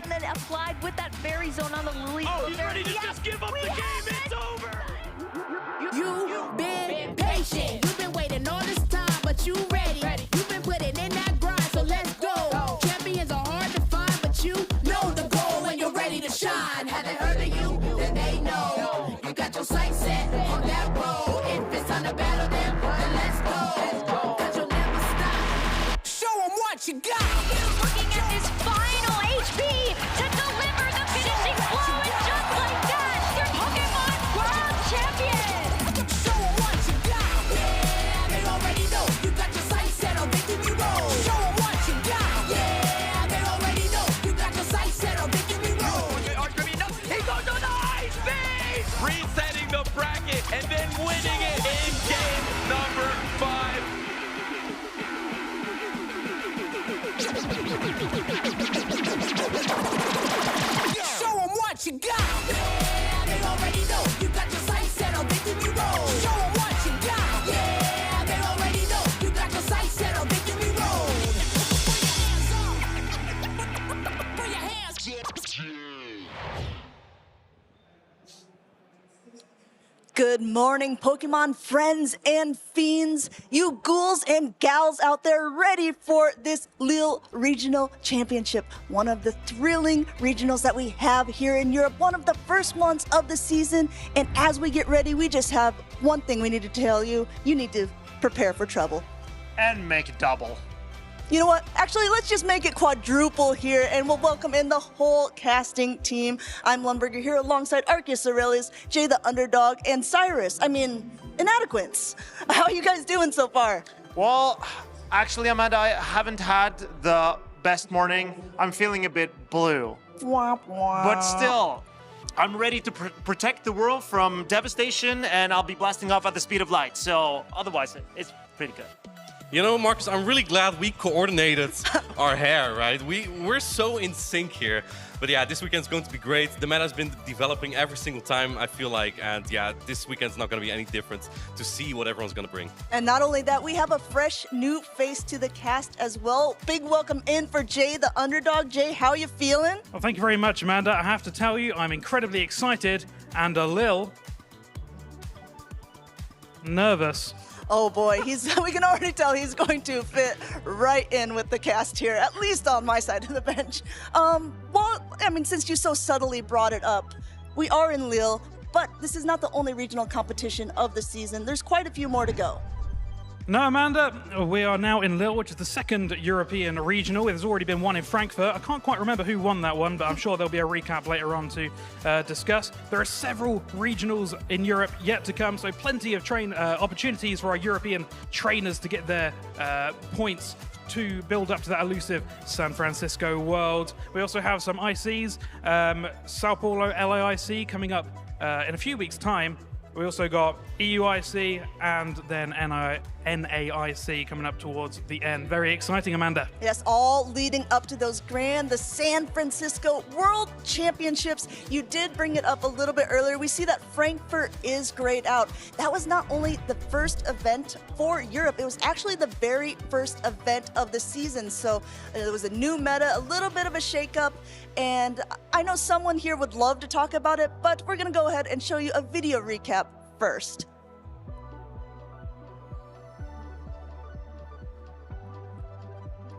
and then applied with that fairy zone on the Lily. Oh, he's ready to just give up the game. It's over. You've been patient. You've been waiting all this time, but you ready. You've been putting in that grind, so let's go. Champions are hard to find, but you know the goal when you're ready to shine. Have they heard of you? Then they know. You got your sights set on that road. If it's time to battle them, then let's go. Cause you'll never stop. Show them what you got. Looking at his final HP to deliver the finishing blow, and just like that, your Pokemon World Champion! Show them what you got. Yeah, they already know. You got your sights set on victory road. Show them what you got. Yeah, they already know. You got your sights set on victory road. He goes to the high speed! Resetting the bracket and then winning it in game number 5. Show them what you got. Yeah, they already know. You got your sights set on victory road. Show them what you got. Yeah, they already know. You got your sights set on victory road. Put your hands up. Good morning, Pokemon friends and fiends, you ghouls and gals out there ready for this Lille Regional Championship, one of the thrilling regionals that we have here in Europe, one of the first ones of the season. And as we get ready, we just have one thing we need to tell you. You need to prepare for trouble. And make it double. You know what? Actually, let's just make it quadruple here, and we'll welcome in the whole casting team. I'm Lundberger here alongside Arceus Aurelius, Jay the Underdog, and Cyrus. Inadequates. How are you guys doing so far? Well, actually, Amanda, I haven't had the best morning. I'm feeling a bit blue. Womp womp. But still, I'm ready to protect the world from devastation, and I'll be blasting off at the speed of light. So otherwise, it's pretty good. You know, Marcus, I'm really glad we coordinated our hair, right? We're so in sync here. But yeah, this weekend's going to be great. The meta has been developing every single time, I feel like. And yeah, this weekend's not going to be any different to see what everyone's going to bring. And not only that, we have a fresh new face to the cast as well. Big welcome in for Jay the Underdog. Jay, how you feeling? Well, thank you very much, Amanda. I have to tell you, I'm incredibly excited and a little nervous. Oh boy, we can already tell he's going to fit right in with the cast here, at least on my side of the bench. Since you so subtly brought it up, we are in Lille, but this is not the only regional competition of the season. There's quite a few more to go. No, Amanda, we are now in Lille, which is the second European regional. There's already been one in Frankfurt. I can't quite remember who won that one, but I'm sure there'll be a recap later on to discuss. There are several regionals in Europe yet to come, so plenty of opportunities for our European trainers to get their points to build up to that elusive San Francisco World. We also have some ICs, Sao Paulo LAIC coming up in a few weeks' time. We also got EUIC and then NAIC coming up towards the end. Very exciting, Amanda. Yes, all leading up to the San Francisco World Championships. You did bring it up a little bit earlier. We see that Frankfurt is grayed out. That was not only the first event for Europe, it was actually the very first event of the season. So it was a new meta, a little bit of a shakeup. And I know someone here would love to talk about it, but we're going to go ahead and show you a video recap first.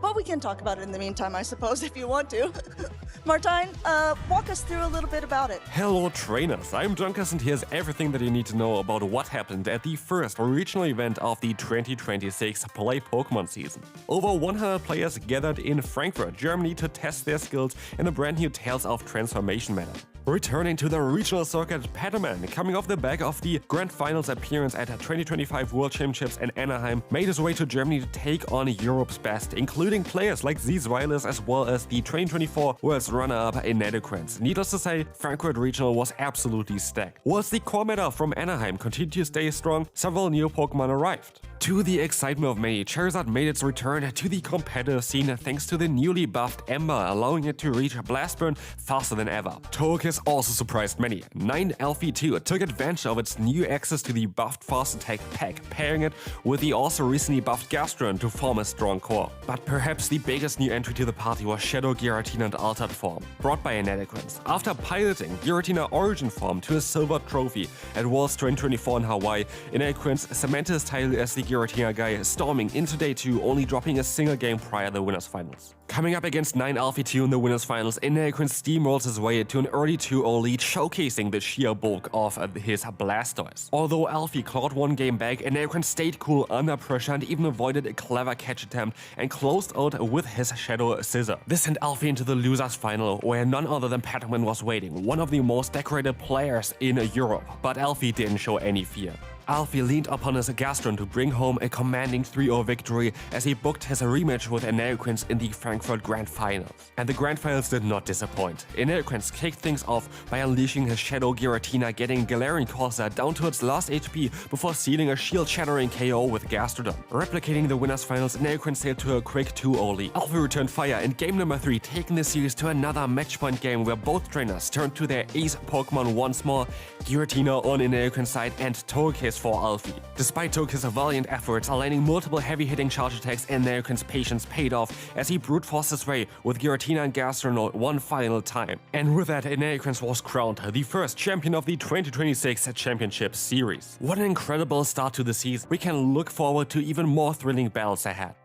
But we can talk about it in the meantime, I suppose, if you want to. Martijn, walk us through a little bit about it. Hello trainers, I'm Junkas and here's everything that you need to know about what happened at the first regional event of the 2026 Play Pokemon season. Over 100 players gathered in Frankfurt, Germany to test their skills in a brand new Tales of Transformation meta. Returning to the regional circuit, Padaman, coming off the back of the Grand Finals appearance at 2025 World Championships in Anaheim, made his way to Germany to take on Europe's best, including players like Zweiles as well as the 2024 World's runner-up Inadequates. Needless to say, Frankfurt Regional was absolutely stacked. Whilst the core meta from Anaheim continued to stay strong, several new Pokemon arrived. To the excitement of many, Charizard made its return to the competitive scene thanks to the newly buffed Ember, allowing it to reach Blast Burn faster than ever. Togekiss also surprised many. 9 Alfie 2 took advantage of its new access to the buffed Fast Attack pack, pairing it with the also recently buffed Gastron to form a strong core. But perhaps the biggest new entry to the party was Shadow Giratina and Altered Form, brought by Inadequance. After piloting Giratina Origin Form to a silver trophy at Worlds 2024 in Hawaii, Inadequance cemented his title as the Giratina guy, storming into Day 2, only dropping a single game prior to the Winners Finals. Coming up against 9 Alfie 2 in the Winners Finals, Inadequance steamrolls his way to an early 2-0 lead, showcasing the sheer bulk of his Blastoise. Although Alfie clawed one game back, Inadequance stayed cool under pressure and even avoided a clever catch attempt and closed out with his Shadow Scissor. This sent Alfie into the Losers Final, where none other than Patterman was waiting, one of the most decorated players in Europe. But Alfie didn't show any fear. Alfie leaned upon his Gastron to bring home a commanding 3-0 victory as he booked his rematch with Inadequance in the Frankfurt Grand Finals. And the Grand Finals did not disappoint. Inadequance kicked things off by unleashing his Shadow Giratina, getting Galarian Corsair down to its last HP before sealing a shield-shattering KO with Gastrodon. Replicating the Winners Finals, Inadequance sailed to a quick 2-0 lead. Alfie returned fire in game number 3, taking the series to another matchpoint game where both trainers turned to their ace Pokemon once more, Giratina on Inadequance's side and Togekiss for Alfie. Despite Togekiss' valiant efforts, aligning multiple heavy-hitting charge attacks, Inadequance's patience paid off as he brute forced his way with Giratina and Gastron one final time. And with that, Inadequance was crowned the first champion of the 2026 Championship Series. What an incredible start to the season. We can look forward to even more thrilling battles ahead.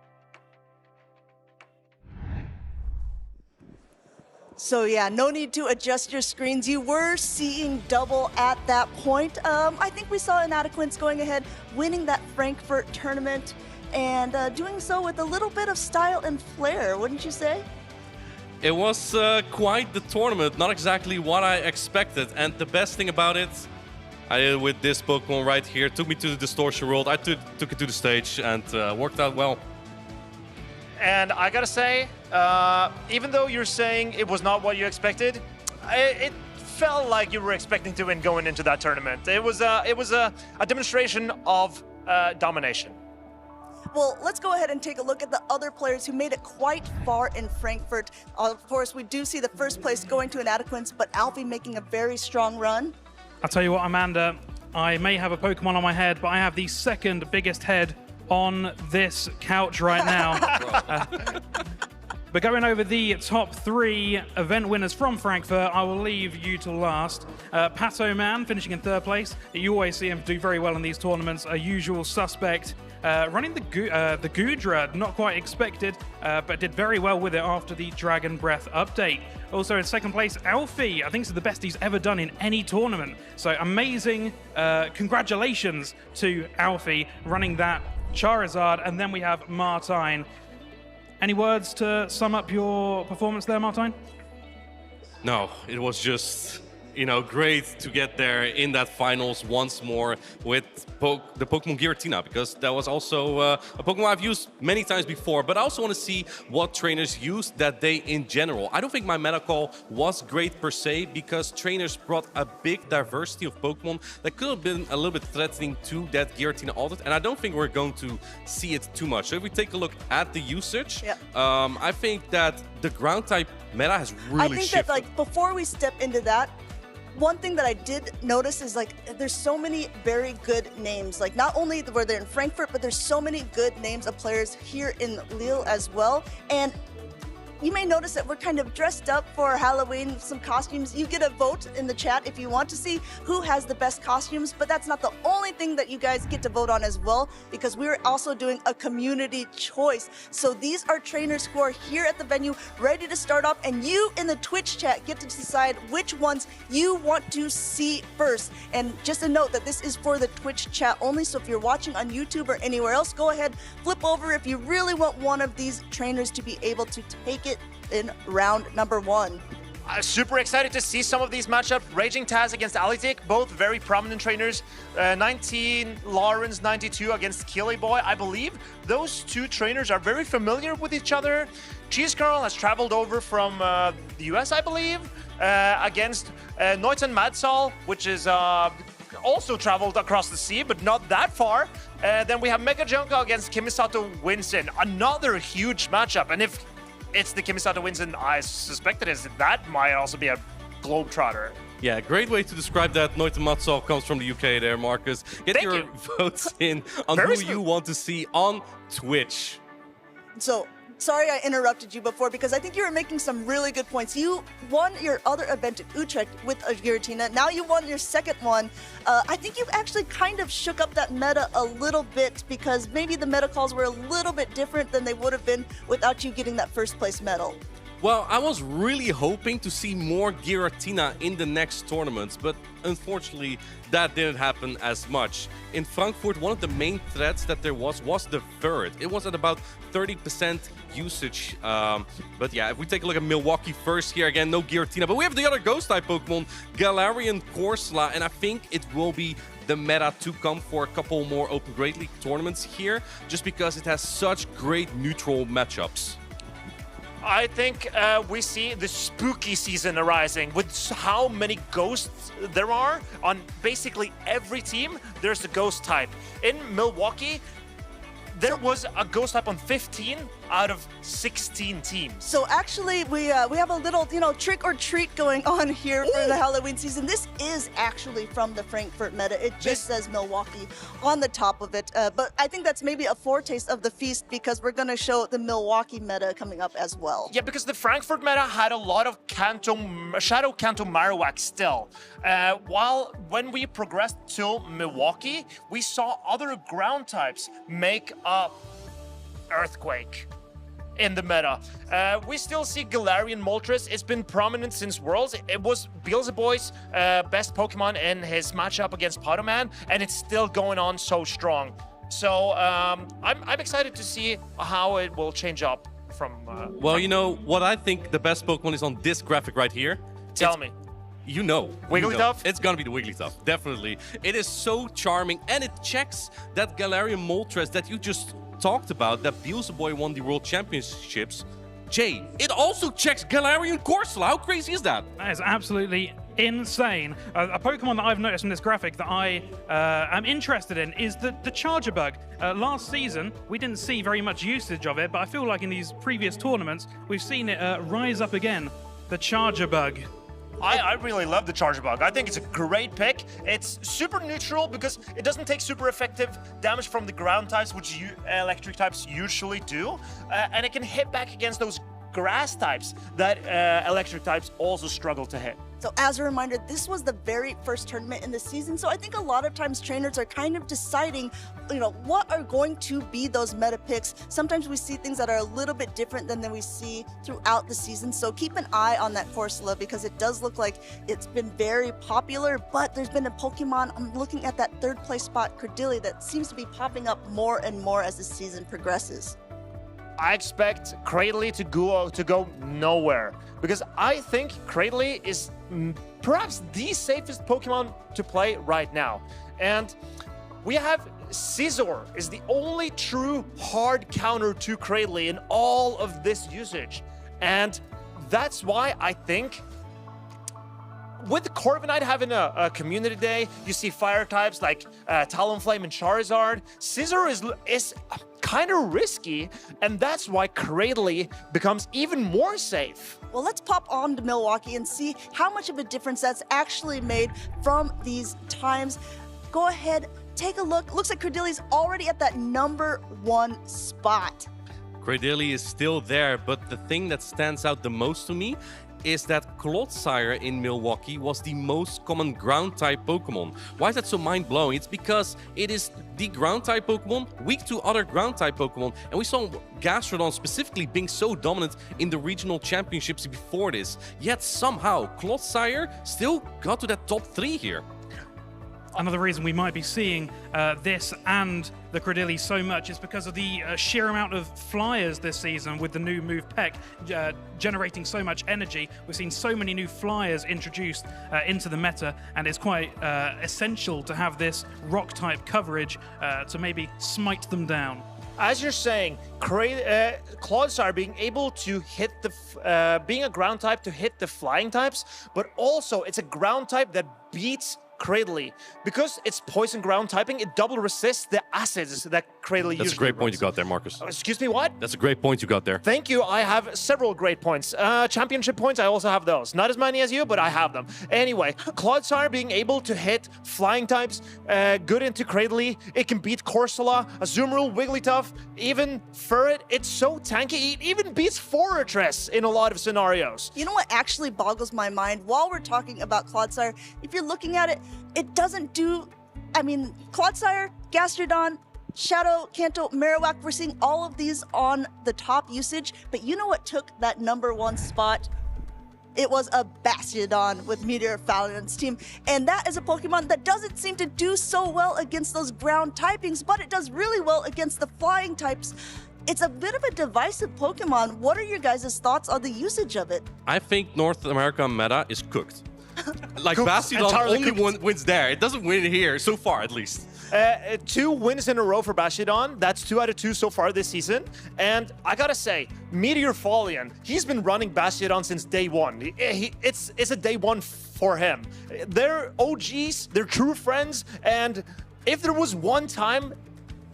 So yeah, no need to adjust your screens. You were seeing double at that point. I think we saw Inadequance going ahead, winning that Frankfurt tournament, and doing so with a little bit of style and flair, wouldn't you say? It was quite the tournament, not exactly what I expected. And the best thing about it, with this Pokemon right here, took me to the Distortion World. I took it to the stage and worked out well. And I gotta say, even though you're saying it was not what you expected, it felt like you were expecting to win going into that tournament. It was a demonstration of domination. Well, let's go ahead and take a look at the other players who made it quite far in Frankfurt. Of course, we do see the first place going to Inadequance, but Alfie making a very strong run. I'll tell you what, Amanda, I may have a Pokemon on my head, but I have the second biggest head on this couch right now. But going over the top 3 event winners from Frankfurt, I will leave you to last. Pato Man finishing in 3rd place. You always see him do very well in these tournaments. A usual suspect. Running the Goodra, not quite expected, but did very well with it after the Dragon Breath update. Also in 2nd place, Alfie. I think this is the best he's ever done in any tournament. So amazing. Congratulations to Alfie running that Charizard. And then we have Martine. Any words to sum up your performance there, Martine? No, it was just, great to get there in that finals once more with the Pokemon Giratina, because that was also a Pokemon I've used many times before, but I also want to see what trainers used that day in general. I don't think my meta call was great per se, because trainers brought a big diversity of Pokemon that could have been a little bit threatening to that Giratina audit, and I don't think we're going to see it too much. So if we take a look at the usage, I think that the ground type meta has really shifted. That, before we step into that, one thing that I did notice is there's so many very good names. Not only were they in Frankfurt, but there's so many good names of players here in Lille as well. And you may notice that we're kind of dressed up for Halloween, some costumes. You get a vote in the chat if you want to see who has the best costumes, but that's not the only thing that you guys get to vote on as well, because we're also doing a community choice. So these are trainers who are here at the venue, ready to start off, and you in the Twitch chat get to decide which ones you want to see first. And just a note that this is for the Twitch chat only, so if you're watching on YouTube or anywhere else, go ahead, flip over if you really want one of these trainers to be able to take it in round number 1. Super excited to see some of these matchups. Raging Taz against Alitik, both very prominent trainers. 19 Lawrence, 92 against Killy Boy. I believe those two trainers are very familiar with each other. Cheese Girl has traveled over from the US, I believe, against Neuten Madsal, which is also traveled across the sea, but not that far. Then we have Mega Junko against Kimisato Winston. Another huge matchup. And if it's the Kimisato Winston I suspect it is, that might also be a globetrotter. Yeah, great way to describe that. Noitamatsu comes from the UK there, Marcus. Get Thank your you. votes in on Very who smooth. you want to see on Twitch. So, sorry I interrupted you before because I think you were making some really good points. You won your other event at Utrecht with a Giratina. Now you won your second one. I think you've actually kind of shook up that meta a little bit because maybe the meta calls were a little bit different than they would have been without you getting that first place medal. Well, I was really hoping to see more Giratina in the next tournaments, but unfortunately that didn't happen as much. In Frankfurt, one of the main threats that there was the Ferret. It was at about 30% usage. But yeah, if we take a look at Milwaukee first here, again, no Giratina, but we have the other Ghost-type Pokemon, Galarian Corsola, and I think it will be the meta to come for a couple more Open Great League tournaments here, just because it has such great neutral matchups. I think we see the spooky season arising with how many ghosts there are on basically every team. There's a ghost type. In Milwaukee, there was a ghost type on 15 out of 16 teams. So actually, we have a little, trick or treat going on here for the Halloween season. This is actually from the Frankfurt meta. It just says Milwaukee on the top of it. But I think that's maybe a foretaste of the feast because we're going to show the Milwaukee meta coming up as well. Yeah, because the Frankfurt meta had a lot of Shadow Kanto Marowak still. While when we progressed to Milwaukee, we saw other ground types make a Earthquake in the meta. We still see Galarian Moltres. It's been prominent since Worlds. It was Beelzebub's best Pokemon in his matchup against Potoman, and it's still going on so strong. So I'm excited to see how it will change up from... Well, you know, what I think the best Pokemon is on this graphic right here. Tell me. You know. Wigglytuff? It's gonna be the Wigglytuff, definitely. It is so charming, and it checks that Galarian Moltres that you just talked about, that Beelzebub won the World Championships. Jay, it also checks Galarian Corsola. How crazy is that? That is absolutely insane. A Pokemon that I've noticed in this graphic that I am interested in is the Charger Bug. Last season, we didn't see very much usage of it, but I feel like in these previous tournaments, we've seen it rise up again. The Charger Bug. I really love the Charger Bug. I think it's a great pick. It's super neutral because it doesn't take super effective damage from the ground types, which electric types usually do. And it can hit back against those grass types that electric types also struggle to hit. So as a reminder, this was the very first tournament in the season. So I think a lot of times trainers are kind of deciding, what are going to be those meta picks. Sometimes we see things that are a little bit different than we see throughout the season. So keep an eye on that Corsola because it does look like it's been very popular, but there's been a Pokemon, I'm looking at that third place spot, Credilli, that seems to be popping up more and more as the season progresses. I expect Cradley to go nowhere because I think Cradley is perhaps the safest Pokemon to play right now. And we have Scizor is the only true hard counter to Cradley in all of this usage. And that's why I think with Corviknight having a community day, you see fire types like Talonflame and Charizard. Scizor is kind of risky, and that's why Cradley becomes even more safe. Well, let's pop on to Milwaukee and see how much of a difference that's actually made from these times. Go ahead, take a look. Looks like Credilli's already at that #1 spot. Cradilli is still there, but the thing that stands out the most to me is that Clodsire in Milwaukee was the most common ground-type Pokemon. Why is that so mind-blowing? It's because it is the ground-type Pokemon, weak to other ground-type Pokemon, and we saw Gastrodon specifically being so dominant in the regional championships before this. Yet somehow, Clodsire still got to that top 3 here. Another reason we might be seeing this and the Credilli so much is because of the sheer amount of flyers this season with the new move Peck generating so much energy. We've seen so many new flyers introduced into the meta, and it's quite essential to have this rock-type coverage to maybe smite them down. As you're saying, Clodsire being able to hit being a ground type to hit the flying types, but also it's a ground type that beats Cradily. Because it's poison ground typing, it double resists the acids that Cradily That's a usually great point you runs. got there, Marcus. Excuse me, what? That's a great point you got there. Thank you. I have several great points. Championship points, I also have those. Not as many as you, but I have them. Anyway, Clodsire being able to hit flying types, good into Cradily. It can beat Corsola, Azumarill, Wigglytuff, even Furret. It's so tanky. It even beats Forretress in a lot of scenarios. You know what actually boggles my mind? While we're talking about Clodsire, if you're looking at it, it doesn't do... I mean, Clodsire, Gastrodon, Shadow, Kanto, Marowak, we're seeing all of these on the top usage, but you know what took that #1 spot? It was a Bastiodon with Meteor Falcon's team, and that is a Pokemon that doesn't seem to do so well against those ground typings, but it does really well against the flying types. It's a bit of a divisive Pokemon. What are your guys' thoughts on the usage of it? I think North America meta is cooked. Like Cooked, Bastiodon entirely only cooked. wins there. It doesn't win here, so far at least. 2 wins in a row for Bastiodon. That's 2 out of 2 so far this season. And I gotta say, Meteor Falcon, he's been running Bastiodon since day one. It's a day one for him. They're OGs, they're true friends, and if there was one time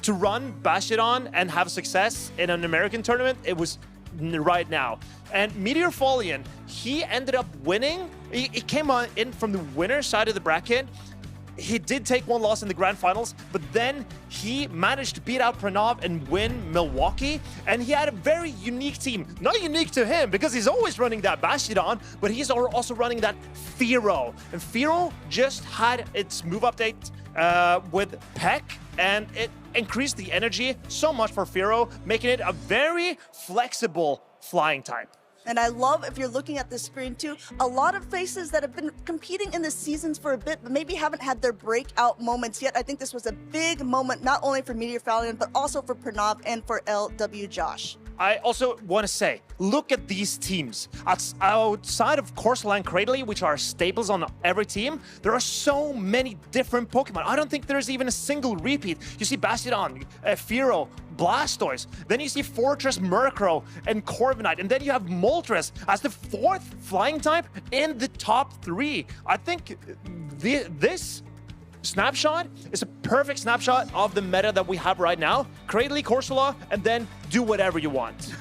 to run Bastiodon and have success in an American tournament, it was right now. And Meteor Falcon, he ended up winning. He came on in from the winner's side of the bracket. He did take 1 loss in the grand finals, but then he managed to beat out Pranav and win Milwaukee. And he had a very unique team. Not unique to him, because he's always running that Bastiodon, but he's also running that Fearow. And Fearow just had its move update with Peck, and it increased the energy so much for Fearow, making it a very flexible flying type. And I love, if you're looking at the screen too, a lot of faces that have been competing in the seasons for a bit, but maybe haven't had their breakout moments yet. I think this was a big moment, not only for Meteor Falcon, but also for Pranav and for LW Josh. I also want to say, look at these teams. Outside of Corsola and Cradily, which are staples on every team, there are so many different Pokemon. I don't think there's even a single repeat. You see Bastiodon, Fearow, Blastoise. Then you see Fortress, Murkrow, and Corviknight. And then you have Moltres as the 4th flying type in the top 3. I think this snapshot is a perfect snapshot of the meta that we have right now. Cradily, Corsola, and then do whatever you want.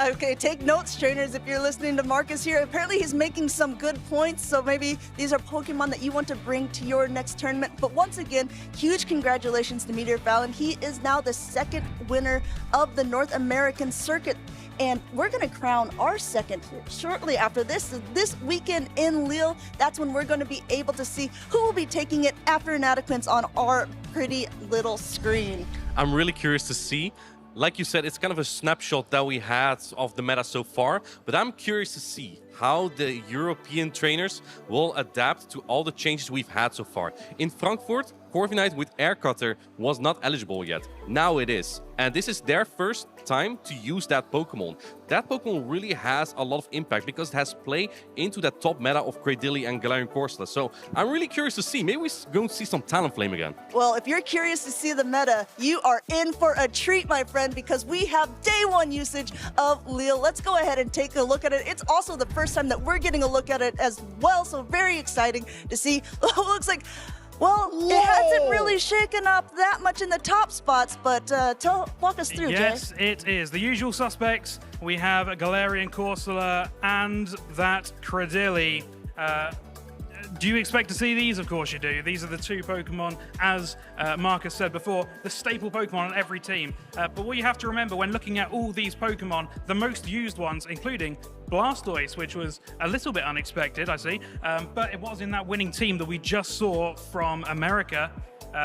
Okay, take notes, trainers, if you're listening to Marcus here. Apparently he's making some good points, so maybe these are Pokemon that you want to bring to your next tournament. But once again, huge congratulations to Meteor Falcon. He is now the 2nd winner of the North American circuit. And we're going to crown our 2nd shortly after this weekend in Lille. That's when we're going to be able to see who will be taking it after Inadequance on our pretty little screen. I'm really curious to see. Like you said, it's kind of a snapshot that we had of the meta so far, but I'm curious to see how the European trainers will adapt to all the changes we've had so far. In Frankfurt, Corviknight with Air Cutter was not eligible yet. Now it is. And this is their first time to use that Pokemon. That Pokemon really has a lot of impact because it has play into that top meta of Cradily and Galarian Corsola. So I'm really curious to see. Maybe we're going to see some Talonflame again. Well, if you're curious to see the meta, you are in for a treat, my friend, because we have day 1 usage of Lille. Let's go ahead and take a look at it. It's also the first time that we're getting a look at it as well, so very exciting to see. Looks like, well, it hasn't really shaken up that much in the top spots, but walk us through, Yes, Jay. it is. The usual suspects. We have Galarian Corsola and that Cradily. Do you expect to see these? Of course you do. These are the 2 Pokemon, as Marcus said before, the staple Pokemon on every team. But what you have to remember when looking at all these Pokemon, the most used ones, including Blastoise, which was a little bit unexpected, I see, but it was in that winning team that we just saw from America.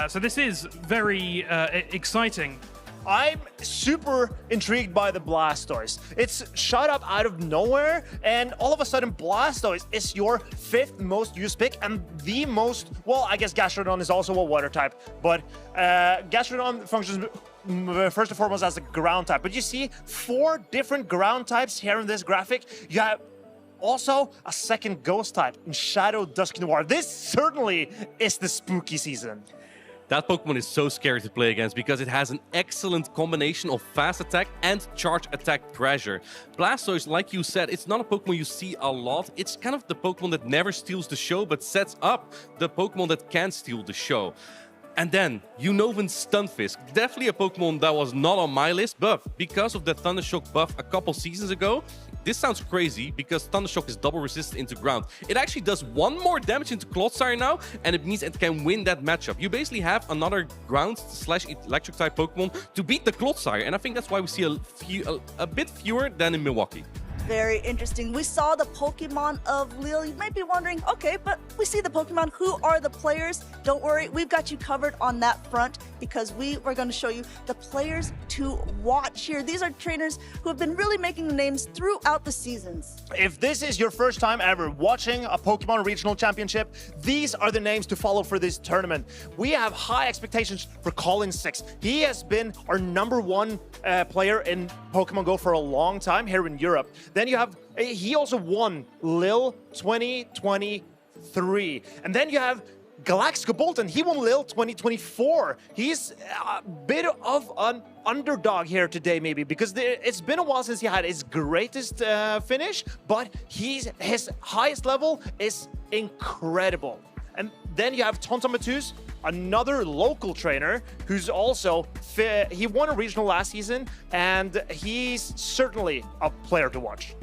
So this is very exciting. I'm super intrigued by the Blastoise. It's shot up out of nowhere, and all of a sudden Blastoise is your 5th most used pick and the most, well, I guess Gastrodon is also a water type, but Gastrodon functions first and foremost as a ground type. But you see 4 different ground types here in this graphic. You have also a 2nd ghost type in Shadow Dusk Noir. This certainly is the spooky season. That Pokemon is so scary to play against because it has an excellent combination of fast attack and charge attack pressure. Blastoise, like you said, it's not a Pokemon you see a lot. It's kind of the Pokemon that never steals the show, but sets up the Pokemon that can steal the show. And then, Unova Stunfisk. Definitely a Pokemon that was not on my list, but because of the Thundershock buff a couple seasons ago, this sounds crazy because Thundershock is double resistant into ground. It actually does 1 more damage into Clodsire now, and it means it can win that matchup. You basically have another ground/electric type Pokemon to beat the Clodsire, and I think that's why we see a bit fewer than in Milwaukee. Very interesting. We saw the Pokemon of Lille. You might be wondering, okay, but we see the Pokemon. Who are the players? Don't worry, we've got you covered on that front because we were going to show you the players to watch here. These are trainers who have been really making names throughout the seasons. If this is your first time ever watching a Pokemon Regional Championship, these are the names to follow for this tournament. We have high expectations for Colin Six. He has been our #1 player in Pokemon Go for a long time here in Europe. Then you have, he also won Lille 2023. And then you have Galaxico Bolton. He won Lille 2024. He's a bit of an underdog here today, maybe, because it's been a while since he had his greatest finish, but his highest level is incredible. And then you have Tonton Matus, another local trainer who's also, he won a regional last season, and he's certainly a player to watch.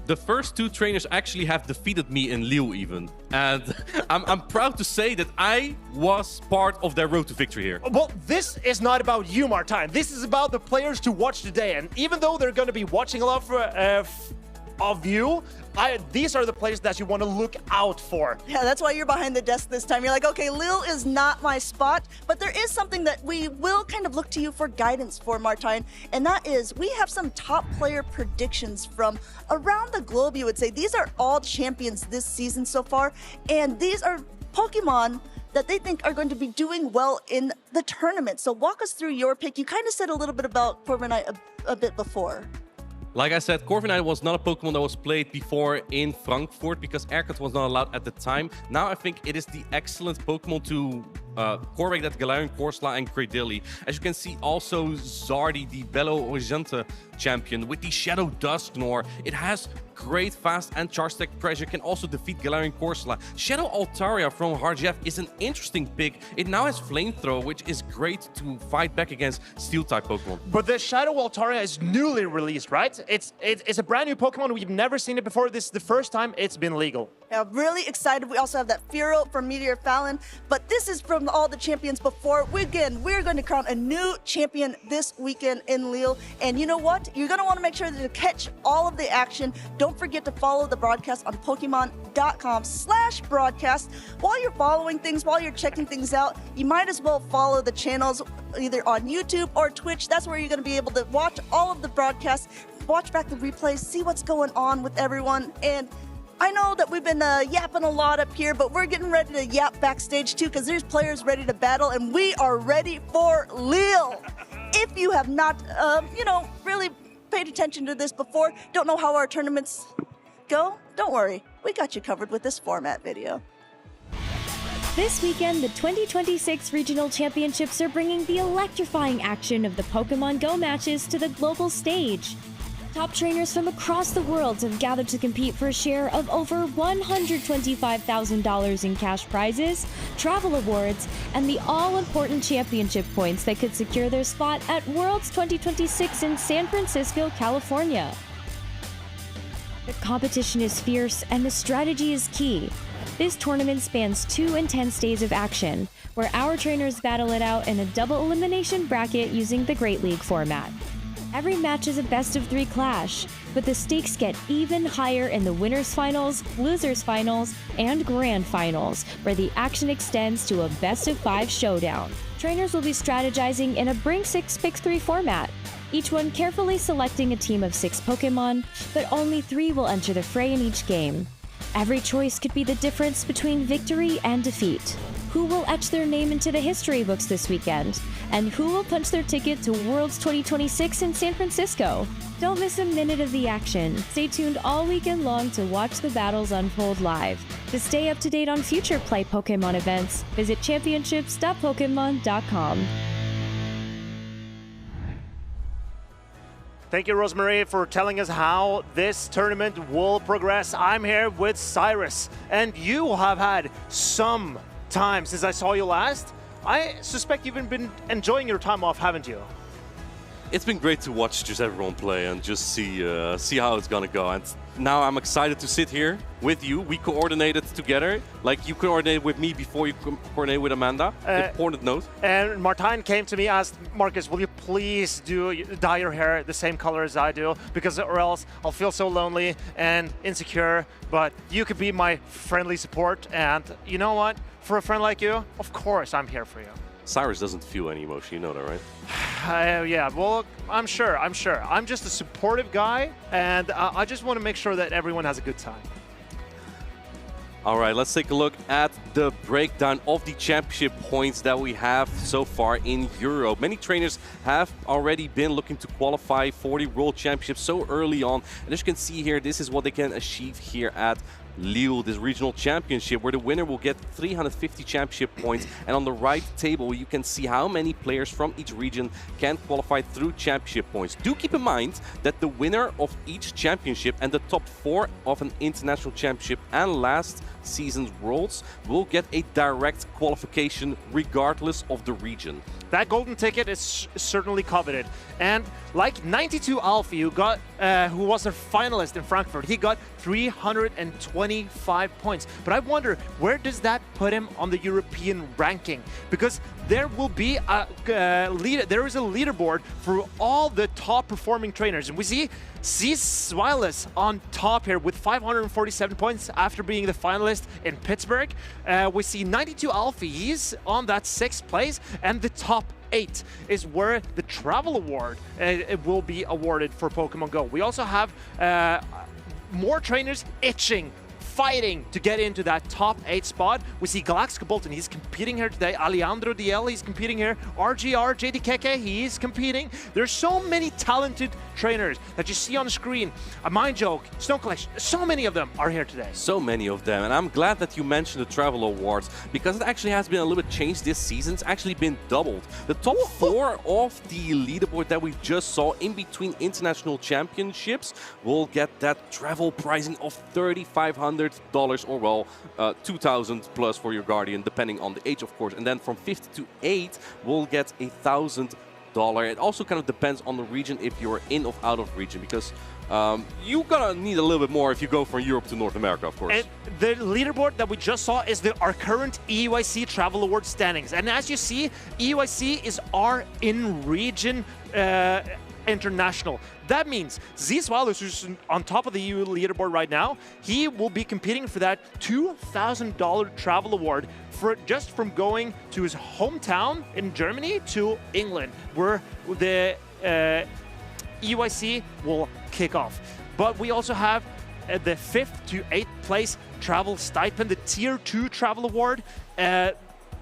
The first 2 trainers actually have defeated me in Lille even. And I'm proud to say that I was part of their road to victory here. Well, this is not about you, Martijn. This is about the players to watch today. And even though they're going to be watching a lot of you, these are the players that you want to look out for. Yeah, that's why you're behind the desk this time. You're like, okay, Lille is not my spot, but there is something that we will kind of look to you for guidance for, Martijn, and that is we have some top player predictions from around the globe, you would say. These are all champions this season so far, and these are Pokemon that they think are going to be doing well in the tournament. So walk us through your pick. You kind of said a little bit about Corviknight a bit before. Like I said, Corviknight was not a Pokemon that was played before in Frankfurt because ERCOT was not allowed at the time. Now I think it is the excellent Pokemon to correct that Galarian Corsola and Cradily. As you can see, also Zardy, the Belo Horizonte champion, with the Shadow Dusknoir. It has great fast and charge attack pressure, can also defeat Galarian Corsola. Shadow Altaria from Harjev is an interesting pick. It now has Flamethrower, which is great to fight back against Steel-type Pokemon. But the Shadow Altaria is newly released, right? It's a brand new Pokemon. We've never seen it before. This is the first time it's been legal. Yeah, really excited. We also have that Fearow from Meteor Fallon, but this is from all the champions before. We're going to crown a new champion this weekend in Lille. And you know what? You're going to want to make sure to catch all of the action. Don't forget to follow the broadcast on Pokemon.com/broadcast. While you're following things, while you're checking things out, you might as well follow the channels either on YouTube or Twitch. That's where you're going to be able to watch all of the broadcasts, watch back the replays, see what's going on with everyone. And I know that we've been yapping a lot up here, but we're getting ready to yap backstage too, because there's players ready to battle, and we are ready for Lille. If you have not, really paid attention to this before, don't know how our tournaments go, don't worry. We got you covered with this format video. This weekend, the 2026 Regional Championships are bringing the electrifying action of the Pokemon Go matches to the global stage. Top trainers from across the world have gathered to compete for a share of over $125,000 in cash prizes, travel awards, and the all-important championship points that could secure their spot at Worlds 2026 in San Francisco, California. The competition is fierce and the strategy is key. This tournament spans 2 intense days of action, where our trainers battle it out in a double elimination bracket using the Great League format. Every match is a best-of-3 clash, but the stakes get even higher in the winners' finals, losers' finals, and grand finals, where the action extends to a best-of-5 showdown. Trainers will be strategizing in a Bring 6 Pick 3 format, each one carefully selecting a team of 6 Pokemon, but only 3 will enter the fray in each game. Every choice could be the difference between victory and defeat. who will etch their name into the history books this weekend, and who will punch their ticket to Worlds 2026 in San Francisco. Don't miss a minute of the action. Stay tuned all weekend long to watch the battles unfold live. To stay up to date on future Play Pokemon events, visit championships.pokemon.com. Thank you, Rosemary, for telling us how this tournament will progress. I'm here with Cyrus, and you have had some time since I saw you last. I suspect you've been enjoying your time off, haven't you? It's been great to watch just everyone play and just see how it's gonna go. And now I'm excited to sit here with you. We coordinated together, like you coordinated with me before you coordinated with Amanda. Important note. And Martijn came to me, asked, Marcus, will you please dye your hair the same color as I do? Because or else I'll feel so lonely and insecure. But you could be my friendly support. And you know what? For a friend like you, of course I'm here for you. Cyrus doesn't feel any emotion, you know that, right? Yeah, well, I'm sure. I'm just a supportive guy, and I just want to make sure that everyone has a good time. All right, let's take a look at the breakdown of the championship points that we have so far in Europe. Many trainers have already been looking to qualify for the World Championships so early on. And as you can see here, this is what they can achieve here at Lille, this regional championship, where the winner will get 350 championship points. And on the right table, you can see how many players from each region can qualify through championship points. Do keep in mind that the winner of each championship and the top 4 of an international championship and last season's Worlds will get a direct qualification regardless of the region. That golden ticket is certainly coveted. And like 92 Alfie, who was a finalist in Frankfurt, he got 325 points. But I wonder, where does that put him on the European ranking? Because there will be there is a leaderboard for all the top performing trainers. And we see Swiles on top here with 547 points after being the finalist in Pittsburgh. We see 92 Alfie, he's on that 6th place, and the top 8 is where the travel award it will be awarded for Pokemon Go. We also have more trainers itching, fighting to get into that top 8 spot. We see Galaxico Bolton, he's competing here today. Alejandro DL, he's competing here. RGR, JD Keke, he's competing. There's so many talented trainers that you see on the screen. A Mind Joke, Stone Collection, so many of them are here today. So many of them, and I'm glad that you mentioned the travel awards, because it actually has been a little bit changed this season. It's actually been doubled. The top 4 of the leaderboard that we just saw in between international championships will get that travel pricing of $3,500 or well, 2,000 plus for your Guardian, depending on the age, of course. And then from 50 to 8, we'll get $1,000. It also kind of depends on the region if you're in or out of region, because you're gonna need a little bit more if you go from Europe to North America, of course. And the leaderboard that we just saw is our current EUIC Travel Award standings. And as you see, EUIC is our in-region international. That means Z-Swallows, who's on top of the EU leaderboard right now, he will be competing for that $2,000 travel award for just from going to his hometown in Germany to England, where the EUIC will kick off. But we also have the 5th to 8th place travel stipend, the Tier 2 travel award,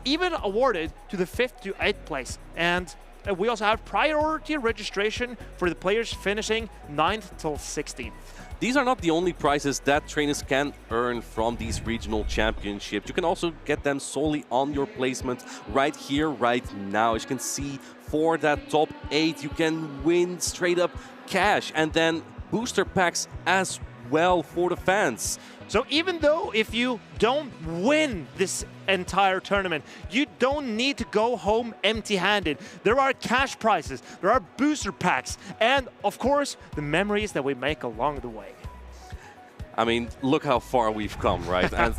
even awarded to the 5th to 8th place. And we also have priority registration for the players finishing 9th till 16th. These are not the only prizes that trainers can earn from these regional championships. You can also get them solely on your placement right here, right now. As you can see, for that top 8, you can win straight up cash and then booster packs as well for the fans. So even though if you don't win this entire tournament, you don't need to go home empty-handed. There are cash prizes, there are booster packs, and of course, the memories that we make along the way. I mean, look how far we've come, right? And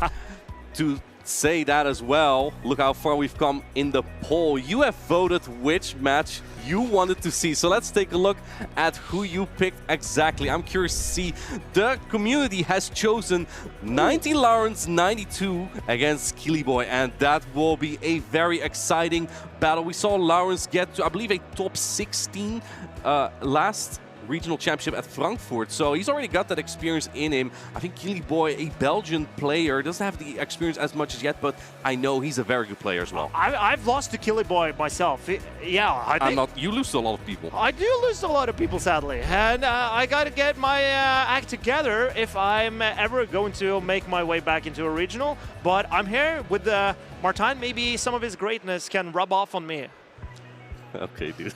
to say that as well, look how far we've come in the poll. You have voted which match you wanted to see. So let's take a look at who you picked exactly. I'm curious to see. The community has chosen 90 Lawrence 92 against Killyboy, and that will be a very exciting battle. We saw Lawrence get to, I believe, a top 16 last Regional Championship at Frankfurt, so he's already got that experience in him. I think Killy Boy, a Belgian player, doesn't have the experience as much as yet, but I know he's a very good player as well. I've lost to Killy Boy myself. I think You lose to a lot of people. I do lose to a lot of people, sadly, and I got to get my act together if I'm ever going to make my way back into a regional. But I'm here with Martin. Maybe some of his greatness can rub off on me. Okay, dude.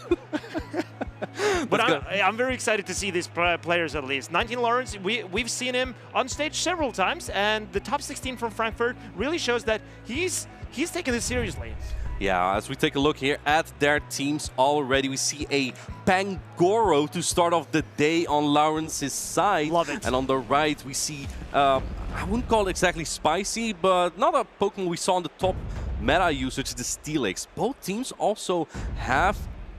But I'm very excited to see these players at least. 19 Lawrence, we've seen him on stage several times, and the top 16 from Frankfurt really shows that he's taking this seriously. Yeah, as we take a look here at their teams already, we see a Pangoro to start off the day on Lawrence's side. Love it. And on the right, we see, I wouldn't call it exactly spicy, but not a Pokemon we saw in the top meta usage, the Steelix. Both teams also have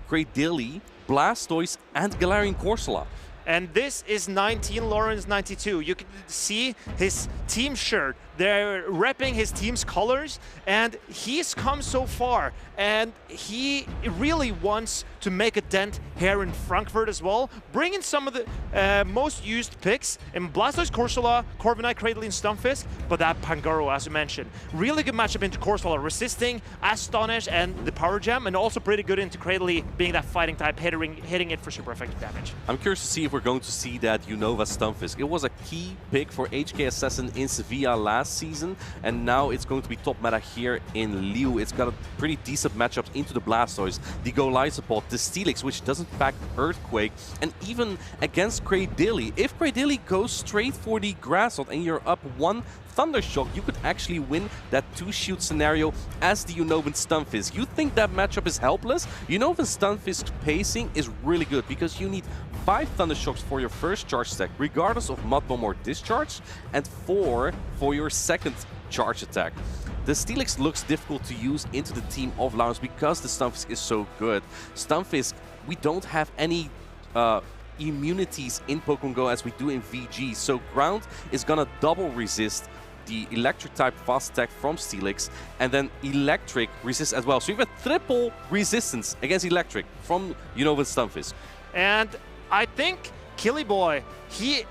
Cradily, Blastoise, and Galarian Corsola. And this is 19 Lawrence 92. You can see his team shirt. They're repping his team's colors, and he's come so far. And he really wants to make a dent here in Frankfurt as well, bringing some of the most used picks in Blastoise, Corsola, Corviknight, Cradily, and Stunfisk, but that Pangoro, as you mentioned. Really good matchup into Corsola, resisting Astonish and the Power Gem, and also pretty good into Cradily, being that fighting type, hitting it for super effective damage. I'm curious to see if we're going to see that Unova Stunfisk. It was a key pick for HK Assassin in Sevilla last season, and now it's going to be top meta here in Lille. It's got a pretty decent matchups into the Blastoise, the Golisopod, the Steelix, which doesn't pack Earthquake, and even against Cradily. If Cradily goes straight for the Grassot and you're up one Thundershock, you could actually win that two-shield scenario as the Unovan Stunfisk. You think that matchup is helpless? Unovan Stunfisk's pacing is really good because you need 5 Thundershocks for your first charge attack, regardless of Mud Bomb or Discharge, and 4 for your second charge attack. The Steelix looks difficult to use into the team of Lawrence because the Stunfisk is so good. Stunfisk, we don't have any immunities in Pokemon Go as we do in VG, so Ground is gonna double resist the Electric type fast attack from Steelix, and then Electric resists as well. So you have a triple resistance against Electric from Unova Stunfisk. And I think Killy Boy, he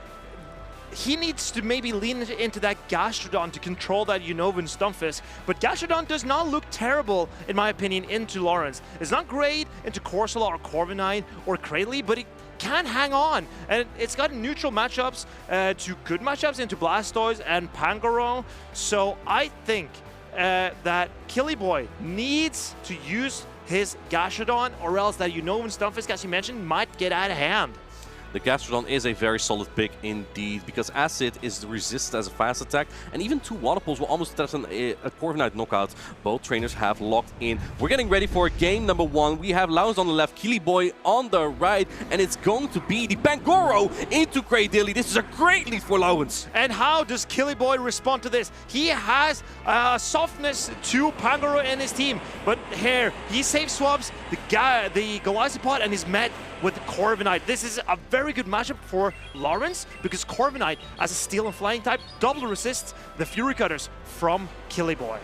needs to maybe lean into that Gastrodon to control that Unovan Stunfisk, but Gastrodon does not look terrible, in my opinion, into Lawrence. It's not great into Corsola or Corviknight or Cradily, but it can hang on, and it's got neutral matchups to good matchups into Blastoise and Pangoro. So I think that Killy Boy needs to use his Gastrodon, or else that Unovan Stunfisk, as you mentioned, might get out of hand. The Gastrodon is a very solid pick indeed, because Acid is resisted as a fast attack, and even 2 Water Pulse will almost threaten a Corviknight knockout. Both trainers have locked in. We're getting ready for game number 1. We have Lawrence on the left, Killy Boy on the right, and it's going to be the Pangoro into Cradily. This is a great lead for Lawrence. And how does Killy Boy respond to this? He has softness to Pangoro in his team, but here he safe swaps the Golisopod and is met with Corviknight. This is a very good matchup for Lawrence because Corviknight, as a steel and flying type, double resists the Fury Cutters from Killy Boy.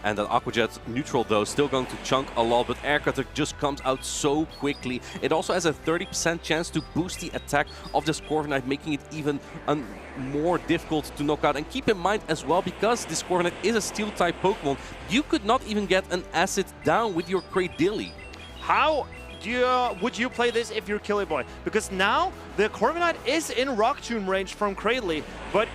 And that Aqua Jet neutral, though, still going to chunk a lot, but Air Cutter just comes out so quickly. It also has a 30% chance to boost the attack of this Corviknight, making it even more difficult to knock out. And keep in mind as well, because this Corviknight is a Steel-type Pokemon, you could not even get an Acid down with your Cradily. How would you play this if you're Killy Boy? Because now the Corviknight is in Rock Tomb range from Cradily, but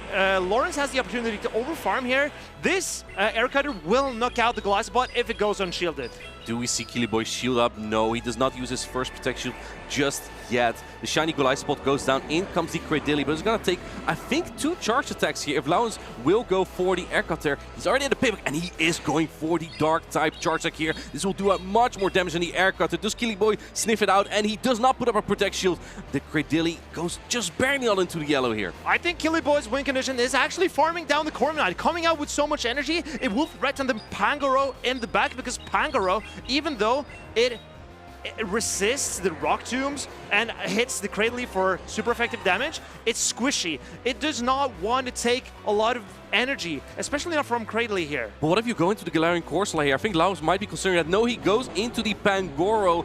Lawrence has the opportunity to overfarm here. This Air Cutter will knock out the Golisopod if it goes unshielded. Do we see Killy Boy shield up? No, he does not use his first Protect Shield just yet. The shiny Golisopod goes down, in comes the Cradily, but it's gonna take, I think, 2 charge attacks here. If Lawrence will go for the Air Cutter, he's already in the pivot, and he is going for the Dark type charge attack here. This will do much more damage than the Air Cutter. Does Killy Boy sniff it out? And he does not put up a Protect Shield. The Cradily goes just barely on into the yellow here. I think Killy Boy's win condition is actually farming down the Corviknight, coming out with so much energy, it will threaten the Pangoro in the back, because Pangoro, even though it resists the Rock Tombs and hits the Cradily for super effective damage, it's squishy. It does not want to take a lot of energy, especially not from Cradley here. But what if you go into the Galarian Corsola here? I think Laos might be considering that. No, he goes into the Pangoro,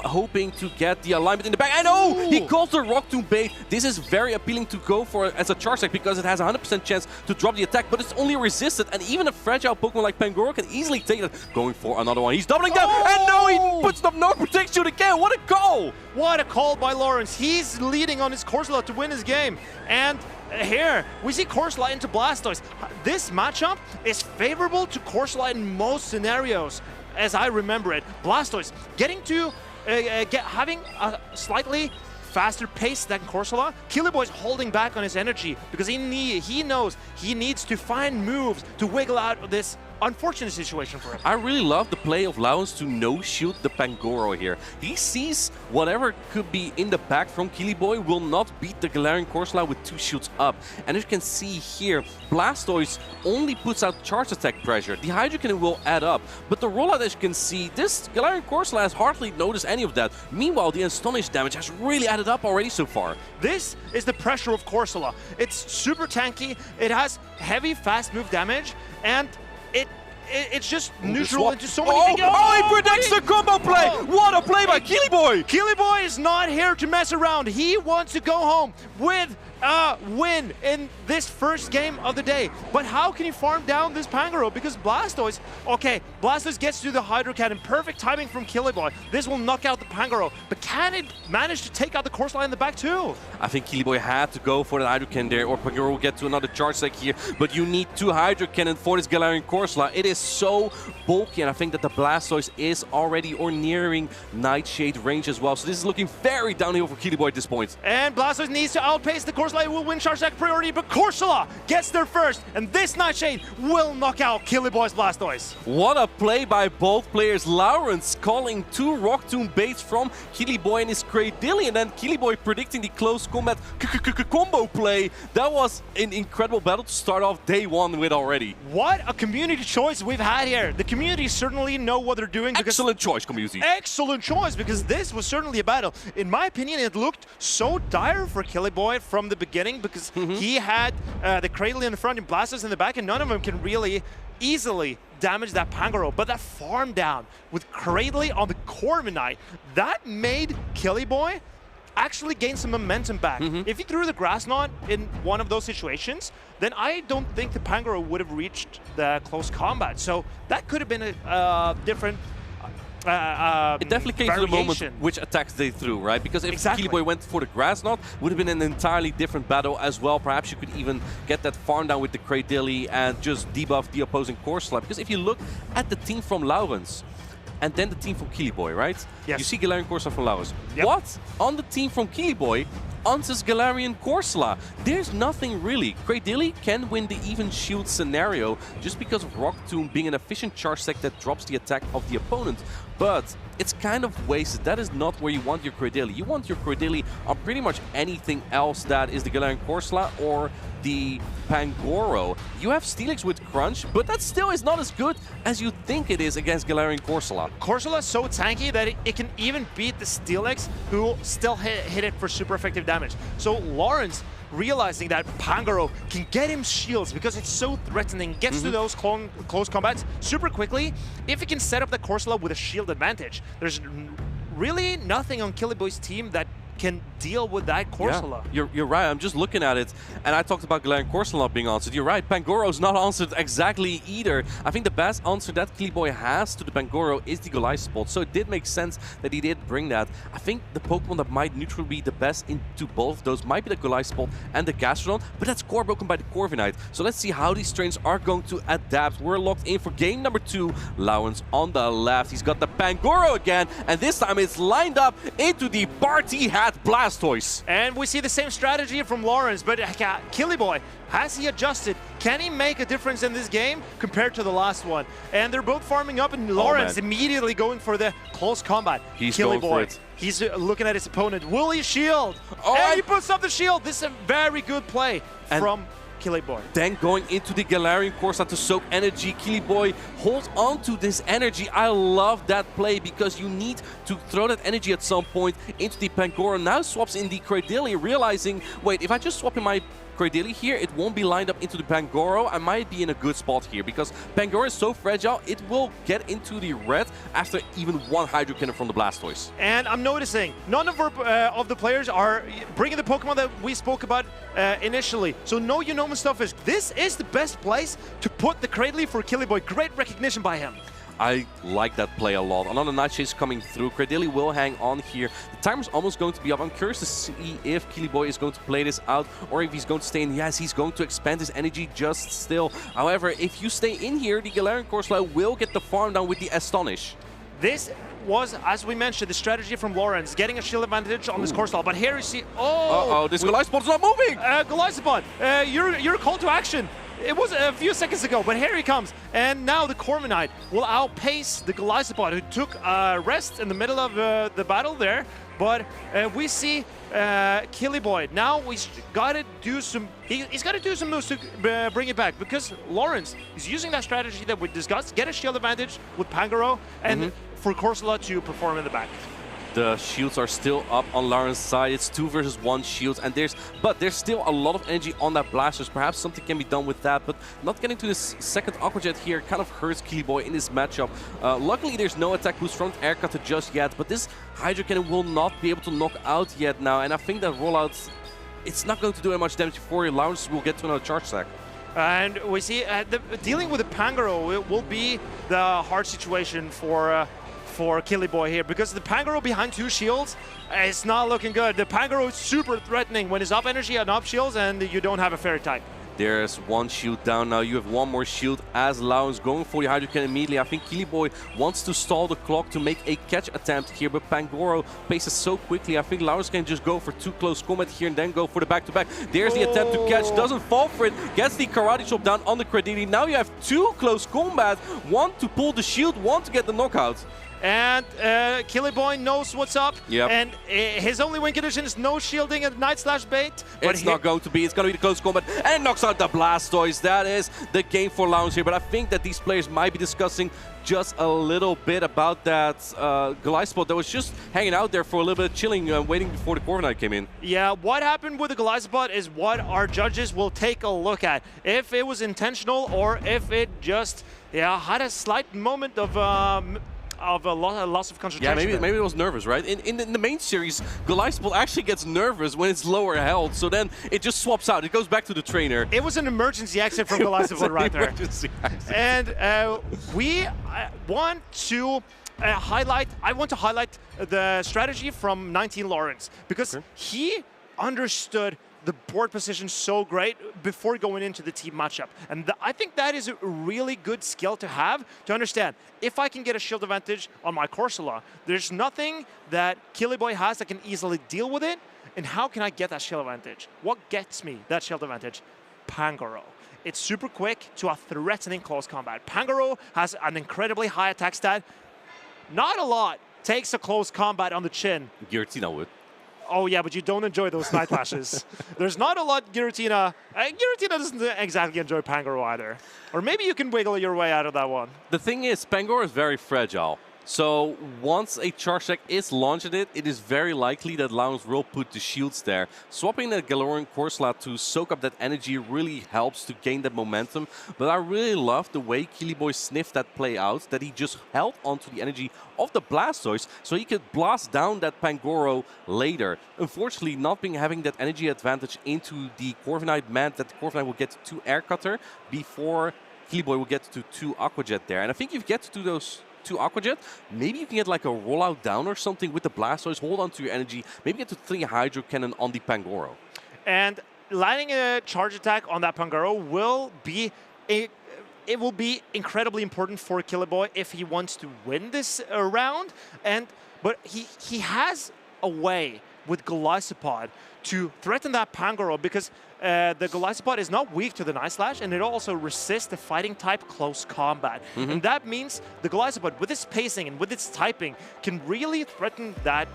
hoping to get the alignment in the back. And oh, he calls the Rock Tomb bait. This is very appealing to go for as a charge deck because it has a 100% chance to drop the attack, but it's only resisted. And even a fragile Pokemon like Pangoro can easily take it. Going for another one. He's doubling down. And no, he puts up no protection again. What a call! What a call by Lawrence. He's leading on his Corsola to win his game. And here, we see Corsola into Blastoise. This matchup is favorable to Corsola in most scenarios, as I remember it. Blastoise getting to having a slightly faster pace than Corsola. Killyboy's holding back on his energy because he knows he needs to find moves to wiggle out of this unfortunate situation for him. I really love the play of Lowens to no-shield the Pangoro here. He sees whatever could be in the back from Killyboy will not beat the Galarian Corsola with 2 shields up. And as you can see here, Blastoise only puts out charge attack pressure. The Hydro Cannon will add up, but the rollout, as you can see, this Galarian Corsola has hardly noticed any of that. Meanwhile, the Astonish damage has really added up already so far. This is the pressure of Corsola. It's super tanky, it has heavy fast move damage, and it's just neutral into so many things. Oh, he predicts the combo play! What a play by Killyboy! Killyboy is not here to mess around. He wants to go home with a win in this first game of the day. But how can he farm down this Pangoro? Because Blastoise, okay, Blastoise gets to the Hydro Cannon. Perfect timing from Killyboy. This will knock out the Pangoro. But can it manage to take out the Corsola in the back too? I think Killyboy had to go for the Hydro Cannon there, or Pangoro will get to another charge deck here. But you need 2 Hydro Cannon for this Galarian Corsola. It is so bulky, and I think that the Blastoise is already or nearing Nightshade range as well. So this is looking very downhill for Killyboy at this point. And Blastoise needs to outpace the Corsola. It will win charge deck priority, but Corsola gets there first, and this Nightshade will knock out Killyboy's Blastoise. What a play by both players. Lawrence calling 2 Rock Tomb baits from Killyboy and his Cradilly, and then Killyboy predicting the close combat combo play. That was an incredible battle to start off day 1 with already. What a community choice we've had here. The community certainly know what they're doing. Excellent choice, community. Excellent choice, because this was certainly a battle. In my opinion, it looked so dire for Killyboy from the beginning, because he had the Cradley in the front and Blastoise in the back, and none of them can really easily damage that Pangoro. But that farm down with Cradley on the Corviknight, that made Killyboy actually gain some momentum back. If he threw the Grass Knot in one of those situations, then I don't think the Pangoro would have reached the close combat. So that could have been a different it definitely came to the moment which attacks they threw, right? Because if Killyboy went for the Grass Knot, would have been an entirely different battle as well. Perhaps you could even get that farm down with the Cradilly and just debuff the opposing Corsola. Because if you look at the team from Lowens, and then the team from Killyboy, right? Yes. You see Galarian Corsola from Laos. What? On the team from Killyboy, answers Galarian Corsola. There's nothing really. Cradilly can win the even shield scenario just because of Rock Tomb being an efficient charge deck that drops the attack of the opponent. But it's kind of wasted. That is not where you want your Cradilly. You want your Cradilly on pretty much anything else that is the Galarian Corsola or the Pangoro. You have Steelix with Crunch, but that still is not as good as you think it is against Galarian Corsola. Corsola is so tanky that it can even beat the Steelix, who still hit it for super effective damage. So Lawrence, realizing that Pangoro can get him shields because it's so threatening, gets to those close combats super quickly. If he can set up the Corsola with a shield advantage, there's really nothing on Killyboy's team that can deal with that Corsola. Yeah, you're right. I'm just looking at it, and I talked about Galarian Corsola not being answered. You're right. Pangoro's not answered exactly either. I think the best answer that Killyboy has to the Pangoro is the Goliath spot, so it did make sense that he did bring that. I think the Pokemon that might neutrally be the best into both of those might be the Goliath spot and the Gastrodon, but that's core broken by the Corviknight. So let's see how these trains are going to adapt. We're locked in for game number 2. Lowens on the left. He's got the Pangoro again, and this time it's lined up into the party hat Blastoise. And we see the same strategy from Lawrence, but Killyboy, has he adjusted? Can he make a difference in this game compared to the last one? And they're both farming up, and Lawrence immediately going for the close combat. He's going for it. He's looking at his opponent. Will he shield? And he puts up the shield. This is a very good play from Killyboy. Then going into the Galarian Corsola to soak energy. Killyboy holds on to this energy. I love that play because you need to throw that energy at some point into the Pangoro. Now swaps in the Cradilly, realizing, wait, if I just swap in my Cradily here, it won't be lined up into the Pangoro. I might be in a good spot here because Pangoro is so fragile, it will get into the red after even one Hydro Cannon from the Blastoise. And I'm noticing none of the players are bringing the Pokemon that we spoke about initially. So no Unoma Stuffers. This is the best place to put the Cradily for Killyboy. Great recognition by him. I like that play a lot. Another Night Chase coming through. Cradily will hang on here. The timer's almost going to be up. I'm curious to see if Killyboy is going to play this out or if he's going to stay in. Yes, he's going to expand his energy just still. However, if you stay in here, the Galarian Corsola will get the farm down with the Astonish. This was, as we mentioned, the strategy from Lawrence, getting a shield advantage on this Corsola. But here you see, oh! This Golisopod's not moving! Golisopod, your call to action. It was a few seconds ago, but here he comes. And now the Corviknight will outpace the Golisopod, who took a rest in the middle of the battle there. But we see Killyboy. Now he's got to do some. He's got to do some moves to bring it back because Lawrence is using that strategy that we discussed. Get a shield advantage with Pangoro and for Corsola to perform in the back. The shields are still up on Lauren's side. It's 2 versus 1 shields, and there's still a lot of energy on that Blastoise. Perhaps something can be done with that, but not getting to this second Aqua Jet here kind of hurts Killyboy in this matchup. Luckily, there's no attack boost from Air Cutter just yet, but this Hydro Cannon will not be able to knock out yet now, and I think that rollout, it's not going to do much damage before Lawrence will get to another charge stack. And we see dealing with the Pangoro will be the hard situation for Killyboy here, because the Pangoro behind 2 shields, it's not looking good. The Pangoro is super threatening when it's up energy and up shields and you don't have a fairy type. There's 1 shield down now. You have 1 more shield as Lawrence going for the Hydro Cannon immediately. I think Killyboy wants to stall the clock to make a catch attempt here, but Pangoro paces so quickly. I think Lawrence can just go for 2 close combat here and then go for the back-to-back. There's the attempt to catch, doesn't fall for it, gets the Karate Chop down on the Cradily. Now you have 2 close combat, 1 to pull the shield, 1 to get the knockout. And Killyboy knows what's up. Yep. And his only win condition is no shielding and Night Slash bait. But it's not going to be. It's going to be the close combat. And knocks out the Blastoise. That is the game for Lawrence here. But I think that these players might be discussing just a little bit about that Golisopod that was just hanging out there for a little bit, chilling, waiting before the Corviknight came in. Yeah, what happened with the Golisopod is what our judges will take a look at. If it was intentional or if it just had a slight moment of a loss of concentration. Yeah, maybe it was nervous, right? In the main series, Golisopod actually gets nervous when it's lower health, so then it just swaps out. It goes back to the trainer. It was an emergency exit from Golisopod right there. And we want to highlight the strategy from 19 Lawrence, because he understood the board position so great before going into the team matchup. And I think that is a really good skill to have, to understand. If I can get a shield advantage on my Corsola, there's nothing that Killyboy has that can easily deal with it. And how can I get that shield advantage? What gets me that shield advantage? Pangoro. It's super quick to a threatening close combat. Pangoro has an incredibly high attack stat. Not a lot takes a close combat on the chin. Giratina would. Oh yeah, but you don't enjoy those Night Flashes. There's not a lot Giratina. Giratina doesn't exactly enjoy Pangoro either. Or maybe you can wiggle your way out of that one. The thing is, Pangoro is very fragile. So once a charge deck is launched at it, it is very likely that Lawrence will put the shields there. Swapping that Galarian Corsola to soak up that energy really helps to gain that momentum. But I really love the way Killyboy sniffed that play out, that he just held onto the energy of the Blastoise so he could blast down that Pangoro later. Unfortunately, not having that energy advantage into the Corviknight meant that the Corviknight will get to Air Cutter before Killyboy will get to 2 Aqua Jet there. And I think if you get to those 2 Aqua Jet, maybe you can get like a rollout down or something with the Blastoise, hold on to your energy, maybe get to 3 Hydro Cannon on the Pangoro. And landing a charge attack on that Pangoro will be it will be incredibly important for Killyboy if he wants to win this round. But he has a way with Golisopod to threaten that Pangoro, because the Golisopod is not weak to the Night Slash, and it also resists the fighting type close combat. And that means the Golisopod, with its pacing and with its typing, can really threaten that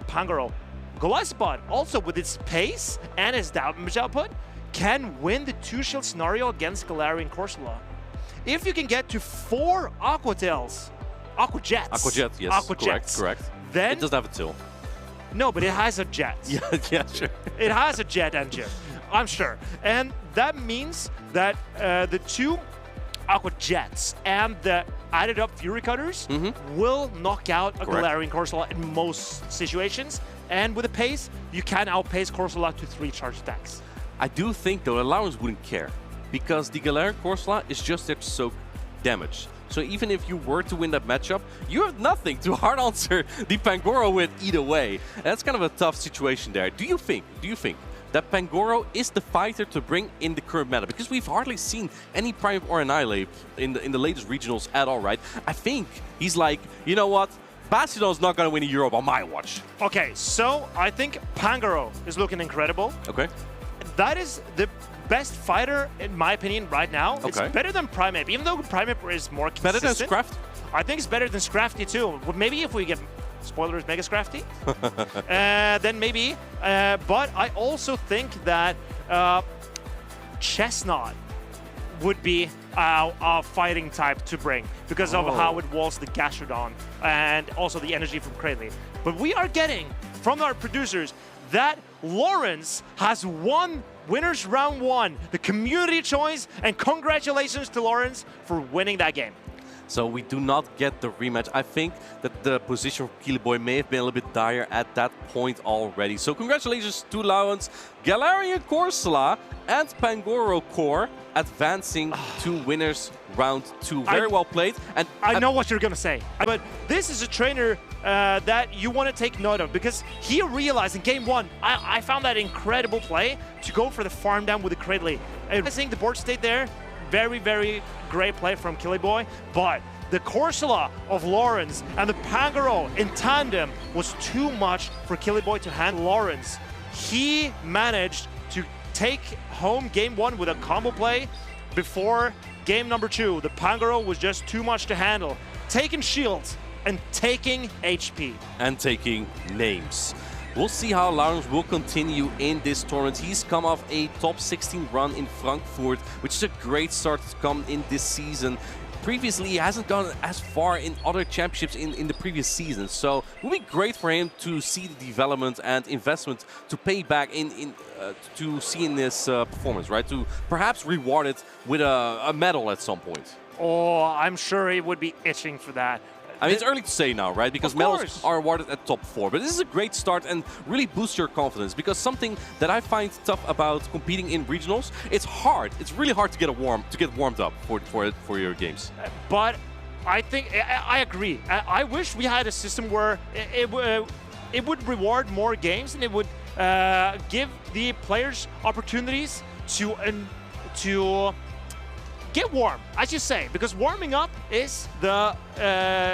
Pangoro. Golisopod, also with its pace and its damage output, can win the 2-shield scenario against Galarian Corsola. If you can get to 4 Aqua Jets. Aqua Jet, yes, correct. Then it doesn't have a tail. No, but it has a jet. Yeah, sure. It has a jet engine. I'm sure. And that means that the two Aqua Jets and the added up Fury Cutters will knock out a Galarian Corsola in most situations. And with the pace, you can outpace Corsola to 3 charge attacks. I do think, though, Allowance wouldn't care, because the Galarian Corsola is just there to soak damage. So even if you were to win that matchup, you have nothing to hard answer the Pangoro with either way. And that's kind of a tough situation there. Do you think that Pangoro is the fighter to bring in the current meta? Because we've hardly seen any Prime or Annihilate in the latest regionals at all, right? I think he's like, you know what? Bastion's not going to win a Europe on my watch. Okay, so I think Pangoro is looking incredible. Okay. That is the best fighter, in my opinion, right now. Okay. It's better than Primeape, even though Primeape is more consistent. Better than Scraft? I think it's better than Scrafty too. Well, maybe if we get, spoilers, Mega Scrafty, then maybe. But I also think that Chestnut would be a fighting type to bring because of how it walls the Gastrodon and also the energy from Cradley. But we are getting from our producers that Lawrence has won Winners Round 1, the community choice, and congratulations to Lawrence for winning that game. So we do not get the rematch. I think that the position for Keely Boy may have been a little bit dire at that point already. So congratulations to Lawrence, Galarian Corsola, and Pangoro Core advancing to Winners Round 2. Very well played. And I know what you're going to say, but this is a trainer that you want to take note of because he realized in Game 1, I found that incredible play to go for the farm down with the Cradley. I think the board state there, very, very great play from Killy Boy, but the Corsola of Lawrence and the Pangoro in tandem was too much for Killy Boy to handle. Lawrence, he managed to take home Game 1 with a combo play before Game number 2. The Pangoro was just too much to handle, taking shields and taking HP. And taking names. We'll see how Lawrence will continue in this tournament. He's come off a top 16 run in Frankfurt, which is a great start to come in this season. Previously, he hasn't gone as far in other championships in the previous season. So it will be great for him to see the development and investment to pay back to see in this performance, right? To perhaps reward it with a medal at some point. Oh, I'm sure he would be itching for that. I mean, it's early to say now, right? Because medals are awarded at top 4. But this is a great start and really boosts your confidence. Because something that I find tough about competing in regionals, it's hard. It's really hard to get warmed up for your games. But I think I agree. I wish we had a system where it would reward more games and it would give the players opportunities to get warm, as you say, because warming up is the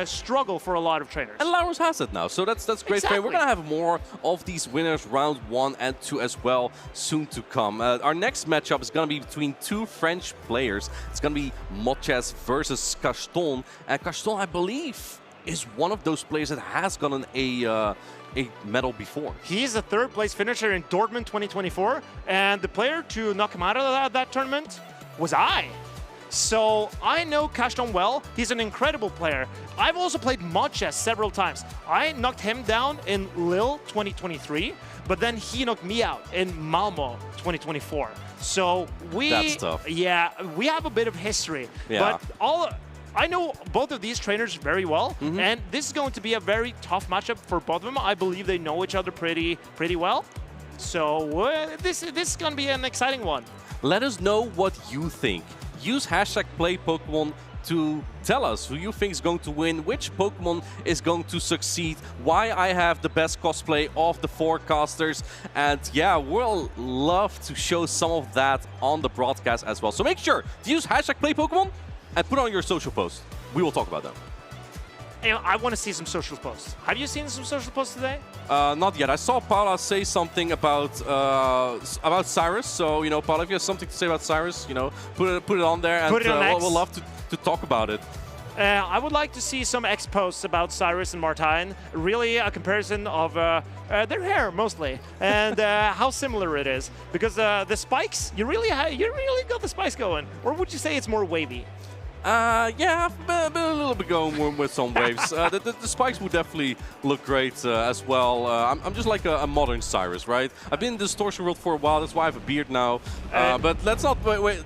struggle for a lot of trainers. And Lawrence has it now, so that's great. Exactly. We're gonna have more of these winners round 1 and 2 as well soon to come. Our next matchup is gonna be between 2 French players. It's gonna be Moches versus Caston, and Caston, I believe, is one of those players that has gotten a medal before. He's a 3rd place finisher in Dortmund 2024, and the player to knock him out of that tournament was I. So I know Caston well. He's an incredible player. I've also played Moches several times. I knocked him down in Lille 2023, but then he knocked me out in Malmo 2024. So That's tough. Yeah, we have a bit of history. Yeah. But I know both of these trainers very well, and this is going to be a very tough matchup for both of them. I believe they know each other pretty well. So this is going to be an exciting one. Let us know what you think. Use #PlayPokemon to tell us who you think is going to win, which Pokemon is going to succeed, why I have the best cosplay of the forecasters, and yeah, we'll love to show some of that on the broadcast as well. So make sure to use #PlayPokemon and put on your social post. We will talk about them. I want to see some social posts. Have you seen some social posts today? Not yet. I saw Paula say something about Cyrus. So, you know, Paula, if you have something to say about Cyrus, you know, put it on there, and we'll love to talk about it. I would like to see some X posts about Cyrus and Martine. Really a comparison of their hair, mostly, and how similar it is. Because the spikes, you really got the spikes going. Or would you say it's more wavy? Yeah, I've been a little bit going with some waves. The spikes would definitely look great as well. I'm just like a modern Cyrus, right? I've been in the distortion world for a while, that's why I have a beard now. But let's not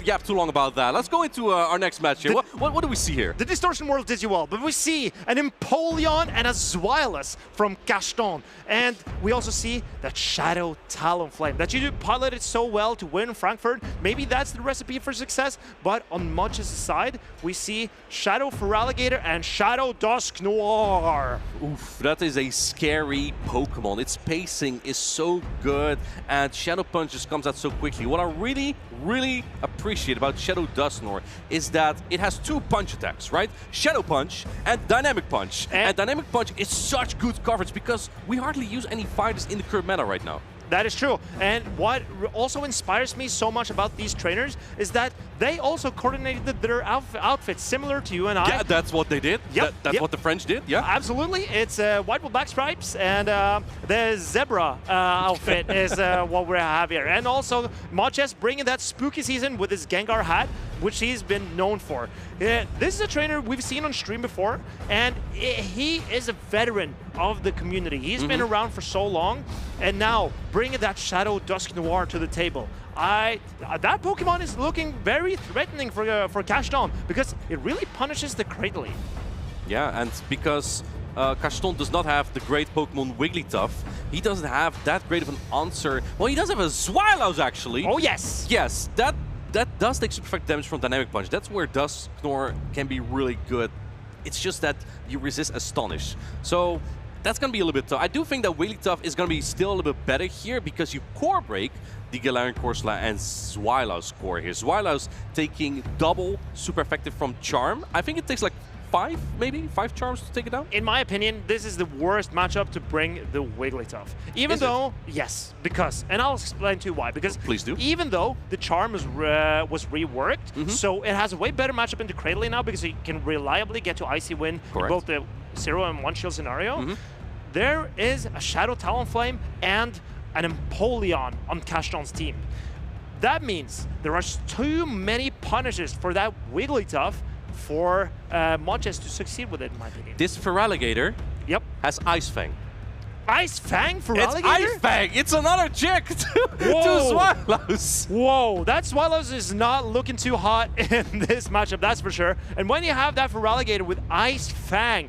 yap too long about that. Let's go into our next match here. What do we see here? The distortion world did you well, but we see an Empoleon and a Zweilous from Gaston. And we also see that Shadow Talonflame that you piloted so well to win Frankfurt. Maybe that's the recipe for success, but on Munch's side, we see Shadow Feraligatr and Shadow Dusknoir. Oof, that is a scary Pokemon. Its pacing is so good, and Shadow Punch just comes out so quickly. What I really appreciate about Shadow Dusknoir is that it has two punch attacks, right? Shadow Punch and Dynamic Punch. And Dynamic Punch is such good coverage because we hardly use any fighters in the current meta right now. That is true. And what also inspires me so much about these trainers is that they also coordinated their outfits similar to you and I. Yeah, that's what they did. Yep. That's what the French did, yeah. Absolutely. It's white with black stripes, and the zebra outfit is what we have here. And also, Moches bringing that spooky season with his Gengar hat, which he's been known for. This is a trainer we've seen on stream before, and he is a veteran of the community. He's been around for so long, and now bringing that Shadow Dusknoir to the table. That Pokemon is looking very threatening for Gaston because it really punishes the Cradily. Yeah, and because Gaston does not have the great Pokemon Wigglytuff, he doesn't have that great of an answer. Well, he does have a Zweilous, actually. Oh, yes. Yes, that does take super effect damage from Dynamic Punch. That's where Dusknoir can be really good. It's just that you resist Astonish. So that's going to be a little bit tough. I do think that Wigglytuff is going to be still a little bit better here because you core break the Galarian Corsola and Zweilous core here. Zweilous taking double super effective from Charm. I think it takes like 5 charms to take it down? In my opinion, this is the worst matchup to bring the Wigglytuff. Even though, yes, because, and I'll explain to you why. Because please do. Even though the charm was reworked, so it has a way better matchup into Cradily now because it can reliably get to Icy Wind in both the 0 and 1 shield scenario. There is a Shadow Talonflame and an Empoleon on Gaston's team. That means there are too many punishes for that Wigglytuff for Moches to succeed with it, in my opinion. This Feraligatr has Ice Fang. Ice Fang Feraligatr? It's Ice Fang! It's another chick to Zweilous! Whoa, that Zweilous is not looking too hot in this matchup, that's for sure. And when you have that Feraligatr with Ice Fang,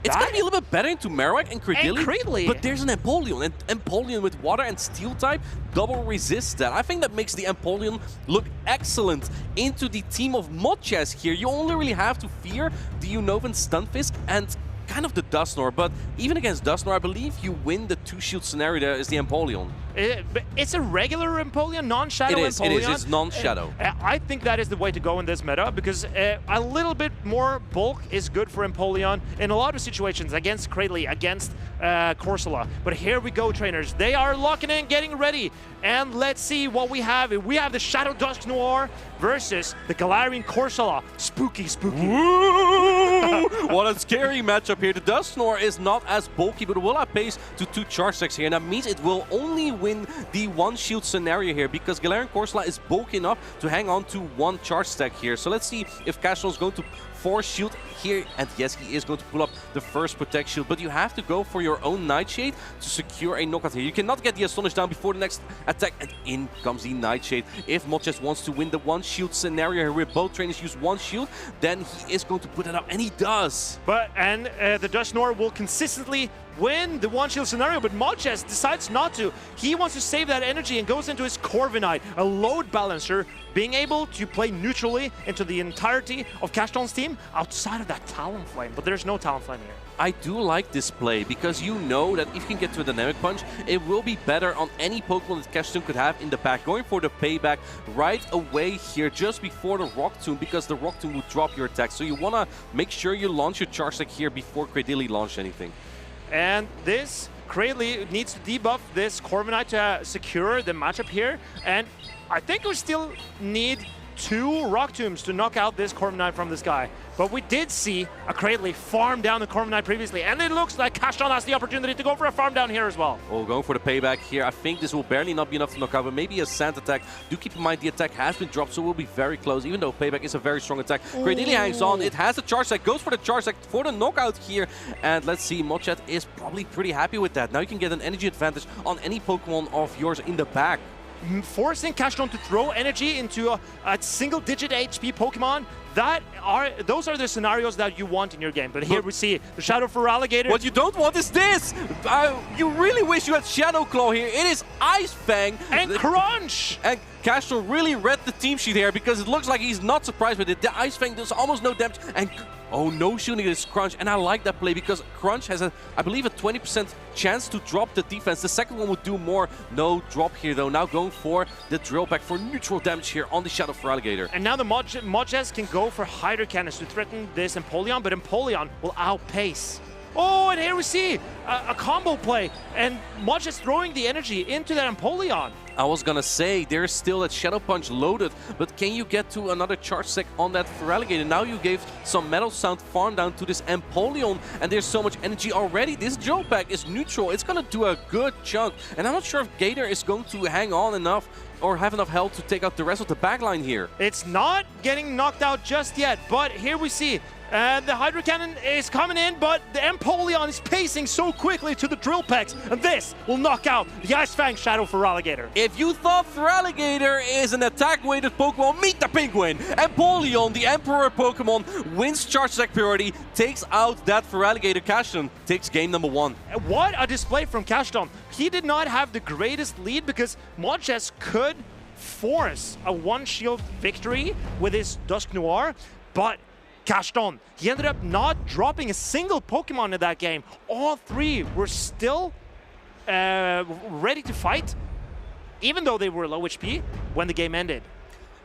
it's going to be a little bit better into Marowak and Cradily. But there's an Empoleon. And Empoleon with Water and Steel type double resist that. I think that makes the Empoleon look excellent into the team of Moches here. You only really have to fear the Unova Stunfisk and kind of the Dusknoir. But even against Dusknoir, I believe you win the 2-shield scenario there is the Empoleon. It's a regular Empoleon, non-Shadow Empoleon. It is. It's non-Shadow. I think that is the way to go in this meta because a little bit more bulk is good for Empoleon in a lot of situations against Cradily, against Corsola. But here we go, trainers. They are locking in, getting ready. And let's see what we have. We have the Shadow Dusknoir versus the Galarian Corsola. Spooky, spooky. What a scary matchup here. The Dusknoir is not as bulky, but will have pace to 2 charge stacks here. And that means it will only win the 1 shield scenario here because Galarian Corsola is bulky enough to hang on to 1 charge stack here. So let's see if Gaston is going to force shield here. And yes, he is going to pull up the first protect shield, but you have to go for your own Nightshade to secure a knockout here. You cannot get the Astonish down before the next attack, and in comes the Nightshade. If Moches wants to win the 1 shield scenario here where both trainers use 1 shield, then he is going to put it up, and he does. And the Dusknoir will consistently win the 1 shield scenario, but Moches decides not to. He wants to save that energy and goes into his Corviknight, a load balancer, being able to play neutrally into the entirety of Gaston's team outside of that Talonflame, but there's no Talonflame here. I do like this play because you know that if you can get to a Dynamic Punch, it will be better on any Pokemon that Gaston could have in the pack. Going for the payback right away here just before the Rock Tomb because the Rock Tomb will drop your attack. So you want to make sure you launch your Charge Deck here before Cradily launch anything. And this Cradily needs to debuff this Corviknight to secure the matchup here. And I think we still need 2 Rock Tombs to knock out this Corviknight from the sky. But we did see a Cradley farm down the Corviknight previously, and it looks like Kashdon has the opportunity to go for a farm down here as well. Oh, going for the payback here. I think this will barely not be enough to knock out, but maybe a sand attack. Do keep in mind the attack has been dropped, so we'll be very close, even though payback is a very strong attack. Cradley hangs on. It has a charge sack, goes for the charge sack for the knockout here. And let's see, Mochat is probably pretty happy with that. Now you can get an energy advantage on any Pokemon of yours in the back. Forcing Kashdon to throw energy into a single-digit HP Pokemon, those are the scenarios that you want in your game. But here we see the Shadow Feraligatr. What you don't want is this! You really wish you had Shadow Claw here. It is Ice Fang. And Crunch! And Kashdon really read the team sheet here because it looks like he's not surprised with it. The Ice Fang does almost no damage. And oh, no shooting this Crunch. And I like that play because Crunch has, I believe, a 20% chance to drop the defense. The second one would do more. No drop here, though. Now going for the Drill Peck for neutral damage here on the Shadow Feraligatr. And now the Mochat can go for Hydro Cannons to threaten this Empoleon, but Empoleon will outpace. Oh, and here we see a combo play, and Mochat's throwing the energy into that Empoleon. I was gonna say, there's still that Shadow Punch loaded, but can you get to another charge sack on that Feraligatr? Now you gave some Metal Sound farm down to this Empoleon, and there's so much energy already. This Drill Pack is neutral. It's gonna do a good chunk, and I'm not sure if Gator is going to hang on enough or have enough health to take out the rest of the backline here. It's not getting knocked out just yet, but here we see the Hydro Cannon is coming in, but the Empoleon is pacing so quickly to the Drill Pecks, and this will knock out the Ice Fang Shadow Feraligatr. If you thought Feraligatr is an attack-weighted Pokemon, meet the Penguin! Empoleon, the Emperor Pokemon, wins Charge Attack priority, takes out that Feraligatr. Kashdon takes game number 1. What a display from Kashdon. He did not have the greatest lead because Mochat could force a one-shield victory with his Dusknoir, but Kashdon, he ended up not dropping a single Pokemon in that game. All 3 were still ready to fight, even though they were low HP when the game ended.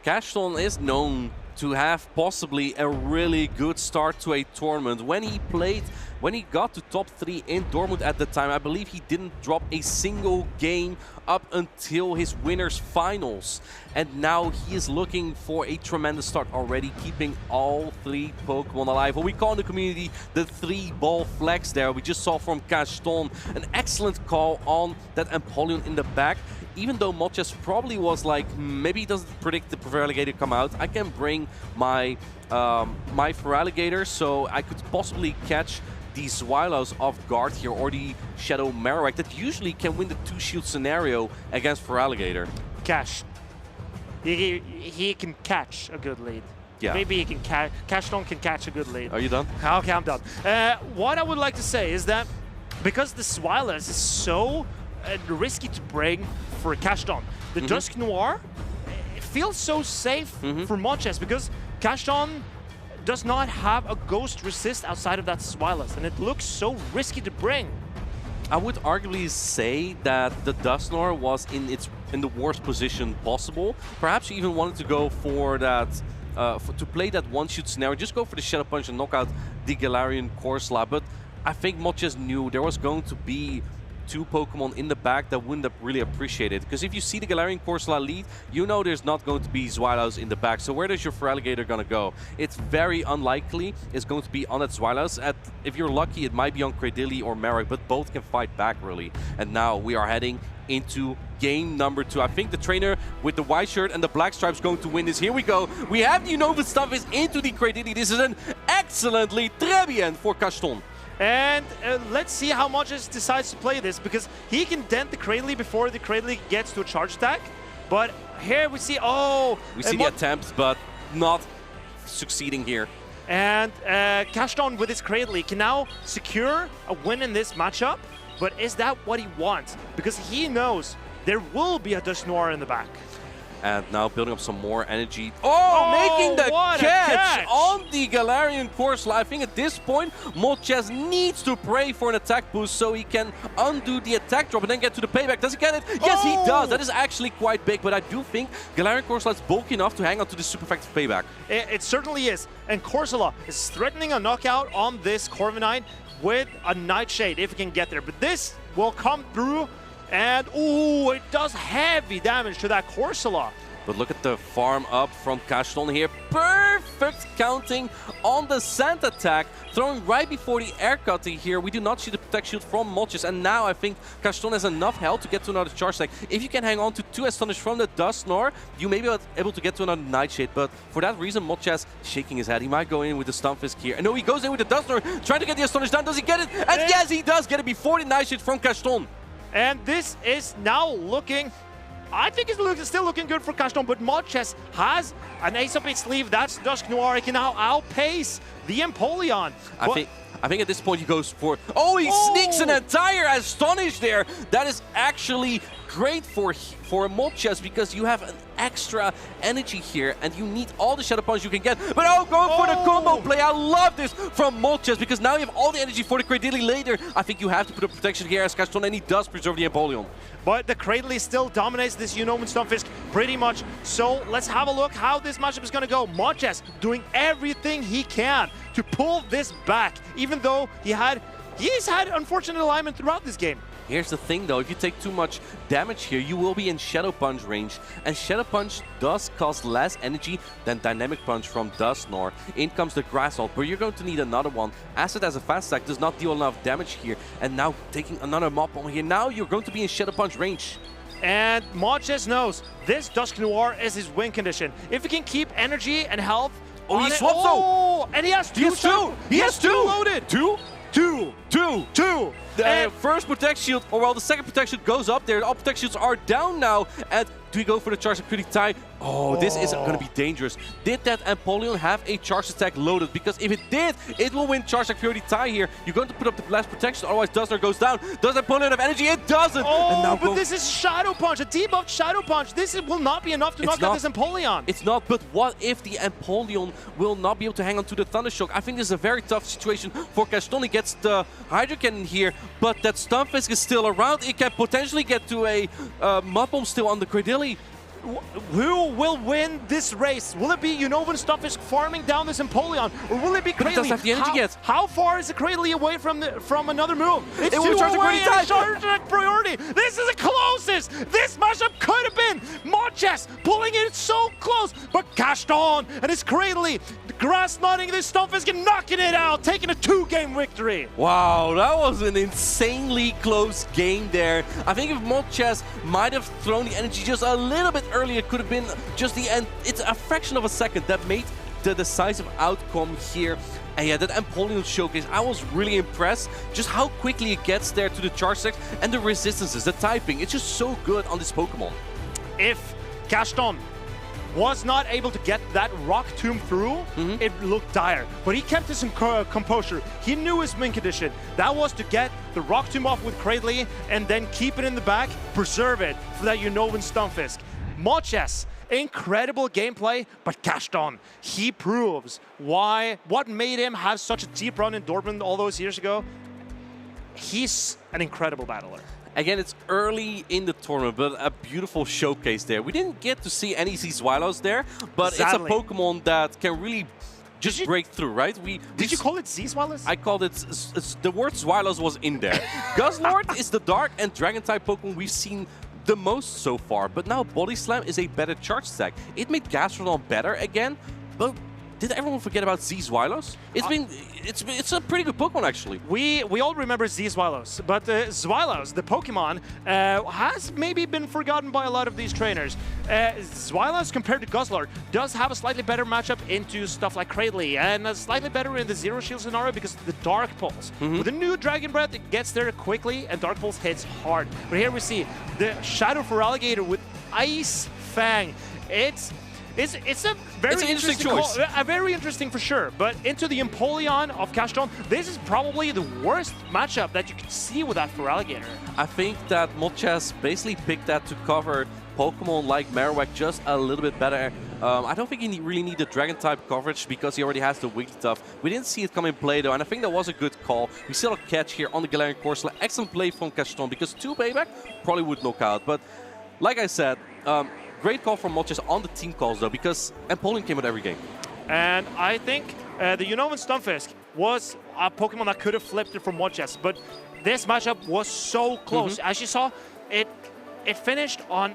Kashdon is known to have possibly a really good start to a tournament. When he got to top 3 in Dortmund at the time, I believe he didn't drop a single game up until his winners finals. And now he is looking for a tremendous start already, keeping all 3 Pokemon alive. What we call in the community the 3-ball flex there. We just saw from Kashdon an excellent call on that Empoleon in the back. Even though Mochat probably was like, maybe he doesn't predict the Feraligatr come out, I can bring my my Feraligatr, so I could possibly catch the Zweilous off guard here, or the Shadow Marowak that usually can win the 2-shield scenario against Feraligatr. Cash. He can catch a good lead. Yeah. Maybe he can Kashdon can catch a good lead. Are you done? Okay, I'm done. What I would like to say is that because the Zweilous is so risky to bring for Kashdon, the Dusknoir feels so safe for Mochat because Kashdon does not have a Ghost resist outside of that Zweilous, and it looks so risky to bring. I would arguably say that the Dusknoir was in the worst position possible. Perhaps you even wanted to go for that, to play that one-shoot scenario, just go for the Shadow Punch and knock out the Galarian Corsola. But I think Mochat knew there was going to be 2 Pokemon in the back that wouldn't really appreciate it. Because if you see the Galarian Corsola lead, you know there's not going to be Zweilous in the back. So where does your Feraligatr gonna go? It's very unlikely it's going to be on that Zweilous. If you're lucky, it might be on Cradily or Marowak, but both can fight back really. And now we are heading into game number 2. I think the trainer with the white shirt and the black stripes going to win this. Here we go. We have the Unova Stumpis into the Cradily. This is an excellently très bien for Kashdon. And let's see how Mochat decides to play this, because he can dent the Cradily before the Cradily gets to a charge attack. But here we see, we see the attempts, but not succeeding here. And Kashdon with his Cradily can now secure a win in this matchup. But is that what he wants? Because he knows there will be a Dusknoir in the back. And now building up some more energy. Making the catch on the Galarian Corsola. I think at this point, Mochat needs to pray for an attack boost so he can undo the attack drop and then get to the payback. Does he get it? Yes, he does. That is actually quite big, but I do think Galarian Corsola is bulky enough to hang on to this super effective payback. It certainly is. And Corsola is threatening a knockout on this Corviknight with a Nightshade if he can get there. But this will come through. And, it does heavy damage to that Corsola. But look at the farm up from Gaston here. Perfect counting on the sand attack. Throwing right before the air cutting here. We do not see the protect shield from Molches. And now I think Gaston has enough health to get to another charge stack. If you can hang on to 2 Astonish from the Dusknoir, you may be able to get to another Nightshade. But for that reason, Molches shaking his head. He might go in with the Stunfisk here. And no, he goes in with the Dusknoir, trying to get the Astonish down. Does he get it? And yes, he does get it before the Nightshade from Gaston. And this is now looking... I think it's still looking good for Gaston, but Molches has an ace up his sleeve. That's Dusknoir. He can now outpace the Empoleon. I think at this point he goes for... Oh, he sneaks an entire Astonish there. That is actually great for Molches because you have an extra energy here and you need all the Shadow Punch you can get. But going for the combo play. I love this from Molches because now you have all the energy for the Cradily later. I think you have to put a protection here as Gaston, and he does preserve the Empoleon. But the Cradily still dominates this Unova Stunfisk pretty much. So let's have a look how this matchup is going to go. Molches doing everything he can to pull this back, even though he's had unfortunate alignment throughout this game. Here's the thing though, if you take too much damage here, you will be in Shadow Punch range. And Shadow Punch does cost less energy than Dynamic Punch from Dusknoir. In comes the Grass Ult, but you're going to need another one. As it has a fast attack, does not deal enough damage here. And now taking another Mop Bomb here. Now you're going to be in Shadow Punch range. And Molches knows this Dusknoir is his win condition. If he can keep energy and health he swaps though! And he has two! He has two loaded! Two. The first Protect Shield, or well, the second Protect Shield goes up there. All Protect Shields are down now. And do we go for the Charge Attack pretty tight? Oh, this is going to be dangerous. Did that Empoleon have a Charge Attack loaded? Because if it did, it will win Charge Attack Purity Tie here. You're going to put up the last protection, otherwise Dusknoir goes down. Does Empoleon have energy? It doesn't! Oh, and now but this is Shadow Punch, a debuffed Shadow Punch. This will not be enough to knock out this Empoleon. It's not, but what if the Empoleon will not be able to hang on to the Thundershock? I think this is a very tough situation for Gaston. He gets the Hydro Cannon here, but that Stunfisk is still around. It can potentially get to a Mud Bomb still on the Cradily. Who will win this race? Will it be Unova Stunfisk farming down this Empoleon, or will it be Cradily? It doesn't have the energy yet. How far is the Cradily away from another move? It's it will charge priority. This is the closest. This matchup could have been Molches pulling it so close, but Gaston and his Cradily, grass knotting this Stunfisk and knocking it out, taking a 2-game victory. Wow, that was an insanely close game there. I think if Molches might have thrown the energy just a little bit earlier, it could have been just the end. It's a fraction of a second that made the decisive outcome here. And yeah, that Empoleon showcase, I was really impressed just how quickly it gets there to the charge stacks and the resistances, the typing. It's just so good on this Pokemon. If Gaston was not able to get that Rock Tomb through, it looked dire. But he kept his composure. He knew his win condition. That was to get the Rock Tomb off with Cradily and then keep it in the back, preserve it for that Unovan Stunfisk. Molches, incredible gameplay, but Gaston, he proves what made him have such a deep run in Dortmund all those years ago. He's an incredible battler. Again, it's early in the tournament, but a beautiful showcase there. We didn't get to see any Z-Swallows there, but Sadly. It's a Pokemon that can really just break through, right? Did you call it Z-Swallows? I called it, the word Swallows was in there. Guzzlord is the Dark and Dragon-type Pokemon we've seen the most so far, but now Body Slam is a better charge stack. It made Gastrodon better again, but did everyone forget about Z-Swallows? It's a pretty good Pokemon actually. We all remember Z-Swallows, but Swallows, the Pokemon, has maybe been forgotten by a lot of these trainers. Swallows compared to Guzzlord does have a slightly better matchup into stuff like Cradily, and slightly better in the Zero Shield scenario because of the Dark Pulse. With the new Dragon Breath, it gets there quickly, and Dark Pulse hits hard. But here we see the Shadow Feraligatr with Ice Fang. It's a very interesting choice. Very interesting for sure. But into the Empoleon of Gaston, this is probably the worst matchup that you can see with that Feraligatr. I think that Molches basically picked that to cover Pokemon like Marowak just a little bit better. I don't think he really needed Dragon-type coverage because he already has the Wigglytuff. We didn't see it come in play though, and I think that was a good call. We still a catch here on the Galarian Corsola. Excellent play from Gaston because 2 payback probably would knock out. But like I said, great call from Molches on the team calls though, because Empoleon came out every game. And I think the Unovan Stunfisk was a Pokemon that could have flipped it from Molches, but this matchup was so close. As you saw, it finished on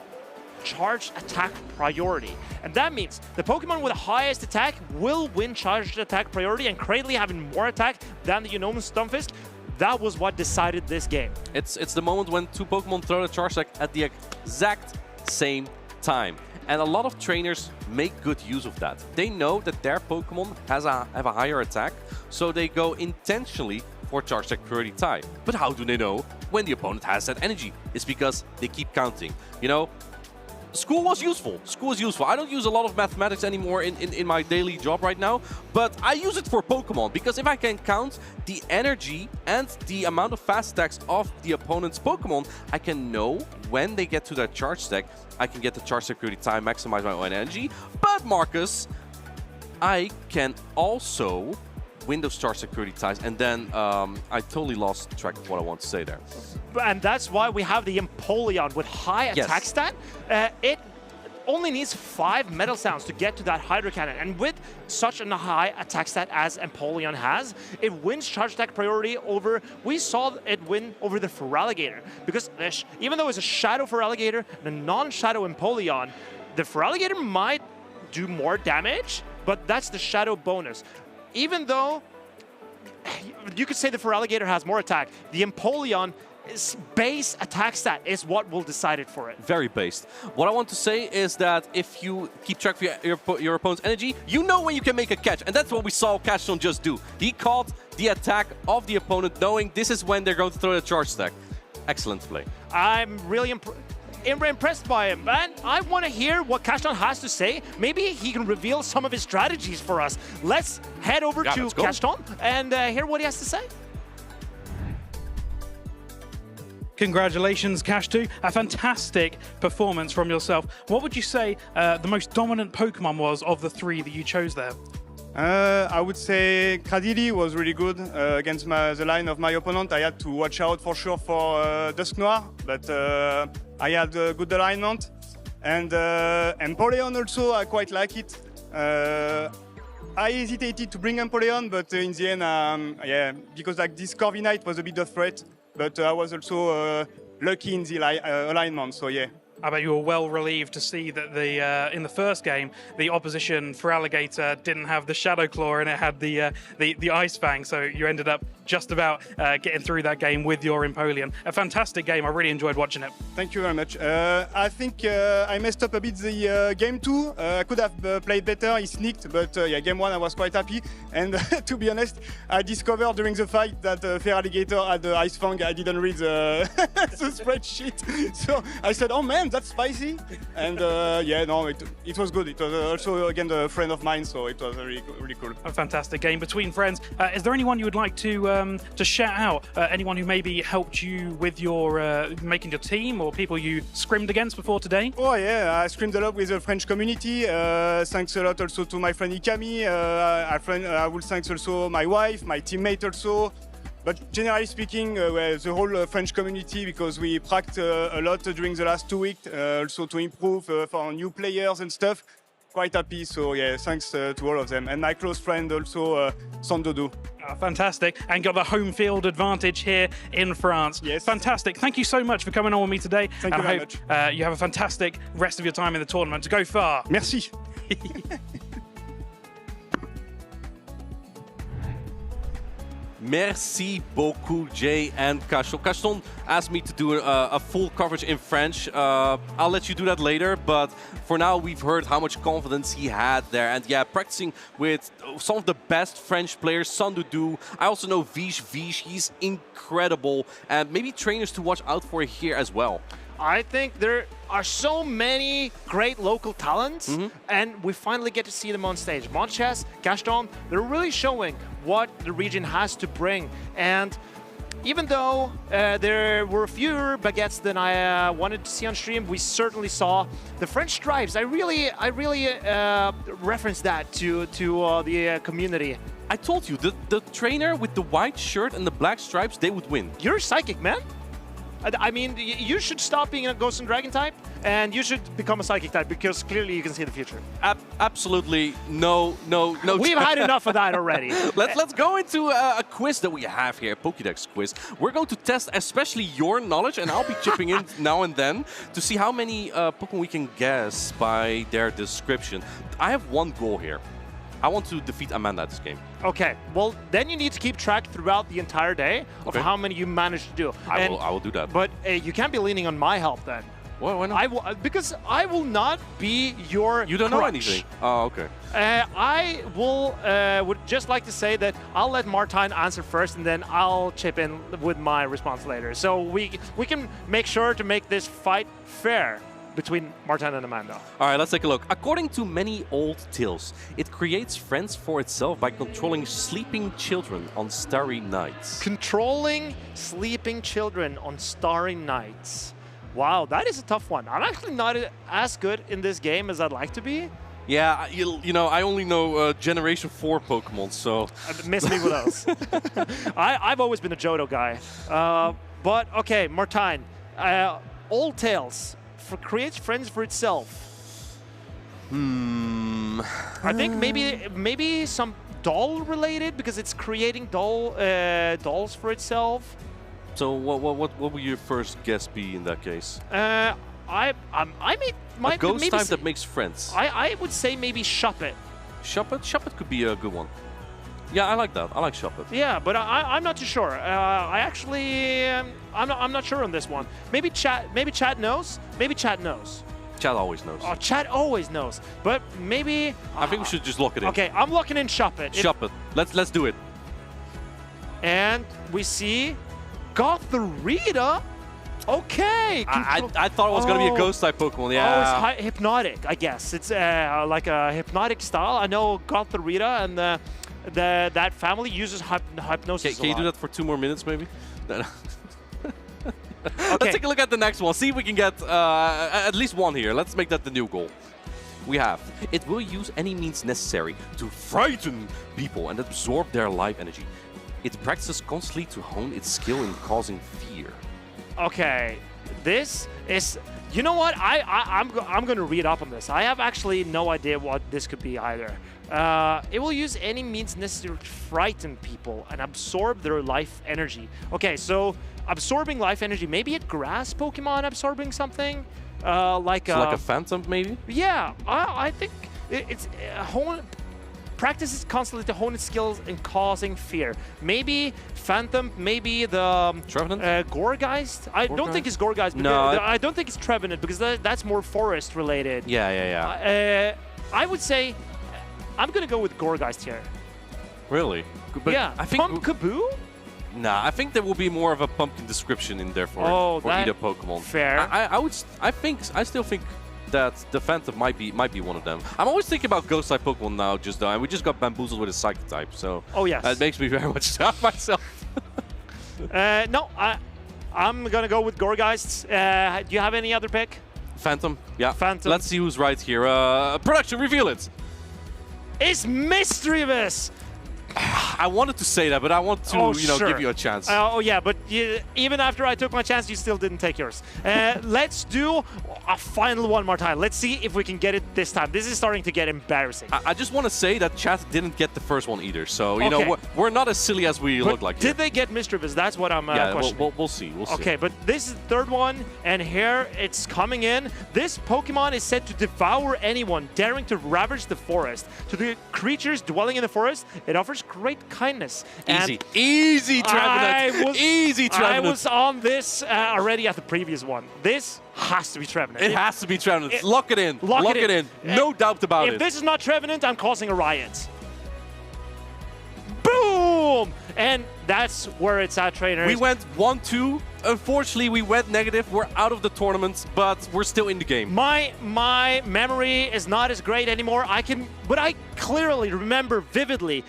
charged attack priority. And that means the Pokemon with the highest attack will win charged attack priority, and Cradley having more attack than the Unown Stunfisk, that was what decided this game. It's the moment when two Pokemon throw the charge deck at the exact same time. And a lot of trainers make good use of that. They know that their Pokemon have a higher attack, so they go intentionally for charge deck priority tie. But how do they know when the opponent has that energy? It's because they keep counting. You know, school was useful. School is useful. I don't use a lot of mathematics anymore in my daily job right now, but I use it for Pokemon, because if I can count the energy and the amount of fast attacks of the opponent's Pokemon, I can know when they get to that charge deck, I can get the charge deck priority time, maximize my own energy. But Marcus, I can also win those charge security ties, and then I totally lost track of what I want to say there. And that's why we have the Empoleon with high attack stat. It only needs 5 Metal Sounds to get to that Hydro Cannon, and with such a high attack stat as Empoleon has, it wins charge attack priority over, we saw it win over the Feraligatr, because even though it's a Shadow Feraligatr and a non-Shadow Empoleon, the Feraligatr might do more damage, but that's the Shadow bonus. Even though you could say the Feraligatr has more attack, the Empoleon base attack stat is what will decide it for it. Very based. What I want to say is that if you keep track of your opponent's energy, you know when you can make a catch, and that's what we saw Cashton just do. He caught the attack of the opponent, knowing this is when they're going to throw the charge stack. Excellent play. I'm really impressed by him, man. I want to hear what Cashton has to say. Maybe he can reveal some of his strategies for us. Let's head over to Cashton and hear what he has to say. Congratulations, Cash2. A fantastic performance from yourself. What would you say the most dominant Pokemon was of the 3 that you chose there? I would say Cradily was really good against the line of my opponent. I had to watch out for sure for Dusknoir, but I had a good alignment. And Empoleon also, I quite like it. I hesitated to bring Empoleon, but in the end, yeah, because like this Corviknight was a bit of threat, but I was also lucky in the alignment, so yeah. I bet you were well relieved to see that in the first game, the opposition Feraligatr didn't have the Shadow Claw and it had the Ice Fang, so you ended up just about getting through that game with your Empoleon. A fantastic game. I really enjoyed watching it. Thank you very much. I think I messed up a bit the game 2. I could have played better. He sneaked, but yeah, game 1 I was quite happy. And to be honest, I discovered during the fight that Feraligatr had the Ice Fang. I didn't read the, the spreadsheet, so I said, "Oh man, that's spicy." And yeah, no, it was good. It was also again a friend of mine, so it was really cool. A fantastic game between friends. Is there anyone you would like to shout out? Anyone who maybe helped you with your making your team, or people you scrimmed against before today? Oh yeah, I scrimmed a lot with the French community. Thanks a lot also to my friend Ikami. I will thanks also my wife, my teammate also. But generally speaking, the whole French community, because we practiced a lot during the last 2 weeks, also to improve for new players and stuff. Quite happy, so yeah, thanks to all of them. And my close friend also, Sandodo. Fantastic, and got the home field advantage here in France. Yes. Fantastic. Thank you so much for coming on with me today. Thank you very much. You have a fantastic rest of your time in the tournament. To go far. Merci. Merci beaucoup, Jay and Cashton. Cashton asked me to do a full coverage in French. I'll let you do that later, but for now we've heard how much confidence he had there. And yeah, practicing with some of the best French players, Sandoudou. I also know Vish. He's incredible. And maybe trainers to watch out for here as well. I think there are so many great local talents, and we finally get to see them on stage. Monches, Cashton, they're really showing what the region has to bring. And even though there were fewer baguettes than I wanted to see on stream, we certainly saw the French stripes. I really referenced that to the community. I told you, the trainer with the white shirt and the black stripes, they would win. You're psychic, man. I mean, you should stop being a Ghost and Dragon type, and you should become a Psychic type, because clearly you can see the future. absolutely no. We've had enough of that already. Let's go into a quiz that we have here, a Pokédex quiz. We're going to test especially your knowledge, and I'll be chipping in now and then to see how many Pokémon we can guess by their description. I have one goal here. I want to defeat Amanda this game. Okay, well, then you need to keep track throughout the entire day of how many you managed to do. I will do that. But you can't be leaning on my help then. Why not? Because I will not be your You don't know crutch. anything. Oh, okay. I would just like to say that I'll let Martijn answer first, and then I'll chip in with my response later. So we can make sure to make this fight fair between Martijn and Amanda. All right, let's take a look. According to many old tales, it creates friends for itself by controlling sleeping children on starry nights. Controlling sleeping children on starry nights. Wow, that is a tough one. I'm actually not as good in this game as I'd like to be. Yeah, you know, I only know Generation 4 Pokemon, so... Miss me with those. I've always been a Johto guy. But, okay, Martijn. Old Tales creates friends for itself. I think maybe some doll related, because it's creating dolls for itself. So what would your first guess be in that case? I might a ghost maybe type that makes friends. I would say maybe Shuppet. Shuppet? Shuppet could be a good one. Yeah, I like that. I like Shuppet. Yeah, but I'm not too sure. I actually I'm not sure on this one. Maybe Chat knows. Maybe Chat knows. Chat always knows. Oh, Chat always knows. But maybe I think we should just lock it in. Okay, I'm locking in Shuppet. Shuppet. Let's do it. And we see Gothorita. Okay. I thought it was going to be a ghost type Pokemon. Yeah. Oh, it's hypnotic, I guess. It's like a hypnotic style. I know Gothorita and that family uses hypnosis. Can you do that for 2 more minutes, maybe? Okay. Let's take a look at the next one. See if we can get at least one here. Let's make that the new goal. We have. It will use any means necessary to frighten people and absorb their life energy. It practices constantly to hone its skill in causing fear. Okay, this is... You know what? I'm going to read up on this. I have actually no idea what this could be either. It will use any means necessary to frighten people and absorb their life energy. Okay, so absorbing life energy. Maybe a grass Pokemon absorbing something? Like a phantom, maybe? Yeah, I think it's... practices constantly to hone its skills in causing fear. Maybe Phantom, maybe the Gorgeist. I don't think it's Gorgeist. No, I don't think it's Trevenant, because that's more forest related. Yeah. I would say I'm gonna go with Gorgeist here. Really? But yeah. I think Pumpkaboo? Nah, I think there will be more of a pumpkin description in there for either Pokemon. Fair. I still think that the Phantom might be one of them. I'm always thinking about ghost type Pokemon now, and we just got bamboozled with a Psychic type, so yes, that makes me very much sad myself. No, I'm gonna go with Gorgeist. Do you have any other pick? Phantom, yeah. Phantom. Let's see who's right here. Production, reveal it. It's Misdreavus. I wanted to say that, but I want to, give you a chance. Yeah, but even after I took my chance, you still didn't take yours. Let's do a final one more time. Let's see if we can get it this time. This is starting to get embarrassing. I just want to say that chat didn't get the first one either, so you know we're not as silly as we look like. Did they get Misdreavus? That's what I'm questioning. We'll see. Okay, but this is the third one, and here it's coming in. This Pokemon is said to devour anyone daring to ravage the forest. To the creatures dwelling in the forest, it offers great kindness. Easy, Trevenant. Easy, Trevenant. I was on this already at the previous one. This has to be Trevenant. It has to be Trevenant. Lock it in. Lock it in. No doubt about it. If this is not Trevenant, I'm causing a riot. Boom! And that's where it's at, trainers. We went 1-2. Unfortunately, we went negative. We're out of the tournament, but we're still in the game. My memory is not as great anymore. But I clearly remember vividly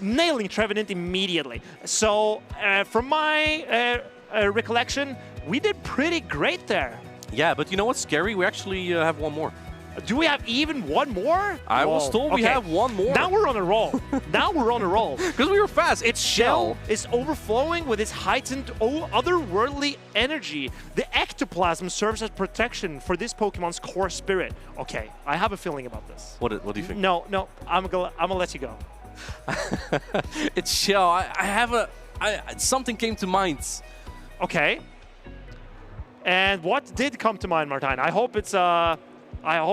nailing Trevenant immediately. So from my recollection, we did pretty great there. Yeah, but you know what's scary? We actually have one more. Do we have even one more? I was Whoa. told we have one more. Now we're on a roll. Now we're on a roll. Because we were fast. It's Shell. Is overflowing with its heightened otherworldly energy. The ectoplasm serves as protection for this Pokemon's core spirit. Okay, I have a feeling about this. What do you think? No, I'm gonna let you go. It's Shell. I have something came to mind. Okay. And what did come to mind, Martijn? I hope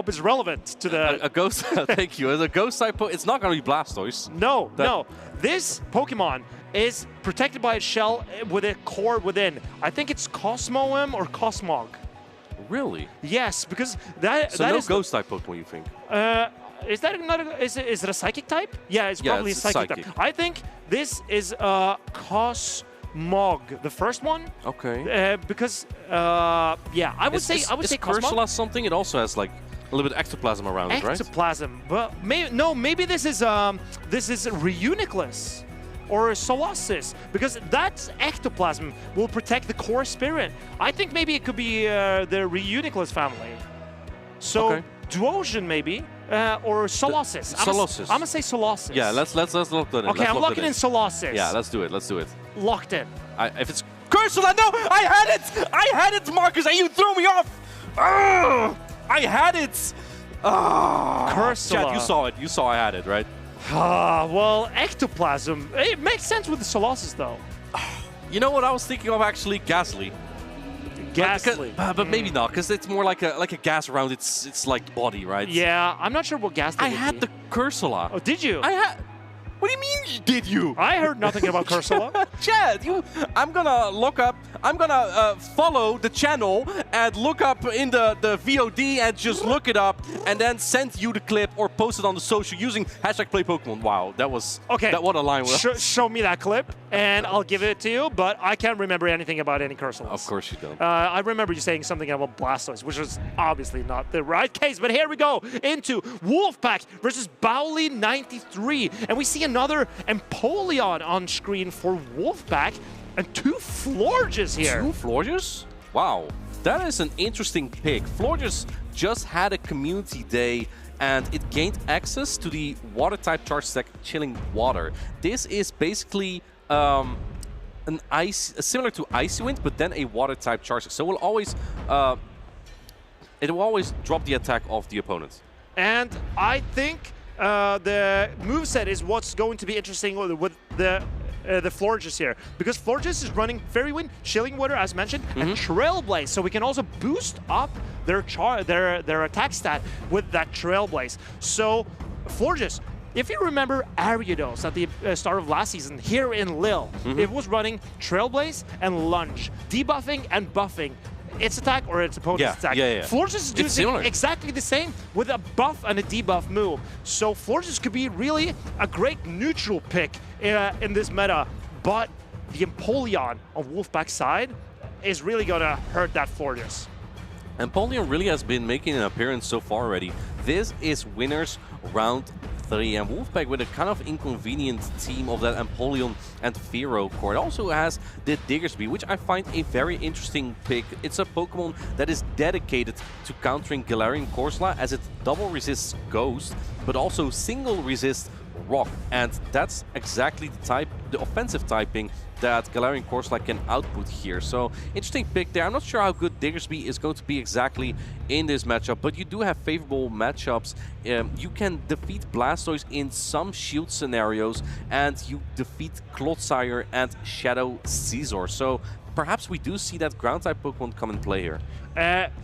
it's relevant to the a ghost. Thank you. As a ghost type, it's not going to be Blastoise. No. This Pokemon is protected by its shell with a core within. I think it's Cosmoem or Cosmog. Really? Yes, because that no is ghost type Pokemon, you think? Is that not is it a psychic type? Yeah, it's probably it's a psychic type. I think this is Cosmog, the first one. Okay. Because I would say Cosmog. Cursula something? It also has like a little bit ectoplasm around it, right? Ectoplasm, but maybe this is Reuniclus or Solosis, because that ectoplasm will protect the core spirit. I think maybe it could be the Reuniclus family. So Duosion maybe. Or Solosis. Solosis. I'm gonna say Solosis. Yeah, let's look at it. Okay, I'm locking in Solosis. Yeah, let's do it. Locked in. If it's Cursula, no! I had it, Marcus, and you threw me off! Ugh! I had it! Cursula. Chad, you saw I had it, right? Well, ectoplasm. It makes sense with the Solosis, though. You know what I was thinking of, actually? Ghastly. Ghastly. But maybe not, because it's more like a gas around its like body, right? Yeah, I'm not sure what Ghastly I had the Cursula. Oh, did you? What do you mean, did you? I heard nothing about Cursula. Chad, I'm gonna follow the channel and look up in the VOD and just look it up and then send you the clip or post it on the social using #PlayPokemon. Wow, that was... Okay. What a line was. Show me that clip and I'll give it to you, but I can't remember anything about any Cursulas. Of course you don't. I remember you saying something about Blastoise, which is obviously not the right case, but here we go into Wolfpack versus Bowley 93, and we see another Empoleon on screen for Wolfpack and 2 Florges here. 2 Florges? Wow, that is an interesting pick. Florges just had a community day and it gained access to the water-type charge stack Chilling Water. This is basically similar to Icy Wind, but then a water-type charge. So it will always drop the attack of the opponent. And I think the moveset is what's going to be interesting with the Florges here, because Florges is running Fairy Wind, Chilling Water, as mentioned, and Trailblaze, so we can also boost up their attack stat with that Trailblaze. So Florges, if you remember Ariados at the start of last season here in Lille, it was running Trailblaze and Lunge, debuffing and buffing its attack or its opponent's attack. Florges is doing exactly the same with a buff and a debuff move. So Florges could be really a great neutral pick in this meta, but the Empoleon on Wolfpack's side is really gonna hurt that Florges. Empoleon really has been making an appearance so far already. This is winners round 3, and Wolfpack with a kind of inconvenient team of that Empoleon and Fearow core. It also has the Diggersby, which I find a very interesting pick. It's a Pokemon that is dedicated to countering Galarian Corsola, as it double resists Ghost, but also single resists Rock, and that's exactly the offensive typing that Galarian Corsola can output here. So interesting pick there. I'm not sure how good Diggersby is going to be exactly in this matchup, but you do have favorable matchups. You can defeat Blastoise in some shield scenarios, and you defeat Clodsire and Shadow Caesar. So perhaps we do see that ground-type Pokemon come in play here.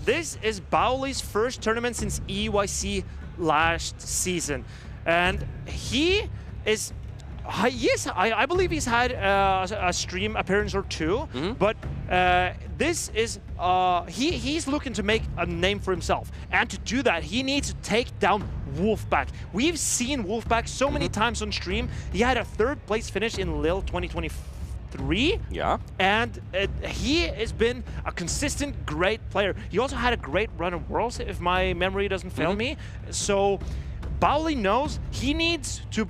This is Bowley's first tournament since EYC last season. And he is, yes, I believe he's had a stream appearance or 2, but this is, he's looking to make a name for himself. And to do that, he needs to take down Wolfpack. We've seen Wolfpack so many times on stream. He had a 3rd place finish in Lille 2023. Yeah. And he has been a consistent, great player. He also had a great run of Worlds, if my memory doesn't fail me. So Bowley knows he needs to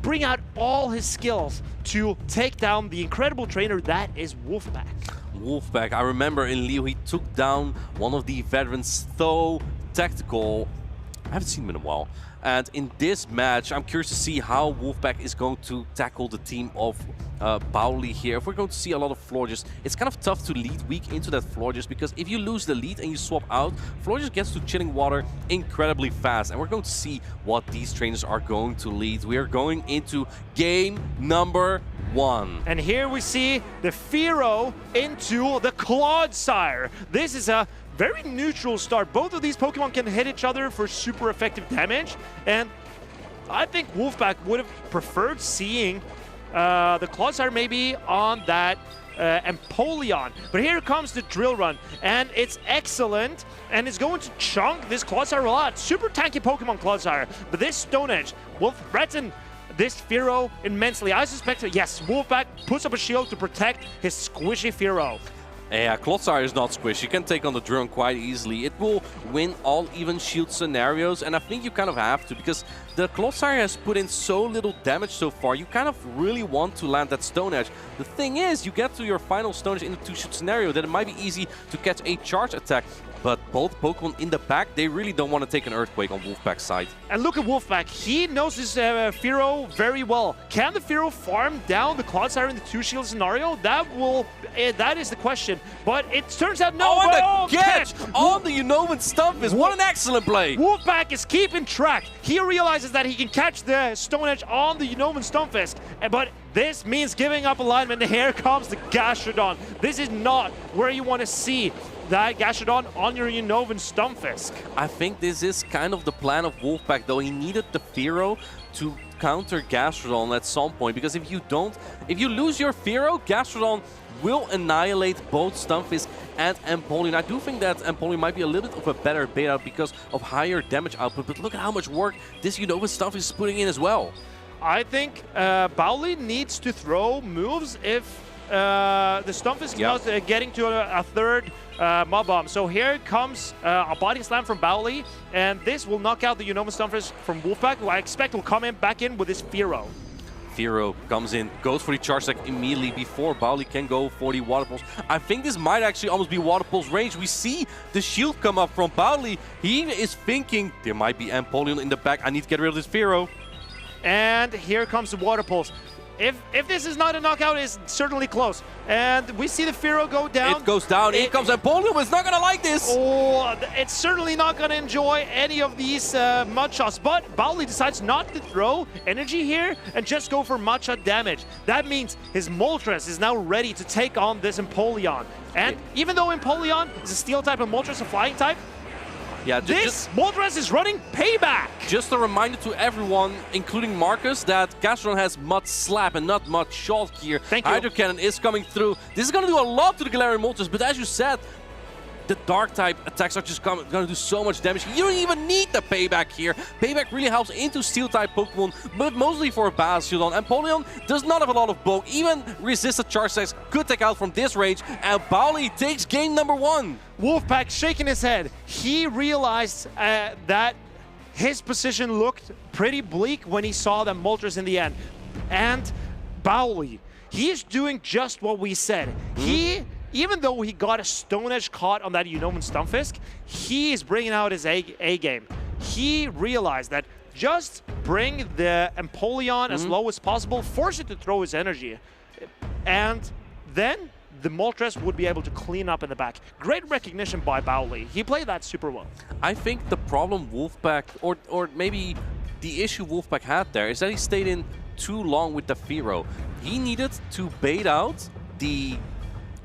bring out all his skills to take down the incredible trainer that is Wolfpack. Wolfpack, I remember in Lille he took down one of the veterans so tactical. I haven't seen him in a while. And in this match, I'm curious to see how Wolfpack is going to tackle the team of Pauli here. If we're going to see a lot of Florges, it's kind of tough to lead weak into that Florges, because if you lose the lead and you swap out, Florges gets to chilling water incredibly fast. And we're going to see what these trainers are going to lead. We are going into game number 1. And here we see the Fearow into the Clodsire. This is a very neutral start. Both of these Pokemon can hit each other for super effective damage, and I think Wolfpack would have preferred seeing the Clodsire maybe on that Empoleon. But here comes the Drill Run, and it's excellent, and it's going to chunk this Clodsire a lot. Super tanky Pokemon Clodsire, but this Stone Edge will threaten this Fearow immensely. I suspect, yes, Wolfpack puts up a shield to protect his squishy Fearow. Yeah, Clodsire is not squishy. You can take on the drone quite easily. It will win all even shield scenarios, and I think you kind of have to, because the Clodsire has put in so little damage so far. You kind of really want to land that Stone Edge. The thing is, you get to your final Stone Edge in a 2-shot scenario, that it might be easy to catch a charge attack. But both Pokemon in the back, they really don't want to take an Earthquake on Wolfpack's side. And look at Wolfpack. He knows his Fearow very well. Can the Fearow farm down the Clodsire in the 2-shield scenario? That is the question. But it turns out no. Oh, and the catch on the Unova Stumpus. What an excellent play. Wolfpack is keeping track. He realizes that he can catch the Stone Edge on the Unova Stumpfisk. But this means giving up alignment. And here comes the Gastrodon. This is not where you want to see that Gastrodon on your Unova Stumpfisk. I think this is kind of the plan of Wolfpack, though. He needed the Fearow to counter Gastrodon at some point, because if you lose your Fearow, Gastrodon will annihilate both Stumpfisk and Empoleon. I do think that Empoleon might be a little bit of a better beta because of higher damage output, but look at how much work this Unova Stumpfisk is putting in as well. I think Pauli needs to throw moves if the Stumpfisk is not getting to a third Mob Bomb. So here comes a Body Slam from Bowley, and this will knock out the Unova Stumpfisk from Wolfpack, who I expect will come back in with his Fearow. Fearow comes in, goes for the charge attack immediately before Bowley can go for the Water Pulse. I think this might actually almost be Water Pulse range. We see the shield come up from Bowley. He is thinking there might be Empoleon in the back. I need to get rid of this Fearow. And here comes the Water Pulse. If this is not a knockout, it's certainly close. And we see the Fearow go down. It goes down. Here comes Empoleon, but it's not going to like this. Oh, it's certainly not going to enjoy any of these mud shots. But Bowley decides not to throw energy here and just go for mud shot damage. That means his Moltres is now ready to take on this Empoleon. And even though Empoleon is a Steel type and Moltres a Flying type, yeah, this Moltres is running payback. Just a reminder to everyone, including Marcus, that Gastrodon has Mud Slap and not Mud Shot here. Thank you. Hydro Cannon is coming through. This is going to do a lot to the Galarian Moltres, but as you said, the Dark type attacks are just going to do so much damage. You don't even need the Payback here. Payback really helps into Steel type Pokemon, but mostly for Bastiodon. Empoleon does not have a lot of bulk. Even resisted charge attacks could take out from this range, and Bowley takes game number 1. Wolfpack shaking his head. He realized that his position looked pretty bleak when he saw the Moltres in the end. And Bowley, he is doing just what we said. Even though he got a Stone Edge caught on that Unova Stumpfisk, he is bringing out his A game. He realized that just bring the Empoleon as low as possible, force it to throw his energy, and then the Moltres would be able to clean up in the back. Great recognition by Bowley. He played that super well. I think the problem Wolfpack, or maybe the issue Wolfpack had there, is that he stayed in too long with the Fearow. He needed to bait out the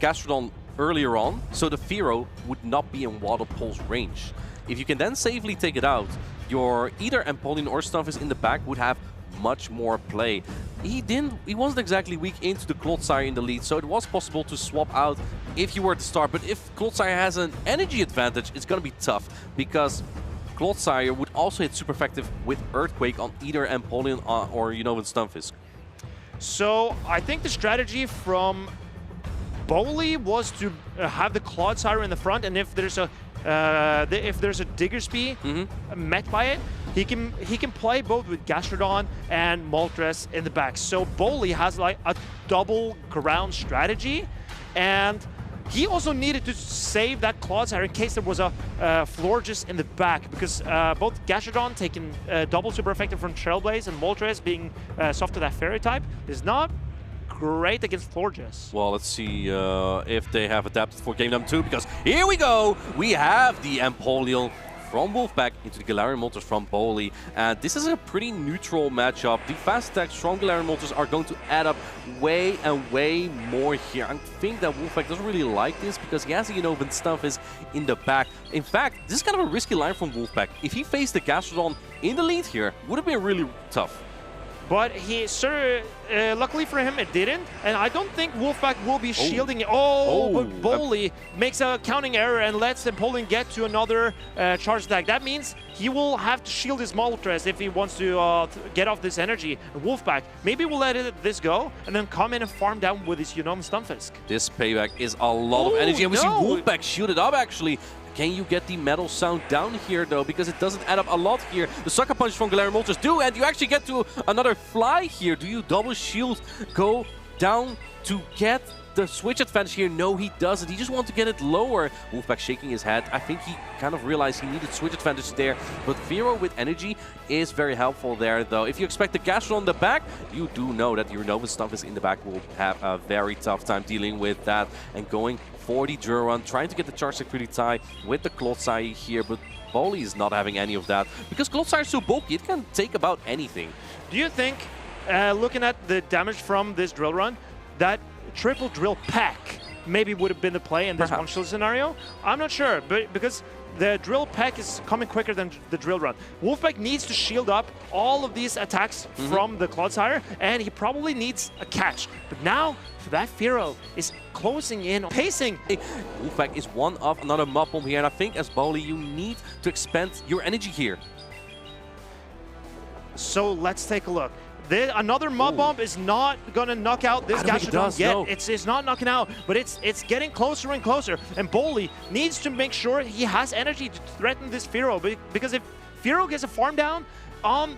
Gastrodon earlier on, so the Fearow would not be in Water Pulse range. If you can then safely take it out, your either Empoleon or Stumpfisk in the back would have much more play. He wasn't exactly weak into the Clodsire in the lead, so it was possible to swap out if you were to start. But if Clodsire has an energy advantage, it's going to be tough, because Clodsire would also hit super effective with Earthquake on either Empoleon or Unova Stumpfisk. So I think the strategy from Bowley was to have the Clodsire in the front, and if there's a Diggersby met by it, he can play both with Gastrodon and Moltres in the back. So Bowley has like a double ground strategy, and he also needed to save that Clodsire in case there was a Florges in the back, because both Gastrodon taking double super effective from Trailblaze and Moltres being soft to that Fairy type is not great against Florges. Well, let's see if they have adapted for game number 2, because here we go! We have the Empoleon from Wolfpack into the Galarian Moltres from Boli. And this is a pretty neutral matchup. The fast attack strong Galarian Moltres are going to add up way and way more here. I think that Wolfpack doesn't really like this because he has the Unova Stunfisk in the back. In fact, this is kind of a risky line from Wolfpack. If he faced the Gastrodon in the lead here, would have been really tough. But he luckily for him, it didn't. And I don't think Wolfpack will be shielding it. But Boli makes a counting error and lets Empoleon get to another charge attack. That means he will have to shield his Moltres if he wants to get off this energy. Wolfpack maybe will let this go and then come in and farm down with his Unova Stunfisk. This payback is a lot of energy. And we see Wolfpack shielded up, actually. Can you get the metal sound down here, though? Because it doesn't add up a lot here. The Sucker Punch from Galarian Moltres do, and you actually get to another fly here. Do you double shield go down to get the switch advantage here? No, he doesn't. He just wants to get it lower. Wolfpack shaking his head. I think he kind of realized he needed switch advantage there. But Vero with energy is very helpful there, though. If you expect the Gastrodon in the back, you do know that your Unova Stunfisk in the back will have a very tough time dealing with that. And going for the Duran, trying to get the charge security tie with the Clodsire here, but Boli is not having any of that because Clodsire is so bulky, it can take about anything. Do you think, looking at the damage from this drill run, that triple drill pack maybe would have been the play in this one-shield scenario? I'm not sure, but because the drill pack is coming quicker than the drill run. Wolfpack needs to shield up all of these attacks from the Clodsire, and he probably needs a catch. But now, that Firo is closing in, pacing. Wolfpack is one of another Mud Bomb here, and I think as Boli, you need to expend your energy here. So let's take a look. Another Mud Bomb is not going to knock out this Gastrodon yet. No. It's not knocking out, but it's getting closer and closer. And Boli needs to make sure he has energy to threaten this Firo, because if Firo gets a farm down,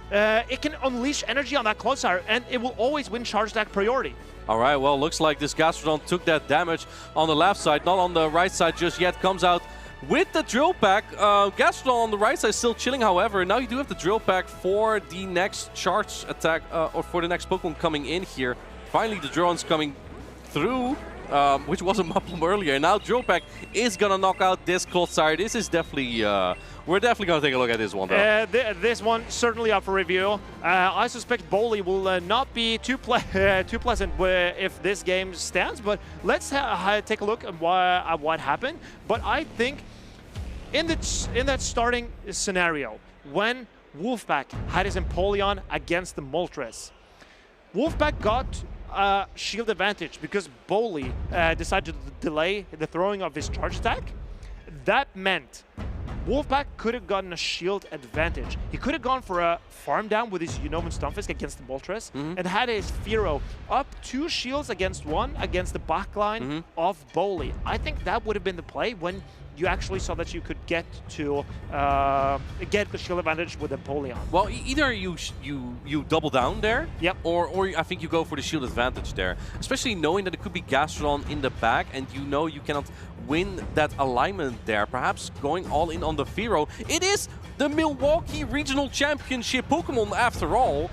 it can unleash energy on that Clodsire, and it will always win charge attack priority. All right, well, looks like this Gastrodon took that damage on the left side, not on the right side just yet. Comes out with the drill pack. Gastrodon on the right side is still chilling, however. Now you do have the drill pack for the next charge attack, or for the next Pokemon coming in here. Finally, the Duran's coming through, which was a Mud Bomb earlier. Now drill pack is gonna knock out this Clodsire. This is definitely, we're definitely gonna take a look at this one, though. This one certainly up for review. I suspect Boli will not be too pleasant if this game stands, but let's take a look at what happened. But I think in that starting scenario, when Wolfpack had his Empoleon against the Moltres, Wolfpack got shield advantage because Boli decided to delay the throwing of his charge attack. That meant Wolfpack could have gotten a shield advantage. He could have gone for a farm down with his Unova Stunfisk against the Moltres and had his Firo up 2 shields against 1 against the backline of Boli. I think that would have been the play when you actually saw that you could get to get the shield advantage with Empoleon. Well, either you double down there, or I think you go for the shield advantage there. Especially knowing that it could be Gastrodon in the back, and you know you cannot win that alignment there. Perhaps going all in on the Firo. It is the Milwaukee Regional Championship Pokemon, after all,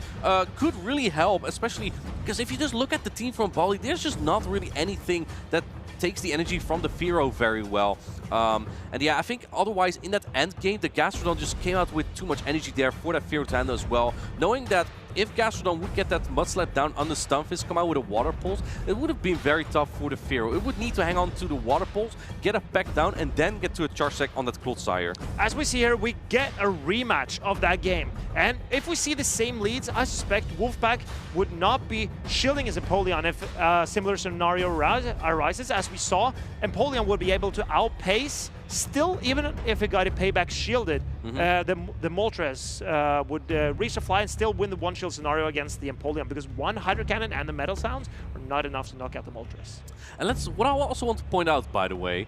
could really help, especially because if you just look at the team from Boli, there's just not really anything that takes the energy from the Firo very well. And yeah, I think otherwise in that end game, the Gastrodon just came out with too much energy there for that Firo to handle as well. Knowing that if Gastrodon would get that Mudslap down on the Stunfisk, come out with a Water Pulse, it would have been very tough for the Firo. It would need to hang on to the Water Pulse, get a pack down, and then get to a Charge Sack on that Clodsire. As we see here, we get a rematch of that game. And if we see the same leads, I suspect Wolfpack would not be shielding his Empoleon if a similar scenario arises. As we saw, Empoleon would be able to outpace, still, even if it got a payback shielded, the Moltres would reach the fly and still win the one-shield scenario against the Empoleon, because one Hydro Cannon and the Metal Sounds are not enough to knock out the Moltres. And what I also want to point out, by the way,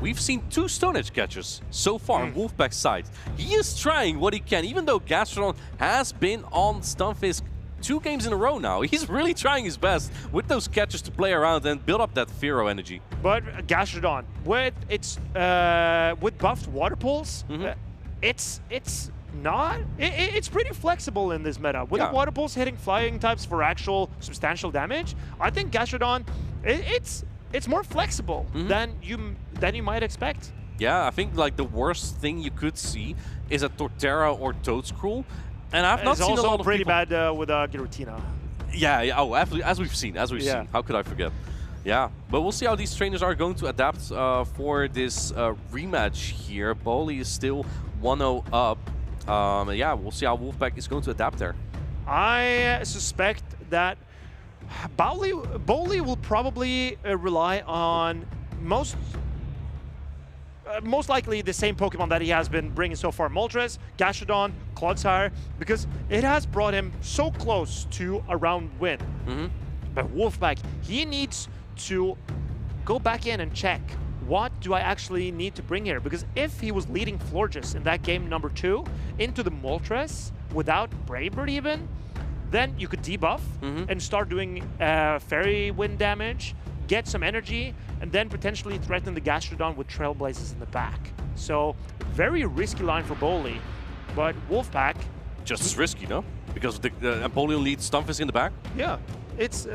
we've seen 2 Stone Edge catchers so far on Wolfpack's side. He is trying what he can, even though Gastrodon has been on Stunfisk 2 games in a row now. He's really trying his best with those catches to play around and build up that Fearow energy. But Gastrodon, with its with buffed water pulse, it's pretty flexible in this meta. With the water pulse hitting flying types for actual substantial damage, I think Gastrodon, it's more flexible than you might expect. Yeah, I think like the worst thing you could see is a Torterra or Toedscruel, and I've not seen a lot of also pretty people... bad with Giratina. Yeah, oh, as we've seen. How could I forget? Yeah, but we'll see how these trainers are going to adapt for this rematch here. Boli is still 1-0 up. Yeah, we'll see how Wolfpack is going to adapt there. I suspect that Boli will probably rely on most likely the same Pokemon that he has been bringing so far. Moltres, Gastrodon, Clodsire, because it has brought him so close to a round win. But Wolfpack, he needs to go back in and check, what do I actually need to bring here? Because if he was leading Florges in that game number 2 into the Moltres without Brave Bird even, then you could debuff and start doing Fairy Wind damage, get some energy, and then potentially threaten the Gastrodon with Trailblazers in the back. So, very risky line for Boli, but Wolfpack... Just as risky, no? Because the Empoleon leads Stunfisk in the back? Yeah, it's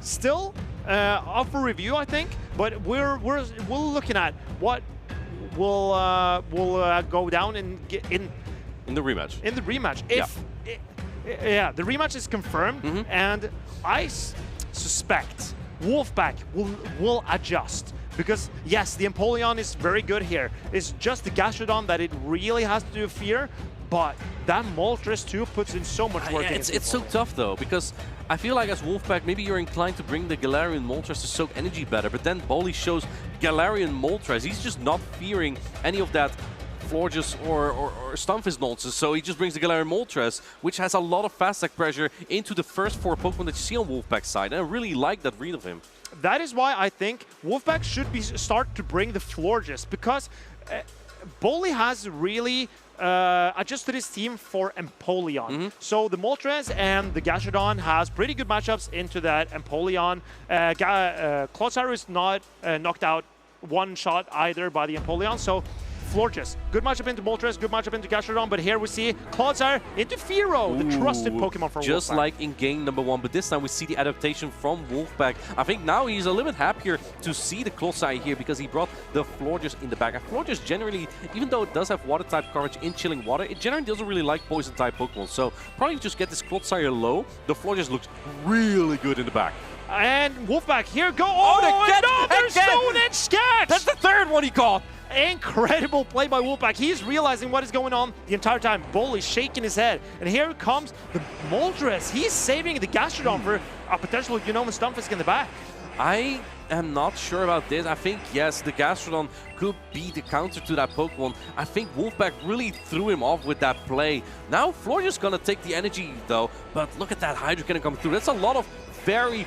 still up for review, I think, but we're looking at what will go down in the rematch. In the rematch, if the rematch is confirmed, and I suspect Wolfpack will adjust. Because yes, the Empoleon is very good here. It's just the Gastrodon that it really has to do fear, but that Moltres too puts in so much work. It's so tough though, because I feel like as Wolfpack, maybe you're inclined to bring the Galarian Moltres to soak energy better, but then Boli shows Galarian Moltres. He's just not fearing any of that Florges or Stunfisk nonsense, so he just brings the Galarian Moltres, which has a lot of fast attack pressure into the first 4 Pokemon that you see on Wolfpack's side, and I really like that read of him. That is why I think Wolfpack should start to bring the Florges, because Boli has really adjusted his team for Empoleon. So the Moltres and the Gastrodon has pretty good matchups into that Empoleon. Clodsire is not knocked out one shot either by the Empoleon, so Florges. Good matchup into Moltres, good matchup into Gastrodon, but here we see Clodsire into Fearow, the trusted Pokemon for Wolfpack. Just like in game number 1, but this time we see the adaptation from Wolfpack. I think now he's a little bit happier to see the Clodsire here because he brought the Florges in the back. And Florges generally, even though it does have water type coverage in Chilling Water, it generally doesn't really like poison type Pokemon. So probably just get this Clodsire low. The Florges looks really good in the back. And Wolfpack, here go. Another Stone Edge Scat! That's the 3rd one he caught! Incredible play by Wolfpack. He's realizing what is going on the entire time. Boli shaking his head. And here comes the Moltres. He's saving the Gastrodon for a potential Unova Stunfisk in the back. I am not sure about this. I think, yes, the Gastrodon could be the counter to that Pokemon. I think Wolfpack really threw him off with that play. Now Florges gonna take the energy, though. But look at that Hydro Cannon coming through. That's a lot of very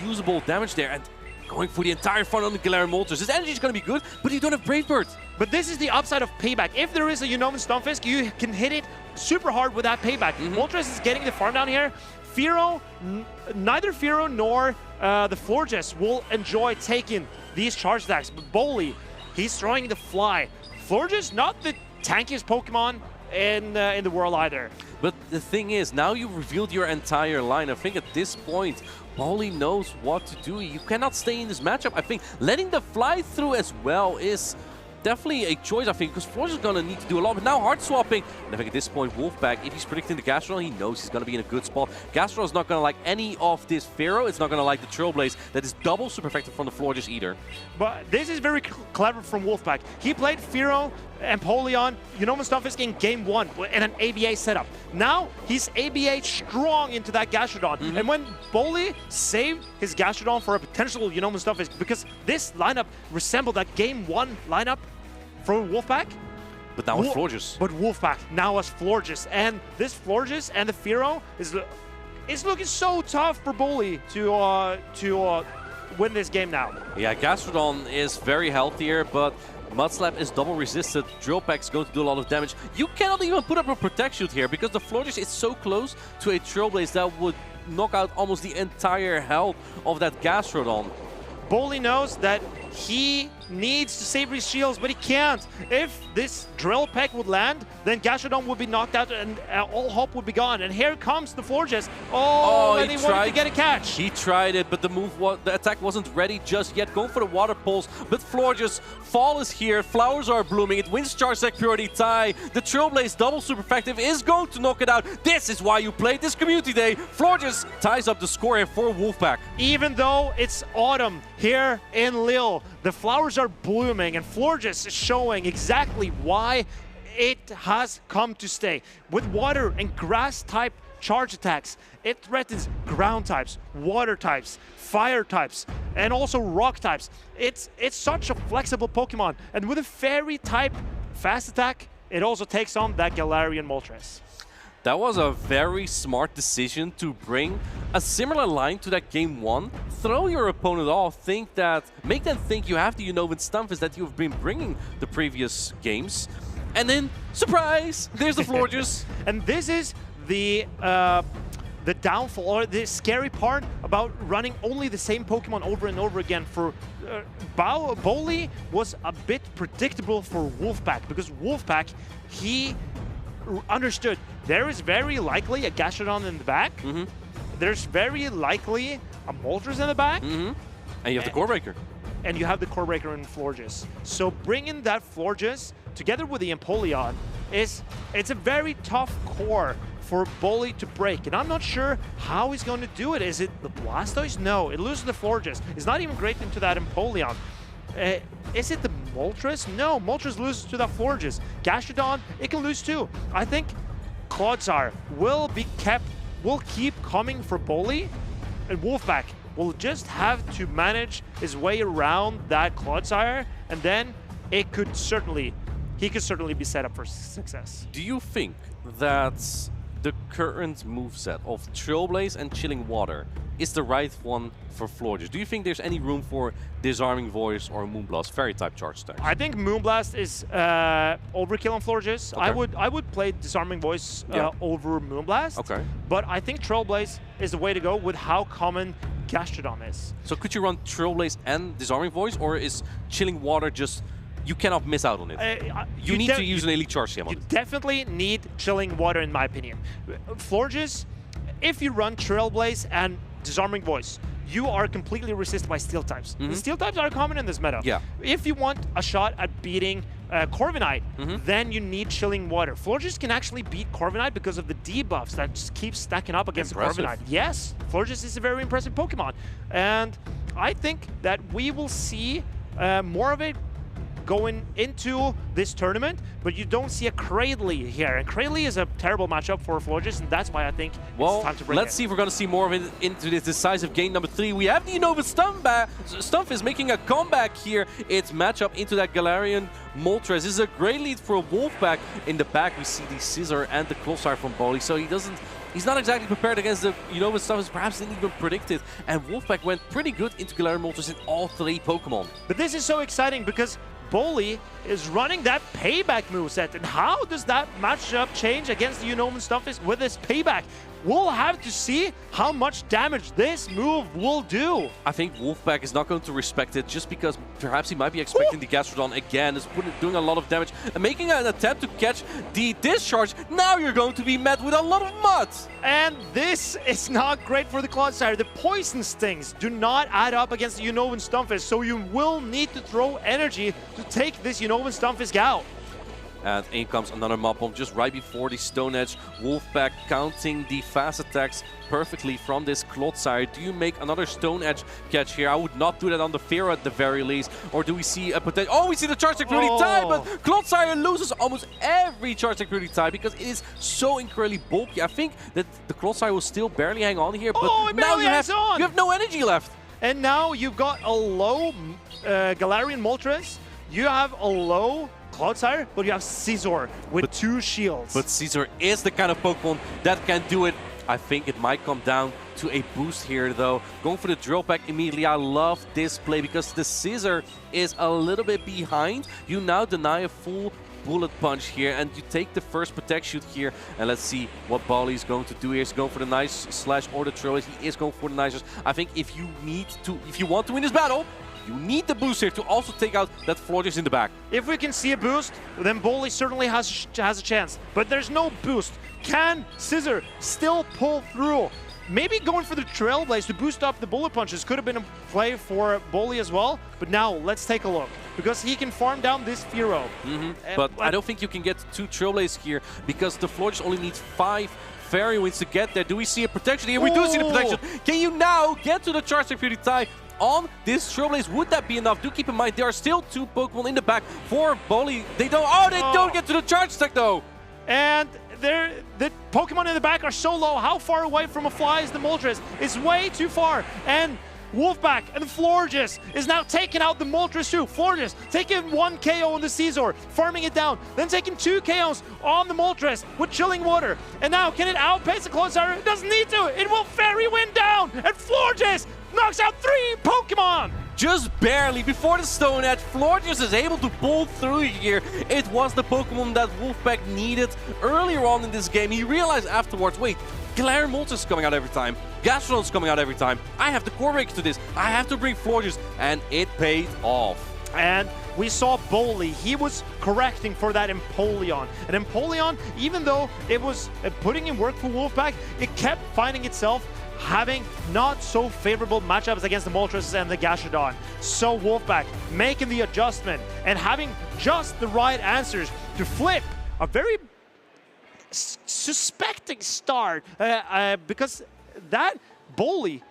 usable damage there. And going for the entire front on the Galarian Moltres. His energy is going to be good, but you don't have Brave Bird. But this is the upside of payback. If there is a Unova Stunfisk, you can hit it super hard with that payback. Moltres is getting the farm down here. Fearow, neither Fearow nor the Florges will enjoy taking these charge attacks. But Boli, he's throwing the fly. Florges, not the tankiest Pokemon in the world either. But the thing is, now you've revealed your entire line. I think at this point, Boli knows what to do. You cannot stay in this matchup. I think letting the fly through as well is definitely a choice, I think, because Florges is going to need to do a lot. But now hard swapping. And I think at this point, Wolfpack, if he's predicting the Gastrodon, he knows he's going to be in a good spot. Gastrodon is not going to like any of this Fearow. It's not going to like the Trailblaze that is double super effective from the Florges either. But this is very clever from Wolfpack. He played Fearow, Empoleon, Unova Stunfisk in game 1 in an ABA setup. Now he's ABA strong into that Gastrodon. And when Boli saved his Gastrodon for a potential Unova Stunfisk, because this lineup resembled that game 1 lineup for Wolfpack. But now with Florges. But Wolfpack now has Florges. And this Florges and the Fearow is looking so tough for Boli to win this game now. Yeah, Gastrodon is very healthier, but Mudslap is double resisted. Drill Peck's going to do a lot of damage. You cannot even put up a Protect Shoot here because the Florges is so close to a Trailblaze that would knock out almost the entire health of that Gastrodon. Boley knows that he needs to save his shields, but he can't. If this Drill Peck would land, then Gastrodon would be knocked out and all hope would be gone. And here comes the Florges. Oh, and he wanted to get a catch. He tried it, but the attack wasn't ready just yet. Going for the Water Pulse, but Florges, Fall is here, Flowers are blooming, it wins Charge Attack Priority tie. The Trailblaze double super effective is going to knock it out. This is why you play this community day. Florges ties up the score here for Wolfpack. Even though it's autumn here in Lille, the flowers are blooming, and Florges is showing exactly why it has come to stay. With water and grass type charge attacks, it threatens ground types, water types, fire types, and also rock types. It's such a flexible Pokemon, and with a fairy type fast attack, it also takes on that Galarian Moltres. That was a very smart decision to bring a similar line to that game 1. Throw your opponent off, make them think you have the Unova Stunfisk that you've been bringing the previous games. And then, surprise, there's the Florges. And this is the downfall, or the scary part about running only the same Pokemon over and over again. For Boley was a bit predictable for Wolfpack, because Wolfpack, he understood there is very likely a Gastrodon in the back. There's very likely a Moltres in the back. And you have the Core Breaker. And you have the Core Breaker in Florges. So bringing that Florges together with the Empoleon it's a very tough core for Boley to break. And I'm not sure how he's going to do it. Is it the Blastoise? No, it loses the Florges. It's not even great into that Empoleon. Is it the Moltres? No, Moltres loses to the Florges. Gastrodon, it can lose too. I think Clodsire will keep coming for Boley, and Wolfpack will just have to manage his way around that Clodsire, and then he could certainly be set up for success. Do you think that the current moveset of Trailblaze and Chilling Water is the right one for Florges? Do you think there's any room for Disarming Voice or Moonblast Fairy type charge attacks? I think Moonblast is overkill on Florges. Okay. I would play Disarming Voice over Moonblast. Okay. But I think Trailblaze is the way to go with how common Gastrodon is. So could you run Trailblaze and Disarming Voice, or is Chilling Water just... You cannot miss out on it. You need to use an Elite Charge Team on it. You definitely need Chilling Water, in my opinion. Florges, if you run Trailblaze and Disarming Voice, you are completely resisted by Steel types. The Steel types are common in this meta. Yeah. If you want a shot at beating Corviknight, then you need Chilling Water. Florges can actually beat Corviknight because of the debuffs that just keep stacking up against Corviknight. Yes, Florges is a very impressive Pokemon. And I think that we will see more of it going into this tournament, but you don't see a Cradley here. And Cradley is a terrible matchup for Florges, and that's why I think it's time to bring let's see if we're going to see more of it into this decisive game number 3. We have the Unova Stunfisk making a comeback here. It's matchup into that Galarian Moltres. This is a great lead for Wolfpack. In the back, we see the Scizor and the Clodsire from Boley, so he's not exactly prepared against the Unova Stunfisk, perhaps didn't even predict it. And Wolfpack went pretty good into Galarian Moltres in all 3 Pokemon. But this is so exciting because Boley is running that payback moveset. And how does that matchup change against the Unova Stunfisk with this payback? We'll have to see how much damage this move will do. I think Wolfpack is not going to respect it just because perhaps he might be expecting the Gastrodon again. It's doing a lot of damage and making an attempt to catch the discharge. Now you're going to be met with a lot of mud. And this is not great for the Clodsire. The Poison Stings do not add up against the Unova Stunfisk, so you will need to throw energy to take this Unova Stunfisk out. And in comes another Mop Bomb just right before the Stone Edge. Wolfpack counting the fast attacks perfectly from this Clodsire. Do you make another Stone Edge catch here? I would not do that on the Fear at the very least. Or do we see a potential... Oh, we see the Charge Attack Priority tie, but Clodsire loses almost every Charge Attack Priority tie because it is so incredibly bulky. I think that the Clodsire will still barely hang on here, but now you have no energy left. And now you've got a low Galarian Moltres. You have a low Clodsire, but you have Scizor with 2 shields. But Scizor is the kind of Pokemon that can do it. I think it might come down to a boost here, though. Going for the drill pack immediately. I love this play because the scissor is a little bit behind. You now deny a full bullet punch here, and you take the first protect shoot here. And let's see what Bali is going to do here. He's going for the nice slash or the trail. He is going for the nicers. I think if you want to win this battle, you need the boost here to also take out that Florges in the back. If we can see a boost, then Boli certainly has a chance. But there's no boost. Can Scissor still pull through? Maybe going for the Trailblaze to boost up the bullet punches could have been a play for Boli as well. But now let's take a look, because he can farm down this Firo. But I don't think you can get 2 Trailblazes here because the Florges only needs 5 Fairy Winds to get there. Do we see a protection here? We do see the protection. Can you now get to the Charge Security tie on this Trailblaze? Would that be enough? Do keep in mind there are still 2 Pokemon in the back for Boli. They don't get to the Charge Tech though. And the Pokemon in the back are so low. How far away from a fly is the Moltres? It's way too far. And Wolfpack and Florges is now taking out the Moltres too. Florges taking 1 KO on the Scizor, farming it down, then taking 2 KOs on the Moltres with Chilling Water. And now, can it outpace the Close Arrow? It doesn't need to. It will Fairy Wind down, and Florges knocks out 3 Pokemon. Just barely before the Stone Edge, Florges is able to pull through here. It was the Pokemon that Wolfpack needed earlier on in this game. He realized afterwards, wait, Galarian Moltres is coming out every time. Gastrodon's coming out every time. I have the core breaks to this. I have to bring Florges, and it paid off. And we saw Boli. He was correcting for that Empoleon. And Empoleon, even though it was putting in work for Wolfpack, it kept finding itself having not so favorable matchups against the Moltres and the Gastrodon. So Wolfpack making the adjustment and having just the right answers to flip a very suspecting start because that Boli,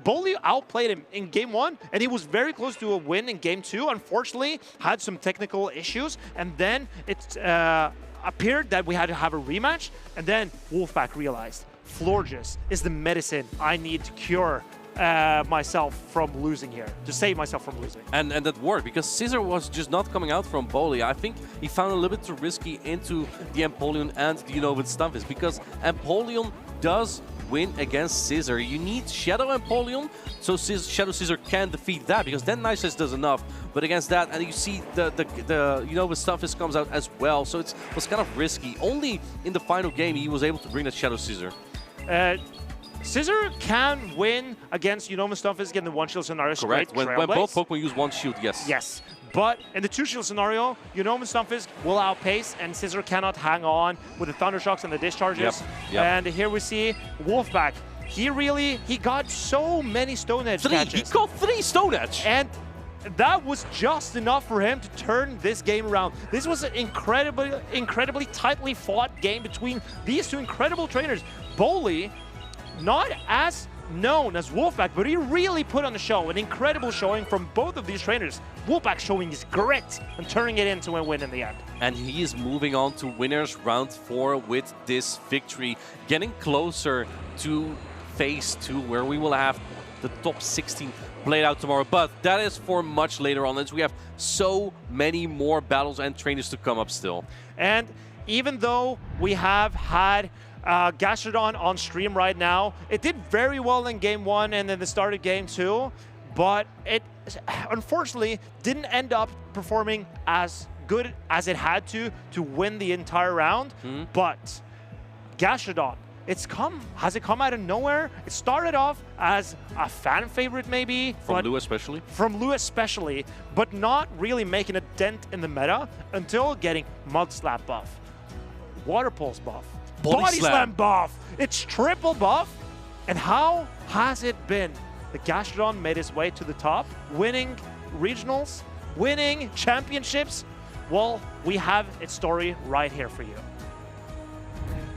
Boli outplayed him in game 1, and he was very close to a win in game 2. Unfortunately, had some technical issues, and then it appeared that we had to have a rematch, and then Wolfpack realized Florges is the medicine I need to cure myself from losing here, to save myself from losing. And that worked, because Scissor was just not coming out from Boli. I think he found a little bit too risky into the Empoleon and the Unova Stunfisk, because Empoleon does win against Scissor. You need Shadow Empoleon so Shadow Scissor can defeat that, because then Nice does enough. But against that, and you see the Unova Stunfisk comes out as well, so it was kind of risky. Only in the final game he was able to bring that Shadow Scissor. Scissor can win against Unova Stunfisk in the 1-shield scenario. Correct. When both Pokemon use 1 shield, yes. Yes. But in the 2-shield scenario, Unova Stunfisk will outpace, and Scissor cannot hang on with the Thunder Shocks and the discharges. Yep. And here we see Wolfpack. He got so many Stone Edge catches. He got 3 Stone Edge. And that was just enough for him to turn this game around. This was an incredibly tightly fought game between these 2 incredible trainers. Boli, not as known as Wolfpack, but he really put on the show. An incredible showing from both of these trainers. Wolfpack showing his grit and turning it into a win in the end. And he is moving on to winners round 4 with this victory, getting closer to phase 2, where we will have the top 16 played out tomorrow. But that is for much later on, as we have so many more battles and trainers to come up still. And even though we have had Gastrodon on stream right now, it did very well in game 1 and then the start of game 2, but it unfortunately didn't end up performing as good as it had to win the entire round. But Gastrodon, has it come out of nowhere? It started off as a fan favorite maybe. From Lou especially? From Lou especially, but not really making a dent in the meta until getting Mud Slap buff, Water Pulse buff, Body Slam buff. It's triple buff. And how has it been? The Gastrodon made his way to the top, winning regionals, winning championships. Well, we have its story right here for you.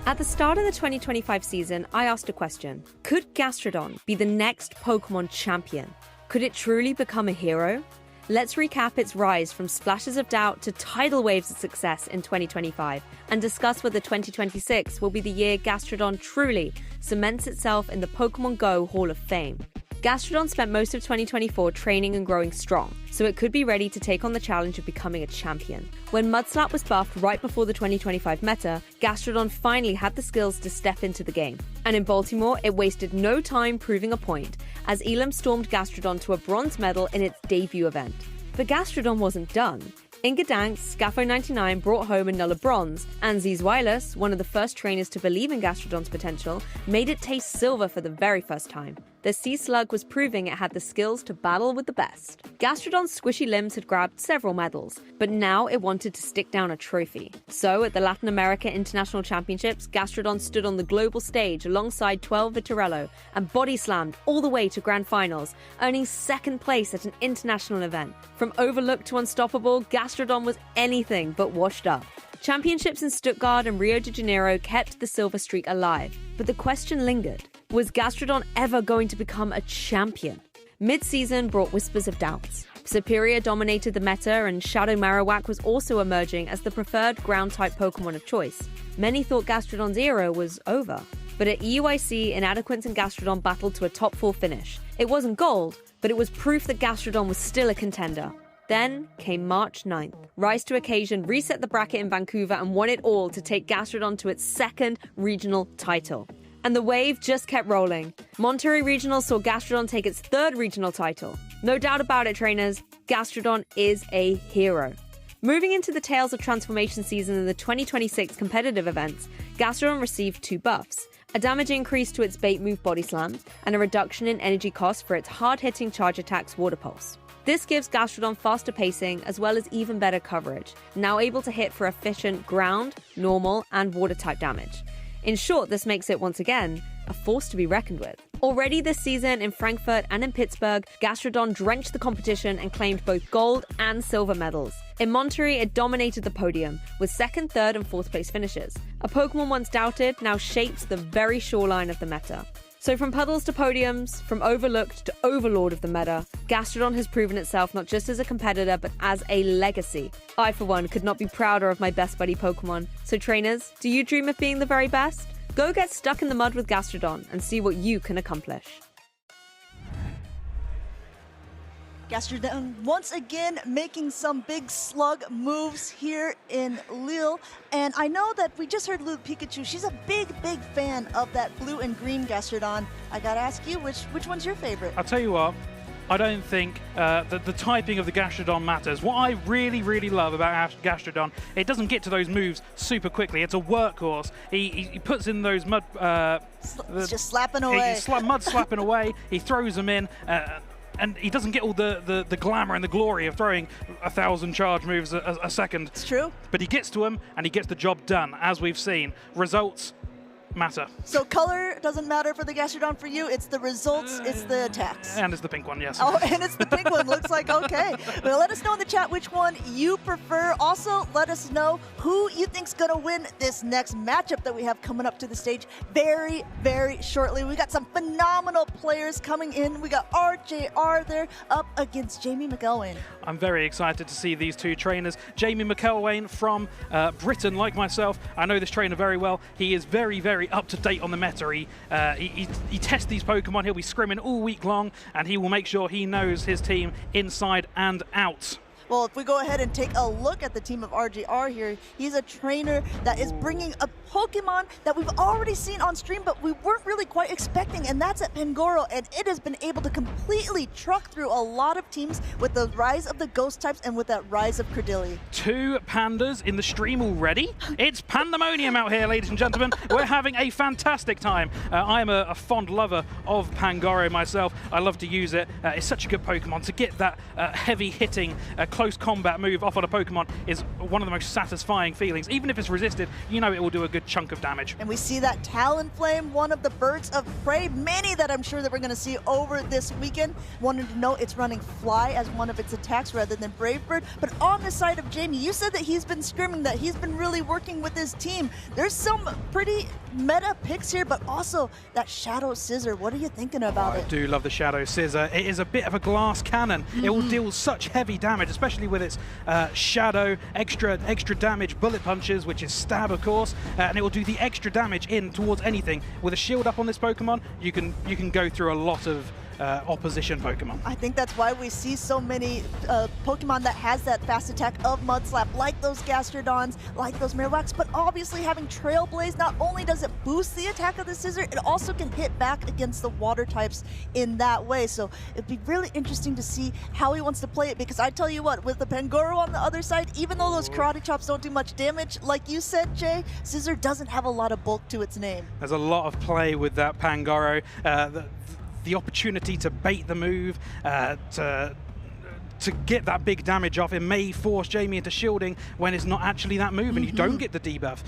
At the start of the 2025 season, I asked a question. Could Gastrodon be the next Pokemon champion? Could it truly become a hero? Let's recap its rise from splashes of doubt to tidal waves of success in 2025 and discuss whether 2026 will be the year Gastrodon truly cements itself in the Pokémon GO Hall of Fame. Gastrodon spent most of 2024 training and growing strong, so it could be ready to take on the challenge of becoming a champion. When Mudslap was buffed right before the 2025 meta, Gastrodon finally had the skills to step into the game. And in Baltimore, it wasted no time proving a point, as Elam stormed Gastrodon to a bronze medal in its debut event. But Gastrodon wasn't done. Inga Danks, Scaffo99 brought home another bronze, and Ziz Wireless, one of the first trainers to believe in Gastrodon's potential, made it taste silver for the very first time. The Sea Slug was proving it had the skills to battle with the best. Gastrodon's squishy limbs had grabbed several medals, but now it wanted to stick down a trophy. So, at the Latin America International Championships, Gastrodon stood on the global stage alongside 12 Vitorello and body slammed all the way to grand finals, earning second place at an international event. From overlooked to unstoppable, Gastrodon was anything but washed up. Championships in Stuttgart and Rio de Janeiro kept the silver streak alive, but the question lingered. Was Gastrodon ever going to become a champion? Mid-season brought whispers of doubts. Superior dominated the meta, and Shadow Marowak was also emerging as the preferred ground-type Pokémon of choice. Many thought Gastrodon's era was over. But at EUIC, Inadequance and Gastrodon battled to a top 4 finish. It wasn't gold, but it was proof that Gastrodon was still a contender. Then came March 9th. Rise to Occasion reset the bracket in Vancouver and won it all to take Gastrodon to its second regional title. And the wave just kept rolling. Monterrey Regional saw Gastrodon take its third regional title. No doubt about it, trainers, Gastrodon is a hero. Moving into the Tales of Transformation season and the 2026 competitive events, Gastrodon received 2 buffs, a damage increase to its bait move Body Slam, and a reduction in energy cost for its hard-hitting charge attacks Water Pulse. This gives Gastrodon faster pacing as well as even better coverage, now able to hit for efficient ground, normal, and water-type damage. In short, this makes it, once again, a force to be reckoned with. Already this season in Frankfurt and in Pittsburgh, Gastrodon drenched the competition and claimed both gold and silver medals. In Monterrey, it dominated the podium, with 2nd, 3rd, and 4th place finishes. A Pokémon once doubted now shapes the very shoreline of the meta. So from puddles to podiums, from overlooked to overlord of the meta, Gastrodon has proven itself not just as a competitor, but as a legacy. I, for one, could not be prouder of my best buddy Pokémon. So trainers, do you dream of being the very best? Go get stuck in the mud with Gastrodon and see what you can accomplish. Gastrodon once again making some big slug moves here in Lille. And I know that we just heard Luke Pikachu. She's a big fan of that blue and green Gastrodon. I gotta ask you, which one's your favorite? I'll tell you what, I don't think that the typing of the Gastrodon matters. What I really love about Gastrodon, it doesn't get to those moves super quickly. It's a workhorse. He puts in those mud... just slapping away. Mud slapping away. He throws them in. And he doesn't get all the glamour and the glory of throwing 1,000 charge moves a second. It's true. But he gets to them, and he gets the job done, as we've seen. Results matter. So color doesn't matter for the Gastrodon for you. It's the results, it's the attacks. And it's the pink one, yes. Oh, and it's the pink one. Looks like okay. Well, let us know in the chat which one you prefer. Also, let us know who you think's gonna win this next matchup that we have coming up to the stage very shortly. We got some phenomenal players coming in. We got RJR there up against Jamie McElwain. I'm very excited to see these two trainers. Jamie McElwain from Britain, like myself. I know this trainer very well. He is very up to date on the meta. He tests these Pokemon. He'll be scrimming all week long, and he will make sure he knows his team inside and out. Well, if we go ahead and take a look at the team of RJR here, he's a trainer that is bringing a Pokemon that we've already seen on stream, but we weren't really quite expecting, and that's at Pangoro, and it has been able to completely truck through a lot of teams with the rise of the ghost types and with that rise of Credilli. 2 pandas in the stream already. It's pandemonium out here, ladies and gentlemen. We're having a fantastic time. I am a fond lover of Pangoro myself. I love to use it. It's such a good Pokemon. To get that heavy-hitting, close combat move off on a Pokemon is one of the most satisfying feelings. Even if it's resisted, you know it will do a good chunk of damage. And we see that Talonflame, one of the birds of prey, many that I'm sure that we're going to see over this weekend. Wanted to know it's running Fly as one of its attacks rather than Brave Bird. But on the side of Jamie, you said that he's been scrimming, that he's been really working with his team. There's some pretty meta picks here, but also that Shadow Scissor. What are you thinking about it? I do love the Shadow Scissor. It is a bit of a glass cannon. It will deal such heavy damage, especially with its Shadow, extra damage bullet punches, which is stab, of course, and it will do the extra damage in towards anything. With a shield up on this Pokemon, you can go through a lot of opposition Pokemon. I think that's why we see so many Pokemon that has that fast attack of Mudslap, like those Gastrodons, like those Marowaks, but obviously having Trailblaze, not only does it boost the attack of the Scizor, it also can hit back against the water types in that way. So it'd be really interesting to see how he wants to play it, because I tell you what, with the Pangoro on the other side, even though those Karate Chops don't do much damage, like you said, Jay, Scizor doesn't have a lot of bulk to its name. There's a lot of play with that Pangoro. The opportunity to bait the move, to get that big damage off. It may force Jamie into shielding when it's not actually that move and you don't get the debuff.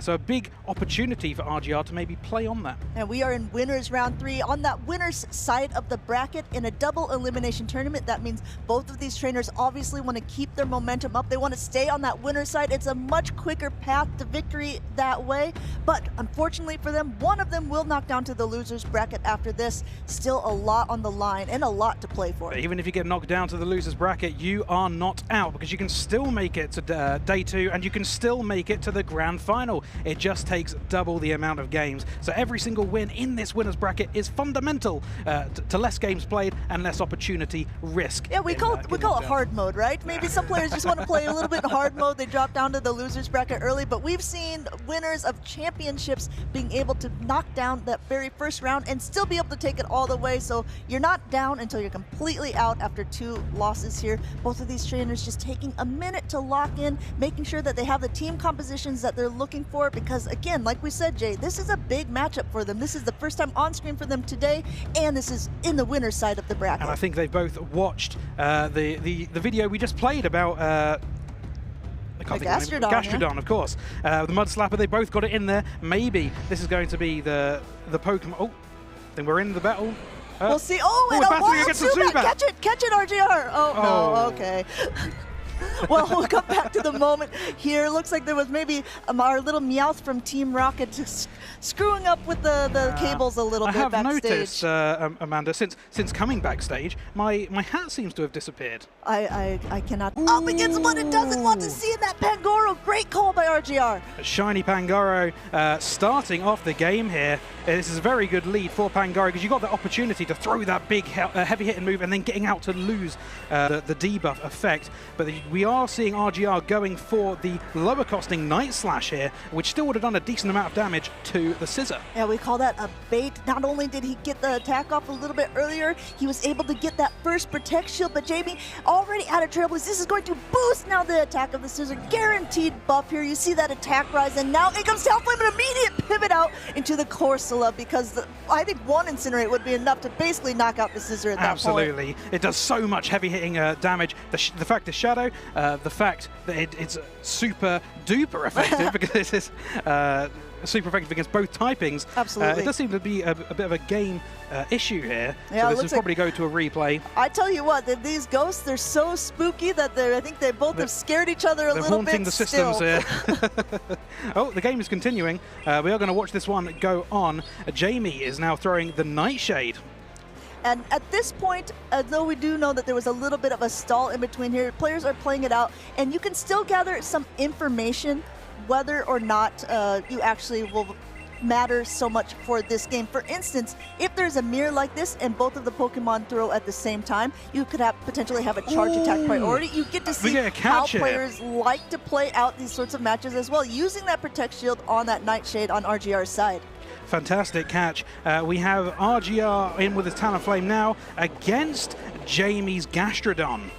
So a big opportunity for RGR to maybe play on that. And we are in winners round 3 on that winner's side of the bracket in a double elimination tournament. That means both of these trainers obviously want to keep their momentum up. They want to stay on that winner's side. It's a much quicker path to victory that way. But unfortunately for them, one of them will knock down to the loser's bracket after this. Still a lot on the line and a lot to play for. But even if you get knocked down to the loser's bracket, you are not out, because you can still make it to day 2 and you can still make it to the grand final. It just takes double the amount of games. So every single win in this winner's bracket is fundamental to less games played and less opportunity risk. Yeah, we call it hard mode, right? Maybe some players just want to play a little bit in hard mode. They drop down to the loser's bracket early, but we've seen winners of championships being able to knock down that very first round and still be able to take it all the way. So you're not down until you're completely out after 2 losses here. Both of these trainers just taking a minute to lock in, making sure that they have the team compositions that they're looking for, because again, like we said, Jay, this is a big matchup for them. This is the first time on screen for them today, and this is in the winner's side of the bracket. And I think they've both watched the video we just played about Gastrodon, of course. The Mudslapper, they both got it in there. Maybe this is going to be the Pokemon. Oh, then we're in the battle. We'll see. Oh, and a wild Zubat. Catch it, RGR. Oh, no, okay. Well, we'll come back to the moment here. Looks like there was maybe our little Meowth from Team Rocket just screwing up with the cables a little bit backstage. I have noticed, Amanda, since coming backstage, my hat seems to have disappeared. I cannot up against what it doesn't want to see in that Pangoro. Great call by RGR. A shiny Pangoro starting off the game here. This is a very good lead for Pangoro, because you got the opportunity to throw that big heavy hitting move and then getting out to lose the debuff effect. But we are seeing RGR going for the lower costing Night Slash here, which still would have done a decent amount of damage to the Scizor. Yeah, we call that a bait. Not only did he get the attack off a little bit earlier, he was able to get that first Protect Shield, but Jamie already out of Trailblaze. This is going to boost now the attack of the Scizor. Guaranteed buff here. You see that attack rise, and now it comes Talonflame, an immediate pivot out into the Corsola, because I think one Incinerate would be enough to basically knock out the Scizor at that point. Absolutely. It does so much heavy hitting damage. The fact it's Shadow, the fact that it's super duper effective, because it is super effective against both typings. Absolutely. It does seem to be a bit of a game issue here. Yeah, so this will probably go to a replay. I tell you what, these ghosts, they're so spooky that I think they both have scared each other a little bit. They're haunting the systems here. Oh, the game is continuing. We are going to watch this one go on. Jamie is now throwing the Nightshade. And at this point, though we do know that there was a little bit of a stall in between here, players are playing it out, and you can still gather some information whether or not you actually will matter so much for this game. For instance, if there's a mirror like this and both of the Pokemon throw at the same time, you could potentially have a charge attack priority. You get to see how players like to play out these sorts of matches as well, using that Protect Shield on that Nightshade on RGR's side. Fantastic catch. We have RGR in with his Talonflame now against Jamie's Gastrodon.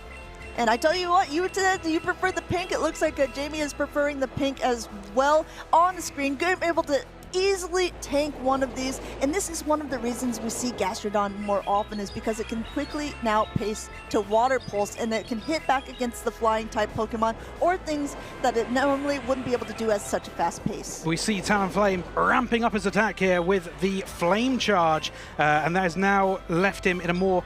And I tell you what, you said you prefer the pink. It looks like Jamie is preferring the pink as well on the screen. Good, able to easily tank one of these, and this is one of the reasons we see Gastrodon more often, is because it can quickly now pace to Water Pulse, and it can hit back against the flying type Pokemon or things that it normally wouldn't be able to do at such a fast pace. We see Talonflame ramping up his attack here with the Flame Charge, and that has now left him in a more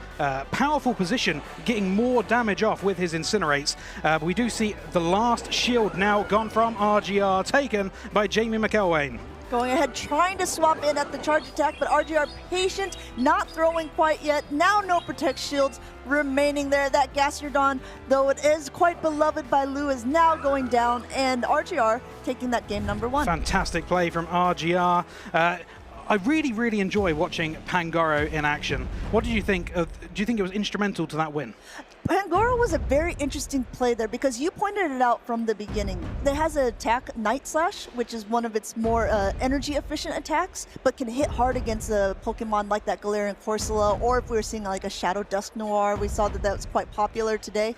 powerful position, getting more damage off with his Incinerates. We do see the last shield now gone from RGR, taken by Jamie McElwain. Going ahead, trying to swap in at the charge attack, but RGR patient, not throwing quite yet. Now no Protect Shields remaining there. That Gastrodon, though it is quite beloved by Lou, is now going down, and RGR taking that game number 1. Fantastic play from RGR. I really, really enjoy watching Pangoro in action. What did you think of, do you think it was instrumental to that win? Pangoro was a very interesting play there because you pointed it out from the beginning. It has an attack, Night Slash, which is one of its more energy efficient attacks, but can hit hard against a Pokemon like that Galarian Corsola, or if we were seeing like a Shadow Dusk Noir, we saw that was quite popular today.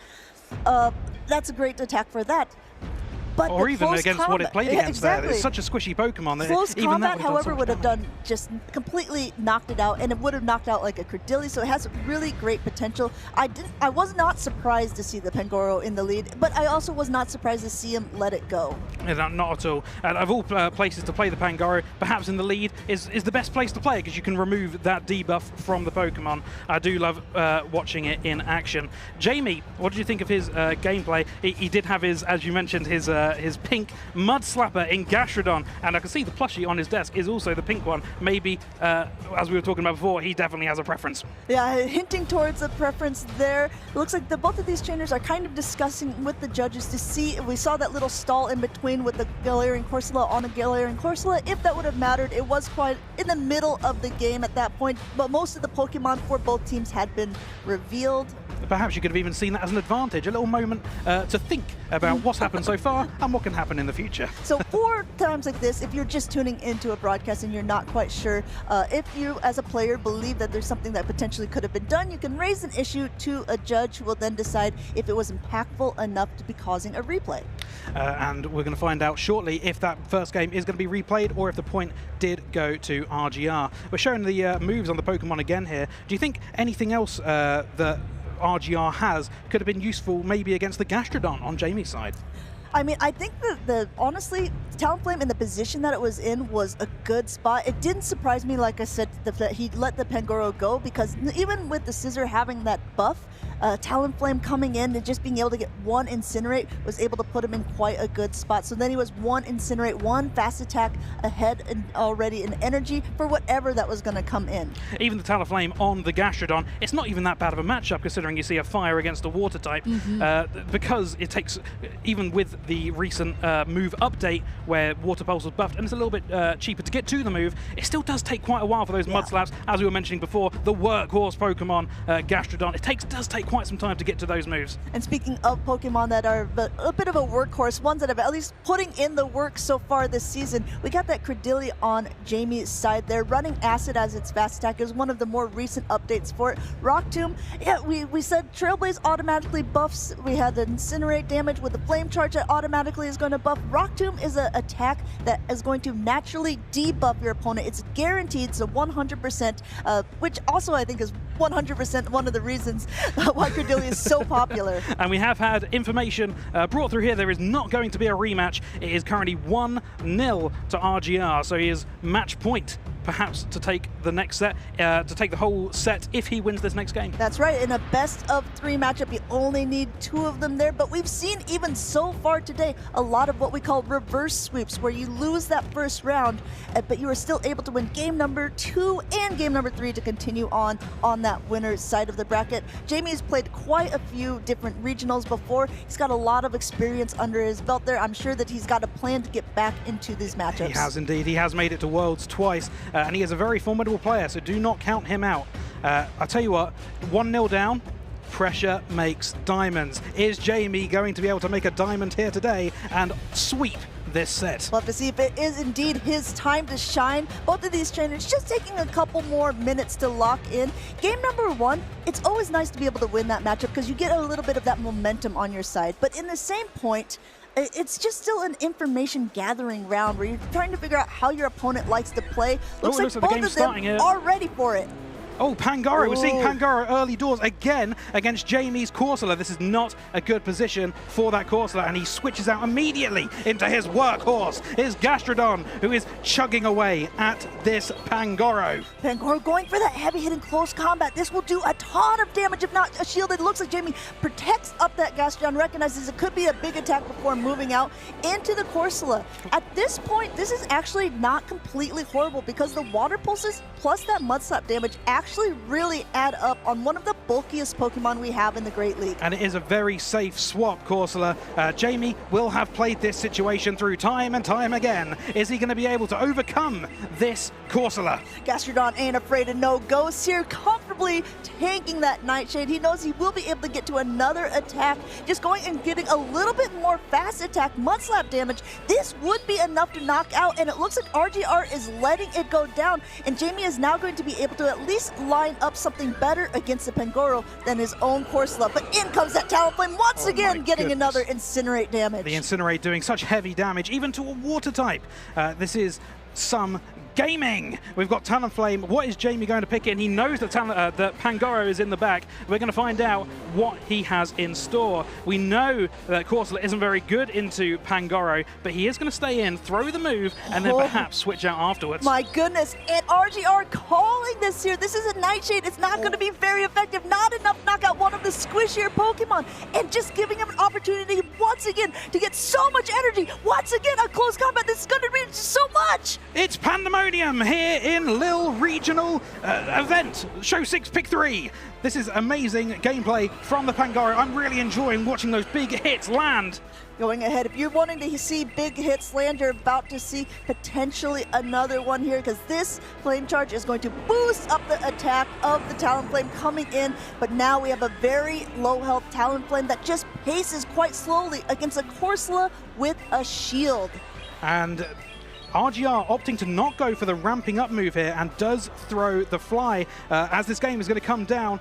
That's a great attack for that. But or even against combat, what it played against exactly. there. It's such a squishy Pokemon that Close even combat, that however, would have done just completely knocked it out, and it would have knocked out like a Credilli, so it has really great potential. I was not surprised to see the Pangoro in the lead, but I also was not surprised to see him let it go. Yeah, not at all. And of all places to play the Pangoro, perhaps in the lead is the best place to play because you can remove that debuff from the Pokemon. I do love watching it in action. Jamie, what did you think of his gameplay? He did have his, as you mentioned, his pink Mud Slapper in Gastrodon, and I can see the plushie on his desk is also the pink one. Maybe, as we were talking about before, he definitely has a preference. Yeah, hinting towards a preference there. It looks like both of these trainers are kind of discussing with the judges to see if we saw that little stall in between with the Galarian Corsola on a Galarian Corsola. If that would have mattered, it was quite in the middle of the game at that point, but most of the Pokemon for both teams had been revealed. Perhaps you could have even seen that as an advantage, a little moment to think about what's happened so far and what can happen in the future. So for times like this, if you're just tuning into a broadcast and you're not quite sure, if you as a player believe that there's something that potentially could have been done, you can raise an issue to a judge who will then decide if it was impactful enough to be causing a replay. And we're going to find out shortly if that first game is going to be replayed or if the point did go to RGR. We're showing the moves on the Pokemon again here. Do you think anything else that RGR has could have been useful maybe against the Gastrodon on Jamie's side? I mean, I think that honestly, Talonflame in the position that it was in was a good spot. It didn't surprise me, like I said, that he let the Pangoro go, because even with the Scissor having that buff, Talonflame coming in and just being able to get one Incinerate was able to put him in quite a good spot. So then he was one Incinerate, one Fast Attack ahead and already in energy for whatever that was going to come in. Even the Talonflame on the Gastrodon, it's not even that bad of a matchup considering you see a fire against a water type, because it takes, even with the recent move update where Water Pulse was buffed and it's a little bit cheaper to get to the move, it still does take quite a while for those Mud Slaps. As we were mentioning before, the workhorse Pokemon Gastrodon, it does take quite some time to get to those moves. And speaking of Pokemon that are a bit of a workhorse, ones that have at least putting in the work so far this season, we got that Credilli on Jamie's side there, running Acid as its fast attack. Is one of the more recent updates for it. Rock Tomb, yeah, we said Trailblaze automatically buffs. We had the Incinerate damage with the Flame Charge that automatically is going to buff. Rock Tomb is an attack that is going to naturally debuff your opponent. It's guaranteed, so 100%, which also I think is 100% one of the reasons why Credilli is so popular. And we have had information brought through here. There is not going to be a rematch. It is currently 1-0 to RGR, so he is match point perhaps to take the next set, to take the whole set if he wins this next game. That's right. In a best-of-3 matchup, you only need 2 of them there, but we've seen even so far today a lot of what we call reverse sweeps, where you lose that first round, but you are still able to win game number 2 and game number 3 to continue on that winner's side of the bracket. Jamie's played quite a few different regionals before. He's got a lot of experience under his belt there. I'm sure that he's got a plan to get back into these matchups. He has indeed. He has made it to Worlds twice, and he is a very formidable player, so do not count him out. I'll tell you what, 1-0 down, pressure makes diamonds. Is Jamie going to be able to make a diamond here today and sweep this set? We'll have to see if it is indeed his time to shine. Both of these trainers just taking a couple more minutes to lock in. Game number 1, it's always nice to be able to win that matchup because you get a little bit of that momentum on your side. But in the same point, it's just still an information gathering round where you're trying to figure out how your opponent likes to play. Looks like both of them are ready for it. Oh, Pangoro. We're seeing Pangoro early doors again against Jamie's Corsola. This is not a good position for that Corsola, and he switches out immediately into his workhorse, his Gastrodon, who is chugging away at this Pangoro. Pangoro going for that heavy-hitting close combat. This will do a ton of damage, if not a shield. It looks like Jamie protects up that Gastrodon, recognizes it could be a big attack before moving out into the Corsola. At this point, this is actually not completely horrible because the Water Pulses plus that Mud Slap damage actually actually really add up on one of the bulkiest Pokemon we have in the Great League. And it is a very safe swap, Corsola. Jamie will have played this situation through time and time again. Is he going to be able to overcome this Corsola? Gastrodon ain't afraid of no ghosts here, comfortably tanking that Nightshade. He knows he will be able to get to another attack, just going and getting a little bit more fast attack, Mudslap damage. This would be enough to knock out, and it looks like RGR is letting it go down, and Jamie is now going to be able to at least line up something better against the Pangoro than his own Corsola. But in comes that Talonflame once again, getting another Incinerate damage. The Incinerate doing such heavy damage, even to a water type. This is some gaming. We've got Talonflame. What is Jamie going to pick in? He knows that that Pangoro is in the back. We're going to find out what he has in store. We know that Corsola isn't very good into Pangoro, but he is going to stay in, throw the move, and then perhaps switch out afterwards. My goodness, and RGR calling this here. This is a Nightshade. It's not going to be very effective. Not enough to knock out one of the squishier Pokemon, and just giving him an opportunity once again to get so much energy. Once again, a close combat. This is going to be so much. It's pandemonium here in Lille Regional event. Show 6, pick 3. This is amazing gameplay from the Pangoro. I'm really enjoying watching those big hits land. Going ahead, if you're wanting to see big hits land, you're about to see potentially another one here, because this Flame Charge is going to boost up the attack of the Talonflame coming in. But now we have a very low health Talonflame that just paces quite slowly against a Corsola with a shield. And RGR opting to not go for the ramping up move here and does throw the fly as this game is going to come down.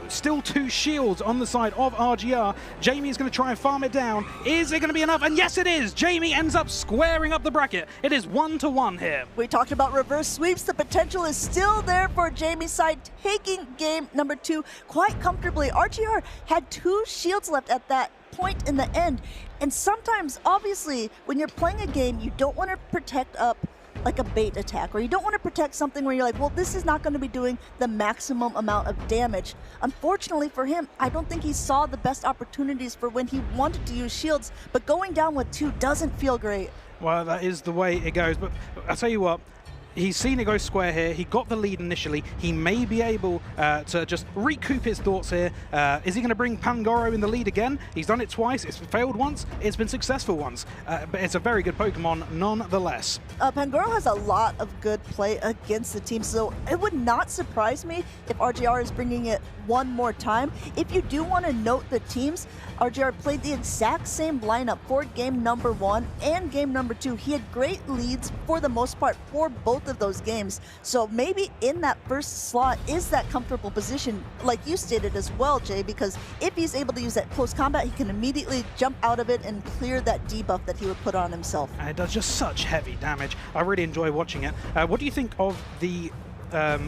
Still 2 shields on the side of RGR. Jamie is going to try and farm it down. Is it going to be enough? And yes, it is. Jamie ends up squaring up the bracket. It is 1-1 here. We talked about reverse sweeps. The potential is still there for Jamie's side, taking game number 2 quite comfortably. RGR had 2 shields left at that point in the end. And sometimes, obviously, when you're playing a game, you don't want to protect up like a bait attack, or you don't want to protect something where you're like, well, this is not going to be doing the maximum amount of damage. Unfortunately for him, I don't think he saw the best opportunities for when he wanted to use shields, but going down with 2 doesn't feel great. Well, that is the way it goes, but I'll tell you what, he's seen it go square here. He got the lead initially. He may be able to just recoup his thoughts here. Is he going to bring Pangoro in the lead again? He's done it twice. It's failed once. It's been successful once. But it's a very good Pokemon nonetheless. Pangoro has a lot of good play against the team, so it would not surprise me if RGR is bringing it one more time. If you do want to note the teams, RGR played the exact same lineup for game number 1 and game number 2. He had great leads for the most part for both of those games. So maybe in that first slot is that comfortable position, like you stated as well, Jay, because if he's able to use that close combat, he can immediately jump out of it and clear that debuff that he would put on himself. And it does just such heavy damage. I really enjoy watching it. What do you think of the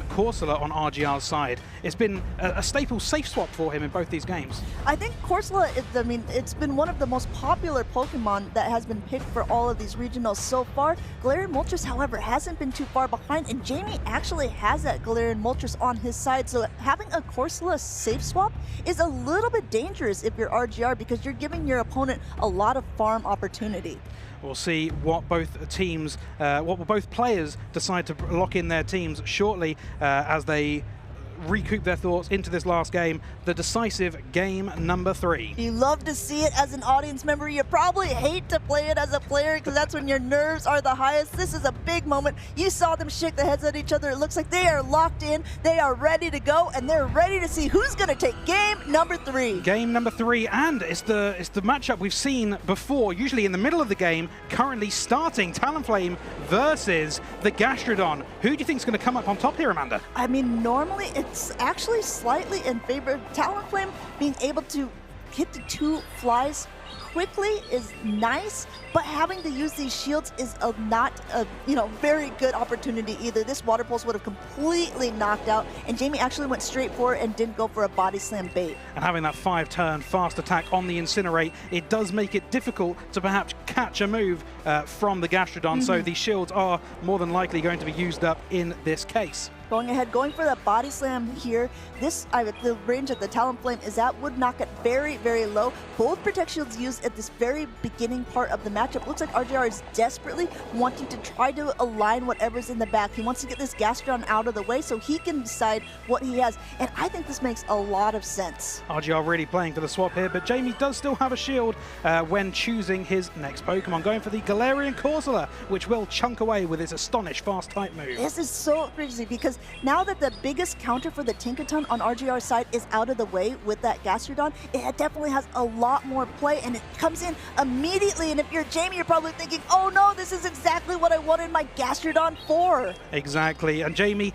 Corsola on RGR's side? It's been a staple safe swap for him in both these games. I think Corsola, it's been one of the most popular Pokemon that has been picked for all of these regionals so far. Galarian Moltres, however, hasn't been too far behind, and Jamie actually has that Galarian Moltres on his side, so having a Corsola safe swap is a little bit dangerous if you're RGR, because you're giving your opponent a lot of farm opportunity. We'll see what both teams, what both players decide to lock in their teams shortly as they recoup their thoughts into this last game, the decisive game number 3. You love to see it as an audience member. You probably hate to play it as a player, because that's when your nerves are the highest. This is a big moment. You saw them shake their heads at each other. It looks like they are locked in. They are ready to go, and they're ready to see who's going to take game number 3. Game number 3, and it's the matchup we've seen before, usually in the middle of the game, currently starting Talonflame versus the Gastrodon. Who do you think is going to come up on top here, Amanda? I mean, normally it's actually slightly in favor of Talonflame. Being able to hit the 2 flies quickly is nice, but having to use these shields is not a very good opportunity either. This Water Pulse would have completely knocked out, and Jamie actually went straight for it and didn't go for a body slam bait. And having that 5-turn fast attack on the Incinerate, it does make it difficult to perhaps catch a move from the Gastrodon, so these shields are more than likely going to be used up in this case. going ahead, going for the body slam here. This, the range that the Talonflame is at would knock it very, very low. Both Protect Shields used at this very beginning part of the matchup. Looks like RGR is desperately wanting to try to align whatever's in the back. He wants to get this Gastrodon out of the way so he can decide what he has. And I think this makes a lot of sense. RGR really playing for the swap here, but Jamie does still have a shield when choosing his next Pokemon, going for the Galarian Corsola, which will chunk away with its Astonish fast type move. This is so crazy because now that the biggest counter for the Tinkaton on RGR's side is out of the way with that Gastrodon, it definitely has a lot more play and it comes in immediately. And if you're Jamie, you're probably thinking, oh no, this is exactly what I wanted my Gastrodon for. Exactly, and Jamie,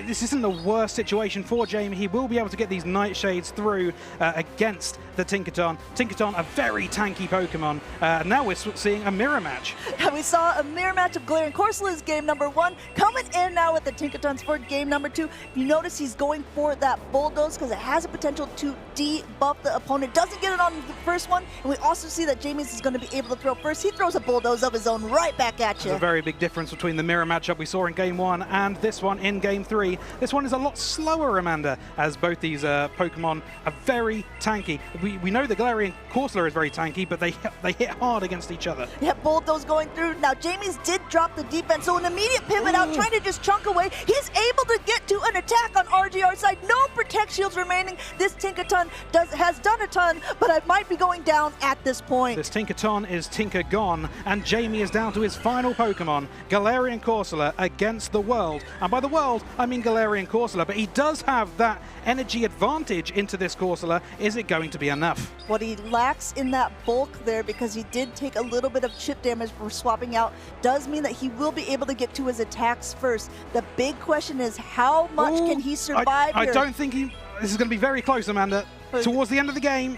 this isn't the worst situation for Jamie. He will be able to get these Nightshades through against the Tinkaton. Tinkaton, a very tanky Pokemon. Now we're seeing a mirror match. We saw a mirror match of Galarian Corsola's game number 1, coming in now with the Tinkatons for game number 2. You notice he's going for that Bulldoze because it has a potential to debuff the opponent. Doesn't get it on the first one, and we also see that Jamie's is going to be able to throw first. He throws a Bulldoze of his own right back at you. There's a very big difference between the mirror matchup we saw in game 1 and this one in game 3. This one is a lot slower, Amanda, as both these Pokemon are very tanky. We know the Galarian Corsola is very tanky, but they hit hard against each other. Yeah, Bulldoze going through. Now, Jamie's did drop the defense, so an immediate pivot out, trying to just chunk away. He's able to get to an attack on RGR's side. No Protect Shields remaining. This Tinkaton has done a ton, but I might be going down at this point. This Tinkaton is Tinker gone, and Jamie is down to his final Pokemon, Galarian Corsola, against the world. And by the world, I mean Galarian Corsola, but he does have that energy advantage into this Corsola. Is it going to be enough? What he lacks in that bulk there, because he did take a little bit of chip damage for swapping out, does mean that he will be able to get to his attacks first. The big question is, how much can he survive I here? don't think this is going to be very close, Amanda. Towards the end of the game.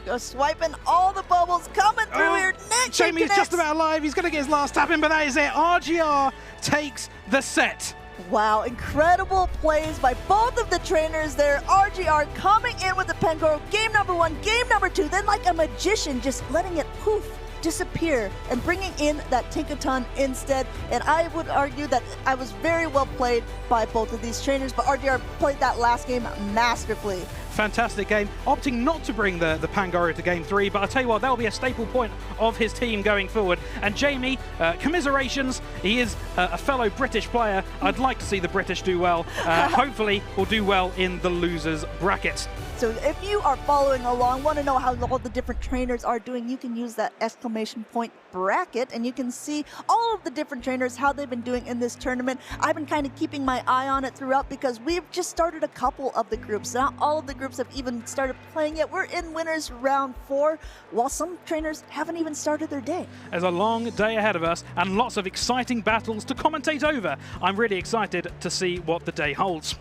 Just swiping all the bubbles coming through here. Jamie's just about alive. He's going to get his last tap in, but that is it. RGR takes the set. Wow, incredible plays by both of the trainers there. RGR coming in with the Pangoro. Game number 1, game number 2, then like a magician, just letting it poof, disappear, and bringing in that Tinkaton instead. And I would argue that I was very well played by both of these trainers, but RGR played that last game masterfully. Fantastic game, opting not to bring the Pangoro to game 3, but I'll tell you what, that will be a staple point of his team going forward. And Jamie, commiserations, he is a fellow British player. I'd like to see the British do well. Hopefully we'll do well in the losers bracket. So if you are following along, want to know how all the different trainers are doing, you can use that exclamation point bracket and you can see all of the different trainers, how they've been doing in this tournament. I've been kind of keeping my eye on it throughout because we've just started a couple of the groups. Not all of the groups have even started playing yet. We're in winners round 4, while some trainers haven't even started their day. There's a long day ahead of us and lots of exciting battles to commentate over. I'm really excited to see what the day holds.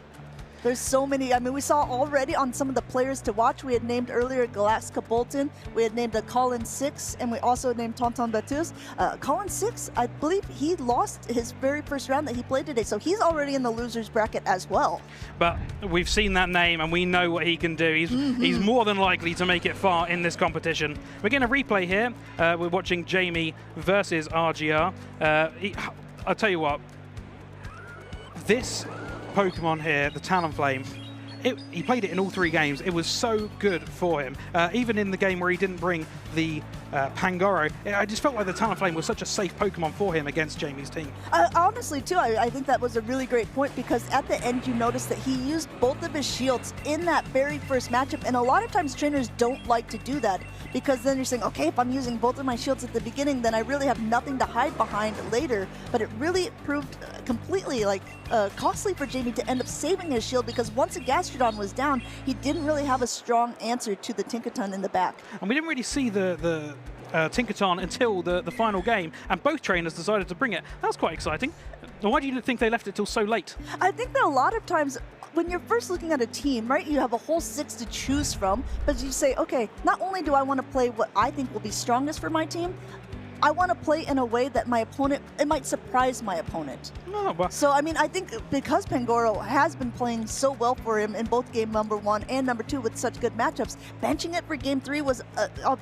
There's so many. I mean, we saw already on some of the players to watch. We had named earlier Galaxka Bolton. We had named a Colin 6, and we also named Tonton Batus. Colin 6, I believe he lost his very first round that he played today, so he's already in the losers bracket as well. But we've seen that name, and we know what he can do. He's more than likely to make it far in this competition. We're getting a replay here. We're watching Jamie versus RGR. I'll tell you what. This Pokemon here, the Talonflame, he played it in all 3 games. It was so good for him. Even in the game where he didn't bring the Pangoro, I just felt like the Talonflame was such a safe Pokemon for him against Jamie's team. Honestly, too, I think that was a really great point because at the end you noticed that he used both of his shields in that very first matchup, and a lot of times trainers don't like to do that because then you're saying, okay, if I'm using both of my shields at the beginning, then I really have nothing to hide behind later. But it really proved completely costly for Jamie to end up saving his shield because once a Gastrodon was down, he didn't really have a strong answer to the Tinkaton in the back. And we didn't really see the Tinkaton until the final game, and both trainers decided to bring it. That was quite exciting. Why do you think they left it till so late? I think that a lot of times when you're first looking at a team, right, you have a whole 6 to choose from, but you say, okay, not only do I want to play what I think will be strongest for my team, I want to play in a way that my opponent, it might surprise my opponent. No, but So, I mean, I think because Pangoro has been playing so well for him in both game number 1 and number 2 with such good matchups, benching it for game 3 was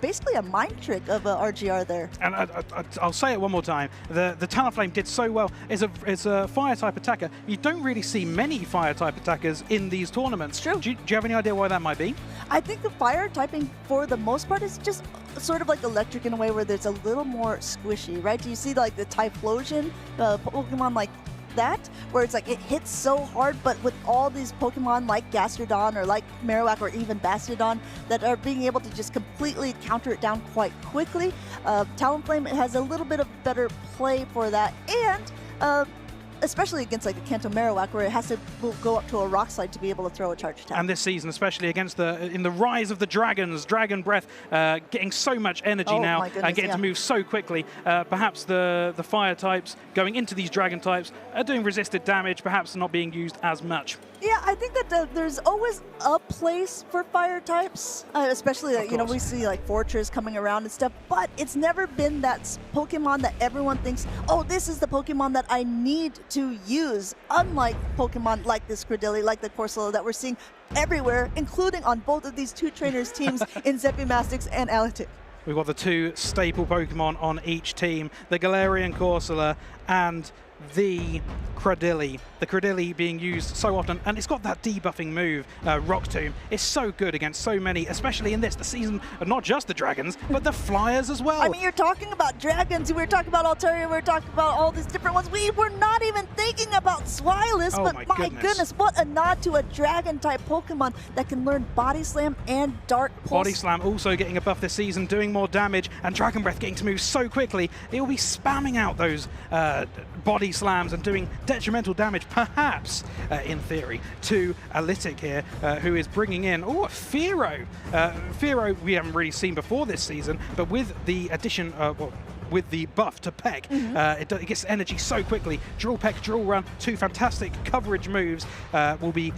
basically a mind trick of RGR there. and I'll say it one more time. The Talonflame did so well. It's a fire type attacker. You don't really see many fire type attackers in these tournaments. True. Do you have any idea why that might be? I think the fire typing, for the most part, is just sort of like electric in a way where there's a little more squishy, right? Do you see like the Typhlosion Pokemon like that, where it's like it hits so hard, but with all these Pokemon like Gastrodon or like Marowak or even Bastiodon that are being able to just completely counter it down quite quickly, Talonflame has a little bit of better play for that, and especially against like a Kanto Marowak, where it has to go up to a rock slide to be able to throw a charge attack. And this season, especially against in the rise of the dragons, Dragon Breath getting so much energy now my goodness, and getting to move so quickly. Perhaps the fire types going into these dragon types are doing resisted damage, perhaps not being used as much. Yeah, I think that there's always a place for fire types, especially you know, we see like Fortress coming around and stuff, but it's never been that Pokemon that everyone thinks, oh, this is the Pokemon that I need to use, unlike Pokemon like this Cradily, like the Corsola that we're seeing everywhere, including on both of these two trainers' teams in Zepimastix and Alitic. We've got the two staple Pokemon on each team, the Galarian Corsola and the Cradily. The Cradily being used so often, and it's got that debuffing move, Rock Tomb. It's so good against so many, especially in the season, not just the dragons, but the flyers as well. I mean, you're talking about dragons, we were talking about Altaria, we were talking about all these different ones. We were not even thinking about Swilus, Oh but my goodness, what a nod to a dragon-type Pokemon that can learn Body Slam and Dark Pulse. Body Slam also getting a buff this season, doing more damage, and Dragon Breath getting to move so quickly, it will be spamming out those Body Slams and doing detrimental damage, perhaps, in theory, to Alitic here, who is bringing in, a Fearow. Fearow we haven't really seen before this season, but with the addition, with the buff to Peck, it gets energy so quickly. Drill Peck, Drill Run, two fantastic coverage moves will be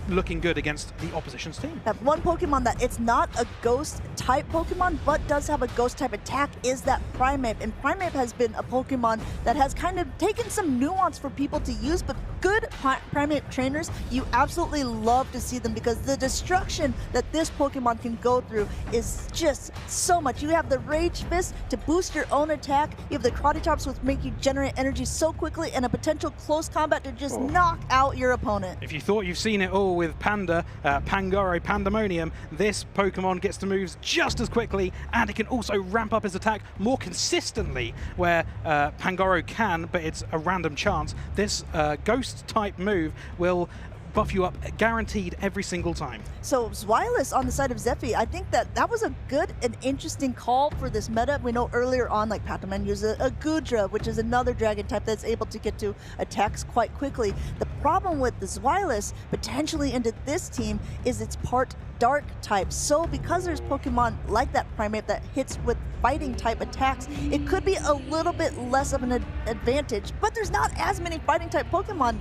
looking good against the opposition's team. That one Pokemon that it's not a ghost type Pokemon, but does have a ghost type attack is that Primeape. And Primeape has been a Pokemon that has kind of taken some nuance for people to use, but good Primeape trainers, you absolutely love to see them because the destruction that this Pokemon can go through is just so much. You have the Rage Fist to boost your own attack, you have the Crotitops which make you generate energy so quickly, and a potential close combat to just knock out your opponent. If you thought you've seen it all with Panda, Pangoro, Pandemonium, this Pokemon gets to move just as quickly, and it can also ramp up his attack more consistently, where Pangoro can, but it's a random chance. This ghost type move will buff you up guaranteed every single time. So Zwilus on the side of Zephy, I think that was a good and interesting call for this meta. We know earlier on, like Pataman used a Goodra, which is another dragon type that's able to get to attacks quite quickly. The problem with the Zwilus potentially into this team is it's part dark type. So because there's Pokemon like that Primeape that hits with fighting type attacks, it could be a little bit less of an advantage, but there's not as many fighting type Pokemon.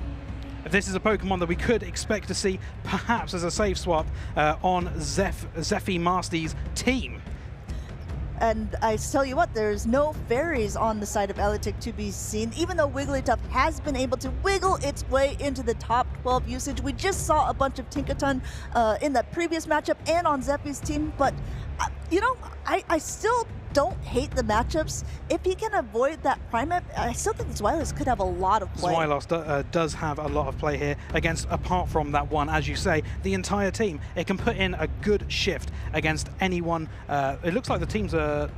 This is a Pokemon that we could expect to see perhaps as a save swap on Zephymasty's team. And I tell you what, there's no fairies on the side of Alitic to be seen, even though Wigglytuff has been able to wiggle its way into the top 12 usage. We just saw a bunch of Tinkaton in the previous matchup and on Zephy's team, but you know, I still don't hate the matchups. If he can avoid that Primeape, I still think Zwilus could have a lot of play. Zwilus does have a lot of play here against, apart from that one, as you say, the entire team. It can put in a good shift against anyone. It looks like the teams are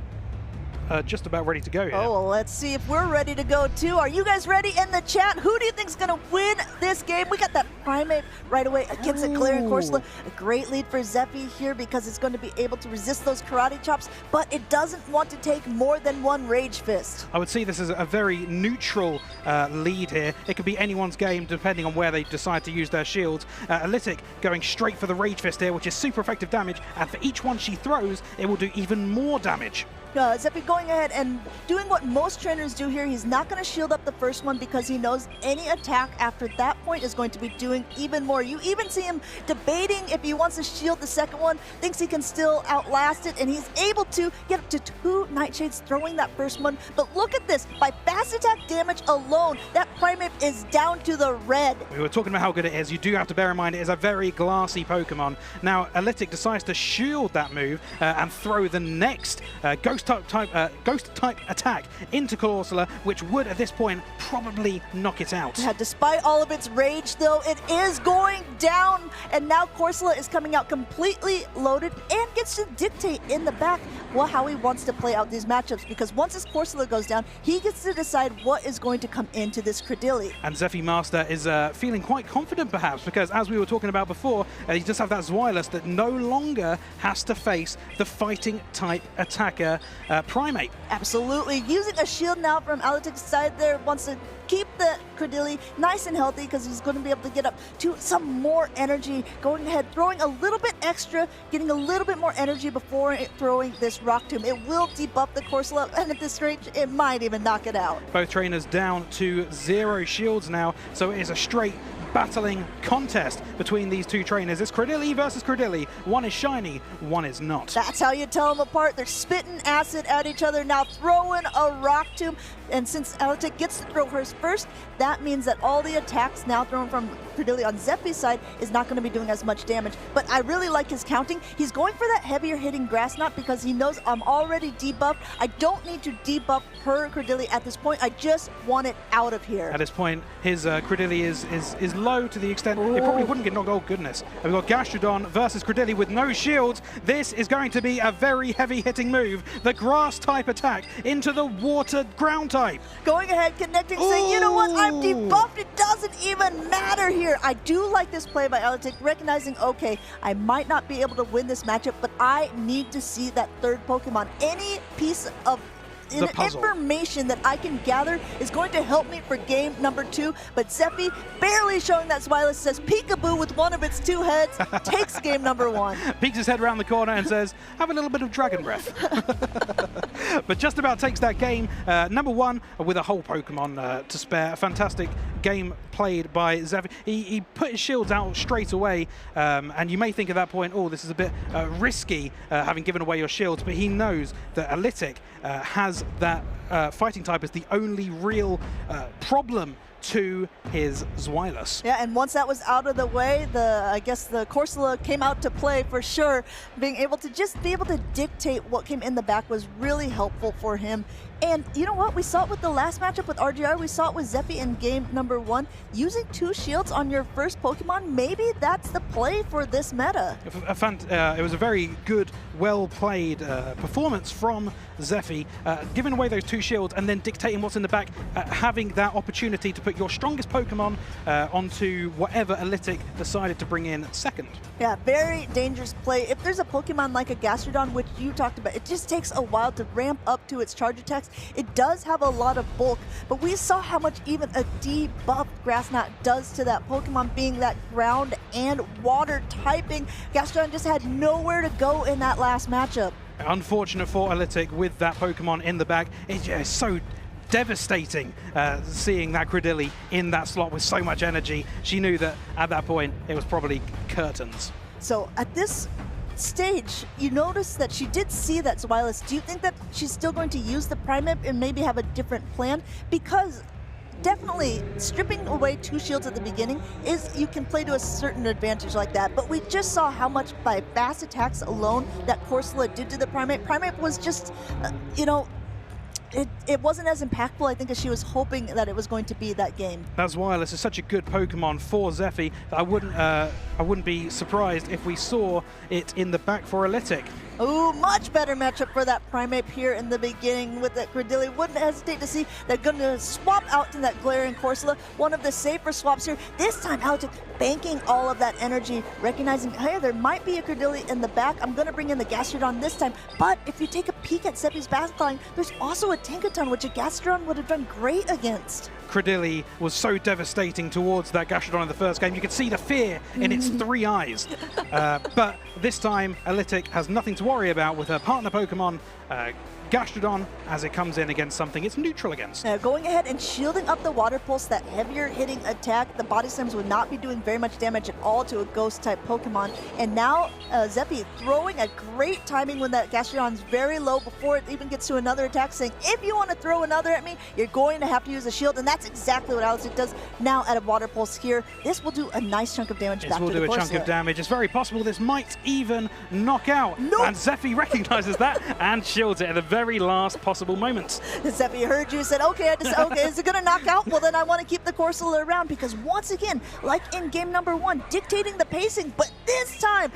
just about ready to go here. Oh, well, let's see if we're ready to go too. Are you guys ready in the chat? Who do you think is going to win this game? We got that Primeape right away against the Galarian Corsola. A great lead for Zephy here because it's going to be able to resist those karate chops, but it doesn't want to take more than one Rage Fist. I would see this as a very neutral lead here. It could be anyone's game depending on where they decide to use their shields. Alitic going straight for the Rage Fist here, which is super effective damage, and for each one she throws, it will do even more damage. Zeppi going ahead and doing what most trainers do here. He's not going to shield up the first one because he knows any attack after that point is going to be doing even more. You even see him debating if he wants to shield the second one, thinks he can still outlast it, and he's able to get up to 2 Nightshades throwing that first one. But look at this, by fast attack damage alone, that Primeape is down to the red. We were talking about how good it is. You do have to bear in mind it is a very glassy Pokemon. Now, Alytic decides to shield that move and throw the next Ghost type attack into Corsola, which would at this point probably knock it out. Yeah, despite all of its rage, though, it is going down, and now Corsola is coming out completely loaded and gets to dictate in the back how he wants to play out these matchups, because once his Corsola goes down, he gets to decide what is going to come into this Credilli. And Zephy Master is feeling quite confident, perhaps, because as we were talking about before, he does have that Zweilous that no longer has to face the fighting type attacker Primeape. Absolutely. Using a shield now from Alytic's side there, wants to keep the Credilli nice and healthy because he's going to be able to get up to some more energy. Going ahead, throwing a little bit extra, getting a little bit more energy before throwing this Rock Tomb. It will debuff the Corsola, and at this range, it might even knock it out. Both trainers down to 0 shields now, so it is a straight battling contest between these two trainers. It's Credilli versus Credilli. One is shiny, one is not. That's how you tell them apart. They're spitting acid at each other, now throwing a Rock Tomb. And since Alytic gets to throw hers first, that means that all the attacks now thrown from Credilli on Zephy's side is not going to be doing as much damage. But I really like his counting. He's going for that heavier hitting Grass Knot because he knows I'm already debuffed. I don't need to debuff her Credilli at this point. I just want it out of here. At this point, his Credilli is low to the extent it probably wouldn't get knocked. Oh, goodness. We've got Gastrodon versus Credilli with no shields. This is going to be a very heavy hitting move. The Grass type attack into the Water ground type. Going ahead, connecting, saying, you know what, I'm debuffed. It doesn't even matter here. I do like this play by Alytic, recognizing, okay, I might not be able to win this matchup, but I need to see that third Pokemon. Any piece of information that I can gather is going to help me for game number 2, but Zephy, barely showing that Zweilous, says peekaboo with one of its 2 heads, takes game number 1. Peeks his head around the corner and says, have a little bit of dragon breath. But just about takes that game, number 1, with a whole Pokemon to spare. A fantastic game played by Zephy. He put his shields out straight away, and you may think at that point, oh, this is a bit risky, having given away your shields, but he knows that Alytic has that fighting type as the only real problem to his Zweilous. Yeah, and once that was out of the way, I guess the Corsola came out to play for sure. Being able to just be able to dictate what came in the back was really helpful for him. And you know what? We saw it with the last matchup with RGR. We saw it with Zephy in game number 1. Using 2 shields on your first Pokemon, maybe that's the play for this meta. It was a very good, well-played performance from Zephy, giving away those 2 shields and then dictating what's in the back, having that opportunity to put your strongest Pokemon onto whatever Alytic decided to bring in second. Yeah, very dangerous play. If there's a Pokemon like a Gastrodon, which you talked about, it just takes a while to ramp up to its charge attacks. It does have a lot of bulk, but we saw how much even a debuffed Grass Knot does to that Pokemon, being that ground and water typing. Gastrodon just had nowhere to go in that last matchup. Unfortunate for Alytic with that Pokemon in the back. It's just so devastating seeing that Credilli in that slot with so much energy. She knew that at that point it was probably curtains. So at this stage, you notice that she did see that Zweilous. Do you think that she's still going to use the Primeape and maybe have a different plan? Because definitely stripping away 2 shields at the beginning is, you can play to a certain advantage like that, but we just saw how much by fast attacks alone that Corsola did to the Primeape. Primeape was just, you know, it wasn't as impactful, I think, as she was hoping that it was going to be that game. That's why this is such a good Pokemon for Zephy that I wouldn't be surprised if we saw it in the back for Alytic. Ooh, much better matchup for that Primeape here in the beginning with that Credilli. Wouldn't hesitate to see they're going to swap out to that Galarian Corsola, one of the safer swaps here. This time, Alytic banking all of that energy, recognizing, hey, there might be a Credilli in the back. I'm going to bring in the Gastrodon this time. But if you take a peek at Zephy's backline, there's also a Tinkaton, which a Gastrodon would have done great against. Credilli was so devastating towards that Gastrodon in the first game. You could see the fear in its 3 eyes. But this time, Alytic has nothing to worry about with her partner Pokemon, Gastrodon, as it comes in against something it's neutral against. Going ahead and shielding up the Water Pulse, that heavier hitting attack. The Body Slams would not be doing very much damage at all to a Ghost-type Pokemon. And now Zephy throwing a great timing when that Gastrodon's very low before it even gets to another attack, saying, if you want to throw another at me, you're going to have to use a shield. And that's exactly what Alex does now at a Water Pulse here. This will do a nice chunk of damage back to the This will do a chunk of damage. It's very possible this might even knock out. Nope. And Zephy recognizes that and shields it at the very last possible moment. Zephy heard you, said, okay, is it going to knock out? Well, then I want to keep the Corsola around, because once again, like in game number 1, dictating the pacing, but this time,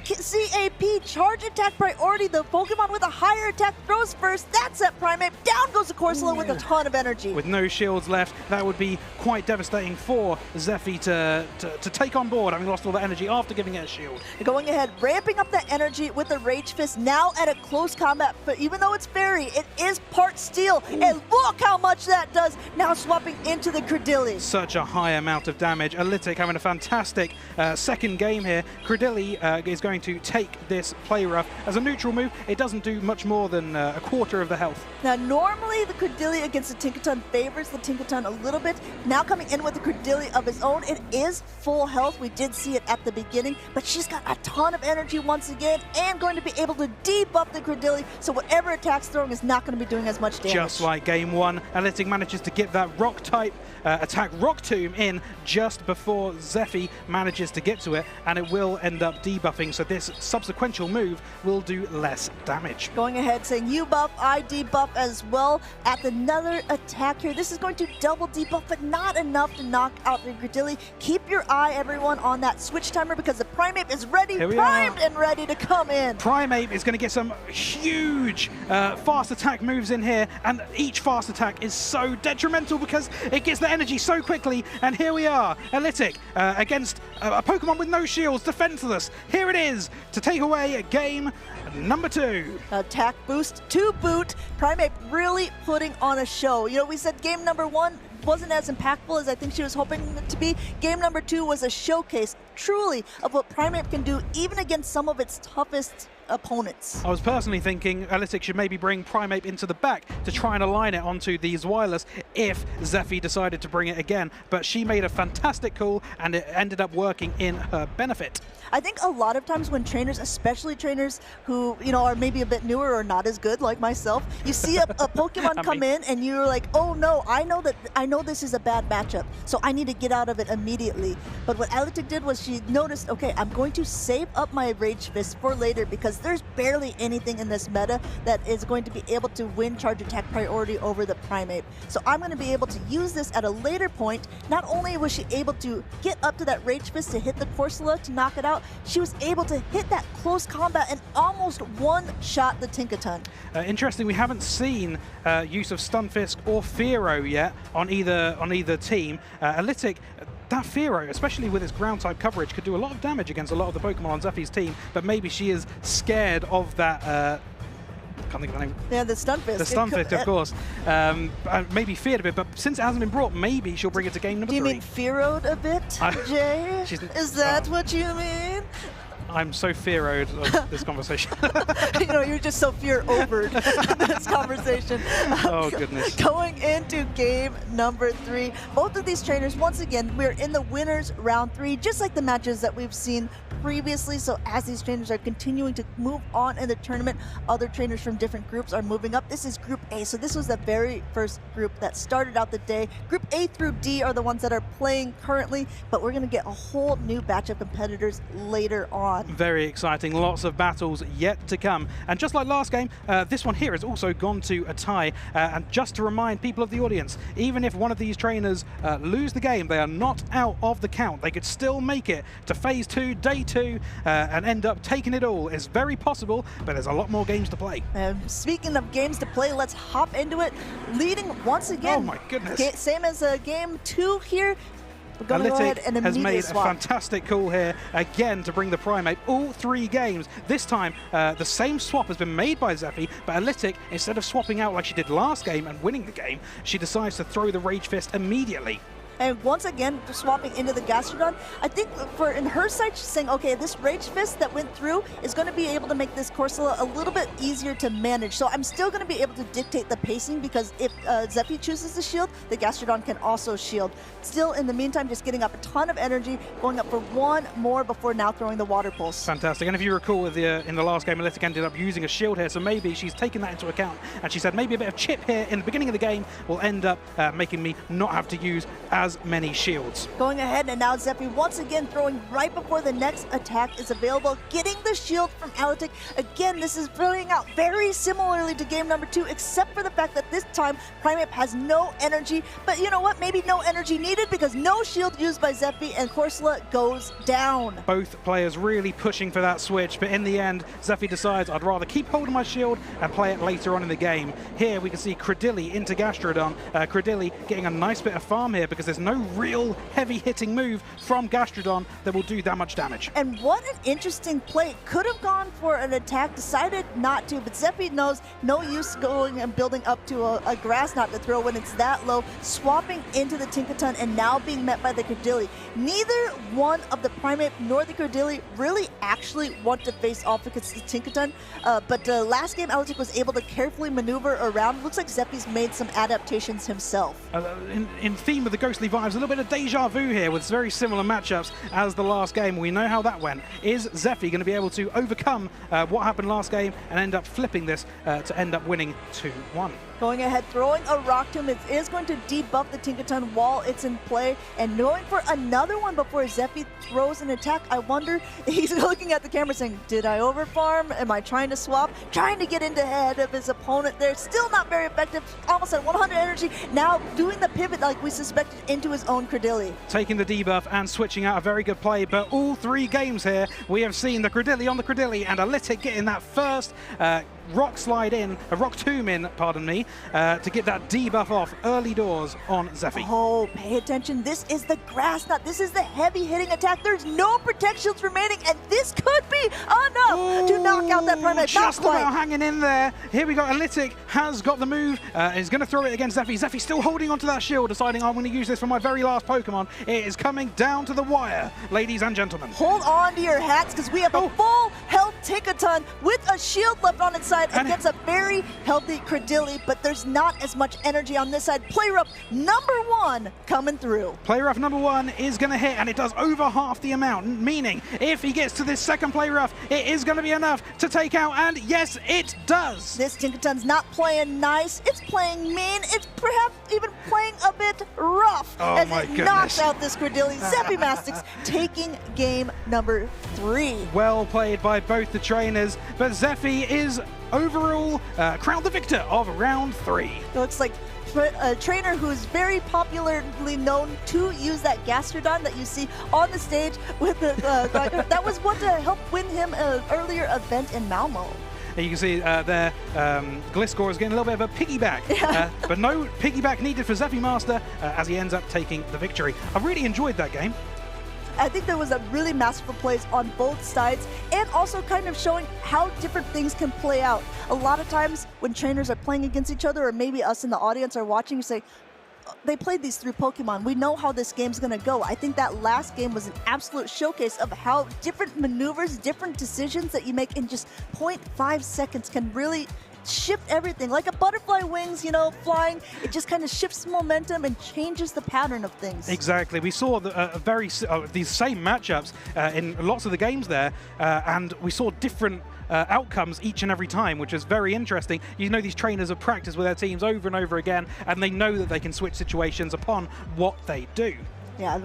CAP, charge attack priority. The Pokemon with a higher attack throws first. That's at Primeape. Down goes the Corsola with a ton of energy. With no shields left, that would be quite devastating for Zephy to take on board, having lost all that energy after giving it a shield. Going ahead, ramping up that energy with the Rage Fist, now at a close combat. But even though it's Fairy, it is part Steel. And look how much that does. Now swapping into the Credilli. Such a high amount of damage. Alytic having a fantastic second game here. Credilli is going to take this Play Rough. As a neutral move, it doesn't do much more than a quarter of the health. Now, normally the Credilli against the Tinkaton favors the Tinkaton a little bit. Now coming in with the Credilli of his own, it is full health. We did see it at the beginning, but she's got a ton of energy once again and going to be able to debuff the Credilli, so whatever attack's throwing is not going to be doing as much damage. Just like game 1, Alytic manages to get that Rock-type attack Rock Tomb in just before Zephy manages to get to it, and it will end up debuffing, so this subsequential move will do less damage. Going ahead saying, you buff, I debuff as well at another attack here. This is going to double debuff, but not enough to knock out the Credilli. Keep your eye, everyone, on that switch timer, because the Primeape is ready, primed and ready to come in. Primeape is going to get some huge fast attack moves in here, and each fast attack is so detrimental because it gets the energy so quickly. And here we are, Alytic against a Pokemon with no shields, defenseless. Here it is to take away game number 2. Attack boost to boot. Primeape really putting on a show. You know, we said game number 1 wasn't as impactful as I think she was hoping it to be. Game number 2 was a showcase, truly, of what Primeape can do, even against some of its toughest opponents. I was personally thinking Alytic should maybe bring Primeape into the back to try and align it onto these wireless if Zephy decided to bring it again, but she made a fantastic call and it ended up working in her benefit. I think a lot of times when trainers, especially trainers who, you know, are maybe a bit newer or not as good like myself, you see a Pokemon come in and you're like, oh no, I know this is a bad matchup, so I need to get out of it immediately. But what Alytic did was she noticed, okay, I'm going to save up my Rage Fist for later, because there's barely anything in this meta that is going to be able to win charge attack priority over the Primeape. So I'm going to be able to use this at a later point. Not only was she able to get up to that Rage Fist to hit the Corsola to knock it out, she was able to hit that close combat and almost one-shot the Tinkaton. Interesting, we haven't seen use of Stunfisk or Fearow yet on either team. Alytic, that Fearow, especially with its ground-type coverage, could do a lot of damage against a lot of the Pokemon on Zephy's team, but maybe she is scared of that... can't think of the name. Yeah, the Stunfisk. The Stunfisk, of course. Maybe feared a bit, but since it hasn't been brought, maybe she'll bring it to game number 3. Do you mean Fearowed a bit, Jay? Is that what you mean? I'm so fearowed of this conversation. You know, you're just so fear-overed this conversation. Oh, goodness. Going into game number 3. Both of these trainers, once again, we're in the winners round 3, just like the matches that we've seen previously. So as these trainers are continuing to move on in the tournament, other trainers from different groups are moving up. This is Group A, so this was the very first group that started out the day. Group A through D are the ones that are playing currently, but we're going to get a whole new batch of competitors later on. Very exciting, lots of battles yet to come. And just like last game, this one here has also gone to a tie. And just to remind people of the audience, even if one of these trainers lose the game, they are not out of the count. They could still make it to Phase 2, Day 2, and end up taking it all. It's very possible, but there's a lot more games to play. Speaking of games to play, let's hop into it. Leading once again. Oh my goodness. Same as game 2 here. Alytic has made a fantastic call here, again, to bring the Primeape all 3 games. This time, the same swap has been made by Zephy, but Alytic, instead of swapping out like she did last game and winning the game, she decides to throw the Rage Fist immediately. And once again, swapping into the Gastrodon. I think in her side, she's saying, okay, this Rage Fist that went through is going to be able to make this Corsola a little bit easier to manage. So I'm still going to be able to dictate the pacing, because if Zephy chooses to shield, the Gastrodon can also shield. Still, in the meantime, just getting up a ton of energy, going up for one more before now throwing the Water Pulse. Fantastic. And if you recall, in the last game, Analytic ended up using a shield here, so maybe she's taken that into account, and she said maybe a bit of chip here in the beginning of the game will end up making me not have to use as many shields. Going ahead, and now Zephy once again throwing right before the next attack is available, getting the shield from Analytic. Again, this is playing out very similarly to game number 2, except for the fact that this time Primeape has no energy. But you know what? Maybe no energy needed, because no shield used by Zephy, and Corsola goes down. Both players really pushing for that switch, but in the end, Zephy decides I'd rather keep holding my shield and play it later on in the game. Here we can see Credilli into Gastrodon. Credilli getting a nice bit of farm here, because there's no real heavy hitting move from Gastrodon that will do that much damage. And what an interesting play. Could have gone for an attack, decided not to, but Zephy knows no use going and building up to a grass knot to throw when it's that low, swapping into the Tinkaton and now being met by the Credilli. Neither one of the Primeape nor the Credilli really actually want to face off against the Tinkaton, but last game Analytic was able to carefully maneuver around. Looks like Zephy's made some adaptations himself. In theme of the ghostly vibes, a little bit of deja vu here with very similar matchups as the last game. We know how that went. Is Zephy going to be able to overcome what happened last game and end up flipping this to end up winning 2-1? Going ahead, throwing a Rock Tomb. It is going to debuff the Tinkaton while it's in play, and going for another one before Zephy throws an attack. I wonder, he's looking at the camera saying, did I overfarm? Am I trying to swap? Trying to get into the head of his opponent there. Still not very effective. Almost at 100 energy. Now doing the pivot like we suspected into his own Credilli. Taking the debuff and switching out, a very good play, but all 3 games here, we have seen the Credilli on the Credilli, and Analytic getting that first rock slide in, a rock tomb in, pardon me, to get that debuff off early doors on Zephy. Oh, pay attention. This is the grass knot. This is the heavy hitting attack. There's no protections remaining, and this could be enough to knock out that Primeape. Just about hanging in there. Here we go. Analytic has got the move. Is going to throw it against Zephy. Zephy still holding onto that shield, deciding I'm going to use this for my very last Pokemon. It is coming down to the wire, ladies and gentlemen. Hold on to your hats, because we have a full health Tinkaton with a shield left on its side against a very healthy Credilli, but there's not as much energy on this side. Play rough number 1 coming through. Play rough number 1 is going to hit, and it does over half the amount, meaning if he gets to this second play rough, it is going to be enough to take out, and yes, it does. This Tinkaton's not playing nice. It's playing mean. It's perhaps even playing a bit rough as it knocks out this Credilli. Zephy Mastix taking game number 3. Well played by both the trainers, but Zephy is overall crowned the victor of round 3. It looks like a trainer who is very popularly known to use that Gastrodon that you see on the stage with the that was what to help win him an earlier event in Malmo. You can see there, Gliscor is getting a little bit of a piggyback, but no piggyback needed for Zephy Master as he ends up taking the victory. I really enjoyed that game. I think there was a really masterful plays on both sides, and also kind of showing how different things can play out. A lot of times when trainers are playing against each other, or maybe us in the audience are watching, you say, they played these 3 Pokemon. We know how this game's going to go. I think that last game was an absolute showcase of how different maneuvers, different decisions that you make in just 0.5 seconds can really shift everything. Like a butterfly wings, you know, flying, it just kind of shifts momentum and changes the pattern of things. Exactly. We saw these same matchups in lots of the games there, and we saw different outcomes each and every time, which is very interesting. You know, these trainers have practiced with their teams over and over again, and they know that they can switch situations upon what they do. Yeah,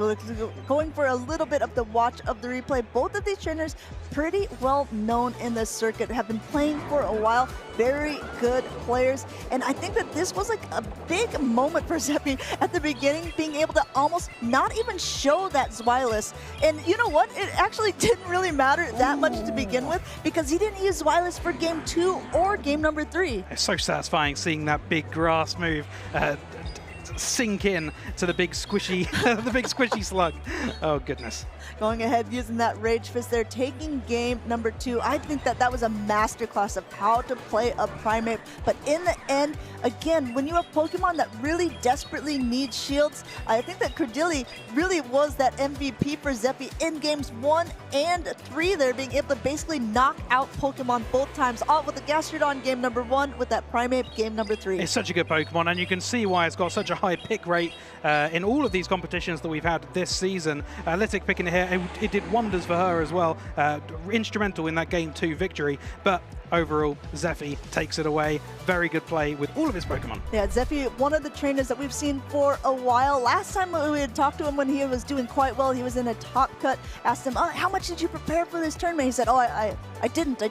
going for a little bit of the watch of the replay. Both of these trainers pretty well known in the circuit, have been playing for a while, very good players. And I think that this was like a big moment for Zephy at the beginning, being able to almost not even show that Zweilous. And you know what? It actually didn't really matter that much to begin with, because he didn't use Zweilous for game 2 or game number 3. It's so satisfying seeing that big grass move. sink in to the big squishy, the big squishy slug. Oh goodness. Going ahead using that Rage Fist there, taking game number 2. I think that was a masterclass of how to play a Primeape. But in the end, again, when you have Pokemon that really desperately need shields, I think that Cordilli really was that MVP for Zeppi in games 1 and 3 there, being able to basically knock out Pokemon both times, all with the Gastrodon game number 1, with that Primeape game number 3. It's such a good Pokemon, and you can see why it's got such a high pick rate in all of these competitions that we've had this season. Lytic picking it here, it did wonders for her as well, instrumental in that game 2 victory, but overall, Zephy takes it away. Very good play with all of his Pokemon. Yeah, Zephy, one of the trainers that we've seen for a while. Last time we had talked to him when he was doing quite well, he was in a top cut, asked him, oh, how much did you prepare for this tournament? He said, oh, I didn't.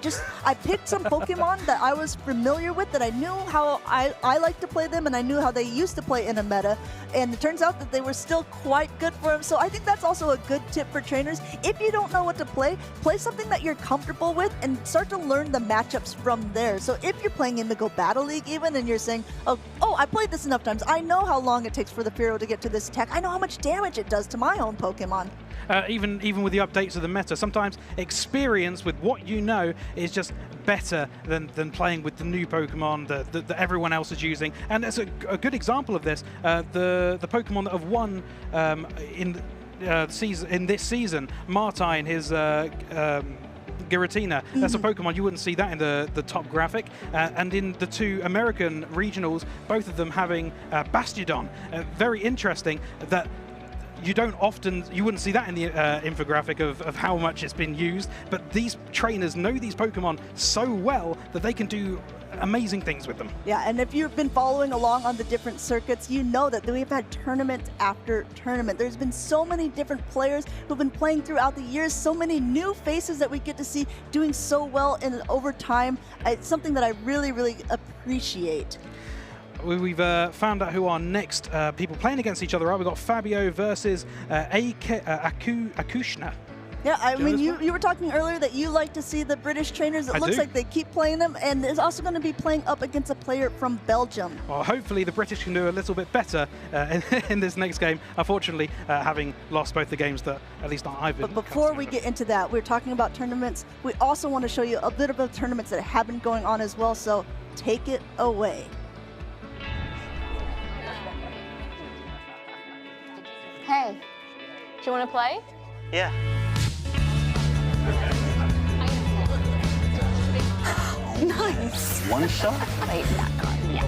I picked some Pokemon that I was familiar with, that I knew how I like to play them, and I knew how they used to play in a meta. And it turns out that they were still quite good for him. So I think that's also a good tip for trainers. If you don't know what to play something that you're comfortable with and start to learn the matchups from there. So if you're playing Indigo Battle League even, and you're saying, oh, I played this enough times, I know how long it takes for the Fearow to get to this attack, I know how much damage it does to my own Pokemon. Even with the updates of the meta, sometimes experience with what you know is just better than playing with the new Pokemon that everyone else is using. And as a good example of this, the Pokemon that have won in this season, Martine, his Giratina, that's a Pokemon you wouldn't see that in the top graphic, and in the 2 American regionals, both of them having Bastiodon. Very interesting that you wouldn't see that in the infographic of how much it's been used, but these trainers know these Pokemon so well that they can do amazing things with them. Yeah, and if you've been following along on the different circuits, you know that we've had tournament after tournament. There's been so many different players who've been playing throughout the years, so many new faces that we get to see doing so well over time. It's something that I really, really appreciate. We've found out who our next people playing against each other are. We've got Fabio versus Akushna. Yeah, I mean, you were talking earlier that you like to see the British trainers. It looks like they keep playing them, and is also going to be playing up against a player from Belgium. Well, hopefully the British can do a little bit better in this next game. Unfortunately, having lost both the games that at least I've been. But before we get into that, we're talking about tournaments. We also want to show you a bit of tournaments that have been going on as well, so take it away. Hey, do you want to play? Yeah. Nice. One shot? Wait, that card, yeah.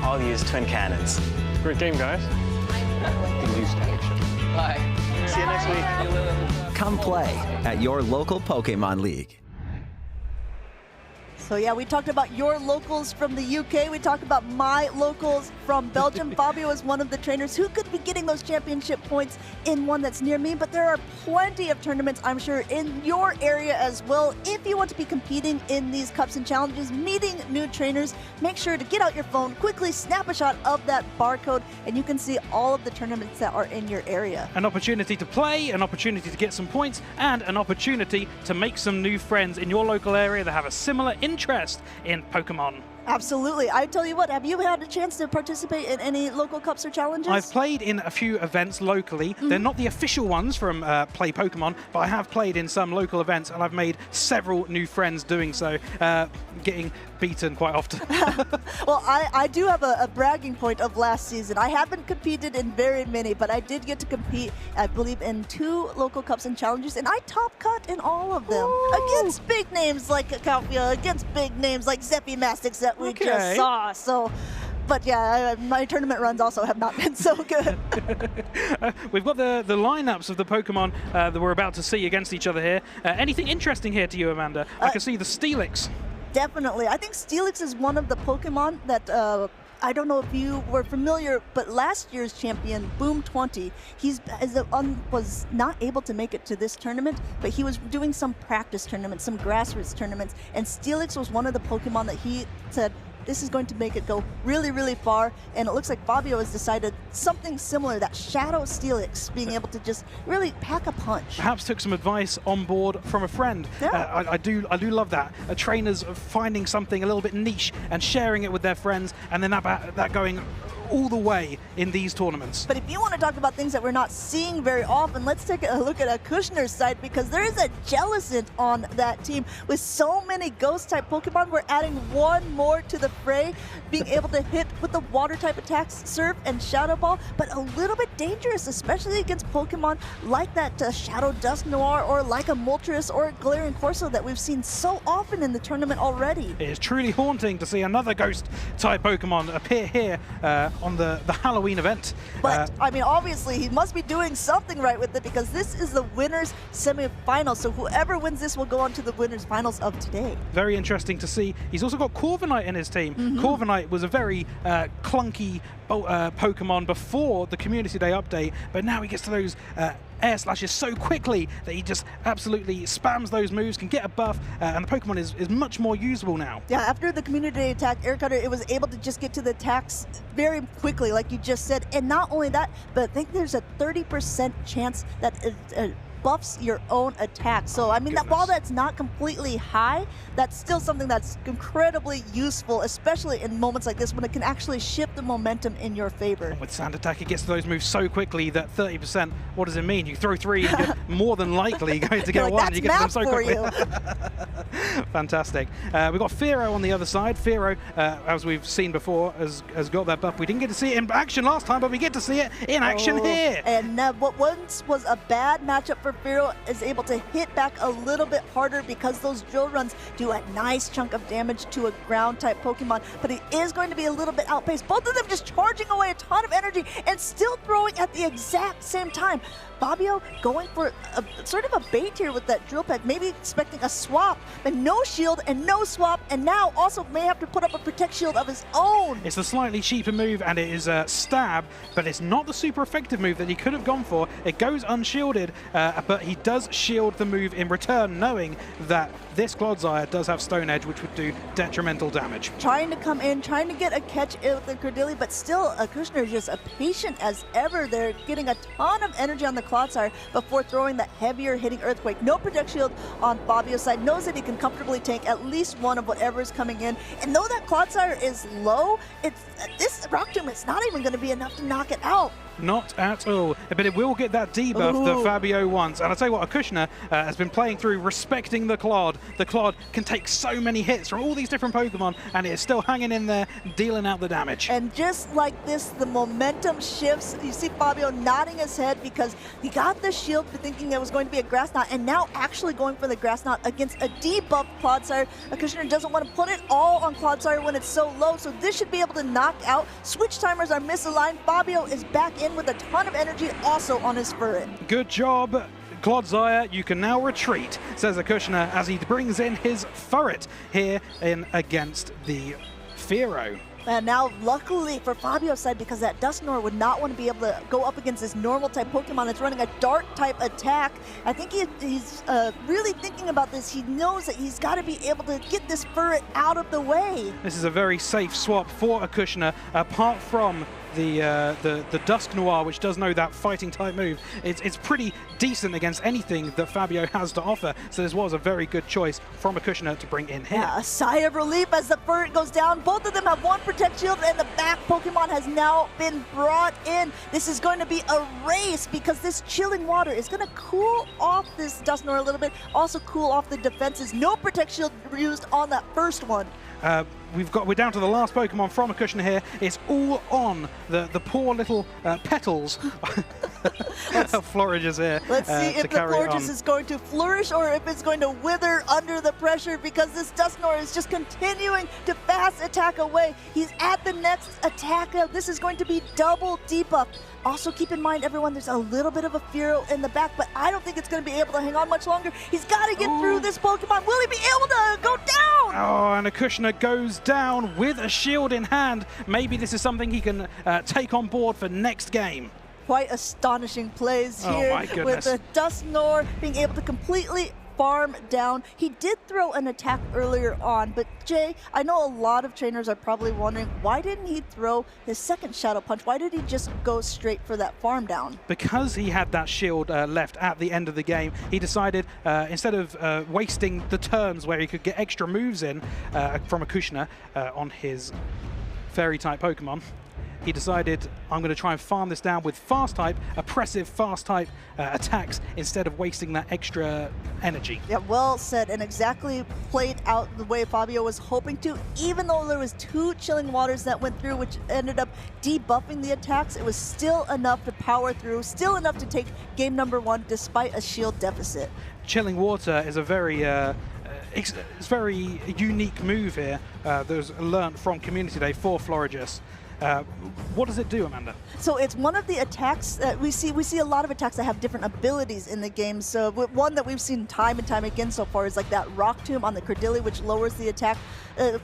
I'll use twin cannons. Great game, guys. Bye. See you next week. Come play at your local Pokémon League. So yeah, we talked about your locals from the UK. We talked about my locals from Belgium. Fabio is one of the trainers who could be getting those championship points in one that's near me, but there are plenty of tournaments, I'm sure, in your area as well. If you want to be competing in these cups and challenges, meeting new trainers, make sure to get out your phone, quickly snap a shot of that barcode, and you can see all of the tournaments that are in your area. An opportunity to play, an opportunity to get some points, and an opportunity to make some new friends in your local area that have a similar interest in Pokemon. Absolutely. I tell you what, have you had a chance to participate in any local cups or challenges? I've played in a few events locally. They're not the official ones from Play Pokemon, but I have played in some local events, and I've made several new friends doing so, getting beaten quite often. Well, I do have a bragging point of last season. I haven't competed in very many, but I did get to compete, I believe, in 2 local cups and challenges, and I top cut in all of them. Ooh. Against big names like Calfia, against big names like Zeppi Mastix that we just saw. So, but yeah, my tournament runs also have not been so good. We've got the lineups of the Pokemon that we're about to see against each other here. Anything interesting here to you, Amanda? I can see the Steelix. Definitely. I think Steelix is one of the Pokemon that I don't know if you were familiar, but last year's champion, Boom20, was not able to make it to this tournament, but he was doing some practice tournaments, some grassroots tournaments, and Steelix was one of the Pokemon that he said, this is going to make it go really, really far. And it looks like Fabio has decided something similar, that Shadow Steelix, being able to just really pack a punch. Perhaps took some advice on board from a friend. Yeah. I do love that. Trainers finding something a little bit niche and sharing it with their friends, and then that going all the way in these tournaments. But if you want to talk about things that we're not seeing very often, let's take a look at Kushner's side, because there is a Jellicent on that team. With so many Ghost-type Pokemon, we're adding one more to the fray, being able to hit with the Water-type attacks, Surf and Shadow Ball, but a little bit dangerous, especially against Pokemon like that Shadow Dusk Noir, or like a Moltres or a Galarian Corso that we've seen so often in the tournament already. It is truly haunting to see another Ghost-type Pokemon appear here on the Halloween event. But, I mean, obviously, he must be doing something right with it, because this is the winner's semi-final, so whoever wins this will go on to the winner's finals of today. Very interesting to see. He's also got Corviknight in his team. Corviknight was a very clunky Pokemon before the Community Day update, but now he gets to those air slashes so quickly that he just absolutely spams those moves, can get a buff, and the Pokemon is much more usable now. Yeah, after the Community Day attack, Air Cutter, it was able to just get to the attacks very quickly, like you just said. And not only that, but I think there's a 30% chance that it buffs your own attack. So, I mean, while that's not completely high, that's still something that's incredibly useful, especially in moments like this when it can actually shift the momentum in your favor. With Sand Attack, it gets to those moves so quickly that 30%, what does it mean? You throw 3 and you're more than likely going to get like, 1. That's you get to them math so for quickly. you. Fantastic. We've got Fearow on the other side. Fearow, as we've seen before, has got that buff. We didn't get to see it in action last time, but we get to see it in action here. And what once was a bad matchup for Fearow is able to hit back a little bit harder, because those drill runs do a nice chunk of damage to a ground-type Pokemon, but he is going to be a little bit outpaced. Both of them just charging away a ton of energy and still throwing at the exact same time. Fabio going for sort of a bait here with that drill peck, maybe expecting a swap, but no shield and no swap, and now also may have to put up a protect shield of his own. It's a slightly cheaper move, and it is a stab, but it's not the super effective move that he could have gone for. It goes unshielded, but he does shield the move in return, knowing that this Clodsire does have Stone Edge, which would do detrimental damage. Trying to come in, trying to get a catch with the Cordillera, but still Kushner is just as patient as ever. They're getting a ton of energy on the Clodsire before throwing that heavier hitting Earthquake. No Protect Shield on Fabio's side, knows that he can comfortably tank at least one of whatever is coming in. And though that Clodsire is low, this Rock Tomb is not even going to be enough to knock it out. Not at all, but it will get that debuff that Fabio wants. And I'll tell you what, Kushner has been playing through respecting the Clod. The Clod can take so many hits from all these different Pokemon, and it is still hanging in there, dealing out the damage. And just like this, the momentum shifts. You see Fabio nodding his head because he got the shield for thinking it was going to be a Grass Knot, and now actually going for the Grass Knot against a debuffed Clodsire. Kushner doesn't want to put it all on Clodsire when it's so low, so this should be able to knock out. Switch timers are misaligned. Fabio is back in with a ton of energy also on his Furret. Good job, Clodsire. You can now retreat, says Kushner, as he brings in his Furret here in against the Fearow. And now, luckily for Fabio's side, because that Dusknoir would not want to be able to go up against this normal-type Pokemon that's running a Dark-type attack. I think he's really thinking about this. He knows that he's got to be able to get this Furret out of the way. This is a very safe swap for Kushner, apart from the Dusknoir, which does know that fighting-type move. It's pretty decent against anything that Fabio has to offer, so this was a very good choice from Kushner to bring in here. Yeah, a sigh of relief as the Furret goes down. Both of them have one Protect Shield, and the back Pokemon has now been brought in. This is going to be a race, because this chilling water is going to cool off this Dusknoir a little bit, also cool off the defenses. No Protect Shield used on that first one. We're down to the last Pokemon from Kushner here. It's all on the poor little petals of Floriges here. Let's see if the Floriges is going to flourish or if it's going to wither under the pressure, because this Dusknoir is just continuing to fast attack away. He's at the next attack. This is going to be double debuff. Also, keep in mind, everyone, there's a little bit of a Fearow in the back, but I don't think it's going to be able to hang on much longer. He's got to get through this Pokemon. Will he be able to go down? Oh, and Kushner goes down with a shield in hand. Maybe this is something he can take on board for next game. Quite astonishing plays here with the Dusknoir being able to completely farm down. He did throw an attack earlier on, but Jay, I know a lot of trainers are probably wondering, why didn't he throw his second Shadow Punch? Why did he just go straight for that farm down? Because he had that shield left at the end of the game, he decided instead of wasting the turns where he could get extra moves in from Acushna on his Fairy-type Pokemon, he decided, I'm going to try and farm this down with fast-type, oppressive fast-type attacks instead of wasting that extra energy. Yeah, well said, and exactly played out the way Fabio was hoping to. Even though there was 2 Chilling Waters that went through, which ended up debuffing the attacks, it was still enough to power through, still enough to take game number 1 despite a shield deficit. Chilling Water is a very it's very unique move here that was learned from Community Day for Florigis. What does it do, Amanda? So it's one of the attacks that we see. We see a lot of attacks that have different abilities in the game. So one that we've seen time and time again so far is like that Rock Tomb on the Cordilli, which lowers the attack.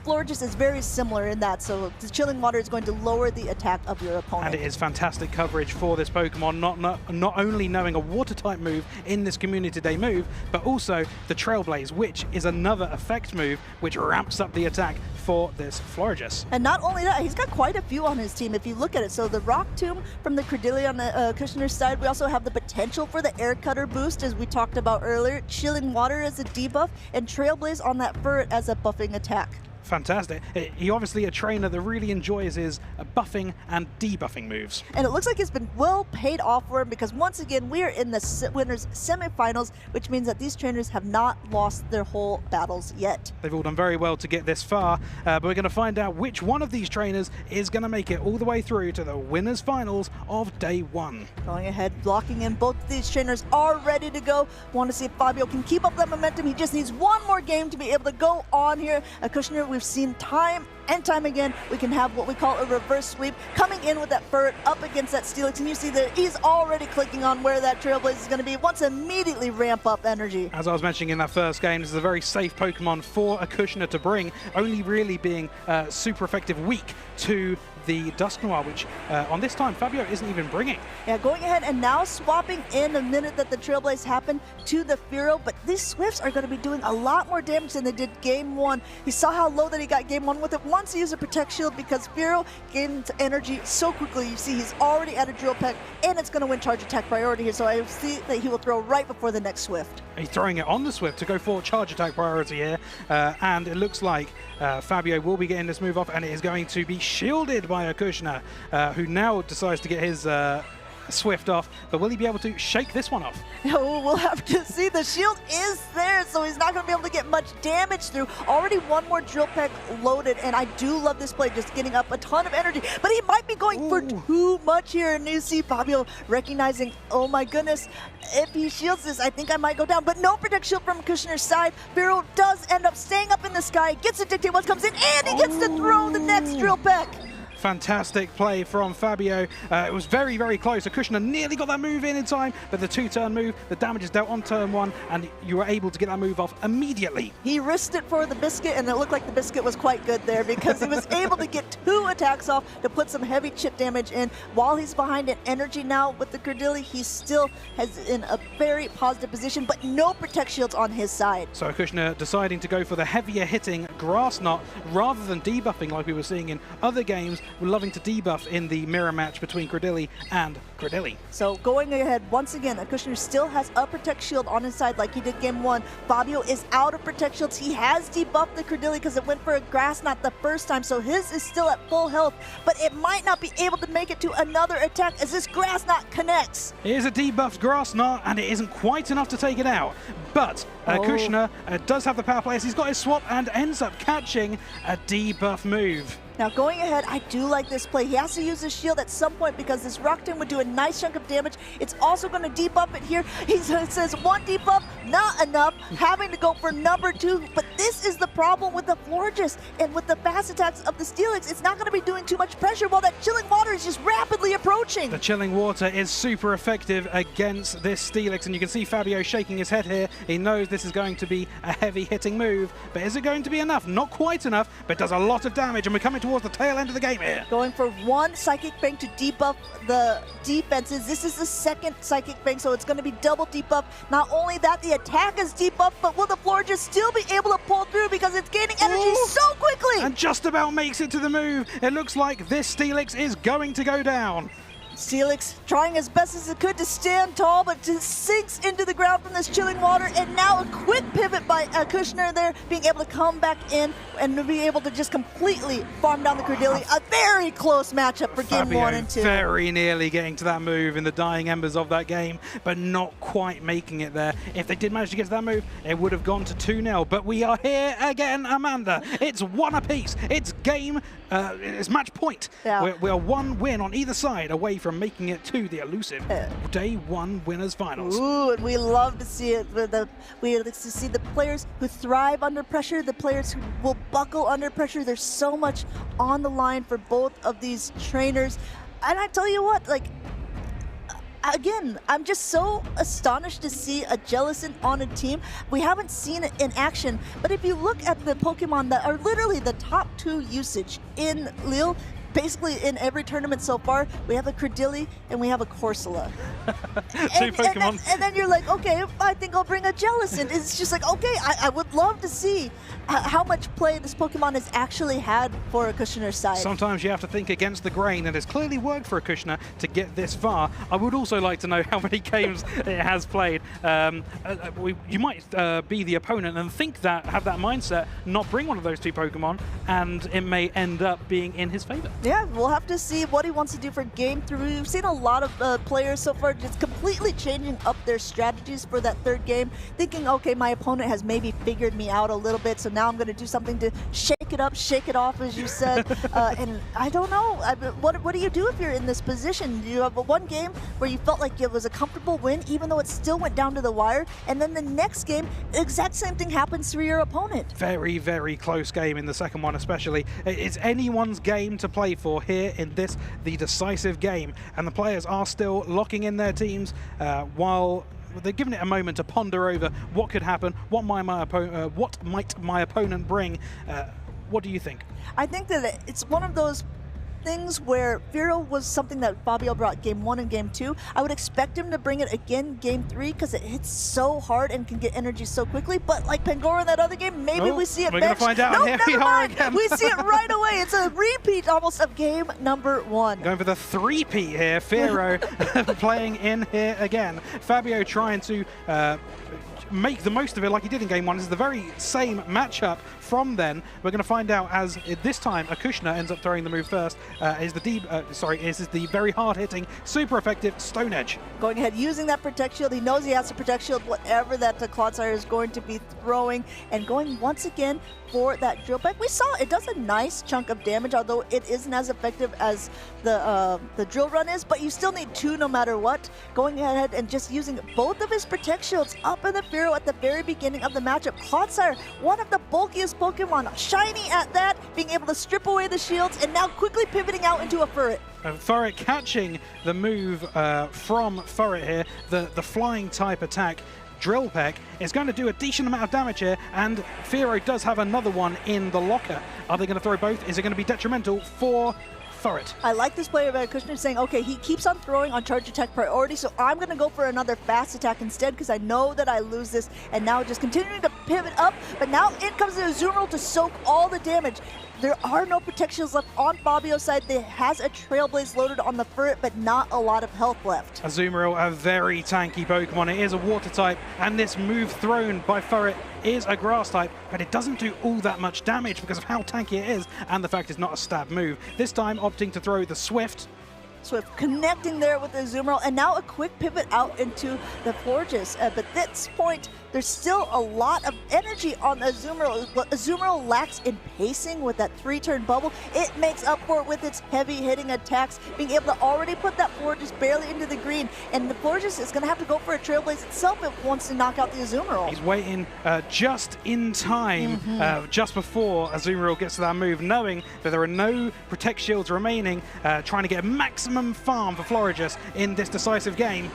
Florigis is very similar in that. So the Chilling Water is going to lower the attack of your opponent. And it is fantastic coverage for this Pokemon, not only knowing a Water-type move in this Community Day move, but also the Trailblaze, which is another effect move which ramps up the attack for this Florigis. And not only that, he's got quite a few on his team if you look at it. So the Rock Tomb from the Cordilli on the Kushner's side. We also have the potential for the Air Cutter boost, as we talked about earlier. Chilling Water as a debuff, and Trailblaze on that Ferret as a buffing attack. Fantastic. He obviously a trainer that really enjoys his buffing and debuffing moves. And it looks like it's been well paid off for him, because once again we are in the winners semifinals, which means that these trainers have not lost their whole battles yet. They've all done very well to get this far, but we're going to find out which one of these trainers is going to make it all the way through to the winners finals of day 1. Going ahead, blocking in. Both of these trainers are ready to go. Want to see if Fabio can keep up that momentum. He just needs one more game to be able to go on here. Kushner, we've seen time and time again, we can have what we call a reverse sweep, coming in with that Ferret up against that Steelix, and you see that he's already clicking on where that Trailblaze is going to be. Wants to immediately ramp up energy. As I was mentioning in that first game, this is a very safe Pokemon for Acushna to bring, only really being super effective weak to the Dusknoir, which on this time Fabio isn't even bringing. Yeah, going ahead and now swapping in the minute that the Trailblaze happened to the Fearow, but these Swifts are going to be doing a lot more damage than they did game 1. You saw how low that he got game 1 with it. Wants to use a Protect Shield because Fearow gained energy so quickly. You see he's already at a Drill Peck, and it's going to win Charge Attack priority here, so I see that he will throw right before the next Swift. He's throwing it on the Swift to go for Charge Attack priority here, and it looks like Fabio will be getting this move off, and it is going to be shielded by Acushna, who now decides to get his Swift off, but will he be able to shake this one off? We'll have to see. The shield is there, so he's not going to be able to get much damage through. Already one more Drill Peck loaded, and I do love this play, just getting up a ton of energy, but he might be going for too much here, and you see Fabio recognizing, oh my goodness, if he shields this, I think I might go down, but no Protect Shield from Kushner's side. Fearow does end up staying up in the sky, gets to dictate what comes in, and he gets to throw the next Drill Peck. Fantastic play from Fabio. It was very, very close. Acushna nearly got that move in time, but the 2-turn move, the damage is dealt on turn 1, and you were able to get that move off immediately. He risked it for the Biscuit, and it looked like the Biscuit was quite good there, because he was able to get 2 attacks off to put some heavy chip damage in. While he's behind in energy now with the Cordilli, he still has in a very positive position, but no Protect Shields on his side. So Acushna deciding to go for the heavier hitting Grass Knot rather than debuffing like we were seeing in other games. We're loving to debuff in the mirror match between Cordilli and Cordilli. So going ahead, once again, Acushna still has a Protect Shield on his side like he did game 1. Fabio is out of Protect Shields. He has debuffed the Cordilli because it went for a Grass Knot the first time, so his is still at full health, but it might not be able to make it to another attack as this Grass Knot connects. It is a debuffed Grass Knot, and it isn't quite enough to take it out, but Acushna does have the power play as he's got his swap and ends up catching a debuff move. Now going ahead, I do like this play. He has to use his shield at some point because this Rock Tomb would do a nice chunk of damage. It's also going to debuff it here. He says 1 debuff, not enough, having to go for number 2. But this is the problem with the Florigis and with the fast attacks of the Steelix. It's not going to be doing too much pressure while that Chilling Water is just rapidly approaching. The Chilling Water is super effective against this Steelix, and you can see Fabio shaking his head here. He knows this is going to be a heavy hitting move, but is it going to be enough? Not quite enough, but does a lot of damage, and we're coming to towards the tail end of the game here. Going for one Psychic Bank to debuff the defenses. This is the second Psychic Bank, so it's going to be double debuff. Not only that, the attack is debuffed, but will the Florges still be able to pull through because it's gaining energy so quickly? And just about makes it to the move. It looks like this Steelix is going to go down. Steelix trying as best as it could to stand tall, but just sinks into the ground from this chilling water. And now a quick pivot by Kushner there, being able to come back in and be able to just completely farm down the Cordilli. A very close matchup for game 1 and 2. Very nearly getting to that move in the dying embers of that game, but not quite making it there. If they did manage to get to that move, it would have gone to 2-0. But we are here again, Amanda. It's one apiece. It's game, it's match point. Yeah. We are one win on either side away from making it to the elusive Day 1 Winners Finals. Ooh, and we love to see it. We like to see the players who thrive under pressure, the players who will buckle under pressure. There's so much on the line for both of these trainers. And I tell you what, like, again, I'm just so astonished to see a Jellicent on a team. We haven't seen it in action, but if you look at the Pokemon that are literally the top 2 usage in Lille, basically in every tournament so far, we have a Cordilli and we have a Corsola. and then you're like, okay, I think I'll bring a Jellicent. It's just like, okay, I would love to see how much play this Pokemon has actually had for a Kushner's side. Sometimes you have to think against the grain, and it's clearly worked for a Kushner to get this far. I would also like to know how many games it has played. You might be the opponent and think that, have that mindset, not bring one of those 2 Pokemon, and it may end up being in his favor. Yeah, we'll have to see what he wants to do for game 3. We've seen a lot of players so far just completely changing up their strategies for that 3rd game, thinking, okay, my opponent has maybe figured me out a little bit, so now I'm going to do something to shake it up, shake it off, as you said. And I don't know, what do you do if you're in this position? You have one game where you felt like it was a comfortable win, even though it still went down to the wire, and then the next game, the exact same thing happens for your opponent. Very, very close game in the second one especially. It's anyone's game to play for here in this, the decisive game, and the players are still locking in their teams while they're giving it a moment to ponder over what could happen, what might my opponent bring. What do you think? I think that it's one of those things where Firo was something that Fabio brought game 1 and game 2. I would expect him to bring it again game 3 because it hits so hard and can get energy so quickly. But like Pangoro in that other game, maybe we see it. We're going to find out. No, here never we are mind. again. We see it right away. It's a repeat almost of game number 1. Going for the 3-peat here. Firo playing in here again. Fabio trying to make the most of it like he did in game 1. This is the very same matchup from then. We're going to find out as this time Akushna ends up throwing the move first. Is the very hard-hitting, super effective Stone Edge. Going ahead, using that Protect Shield. He knows he has to Protect Shield whatever that Clodsire is going to be throwing, and going once again for that Drill Peck. We saw it does a nice chunk of damage, although it isn't as effective as the Drill Run is, but you still need 2 no matter what. Going ahead and just using both of his Protect Shields up in the Firo at the very beginning of the matchup. Clodsire, one of the bulkiest Pokemon, shiny at that, being able to strip away the shields, and now quickly pivoting out into a Furret. Furret catching the move from Furret here, the flying type attack. Drill Peck is going to do a decent amount of damage here, and Firo does have another one in the locker. Are they going to throw both? Is it going to be detrimental for Furret? I like this player by Kushner saying, okay, he keeps on throwing on charge attack priority, so I'm going to go for another fast attack instead because I know that I lose this, and now just continuing to pivot up, but now in comes the Azumarill to soak all the damage. There are no protections left on Fabio's side. There has a Trailblaze loaded on the Furret, but not a lot of health left. Azumarill, a very tanky Pokemon. It is a water type, and this move thrown by Furret is a grass type, but it doesn't do all that much damage because of how tanky it is and the fact it's not a stab move. This time opting to throw the Swift. Swift connecting there with the Azumarill, and now a quick pivot out into the Forges. But at this point, there's still a lot of energy on Azumarill. What Azumarill lacks in pacing with that 3-turn bubble, it makes up for it with its heavy hitting attacks, being able to already put that Forges barely into the green. And the Forges is going to have to go for a Trailblaze itself if it wants to knock out the Azumarill. He's waiting just in time, just before Azumarill gets to that move, knowing that there are no Protect Shields remaining, trying to get maximum farm for Florges in this decisive game.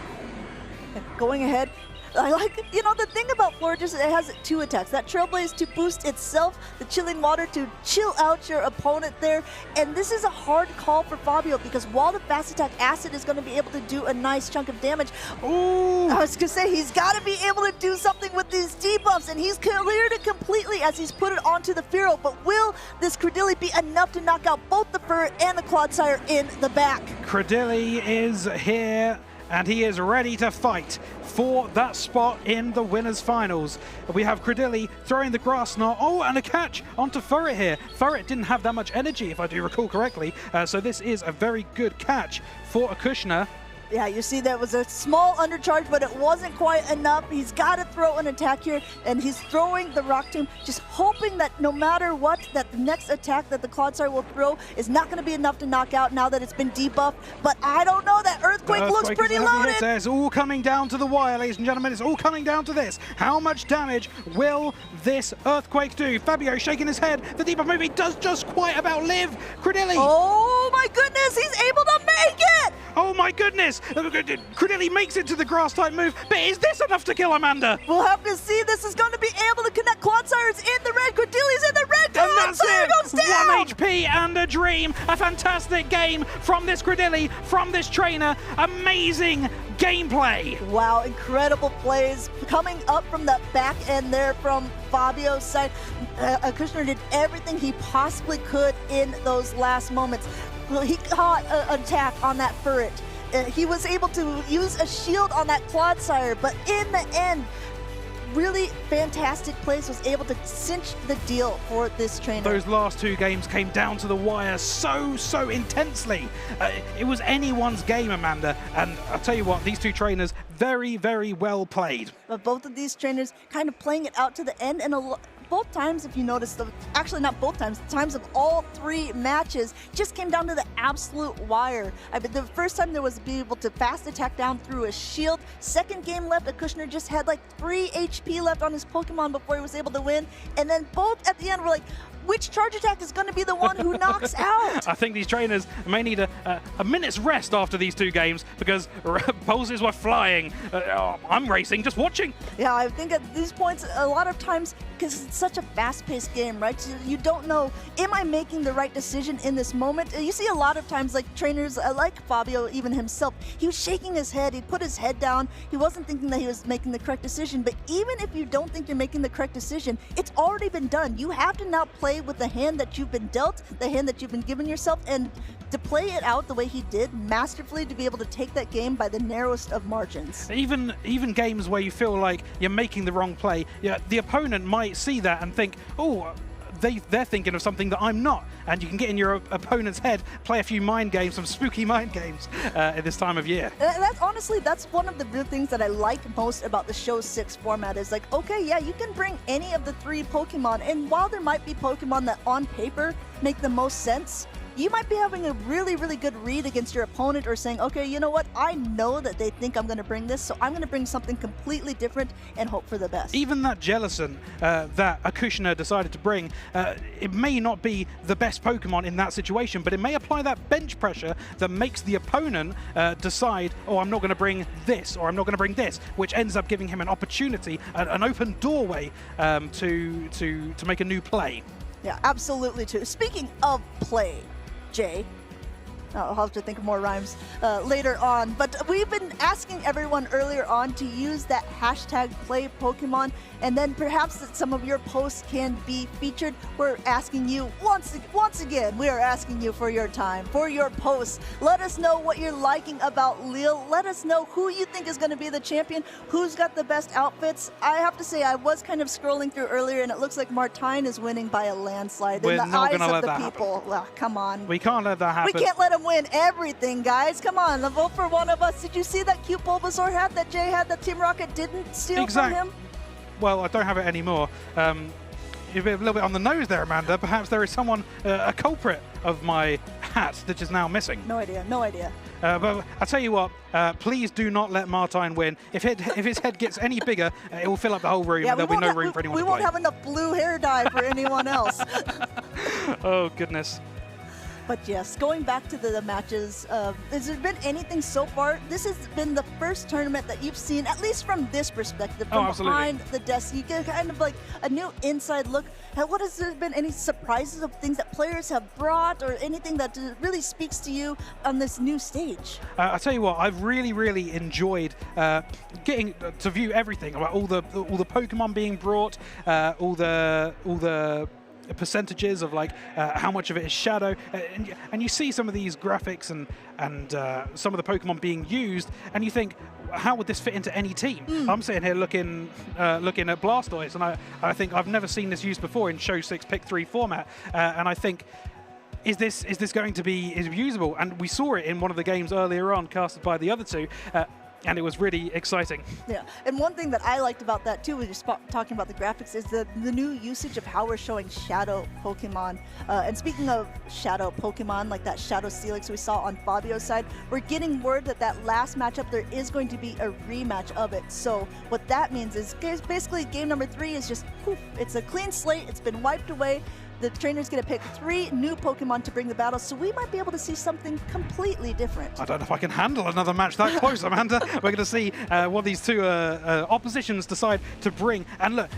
Going ahead, I like, the thing about Florage is it has 2 attacks. That Trailblaze to boost itself, the Chilling Water to chill out your opponent there. And this is a hard call for Fabio because while the Fast Attack Acid is going to be able to do a nice chunk of damage, I was going to say he's got to be able to do something with these debuffs, and he's cleared it completely as he's put it onto the Fearow. But will this Credilli be enough to knock out both the Ferret and the Clodsire in the back? Credilli is here, and he is ready to fight for that spot in the winners finals. We have Credilli throwing the Grass Knot. Oh, and a catch onto Ferret here. Ferret didn't have that much energy, if I do recall correctly, so this is a very good catch for Acushna. Yeah, you see that was a small undercharge, but it wasn't quite enough. He's got to throw an attack here, and he's throwing the Rock Tomb, just hoping that no matter what, that the next attack that the Clodsire will throw is not going to be enough to knock out now that it's been debuffed. But I don't know, that Earthquake looks pretty loaded. It's all coming down to the wire, ladies and gentlemen. It's all coming down to this. How much damage will this Earthquake do? Fabio shaking his head. The debuff movie does just quite about live. Credilli. Oh my goodness, he's able to make it! Oh my goodness! Credilli makes it to the grass type move, but is this enough to kill Amanda? We'll have to see. This is going to be able to connect. Clodsire's in the red, Credilli's in the red, and that's Clodsire it! goes down! 1 HP and a dream. A fantastic game from this Credilli, from this trainer. Amazing gameplay. Wow, incredible plays coming up from the back end there from Fabio's side. Acushna did everything he possibly could in those last moments. He caught an attack on that Ferret. He was able to use a shield on that Clodsire, but in the end, really fantastic plays, was able to cinch the deal for this trainer. Those last 2 games came down to the wire so intensely. It was anyone's game, Amanda, and I'll tell you what, these 2 trainers, very, very well played. But both of these trainers kind of playing it out to the end, and both times, if you notice, actually not both times, the times of all 3 matches just came down to the absolute wire. I mean, the first time there was be able to fast attack down through a shield. Second game left, Acushna just had like 3 HP left on his Pokemon before he was able to win. And then both at the end were like, which charge attack is going to be the one who knocks out? I think these trainers may need a minute's rest after these 2 games because pulses were flying. I'm racing, just watching. Yeah, I think at these points, a lot of times, because it's such a fast-paced game, right? So you don't know, am I making the right decision in this moment? You see a lot of times, like trainers like Fabio, even himself, he was shaking his head, he'd put his head down, he wasn't thinking that he was making the correct decision. But even if you don't think you're making the correct decision, it's already been done. You have to now play with the hand that you've been dealt, the hand that you've been given yourself, and to play it out the way he did, masterfully, to be able to take that game by the narrowest of margins. Even games where you feel like you're making the wrong play, the opponent might see that and think, oh, they're thinking of something that I'm not. And you can get in your opponent's head, play a few mind games, some spooky mind games at this time of year. Honestly, that's one of the real things that I like most about the Show 6 format is like, okay, yeah, you can bring any of the 3 Pokemon, and while there might be Pokemon that on paper make the most sense, you might be having a really, really good read against your opponent or saying, okay, you know what? I know that they think I'm going to bring this, so I'm going to bring something completely different and hope for the best. Even that Jellicent that Acushna decided to bring, it may not be the best Pokemon in that situation, but it may apply that bench pressure that makes the opponent decide, oh, I'm not going to bring this, or I'm not going to bring this, which ends up giving him an opportunity, an open doorway to make a new play. Yeah, absolutely too. Speaking of play, Jay, I'll have to think of more rhymes later on. But we've been asking everyone earlier on to use that hashtag play Pokemon, and then perhaps that some of your posts can be featured. We're asking you once again, we are asking you for your time, for your posts. Let us know what you're liking about Lille. Let us know who you think is going to be the champion, who's got the best outfits. I have to say, I was kind of scrolling through earlier, and it looks like Martine is winning by a landslide in the eyes of the people. Well, come on. We can't let that happen. We can't let them win everything, guys. Come on, vote for one of us. Did you see that cute Bulbasaur hat that Jay had that Team Rocket didn't steal from him? Well, I don't have it anymore. You're a little bit on the nose there, Amanda. Perhaps there is someone, a culprit of my hat that is now missing. No idea, no idea. But I'll tell you what, please do not let Martine win. If his head gets any bigger, it will fill up the whole room, and there'll be no room for anyone to play. We won't have enough blue hair dye for anyone else. Oh, goodness. But yes, going back to the matches, has there been anything so far? This has been the first tournament that you've seen, at least from this perspective, from behind the desk. You get kind of like a new inside look. What has there been any surprises of things that players have brought or anything that really speaks to you on this new stage? I'll tell you what, I've really enjoyed getting to view everything about all the Pokemon being brought, all the percentages of like how much of it is shadow, and you see some of these graphics and some of the Pokemon being used, and you think, how would this fit into any team? I'm sitting here looking at Blastoise, and I think I've never seen this used before in Show 6 Pick 3 format, and I think, is this going to be usable? And we saw it in one of the games earlier on, casted by the other two. And it was really exciting. Yeah, and one thing that I liked about that too, when you're talking about the graphics, is the new usage of how we're showing shadow Pokemon. And speaking of shadow Pokemon, like that Shadow Steelix we saw on Fabio's side, we're getting word that last matchup, there is going to be a rematch of it. So what that means is basically game number 3 is just poof, it's a clean slate, it's been wiped away. The trainer's going to pick 3 new Pokemon to bring the battle, so we might be able to see something completely different. I don't know if I can handle another match that close, Amanda. We're going to see what these two oppositions decide to bring. And look,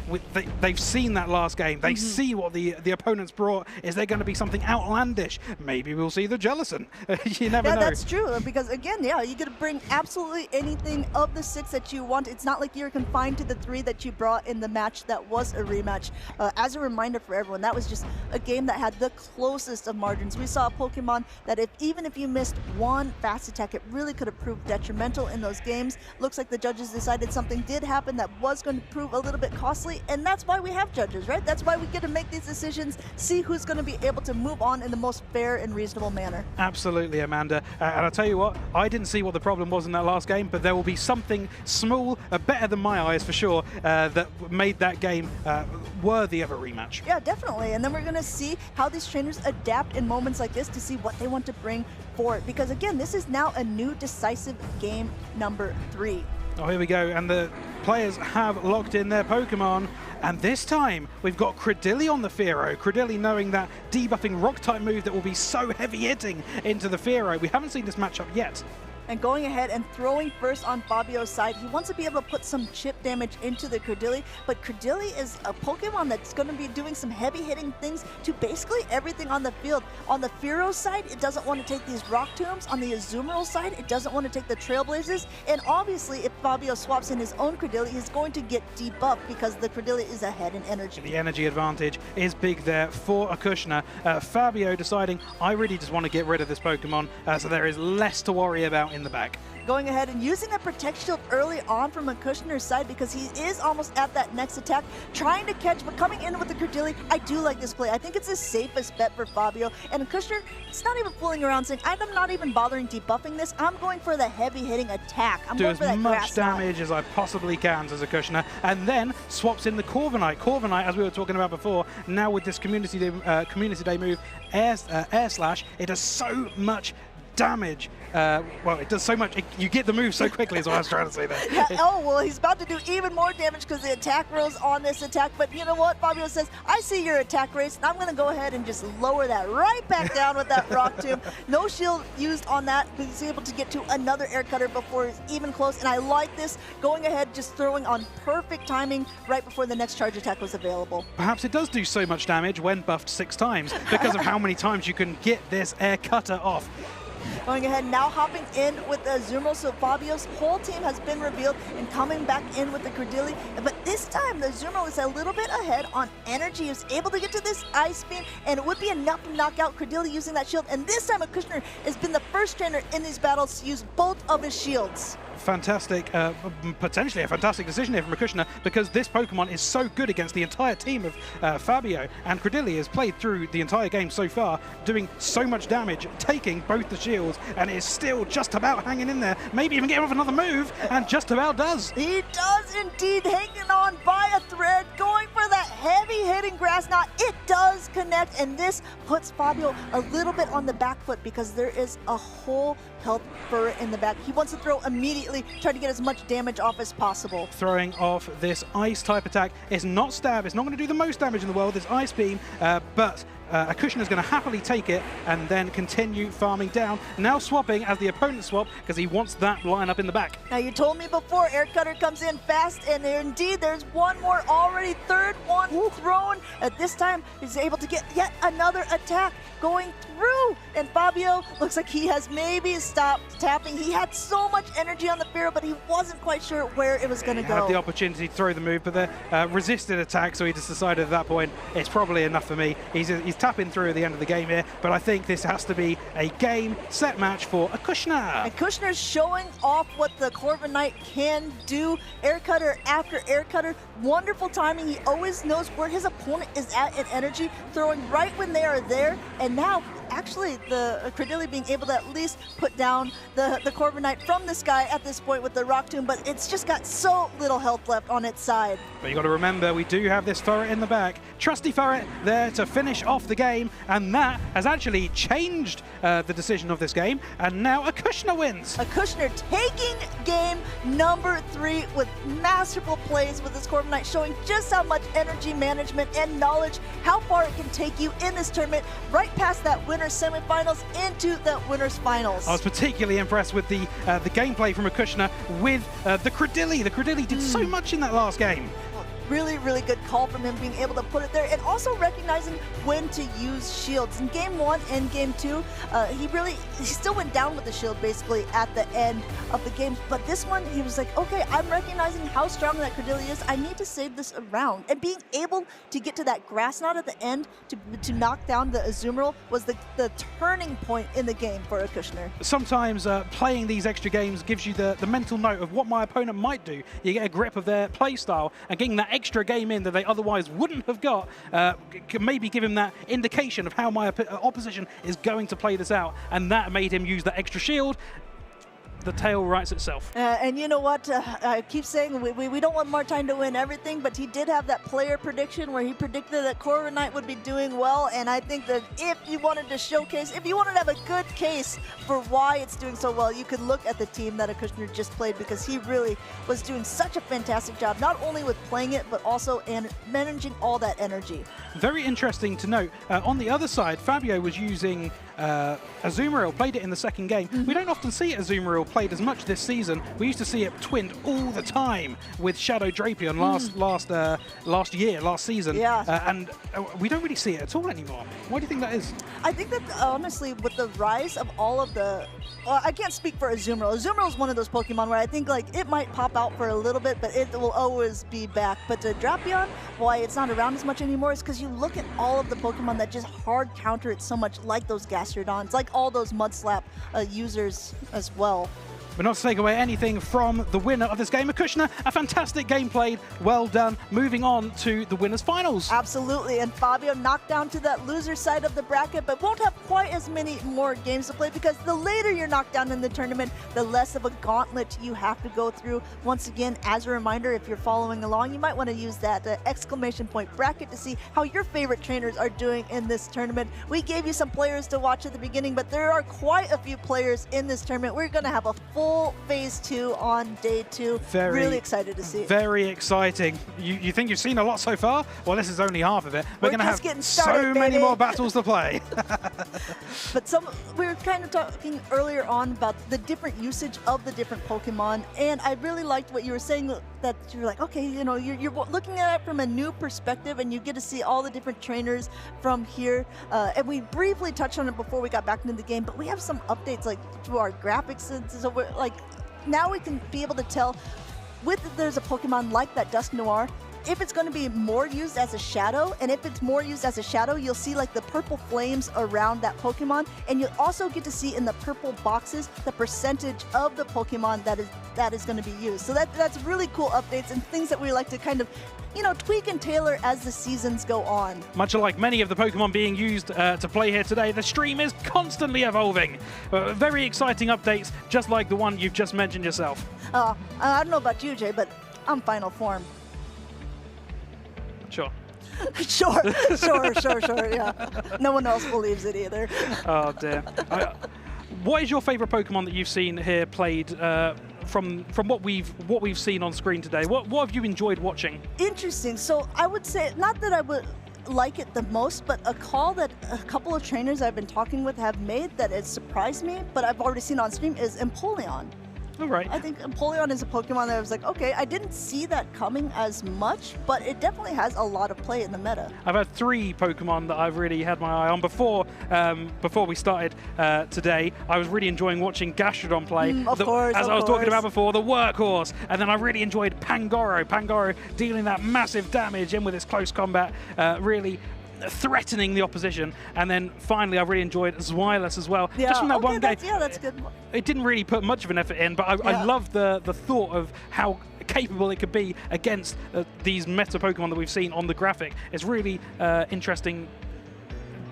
they've seen that last game. They see what the opponents brought. Is there going to be something outlandish? Maybe we'll see the Jellicent. You never know. Yeah, that's true, because again, yeah, you get to bring absolutely anything of the 6 that you want. It's not like you're confined to the 3 that you brought in the match that was a rematch. As a reminder for everyone, that was just a game that had the closest of margins. We saw a Pokemon that even if you missed one fast attack, it really could have proved detrimental in those games. Looks like the judges decided something did happen that was going to prove a little bit costly, and that's why we have judges, right? That's why we get to make these decisions, see who's going to be able to move on in the most fair and reasonable manner. Absolutely, Amanda. And I'll tell you what, I didn't see what the problem was in that last game, but there will be something small, better than my eyes for sure, that made that game worthy of a rematch. Yeah, definitely. And then we're going to see how these trainers adapt in moments like this to see what they want to bring forward. Because again, this is now a new decisive game number 3. Oh, here we go. And the players have locked in their Pokemon. And this time, we've got Credilli on the Fearow. Credilli knowing that debuffing Rock-type move that will be so heavy-hitting into the Fearow. We haven't seen this matchup yet. And going ahead and throwing first on Fabio's side, he wants to be able to put some chip damage into the Credilli, but Credilli is a Pokemon that's going to be doing some heavy-hitting things to basically everything on the field. On the Fearow side, it doesn't want to take these Rock Tombs. On the Azumarill side, it doesn't want to take the Trailblazers. And obviously, if Fabio swaps in his own Credilli, he's going to get debuffed because the Credilli is ahead in energy. The energy advantage is big there for Acushner. Fabio deciding, I really just want to get rid of this Pokemon, so there is less to worry about in the back. Going ahead and using that Protect Shield early on from Acushner's side because he is almost at that next attack, trying to catch, but coming in with the Credilli. I do like this play. I think it's the safest bet for Fabio. And Acushner, it's not even fooling around saying, I'm not even bothering debuffing this. I'm going for the heavy-hitting attack. I'm going for that do as much grass damage as I possibly can as Acushner, and then swaps in the Corviknight. Corviknight, as we were talking about before, now with this Community Day move, Air Slash, it does so much damage. Well, it does so much. You get the move so quickly is what I was trying to say there. Yeah, oh, well, he's about to do even more damage because the attack rolls on this attack. But you know what? Fabio says, I see your attack race, and I'm going to go ahead and just lower that right back down with that Rock Tomb. No shield used on that, but he's able to get to another Air Cutter before he's even close. And I like this, going ahead, just throwing on perfect timing right before the next charge attack was available. Perhaps it does do so much damage when buffed 6 times because of how many times you can get this Air Cutter off. Going ahead, now hopping in with the Azumarill, so Fabio's whole team has been revealed and coming back in with the Credilli. But this time, the Azumarill is a little bit ahead on energy. He was able to get to this Ice Beam, and it would be enough to knock out Credilli using that shield. And this time, Acushner has been the first trainer in these battles to use both of his shields. Fantastic, potentially a fantastic decision here from Acushner because this Pokemon is so good against the entire team of Fabio, and Credilli has played through the entire game so far, doing so much damage, taking both the shields, and is still just about hanging in there, maybe even getting off another move, and just about does. He does indeed, hanging on by a thread, going for that heavy-hitting Grass Knot. It does connect, and this puts Fabio a little bit on the back foot because there is a whole health fur in the back. He wants to throw immediately, try to get as much damage off as possible. Throwing off this ice type attack is not stab, it's not going to do the most damage in the world, this Ice Beam, but Akushna's going to happily take it and then continue farming down. Now swapping as the opponent swap because he wants that lineup in the back. Now you told me before, Air Cutter comes in fast, and indeed there's one more already, third one thrown. At this time, he's able to get yet another attack going through, and Fabio looks like he has maybe stopped tapping. He had so much energy on the Pharaoh, but he wasn't quite sure where it was going to go. Had the opportunity to throw the move, but the resisted attack, so he just decided at that point, it's probably enough for me. He's tapping through at the end of the game here, but I think this has to be a game set match for Akushna. And Kushner's showing off what the Corvin Knight can do. Air Cutter after Air Cutter, wonderful timing. He always knows where his opponent is at in energy, throwing right when they are there, and now actually the Credilli being able to at least put down the Corvin Knight from the sky at this point with the Rock Tomb, but it's just got so little health left on its side. But you got to remember, we do have this turret in the back. Trusty Ferret there to finish off the game, and that has actually changed the decision of this game, and now Akushna wins. Akushna taking game number 3 with masterful plays with this Corvin Knight, showing just how much energy management and knowledge, how far it can take you in this tournament, right past that winner's semifinals into the winner's finals. I was particularly impressed with the gameplay from Akushna with the Credilli. The Credilli did so much in that last game. Really, really good call from him, being able to put it there, and also recognizing when to use shields. In game 1 and game 2, he still went down with the shield basically at the end of the game, but this one he was like, okay, I'm recognizing how strong that Credilli is, I need to save this around. And being able to get to that grass knot at the end to knock down the Azumarill was the turning point in the game for Akushner. Sometimes playing these extra games gives you the mental note of what my opponent might do. You get a grip of their play style, and getting that extra game in that they otherwise wouldn't have got can maybe give him that indication of how my opposition is going to play this out, and that made him use that extra shield. The tale writes itself. And you know what? I keep saying we don't want Martine to win everything, but he did have that player prediction where he predicted that Corvin Knight would be doing well, and I think that if you wanted to showcase, if you wanted to have a good case for why it's doing so well, you could look at the team that Akushner just played, because he really was doing such a fantastic job, not only with playing it, but also in managing all that energy. Very interesting to note. On the other side, Fabio was using Azumarill, played it in the second game. We don't often see Azumarill played as much this season. We used to see it twinned all the time with Shadow Drapion last season. Yeah. And we don't really see it at all anymore. Why do you think that is? I think that honestly, with the rise of all of the, I can't speak for Azumarill. Azumarill is one of those Pokemon where I think like it might pop out for a little bit, but it will always be back. But Drapion, why it's not around as much anymore is because you look at all of the Pokemon that just hard counter it so much, like those Gastrodons, like all those Mud Slap users as well. But not to take away anything from the winner of this game, Akushna. A fantastic game played, well done. Moving on to the winners finals. Absolutely, and Fabio knocked down to that loser side of the bracket, but won't have quite as many more games to play, because the later you're knocked down in the tournament, the less of a gauntlet you have to go through. Once again, as a reminder, if you're following along, you might want to use that exclamation point bracket to see how your favorite trainers are doing in this tournament. We gave you some players to watch at the beginning, but there are quite a few players in this tournament. We're going to have a full phase 2 on day 2. Really excited to see. Very exciting. You think you've seen a lot so far? Well, this is only half of it. We're going to have so many more battles to play. But we were kind of talking earlier on about the different usage of the different Pokemon, and I really liked what you were saying, that you're like, okay, you know, you're looking at it from a new perspective, and you get to see all the different trainers from here. And we briefly touched on it before we got back into the game, but we have some updates like to our graphics, and so we're like, now we can be able to tell there's a Pokemon like that Dusk Noir, if it's going to be more used as a shadow, and if it's more used as a shadow, you'll see like the purple flames around that Pokemon, and you'll also get to see in the purple boxes the percentage of the Pokemon that is going to be used. So that's really cool updates and things that we like to kind of, you know, tweak and tailor as the seasons go on. Much like many of the Pokemon being used to play here today, the stream is constantly evolving. Very exciting updates, just like the one you've just mentioned yourself. I don't know about you, Jay, but I'm final form. Sure. Sure, yeah. No one else believes it either. Oh, dear. What is your favorite Pokemon that you've seen here played from what we've seen on screen today? What have you enjoyed watching? Interesting. So I would say, not that I would like it the most, but a call that a couple of trainers I've been talking with have made that has surprised me, but I've already seen on stream, is Empoleon. All right. I think Empoleon is a Pokemon that I was like, okay, I didn't see that coming as much, but it definitely has a lot of play in the meta. I've had 3 Pokemon that I've really had my eye on before we started today. I was really enjoying watching Gastrodon play. As I was talking about before, the workhorse. And then I really enjoyed Pangoro. Pangoro dealing that massive damage in with its close combat, really threatening the opposition. And then finally I really enjoyed Zweilous as well. Yeah, just from that one game. that's good. It didn't really put much of an effort in, but I love the thought of how capable it could be against these meta Pokemon that we've seen on the graphic. It's really interesting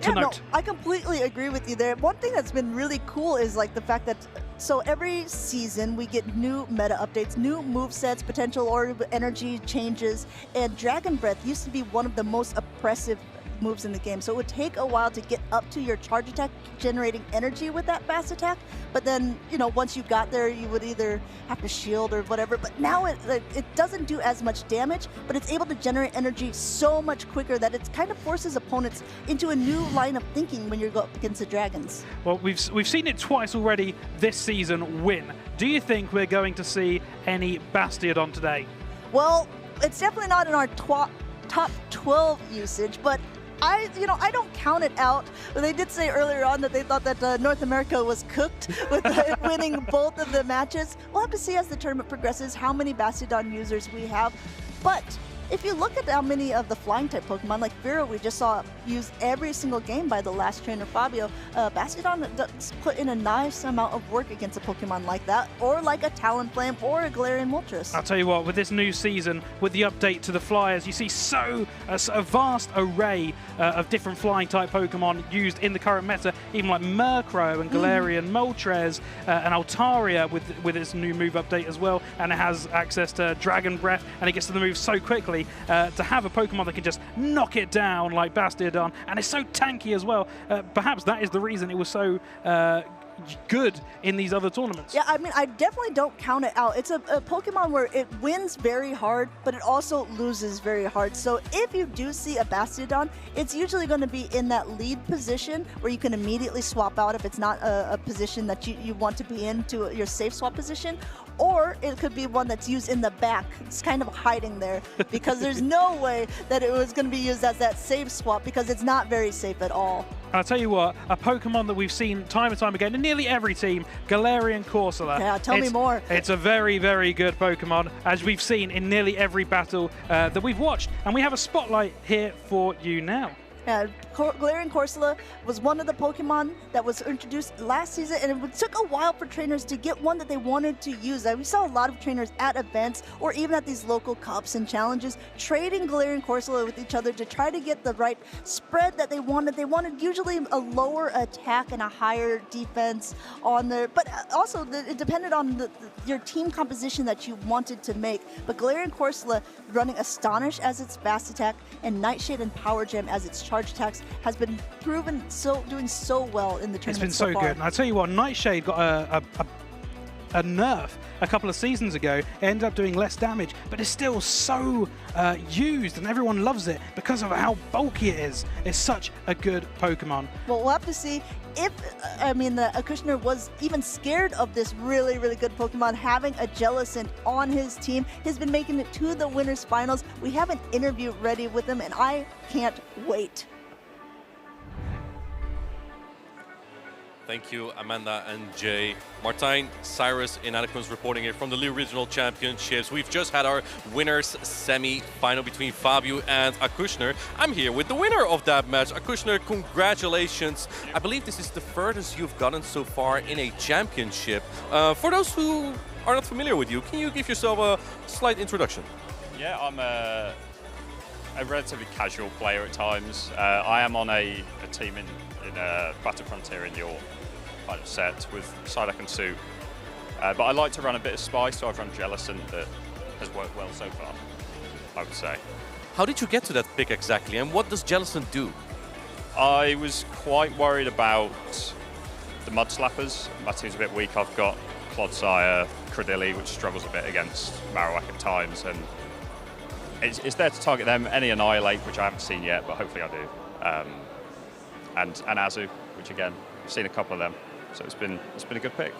to note. No, I completely agree with you there. One thing that's been really cool is like the fact that so every season we get new meta updates, new movesets, potential or energy changes, and Dragon Breath used to be one of the most oppressive moves in the game, so it would take a while to get up to your charge attack generating energy with that fast attack, but then, you know, once you got there you would either have to shield or whatever, but now it doesn't do as much damage, but it's able to generate energy so much quicker that it kind of forces opponents into a new line of thinking when you're going against the dragons. Well, we've seen it twice already this season win. Do you think we're going to see any Bastiodon today? Well, it's definitely not in our top 12 usage, but I don't count it out. They did say earlier on that they thought that North America was cooked with winning both of the matches. We'll have to see as the tournament progresses how many Bastiodon users we have. But if you look at how many of the flying type Pokemon, like Vero, we just saw used every single game by the last trainer Fabio, Bastiodon does put in a nice amount of work against a Pokemon like that, or like a Talonflame or a Galarian Moltres. I'll tell you what, with this new season, with the update to the Flyers, you see a vast array of different flying type Pokemon used in the current meta, even like Murkrow and Galarian Moltres and Altaria with its new move update as well, and it has access to Dragon Breath, and it gets to the move so quickly. To have a Pokemon that can just knock it down like Bastiodon, and it's so tanky as well. Perhaps that is the reason it was so good in these other tournaments. Yeah, I mean, I definitely don't count it out. It's a Pokemon where it wins very hard, but it also loses very hard. So if you do see a Bastiodon, it's usually going to be in that lead position where you can immediately swap out if it's not a position that you want to be in to your safe swap position. Or it could be one that's used in the back. It's kind of hiding there because there's no way that it was going to be used as that safe swap because it's not very safe at all. And I'll tell you what, a Pokemon that we've seen time and time again in nearly every team, Galarian Corsola. Yeah, tell me more. It's a very, very good Pokemon, as we've seen in nearly every battle that we've watched. And we have a spotlight here for you now. Galarian Corsola was one of the Pokemon that was introduced last season, and it took a while for trainers to get one that they wanted to use. We saw a lot of trainers at events or even at these local cups and challenges trading Galarian Corsola with each other to try to get the right spread that they wanted. They wanted usually a lower attack and a higher defense on there, but also it depended on your team composition that you wanted to make. But Galarian Corsola running Astonish as its fast attack and Nightshade and Power Gem as its charge attacks has been proven doing so well in the tournament. It's been so good. And I'll tell you what, Nightshade got a nerf a couple of seasons ago. It ended up doing less damage, but it's still so used and everyone loves it because of how bulky it is. It's such a good Pokemon. Well, we'll have to see if, Acushner was even scared of this really, really good Pokemon. Having a Jellicent on his team, he's been making it to the winners finals. We have an interview ready with him, and I can't wait. Thank you, Amanda and Jay. Martijn, Cyrus, and Anacon's reporting here from the Lille Regional Championships. We've just had our winners semi-final between Fabio and Acushner. I'm here with the winner of that match. Acushner, congratulations. I believe this is the furthest you've gotten so far in a championship. For those who are not familiar with you, can you give yourself a slight introduction? Yeah, I'm a relatively casual player at times. I am on a team in Battle Frontier in your kind of set with Psyduck and Soup. But I like to run a bit of spice, so I've run Jellicent that has worked well so far, I would say. How did you get to that pick exactly, and what does Jellicent do? I was quite worried about the Mud Slappers. My team's a bit weak. I've got Clodsire, Cradilly, which struggles a bit against Marowak at times, and it's there to target them. Any Annihilate, which I haven't seen yet, but hopefully I do. And Azu, which again, I've seen a couple of them. So it's been a good pick.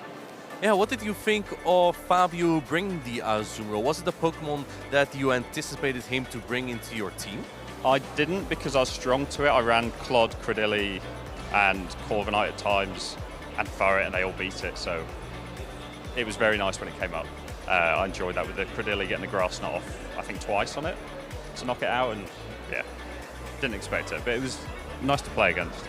Yeah, what did you think of Fabio bringing the Azumarill? Was it the Pokemon that you anticipated him to bring into your team? I didn't, because I was strong to it. I ran Clod, Cradilly, and Corviknight at times, and Furret, and they all beat it. So it was very nice when it came up. I enjoyed that with the Cradilly getting the grass knot off, I think twice on it to knock it out, and yeah, didn't expect it, but it was nice to play against.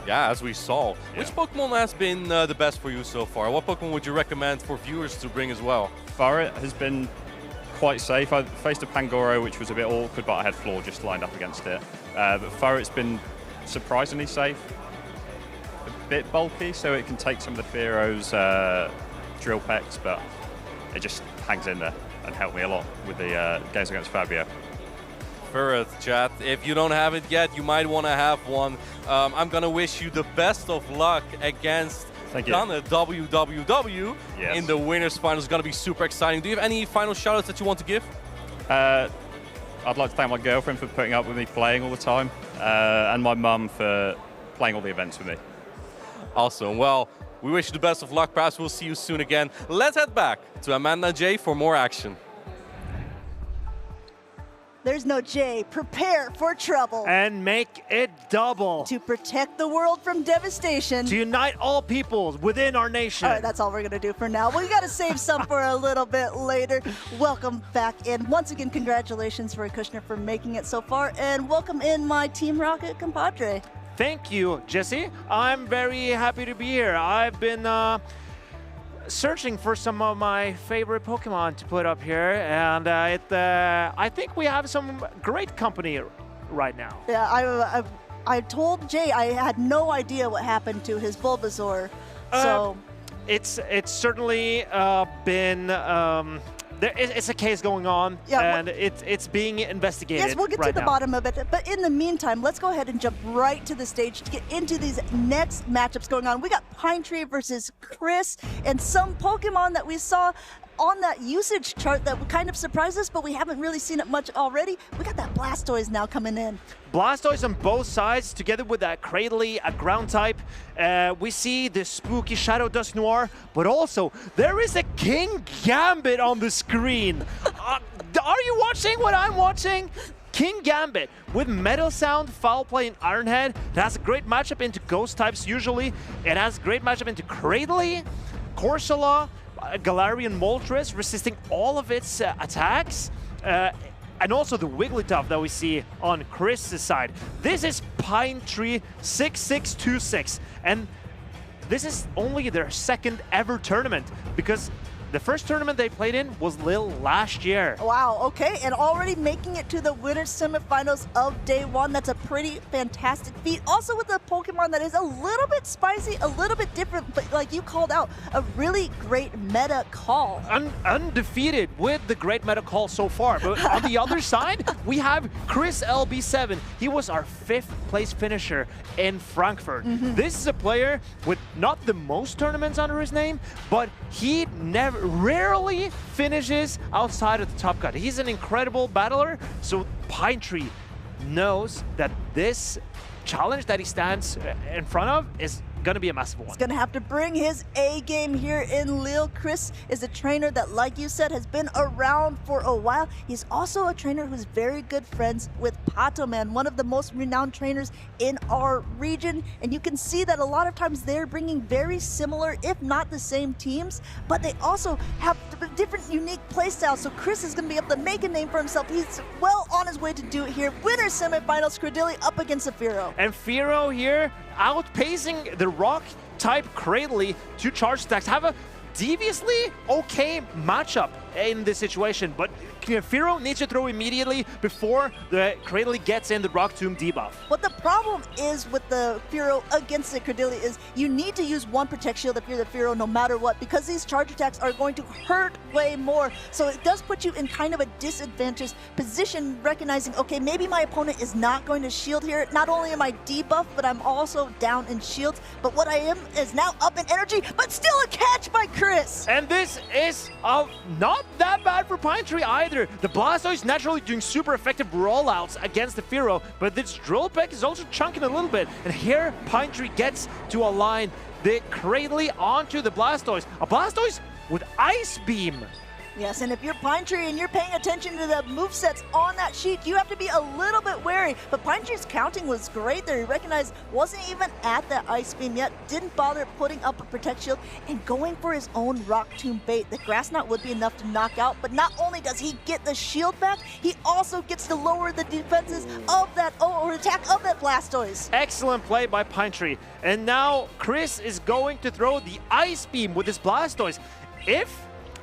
Yeah, as we saw. Yeah. Which Pokemon has been the best for you so far? What Pokemon would you recommend for viewers to bring as well? Furret has been quite safe. I faced a Pangoro, which was a bit awkward, but I had Floor just lined up against it. But Furret's been surprisingly safe. A bit bulky, so it can take some of the Fearo's drill pecks, but it just hangs in there and helped me a lot with the games against Fabio. Furret, chat. If you don't have it yet, you might want to have one. I'm going to wish you the best of luck against Ghana WWW in the winners final. It's going to be super exciting. Do you have any final shout-outs that you want to give? I'd like to thank my girlfriend for putting up with me playing all the time, and my mum for playing all the events with me. Awesome. Well, we wish you the best of luck. Perhaps we'll see you soon again. Let's head back to Amanda J for more action. There's no J. Prepare for trouble. And make it double. To protect the world from devastation. To unite all peoples within our nation. All right, that's all we're going to do for now. We got to save some for a little bit later. Welcome back in. Once again, congratulations, Roy Kushner, for making it so far. And welcome in my Team Rocket compadre. Thank you, Jesse. I'm very happy to be here. I've been searching for some of my favorite Pokemon to put up here, and I think we have some great company right now. Yeah, I told Jay I had no idea what happened to his Bulbasaur, so it's certainly been. It's a case going on, and it's being investigated. Yes, we'll get to the bottom of it. But in the meantime, let's go ahead and jump right to the stage to get into these next matchups going on. We got Pine Tree versus Chris, and some Pokemon that we saw on that usage chart that kind of surprised us, but we haven't really seen it much already. We got that Blastoise now coming in. Blastoise on both sides, together with that Cradily, a ground type. We see the spooky Shadow Dust Noir, but also there is a King Gambit on the screen. Are you watching what I'm watching? King Gambit with Metal Sound, Foul Play, and Iron Head. It has a great matchup into Ghost types usually. It has a great matchup into Cradily, Corsola, Galarian Moltres, resisting all of its attacks. And also the Wigglytuff that we see on Chris's side. This is Pine Tree 6626, and this is only their second ever tournament, because the first tournament they played in was Lille last year. Wow, okay, and already making it to the winners semifinals of day one. That's a pretty fantastic feat. Also with a Pokemon that is a little bit spicy, a little bit different, but like you called out, a really great meta call. Undefeated with the great meta call so far. But on the other side, we have Chris LB7. He was our 5th place finisher in Frankfurt. This is a player with not the most tournaments under his name, but he rarely finishes outside of the top cut. He's an incredible battler, so Pine Tree knows that this challenge that he stands in front of is going to be a massive one. He's going to have to bring his A game here in Lille. Chris is a trainer that, like you said, has been around for a while. He's also a trainer who's very good friends with Pato Man, one of the most renowned trainers in our region. And you can see that a lot of times they're bringing very similar, if not the same teams, but they also have different unique playstyles. So Chris is going to be able to make a name for himself. He's well on his way to do it here. Winner semifinals, Cradily up against Zafiro. And Firo here outpacing the rock type Cradily to charge stacks. Have a deviously okay matchup in this situation, but Firo needs to throw immediately before the Cradily gets in the Rock Tomb debuff. What the problem is with the Firo against the Cradily is you need to use one Protect Shield if you're the Firo no matter what, because these charge attacks are going to hurt way more. So it does put you in kind of a disadvantaged position, recognizing, okay, maybe my opponent is not going to shield here. Not only am I debuffed, but I'm also down in shields. But what I am is now up in energy, but still a catch by Chris. And this is not that bad for Pine Tree either. either. The Blastoise naturally doing super effective rollouts against the Fearow, but this Drill Peck is also chunking a little bit. And here, Pine Tree gets to align the Cradley onto the Blastoise. A Blastoise with Ice Beam. Yes, and if you're Pine Tree and you're paying attention to the movesets on that sheet, you have to be a little bit wary. But Pine Tree's counting was great there. He recognized wasn't even at that Ice Beam yet, didn't bother putting up a Protect Shield, and going for his own Rock Tomb bait. The Grass Knot would be enough to knock out, but not only does he get the shield back, he also gets to lower the defenses of that, or attack of that Blastoise. Excellent play by Pine Tree. And now Chris is going to throw the Ice Beam with his Blastoise.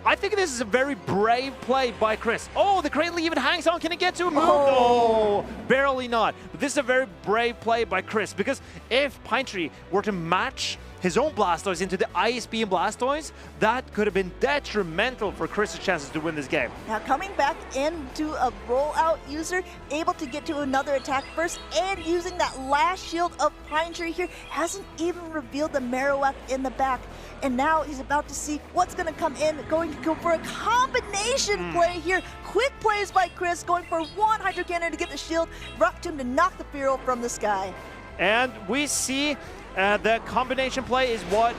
I think this is a very brave play by Chris. Oh, the Cradley even hangs on. Can he get to a move? No, barely not. But this is a very brave play by Chris, because if Pine Tree were to match his own Blastoise into the Ice Beam Blastoise, that could have been detrimental for Chris's chances to win this game. Now coming back into a rollout user, able to get to another attack first, and using that last shield of Pine Tree here, hasn't even revealed the Marowak in the back. And now he's about to see what's going to come in, going to go for a combination play here. Quick plays by Chris, going for one Hydro Cannon to get the shield, Rock Tomb to knock the Fearow from the sky. And we see the combination play is what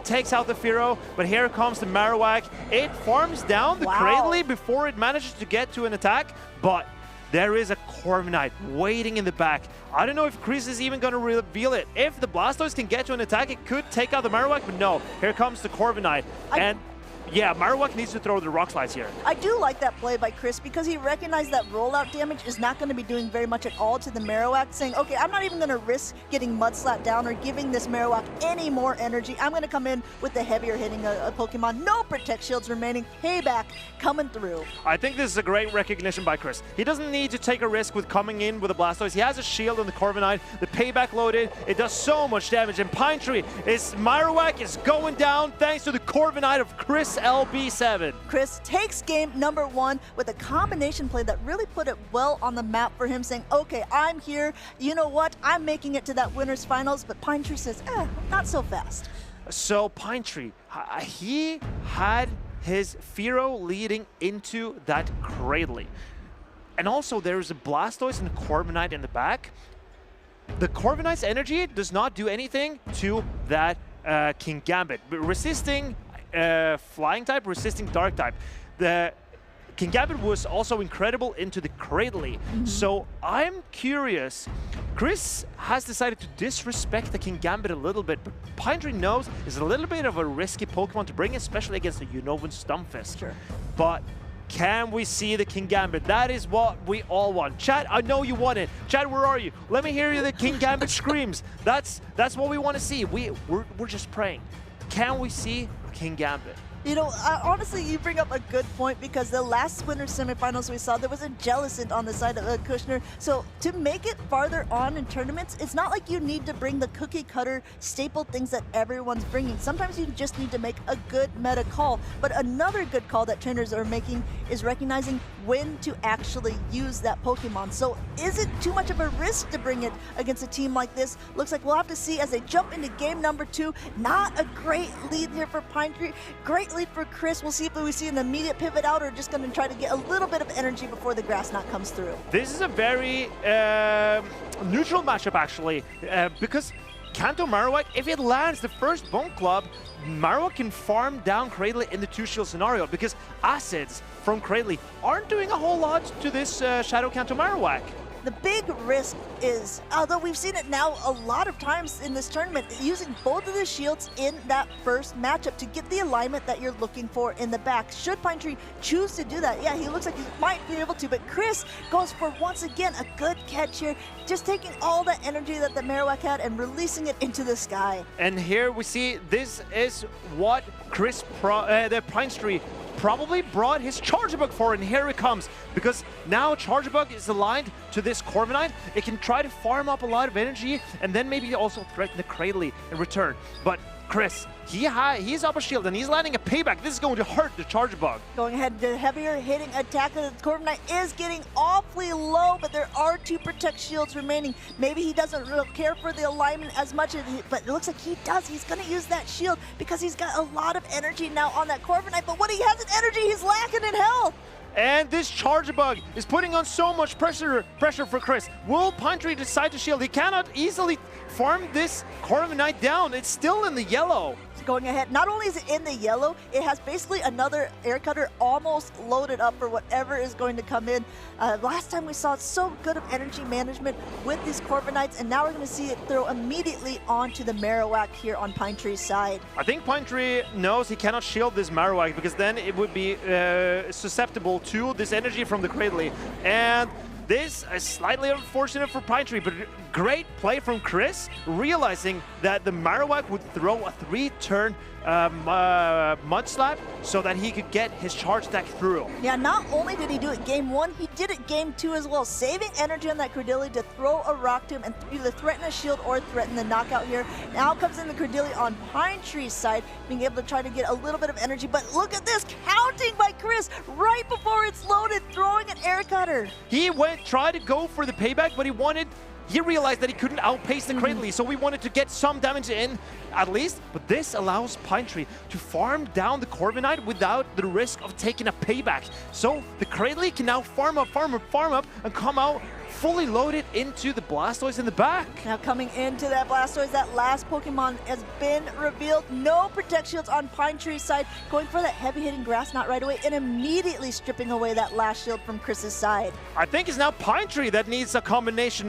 takes out the Fearow, but here comes the Marowak. It farms down the Cradley before it manages to get to an attack, but there is a Corviknight waiting in the back. I don't know if Chris is even going to reveal it. If the Blastoise can get to an attack, it could take out the Marowak, but no. Here comes the Corviknight. And yeah, Marowak needs to throw the Rock Slides here. I do like that play by Chris, because he recognized that rollout damage is not going to be doing very much at all to the Marowak, saying, okay, I'm not even going to risk getting Mudslap down or giving this Marowak any more energy. I'm going to come in with the heavier hitting a Pokemon. No Protect Shields remaining. Payback coming through. I think this is a great recognition by Chris. He doesn't need to take a risk with coming in with a Blastoise. He has a shield on the Corviknight. The Payback loaded. It does so much damage. And Pine Tree, Marowak is going down thanks to the Corviknight of Chris LB7. Chris takes game number 1 with a combination play that really put it well on the map for him, saying, okay, I'm here. You know what? I'm making it to that winner's finals. But Pine Tree says, not so fast. So Pine Tree, he had his Fearow leading into that Cradley. And also there's a Blastoise and a Corviknight in the back. The Corviknight's energy does not do anything to that King Gambit, but resisting Flying type, resisting Dark type. The King Gambit was also incredible into the Cradley. So I'm curious. Chris has decided to disrespect the King Gambit a little bit, but Pine Tree knows it's a little bit of a risky Pokemon to bring, especially against the Unovan Stumpfist. Sure. But can we see the King Gambit? That is what we all want. Chat, I know you want it. Chat, where are you? Let me hear you the King Gambit screams. That's what we want to see. We're just praying. Can we see King Gambit? You know, honestly, you bring up a good point, because the last winter semifinals we saw, there was a Jellicent on the side of Kushner. So to make it farther on in tournaments, it's not like you need to bring the cookie cutter staple things that everyone's bringing. Sometimes you just need to make a good meta call. But another good call that trainers are making is recognizing when to actually use that Pokemon. So is it too much of a risk to bring it against a team like this? Looks like we'll have to see as they jump into game number 2. Not a great lead here for Pine Tree. Great lead for Chris. We'll see if we see an immediate pivot out, or just going to try to get a little bit of energy before the Grass Knot comes through. This is a very neutral matchup, actually, because Kanto Marowak, if it lands the first Bone Club, Marowak can farm down Cradley in the 2-shield scenario, because acids from Cradley aren't doing a whole lot to this Shadow Kanto Marowak. The big risk is, although we've seen it now a lot of times in this tournament, using both of the shields in that first matchup to get the alignment that you're looking for in the back. Should Pine Tree choose to do that, yeah, he looks like he might be able to, but Chris goes for, once again, a good catch here, just taking all that energy that the Marowak had and releasing it into the sky. And here we see this is what Chris, the Pine Tree, probably brought his Charjabug for, and here it comes, because now Charjabug is aligned to this Corviknight. It can try to farm up a lot of energy and then maybe also threaten the Cradley in return. But Chris, he's up a shield and he's landing a payback. This is going to hurt the Charjabug. Going ahead, the heavier hitting attack of the Corviknight is getting awfully low, but there are 2 Protect Shields remaining. Maybe he doesn't really care for the alignment as much, but it looks like he does. He's going to use that shield because he's got a lot of energy now on that Corviknight, but when he has an energy, he's lacking in health. And this Charge Bug is putting on so much pressure for Chris. Will Pine Tree decide to shield? He cannot easily farm this Corviknight down. It's still in the yellow. Going ahead. Not only is it in the yellow, it has basically another air cutter almost loaded up for whatever is going to come in. Last time we saw so good of energy management with these Corviknights, and now we're going to see it throw immediately onto the Marowak here on Pine Tree's side. I think Pine Tree knows he cannot shield this Marowak because then it would be susceptible to this energy from the Cradley. And this is slightly unfortunate for Pine Tree, but great play from Chris, realizing that the Marowak would throw a 3-turn Mud Slap so that he could get his charge attack through. Yeah, not only did he do it game 1, he did it game 2 as well, saving energy on that Credilli to throw a rock to him and either threaten a shield or threaten the knockout here. Now comes in the Credilli on Pine Tree's side, being able to try to get a little bit of energy, but look at this, counting by Chris right before it's loaded, throwing an air cutter. He tried to go for the payback, but he realized that he couldn't outpace the Cradley, so we wanted to get some damage in at least, but this allows Pine Tree to farm down the Corviknight without the risk of taking a payback. So the Cradley can now farm up, and come out fully loaded into the Blastoise in the back. Now coming into that Blastoise, that last Pokemon has been revealed. No Protect Shields on Pine Tree's side, going for that heavy-hitting Grass Knot right away and immediately stripping away that last shield from Chris's side. I think it's now Pine Tree that needs a combination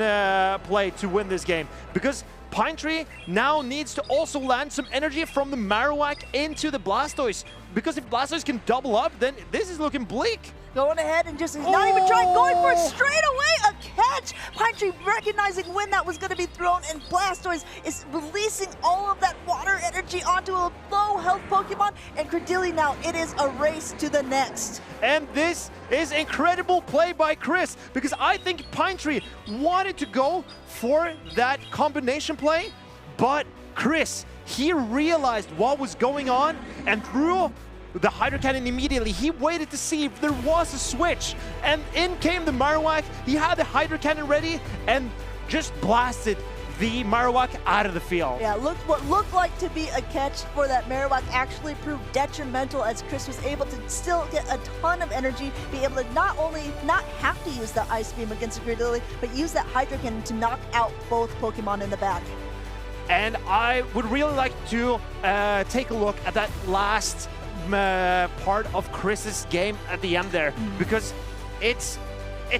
play to win this game, because Pine Tree now needs to also land some energy from the Marowak into the Blastoise, because if Blastoise can double up, then this is looking bleak. Going ahead and just not even trying, going for it straight away, a catch! Pine Tree recognizing when that was going to be thrown, and Blastoise is releasing all of that water energy onto a low health Pokemon, and Credilli now, it is a race to the next. And this is incredible play by Chris, because I think Pine Tree wanted to go for that combination play, but Chris, he realized what was going on and threw the Hydro Cannon immediately. He waited to see if there was a switch, and in came the Marowak. He had the Hydro Cannon ready and just blasted the Marowak out of the field. Yeah, what looked like to be a catch for that Marowak actually proved detrimental, as Chris was able to still get a ton of energy, be able to not only not have to use the Ice Beam against the Credilli, but use that Hydro Cannon to knock out both Pokemon in the back. And I would really like to take a look at that last part of Chris's game at the end there, because it's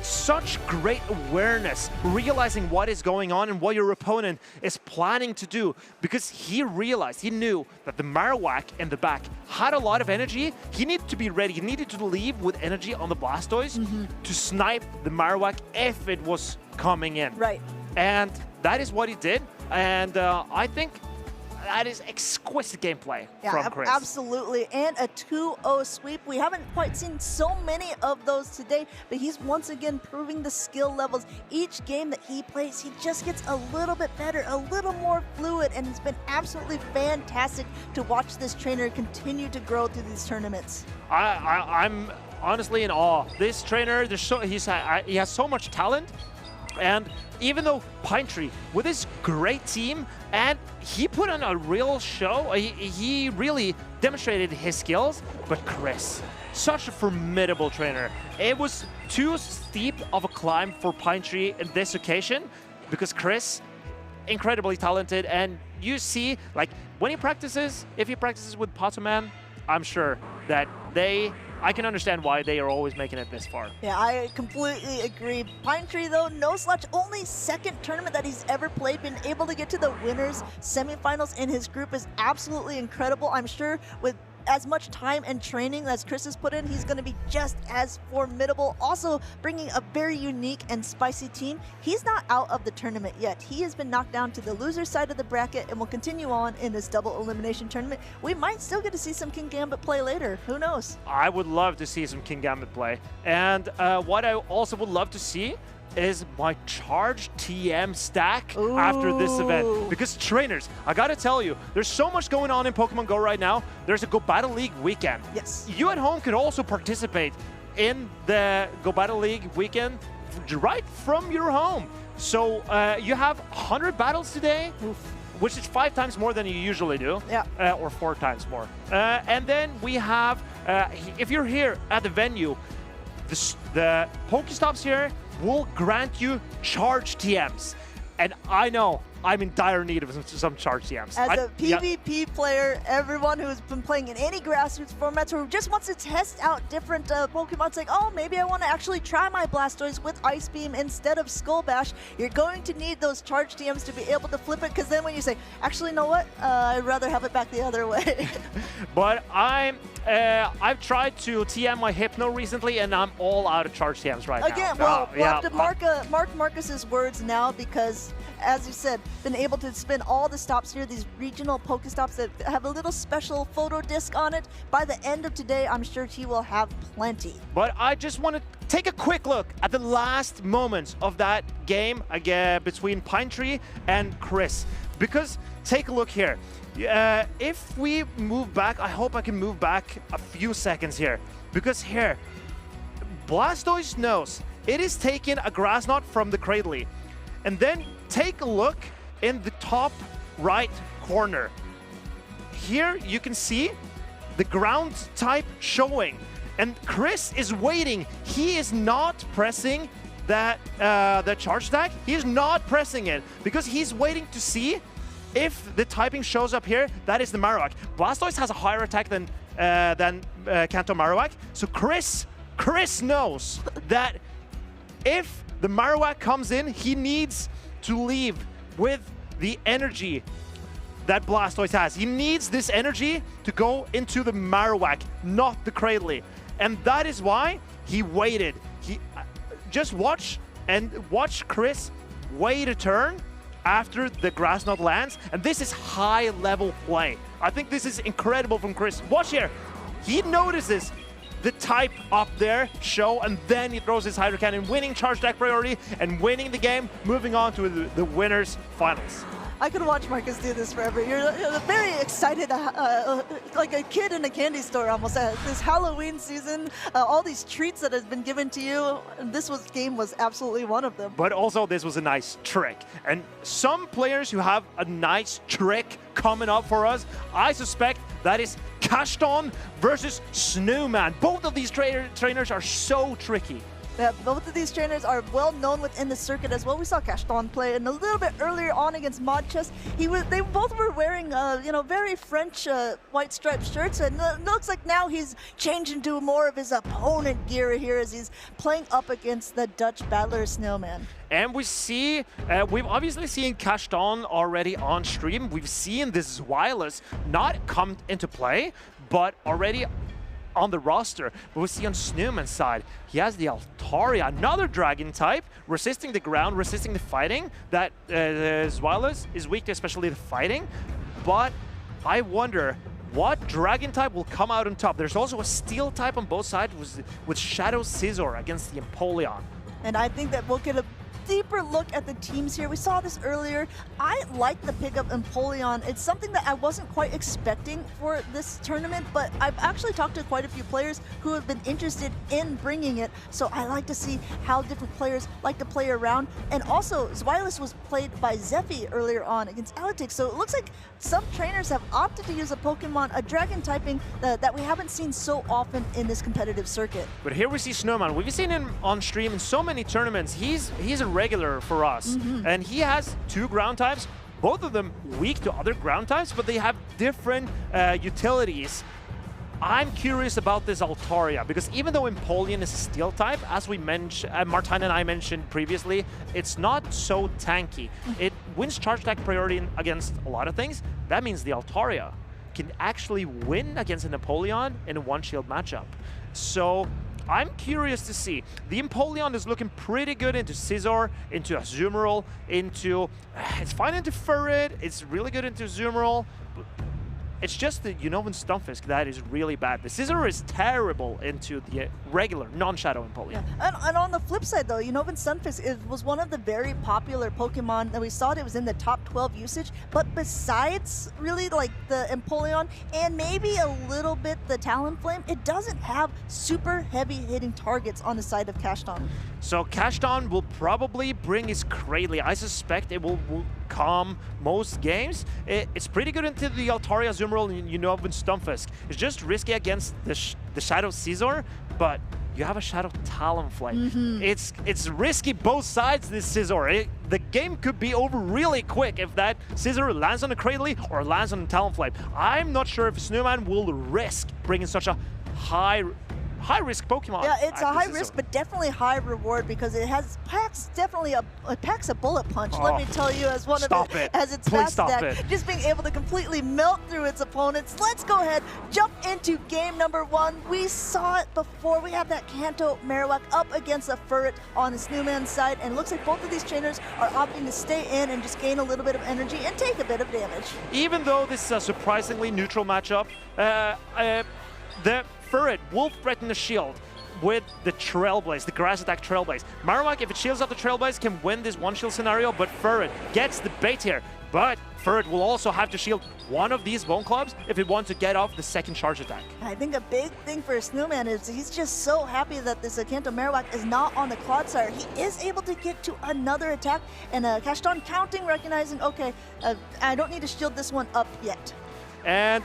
such great awareness, realizing what is going on and what your opponent is planning to do, because he knew that the Marowak in the back had a lot of energy. He needed to be ready. He needed to leave with energy on the Blastoise to snipe the Marowak if it was coming in. Right. And that is what he did, and I think that is exquisite gameplay from Chris. Absolutely, and a 2-0 sweep. We haven't quite seen so many of those today, but he's once again proving the skill levels. Each game that he plays, he just gets a little bit better, a little more fluid, and it's been absolutely fantastic to watch this trainer continue to grow through these tournaments. I'm honestly in awe. This trainer, he has so much talent. And even though Pine Tree, with his great team, and he put on a real show, he really demonstrated his skills, but Chris, such a formidable trainer. It was too steep of a climb for Pine Tree in this occasion, because Chris, incredibly talented, and you see, like, when he practices, if he practices with Potoman, I'm sure that I can understand why they are always making it this far. Yeah, I completely agree. Pine Tree, though, no slouch. Only second tournament that he's ever played. Been able to get to the winners semifinals in his group is absolutely incredible. I'm sure with as much time and training as Chris has put in, he's going to be just as formidable. Also bringing a very unique and spicy team. He's not out of the tournament yet. He has been knocked down to the loser side of the bracket and will continue on in this double elimination tournament. We might still get to see some King Gambit play later. Who knows? I would love to see some King Gambit play. And what I also would love to see is my charged TM stack after this event. Because trainers, I gotta tell you, there's so much going on in Pokemon Go right now. There's a Go Battle League weekend. Yes. You at home could also participate in the Go Battle League weekend right from your home. So you have 100 battles today, which is 5 times more than you usually do. Yeah. Or 4 times more. And then we have, if you're here at the venue, the Pokestops here will grant you charge TMs. And I know I'm in dire need of some charge TMs. As a PvP player, everyone who's been playing in any grassroots formats or who just wants to test out different Pokemon, it's like, oh, maybe I want to actually try my Blastoise with Ice Beam instead of Skull Bash. You're going to need those charge TMs to be able to flip it, because then when you say, actually, you know what? I'd rather have it back the other way. But I've tried to TM my Hypno recently, and I'm all out of charge TMs right now. Again, well, we'll have to mark Marcus's words now, because, as you said, been able to spin all the stops here, these regional Pokestops that have a little special photo disc on it. By the end of today, I'm sure he will have plenty. But I just want to take a quick look at the last moments of that game again between Pine Tree and Chris. Because take a look here. If we move back, I hope I can move back a few seconds here. Because here, Blastoise knows it is taking a Grass Knot from the Cradley. And then take a look in the top right corner. Here you can see the ground type showing. And Chris is waiting. He is not pressing that the charge tag. He is not pressing it because he's waiting to see if the typing shows up here. That is the Marowak. Blastoise has a higher attack than Kanto Marowak. So Chris knows that if the Marowak comes in, he needs to leave with the energy that Blastoise has. He needs this energy to go into the Marowak, not the Cradley. And that is why he waited. He just watch Chris wait a turn after the Grass Knot lands. And this is high level play. I think this is incredible from Chris. Watch here. He notices the type up there show, and then he throws his Hydro Cannon, winning charge deck priority and winning the game, moving on to the winners finals. I could watch Marcus do this forever. You're very excited, like a kid in a candy store almost. This Halloween season, all these treats that have been given to you, this game was absolutely one of them. But also this was a nice trick. And some players who have a nice trick coming up for us, I suspect that is Kashton versus Snowman. Both of these trainers are so tricky. Yeah, both of these trainers are well known within the circuit as well. We saw Kashton play, and a little bit earlier on against Modchess, they both were wearing very French white striped shirts, and it looks like now he's changed into more of his opponent gear here as he's playing up against the Dutch battler Snowman. And we see, we've obviously seen Kashton already on stream. We've seen this Zweilous not come into play, but already on the roster. But we see on Snowman's side, he has the Altaria, another dragon type, resisting the ground, resisting the fighting. That Zweilous is weak to especially the fighting. But I wonder what dragon type will come out on top. There's also a steel type on both sides with Shadow Scizor against the Empoleon. And I think that we'll get a deeper look at the teams here. We saw this earlier. I like the pick of Empoleon. It's something that I wasn't quite expecting for this tournament, but I've actually talked to quite a few players who have been interested in bringing it, so I like to see how different players like to play around. And also, Zweilous was played by Zephy earlier on against Alitix, so it looks like some trainers have opted to use a Pokemon, a dragon typing that we haven't seen so often in this competitive circuit. But here we see Snowman. We've seen him on stream in so many tournaments. He's a regular for us. And he has two ground types, both of them weak to other ground types, but they have different utilities. I'm curious about this Altaria, because even though Empoleon is a steel type, as we mentioned, Martijn and I mentioned previously, it's not so tanky. It wins charge attack priority against a lot of things. That means the Altaria can actually win against an Empoleon in a one-shield matchup. So I'm curious to see. The Empoleon is looking pretty good into Scizor, into Azumarill, into... it's fine into Furret, it's really good into Azumarill. It's just the Unova Stunfisk that is really bad. The Scizor is terrible into the regular, non-Shadow Empoleon. Yeah. And on the flip side, though, Unova Stunfisk was one of the very popular Pokemon that we saw. It was in the top 12 usage. But besides really like the Empoleon and maybe a little bit the Talonflame, it doesn't have super heavy hitting targets on the side of Kashton. So Kashton will probably bring his Cradley. I suspect it will calm most games. It's pretty good into the Altaria, Azumarill, and Unova Stunfisk. It's just risky against the Shadow Scizor, but you have a Shadow Talonflame. It's risky both sides, this Scizor. The game could be over really quick if that Scizor lands on a Cradily or lands on a Talonflame. I'm not sure if Snowman will risk bringing such a high-risk Pokemon. Yeah, it's a high risk, but definitely high reward because it packs a bullet punch. Let me tell you, as one of it as its Please fast stop attack, it. just being able to completely melt through its opponents. Let's go ahead, jump into game number 1. We saw it before. We have that Kanto Marowak up against a Furret on the Snowman's side, and it looks like both of these trainers are opting to stay in and just gain a little bit of energy and take a bit of damage. Even though this is a surprisingly neutral matchup, the Furret will threaten the shield with the Trailblaze, the Grass Attack Trailblaze. Marowak, if it shields up the Trailblaze, can win this one-shield scenario, but Furret gets the bait here. But Furret will also have to shield one of these Bone Clubs if it wants to get off the second charge attack. I think a big thing for Snowman is he's just so happy that this Kanto Marowak is not on the Clodsire. He is able to get to another attack, and Kashdon counting, recognizing, okay, I don't need to shield this one up yet. And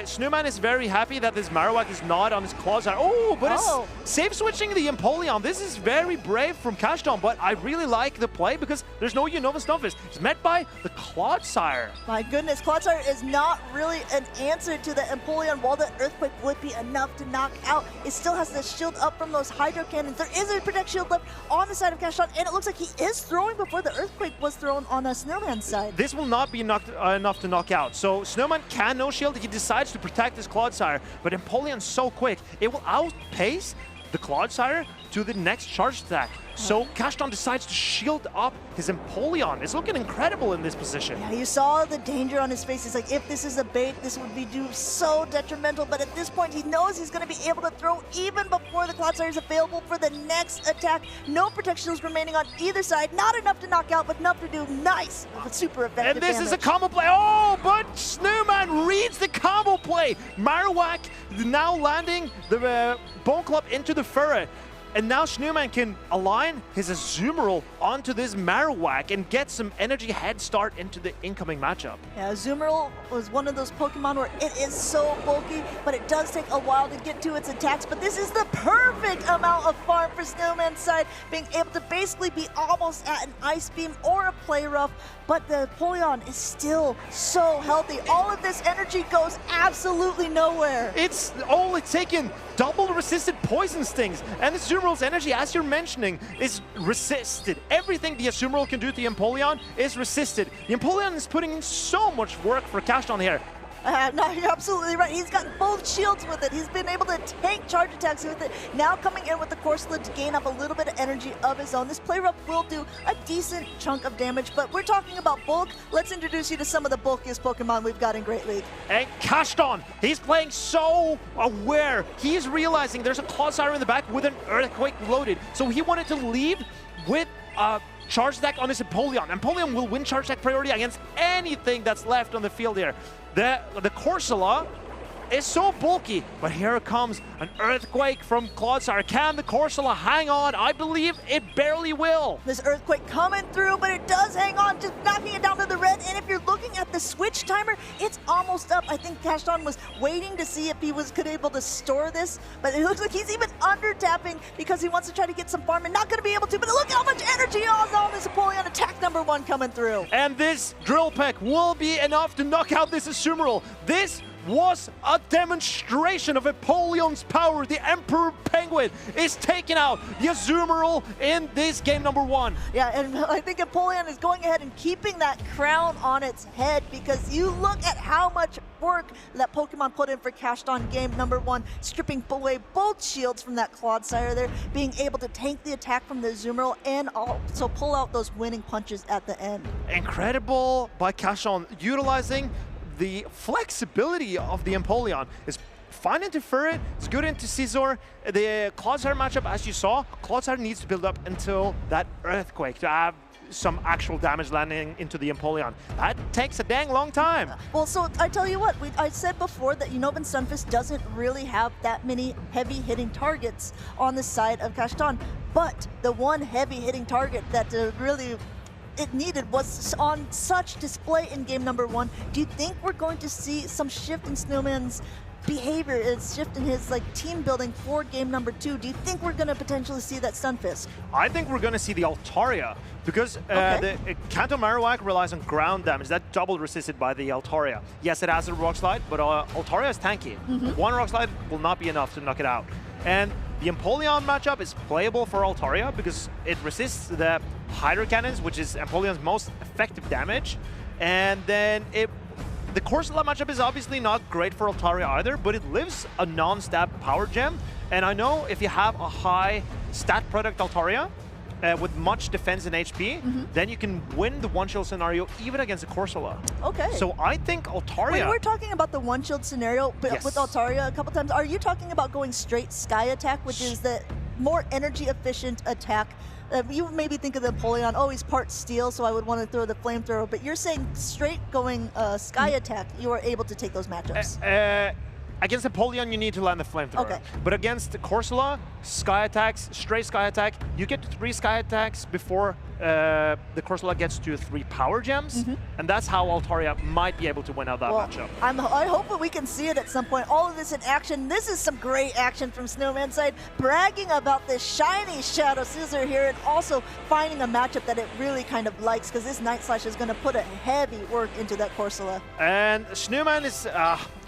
Snowman is very happy that this Marowak is not on his Clodsire. Oh, but it's safe switching the Empoleon. This is very brave from Kashdon, but I really like the play because there's no Unova Stunfisk. It's met by the Clodsire. My goodness, Clodsire is not really an answer to the Empoleon. While the Earthquake would be enough to knock out, it still has to shield up from those Hydro Cannons. There is a Protect Shield left on the side of Kashdon, and it looks like he is throwing before the Earthquake was thrown on the Snowman's side. This will not be enough to knock out. So Snowman can no shield. He decides to protect his Clodsire, but Empoleon's so quick, it will outpace the Clodsire to the next charge attack. So Kashdon decides to shield up his Empoleon. It's looking incredible in this position. Yeah, you saw the danger on his face. It's like, if this is a bait, this would be so detrimental. But at this point, he knows he's going to be able to throw even before the Clodsire is available for the next attack. No protection shields remaining on either side. Not enough to knock out, but enough to do nice, super effective And this damage. is a combo play. Oh, but Snowman reads the combo play. Marowak now landing the Bone Club into the Furret. And now Snowman can align his Azumarill onto this Marowak and get some energy head start into the incoming matchup. Yeah, Azumarill was one of those Pokemon where it is so bulky, but it does take a while to get to its attacks. But this is the perfect amount of farm for Snowman's side, being able to basically be almost at an Ice Beam or a Play Rough. But the Empoleon is still so healthy. All of this energy goes absolutely nowhere. It's only taken double resisted Poison Stings, and the Azumarill's energy, as you're mentioning, is resisted. Everything the Azumarill can do to the Empoleon is resisted. The Empoleon is putting in so much work for Kashdon here. No, you're absolutely right. He's got both shields with it. He's been able to take charge attacks with it. Now coming in with the Corsola to gain up a little bit of energy of his own. This Play Rough will do a decent chunk of damage, but we're talking about bulk. Let's introduce you to some of the bulkiest Pokemon we've got in Great League. And Kashdon, he's playing so aware. He's realizing there's a Clodsire in the back with an Earthquake loaded. So he wanted to leave with a charge attack on his Empoleon. Empoleon will win charge attack priority against anything that's left on the field here. The Corsola is so bulky, but here comes an Earthquake from Clodsire. Can the Corsola hang on? I believe it barely will. This Earthquake coming through, but it does hang on, just knocking it down to the red. And if you're looking at the switch timer, it's almost up. I think Kashdon was waiting to see if he could able to store this, but it looks like he's even under tapping because he wants to try to get some farm and not going to be able to. But look at how much energy is on this Empoleon. Attack number 1 coming through. And this Drill Peck will be enough to knock out this Azumarill. This was a demonstration of Empoleon's power. The Emperor Penguin is taking out the Azumarill in this game number 1. Yeah, and I think Empoleon is going ahead and keeping that crown on its head because you look at how much work that Pokemon put in for Kashdon game number 1, stripping away both shields from that Clodsire there, being able to tank the attack from the Azumarill and also pull out those winning punches at the end. Incredible by Kashdon, utilizing the flexibility of the Empoleon. Is fine into Furret, it's good into Scizor. The Clodsire matchup, as you saw, Clodsire needs to build up until that Earthquake to have some actual damage landing into the Empoleon. That takes a dang long time. Well, so I tell you what, I said before that Unova Stunfisk doesn't really have that many heavy hitting targets on the side of Kashdon, but the one heavy hitting target that really it needed was on such display in game number 1. Do you think we're going to see some shift in Snowman's behavior, his shift in his like team building for game number 2. Do you think we're going to potentially see that Stunfisk? I think we're going to see the Altaria because the Kanto Marowak relies on ground damage. That double resisted by the Altaria. Yes, it has a Rock Slide, but Altaria is tanky. One Rock Slide will not be enough to knock it out. And the Empoleon matchup is playable for Altaria because it resists the Hydro Cannons, which is Empoleon's most effective damage. And then the Corsola matchup is obviously not great for Altaria either, but it lives a non-stab power gem. And I know if you have a high stat product Altaria with much defense and HP, then you can win the one-shield scenario even against a Corsola. Okay. So I think Altaria... When we're talking about the one-shield scenario but with Altaria a couple times, are you talking about going straight Sky Attack, which is the more energy-efficient attack? You maybe think of the Empoleon, oh, he's part steel, so I would want to throw the flamethrower, but you're saying straight going Sky Attack, you are able to take those matchups. Against Empoleon, you need to land the flamethrower. Okay. But against Corsola, Sky Attacks, straight Sky Attack, you get 3 Sky Attacks before the Corsola gets to 3 Power Gems, and that's how Altaria might be able to win out that matchup. I hope that we can see it at some point. All of this in action. This is some great action from Snowman's side, bragging about this shiny Shadow Scissor here and also finding a matchup that it really kind of likes, because this Night Slash is going to put a heavy work into that Corsola. And Snowman is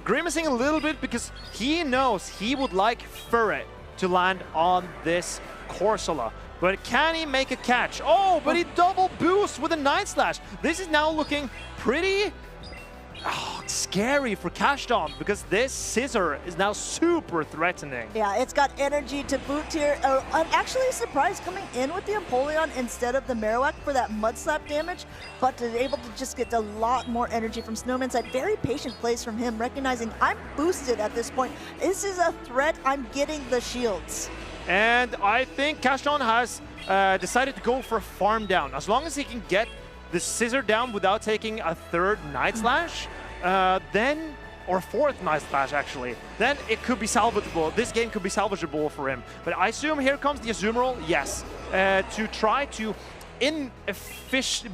grimacing a little bit because he knows he would like Furret to land on this Corsola. But can he make a catch? Oh, but he double boosts with a Night Slash. This is now looking pretty scary for Kashdom because this Scissor is now super threatening. Yeah, it's got energy to boot here. I'm actually surprised coming in with the Empoleon instead of the Marowak for that Mud Slap damage, but to be able to just get a lot more energy from Snowman's side. Very patient plays from him, recognizing I'm boosted at this point. This is a threat. I'm getting the shields. And I think Kashdom has decided to go for a farm down. As long as he can get the Scissor down without taking a 3rd Night Slash, then, or 4th Night Slash actually, then it could be salvageable. This game could be salvageable for him. But I assume here comes the Azumarill, yes, to try to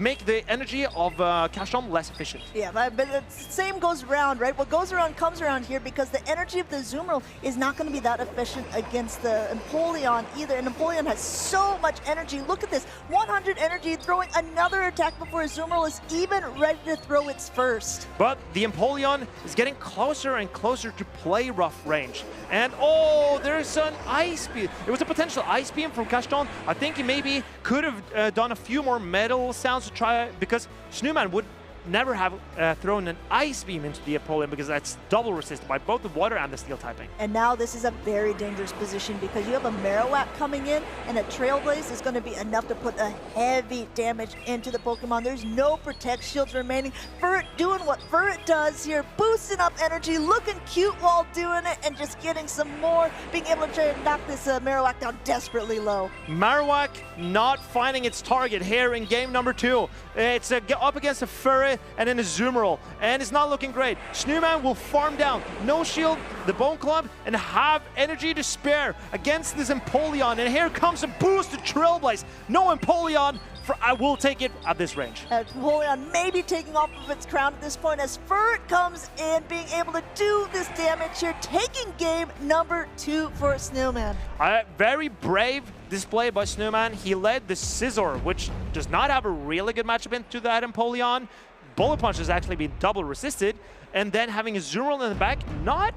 make the energy of Kashdom less efficient. Yeah, but the same goes around, right? What goes around comes around here because the energy of the Azumarill is not going to be that efficient against the Empoleon either. And Empoleon has so much energy. Look at this, 100 energy, throwing another attack before Azumarill is even ready to throw its first. But the Empoleon is getting closer and closer to play rough range. And oh, there's an Ice Beam. It was a potential Ice Beam from Kashdom. I think he maybe could have done a few more metal sounds to try it, because Snowman would never have thrown an Ice Beam into the Empoleon because that's double resisted by both the water and the steel typing. And now this is a very dangerous position because you have a Marowak coming in and a Trailblaze is going to be enough to put a heavy damage into the Pokemon. There's no Protect Shields remaining. Furret doing what Furret does here, boosting up energy, looking cute while doing it, and just getting some more, being able to try to knock this Marowak down desperately low. Marowak not finding its target here in game number 2. It's up against a Furret and then a Azumarill, and it's not looking great. Snowman will farm down, no shield, the Bone Club, and have energy to spare against this Empoleon. And here comes a boost to Trailblaze. No Empoleon, I will take it at this range. Empoleon maybe taking off of its crown at this point as Furret comes in, being able to do this damage here, taking game number 2 for Snowman. Very brave display by Snowman. He led the Scissor, which does not have a really good matchup into that Empoleon. Bullet Punch has actually been double resisted, and then having a Azumarill in the back, not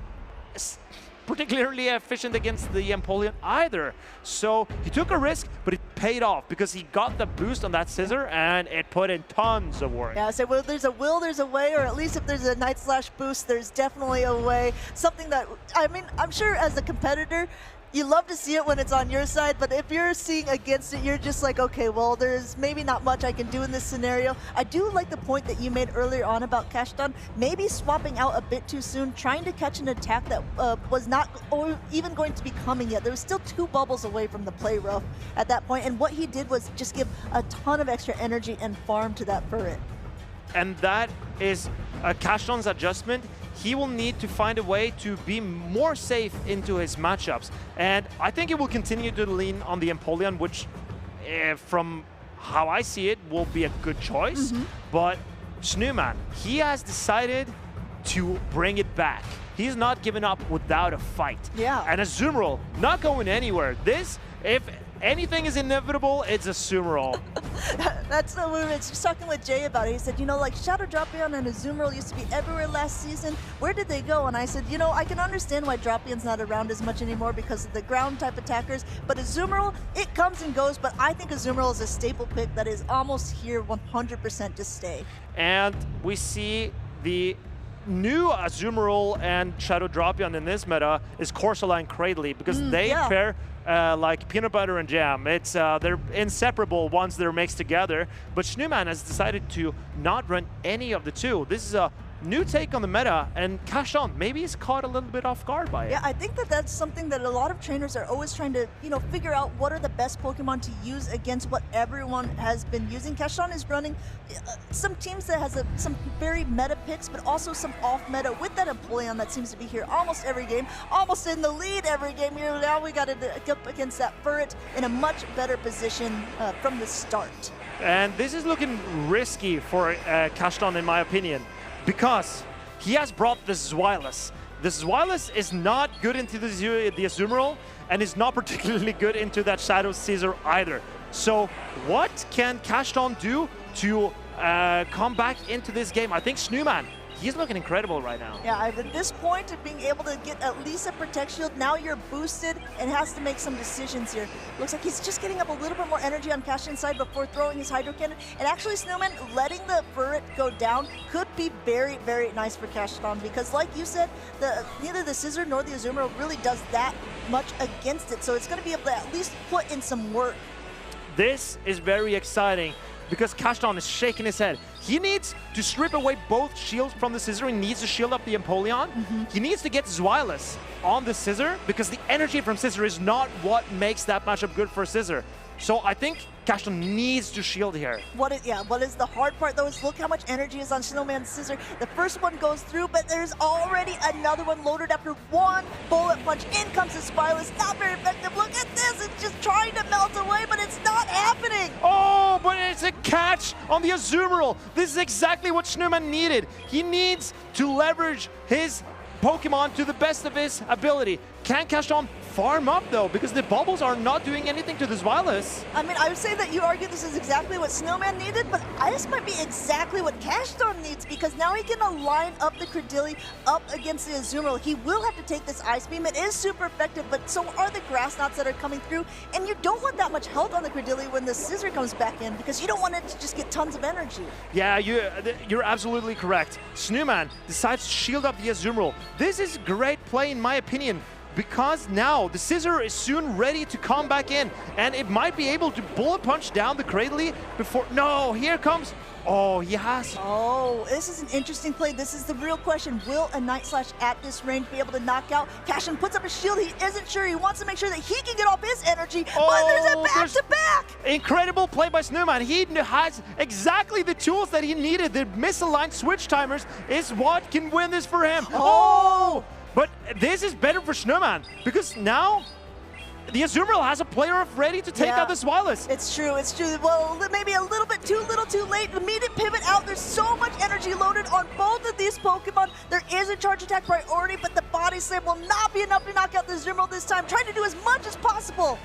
particularly efficient against the Empoleon either. So he took a risk, but it paid off because he got the boost on that Scissor, and it put in tons of work. Yeah, so there's a way, or at least if there's a Night Slash boost, there's definitely a way. Something that, I mean, I'm sure as a competitor, you love to see it when it's on your side, but if you're seeing against it, you're just like, okay, well, there's maybe not much I can do in this scenario. I do like the point that you made earlier on about Kashdom, maybe swapping out a bit too soon, trying to catch an attack that was not or even going to be coming yet. There was still 2 bubbles away from the play rough at that point, and what he did was just give a ton of extra energy and farm to that Furret. And that is Kashdom's adjustment. He will need to find a way to be more safe into his matchups. And I think he will continue to lean on the Empoleon, which from how I see it will be a good choice. But Snowman, he has decided to bring it back. he's not giving up without a fight. Yeah. And Azumarill not going anywhere. This, if anything is inevitable, it's Azumarill. That's the move. It's just talking with Jay about it. He said, you know, like Shadow Dropion and Azumarill used to be everywhere last season. Where did they go? And I said, you know, I can understand why Dropion's not around as much anymore because of the ground type attackers. But Azumarill, it comes and goes. But I think Azumarill is a staple pick that is almost here 100% to stay. And we see the new Azumarill and Shadow Dropion in this meta is Corsola and Cradley because they pair like peanut butter and jam. It's they're inseparable once they're mixed together. But Snowman has decided to not run any of the two. This is a new take on the meta, and Kashan maybe is caught a little bit off guard by it. Yeah, I think that that's something that a lot of trainers are always trying to, you know, figure out what are the best Pokemon to use against what everyone has been using. Kashan is running some teams that has some very meta picks, but also some off-meta with that Empoleon that seems to be here almost every game, almost in the lead every game here. Now we got to go up against that Furret in a much better position from the start. And this is looking risky for Kashan, in my opinion, because he has brought the Zweilous. The Zweilous is not good into the Azumarill, and is not particularly good into that Shadow Scissor either. So what can Kashan do to come back into this game? I think Snowman, he's looking incredible right now. Yeah, at this point of being able to get at least a Protect Shield, now you're boosted and has to make some decisions here. Looks like he's just getting up a little bit more energy on Kashan's side before throwing his Hydro Cannon. And actually, Snowman letting the Furret go down could be very, very nice for Kashan because like you said, neither the Scissor nor the Azumarill really does that much against it. So it's going to be able to at least put in some work. This is very exciting because Kashan is shaking his head. He needs to strip away both shields from the Scissor. He needs to shield up the Empoleon. He needs to get Zweilous on the Scissor because the energy from Scissor is not what makes that matchup good for Scissor. So I think Kashan needs to shield here. What is the hard part though is look how much energy is on Snowman's Scissor. The first one goes through, but there's already another one loaded after one bullet punch. In comes the Zweilous, not very effective. Look at this, it's just trying to melt away, but it's not happening. Oh, but it's a catch on the Azumarill. This is exactly what Snowman needed. He needs to leverage his Pokemon to the best of his ability. Can Kashan farm up though, because the bubbles are not doing anything to the Zweilous? I mean, I would say that you argue this is exactly what Snowman needed, but this might be exactly what Kashan needs because now he can line up the Cradily up against the Azumarill. He will have to take this Ice Beam. It is super effective, but so are the Grass Knots that are coming through, and you don't want that much health on the Cradily when the Scissor comes back in because you don't want it to just get tons of energy. Yeah, you're absolutely correct. Snowman decides to shield up the Azumarill. This is great play in my opinion, because now the Scissor is soon ready to come back in, and it might be able to bullet punch down the Cradily before... No, here comes... Oh, he has... Oh, this is an interesting play. This is the real question. Will a Night Slash at this range be able to knock out? Kashan puts up a shield. He isn't sure. He wants to make sure that he can get off his energy, but there's a back-to-back! Incredible play by Snowman. He has exactly the tools that he needed. The misaligned switch timers is what can win this for him. Oh! But this is better for Snowman because now the Azumarill has a player ready to take out the Zweilous. It's true, it's true. Well, maybe a little bit too little too late. Immediate pivot out. There's so much energy loaded on both of these Pokemon. There is a charge attack priority, but the Body Slam will not be enough to knock out the Azumarill this time. Trying to do as much as possible.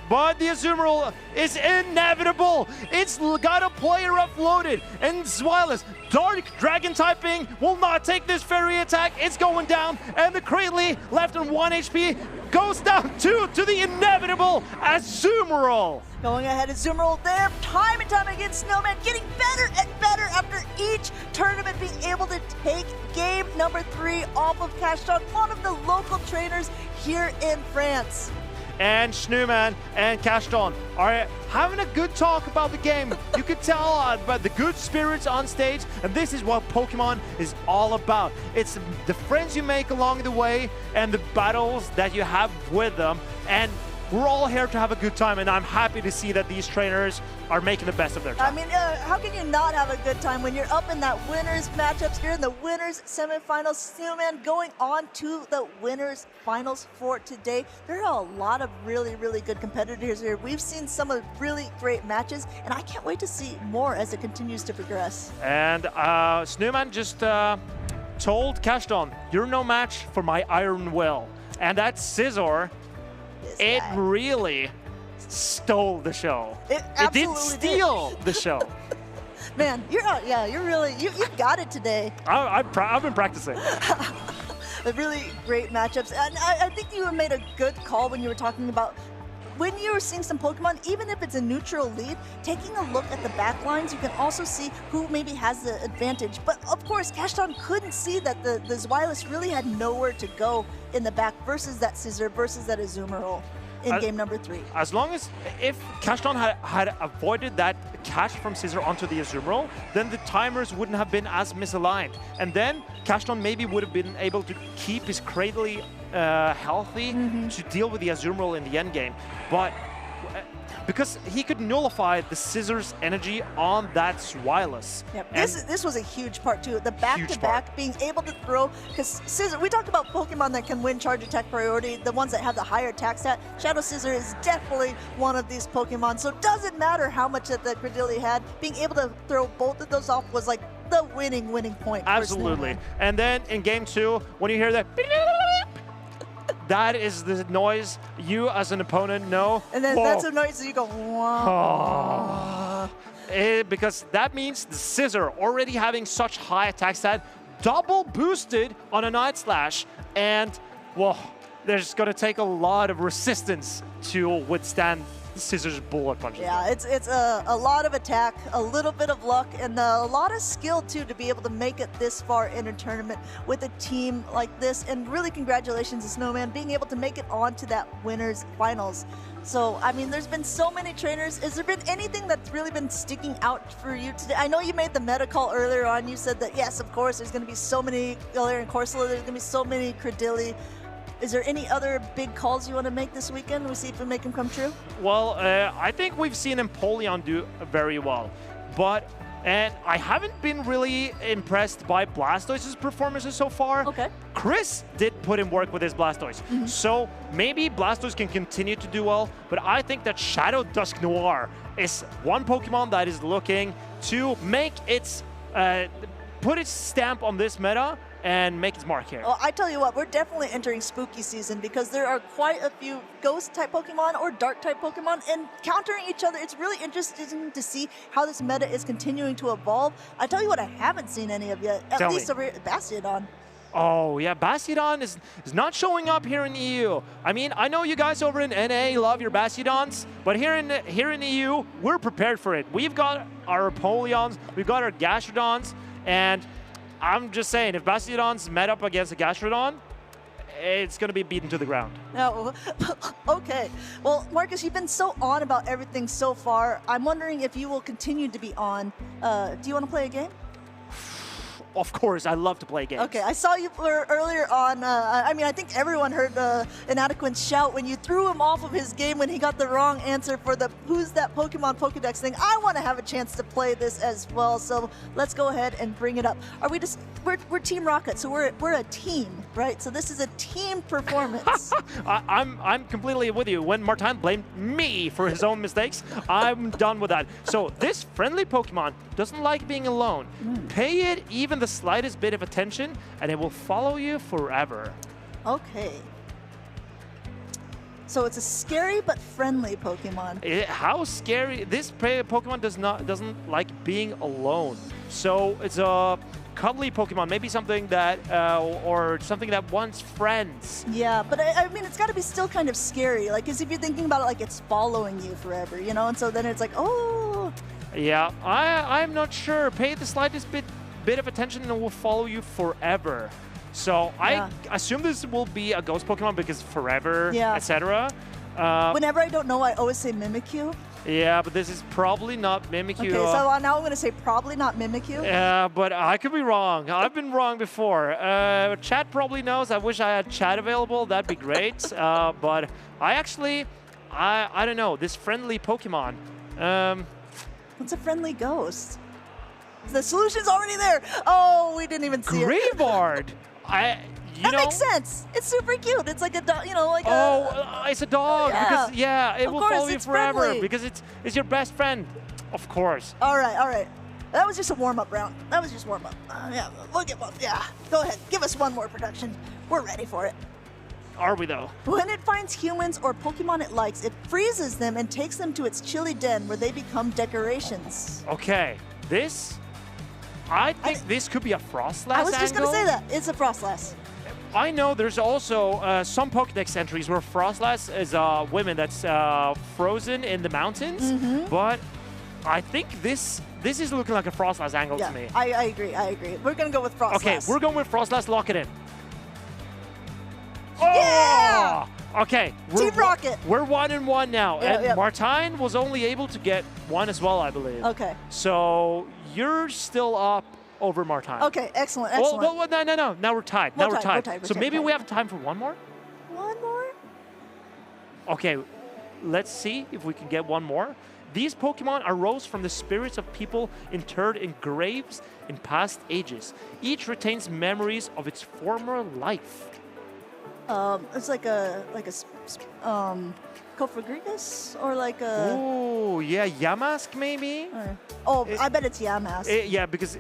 But the Azumarill is inevitable. It's got a player uploaded. And Zweilous, Dark Dragon typing, will not take this Fairy attack. It's going down. And the Cradily, left on 1 HP, goes down to the inevitable Azumarill. Going ahead, Azumarill there, time and time again, Snowman getting better and better after each tournament, being able to take game number 3 off of Kashan, one of the local trainers here in France. And Snowman and Kashan are having a good talk about the game. You can tell about the good spirits on stage, and this is what Pokemon is all about. It's the friends you make along the way and the battles that you have with them, and we're all here to have a good time, and I'm happy to see that these trainers are making the best of their time. I mean, how can you not have a good time when you're up in that winners matchups here in the winners semifinals? Snowman going on to the winners finals for today. There are a lot of really, really good competitors here. We've seen some of really great matches, and I can't wait to see more as it continues to progress. And Snowman just told Cashton, you're no match for my Iron Will. And that Scizor, it really stole the show. It didn't steal the show. Man, you're out. Yeah, you're really, you got it today. I've been practicing. Really great matchups. And I think you made a good call when you were talking about when you're seeing some Pokemon, even if it's a neutral lead, taking a look at the back lines, you can also see who maybe has the advantage. But of course, Cashton couldn't see that the Zweilous really had nowhere to go in the back versus that Scizor, versus that Azumarill in game number 3. As long as, if Cashton had avoided that catch from Scizor onto the Azumarill, then the timers wouldn't have been as misaligned. And then Cashton maybe would have been able to keep his Cradily healthy to deal with the Azumarill in the end game. But because he could nullify the Scizor's energy on that Zweilous. Yep. This was a huge part too. The back-to-back, being able to throw, because Scizor, we talked about Pokemon that can win charge attack priority, the ones that have the higher attack stat. Shadow Scizor is definitely one of these Pokemon, so it doesn't matter how much that the Cradily had. Being able to throw both of those off was like the winning point. Absolutely. And then in game 2, when you hear that, that is the noise you as an opponent know. And then that's a noise that you go, wow. Because that means the Scizor, already having such high attack stat, double boosted on a Night Slash. And, well, there's going to take a lot of resistance to withstand Scizor's bullet punches. Yeah, it's a lot of attack, a little bit of luck, and a lot of skill too to be able to make it this far in a tournament with a team like this. And really congratulations to Snowman being able to make it on to that winners finals. So, I mean, there's been so many trainers. Has there been anything that's really been sticking out for you today? I know you made the meta call earlier on. You said that, yes, of course, there's going to be so many Galarian Corsola, there's going to be so many Cradily. Is there any other big calls you want to make this weekend? We'll see if we make them come true. Well, I think we've seen Empoleon do very well. And I haven't been really impressed by Blastoise's performances so far. Okay. Chris did put in work with his Blastoise. So maybe Blastoise can continue to do well, but I think that Shadow Dusknoir is one Pokemon that is looking to make its, put its stamp on this meta and make its mark here. Well, I tell you what, we're definitely entering spooky season because there are quite a few ghost-type Pokemon or dark-type Pokemon and countering each other. It's really interesting to see how this meta is continuing to evolve. I tell you what, I haven't seen any of yet, at least over Bastiodon. Oh, yeah, Bastiodon is not showing up here in EU. I mean, I know you guys over in NA love your Bastiodons, but here in EU, we're prepared for it. We've got our Empoleons, we've got our Gastrodons, and I'm just saying, if Bastiodon's met up against a Gastrodon, it's going to be beaten to the ground. No. Okay. Well, Marcus, you've been so on about everything so far. I'm wondering if you will continue to be on. Do you want to play a game? Of course, I love to play games. Okay, I saw you earlier on, I mean, I think everyone heard Inadequate's shout when you threw him off of his game when he got the wrong answer for the Who's That Pokemon Pokedex thing. I want to have a chance to play this as well, so let's go ahead and bring it up. Are we just, we're Team Rocket, so we're a team, right? So this is a team performance. I'm completely with you. When Martin blamed me for his own mistakes, I'm done with that. So this friendly Pokemon doesn't like being alone. Pay it even the slightest bit of attention, and it will follow you forever. Okay. So it's a scary but friendly Pokemon. How scary? This Pokemon doesn't like being alone. So it's a cuddly Pokemon, maybe something that or something that wants friends. Yeah, but I mean, it's got to be still kind of scary. Like, as if you're thinking about it, like it's following you forever, you know. And so then it's like, oh. Yeah, I'm not sure. Pay the slightest bit of attention and it will follow you forever. So yeah. I assume this will be a ghost Pokemon because forever, etc. Whenever I don't know, I always say Mimikyu. Yeah, but this is probably not Mimikyu. Okay, so now I'm going to say probably not Mimikyu. Yeah, but I could be wrong. I've been wrong before. Chat probably knows. I wish I had chat available. That'd be great. But I actually, I don't know. This friendly Pokemon. What's a friendly ghost? The solution's already there. Oh, we didn't even see it. Graveyard. That makes sense. It's super cute. It's like a dog, you know, like it's a dog because it will follow you forever friendly. because it's your best friend, of course. All right. That was just a warm-up round. That was just warm-up. Yeah, we'll get one. Yeah, go ahead. Give us one more production. We're ready for it. Are we though? When it finds humans or Pokemon it likes, it freezes them and takes them to its chilly den where they become decorations. Okay, I think this could be a Frostlass I was just going to angle. say that. It's a Frostlass. I know there's also some Pokédex entries where Frostlass is a woman that's frozen in the mountains, but I think this is looking like a Frostlass angle Yeah, to me. I agree. I agree. We're going to go with Frostlass. Okay, we're going with Frostlass. Lock it in. Yeah! Okay. Team Rocket. We're 1-1 now, Yeah, and yeah. Martine was only able to get one as well, I believe. Okay. So you're still up over Martine. Okay, excellent, excellent. Well, no. Now we're tied. We're Now we're tied, tied. we're So tied, maybe we're we tied. have time for one more? One more? Okay, let's see if we can get one more. These Pokemon arose from the spirits of people interred in graves in past ages. Each retains memories of its former life. It's like a Cofagrigus or like a. Oh, yeah, Yamask maybe? I bet it's Yamask. Yeah, because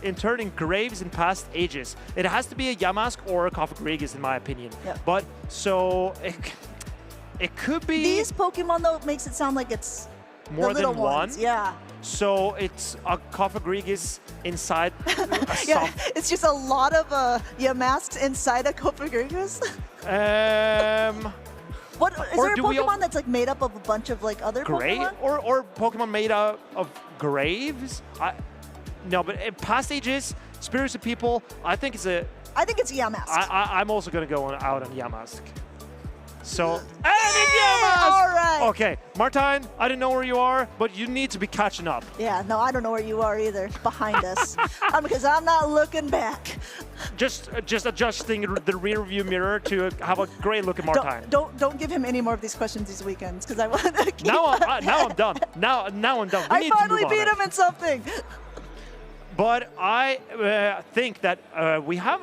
interred in graves in past ages. It has to be a Yamask or a Cofagrigus in my opinion. Yeah. But so it could be These Pokemon though makes it sound like it's more the little than one. ones. Yeah. So it's a Cofagrigus inside a Yeah, soft. it's just a lot of Yamasks inside a Cofagrigus. What is Or there a do we Pokemon that's like made up of a bunch of like other Grave Pokemon? or Pokemon made out of graves? No, but in past ages, spirits of people. I think it's Yamask. I'm also gonna go out on Yamask. So and it's Yamask. All right. Okay, Martine, I didn't know where you are, but you need to be catching up. Yeah, no, I don't know where you are either. Behind us, because I'm not looking back. Just adjusting the rear view mirror to have a great look at Martine. Don't give him any more of these questions these weekends, because I want to keep. Now I'm done. Now I'm done. We I need to finally move on beat him in something. But I think that we have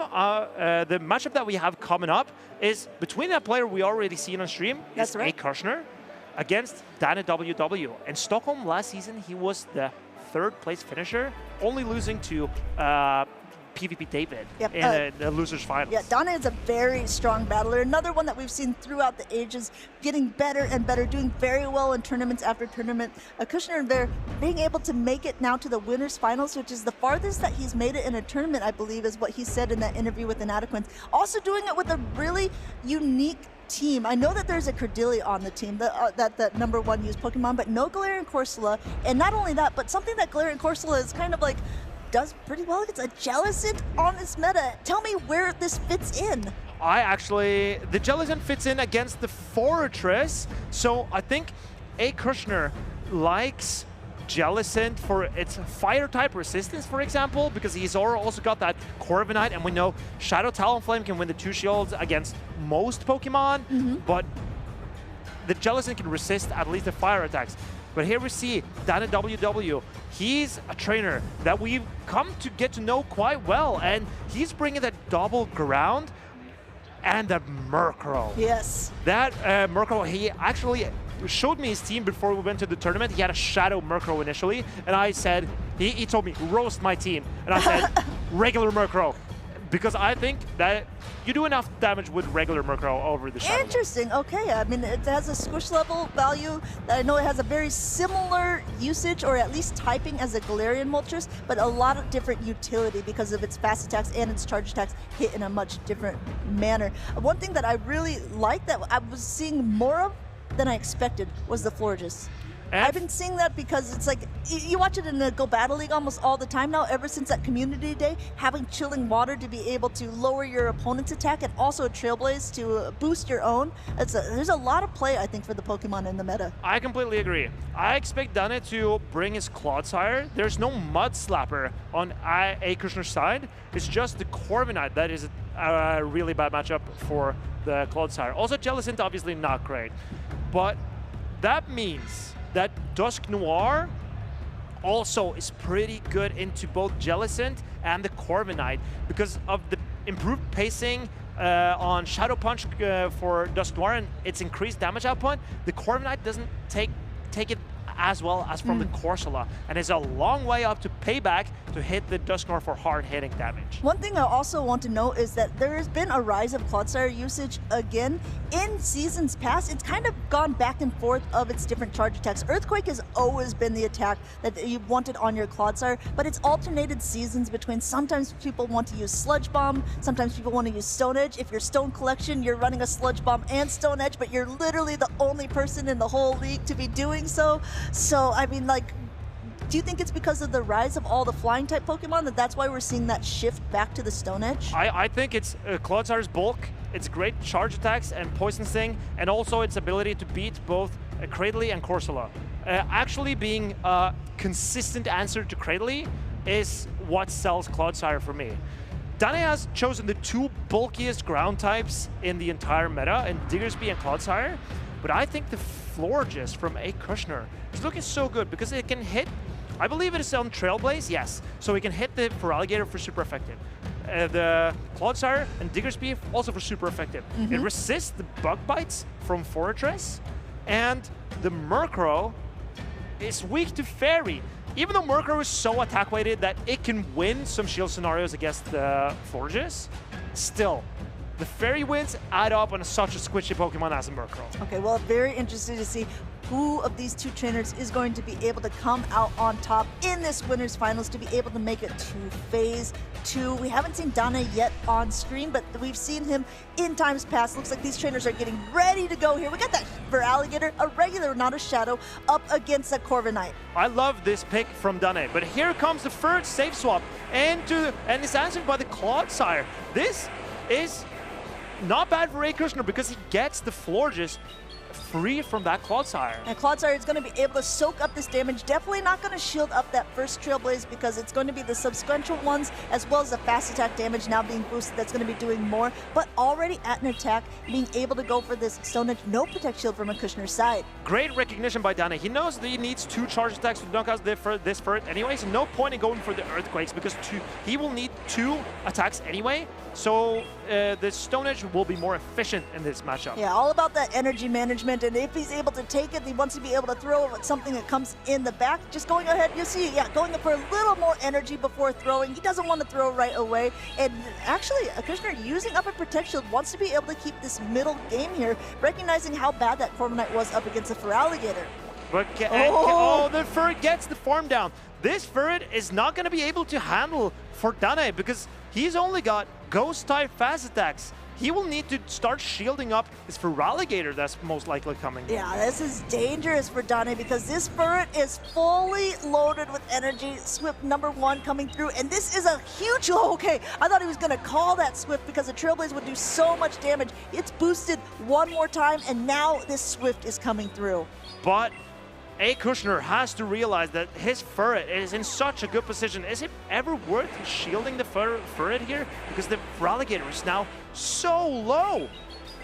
the matchup that we have coming up is between that player we already seen on stream. That's is right. A. Kushner against Dana WW. In Stockholm last season, he was the third place finisher, only losing to PvP David Yep, in the losers finals. Yeah, Donna is a very strong battler. Another one that we've seen throughout the ages, getting better and better, doing very well in tournaments after tournament. Kushner and Bear being able to make it now to the winners finals, which is the farthest that he's made it in a tournament, I believe, is what he said in that interview with Inadequate. Also doing it with a really unique team. I know that there's a Cordillea on the team, that #1 used Pokemon, but no Galarian Corsola. And not only that, but something that Galarian Corsola is kind of like does pretty well against a Jellicent on this meta. Tell me where this fits in. The Jellicent fits in against the Fortress, so I think A. Kushner likes Jellicent for its fire type resistance, for example, because he's also got that Corviknight, and we know Shadow Talonflame can win the 2 shields against most Pokemon, but the Jellicent can resist at least the fire attacks. But here we see Dana WW. He's a trainer that we've come to get to know quite well, and he's bringing that double ground and that Murkrow. Yes. That Murkrow, he actually showed me his team before we went to the tournament. He had a Shadow Murkrow initially, and I said, he told me, roast my team. And I said, regular Murkrow. Because I think that you do enough damage with regular Murkrow over the Shadow. Interesting. Okay. I mean, it has a squish level value. I know it has a very similar usage, or at least typing, as a Galarian Moltres, but a lot of different utility because of its fast attacks and its charge attacks hit in a much different manner. One thing that I really liked that I was seeing more of than I expected was the Florges. I've been seeing that because it's like, you watch it in the Go Battle League almost all the time now, ever since that community day, having chilling water to be able to lower your opponent's attack and also a Trailblaze to boost your own. There's a lot of play, I think, for the Pokemon in the meta. I completely agree. I expect Dana to bring his Clodsire. There's no Mud Slapper on A. Kushner's side. It's just the Corviknight that is a really bad matchup for the Clodsire. Also, Jellicent, obviously not great. But that means that Dusknoir also is pretty good into both Jellicent and the Corviknight because of the improved pacing on Shadow Punch for Dusknoir and its increased damage output. The Corviknight doesn't take it as well as from the Corsola, and it's a long way up to payback to hit the Dusknoir for hard hitting damage. One thing I also want to note is that there has been a rise of Clodsire usage again. In seasons past, it's kind of gone back and forth of its different charge attacks. Earthquake has always been the attack that you wanted on your Clodsire, but it's alternated seasons between sometimes people want to use Sludge Bomb, sometimes people want to use Stone Edge. If you're Stone Collection, you're running a Sludge Bomb and Stone Edge, but you're literally the only person in the whole league to be doing so. So, I mean, like, do you think it's because of the rise of all the flying type Pokemon that's why we're seeing that shift back to the Stone Edge? I think it's Clodsire's bulk, its great charge attacks and Poison Sting, and also its ability to beat both Cradily and Corsola. Actually being a consistent answer to Cradily is what sells Clodsire for me. Dane has chosen the two bulkiest ground types in the entire meta, in Diggersby and Clodsire, but I think the Florges from A. Kushner is looking so good because it can hit, I believe it is on Trailblaze, yes, so it can hit the Feraligatr for super effective. The Clodsire and Diggersby also for super effective. It resists the bug bites from Fortress, and the Murkrow is weak to Fairy. Even though Murkrow is so attack weighted that it can win some shield scenarios against the Forges, still, the Fairy wins add up on such a squishy Pokemon as a Murkrow. Okay, well, very interested to see who of these two trainers is going to be able to come out on top in this winners finals to be able to make it to phase 2. We haven't seen Dane yet on screen, but we've seen him in times past. Looks like these trainers are getting ready to go here. We got that Feraligatr, a regular, not a shadow, up against that Corviknight. I love this pick from Dane, but here comes the first safe swap, and it's answered by the Clodsire. This is not bad for Ray Kushner because he gets the Florges free from that Clodsire. And Clodsire is going to be able to soak up this damage. Definitely not going to shield up that first Trailblaze because it's going to be the subsequent ones as well as the fast attack damage now being boosted that's going to be doing more. But already at an attack, being able to go for this Stone Edge, no Protect Shield from a Kushner's side. Great recognition by Dane. He knows that he needs 2 charge attacks to knock out this Furret anyway, so no point in going for the Earthquakes because he will need 2 attacks anyway. So the Stone Edge will be more efficient in this matchup. Yeah, all about that energy management, and if he's able to take it, he wants to be able to throw something that comes in the back. Just going ahead, you see, yeah, going for a little more energy before throwing. He doesn't want to throw right away. And actually, Kushner using up a Protect Shield wants to be able to keep this middle game here, recognizing how bad that Corviknight was up against the Feraligatr. But the Furret gets the form down. This Furret is not going to be able to handle for Dane because he's only got Ghost-type fast attacks. He will need to start shielding up his Feraligatr that's most likely coming. Yeah, this is dangerous for Dane because this Furret is fully loaded with energy. Swift #1 coming through, and this is a huge, okay, I thought he was going to call that Swift because the Trailblaze would do so much damage. It's boosted one more time, and now this Swift is coming through. But A. Kushner has to realize that his Furret is in such a good position. Is it ever worth shielding the Furret here? Because the Feraligatr is now so low.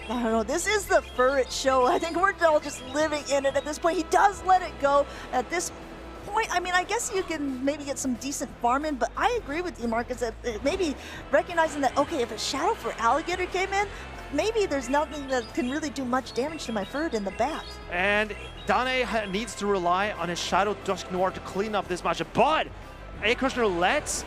I don't know, this is the Furret show. I think we're all just living in it at this point. He does let it go at this point. I mean, I guess you can maybe get some decent farm in, but I agree with you, Marcus, that maybe recognizing that, okay, if a Shadow Feraligatr came in, maybe there's nothing that can really do much damage to my Furret in the back. And Dane needs to rely on his Shadow Dusknoir to clean up this matchup, but A. Kushner lets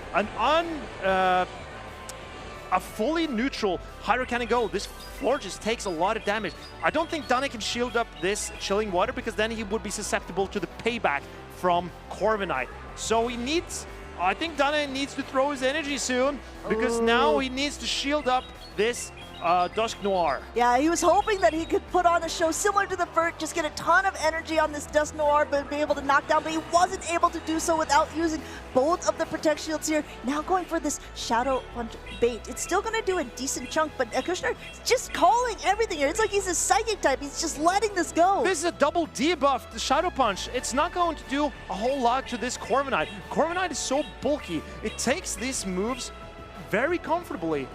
a fully neutral Hydro Cannon go. This Florges takes a lot of damage. I don't think Dane can shield up this Chilling Water because then he would be susceptible to the payback from Corviknight. So he needs, I think Dane needs to throw his energy soon because now he needs to shield up this Dusknoir. Yeah, he was hoping that he could put on a show similar to the Furt, just get a ton of energy on this Dusknoir, but be able to knock down, but he wasn't able to do so without using both of the Protect Shields here. Now going for this Shadow Punch bait. It's still going to do a decent chunk, but Kushner is just calling everything here. It's like he's a Psychic type. He's just letting this go. This is a double debuff, the Shadow Punch. It's not going to do a whole lot to this Corviknight. Corviknight is so bulky. It takes these moves very comfortably.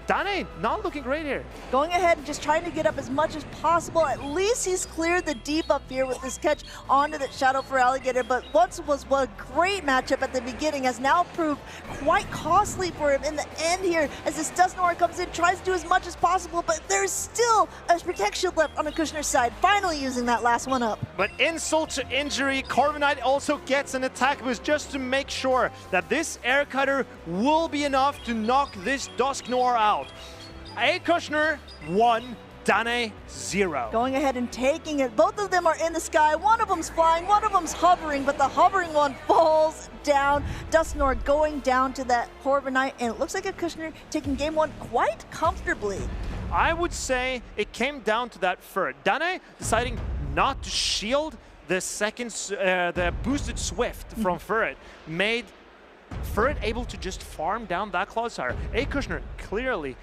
Dane, not looking great here. Going ahead and just trying to get up as much as possible. At least he's cleared the debuff here with this catch onto the Shadow for Alligator, but once was a great matchup at the beginning has now proved quite costly for him in the end here as this Dusknoir comes in, tries to do as much as possible, but there's still a protection left on the Kushner's side, finally using that last one up. But insult to injury, Corviknight also gets an attack boost just to make sure that this Air Cutter will be enough to knock this Dusknoir out. A Kushner 1, Dane 0. Going ahead and taking it. Both of them are in the sky. One of them's flying, one of them's hovering, but the hovering one falls down. Dusknoir going down to that Corviknight, and it looks like a Kushner taking game one quite comfortably. I would say it came down to that Ferret. Dane deciding not to shield the the boosted Swift from Ferret made Ferret able to just farm down that Clodsire. A Kushner clearly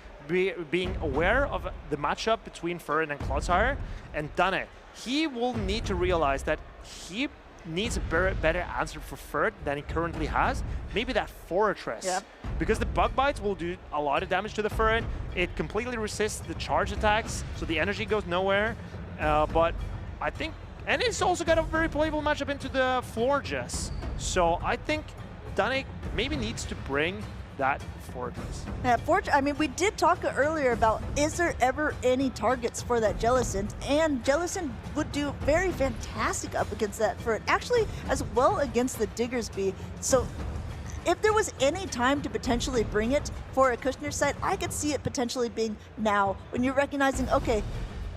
being aware of the matchup between Ferret and Clodsire, and Dane, he will need to realize that he needs a better answer for Ferret than he currently has. Maybe that Fortress. Yep. Because the Bug Bites will do a lot of damage to the Ferret. It completely resists the charge attacks, so the energy goes nowhere. But I think, and it's also got a very playable matchup into the Florges. So I think Dane maybe needs to bring that Fortress. Yeah, I mean, we did talk earlier about is there ever any targets for that Jellicent, and Jellicent would do very fantastic up against that Ferret, actually as well against the Diggersby. So if there was any time to potentially bring it for a Kushner side, I could see it potentially being now, when you're recognizing, okay,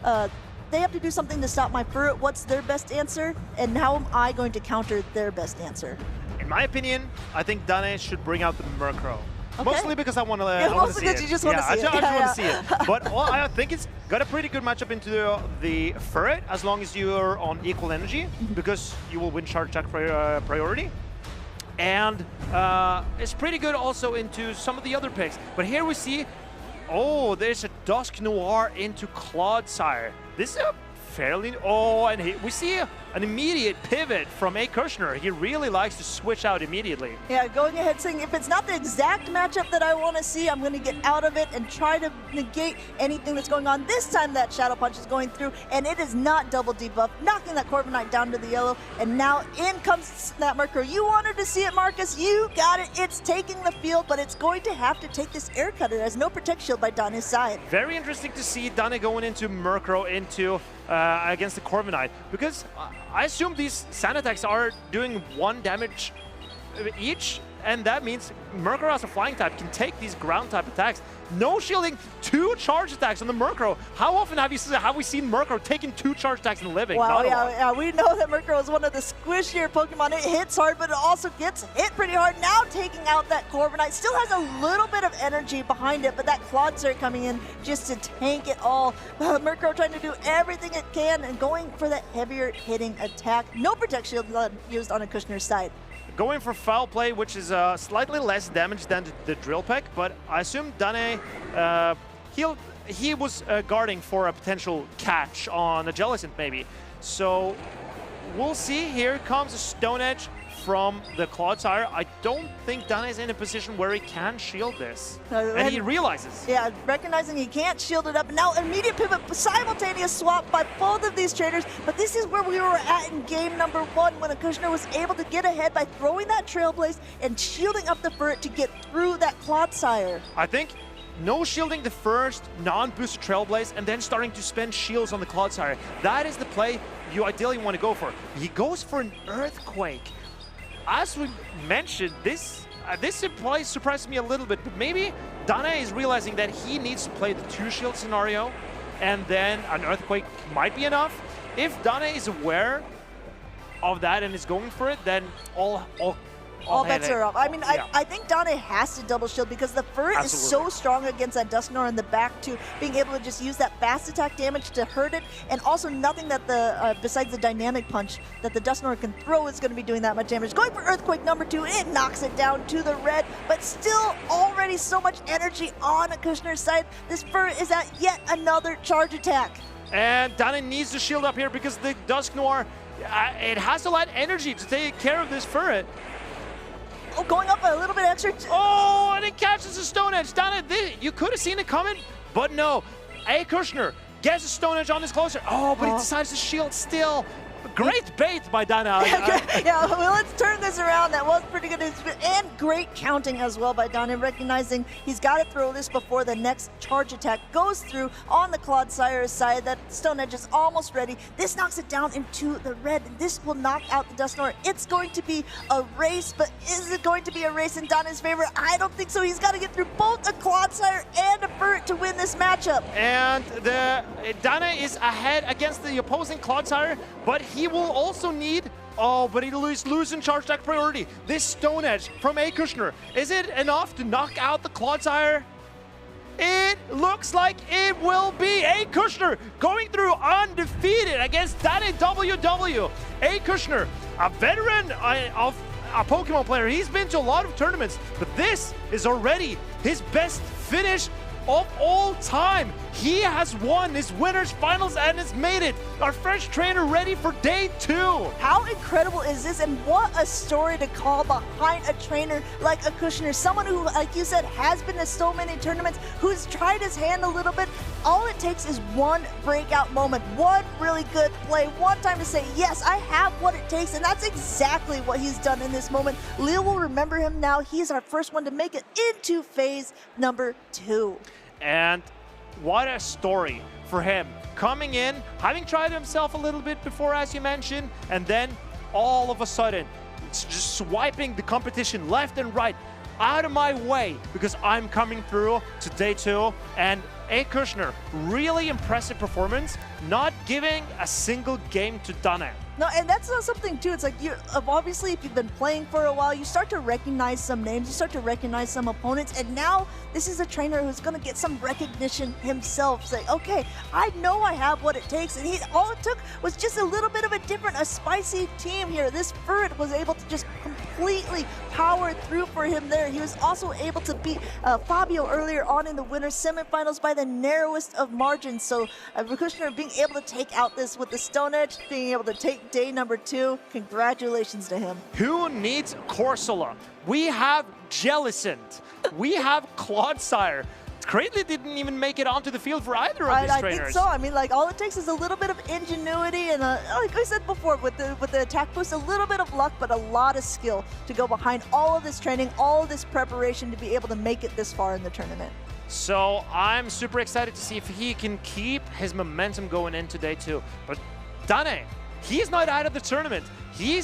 they have to do something to stop my Ferret, what's their best answer, and how am I going to counter their best answer? In my opinion, I think Dane should bring out the Murkrow. Okay. Mostly because I want to Yeah, see mostly because it. you just want to see it. I just want to see it. But I think it's got a pretty good matchup into the Ferret as long as you're on equal energy, because you will win charge attack priority. And it's pretty good also into some of the other picks. But here we see, oh, there's a Dusknoir into Clodsire. This is a fairly, and we see an immediate pivot from A Kushner. He really likes to switch out immediately. Yeah, going ahead saying, if it's not the exact matchup that I want to see, I'm going to get out of it and try to negate anything that's going on. This time that Shadow Punch is going through, and it is not double debuff, knocking that Corviknight down to the yellow, and now in comes that Murkrow. You wanted to see it, Marcus. You got it. It's taking the field, but it's going to have to take this Air Cutter as no Protect Shield by Dane's side. Very interesting to see Dane going into Murkrow against the Corviknight, because I assume these sand attacks are doing 1 damage each, and that means Murkrow as a flying type can take these ground type attacks. No shielding, 2 charge attacks on the Murkrow. How often have we seen Murkrow taking 2 charge attacks in living? Wow, yeah, we know that Murkrow is one of the squishier Pokemon. It hits hard, but it also gets hit pretty hard. Now taking out that Corviknight. Still has a little bit of energy behind it, but that Clodsire coming in just to tank it all. Murkrow trying to do everything it can and going for that heavier hitting attack. No Protect Shield used on a Kushner's side. Going for Foul Play, which is slightly less damage than the Drill Peck, but I assume Dane, he was guarding for a potential catch on a Jellicent maybe. So we'll see. Here comes a Stone Edge from the Clodsire. I don't think Dane is in a position where he can shield this. And he realizes. Yeah, recognizing he can't shield it up. And now immediate pivot, simultaneous swap by both of these traders. But this is where we were at in game number 1 when a Kushner was able to get ahead by throwing that Trailblaze and shielding up the Ferret to get through that Clodsire. I think no shielding the first non-boosted Trailblaze and then starting to spend shields on the Clodsire. That is the play you ideally want to go for. He goes for an Earthquake. As we mentioned, this play surprised me a little bit, but maybe Dane is realizing that he needs to play the 2-shield scenario, and then an Earthquake might be enough. If Dane is aware of that and is going for it, then all bets are off. I mean, yeah. I think Dane has to double shield because the Ferret is so strong against that Dusknoir in the back too, being able to just use that fast attack damage to hurt it, and also nothing that besides the dynamic punch that the Dusknoir can throw is going to be doing that much damage. Going for Earthquake number 2, it knocks it down to the red, but still already so much energy on a Kushner's side. This Ferret is at yet another charge attack. And Dane needs to shield up here because the Dusknoir, it has a lot of energy to take care of this Ferret. Oh, going up a little bit extra. Oh, and Dane catches the Stone Edge. Dane, you could have seen it coming, but no. A. Kushner gets the Stone Edge on his closer. Oh, but he decides to shield still. Great bait by Dane. Yeah, well, let's turn this around. That was pretty good. And great counting as well by Dane, recognizing he's got to throw this before the next charge attack goes through on the Clodsires side. That Stone Edge is almost ready. This knocks it down into the red. This will knock out the Dusknoir. It's going to be a race, but is it going to be a race in Dane's favor? I don't think so. He's got to get through both a Clodsire and a Furret to win this matchup. And Dane is ahead against the opposing Clodsire, but he will also need... Oh, but he losing charge attack priority. This Stone Edge from A. Kushner. Is it enough to knock out the Clodsire? It looks like it will be. A. Kushner going through undefeated against Dane WW. A. Kushner, a veteran of a Pokemon player. He's been to a lot of tournaments, but this is already his best finish of all time. He has won his winners finals and has made it. Our French trainer ready for day 2. How incredible is this, and what a story to call behind a trainer like a Kushner, someone who, like you said, has been to so many tournaments, who's tried his hand a little bit. All it takes is one breakout moment, one really good play, one time to say, yes, I have what it takes, and that's exactly what he's done in this moment. Lille will remember him now. He's our first one to make it into phase number 2. And what a story for him. Coming in, having tried himself a little bit before, as you mentioned, and then all of a sudden, it's just swiping the competition left and right. Out of my way, because I'm coming through to day 2. And A. Kushner, really impressive performance, not giving a single game to Dane. No, and that's not something too. It's like, obviously, if you've been playing for a while, you start to recognize some names, you start to recognize some opponents, and now this is a trainer who's going to get some recognition himself. Say, okay, I know I have what it takes, and all it took was just a little bit of a spicy team here. This Furret was able to just completely power through for him there. He was also able to beat Fabio earlier on in the winners semifinals by the narrowest of margins. So Kushner being able to take out this with the Stone Edge, being able to take day number 2, congratulations to him. Who needs Corsola? We have Jellicent. We have Clodsire. Cradley didn't even make it onto the field for either of these trainers. I think so. I mean, like, all it takes is a little bit of ingenuity and, like I said before, with the attack boost, a little bit of luck, but a lot of skill to go behind all of this training, all of this preparation to be able to make it this far in the tournament. So I'm super excited to see if he can keep his momentum going into day 2. But Dane, he's not out of the tournament. He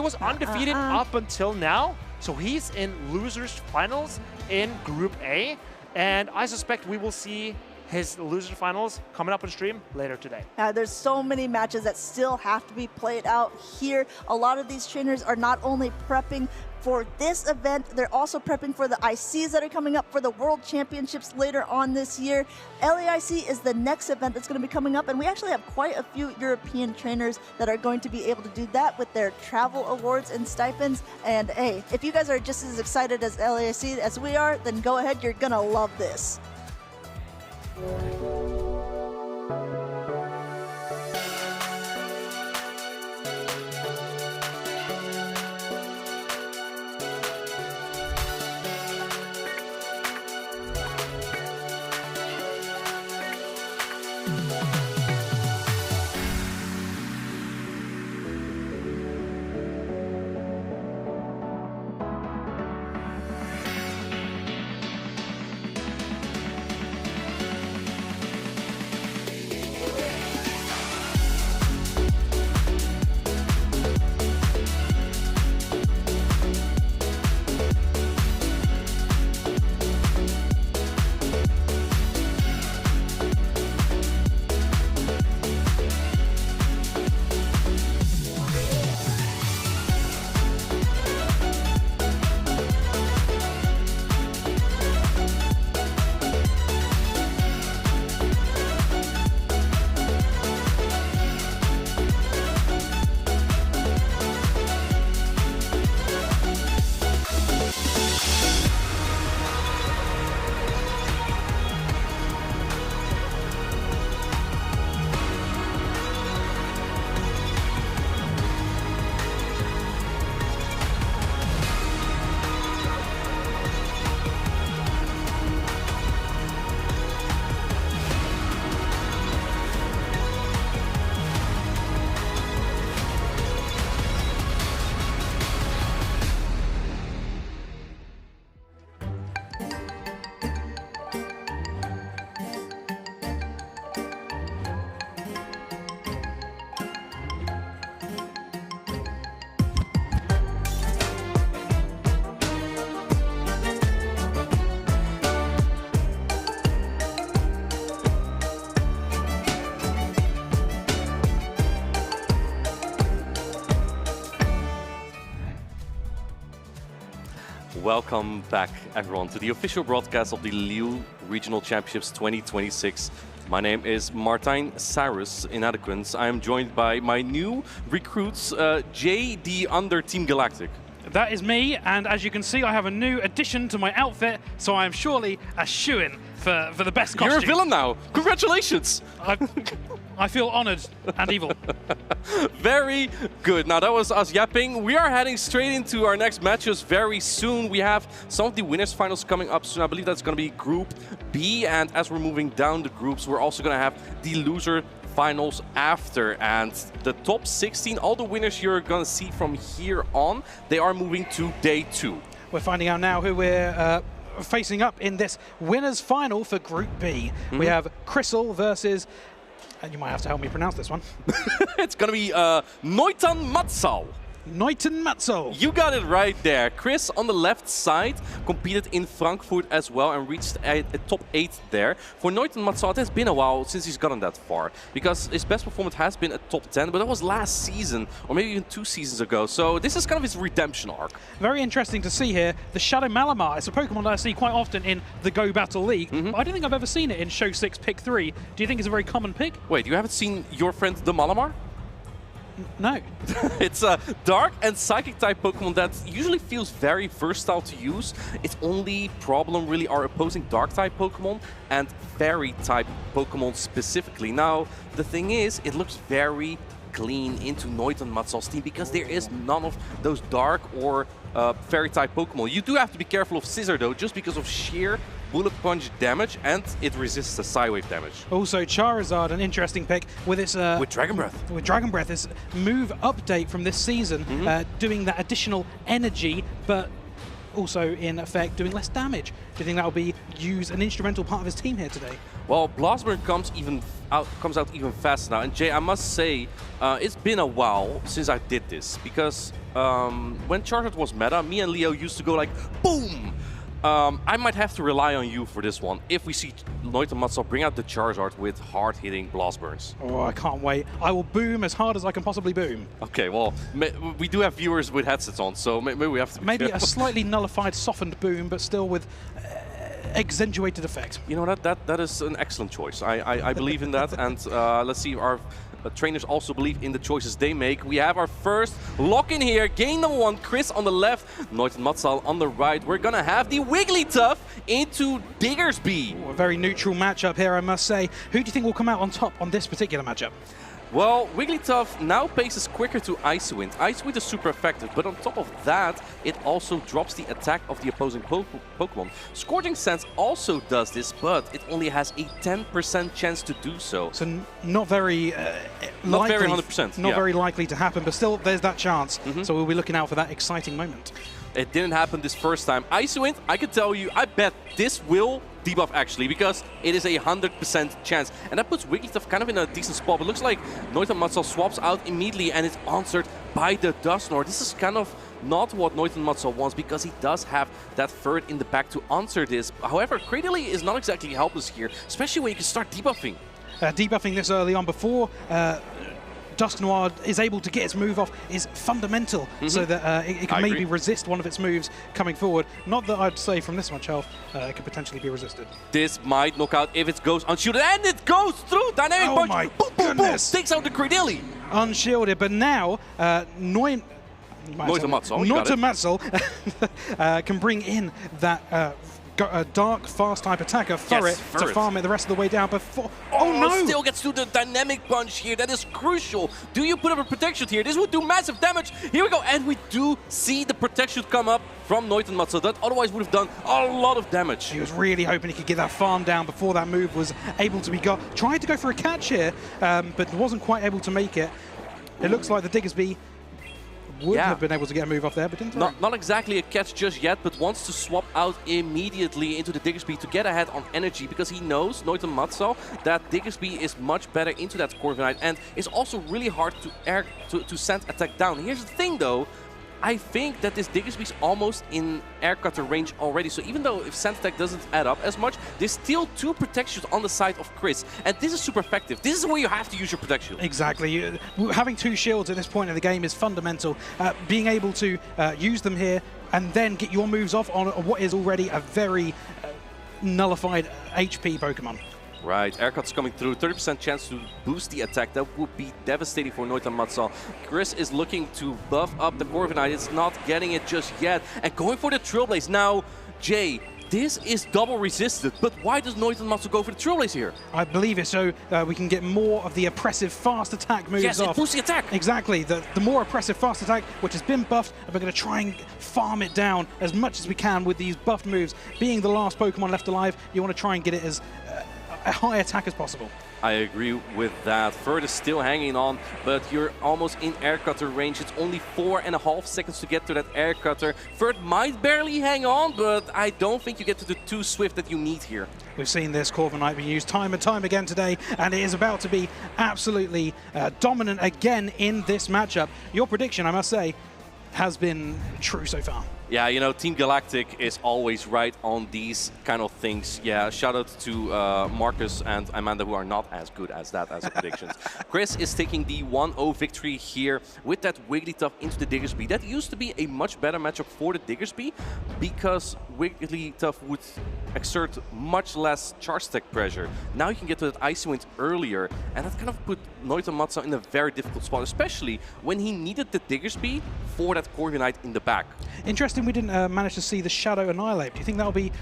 was undefeated up until now, so he's in losers finals in Group A. And I suspect we will see his loser finals coming up on stream later today. There's so many matches that still have to be played out here. A lot of these trainers are not only prepping for this event, they're also prepping for the ICs that are coming up for the World Championships later on this year. LAIC is the next event that's going to be coming up, and we actually have quite a few European trainers that are going to be able to do that with their travel awards and stipends. And hey, if you guys are just as excited as LAIC as we are, then go ahead, you're gonna love this. Welcome back, everyone, to the official broadcast of the Lille Regional Championships 2026. My name is Martijn Cyrus Inadequence. I am joined by my new recruits, JD under Team Galactic. That is me, and as you can see, I have a new addition to my outfit, so I am surely a shoo-in for the best costume. You're a villain now. Congratulations. I feel honored and evil. Very good. Now that was us yapping. We are heading straight into our next matches very soon. We have some of the winners finals coming up soon. I believe that's going to be Group B, and as we're moving down the groups, we're also going to have the loser finals after, and the top 16, all the winners you're going to see from here on, they are moving to day 2. We're finding out now who we're facing up in this winners final for Group B. We have Crystal versus, and you might have to help me pronounce this one. It's going to be Noitan Matsal. Noitan Matsal. You got it right there. Chris on the left side competed in Frankfurt as well and reached a top 8 there. For Noitan Matsal, it has been a while since he's gotten that far, because his best performance has been a top 10, but that was last season or maybe even 2 seasons ago. So this is kind of his redemption arc. Very interesting to see here. The Shadow Malamar is a Pokemon that I see quite often in the Go Battle League, but I don't think I've ever seen it in Show 6 Pick 3. Do you think it's a very common pick? Wait, you haven't seen your friend the Malamar? No. It's a dark and psychic type Pokemon that usually feels very versatile to use. Its only problem really are opposing dark type Pokemon and fairy type Pokemon specifically. Now, the thing is, it looks very clean into Noitan Matsal's team because there is none of those dark or fairy type Pokemon. You do have to be careful of Scissor though, just because of sheer bullet punch damage, and it resists the Psywave damage. Also, Charizard, an interesting pick with its with Dragon Breath. With Dragon Breath, this move update from this season, doing that additional energy, but also in effect doing less damage. Do you think that will be used an instrumental part of his team here today? Well, Blastburn comes out even faster now, and Jay, I must say, it's been a while since I did this, because when Charizard was meta, me and Leo used to go like boom. I might have to rely on you for this one if we see Noitan Matsal bring out the Charizard with hard-hitting Blast Burns. Oh, I can't wait. I will boom as hard as I can possibly boom. Okay, well, we do have viewers with headsets on, so maybe we have to be Maybe careful. a slightly nullified, softened boom, but still with accentuated effect. You know, that is an excellent choice. I believe in that, and let's see if our trainers also believe in the choices they make. We have our first lock-in here. Game number 1, Chris on the left, Noitan Matsal on the right. We're gonna have the Wigglytuff into Diggersby. Oh, a very neutral matchup here, I must say. Who do you think will come out on top on this particular matchup? Well, Wigglytuff now paces quicker to Ice Wind. Ice Wind is super effective, but on top of that, it also drops the attack of the opposing Pokemon. Scorching Sands also does this, but it only has a 10% chance to do so. So not very not likely, very 100%. Not yeah. very likely to happen, but still there's that chance. So we'll be looking out for that exciting moment. It didn't happen this first time. Ice Wind, I can tell you, I bet this will debuff actually, because it is a 100% chance. And that puts Wigglytuff kind of in a decent spot. It looks like Noitan Matsal swaps out immediately and it's answered by the Dusknoir. This is kind of not what Noitan Matsal wants, because he does have that third in the back to answer this. However, Cradily is not exactly helpless here, especially when you can start debuffing. Debuffing this early on before Dusknoir is able to get its move off is fundamental, so that it can maybe resist one of its moves coming forward. Not that I'd say from this much health it could potentially be resisted. This might knock out if it goes unshielded, and it goes through! Dynamic punch! My boom, boom, boom! Takes out the Cradily! Unshielded, but now Noitan Matsal can bring in that dark, fast-type attacker, Furret, to farm it the rest of the way down before... Oh, no! Still gets through the dynamic punch here. That is crucial. Do you put up a protection here? This would do massive damage. Here we go. And we do see the protection come up from Noitan Matsal. That otherwise would have done a lot of damage. He was really hoping he could get that farm down before that move was able to be got. Tried to go for a catch here, but wasn't quite able to make it. It looks like the Diggersby would have been able to get a move off there, but didn't. Not exactly a catch just yet, but wants to swap out immediately into the Diggersby to get ahead on energy, because he knows, Noitan Matsal, that Diggersby is much better into that Corviknight, and it's also really hard to send attack down. Here's the thing though, I think that this Diggersby is almost in air cutter range already, so even though if Sand Attack doesn't add up as much, there's still 2 protections on the side of Chris, and this is super effective. This is where you have to use your protection. Exactly. Having 2 shields at this point in the game is fundamental. Being able to use them here and then get your moves off on what is already a very nullified HP Pokemon. Right, Aircut's coming through, 30% chance to boost the attack. That would be devastating for Noita Matsuo. Chris is looking to buff up the Corviknight. It's not getting it just yet. And going for the Trailblaze. Now, Jay, this is double resisted, but why does Noita Matsuo go for the Trailblaze here? I believe it's so we can get more of the oppressive fast attack moves yes, off. Yes, it boosts the attack. Exactly, the more oppressive fast attack, which has been buffed, and we're going to try and farm it down as much as we can with these buffed moves. Being the last Pokemon left alive, you want to try and get it as a high attack as possible. I agree with that. Ferd is still hanging on, but you're almost in Air Cutter range. It's only 4.5 seconds to get to that Air Cutter. Ferd might barely hang on, but I don't think you get to the 2 Swift that you need here. We've seen this Corviknight being used time and time again today, and it is about to be absolutely dominant again in this matchup. Your prediction, I must say, has been true so far. Yeah, you know, Team Galactic is always right on these kind of things. Yeah, shout out to Marcus and Amanda, who are not as good as that as predictions. Chris is taking the 1-0 victory here with that Wigglytuff into the Diggersby. That used to be a much better matchup for the Diggersby because Wigglytuff would exert much less charge stack pressure. Now you can get to that Icy Wind earlier, and that kind of put Noita Matsuo in a very difficult spot, especially when he needed the Diggersby for that Corviknight in the back. Interesting we didn't manage to see the Shadow Annihilate. Do you think that'll be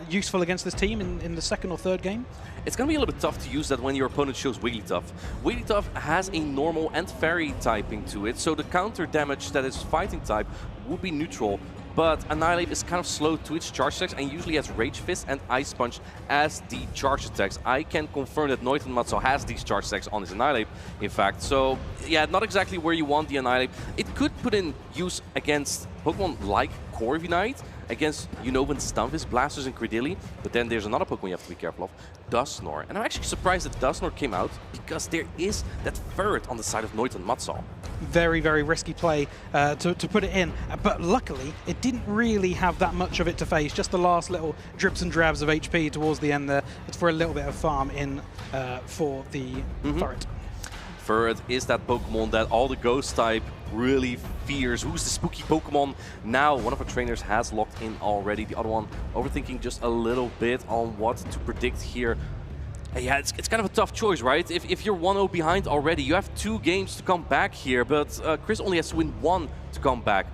useful against this team in the second or third game? It's going to be a little bit tough to use that when your opponent shows Wigglytuff. Wigglytuff has a normal and fairy typing to it, so the counter damage that is fighting type would be neutral. But Annihilate is kind of slow to its charge attacks and usually has Rage Fist and Ice Punch as the charge attacks. I can confirm that Noita Matsuo has these charge attacks on his Annihilate, in fact. So, yeah, not exactly where you want the Annihilate. It could put in use against Pokemon like Corviknight, against Unova, Stunfisk, Blasters, and Credilli. But then there's another Pokemon you have to be careful of, Dusknoir. And I'm actually surprised that Dusknoir came out because there is that ferret on the side of Noita Matsuo. Very, very risky play to put it in. But luckily, it didn't really have that much of it to face. Just the last little drips and drabs of HP towards the end there. It's for a little bit of farm in for the ferret. Ferret is that Pokemon that all the Ghost type really fears. Who's the spooky Pokemon? Now, one of our trainers has locked in already. The other one overthinking just a little bit on what to predict here. Yeah, it's kind of a tough choice, right? If you're 1-0 behind already, you have 2 games to come back here, but Chris only has to win 1 to come back.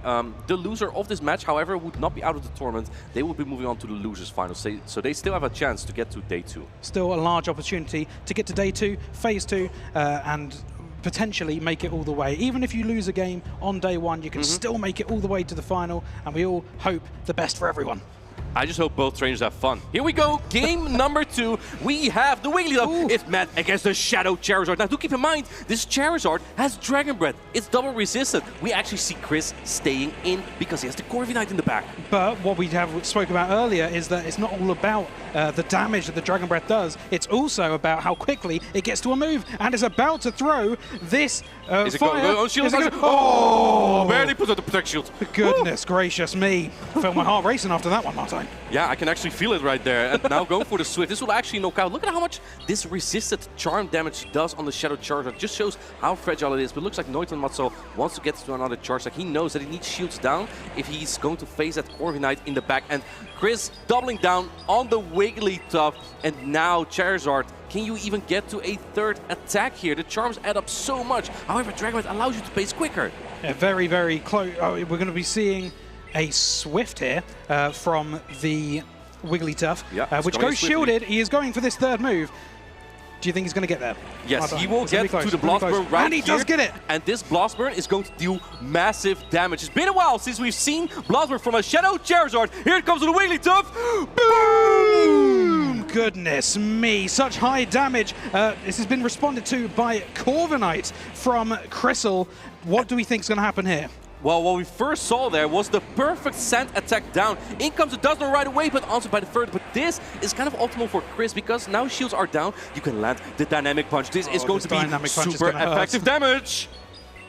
The loser of this match, however, would not be out of the tournament. They would be moving on to the losers final, so they still have a chance to get to day 2. Still a large opportunity to get to day 2, phase 2, and potentially make it all the way. Even if you lose a game on day 1, you can still make it all the way to the final, and we all hope the best for everyone. I just hope both trainers have fun. Here we go, game number 2. We have the Wigglytuff. It's met against the Shadow Charizard. Now, do keep in mind, this Charizard has Dragon Breath. It's double resistant. We actually see Chris staying in because he has the Corviknight in the back. But what we spoke about earlier is that it's not all about the damage that the Dragon Breath does. It's also about how quickly it gets to a move and is about to throw this is it fire. Going shield? Oh, barely put out the Protect Shield. Goodness gracious me. I felt my heart racing after that one, Martin. Yeah, I can actually feel it right there. And now going for the Swift. This will actually knock out. Look at how much this resisted charm damage does on the Shadow Charizard. Just shows how fragile it is. But it looks like Noita Matsuo wants to get to another charge. Like he knows that he needs shields down if he's going to face that Corviknight in the back. And Chris doubling down on the Wigglytuff. And now Charizard, can you even get to a 3rd attack here? The charms add up so much. However, Dragonite allows you to pace quicker. Yeah, very, very close. We're going to be seeing a Swift here from the Wigglytuff, which goes shielded. He is going for this 3rd move. Do you think he's going to get there? Yes, he will get to the Blast Burn right and he here. does get it. And this Blast Burn is going to do massive damage. It's been a while since we've seen Blast Burn from a Shadow Charizard. Here it comes to the Wigglytuff. Boom! Goodness me, such high damage. This has been responded to by Corviknight from Crystal. What do we think is going to happen here? Well, what we first saw there was the perfect sand attack down. In comes the Dusknoir right away, but answered by the third. But this is kind of optimal for Chris because now shields are down. You can land the Dynamic Punch. This is going to be super effective damage.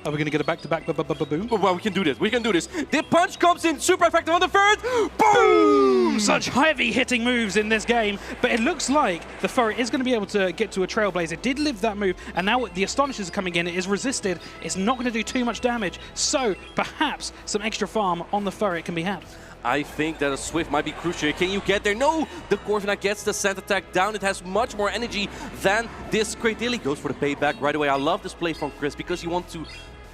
Are we going to get a back-to-back boom? Well, we can do this. We can do this. The punch comes in super effective on the third. Boom! Such heavy hitting moves in this game, but it looks like the Furry is going to be able to get to a Trailblazer. It did live that move, and now the Astonishers are coming in. It is resisted. It's not going to do too much damage, so perhaps some extra farm on the Furry can be had. I think that a Swift might be crucial. Can you get there? No! The Corviknight gets the sand attack down. It has much more energy than this Cradily. Goes for the payback right away. I love this play from Chris because you want to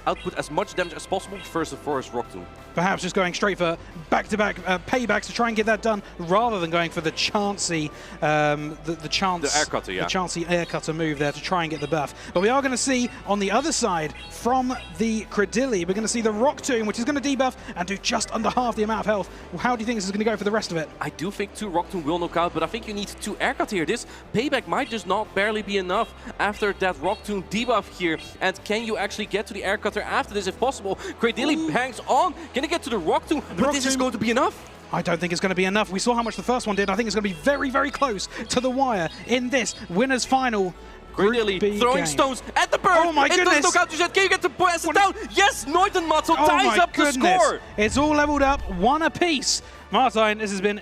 output as much damage as possible first for his Rock Tomb. Perhaps just going straight for back-to-back paybacks to try and get that done, rather than going for the chancy, the air cutter, yeah. The chancy air cutter move there to try and get the buff. But we are going to see on the other side from the Cradily, we're going to see the Rock Tomb, which is going to debuff and do just under half the amount of health. How do you think this is going to go for the rest of it? I do think 2 Rock Tomb will knock out, but I think you need 2 air cut here. This payback might just not barely be enough after that Rock Tomb debuff here. And can you actually get to the air cutter after this if possible? Cradily bangs on. Can he get to the Rock Tomb? But this is going to be enough. I don't think it's going to be enough. We saw how much the first one did. I think it's going to be very, very close to the wire in this winners final. Cradily throwing stones at the bird. Oh my goodness. It does knock out Jet. Can you get to pass it down? Yes, Noiten Matzo ties up the score. It's all leveled up, 1 apiece. Martijn, this has been...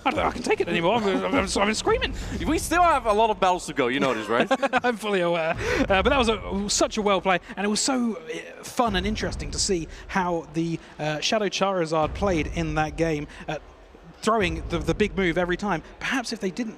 I don't know, I can take it anymore. I've been screaming. We still have a lot of battles to go, you know this, right? I'm fully aware. But that was such a well play, and it was so fun and interesting to see how the Shadow Charizard played in that game, throwing the big move every time. Perhaps if they didn't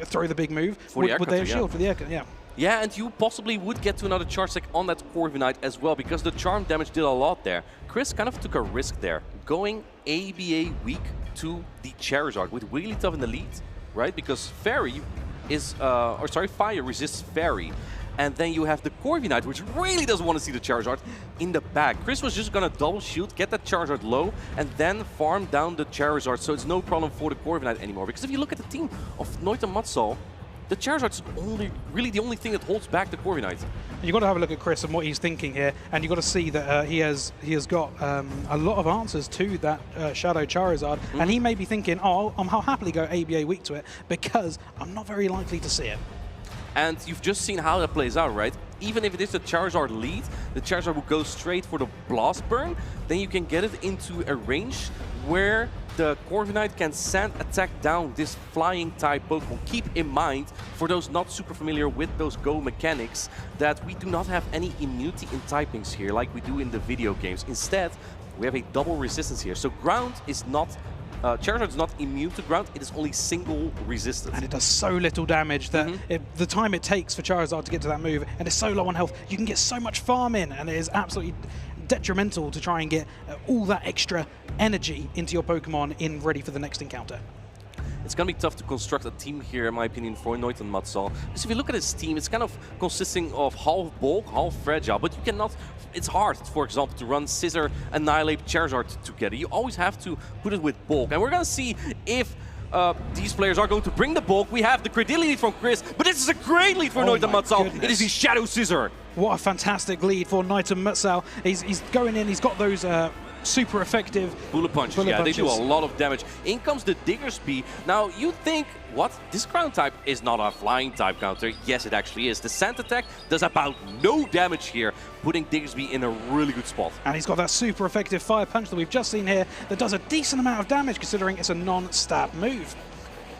throw the big move, would they have shield for the air cutter? Yeah. Yeah, and you possibly would get to another charge deck on that Corviknight as well, because the charm damage did a lot there. Chris kind of took a risk there, going ABA weak to the Charizard with Wigglytuff in the lead, right? Because Fairy is, Fire resists Fairy. And then you have the Corviknight, which really doesn't want to see the Charizard in the back. Chris was just going to double shield, get that Charizard low, and then farm down the Charizard, so it's no problem for the Corviknight anymore. Because if you look at the team of Noiten Matzo, the Charizard's really the only thing that holds back the Corviknight. You've got to have a look at Chris and what he's thinking here, and you've got to see that he has got a lot of answers to that Shadow Charizard, and he may be thinking, oh, I'll happily go ABA weak to it because I'm not very likely to see it. And you've just seen how that plays out, right? Even if it is the Charizard lead, the Charizard will go straight for the Blast Burn, then you can get it into a range where the Corviknight can sand attack down this flying type Pokemon. Keep in mind, for those not super familiar with those Go mechanics, that we do not have any immunity in typings here like we do in the video games. Instead, we have a double resistance here. So ground is not... Charizard is not immune to ground, it is only single resistance. And it does so little damage that the time it takes for Charizard to get to that move, and it's so low on health, you can get so much farm in, and it is absolutely detrimental to try and get all that extra energy into your Pokemon in ready for the next encounter. It's going to be tough to construct a team here, in my opinion, for Noiten Matzo. Because if you look at his team, it's kind of consisting of half bulk, half fragile. But you cannot... It's hard, for example, to run Scissor, Annihilate, Charizard together. You always have to put it with bulk. And we're going to see if these players are going to bring the bulk. We have the Cradily lead from Chris, but this is a great lead for Noiten Matzo. It is the Shadow Scissor. What a fantastic lead for Noiten Matzo. He's going in, he's got those... super effective bullet punches. They do a lot of damage. In comes the Diggersby. Now you think, what? This ground type is not a flying type counter. Yes, it actually is. The sand attack does about no damage here, putting Diggersby in a really good spot. And he's got that super effective fire punch that we've just seen here that does a decent amount of damage considering it's a non-stab move.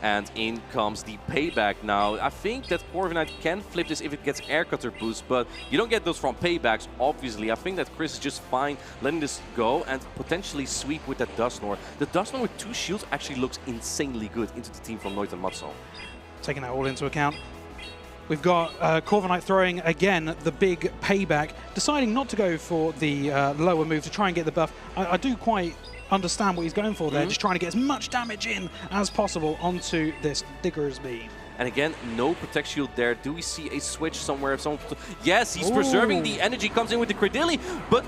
And in comes the payback now. I think that Corviknight can flip this if it gets air cutter boost, but you don't get those from paybacks, obviously. I think that Chris is just fine letting this go and potentially sweep with that Dusknoir. The Dusknoir with 2 shields actually looks insanely good into the team from Noiten Matzo. Taking that all into account. We've got Corviknight throwing, again, the big payback, deciding not to go for the lower move to try and get the buff. I do quite understand what he's going for there, just trying to get as much damage in as possible onto this Diggersby. And again, no Protect Shield there. Do we see a switch somewhere? Yes, he's preserving the energy, comes in with the Cradily, but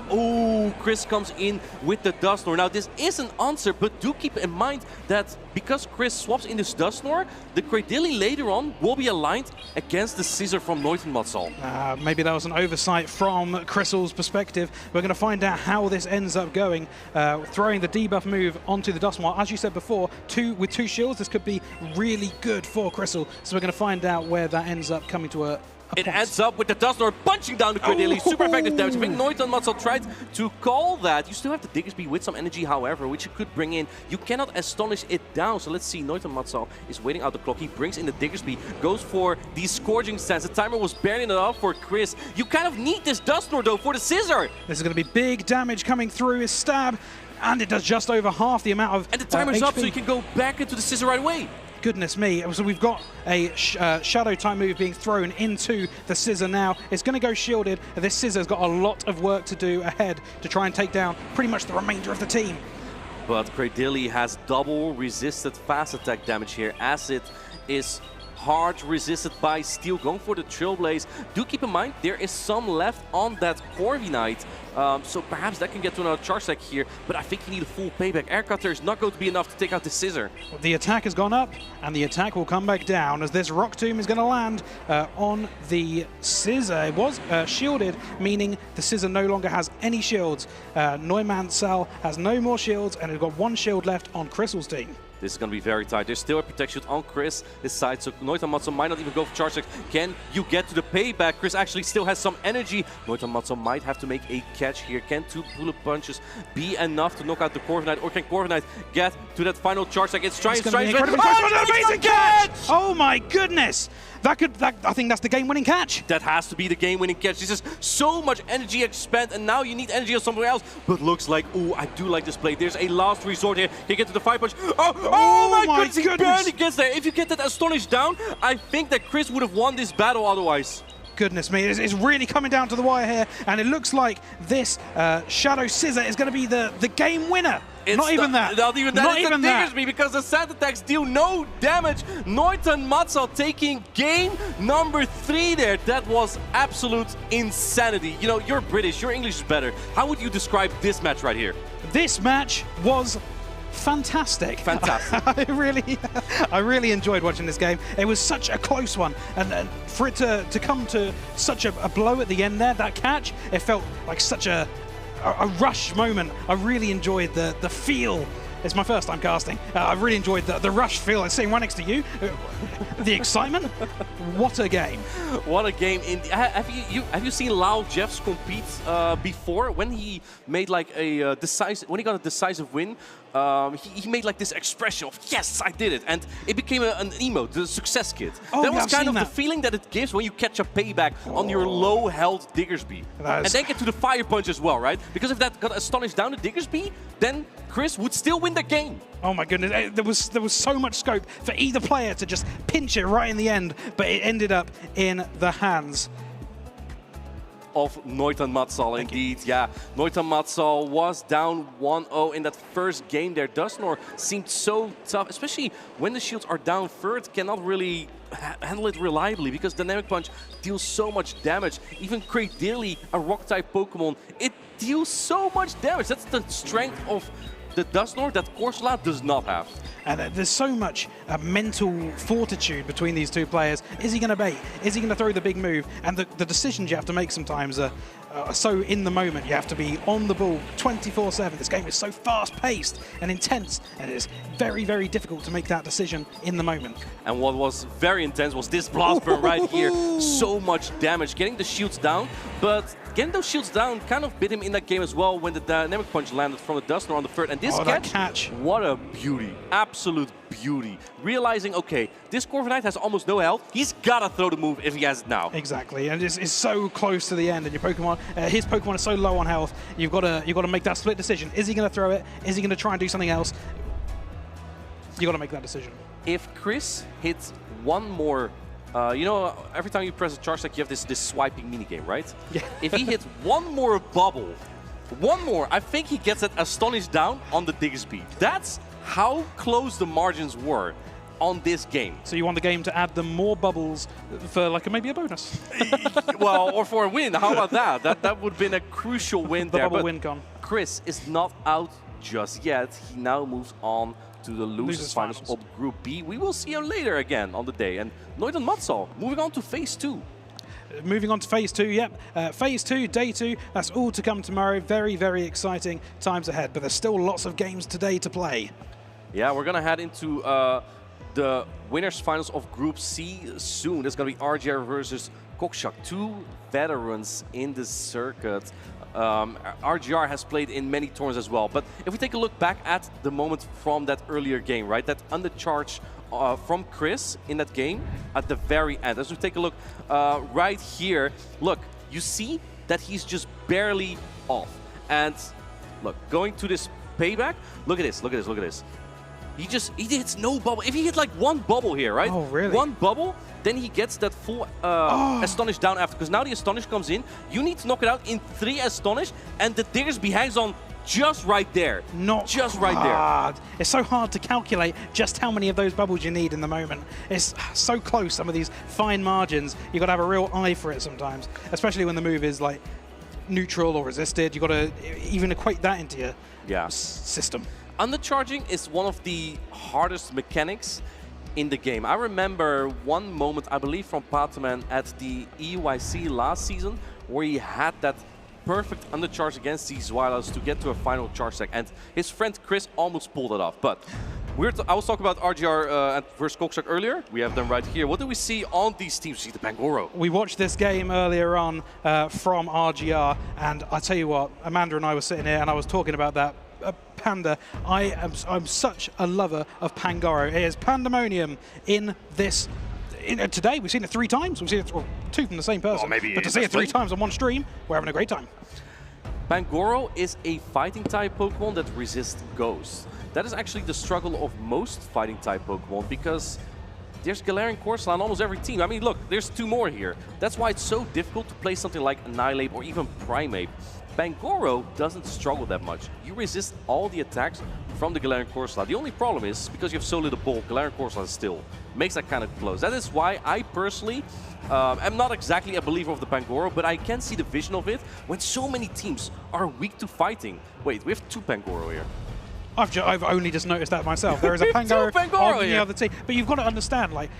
Chris comes in with the Dusknoir. Now, this is an answer, but do keep in mind that because Chris swaps in this Dusknoir, the Cradily later on will be aligned against the Scissor from Noiten Matzo. Maybe that was an oversight from Chrissel's perspective. We're going to find out how this ends up going. Throwing the debuff move onto the Dusknoir. As you said before, with 2 shields, this could be really good for Crissel. So we're going to find out where that ends up coming to a It ends up with the Dusknoir punching down the Cordeli. Super effective damage. I think Noit and Matzo tried to call that. You still have the Diggersby with some energy, however, which you could bring in. You cannot astonish it down. So let's see. Noit and Matzo is waiting out the clock. He brings in the Diggersby, goes for the Scourging stance. The timer was barely enough for Chris. You kind of need this Dusknoir, though, for the scissor. This is going to be big damage coming through his stab, and it does just over half the amount of And the timer's up, HP. so you can go back into the scissor right away. Goodness me. So we've got a shadow type move being thrown into the scissor now. It's going to go shielded. This scissor's got a lot of work to do ahead to try and take down pretty much the remainder of the team. But Cradilly has double resisted fast attack damage here, as it is hard resisted by Steel, going for the Trailblaze. Do keep in mind, there is some left on that Corviknight, so perhaps that can get to another charge stack here, but I think you need a full payback. Air Cutter is not going to be enough to take out the scissor. The attack has gone up, and the attack will come back down as this Rock Tomb is going to land on the scissor. It was shielded, meaning the scissor no longer has any shields. Neumannsal has no more shields, and it's got one shield left on Crystal's team. This is going to be very tight. There's still a protection on Chris, his side, so Noit and Matzo might not even go for charge attack. Can you get to the payback? Chris actually still has some energy. Noit and Matzo might have to make a catch here. Can 2 bullet punches be enough to knock out the Corviknight, or can Corviknight get to that final charge attack? It's trying, amazing catch! Oh my goodness! I think that's the game-winning catch. That has to be the game-winning catch. This is so much energy expend, and now you need energy on somewhere else. But looks like, ooh, I do like this play. There's a last resort here. Can you get to the 5-punch? Oh my goodness, he barely gets there. If you get that Astonish down, I think that Chris would have won this battle otherwise. Goodness me, it's really coming down to the wire here, and it looks like this Shadow Scissor is going to be the game winner. Not even that. Not even that. It triggers me because the sand attacks deal no damage. Noit and Matzo taking game number 3 there. That was absolute insanity. You know, you're British, your English is better. How would you describe this match right here? This match was fantastic. Fantastic. I really enjoyed watching this game. It was such a close one, and for it to come to such a blow at the end there, that catch, it felt like such a rush moment. I really enjoyed the feel. It's my first time casting. I really enjoyed the rush feel. I'm sitting right next to you. The excitement. What a game. What a game. Have you seen Lau Jeffs compete before? When he made like a when he got a decisive win, he made like this expression of, yes, I did it. And it became an emote, the success kit. That was kind of the feeling that it gives when you catch a payback on your low health Diggersby. And then get to the fire punch as well, right? Because if that got astonished down the Diggersby, then Chris would still win the game. Oh my goodness, there was so much scope for either player to just pinch it right in the end, but it ended up in the hands of Noit and Matzo, indeed. Yeah, Noit and Matzo was down 1-0 in that first game there. Dusknoir seemed so tough, especially when the shields are down third, cannot really handle it reliably because Dynamic Punch deals so much damage. Even Cradilly, a rock-type Pokemon, it deals so much damage. That's the strength of the Dusknoir that Corsola does not have. And there's so much mental fortitude between these two players. Is he going to bait? Is he going to throw the big move? And the decisions you have to make sometimes are so in the moment. You have to be on the ball 24/7. This game is so fast-paced and intense, and it is very, very difficult to make that decision in the moment. And what was very intense was this blast burn right here. So much damage, getting the shields down, but getting those shields down kind of bit him in that game as well when the Dynamic Punch landed from the Dusknoir on the third. And this catch, what a beauty. Absolute beauty. Realizing, okay, this Corviknight has almost no health. He's got to throw the move if he has it now. Exactly, and it's so close to the end, and your Pokemon, his Pokemon is so low on health. You've got to make that split decision. Is he going to throw it? Is he going to try and do something else? You got to make that decision. If Chris hits one more, you know, every time you press a charge deck, you have this swiping minigame, right? Yeah. If he hits one more bubble, I think he gets that Astonish down on the Diggersby. That's how close the margins were on this game. So you want the game to add them more bubbles for like maybe a bonus? Well, or for a win. How about that? That would have been a crucial win there. Bubble win con. Chris is not out just yet. He now moves on to the losers finals of Group B. We will see him later again on the day. And Noit and Matzo moving on to Phase 2. Moving on to Phase 2, yep. Phase 2, Day 2, that's all to come tomorrow. Very, very exciting times ahead, but there's still lots of games today to play. Yeah, we're going to head into the winners finals of Group C soon. There's going to be RGR versus Kokshak, two veterans in the circuit. RGR has played in many tournaments as well. But if we take a look back at the moment from that earlier game, right, that undercharge from Chris in that game at the very end. As we take a look right here, look, you see that he's just barely off. And look, going to this payback, look at this, look at this, look at this. He hits no bubble. If he hit like one bubble here, right? Oh, really? One bubble, then he gets that full Astonish down after. Because now the Astonish comes in. You need to knock it out in 3 Astonish, and the Diggersby hangs on just right there. Not just right there. It's so hard to calculate just how many of those bubbles you need in the moment. It's so close, some of these fine margins. You've got to have a real eye for it sometimes, especially when the move is like neutral or resisted. You've got to even equate that into your system. Undercharging is one of the hardest mechanics in the game. I remember one moment, I believe from Pataman at the EUIC last season, where he had that perfect undercharge against these Zweilas to get to a final charge stack, and his friend Chris almost pulled it off. But I was talking about RGR versus Kokshak earlier. We have them right here. What do we see on these teams? We see the Pangoro. We watched this game earlier on from RGR, and I tell you what, Amanda and I were sitting here and I was talking about that Panda. I'm such a lover of Pangoro. It is pandemonium in this. Today, we've seen it 3 times. We've seen it 2 from the same person. But to see it 3 times on one stream, we're having a great time. Pangoro is a fighting type Pokemon that resists Ghost. That is actually the struggle of most fighting type Pokemon, because there's Galarian Corsola on almost every team. I mean, look, there's 2 more here. That's why it's so difficult to play something like Annihilate or even Primeape. Pangoro doesn't struggle that much. You resist all the attacks from the Galarian Corsola. The only problem is, because you have so little bulk, Galarian Corsola still makes that kind of close. That is why I personally am not exactly a believer of the Pangoro, but I can see the vision of it when so many teams are weak to fighting. Wait, we have 2 Pangoro here. I've only just noticed that myself. There is a Pangoro on the other team. But you've got to understand, like,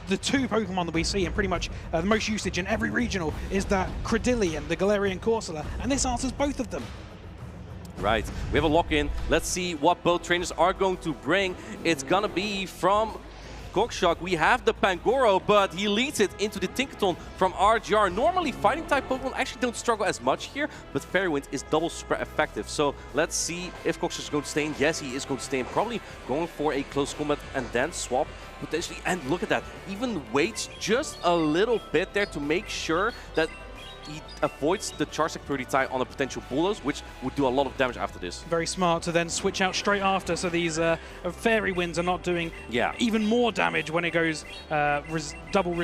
the 2 Pokemon that we see, and pretty much the most usage in every regional, is that Credillion, the Galarian Corsola, and this answers both of them. Right, we have a lock-in. Let's see what both trainers are going to bring. It's gonna be from Kokshak. We have the Pangoro, but he leads it into the Tinkaton from RGR. Normally, fighting type Pokemon actually don't struggle as much here, but Fairy Wind is double spread effective. So let's see if Kokshak is going to stay in. Yes, he is going to stay in. Probably going for a close combat and then swap potentially. And look at that, even waits just a little bit there to make sure that he avoids the charge stack priority tie on a potential bulldoze, which would do a lot of damage after this. Very smart to then switch out straight after, so these Fairy Winds are not doing even more damage when it goes double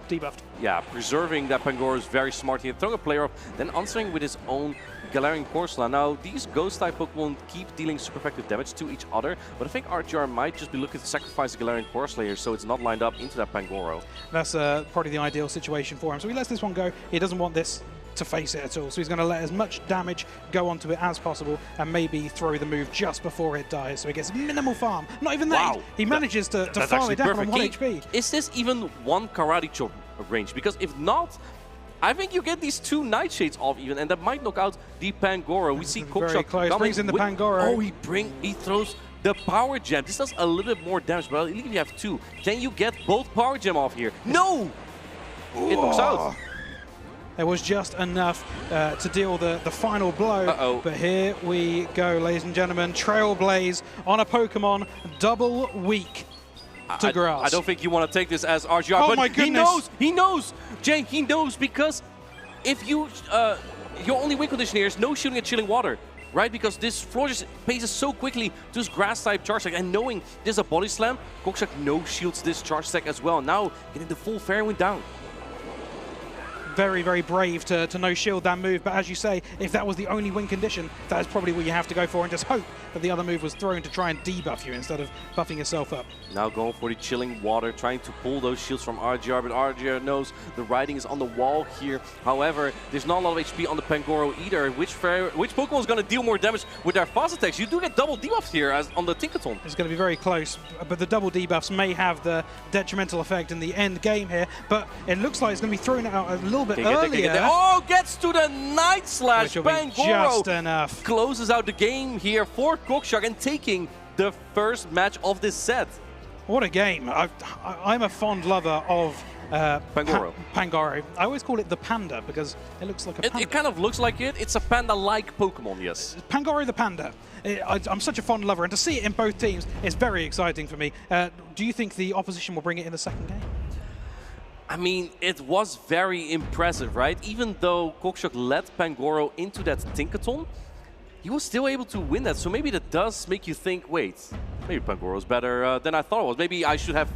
debuffed. Yeah, preserving that Pangoro is very smart here. Throwing a player up, then answering with his own Galarian Corsola. Now, these Ghost-type Pokemon keep dealing super effective damage to each other, but I think RGR might just be looking to sacrifice the Galarian Corsola here, so it's not lined up into that Pangoro. That's probably the ideal situation for him. So he lets this one go. He doesn't want this to face it at all, so he's going to let as much damage go onto it as possible and maybe throw the move just before it dies, so he gets minimal farm. Not even that. Wow. He manages to farm it down on 1 HP. Is this even 1 Karate Chop range? Because if not, I think you get these 2 Nightshades off even, and that might knock out the Pangoro. We see Kokshak coming. Brings in the Pangoro. Oh, he throws the Power Gem. This does a little bit more damage, but at least you have 2. Can you get both Power Gem off here? No! It knocks out. There was just enough to deal the final blow. But here we go, ladies and gentlemen. Trailblaze on a Pokemon double weak to grass. I don't think you want to take this as RGR, but my goodness. He knows, Jay, he knows, because if you, your only win condition here is no shielding at Chilling Water, right? Because this floor just paces so quickly to this grass-type charge stack, and knowing there's a Body Slam, Kokshak no shields this charge stack as well. Now getting the full Fairy Wind down. Very, very brave to no shield that move, but as you say, if that was the only win condition, that is probably what you have to go for, and just hope that the other move was thrown to try and debuff you instead of buffing yourself up. Now going for the Chilling Water, trying to pull those shields from RGR, but RGR knows the writing is on the wall here. However, there's not a lot of HP on the Pangoro either. Which Pokemon is going to deal more damage with their fast attacks? You do get double debuffs here as on the Tinkaton. It's going to be very close, but the double debuffs may have the detrimental effect in the end game here, but it looks like it's going to be thrown out a little bit earlier. Oh, gets to the Night Slash. Pangoro just enough. Closes out the game here for Kokshak and taking the first match of this set. What a game. I'm a fond lover of Pangoro. Pangoro. I always call it the panda because it looks like a panda. It kind of looks like it. It's a panda-like Pokemon, yes. Pangoro the panda. I'm such a fond lover, and to see it in both teams is very exciting for me. Do you think the opposition will bring it in the second game? I mean, it was very impressive, right? Even though Kokshok led Pangoro into that Tinkaton, he was still able to win that. So maybe that does make you think, wait, maybe Pangoro's better than I thought it was. Maybe I should have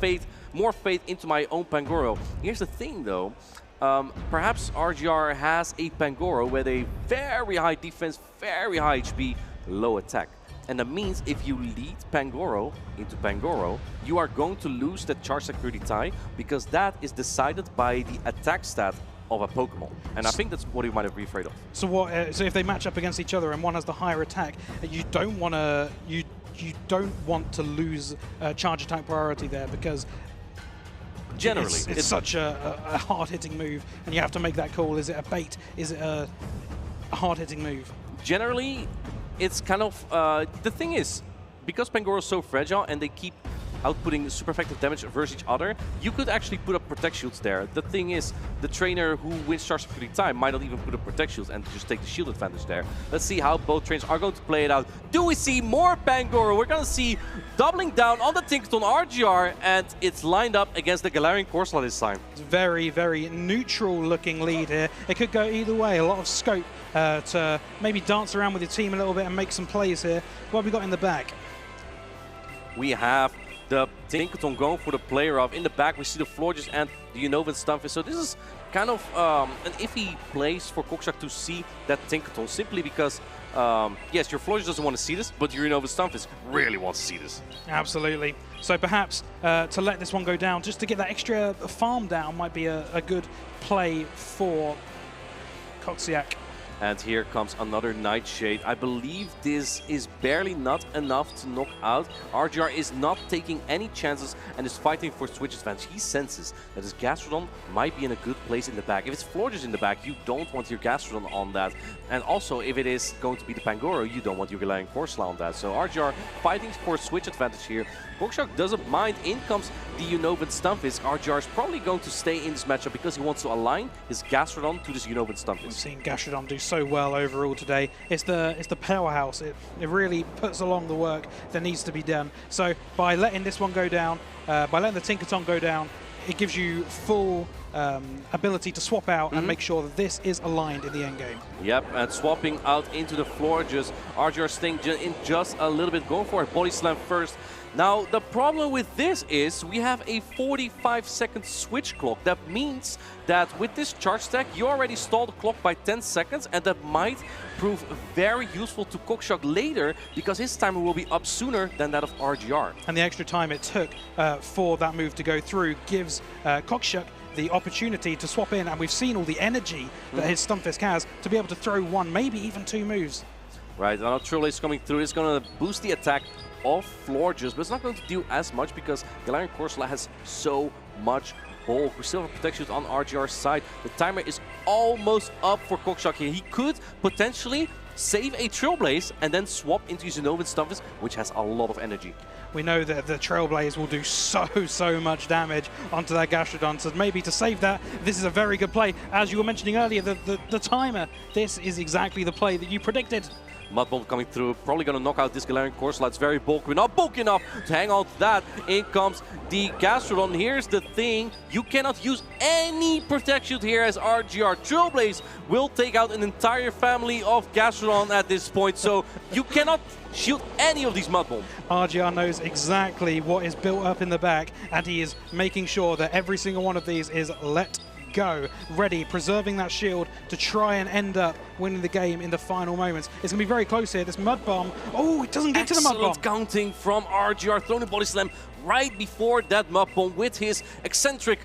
more faith into my own Pangoro. Here's the thing, though. Perhaps RGR has a Pangoro with a very high defense, very high HP, low attack. And that means if you lead Pangoro into Pangoro, you are going to lose that charge security tie because that is decided by the attack stat of a Pokemon. And I think that's what you might have be afraid of. So what? So if they match up against each other and one has the higher attack, you don't want to lose charge attack priority there because generally it's such a hard-hitting move, and you have to make that call. Is it a bait? Is it a hard-hitting move? Generally, it's kind of the thing is, because Pangoro is so fragile and they keep outputting super effective damage versus each other, you could actually put up Protect Shields there. The thing is, the trainer who wins Charge Security Time might not even put up Protect Shields and just take the shield advantage there. Let's see how both trainers are going to play it out. Do we see more Pangoro? We're going to see doubling down on the Tinkaton RGR, and it's lined up against the Galarian Corsola this time. It's very, very neutral-looking lead here. It could go either way. A lot of scope to maybe dance around with your team a little bit and make some plays here. What have we got in the back? We have the Tinkaton going for the player off. In the back, we see the Florges and the Unova Stunfisk. So this is kind of an iffy place for Kokshok to see that Tinkaton, simply because, yes, your Florges doesn't want to see this, but your Unova Stunfisk really wants to see this. Absolutely. So perhaps to let this one go down, just to get that extra farm down, might be a good play for Koksiak. And here comes another Nightshade. I believe this is barely not enough to knock out. RGR is not taking any chances and is fighting for switch advantage. He senses that his Gastrodon might be in a good place in the back. If it's Florges in the back, you don't want your Gastrodon on that. And also, if it is going to be the Pangoro, you don't want your Galarian Corsola on that. So RGR fighting for switch advantage here. Kokshok doesn't mind. In comes the Unova Stunfisk. RGR is probably going to stay in this matchup because he wants to align his Gastrodon to this Unova Stunfisk. We've seen Gastrodon do so well overall today. It's the powerhouse. It really puts along the work that needs to be done. So by letting this one go down, by letting the Tinkaton go down, it gives you full ability to swap out and make sure that this is aligned in the end game. Yep, and swapping out into the Florges. RGR staying in just a little bit, going for a Body Slam first. Now, the problem with this is we have a 45-second switch clock. That means that with this charge stack, you already stalled the clock by 10 seconds, and that might prove very useful to Kokshok later because his timer will be up sooner than that of RGR. And the extra time it took for that move to go through gives Kokshok the opportunity to swap in, and we've seen all the energy that his Stunfisk has to be able to throw one, maybe even two moves. Right, now Troll is coming through. It's going to boost the attack of Florges, but it's not going to do as much because Galarian Corsola has so much bulk. We still have a protection on RGR's side. The timer is almost up for Kokshok here. He could potentially save a Trailblaze and then swap into his Unova Stunfisk, which has a lot of energy. We know that the Trailblaze will do so much damage onto that Gastrodon, so maybe to save that, this is a very good play. As you were mentioning earlier, the timer, this is exactly the play that you predicted. Mud Bomb coming through, probably going to knock out this Galarian Corsola. It's very bulky, but not bulky enough to hang on to that. In comes the Gastrodon. Here's the thing, you cannot use any Protect Shield here as RGR. Trailblaze will take out an entire family of Gastrodon at this point, so you cannot shield any of these Mud Bomb. RGR knows exactly what is built up in the back, and he is making sure that every single one of these is let go, ready, preserving that shield to try and end up winning the game in the final moments. It's going to be very close here. This Mud Bomb, oh, it doesn't get to the Mud Bomb. Excellent counting from RGR, throwing a Body Slam right before that Mud Bomb with his eccentric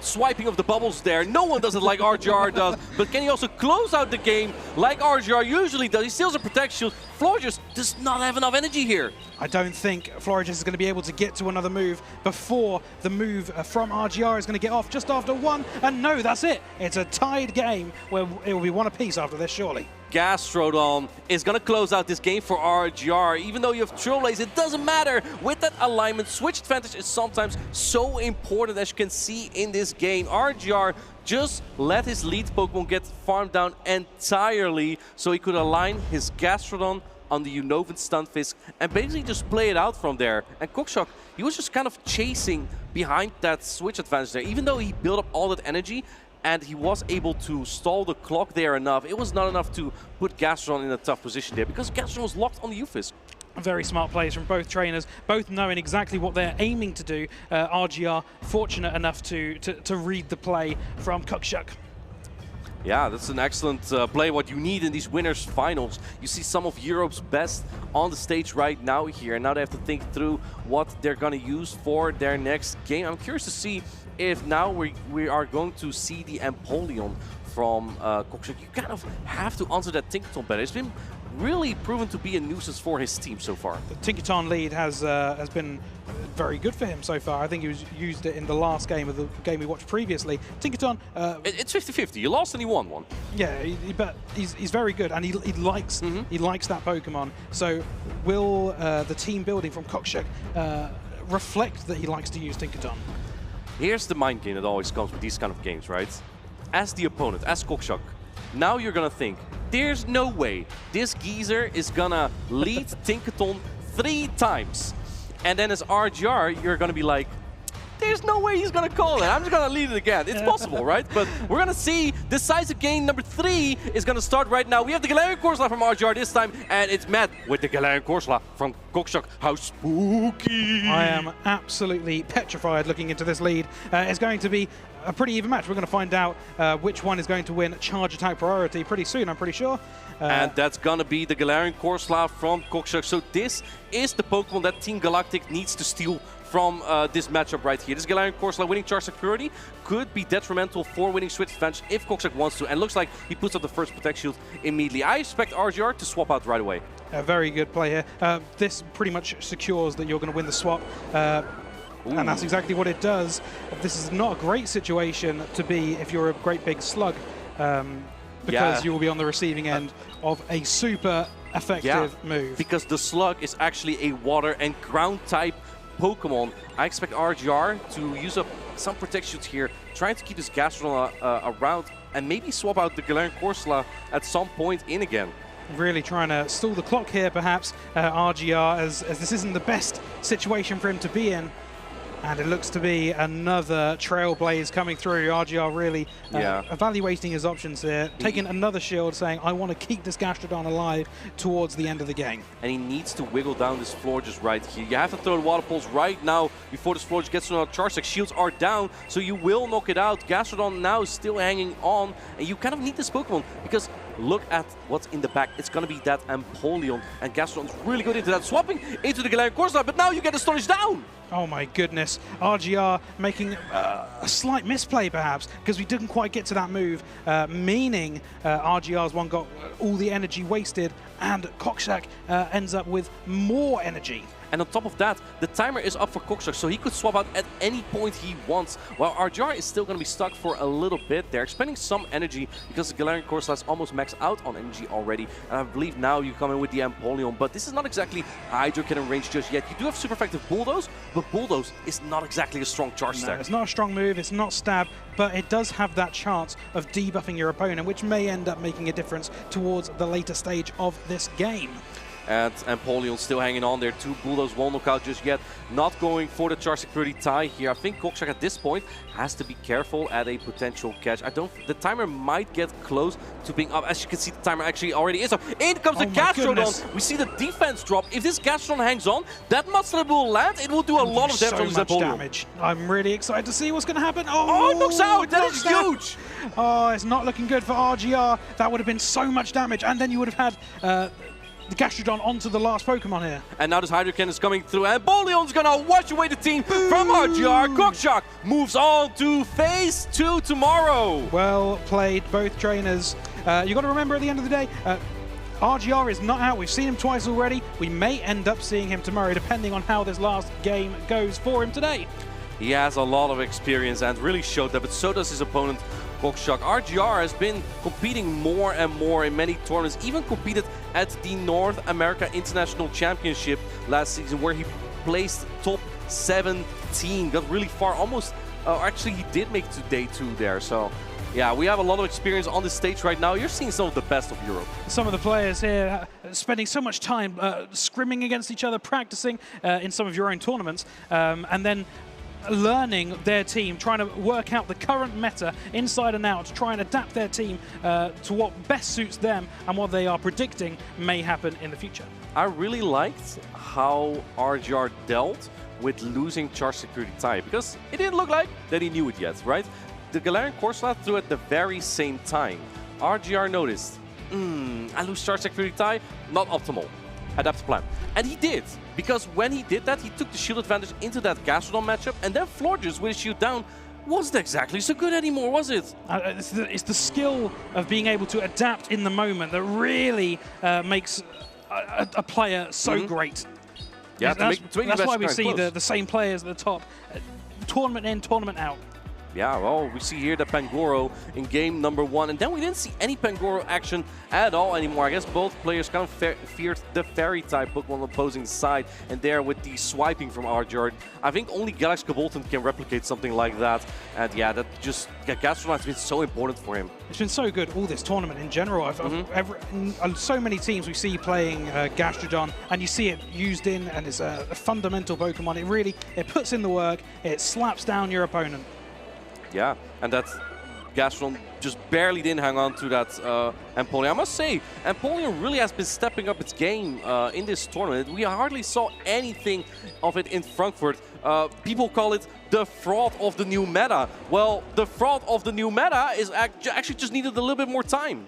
swiping of the bubbles there. No one does it like RGR does, but can he also close out the game like RGR usually does? He steals a Protect Shield. Florges does not have enough energy here. I don't think Florges is going to be able to get to another move before the move from RGR is going to get off just after one. And no, that's it. It's a tied game where it will be one apiece after this, surely. Gastrodon is going to close out this game for RGR. Even though you have Trailblaze, it doesn't matter. With that alignment, switch advantage is sometimes so important, as you can see in this game. RGR just let his lead Pokemon get farmed down entirely so he could align his Gastrodon on the Unnovan Stunfisk and basically just play it out from there. And Cockshock, he was just kind of chasing behind that switch advantage there. Even though he built up all that energy and he was able to stall the clock there enough, it was not enough to put Gastrodon in a tough position there because Gastrodon was locked on the Ufisk. Very smart plays from both trainers, both knowing exactly what they're aiming to do. RGR fortunate enough to read the play from Cockshock. Yeah, that's an excellent play, what you need in these winners finals. You see some of Europe's best on the stage right now here, and now they have to think through what they're going to use for their next game. I'm curious to see if now we are going to see the Empoleon from Cockshock. You kind of have to answer that Tinkaton better. It's been really proven to be a nuisance for his team so far. The Tinkaton lead has been very good for him so far. I think he used it in the last game of the game we watched previously. Tinkaton... it's 50-50. You lost and you won one. Yeah, but he's very good, and he likes that Pokemon. So will the team building from Cockshock reflect that he likes to use Tinkaton? Here's the mind game that always comes with these kind of games, right? As the opponent, as Cockshock, now you're gonna think, there's no way this geezer is gonna lead Tinkaton 3 times. And then as RGR, you're gonna be like, there's no way he's gonna call it. I'm just gonna lead it again. It's possible, right? But we're gonna see decisive game number 3 is gonna start right now. We have the Galarian Corsola from RGR this time, and it's met with the Galarian Corsola from Cockshock. How spooky! I am absolutely petrified looking into this lead. It's going to be a pretty even match. We're going to find out which one is going to win charge attack priority pretty soon, I'm pretty sure. And that's going to be the Galarian Corsola from Cockshock. So this is the Pokemon that Team Galactic needs to steal from this matchup right here. This Galarian Corsola winning charge security could be detrimental for winning switch advantage if Cockshock wants to. And looks like he puts up the first Protect Shield immediately. I expect RGR to swap out right away. A very good play here. This pretty much secures that you're going to win the swap. And that's exactly what it does. This is not a great situation to be if you're a great big slug, because you will be on the receiving end of a super effective move. Because the slug is actually a water and ground type Pokemon. I expect RGR to use up some protections here, trying to keep his Gastrodon around and maybe swap out the Galarian Corsola at some point in again. Really trying to stall the clock here, perhaps, RGR, as this isn't the best situation for him to be in. And it looks to be another Trailblaze coming through. RGR really evaluating his options here, taking another shield, saying, I want to keep this Gastrodon alive towards the end of the game. And he needs to wiggle down this floor just right here. You have to throw the Water Pulse right now before this floor just gets to another charge. Like, shields are down, so you will knock it out. Gastrodon now is still hanging on, and you kind of need this Pokemon because look at what's in the back. It's going to be that Empoleon, and Gastrodon's really good into that. Swapping into the Galarian Corsola, but now you get Astonished down! Oh my goodness. RGR making a slight misplay, perhaps, because we didn't quite get to that move, meaning RGR's one got all the energy wasted, and Cockshock ends up with more energy. And on top of that, the timer is up for Cockshock, so he could swap out at any point he wants, while RGR is still going to be stuck for a little bit there, expending some energy because the Galarian Corsola is almost maxed out on energy already. And I believe now you come in with the Empoleon, but this is not exactly Hydro Cannon range just yet. You do have super effective Bulldoze, but Bulldoze is not exactly a strong charge stack. It's not a strong move, it's not stab, but it does have that chance of debuffing your opponent, which may end up making a difference towards the later stage of this game. And Empoleon still hanging on there. 2 Bulldoze won't knock out just yet. Not going for the charge security tie here. I think Cockshock at this point has to be careful at a potential catch. The timer might get close to being up. As you can see, the timer actually already is up. In comes the Gastrodon. We see the defense drop. If this Gastrodon hangs on, that Mudslap will land. It will do a lot of damage on this Empoleon. I'm really excited to see what's going to happen. Oh, it knocks out. That is huge. Oh, it's not looking good for RGR. That would have been so much damage. And then you would have had the Gastrodon onto the last Pokemon here. And now this Hydro Cannon is coming through, and Empoleon's gonna wash away the team from RGR. Cockshock moves on to phase 2 tomorrow. Well played, both trainers. You got to remember at the end of the day, RGR is not out. We've seen him twice already. We may end up seeing him tomorrow, depending on how this last game goes for him today. He has a lot of experience and really showed that, but so does his opponent, Kokshok. RGR has been competing more and more in many tournaments, even competed at the North America International Championship last season, where he placed top 17, got really far, almost, actually he did make it to day 2 there, so yeah, we have a lot of experience on the stage right now. You're seeing some of the best of Europe. Some of the players here spending so much time scrimming against each other, practicing in some of your own tournaments, and then learning their team, trying to work out the current meta inside and out, to try and adapt their team to what best suits them and what they are predicting may happen in the future. I really liked how RGR dealt with losing Charge Security Tie, because it didn't look like that he knew it yet, right? The Galarian Corsola threw at the very same time. RGR noticed, I lose Charge Security Tie, not optimal. Adapt the plan. And he did, because when he did that, he took the shield advantage into that Gastrodon matchup, and then Florges with his shield down wasn't exactly so good anymore, was it? It's the skill of being able to adapt in the moment that really makes a player so great. Yeah, that's why we see the same players at the top, tournament in, tournament out. Yeah, well, we see here the Pangoro in game number 1, and then we didn't see any Pangoro action at all anymore. I guess both players kind of feared the Fairy-type Pokemon on the opposing side, and there with the swiping from RGR, I think only Galaxy Cabolton can replicate something like that, and yeah, that just, Gastrodon has been so important for him. It's been so good all this tournament in general. So many teams we see playing Gastrodon, and you see it used in, and it's a fundamental Pokemon. It puts in the work, it slaps down your opponent. Yeah, and that Gastrodon just barely didn't hang on to that Empoleon. I must say, Empoleon really has been stepping up its game in this tournament. We hardly saw anything of it in Frankfurt. People call it the fraud of the new meta. Well, the fraud of the new meta is actually just needed a little bit more time.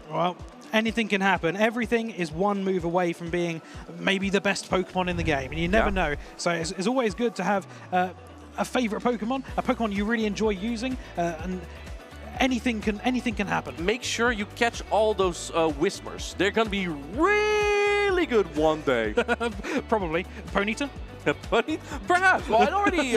Well, anything can happen. Everything is one move away from being maybe the best Pokemon in the game, and you never know. So it's always good to have a favorite Pokemon, a Pokemon you really enjoy using, and anything can happen. Make sure you catch all those Whismers. They're gonna be really good one day. Probably. Ponyta? Perhaps. Well, it already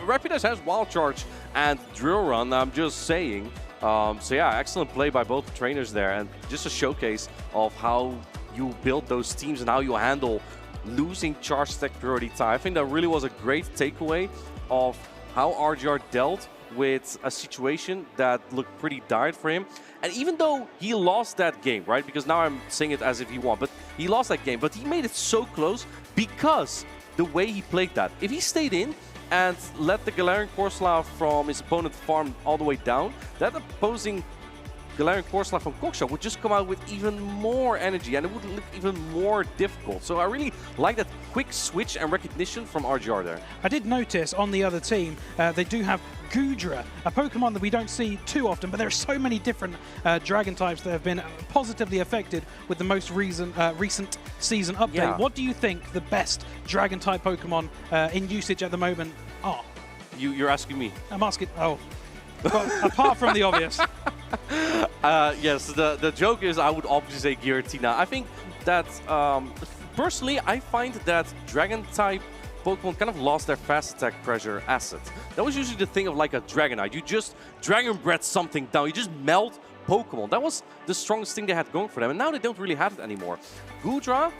Rapidash has Wild Charge and Drill Run. I'm just saying. So yeah, excellent play by both trainers there, and just a showcase of how you build those teams and how you handle losing Charge Security Tie. I think that really was a great takeaway of how RGR dealt with a situation that looked pretty dire for him. And even though he lost that game, right? Because now I'm saying it as if he won, but he lost that game, but he made it so close because the way he played that. If he stayed in and let the Galarian Corsola from his opponent farm all the way down, that opposing Galarian Corsola from Kokshok would just come out with even more energy, and it would look even more difficult. So I really like that quick switch and recognition from RGR there. I did notice on the other team, they do have Goodra, a Pokemon that we don't see too often, but there are so many different dragon types that have been positively affected with the most recent season update. Yeah. What do you think the best dragon type Pokemon in usage at the moment are? You're asking me? I'm asking, well, apart from the obvious. Yes, the joke is I would obviously say Giratina. I think that, personally, I find that Dragon-type Pokemon kind of lost their fast attack pressure asset. That was usually the thing of like a Dragonite. You just Dragon Breath something down. You just melt Pokemon. That was the strongest thing they had going for them, and now they don't really have it anymore. Goodra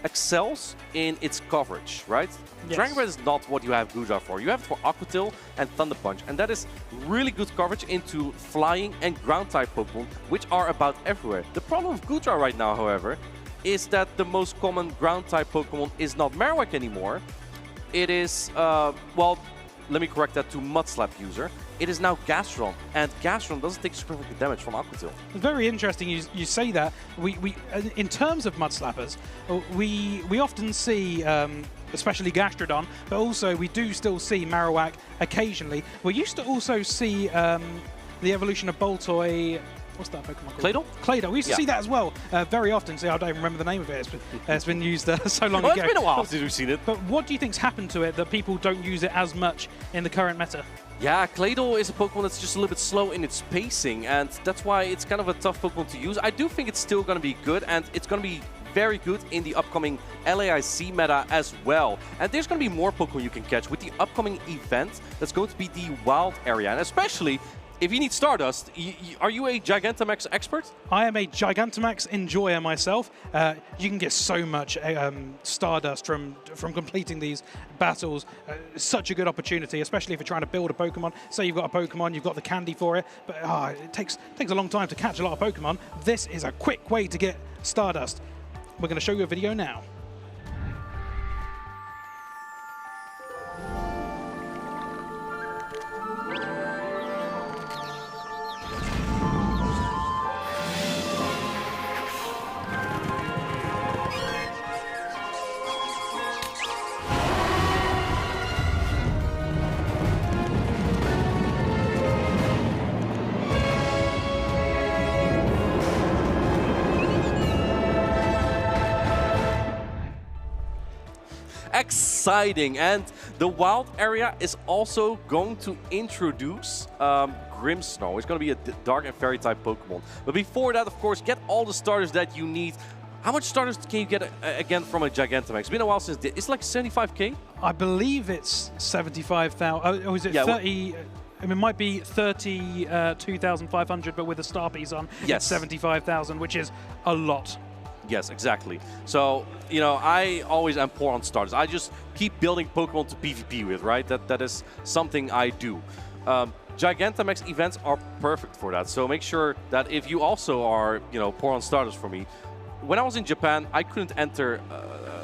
excels in its coverage, right? Yes. Dragon Breath is not what you have Goodra for. You have it for Aqua Tail and Thunder Punch, and that is really good coverage into flying and ground-type Pokemon, which are about everywhere. The problem with Goodra right now, however, is that the most common ground-type Pokemon is not Marowak anymore. It is, well, let me correct that to Mudslap user. It is now Gastrodon, and Gastrodon doesn't take significant damage from Aqua Tail. It's very interesting you say that. We in terms of Mudslappers, we often see, especially Gastrodon, but also we do still see Marowak occasionally. We used to also see the evolution of Boltoy. What's that Pokemon called? Claydol? Claydol. We used to see that as well very often. See, I don't even remember the name of it. It's been used so long ago. It's been a while since we've seen it. But what do you think's happened to it that people don't use it as much in the current meta? Yeah, Claydol is a Pokemon that's just a little bit slow in its pacing, and that's why it's kind of a tough Pokemon to use. I do think it's still going to be good, and it's going to be very good in the upcoming LAIC meta as well. And there's going to be more Pokemon you can catch with the upcoming event that's going to be the Wild area, and especially if you need Stardust, are you a Gigantamax expert? I am a Gigantamax enjoyer myself. You can get so much Stardust from completing these battles. Such a good opportunity, especially if you're trying to build a Pokemon. Say you've got a Pokemon, you've got the candy for it, but it takes a long time to catch a lot of Pokemon. This is a quick way to get Stardust. We're going to show you a video now. Exciting, and the wild area is also going to introduce Grimmsnow. It's going to be a dark and fairy type Pokemon. But before that, of course, get all the starters that you need. How much starters can you get again from a Gigantamax? It's been a while since it's like 75k. I believe it's 75,000. Oh, is it 30? I mean, it might be 32,500, but with the star piece on, yes, it's 75,000, which is a lot. Yes, exactly. So, you know, I always am poor on starters. I just keep building Pokemon to PvP with, right? That is something I do. Gigantamax events are perfect for that. So make sure that if you also are, you know, poor on starters for me. When I was in Japan, I couldn't enter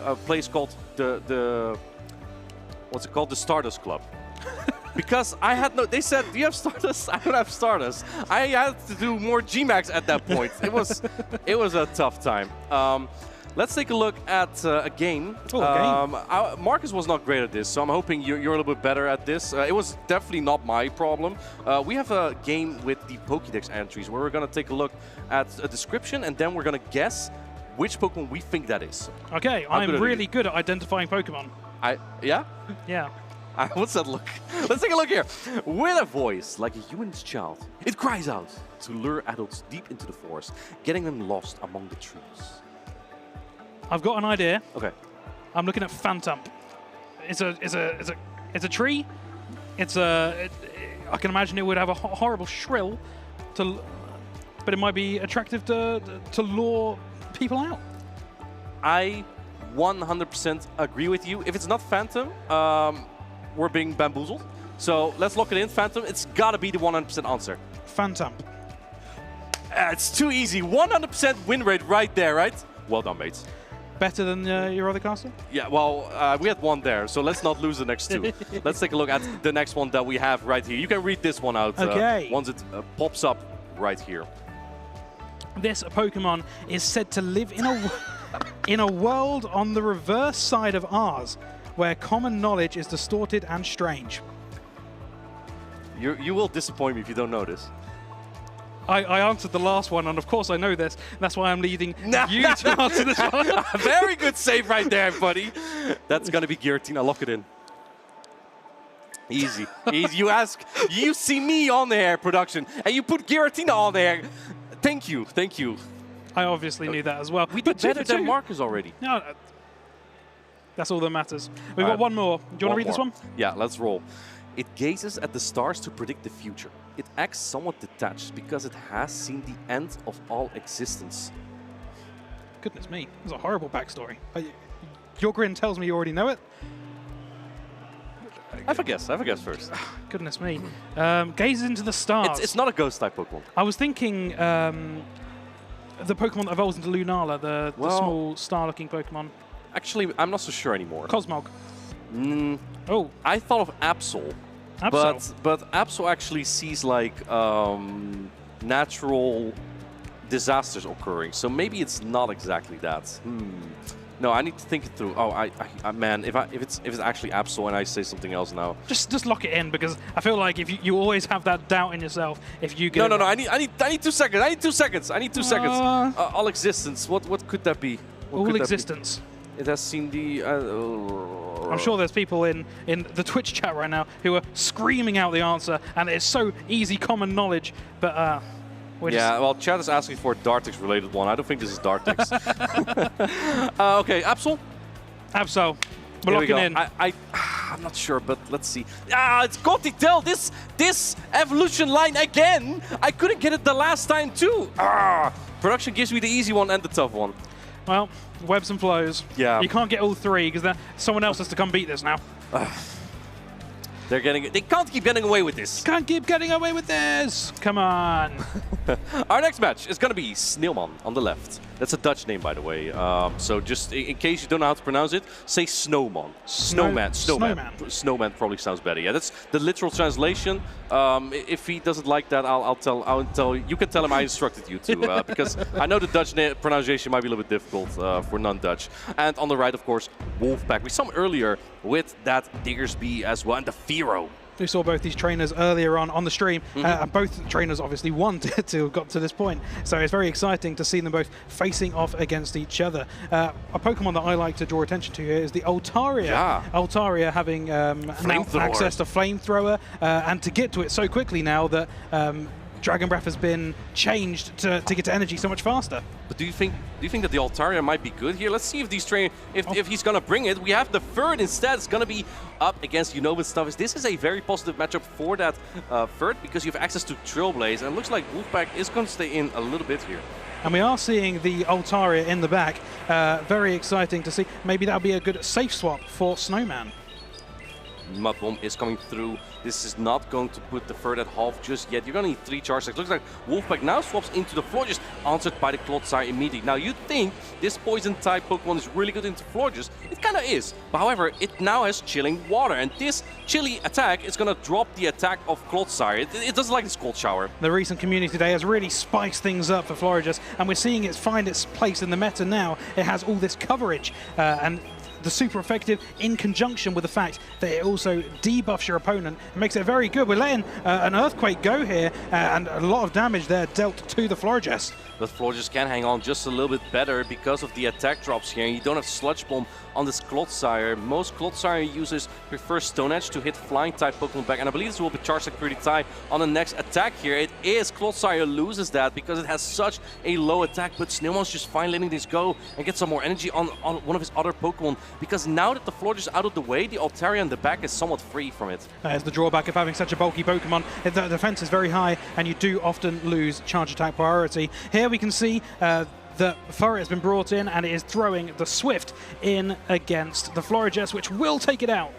a place called what's it called? The Stardust Club. Because I had no, they said, do you have Stardust? I don't have Stardust. I had to do more Gmax at that point. It was a tough time. Let's take a look at a game. Marcus was not great at this, so I'm hoping you're a little bit better at this. It was definitely not my problem. We have a game with the Pokédex entries where we're going to take a look at a description and then we're going to guess which Pokemon we think that is. Okay, I'm really good at identifying Pokemon. Yeah? Yeah. What's that look? Let's take a look here. With a voice like a human's child, it cries out to lure adults deep into the forest, getting them lost among the trees. I've got an idea. Okay. I'm looking at Phantump. It's a tree. I can imagine it would have a horrible shrill, but it might be attractive to lure people out. I 100% agree with you. If it's not Phantom, we're being bamboozled. So let's lock it in. Phantom, it's got to be the 100% answer. Phantump. It's too easy. 100% win rate right there, right? Well done, mates. Better than your other caster? Yeah, well, we had one there, so let's not lose the next two. Let's take a look at the next one that we have right here. You can read this one out once it pops up right here. This Pokemon is said to live in a world on the reverse side of ours, where common knowledge is distorted and strange. You will disappoint me if you don't know this. I answered the last one, and of course I know this. That's why I'm leading you to answer this one. Very good save right there, buddy. That's going to be Giratina. Lock it in. Easy. Easy. You see me on the air, production, and you put Giratina on there. Thank you. Thank you. I obviously knew that as well. We did better than Marcus already. No, that's all that matters. We've got one more. Do you want to read this one? Yeah, let's roll. It gazes at the stars to predict the future. It acts somewhat detached because it has seen the end of all existence. Goodness me, that's a horrible backstory. Your grin tells me you already know it. Have a guess first. Goodness me. Gazes into the stars. It's not a ghost type Pokemon. I was thinking the Pokemon that evolves into Lunala, the small star-looking Pokemon. Actually, I'm not so sure anymore. Cosmog. Oh. I thought of Absol. But Absol actually sees like natural disasters occurring. So maybe it's not exactly that. No, I need to think it through. Oh, man, if it's actually Absol and I say something else now. Just lock it in, because I feel like if you always have that doubt in yourself if you get No, I need 2 seconds. I need 2 seconds. All existence. What could that be? All existence. It has seen the... I'm sure there's people in the Twitch chat right now who are screaming out the answer, and it's so easy common knowledge, but well, chat is asking for a Dartrix related one. I don't think this is Dartrix. Okay, Absol? Absol. We're locking in. I'm not sure, but let's see. Ah, it's Gotitel, this evolution line again. I couldn't get it the last time too. Ah, production gives me the easy one and the tough one. Well, webs and flows. Yeah. You can't get all three because someone else has to come beat this now. They can't keep getting away with this. Can't keep getting away with this. Come on. Our next match is going to be Sneeuwman on the left. That's a Dutch name, by the way. So just in case you don't know how to pronounce it, say Snowman. Snowman. Snowman probably sounds better. Yeah, that's the literal translation. If he doesn't like that, I'll tell. You can tell him I instructed you to, because I know the Dutch pronunciation might be a little bit difficult for non-Dutch. And on the right, of course, Wolfpack. We saw him earlier with that Diggersby as well, and the Firo. We saw both these trainers earlier on the stream, and both trainers obviously won to have got to this point. So it's very exciting to see them both facing off against each other. A Pokemon that I like to draw attention to here is the Altaria. Yeah. Altaria having now access to Flamethrower, and to get to it so quickly now that Dragon Breath has been changed to get to energy so much faster. But do you think that the Altaria might be good here? Let's see if these if he's gonna bring it. We have the Ferd instead. It's gonna be up against Unova Stuff. This is a very positive matchup for that Ferd because you have access to Trailblaze, and it looks like Wolfpack is gonna stay in a little bit here. And we are seeing the Altaria in the back. Very exciting to see. Maybe that'll be a good safe swap for Snowman. Mud Bomb is coming through. This is not going to put the Ferd at half just yet. You're going to need 3 charge attacks. Looks like Wolfpack now swaps into the Florges, answered by the Clodsire immediately. Now, you'd think this Poison-type Pokemon is really good into Florges. It kind of is. But however, it now has Chilling Water. And this chilly attack is going to drop the attack of Clodsire. It doesn't like this Cold Shower. The recent Community Day has really spiced things up for Florges. And we're seeing it find its place in the meta now. It has all this coverage. And the super effective in conjunction with the fact that it also debuffs your opponent. It makes it very good. We're letting an Earthquake go here, and a lot of damage there dealt to the Florges. But Florges can hang on just a little bit better because of the attack drops here. You don't have Sludge Bomb on this Clodsire. Most Clodsire users prefer Stone Edge to hit Flying-type Pokemon back, and I believe this will be charged like pretty tight on the next attack here. It is Clodsire loses that because it has such a low attack, but Snowman's just fine letting this go and get some more energy on one of his other Pokemon, because now that the Florges is out of the way, the Altaria in the back is somewhat free from it. There's the drawback of having such a bulky Pokemon. The defense is very high, and you do often lose charge attack priority. Here we can see the Furry has been brought in, and it is throwing the Swift in against the Florges, which will take it out.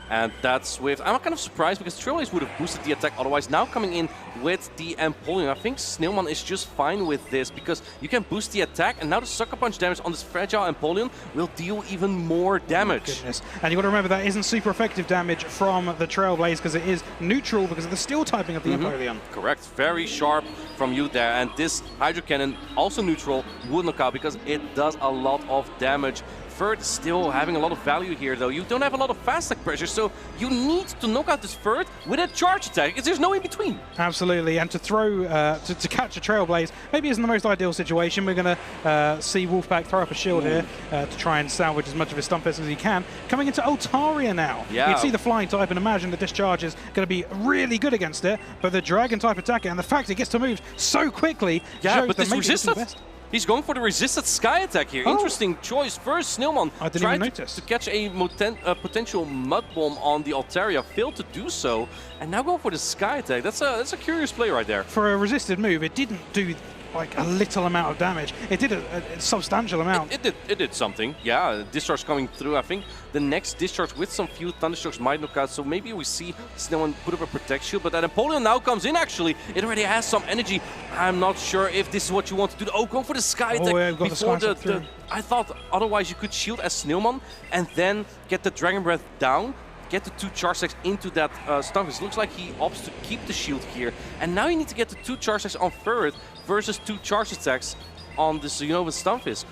And that Swift, I'm kind of surprised because Trailblaze would have boosted the attack otherwise. Now coming in with the Empoleon, I think Snailman is just fine with this because you can boost the attack, and now the Sucker Punch damage on this fragile Empoleon will deal even more damage. Oh, goodness. And you've got to remember that isn't super effective damage from the Trailblaze because it is neutral because of the steel typing of the Empoleon. Correct. Very sharp from you there. And this Hydro Cannon, also neutral, would knock out because it does a lot of damage. Ferd is still having a lot of value here, though. You don't have a lot of fast attack pressure, so you need to knock out this Ferd with a charge attack. There's no in between. Absolutely, and to throw, to catch a Trailblaze maybe isn't the most ideal situation. We're going to see Wolfpack throw up a shield here to try and salvage as much of his Stumpfist as he can. Coming into Altaria now. Yeah. You'd see the Flying type and imagine the Discharge is going to be really good against it, but the Dragon type attacker and the fact it gets to move so quickly shows but that this maybe it's the resistant. best. He's going for the resisted Sky attack here. Interesting choice. First, Snowman tried to catch a potential Mud Bomb on the Altaria, failed to do so, and now go for the Sky attack. That's a curious play right there. For a resisted move, it didn't do like a little amount of damage. It did a substantial amount. It did something. Yeah, Discharge coming through. I think the next Discharge with some few Thunderstrokes might knock out. So maybe we see Snowman put up a Protect Shield, but that Empoleon now comes in actually. It already has some energy. I'm not sure if this is what you want to do. Oh, go for the Sky attack before the I thought otherwise you could shield as Snowman and then get the Dragon Breath down. Get the 2 charge attacks into that Stumpfist. Looks like he opts to keep the shield here. And now you need to get the 2 charge attacks on Ferd versus 2 charge attacks on the Unova Stumpfist.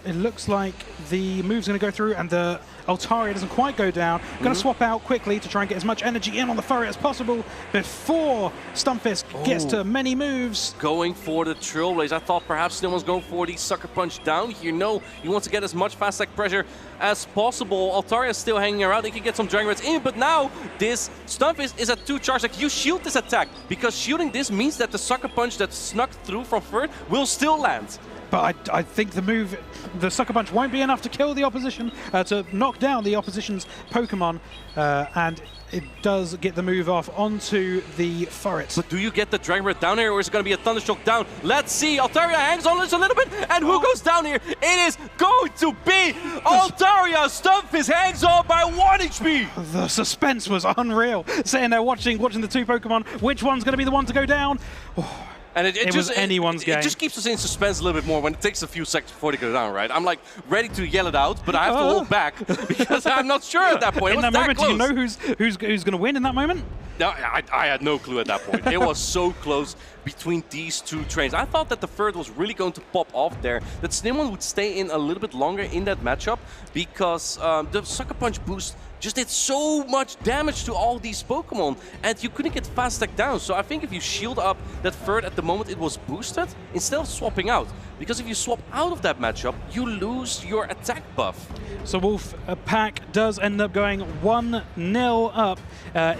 It looks like the move's going to go through and the Altaria doesn't quite go down. Going to swap out quickly to try and get as much energy in on the Furry as possible before Stumpfist gets to many moves. Going for the Trailblaze. I thought perhaps Snowman's going for the Sucker Punch down here. No, he wants to get as much fast attack pressure as possible. Altaria is still hanging around. They can get some Dragon Breaths in, but now this Stumpfist is at 2 charge attack. You shield this attack because shielding this means that the Sucker Punch that snuck through from Ferd will still land. But I think the Sucker Punch won't be enough to kill the opposition, to knock knock down the opposition's Pokemon, and it does get the move off onto the Furret. But do you get the Dragon Breath down here, or is it going to be a Thundershock down? Let's see. Altaria hangs on just a little bit, and who goes down here? It is going to be Altaria. Stunfisk hangs on by 1 HP. The suspense was unreal. Sitting there watching the two Pokemon. Which one's going to be the one to go down? Oh. And it was anyone's game. It just keeps us in suspense a little bit more when it takes a few seconds before they go down, right? I'm like ready to yell it out, but I have to hold back because I'm not sure at that point. In that moment, do you know who's going to win in that moment? No, I had no clue at that point. It was so close between these two trains. I thought that the third was really going to pop off there, that Snowman would stay in a little bit longer in that matchup because the Sucker Punch boost just did so much damage to all these Pokemon, and you couldn't get fast attack down. So I think if you shield up that third at the moment it was boosted, instead of swapping out, because if you swap out of that matchup, you lose your attack buff. So Wolfpack does end up going 1-0 up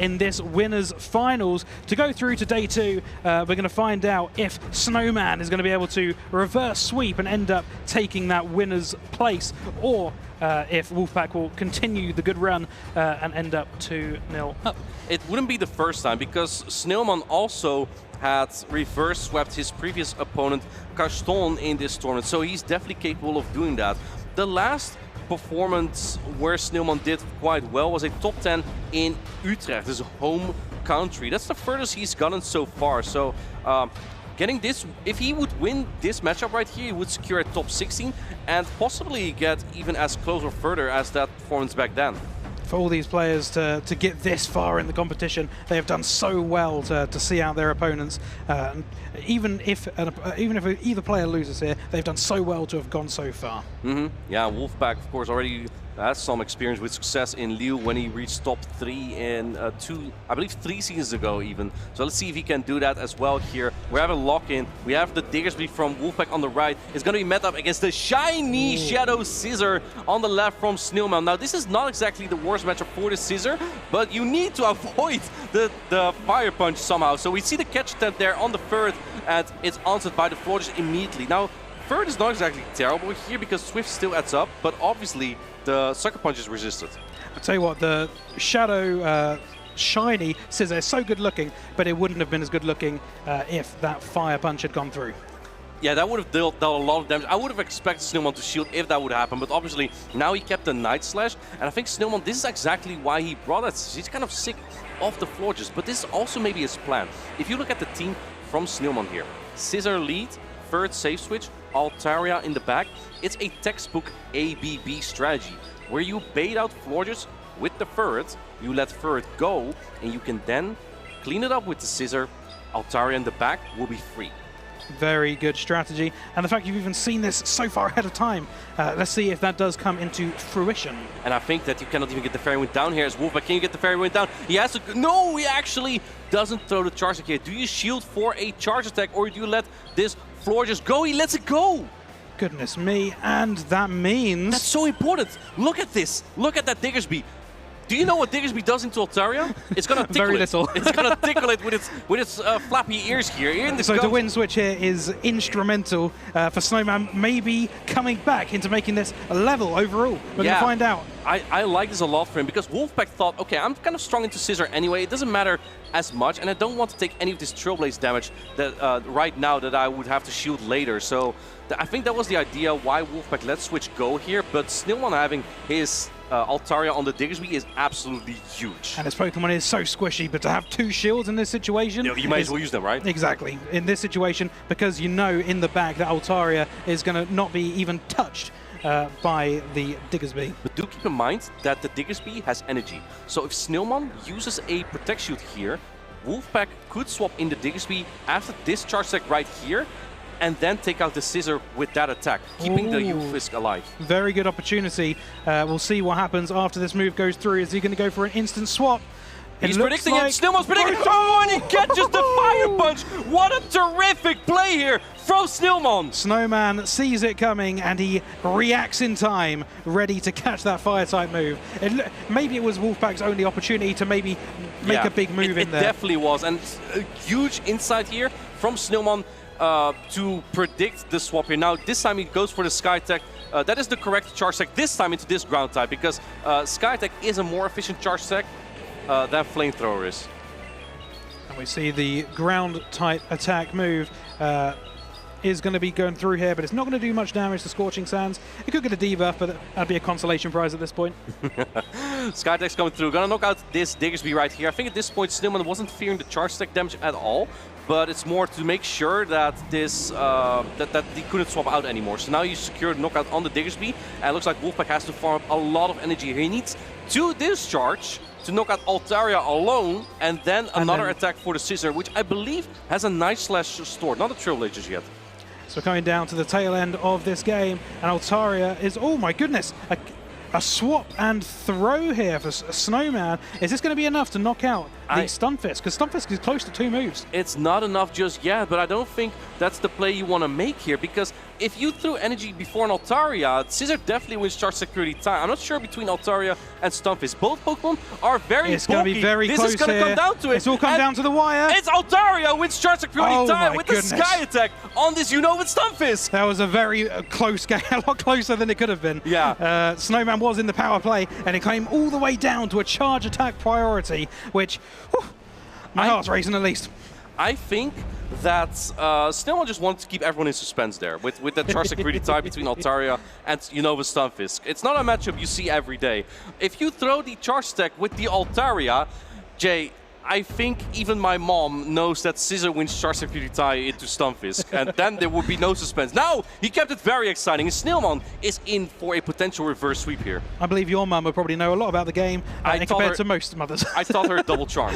in this winners finals. To go through to day 2, we're going to find out if Snowman is going to be able to reverse sweep and end up taking that winner's place, or if Wolfpack will continue the good run and end up 2-0 up. It wouldn't be the first time, because Snowman also had reverse swept his previous opponent Gaston in this tournament, so he's definitely capable of doing that. The last performance where Snowman did quite well was a top 10 in Utrecht, his home country. That's the furthest he's gotten so far. So getting this, if he would win this matchup right here, he would secure a top 16 and possibly get even as close or further as that performance back then. For all these players to get this far in the competition, they have done so well to see out their opponents. Even if either player loses here, they've done so well to have gone so far. Yeah, Wolfpack, of course, already has some experience with success in Lille when he reached top 3 in I believe 3 seasons ago even. So let's see if he can do that as well here. We have a lock-in. We have the Diggersby from Wolfpack on the right. It's going to be met up against the shiny Shadow Scissor on the left from Snowman. Now, this is not exactly the worst matchup for the Scissor, but you need to avoid the Fire Punch somehow. So we see the catch attempt there on the third, and it's answered by the Florges immediately. Now, third is not exactly terrible here because Swift still adds up, but obviously the Sucker Punch is resisted. I'll tell you what, the Shadow shiny Scissor is so good looking, but it wouldn't have been as good looking if that Fire Punch had gone through. Yeah, that would have dealt a lot of damage. I would have expected Snowman to shield if that would happen, but obviously now he kept the Night Slash, and I think Snowman, this is exactly why he brought it. He's kind of sick of the Florges, but this is also maybe his plan. If you look at the team from Snowman here, Scissor lead, third safe switch, Altaria in the back. It's a textbook ABB strategy, where you bait out Florges with the Ferret, you let Ferret go, and you can then clean it up with the Scissor. Altaria in the back will be free. Very good strategy, and the fact you've even seen this so far ahead of time. Let's see if that does come into fruition. And I think that you cannot even get the Fairy Wind down here as Wolfpack. Can you get the Fairy Wind down? He has to. No, he actually doesn't throw the charge attack here. Do you shield for a charge attack, or do you let this floor just go? He lets it go. Goodness me, and that means... That's so important. Look at this. Look at that Diggersby. Do you know what Diggersby does into Altaria? It's gonna tickle Very it. little. It's gonna tickle it with its flappy ears here. So the win switch here is instrumental for Snowman maybe coming back into making this a level overall. We're going to find out. I like this a lot for him because Wolfpack thought, okay, I'm kind of strong into Scissor anyway. It doesn't matter as much, and I don't want to take any of this Trailblaze damage that right now that I would have to shield later. So I think that was the idea why Wolfpack let switch go here, but Snowman having his Altaria on the Diggersby is absolutely huge. And his Pokemon is so squishy, but to have two shields in this situation... You might as well use them, right? Exactly. In this situation, because you know in the back that Altaria is going to not be even touched by the Diggersby. But do keep in mind that the Diggersby has energy. So if Snowman uses a Protect Shield here, Wolfpack could swap in the Diggersby after this charge attack right here, and then take out the Scissor with that attack, keeping the Ufisk alive. Very good opportunity. We'll see what happens after this move goes through. Is he going to go for an instant swap? He's predicting it. Snowman's predicting it. Oh, and he catches the Fire Punch. What a terrific play here from Snowman. Snowman sees it coming and he reacts in time, ready to catch that Fire-type move. Maybe it was Wolfpack's only opportunity to maybe make a big move in there. It definitely was. And a huge insight here from Snowman to predict the swap here. Now, this time he goes for the Sky Tech that is the correct charge tech this time into this ground type, because Sky Tech is a more efficient charge tech than Flamethrower is. And we see the ground type attack move is going to be going through here, but it's not going to do much damage to Scorching Sands. It could get a debuff, but that'd be a consolation prize at this point. Sky Tech's coming through. Gonna knock out this Diggersby right here. I think at this point Snowman wasn't fearing the charge tech damage at all, but it's more to make sure that this that he couldn't swap out anymore. So now you secure the knockout on the Diggersby, and it looks like Wolfpack has to farm up a lot of energy. He needs 2 discharge to knock out Altaria alone, and then another attack for the Scissor, which I believe has a nice slash stored. Not the Trailblazers yet. So we're coming down to the tail end of this game, and Altaria is, oh my goodness, a swap and throw here for Snowman. Is this going to be enough to knock out the Stunfisk? Because Stunfisk is close to 2 moves. It's not enough just yet, but I don't think that's the play you want to make here, because if you threw energy before an Altaria, Scissor definitely wins charge security time. I'm not sure between Altaria and Stunfisk. Both Pokemon are very bulky. It's going to be very close. This is going to come down to it. It's all come down to the wire. It's Altaria wins charge security time with the Sky attack on this Unova Stunfisk. That was a very close game, a lot closer than it could have been. Yeah. Snowman was in the power play, and it came all the way down to a charge attack priority, which, whew, my heart's racing at least. I think that Snowman just wanted to keep everyone in suspense there with the charge security tie between Altaria and Unova Stunfisk. It's not a matchup you see every day. If you throw the charge stack with the Altaria, Jay, I think even my mom knows that Scissor wins charge security tie into Stunfisk, and then there would be no suspense. Now, he kept it very exciting. Snailmon is in for a potential reverse sweep here. I believe your mum would probably know a lot about the game compared to most mothers. I taught her double charm.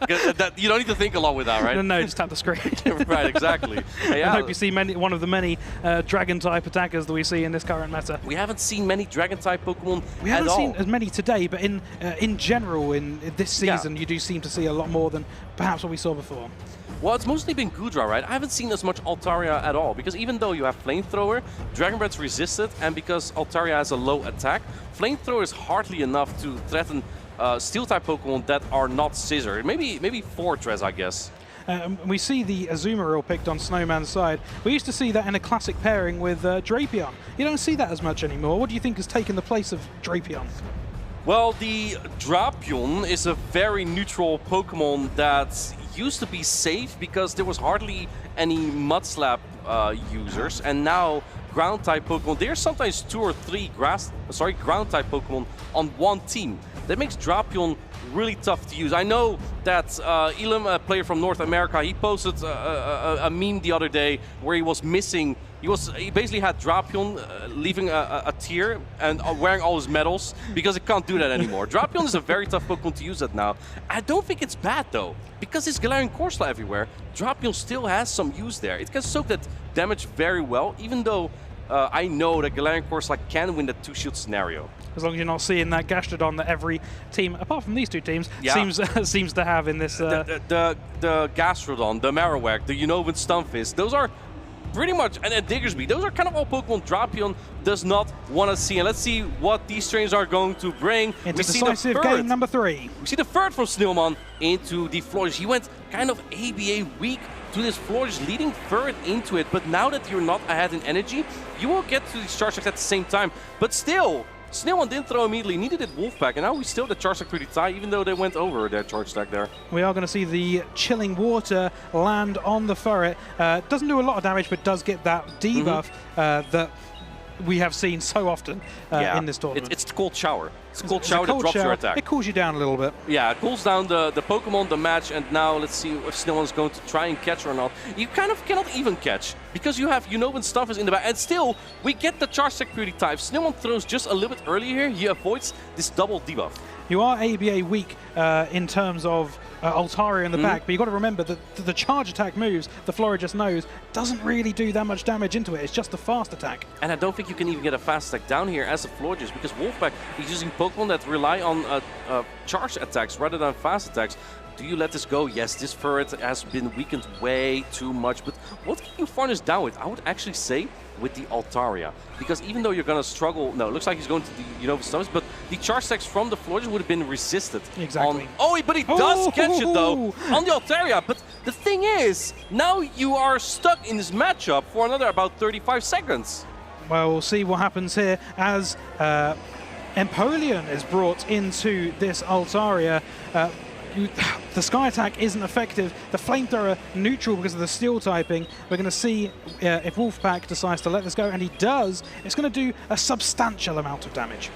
You don't need to think a lot with that, right? No, just tap the screen. Right, exactly. I hope you see one of the many Dragon-type attackers that we see in this current meta. We haven't seen many Dragon-type Pokemon We haven't seen as many today, but in general, in this season, you do seem to see a lot more than perhaps what we saw before. Well, it's mostly been Goodra, right? I haven't seen as much Altaria at all, because even though you have Flamethrower, Dragon Breath's resisted, and because Altaria has a low attack, Flamethrower is hardly enough to threaten Steel-type Pokemon that are not Scissor. Maybe Fortress, I guess. We see the Azumarill picked on Snowman's side. We used to see that in a classic pairing with Drapion. You don't see that as much anymore. What do you think has taken the place of Drapion? Well, the Drapion is a very neutral Pokemon that used to be safe because there was hardly any Mudslap users, and now ground-type Pokemon, there's sometimes 2 or 3 ground-type Pokemon on one team. That makes Drapion really tough to use. I know that Elam, a player from North America, he posted a meme the other day where he was missing. He basically had Drapion leaving a tier and wearing all his medals because it can't do that anymore. Drapion is a very tough Pokemon to use that now. I don't think it's bad though, because it's Galarian Corsola everywhere. Drapion still has some use there. It can soak that damage very well, even though I know that Galarian Corsola can win that 2-shield scenario. As long as you're not seeing that Gastrodon that every team, apart from these 2 teams, seems to have in this. The Gastrodon, the Marowak, the Unovan Stunfisk, those are pretty much, and Diggersby, those are kind of all Pokemon Drapion does not want to see. And let's see what these trains are going to bring. Into decisive game number 3. We see the third from Snailmon into the Florges. He went kind of ABA weak to this Florges, leading third into it. But now that you're not ahead in energy, you will get to these charge attacks at the same time. But still, Snailmon didn't throw immediately, needed it Wolfpack, and now we still have the charge attack pretty tie, even though they went over their charge attack there. We are going to see the chilling water land on the Furret. Doesn't do a lot of damage, but does get that debuff that we have seen so often in this tournament. It's the cold shower. It's a cold shower that drops your attack. It cools you down a little bit. Yeah, it cools down the Pokemon, the match, and now let's see if Snailmon's going to try and catch or not. You kind of cannot even catch, because you have Unovan Stunfisk in the back, and still, we get the charge security type. Snailmon throws just a little bit earlier here. He avoids this double debuff. You are ABA weak in terms of Altaria in the back, but you've got to remember that the charge attack moves, the Florges knows, doesn't really do that much damage into it. It's just the fast attack. And I don't think you can even get a fast attack down here as a Florges, because Wolfpack is using Pokemon that rely on charge attacks rather than fast attacks. Do you let this go? Yes, this Furret has been weakened way too much, but what can you farm down with? I would actually say with the Altaria, because even though you're going to struggle, no, it looks like he's going to the Unova Stunfisk, but the charge attacks from the Florges would have been resisted. Exactly. But he does catch it though on the Altaria. But the thing is, now you are stuck in this matchup for another about 35 seconds. Well, we'll see what happens here as Empoleon is brought into this Altaria. The Sky Attack isn't effective. The Flamethrower neutral because of the Steel typing. We're going to see if Wolfpack decides to let this go, and he does. It's going to do a substantial amount of damage.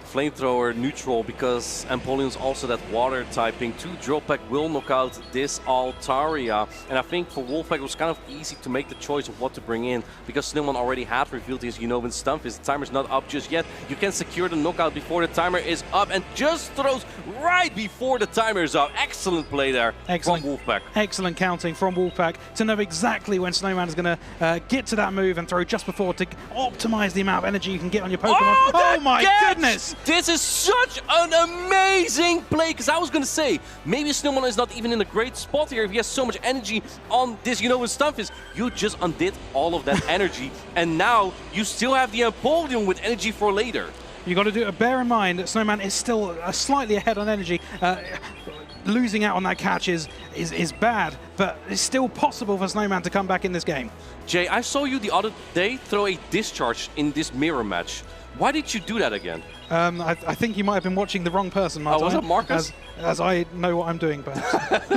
Flamethrower neutral because Empoleon's also that water typing. 2 Drill Peck will knock out this Altaria. And I think for Wolfpack it was kind of easy to make the choice of what to bring in because Snillman already had revealed his Unova Stunfisk. The timer's not up just yet. You can secure the knockout before the timer is up and just throws right before the timer is up. Excellent play there from Wolfpack. Excellent counting from Wolfpack to know exactly when Snowman is going to get to that move and throw just before to optimize the amount of energy you can get on your Pokemon. Oh my goodness! This is such an amazing play, because I was going to say, maybe Snowman is not even in a great spot here if he has so much energy on this Unova Stunfisk. You just undid all of that energy, and now you still have the Empoleon with energy for later. You got to bear in mind that Snowman is still slightly ahead on energy. Losing out on that catch is bad, but it's still possible for Snowman to come back in this game. Jay, I saw you the other day throw a discharge in this mirror match. Why did you do that again? I think you might have been watching the wrong person, Martin. Oh, was it Marcus? As I know what I'm doing, perhaps.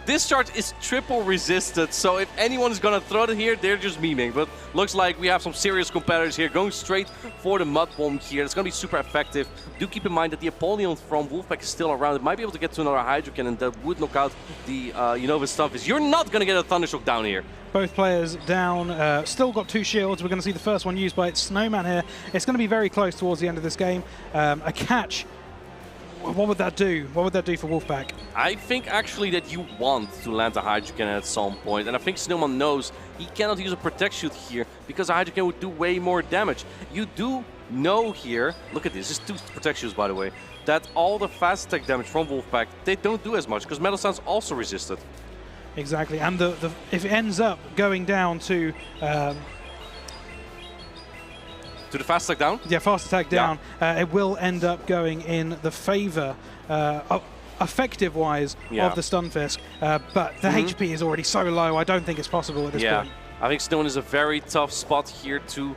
Discharge is triple resisted, so if anyone is going to throw it here, they're just memeing. But looks like we have some serious competitors here going straight for the Mud Bomb here. It's going to be super effective. Do keep in mind that the Empoleon from Wolfpack is still around. It might be able to get to another Hydro Cannon, and that would knock out the Unova Stunfisk. You're not going to get a Thundershock down here. Both players down, still got 2 shields. We're going to see the first one used by Snowman here. It's going to be very close towards the end of this game. A catch, what would that do? What would that do for Wolfpack? I think actually that you want to land a Hydro Cannon at some point, and I think Snowman knows he cannot use a Protect Shield here because a Hydro Cannon would do way more damage. You do know here, look at this, just 2 Protect Shields by the way, that all the fast attack damage from Wolfpack, they don't do as much because Metal Sound's also resisted. Exactly, and if it ends up going down to the fast attack down? Yeah, fast attack down. Yeah. It will end up going in the favor, effective-wise, of the Stunfisk. But the HP is already so low, I don't think it's possible at this point. I think Snowman is a very tough spot here to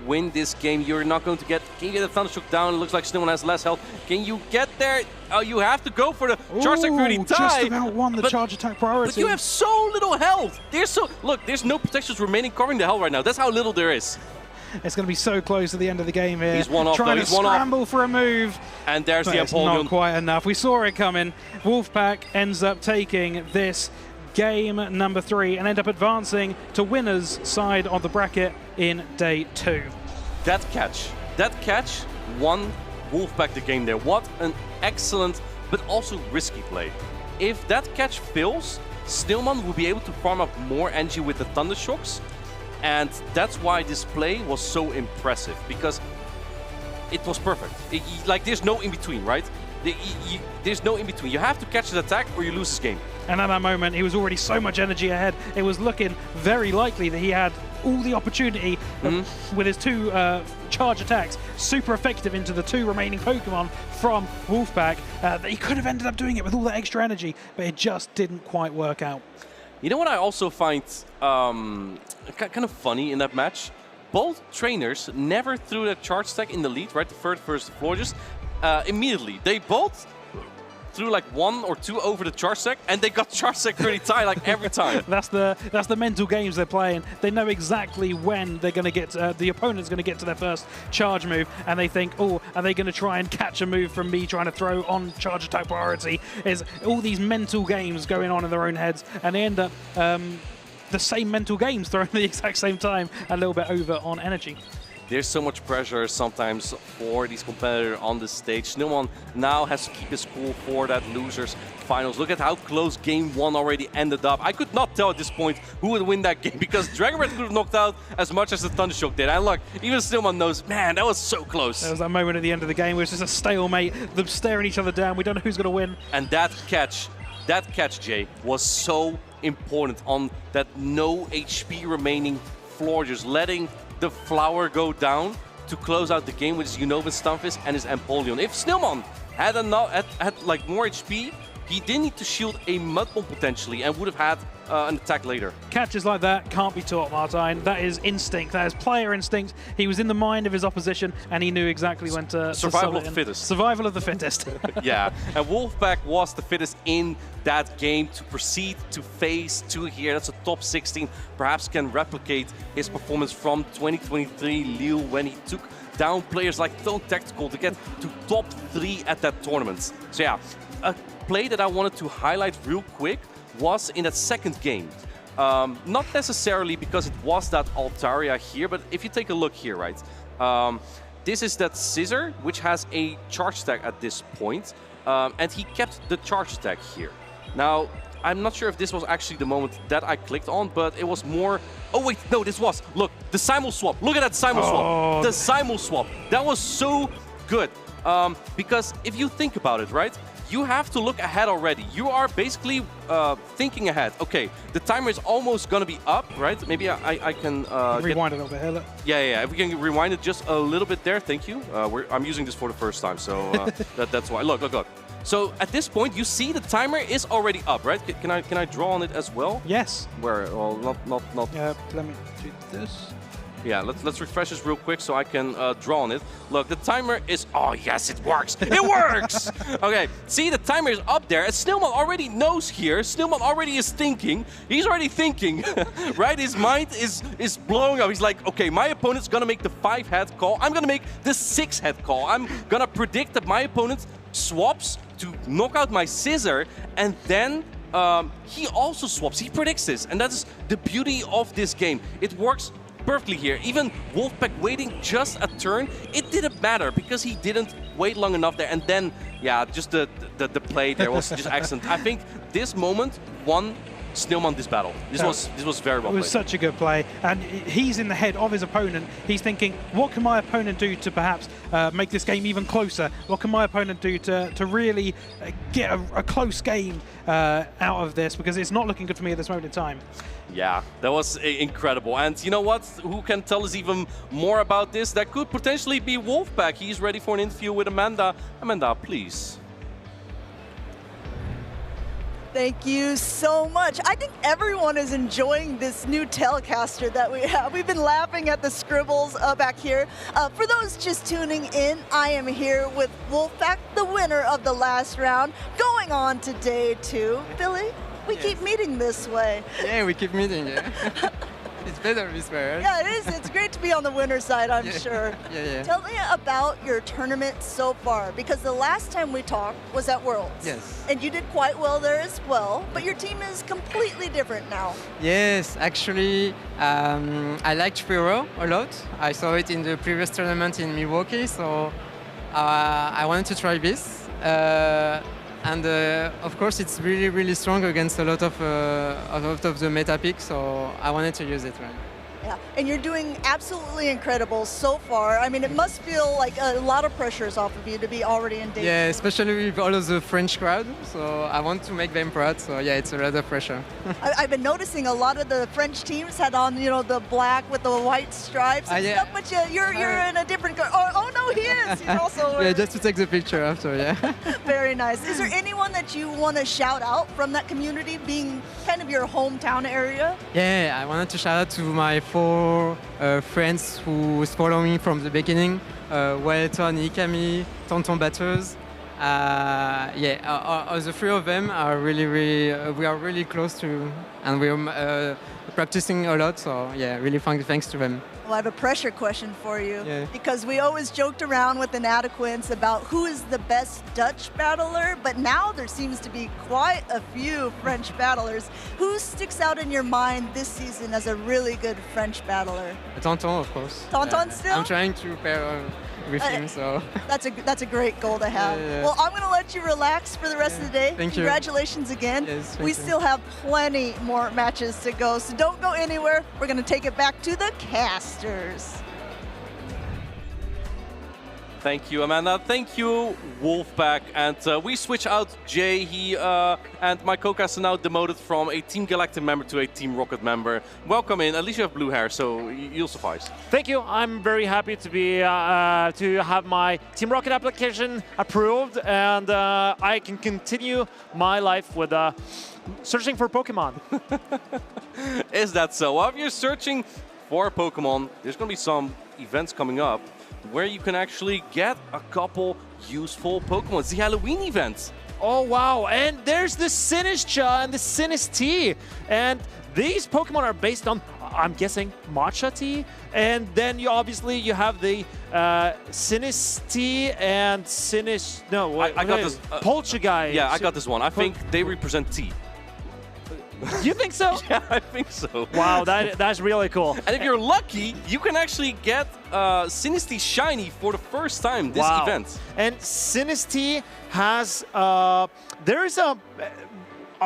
win this game. You're not going to get... Can you get a Thundershock down? It looks like Snowman has less health. Can you get there? Oh, you have to go for the charge attack priority tie. Just about won the charge attack priority. But you have so little health. Look, there's no protections remaining covering the health right now. That's how little there is. It's going to be so close at the end of the game here. He's one off, trying to scramble for a move. And there's the Empoleon. Not quite enough. We saw it coming. Wolfpack ends up taking this game number 3 and end up advancing to winners side of the bracket in day 2. That catch won Wolfpack the game there. What an excellent but also risky play. If that catch fails, Snillman will be able to farm up more energy with the Thundershocks. And that's why this play was so impressive, because it was perfect. Like, there's no in-between, right? There's no in-between. You have to catch the attack or you lose this game. And at that moment, he was already so much energy ahead. It was looking very likely that he had all the opportunity with his 2 charge attacks, super effective into the 2 remaining Pokemon from Wolfpack, that he could have ended up doing it with all that extra energy, but it just didn't quite work out. You know what I also find kind of funny in that match? Both trainers never threw that charge stack in the lead, right? The third versus the Florges. Immediately, they both threw like 1 or 2 over the charge stack, and they got charge stack pretty tight like every time. That's the mental games they're playing. They know exactly when they're going to get the opponent's going to get to their first charge move, and they think, oh, are they going to try and catch a move from me trying to throw on charge attack priority? There's all these mental games going on in their own heads, and they end up the same mental games thrown at the exact same time, a little bit over on energy. There's so much pressure sometimes for these competitors on the stage. No one now has to keep his cool for that losers finals. Look at how close game 1 already ended up. I could not tell at this point who would win that game, because Dragon Breath could have knocked out as much as the Thundershock did. And look, even Stillman knows, man, that was so close. There was that moment at the end of the game where it's just a stalemate, them staring each other down. We don't know who's going to win. And that catch, Jay, was so important on that no HP remaining floor, just letting the flower go down to close out the game with his Unova Stunfisk and his Empoleon. If Snillman had like more HP, he didn't need to shield a Mud Bomb potentially and would have had an attack later. Catches like that can't be taught, Martijn. That is instinct. That is player instinct. He was in the mind of his opposition, and he knew exactly when to Survival to of the fittest. Survival of the fittest. Yeah, and Wolfpack was the fittest in that game to proceed to phase 2 here. That's a top 16. Perhaps can replicate his performance from 2023 Lille when he took down players like Tone Tactical to get to top 3 at that tournament. So yeah, a play that I wanted to highlight real quick was in that second game. Not necessarily because it was that Altaria here, but if you take a look here, right? This is that Scissor, which has a charge attack at this point, and he kept the charge attack here. Now, I'm not sure if this was actually the moment that I clicked on, but it was more... Oh wait, no, this was. Look, the simul swap. Look at that simul swap. The simul swap. That was so good. Because if you think about it, right? You have to look ahead already. You are basically thinking ahead. Okay, the timer is almost gonna be up, right? Maybe I can rewind a little bit here. Look. Yeah. If we can rewind it just a little bit there, thank you. I'm using this for the first time, so that's why. Look. So at this point, you see the timer is already up, right? Can I draw on it as well? Yes. Where? Well, not. Yeah. Let me do this. Yeah, let's refresh this real quick so I can draw on it. Look, the timer is... Oh, yes, it works. It works! Okay, see, the timer is up there. And Snillman already knows here. Snillman already is thinking. He's already thinking, right? His mind is blowing up. He's like, okay, my opponent's going to make the 5-head call. I'm going to make the 6-head call. I'm going to predict that my opponent swaps to knock out my Scissor. And then... he also swaps. He predicts this. And that's the beauty of this game. It works perfectly here. Even Wolfpack waiting just a turn, it didn't matter because he didn't wait long enough there. And then, yeah, just the play there was just excellent. I think this moment won Snillman this battle. This was very well played. It was such a good play, and he's in the head of his opponent. He's thinking, what can my opponent do to perhaps make this game even closer? What can my opponent do to really get a close game out of this? Because it's not looking good for me at this moment in time. Yeah, that was incredible. And you know what? Who can tell us even more about this? That could potentially be Wolfpack. He's ready for an interview with Amanda. Amanda, please. Thank you so much. I think everyone is enjoying this new telecaster that we have. We've been laughing at the scribbles back here. For those just tuning in, I am here with Wolfpack, the winner of the last round, going on to day 2. Billy, we keep meeting this way. Yeah, we keep meeting, yeah. It's better this way, right? Yeah, it is. It's great to be on the winner's side, I'm sure. Yeah. Tell me about your tournament so far, because the last time we talked was at Worlds. Yes. And you did quite well there as well, but your team is completely different now. Yes, actually, I liked Firo a lot. I saw it in the previous tournament in Milwaukee, so I wanted to try this. And of course, it's really, really strong against a lot of the meta picks, so I wanted to use it, right? Yeah, and you're doing absolutely incredible so far. I mean, it must feel like a lot of pressure is off of you to be already in day 2. Yeah, especially with all of the French crowd, so I want to make them proud, so yeah, it's a lot of pressure. I've been noticing a lot of the French teams had on, you know, the black with the white stripes and stuff, but you're in a different... Oh, no, he is! He's also... Yeah, just to take the picture after, yeah. Very nice. Is there anyone that you want to shout out from that community, being kind of your hometown area? Yeah, I wanted to shout out to my 4 friends who was following me from the beginning. Wellington, Ikami, Tonton Batters. The 3 of them are really, we are really close to, and we're practicing a lot, so yeah, really thanks to them. Well, I have a pressure question for you, because we always joked around with Inadequents about who is the best Dutch battler, but now there seems to be quite a few French battlers. Who sticks out in your mind this season as a really good French battler? Tonton, of course. Tonton still? I'm trying to pair with him, so... That's a great goal to have. Yeah. Well, I'm going to let you relax for the rest of the day. Thank you. Congratulations again. Yes, we still have plenty more matches to go, so don't go anywhere. We're going to take it back to the casters. Thank you, Amanda. Thank you, Wolfpack. And we switch out Jay. He and my co-caster now demoted from a Team Galactic member to a Team Rocket member. Welcome in. At least you have blue hair, so you'll suffice. Thank you. I'm very happy to be to have my Team Rocket application approved, and I can continue my life with searching for Pokemon. Is that so? Well, if you're searching for Pokemon, there's going to be some events coming up where you can actually get a couple useful Pokemon. It's the Halloween event. Oh, wow. And there's the Sinistcha and the Sinistee. And these Pokemon are based on, I'm guessing, Matcha tea. And then you obviously you have the Sinistee and I got this. Poltergeist. Yeah, I got this one. I think they represent tea. You think so? Yeah, I think so. Wow, that's really cool. And if you're lucky, you can actually get Sinistee Shiny for the first time this event. And Sinistee has, there is a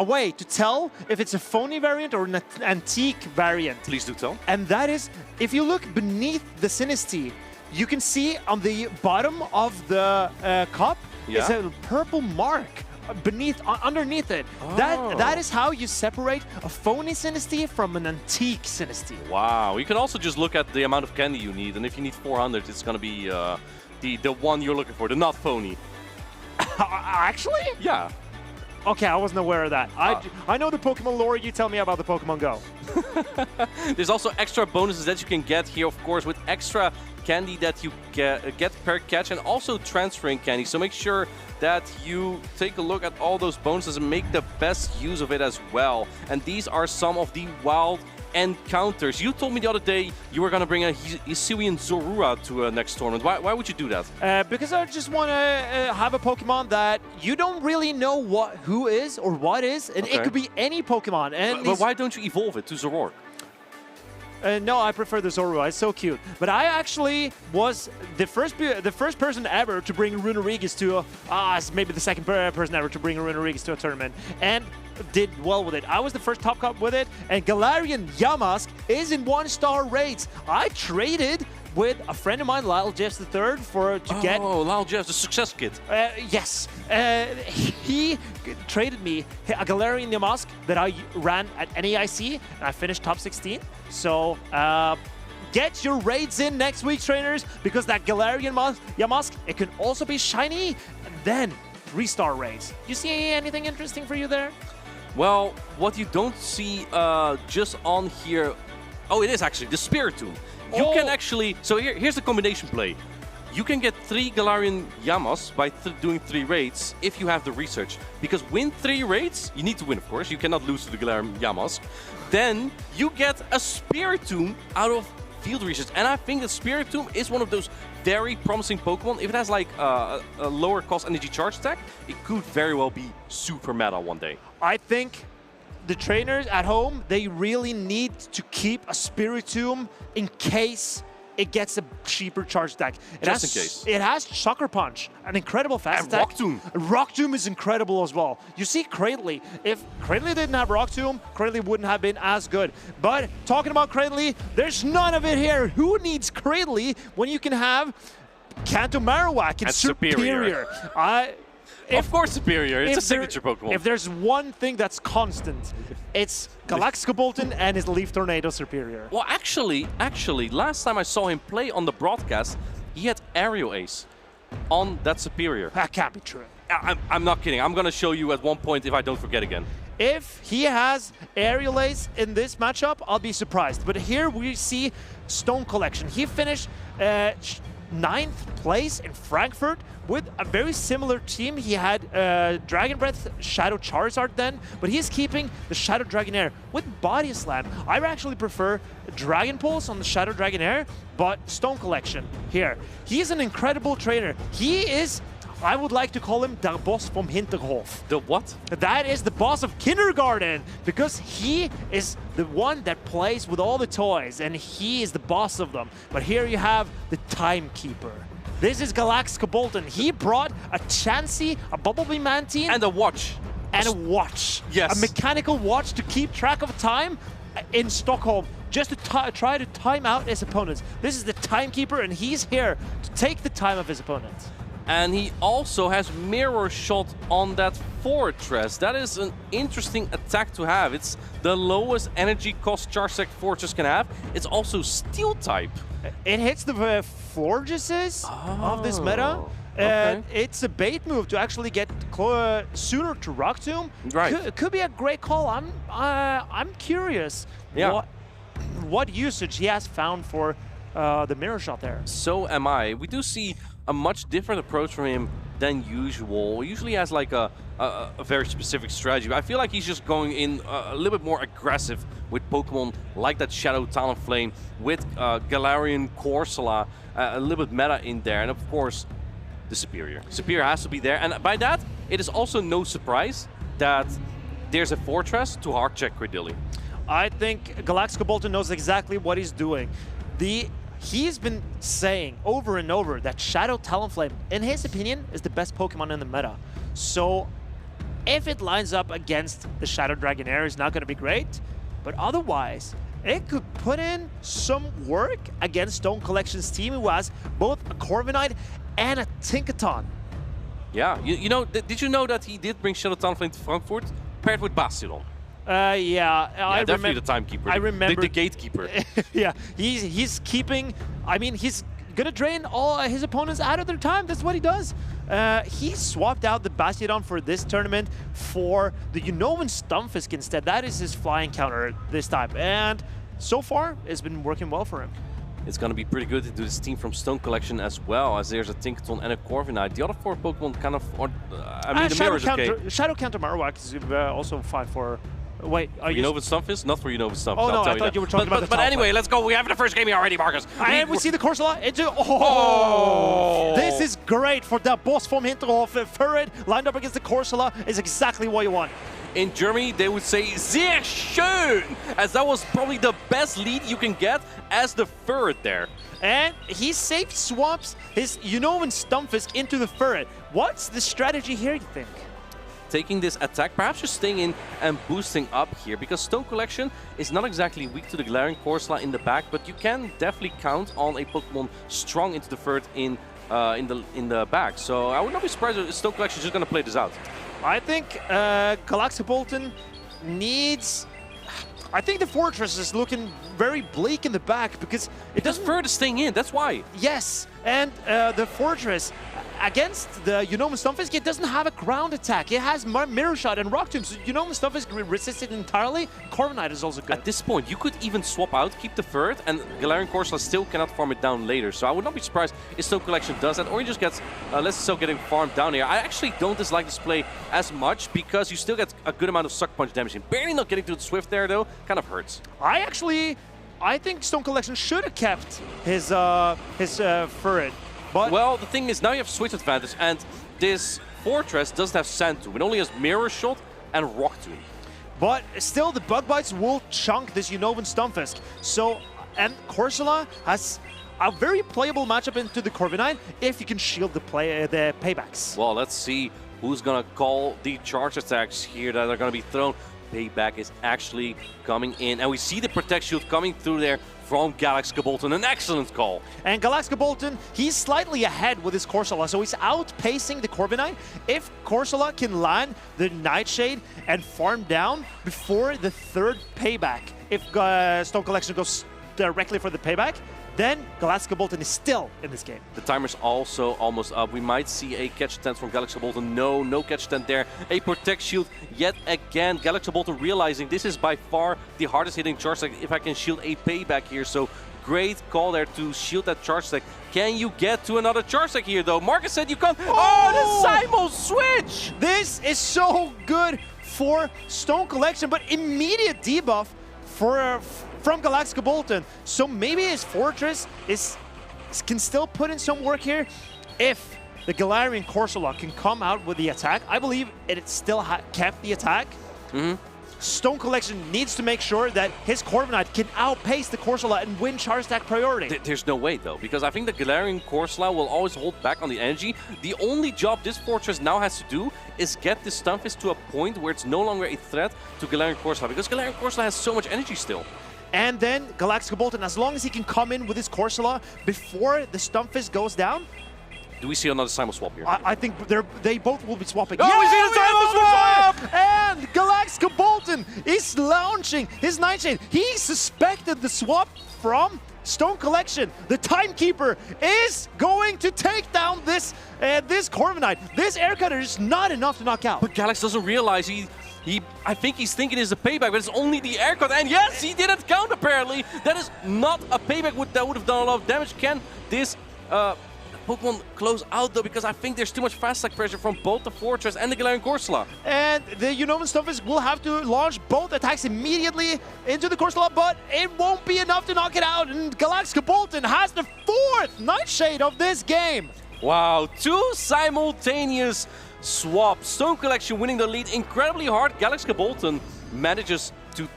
way to tell if it's a phony variant or an antique variant. Please do tell. And that is, if you look beneath the Sinistee, you can see on the bottom of the cup is a purple mark. Underneath it. That is how you separate a phony Sinistee from an antique Sinistee. Wow. You can also just look at the amount of candy you need, and if you need 400, it's going to be the one you're looking for, the not phony. Actually? Yeah. Okay, I wasn't aware of that. I know the Pokemon lore. You tell me about the Pokemon Go. There's also extra bonuses that you can get here, of course, with extra candy that you get per catch, and also transferring candy. So make sure that you take a look at all those bonuses and make the best use of it as well. And these are some of the wild encounters. You told me the other day you were going to bring a Hisuian Zorua to a next tournament. Why would you do that? Because I just want to have a Pokemon that you don't really know who is or what is, and it could be any Pokemon. And but why don't you evolve it to Zoroark? No, I prefer the Zorua. It's so cute. But I actually was the first person ever to bring Runerigus to maybe the second person ever to bring Runerigus to a tournament, and did well with it. I was the first top cup with it, and Galarian Yamask is in 1-star rates. I traded with a friend of mine, Lyle Jeffs III, to get... Oh, Lyle Jeffs, the success kid. Yes. He traded me a Galarian Yamask that I ran at NAIC, and I finished top 16. So get your raids in next week, trainers, because that Galarian Yamask, it can also be shiny, and then 3-star raids. You see anything interesting for you there? Well, what you don't see just on here... Oh, it is actually the Spiritomb. You can actually... So here's the combination play. You can get 3 Galarian Yamas by doing 3 raids if you have the research. Because win 3 raids, you need to win, of course. You cannot lose to the Galarian Yamas. Then you get a Spiritomb out of field research. And I think that Spiritomb is one of those very promising Pokemon. If it has like a lower cost energy charge attack, it could very well be super meta one day. I think the trainers at home, they really need to keep a Spiritomb in case it gets a cheaper charge attack. Just in case. It has Sucker Punch, an incredible fast attack. Rock Tomb. Rock Tomb is incredible as well. You see Cradley. If Cradley didn't have Rock Tomb, Cradley wouldn't have been as good. But talking about Cradley, there's none of it here. Who needs Cradley when you can have Kanto Marowak? It's superior. Of course superior. It's a signature Pokemon. If there's one thing that's constant, it's Galactica Bolton and his Leaf Tornado superior. Well, actually, last time I saw him play on the broadcast, he had Aerial Ace on that superior. That can't be true. I'm not kidding. I'm going to show you at one point if I don't forget again. If he has Aerial Ace in this matchup, I'll be surprised. But here we see Stone Collection. He finished 9th place in Frankfurt with a very similar team. He had Dragon Breath, Shadow Charizard then, but he's keeping the Shadow Dragonair with Body Slam. I actually prefer Dragon Pulse on the Shadow Dragonair, but Stone Collection here. He's an incredible trainer. He is, I would like to call him the boss from Hinterhof. The what? That is the boss of kindergarten, because he is the one that plays with all the toys, and he is the boss of them. But here you have the Timekeeper. This is Galactica Bolton. He brought a Chansey, a Bumblebee Mantine, and a watch. And a watch. Yes. A mechanical watch to keep track of time in Stockholm. just to try to time out his opponents. This is the timekeeper, and he's here to take the time of his opponents. And he also has Mirror Shot on that Fortress. That is an interesting attack to have. It's the lowest energy cost Charge Attack Fortress can have. It's also Steel type. It hits the Fortresses of this meta. Okay. It's a bait move to actually get sooner to Rock Tomb. Right. Could be a great call. I'm curious what usage he has found for the Mirror Shot there. So am I. We do see a much different approach from him than usual. He usually has like a very specific strategy. I feel like he's just going in a little bit more aggressive with Pokemon like that Shadow Talonflame, with Galarian Corsola, a little bit meta in there, and of course the Superior. Superior has to be there, and by that it is also no surprise that there's a Fortress to hard check Credilli. I think Galaxico Bolton knows exactly what he's doing. He's been saying over and over that Shadow Talonflame, in his opinion, is the best Pokemon in the meta. So if it lines up against the Shadow Dragonair, it's not going to be great. But otherwise, it could put in some work against Stone Collection's team, who has both a Corviknight and a Tinkaton. Yeah, you know, did you know that he did bring Shadow Talonflame to Frankfurt paired with Bastiodon? Yeah, definitely the timekeeper. I remember the gatekeeper. Yeah, he's keeping. I mean, he's gonna drain all his opponents out of their time. That's what he does. He swapped out the Bastiodon for this tournament for the Unova Stunfisk instead. That is his flying counter this time, and so far it's been working well for him. It's going to be pretty good to do this team from Stone Collection as well, as there's a Tinkaton and a Corviknight. The other four Pokemon kind of, I mean, the Mirror is okay. Shadow Counter Marowak is also fine for. Wait, are you? Unova Stunfisk? Not for Unova Stunfisk. Oh no, I thought you were talking about the. But anyway, let's go. We have the first game here already, Marcus. And we see the Corsola into. Oh! This is great for the boss form hinter of Furret lined up against the Corsola is exactly what you want. In Germany, they would say sehr schön, as that was probably the best lead you can get as the Furret there. And he safe swaps his Unovan Stunfisk into the Furret. What's the strategy here, you think? Taking this attack, perhaps just staying in and boosting up here, because Stone Collection is not exactly weak to the Galarian Corsola in the back, but you can definitely count on a Pokemon strong into the Furret in the back. So I would not be surprised if Stone Collection is just going to play this out. I think Galaxico Bolton needs. I think the Fortress is looking very bleak in the back because it doesn't. Further staying in, that's why. Yes, and the Fortress against the Unova Stunfisk, it doesn't have a ground attack. It has Mirror Shot and Rock Tomb, so Unova Stunfisk resisted entirely. Corviknight is also good. At this point, you could even swap out, keep the Furret, and Galarian Corsola still cannot farm it down later. So I would not be surprised if Stone Collection does that, or he just gets Let's Go getting farmed down here. I actually don't dislike this play as much because you still get a good amount of Sucker Punch damage in. Barely not getting to the Swift there, though, kind of hurts. I think Stone Collection should have kept his Furret. But well, the thing is, now you have Switch advantage, and this Fortress doesn't have Sand Tomb. It only has Mirror Shot and Rock Tomb. But still, the Bug Bites will chunk this Unovan Stunfisk. So, and Corsola has a very playable matchup into the Corviknight if you can shield the paybacks. Well, let's see who's going to call the charge attacks here that are going to be thrown. Payback is actually coming in, and we see the Protect Shield coming through there from Galaxico Bolton. An excellent call. And Galaxico Bolton, he's slightly ahead with his Corsola, so he's outpacing the Corviknight. If Corsola can land the Nightshade and farm down before the third payback, if Stone Collection goes directly for the payback, then Galaxico Bolton is still in this game. The timer's also almost up. We might see a catch attempt from Galaxico Bolton. No catch attempt there. A Protect Shield yet again. Galaxico Bolton realizing this is by far the hardest hitting charge attack if I can shield a payback here. So great call there to shield that charge attack. Can you get to another charge attack here though? Marcus said you can't. Oh, the Simul switch! This is so good for Stone Collection, but immediate debuff from Galaxico Bolton. So maybe his Fortress can still put in some work here. If the Galarian Corsola can come out with the attack, I believe it still kept the attack. Stone Collection needs to make sure that his Corviknight can outpace the Corsola and win charge attack priority. There's no way though, because I think the Galarian Corsola will always hold back on the energy. The only job this Fortress now has to do is get the Stunfisk to a point where it's no longer a threat to Galarian Corsola, because Galarian Corsola has so much energy still. And then Galactica Bolton, as long as he can come in with his Corsola before the Stunfisk goes down. Do we see another Simon swap here? I think they both will be swapping. Oh, we see the Simon swap! And Galactica Bolton is launching his Nightshade. He suspected the swap from Stone Collection. The Timekeeper is going to take down this Corviknight. This Air Cutter is not enough to knock out. But Galax doesn't realize I think he's thinking it's a payback, but it's only the Air Cutter. And yes, he didn't count apparently. That is not a payback that would have done a lot of damage. Can this Pokemon close out though, because I think there's too much fast attack pressure from both the Fortress and the Galarian Corsola. And the Unovan Stunfisk will have to launch both attacks immediately into the Corsola, but it won't be enough to knock it out. And Galactica Bolton has the 4th Nightshade of this game. Wow, 2 simultaneous swaps. Stone Collection winning the lead incredibly hard. Galactica Bolton manages to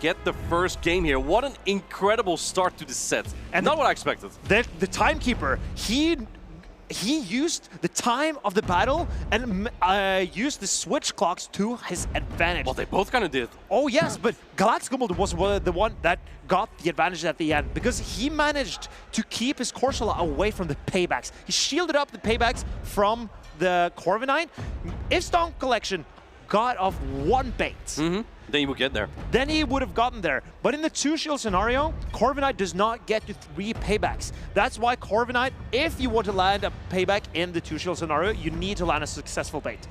get the first game here. What an incredible start to the set. And not what I expected. The Timekeeper, he used the time of the battle and used the switch clocks to his advantage. Well, they both kind of did. Oh yes, but Galactica Bolton was the one that got the advantage at the end because he managed to keep his Corsola away from the paybacks. He shielded up the paybacks from the Corviknight. If Stone Collection got off one bait, then he would get there. Then he would have gotten there. But in the 2-shield scenario, Corviknight does not get to 3 paybacks. That's why Corviknight, if you want to land a payback in the 2-shield scenario, you need to land a successful bait.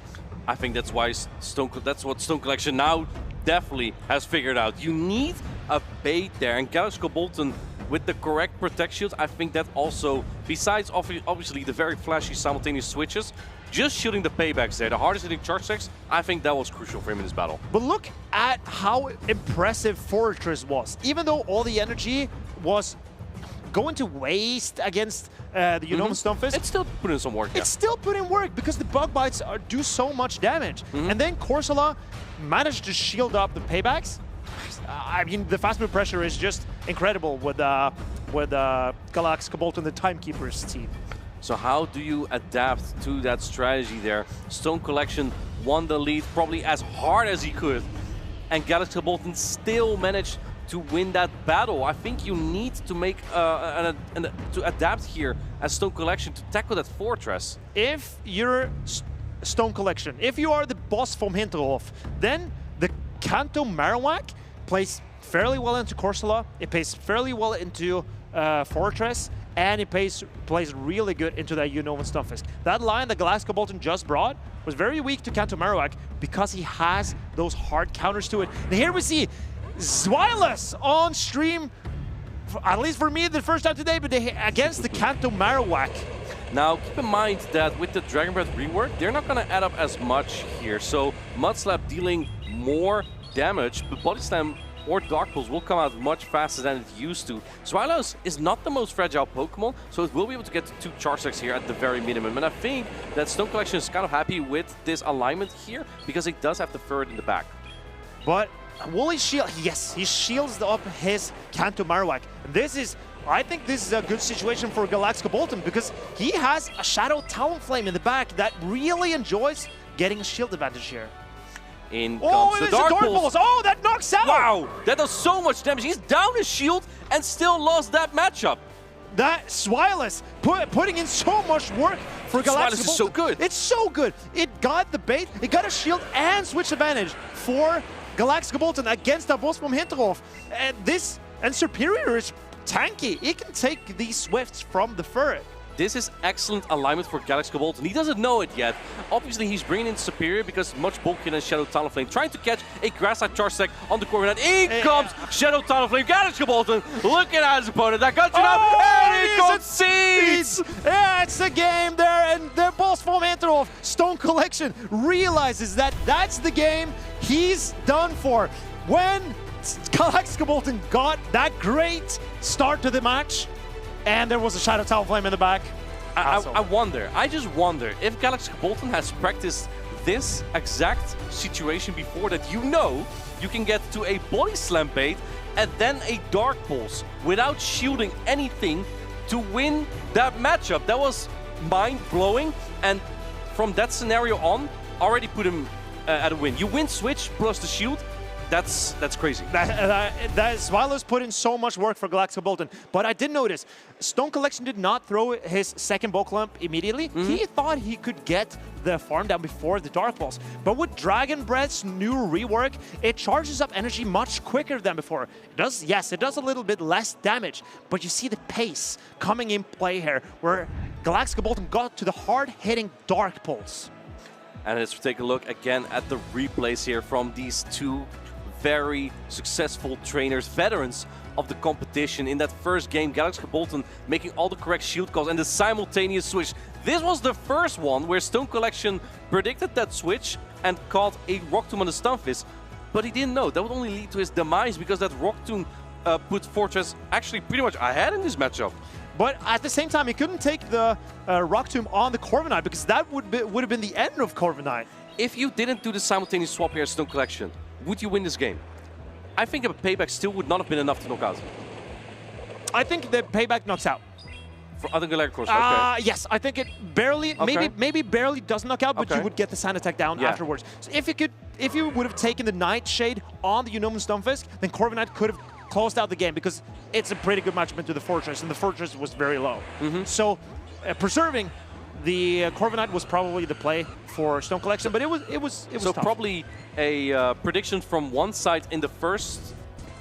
I think that's why that's what Stone Collection now definitely has figured out. You need a bait there, and Galactica Bolton with the correct Protect Shield, I think that also, besides obviously the very flashy simultaneous switches, just shooting the paybacks there, the hardest hitting charge attacks, I think that was crucial for him in this battle. But look at how impressive Fortress was. Even though all the energy was going to waste against the Unovan Stunfisk, it's still put in some work. It's still put in work because the Bug Bites do so much damage. And then Corsola managed to shield up the paybacks. I mean, the fast move pressure is just incredible with Galactica Bolton, the Timekeeper's team. So how do you adapt to that strategy there? Stone Collection won the lead probably as hard as he could, and Galactica Bolton still managed to win that battle. I think you need to make to adapt here as Stone Collection to tackle that Fortress. If you're Stone Collection, if you are the boss from Hinterhof, then the Kanto Marowak plays fairly well into Corsola, it plays fairly well into Fortress, and it plays really good into that Unovan Stunfisk. That line that Galactica Bolton just brought was very weak to Kanto Marowak because he has those hard counters to it. And here we see Zweilous on stream, at least for me the first time today, but against the Kanto Marowak. Now, keep in mind that with the Dragon Breath rework, they're not going to add up as much here. So Mud Slap dealing more damage, but Body Slam or Dark Pulse will come out much faster than it used to. Zweilous is not the most fragile Pokemon, so it will be able to get to 2 charge attacks here at the very minimum. And I think that Stone Collection is kind of happy with this alignment here because it does have the third in the back. But will he shield? Yes, he shields up his Kanto Marowak. I think this is a good situation for Galactica Bolton because he has a Shadow Talonflame in the back that really enjoys getting a shield advantage here. In comes the Dark Pulse. Oh, that knocks out! Wow, that does so much damage. He's down his shield and still lost that matchup. That Zweilous putting in so much work for Galactica Bolton. Is so good. It's so good. It got the bait, it got a shield and switch advantage for Galactica Bolton against the boss from Hinterhof. And Superior is tanky. It can take these Swifts from the Furret. This is excellent alignment for Galactica Bolton. He doesn't know it yet. Obviously, he's bringing in Superior because much bulkier than Shadow Talonflame. Trying to catch a Grass-type charge attack on the Corviknight. In comes Shadow Talonflame. Galactica Bolton looking at his opponent. That got you up, and he concedes! Yeah, it's a game there, and the boss from Hinterhof, Stone Collection, realizes that that's the game he's done for. When Galactica Bolton got that great start to the match, and there was a Shadow Talonflame in the back. I just wonder if Galactica Bolton has practiced this exact situation before, that you can get to a Body Slam bait and then a Dark Pulse without shielding anything to win that matchup. That was mind-blowing, and from that scenario on, already put him at a win. You win switch plus the shield, That's crazy. Svilo's put in so much work for Galactica Bolton, but I did notice Stone Collection did not throw his second Bulk Lump immediately. He thought he could get the farm down before the Dark Balls, but with Dragon Breath's new rework, it charges up energy much quicker than before. It does a little bit less damage, but you see the pace coming in play here, where Galactica Bolton got to the hard-hitting Dark Pulse. And let's take a look again at the replays here from these two very successful trainers, veterans of the competition. In that first game, Galactica Bolton making all the correct shield calls and the simultaneous switch. This was the first one where Stone Collection predicted that switch and caught a Rock Tomb on the Stunfisk, but he didn't know. That would only lead to his demise because that Rock Tomb put Fortress actually pretty much ahead in this matchup. But at the same time, he couldn't take the Rock Tomb on the Corviknight because that would have been the end of Corviknight. If you didn't do the simultaneous swap here at Stone Collection, would you win this game? I think a payback still would not have been enough to knock out. I think the payback knocks out. For other Galactic course, okay. Yes, I think it barely, maybe barely does knock out, but you would get the Sand Attack down afterwards. So if you would have taken the Nightshade on the Unnown Stunfisk, then Corviknight could have closed out the game because it's a pretty good matchup into the Fortress, and the Fortress was very low. So preserving the Corviknight was probably the play for Stone Collection, but it was so tough. Probably a prediction from one side in the first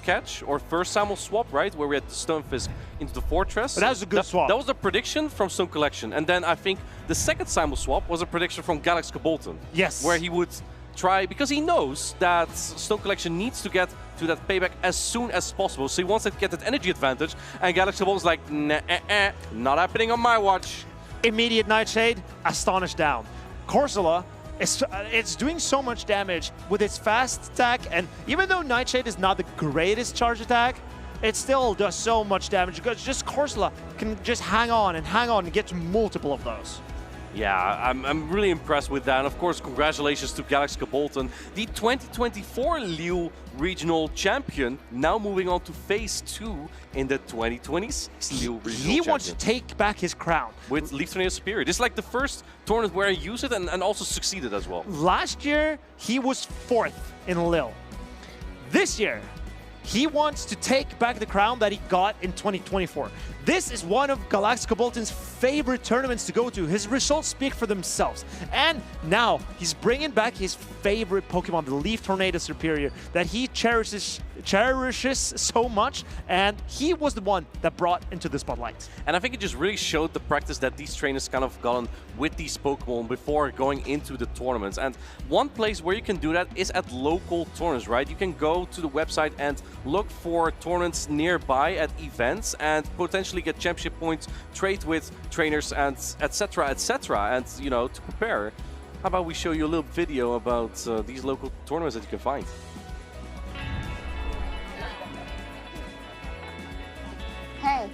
catch or first simul swap, right, where we had the Stunfisk into the Fortress. But that was a good swap. That was a prediction from Stone Collection, and then I think the second simul swap was a prediction from Galactica Bolton. Yes. Where he would try, because he knows that Stone Collection needs to get to that payback as soon as possible. So he wants to get that energy advantage, and Galactica Bolton's like, nah, not happening on my watch. Immediate Nightshade, Astonish down. Corsola, it's doing so much damage with its fast attack, and even though Nightshade is not the greatest charge attack, it still does so much damage because just Corsola can just hang on and get multiple of those. Yeah, I'm really impressed with that. And of course, congratulations to Galactica Bolton, the 2024 Lille Regional Champion, now moving on to Phase 2 in the 2026 Lille Regional Champion. He wants to take back his crown. With Leaf Tornado Superior. This is like the first tournament where he used it and also succeeded as well. Last year, he was 4th in Lille. This year, he wants to take back the crown that he got in 2024. This is one of Galactica Bolton's favorite tournaments to go to. His results speak for themselves. And now he's bringing back his favorite Pokemon, the Leaf Tornado Superior, that he cherishes so much, and he was the one that brought into the spotlight. And I think it just really showed the practice that these trainers kind of gotten with these Pokemon before going into the tournaments. And one place where you can do that is at local tournaments, right? You can go to the website and look for tournaments nearby at events and potentially get championship points, trade with trainers, and etc. And you know, to prepare, how about we show you a little video about these local tournaments that you can find. Hey,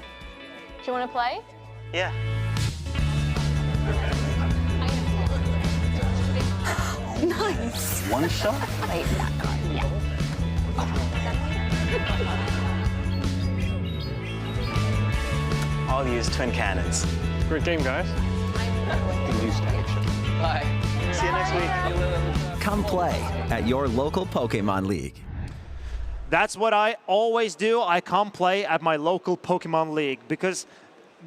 do you want to play? Yeah. Nice. One shot? Wait, that card, yeah. I'll use twin cannons. Great game, guys. Bye. See you next week. Come play at your local Pokémon League. That's what I always do. I come play at my local Pokemon League because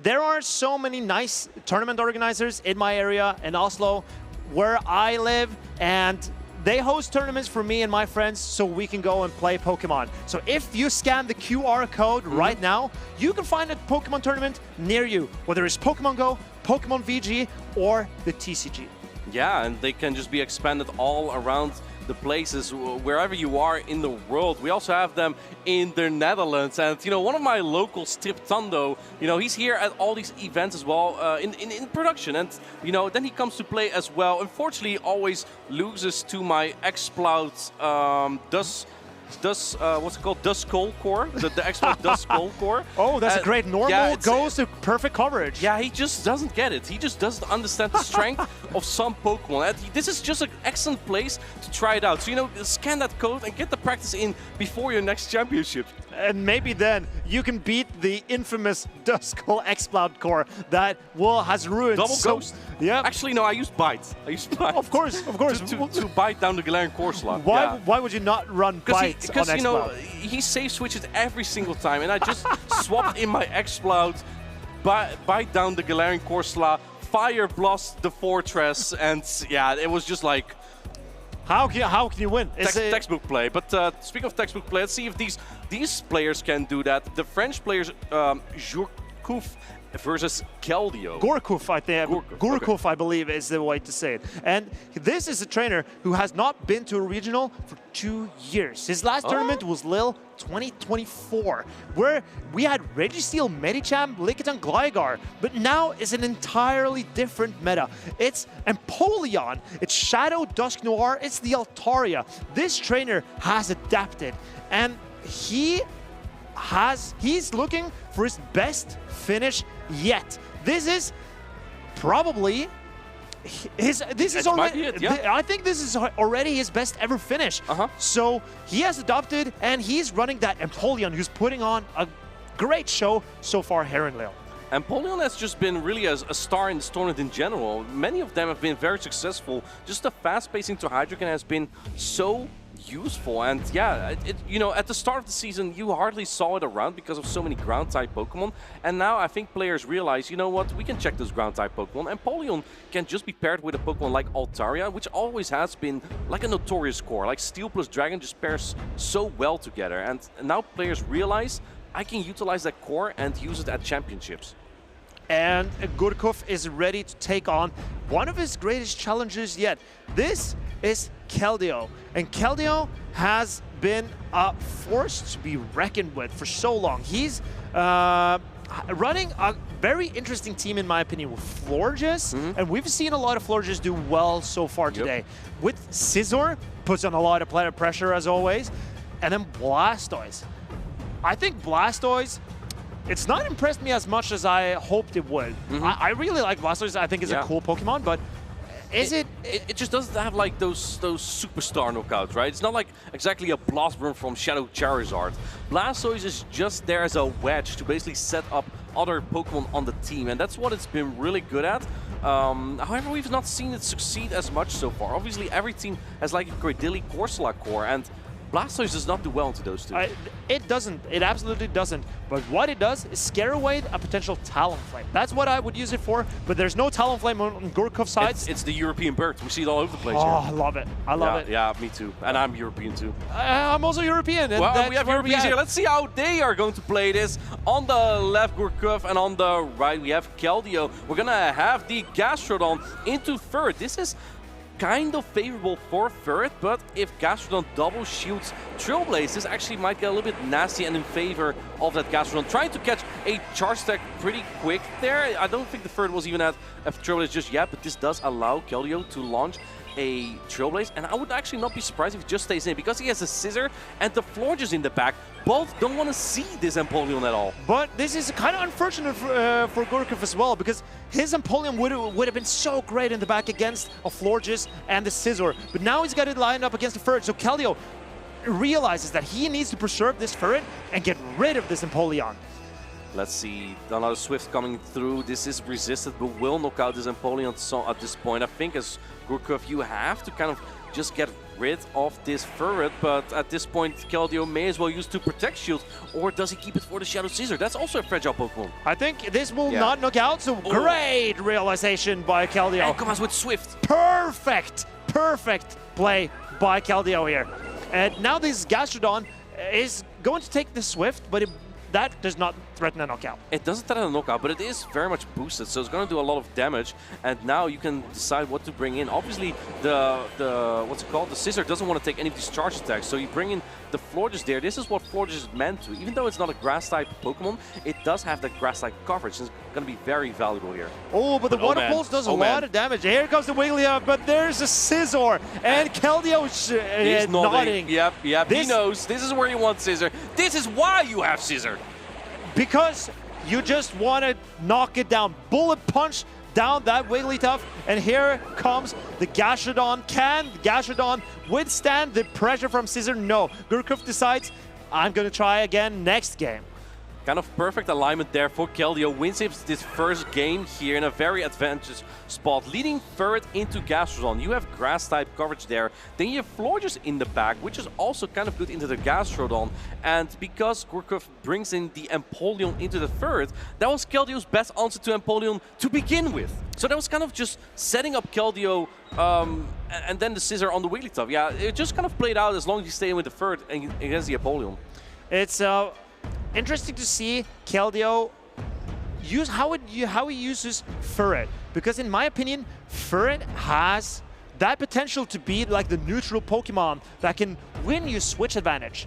there are so many nice tournament organizers in my area in Oslo where I live, and they host tournaments for me and my friends so we can go and play Pokemon. So if you scan the QR code right now, you can find a Pokemon tournament near you, whether it's Pokemon GO, Pokemon VG, or the TCG. Yeah, and they can just be expanded all around the places wherever you are in the world. We also have them in the Netherlands, and you know, one of my locals, Tip Tando, you know, he's here at all these events as well in production, and you know, then he comes to play as well. Unfortunately, always loses to my Exploud what's it called? Dust Skull Core? The Exploit Dust Skull Core. Oh, that's a great normal. Yeah, goes to perfect coverage. Yeah, he just doesn't get it. He just doesn't understand the strength of some Pokemon. And this is just an excellent place to try it out. So, you know, scan that code and get the practice in before your next championship. And maybe then you can beat the infamous Dust Skull Exploud Core that has ruined Double Ghost. Yeah. Actually, no, I used Bite. Of course. To bite down the Galarian Corsola. Why would you not run Bite on Because, you know, X-Cloud? he save switches every single time, and I just swapped in my X-Cloud, bite down the Galarian Corsola, Fire Blast the Fortress, and yeah, it was just like... How can you win? Textbook play. But speaking of textbook play, let's see if these players can do that. The French players, Gourcuff versus Keldeo. Gourcuff, I think. Gourcuff, okay. I believe, is the way to say it. And this is a trainer who has not been to a regional for 2 years. His last tournament was Lille 2024, where we had Registeel, Medicham, Lickitung, Gligar, but now it's an entirely different meta. It's Empoleon, it's Shadow, Dusk Noir, it's the Altaria. This trainer has adapted, and he's looking for his best finish yet. This is probably I think this is already his best ever finish. So he has adopted, and he's running that Empoleon, who's putting on a great show so far here in Lille. Empoleon has just been really a star in this tournament in general. Many of them have been very successful. Just the fast pacing to Hydreigon has been so useful, and yeah, you know, at the start of the season you hardly saw it around because of so many ground type Pokemon, and now I think players realize, you know what, we can check those ground type Pokemon, and Empoleon can just be paired with a Pokemon like Altaria, which always has been like a notorious core. Like Steel plus Dragon just pairs so well together, and now players realize I can utilize that core and use it at championships. And Gourcuff is ready to take on one of his greatest challenges yet. This is Keldeo, and Keldeo has been a force to be reckoned with for so long. He's running a very interesting team, in my opinion, with Florges, and we've seen a lot of Florges do well so far today. With Scizor, puts on a lot of pressure as always, and then Blastoise. I think Blastoise, it's not impressed me as much as I hoped it would. I really like Blastoise. I think it's a cool Pokemon, but it just doesn't have like those superstar knockouts, right? It's not like exactly a Blast Burn from Shadow Charizard. Blastoise is just there as a wedge to basically set up other Pokemon on the team, and that's what it's been really good at. However, we've not seen it succeed as much so far. Obviously, every team has like a Cordilli Corsola core, and Blastoise does not do well into those two. It doesn't. It absolutely doesn't. But what it does is scare away a potential Talonflame. That's what I would use it for, but there's no Talonflame on Gourcuff's side. It's the European bird. We see it all over the place here. I love it. I love it. Yeah, me too. And I'm European too. I'm also European. And well, we have Europeans here. Let's see how they are going to play this. On the left, Gourcuff, and on the right, we have Keldeo. We're going to have the Gastrodon into third. This is kind of favorable for Ferret, but if Gastrodon double shields Trailblaze, this actually might get a little bit nasty and in favor of that Gastrodon. Trying to catch a charge attack pretty quick there. I don't think the Ferret was even at Trailblaze just yet, but this does allow Keldeo to launch a Trailblaze, and I would actually not be surprised if he just stays in, because he has a Scizor and the Florges in the back. Both don't want to see this Empoleon at all. But this is kind of unfortunate for Gourcuff as well, because his Empoleon would have been so great in the back against a Florges and the Scizor. But now he's got it lined up against the Ferret, so Keldeo realizes that he needs to preserve this Ferret and get rid of this Empoleon. Let's see, another Swift coming through. This is resisted, but will knock out this Empoleon at this point. I think as Gourcuff, you have to kind of just get rid of this Ferret, but at this point, Keldeo may as well use to protect shield, or does he keep it for the Shadow Scizor? That's also a fragile Pokemon. I think this will not knock out, so great realization by Keldeo. And comes with Swift. Perfect play by Keldeo here. And now this Gastrodon is going to take the Swift, but that does not threaten a knockout. It doesn't threaten a knockout, but it is very much boosted, so it's going to do a lot of damage, and now you can decide what to bring in. Obviously, the what's it called? The Scizor doesn't want to take any of these charge attacks, so you bring in the Florges there. This is what Florges is meant to. Even though it's not a grass-type Pokemon, it does have that grass-type coverage, and it's going to be very valuable here. Oh, but the Water Pulse does a lot of damage. Here comes the Wigglyup, but there's a Scizor, and Keldeo is nodding. Yep, he knows. This is where you want Scizor. This is why you have Scizor. Because you just want to knock it down. Bullet punch down that Wigglytuff, and here comes the Gastrodon. Can Gastrodon withstand the pressure from Scizor? No. Gourcuff decides, I'm going to try again next game. Kind of perfect alignment there for Keldeo. Wins this first game here in a very advantageous spot, leading third into Gastrodon. You have grass type coverage there. Then you have Florges in the back, which is also kind of good into the Gastrodon. And because Gurkov brings in the Empoleon into the third, that was Keldeo's best answer to Empoleon to begin with. So that was kind of just setting up Keldeo and then the Scissor on the Wigglytuff. Yeah, it just kind of played out as long as you stay with the third against the Empoleon. It's interesting to see Keldeo use how he uses Furret, because in my opinion, Furret has that potential to be like the neutral Pokemon that can win you switch advantage.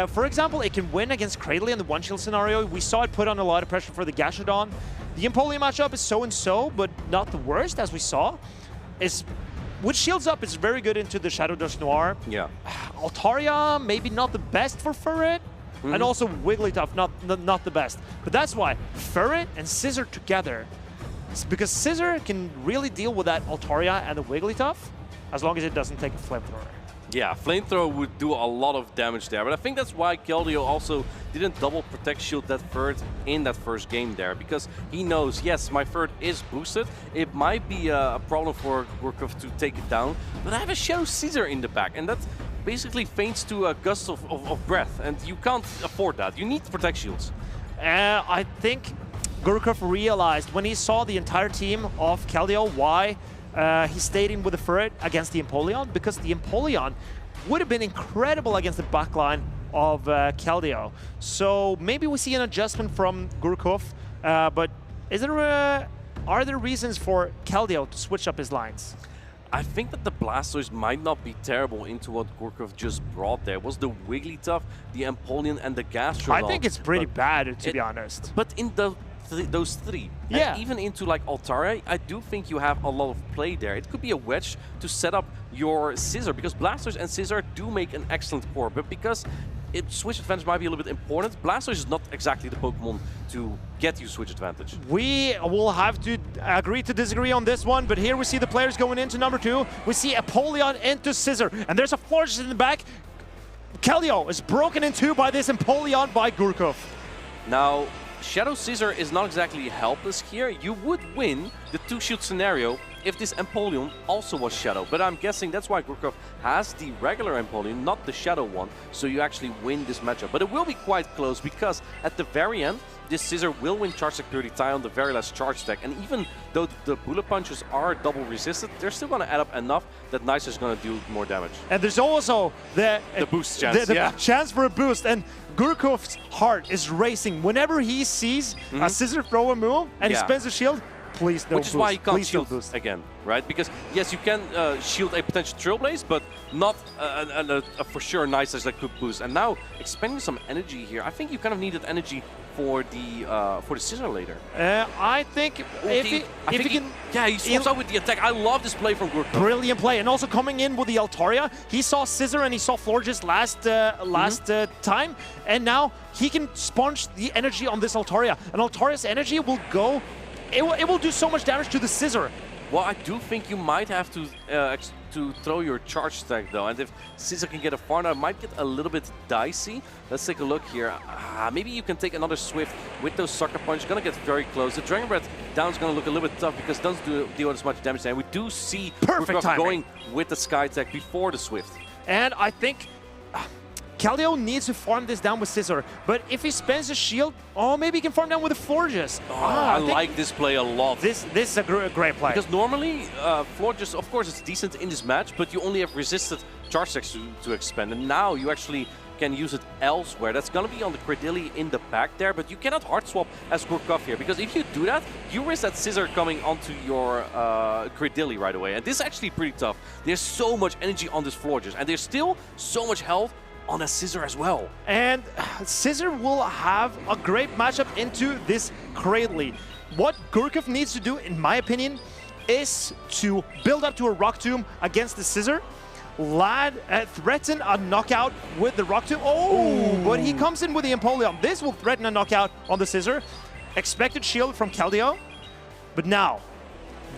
For example, it can win against Cradley in the one-shield scenario. We saw it put on a lot of pressure for the Gastrodon. The Empoleon matchup is so-and-so, but not the worst, as we saw. With shields up, it's very good into the Shadow Dust Noir. Yeah. Altaria, maybe not the best for Furret. And also Wigglytuff, not the best. But that's why Furret and Scissor together, because Scissor can really deal with that Altaria and the Wigglytuff, as long as it doesn't take a Flamethrower. Yeah, Flamethrower would do a lot of damage there, but I think that's why Keldeo also didn't double Protect Shield that third in that first game there, because he knows, yes, my third is boosted. It might be a problem for Gurkov to take it down, but I have a Shadow Scissor in the back, and that basically faints to a gust of breath, and you can't afford that. You need Protect Shields. I think Gurkov realized when he saw the entire team of Keldeo why he stayed in with the Furret against the Empoleon, because the Empoleon would have been incredible against the backline of Keldeo. So maybe we see an adjustment from Gurkov, but are there reasons for Keldeo to switch up his lines? I think that the Blastoise might not be terrible into what Gurkov just brought there. It was the Wigglytuff, the Empoleon, and the Gastrodon. I think it's pretty bad, to be honest. But in those three, yeah, and even into like Altaria, I do think you have a lot of play there. It could be a wedge to set up your Scissor, because Blastoise and Scissor do make an excellent core, but because switch advantage might be a little bit important, Blastoise is not exactly the Pokemon to get you switch advantage. We will have to agree to disagree on this one, but here we see the players going into number 2. We see Empoleon into Scissor, and there's a Florges in the back. Keldeo is broken in two by this Empoleon by Gurkov. Now, Shadow Scissor is not exactly helpless here. You would win the two-shield scenario if this Empoleon also was Shadow, but I'm guessing that's why Gurkov has the regular Empoleon, not the Shadow one, so you actually win this matchup. But it will be quite close, because at the very end, this Scissor will win Charge Tech 30 tie on the very last Charge Tech, and even though the Bullet Punches are double resisted, they're still going to add up enough that Nice is going to do more damage. And there's also the boost chance, the chance for a boost, and Gurkov's heart is racing whenever he sees a Scissor throw a move and he spins a shield. Please no Which is boost. why you can't Please shield boost again, right? Because yes, you can shield a potential Trailblaze, but not a for sure Nice Edge that could boost. And now expending some energy here, I think you kind of needed energy for the Scissor later. I think if he can, yeah, he swaps out with the attack. I love this play from Gurkov. Brilliant play, and also coming in with the Altaria. He saw Scissor and he saw Florges last time, and now he can sponge the energy on this Altaria. And Altaria's energy will go. It will do so much damage to the Scissor. Well, I do think you might have to throw your Charge Tech though, and if Scissor can get a far now, it might get a little bit dicey. Let's take a look here. Maybe you can take another Swift with those Sucker Punch. Gonna get very close. The Dragon Breath down is gonna look a little bit tough because it doesn't deal as much damage, and we do see Gurkov going with the Sky Tech before the Swift. And I think Keldeo needs to farm this down with Scissor, but if he spends a shield, maybe he can farm down with the Florges. I like this play a lot. This is a great play. Because normally, Florges, of course, it's decent in this match, but you only have resisted Charge Techs to expend, and now you actually can use it elsewhere. That's going to be on the Cradilly in the back there, but you cannot hard swap as Gurkov here, because if you do that, you risk that Scissor coming onto your Cradilly right away, and this is actually pretty tough. There's so much energy on this Florges, and there's still so much health on a Scissor as well. And Scissor will have a great matchup into this Cradilly. What Gurkov needs to do, in my opinion, is to build up to a Rock Tomb against the Scissor, threaten a knockout with the Rock Tomb. But he comes in with the Empoleon. This will threaten a knockout on the Scissor. Expected shield from Keldeo. But now,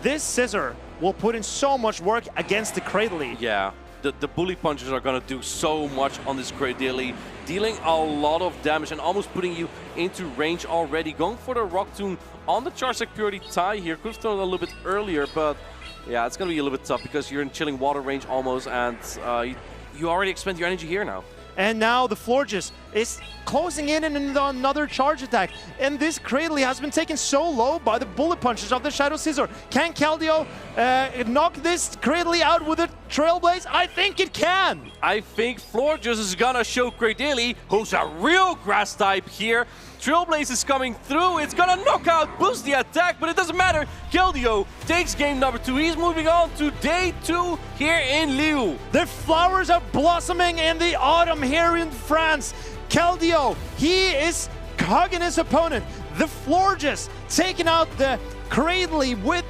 this Scissor will put in so much work against the Cradilly. Yeah. the bully punches are going to do so much on this Cradily, dealing a lot of damage and almost putting you into range already. Going for the Rock Tomb on the Charge Attack Purity tie here. Could have thrown it a little bit earlier, but yeah, it's going to be a little bit tough because you're in Chilling Water range almost, and you already expend your energy here now. And now the Florges is closing in another charge attack. And this Cradily has been taken so low by the bullet punches of the Shadow Scissor. Can Keldeo knock this Cradily out with a Trailblaze? I think it can. I think Florges is gonna show Cradily, who's a real grass type here. Trailblaze is coming through. It's gonna knock out, boost the attack, but it doesn't matter. Keldeo takes game number 2. He's moving on to day 2 here in Lille. The flowers are blossoming in the autumn here in France. Keldeo, he is hugging his opponent. The Florges taking out the Cradily with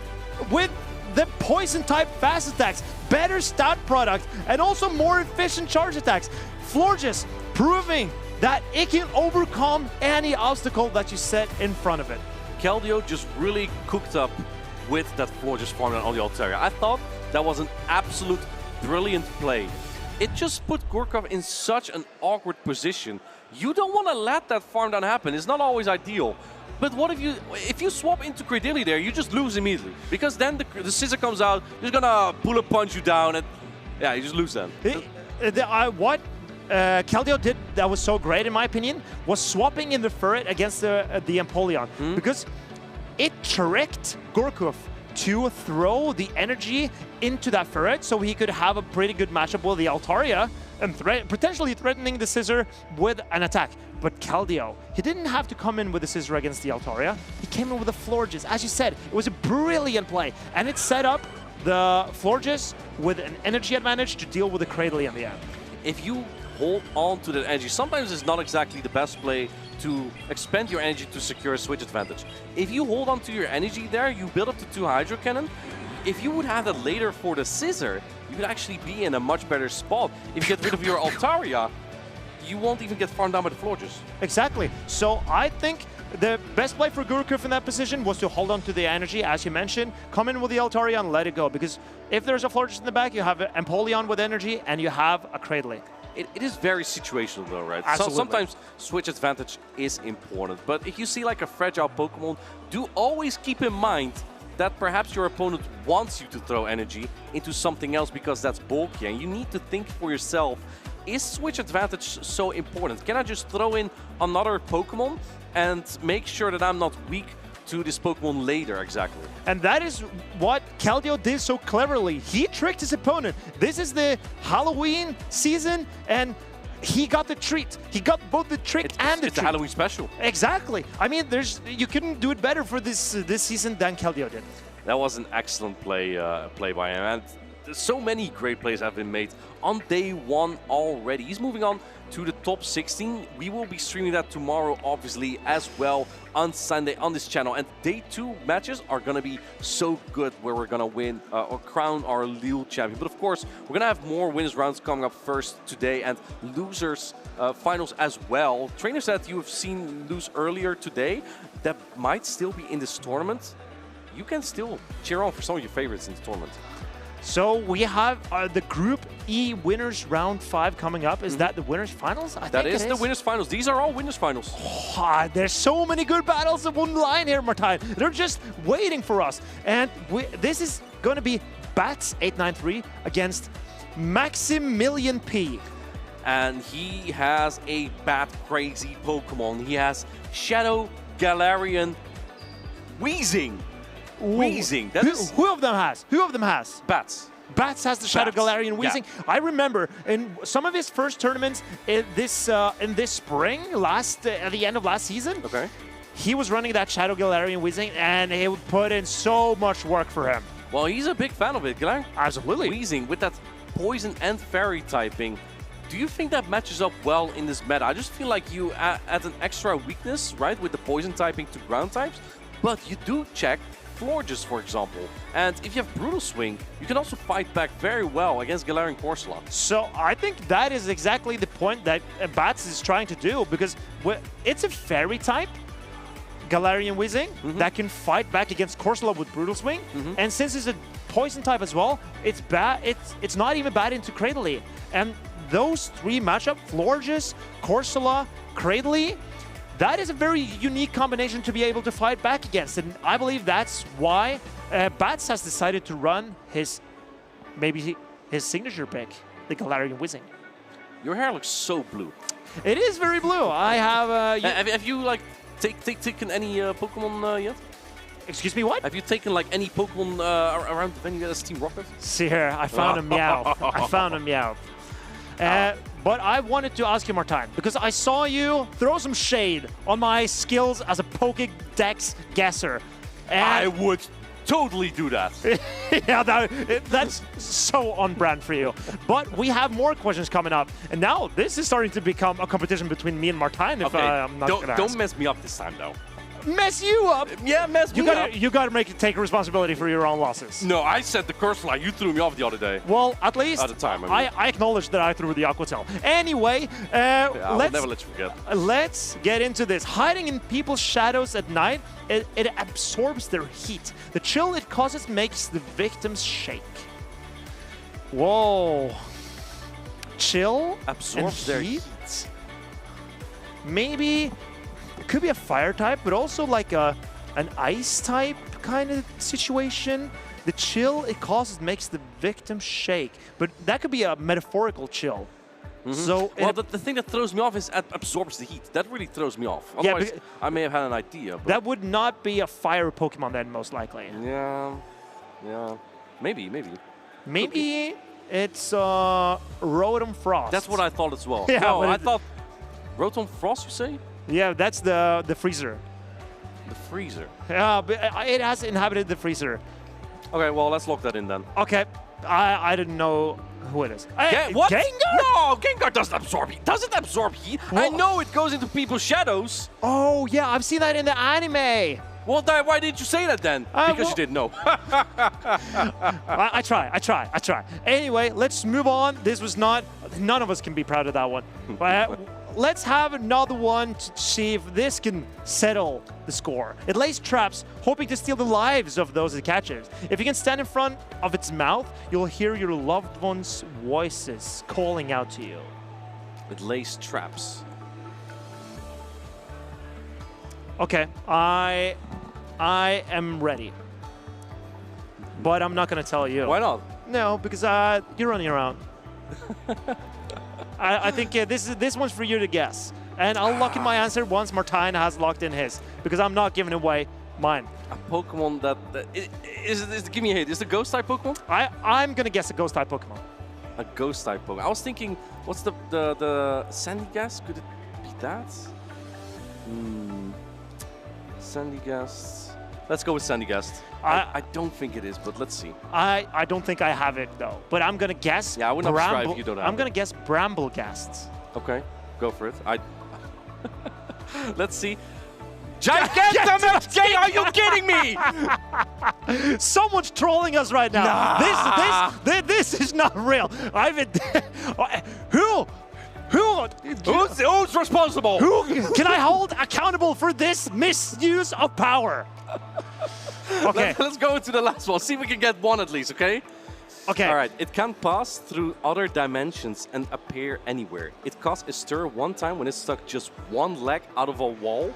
the poison type fast attacks, better stat product, and also more efficient charge attacks. Florges proving that it can overcome any obstacle that you set in front of it. Keldeo just really cooked up with that Florges farm on the Altaria. I thought that was an absolute brilliant play. It just put Gorkov in such an awkward position. You don't want to let that farm down happen. It's not always ideal. But what if you swap into Cradily there, you just lose immediately. Because then the Scissor comes out, he's gonna bullet punch you down, and yeah, you just lose then. What Keldeo did that was so great in my opinion was swapping in the Ferret against the Empoleon, because it tricked Gorkov to throw the energy into that Ferret so he could have a pretty good matchup with the Altaria and potentially threatening the Scissor with an attack. But Keldeo, he didn't have to come in with the Scissor against the Altaria. He came in with the Florges. As you said, it was a brilliant play, and it set up the Florges with an energy advantage to deal with the Cradily in the end. If you hold on to that energy, sometimes it's not exactly the best play to expend your energy to secure a switch advantage. If you hold on to your energy there, you build up to 2 Hydro Cannon. If you would have that later for the Scissor, you would actually be in a much better spot. If you get rid of your Altaria, you won't even get farmed down by the Florges. Exactly. So I think the best play for Gorkov in that position was to hold on to the energy, as you mentioned, come in with the Altaria and let it go. Because if there's a Florges in the back, you have an Empoleon with energy and you have a Cradily. It is very situational though, right? Absolutely. Sometimes switch advantage is important, but if you see like a fragile Pokemon, do always keep in mind that perhaps your opponent wants you to throw energy into something else because that's bulky, and you need to think for yourself, is switch advantage so important? Can I just throw in another Pokemon and make sure that I'm not weak to this Pokemon later, exactly? And that is what Keldeo did so cleverly. He tricked his opponent. This is the Halloween season, and he got the treat. He got both the trick and the treat. It's a Halloween special. Exactly. I mean, you couldn't do it better for this season than Keldeo did. That was an excellent play by him, and so many great plays have been made on day 1 already. He's moving on to the top 16. We will be streaming that tomorrow, obviously, as well on Sunday on this channel. And day 2 matches are going to be so good, where we're going to win or crown our Lille champion. But of course, we're going to have more winners rounds coming up first today, and losers finals as well. Trainers that you have seen lose earlier today that might still be in this tournament, you can still cheer on for some of your favorites in the tournament. So we have the Group E Winners Round 5 coming up. Is that the Winners Finals? I That think is the Winners Finals. These are all Winners Finals. There's so many good battles of one line here, Martijn. They're just waiting for us. And this is going to be Bats 893 against Maximilian P. And he has a bat-crazy Pokemon. He has Shadow Galarian Weezing. Weezing. Who of them has? Who of them has? Bats. Bats has the Shadow Galarian Weezing. Yeah. I remember in some of his first tournaments in this spring, at the end of last season, he was running that Shadow Galarian Weezing, and he would put in so much work for him. Well, he's a big fan of it, Galar. Absolutely. Weezing with that Poison and Fairy typing. Do you think that matches up well in this meta? I just feel like you add an extra weakness, right, with the Poison typing to ground types, but you do check Florges, for example. And if you have Brutal Swing, you can also fight back very well against Galarian Corsola. So I think that is exactly the point that Bats is trying to do, because it's a Fairy type, Galarian Weezing, that can fight back against Corsola with Brutal Swing. And since it's a poison type as well. It's bad. It's not even bad into Cradily. And those three matchup, Florges, Corsola, Cradily, that is a very unique combination to be able to fight back against. And I believe that's why Bats has decided to run his signature pick, the Galarian Whizzing. Your hair looks so blue. It is very blue. I have... have you like taken any Pokemon yet? Excuse me, what? Have you taken like any Pokemon around the venue as Team Rocket? See here, I found a Meow. I found a Meow. But I wanted to ask you, Martijn, because I saw you throw some shade on my skills as a Pokédex guesser. And I would totally do that. Yeah, that's so on brand for you. But we have more questions coming up. And now this is starting to become a competition between me and Martijn, if I'm not going to Don't mess me up this time, though. Mess you up? Yeah, mess me up. You gotta take responsibility for your own losses. No, I said the curse line. You threw me off the other day. Well, at least at the time, I acknowledge that I threw the Aqua Tail. Anyway, I'll never let you forget. Let's get into this. Hiding in people's shadows at night, it absorbs their heat. The chill it causes makes the victims shake. Whoa. Chill absorbs their heat. Maybe it could be a fire type, but also like an ice type kind of situation. The chill it causes makes the victim shake, but that could be a metaphorical chill. So well, the thing that throws me off is it absorbs the heat. That really throws me off. Otherwise, I may have had an idea. But that would not be a fire Pokemon then, most likely. Yeah, maybe. Maybe it's Rotom Frost. That's what I thought as well. Yeah, no, I thought Rotom Frost, you say? Yeah, that's the freezer. The freezer? Yeah, but it has inhabited the freezer. Okay, well, let's lock that in then. Okay, I didn't know who it is. What? Gengar? No, Gengar doesn't absorb heat. Does it absorb heat? Well, I know it goes into people's shadows. Oh, yeah, I've seen that in the anime. Well, why didn't you say that then? Because you didn't know. I try. Anyway, let's move on. This was not... None of us can be proud of that one. Let's have another one to see if this can settle the score. It lays traps, hoping to steal the lives of those it catches. If you can stand in front of its mouth, you'll hear your loved ones' voices calling out to you. It lays traps. Okay, I am ready. But I'm not going to tell you. Why not? No, because you're running around. I think this one's for you to guess. And I'll lock in my answer once Martijn has locked in his, because I'm not giving away mine. A Pokemon give me a hint. Is it a Ghost-type Pokemon? I'm going to guess a Ghost-type Pokemon. A Ghost-type Pokemon. I was thinking, what's the Sandygast? Could it be that? Sandygast. Let's go with Sandygast. I don't think it is, but let's see. I don't think I have it, though. But I'm going to guess... Yeah, I would not describe if you don't have I'm going to guess Bramblegast. Okay, go for it. Let's see. Gigantamax J, are you kidding me? Someone's trolling us right now. Nah. This is not real. Who's responsible? Who can I hold accountable for this misuse of power? Okay. Let's go into the last one. See if we can get one at least, okay? Okay. All right. It can pass through other dimensions and appear anywhere. It casts a stir one time when it's stuck just one leg out of a wall.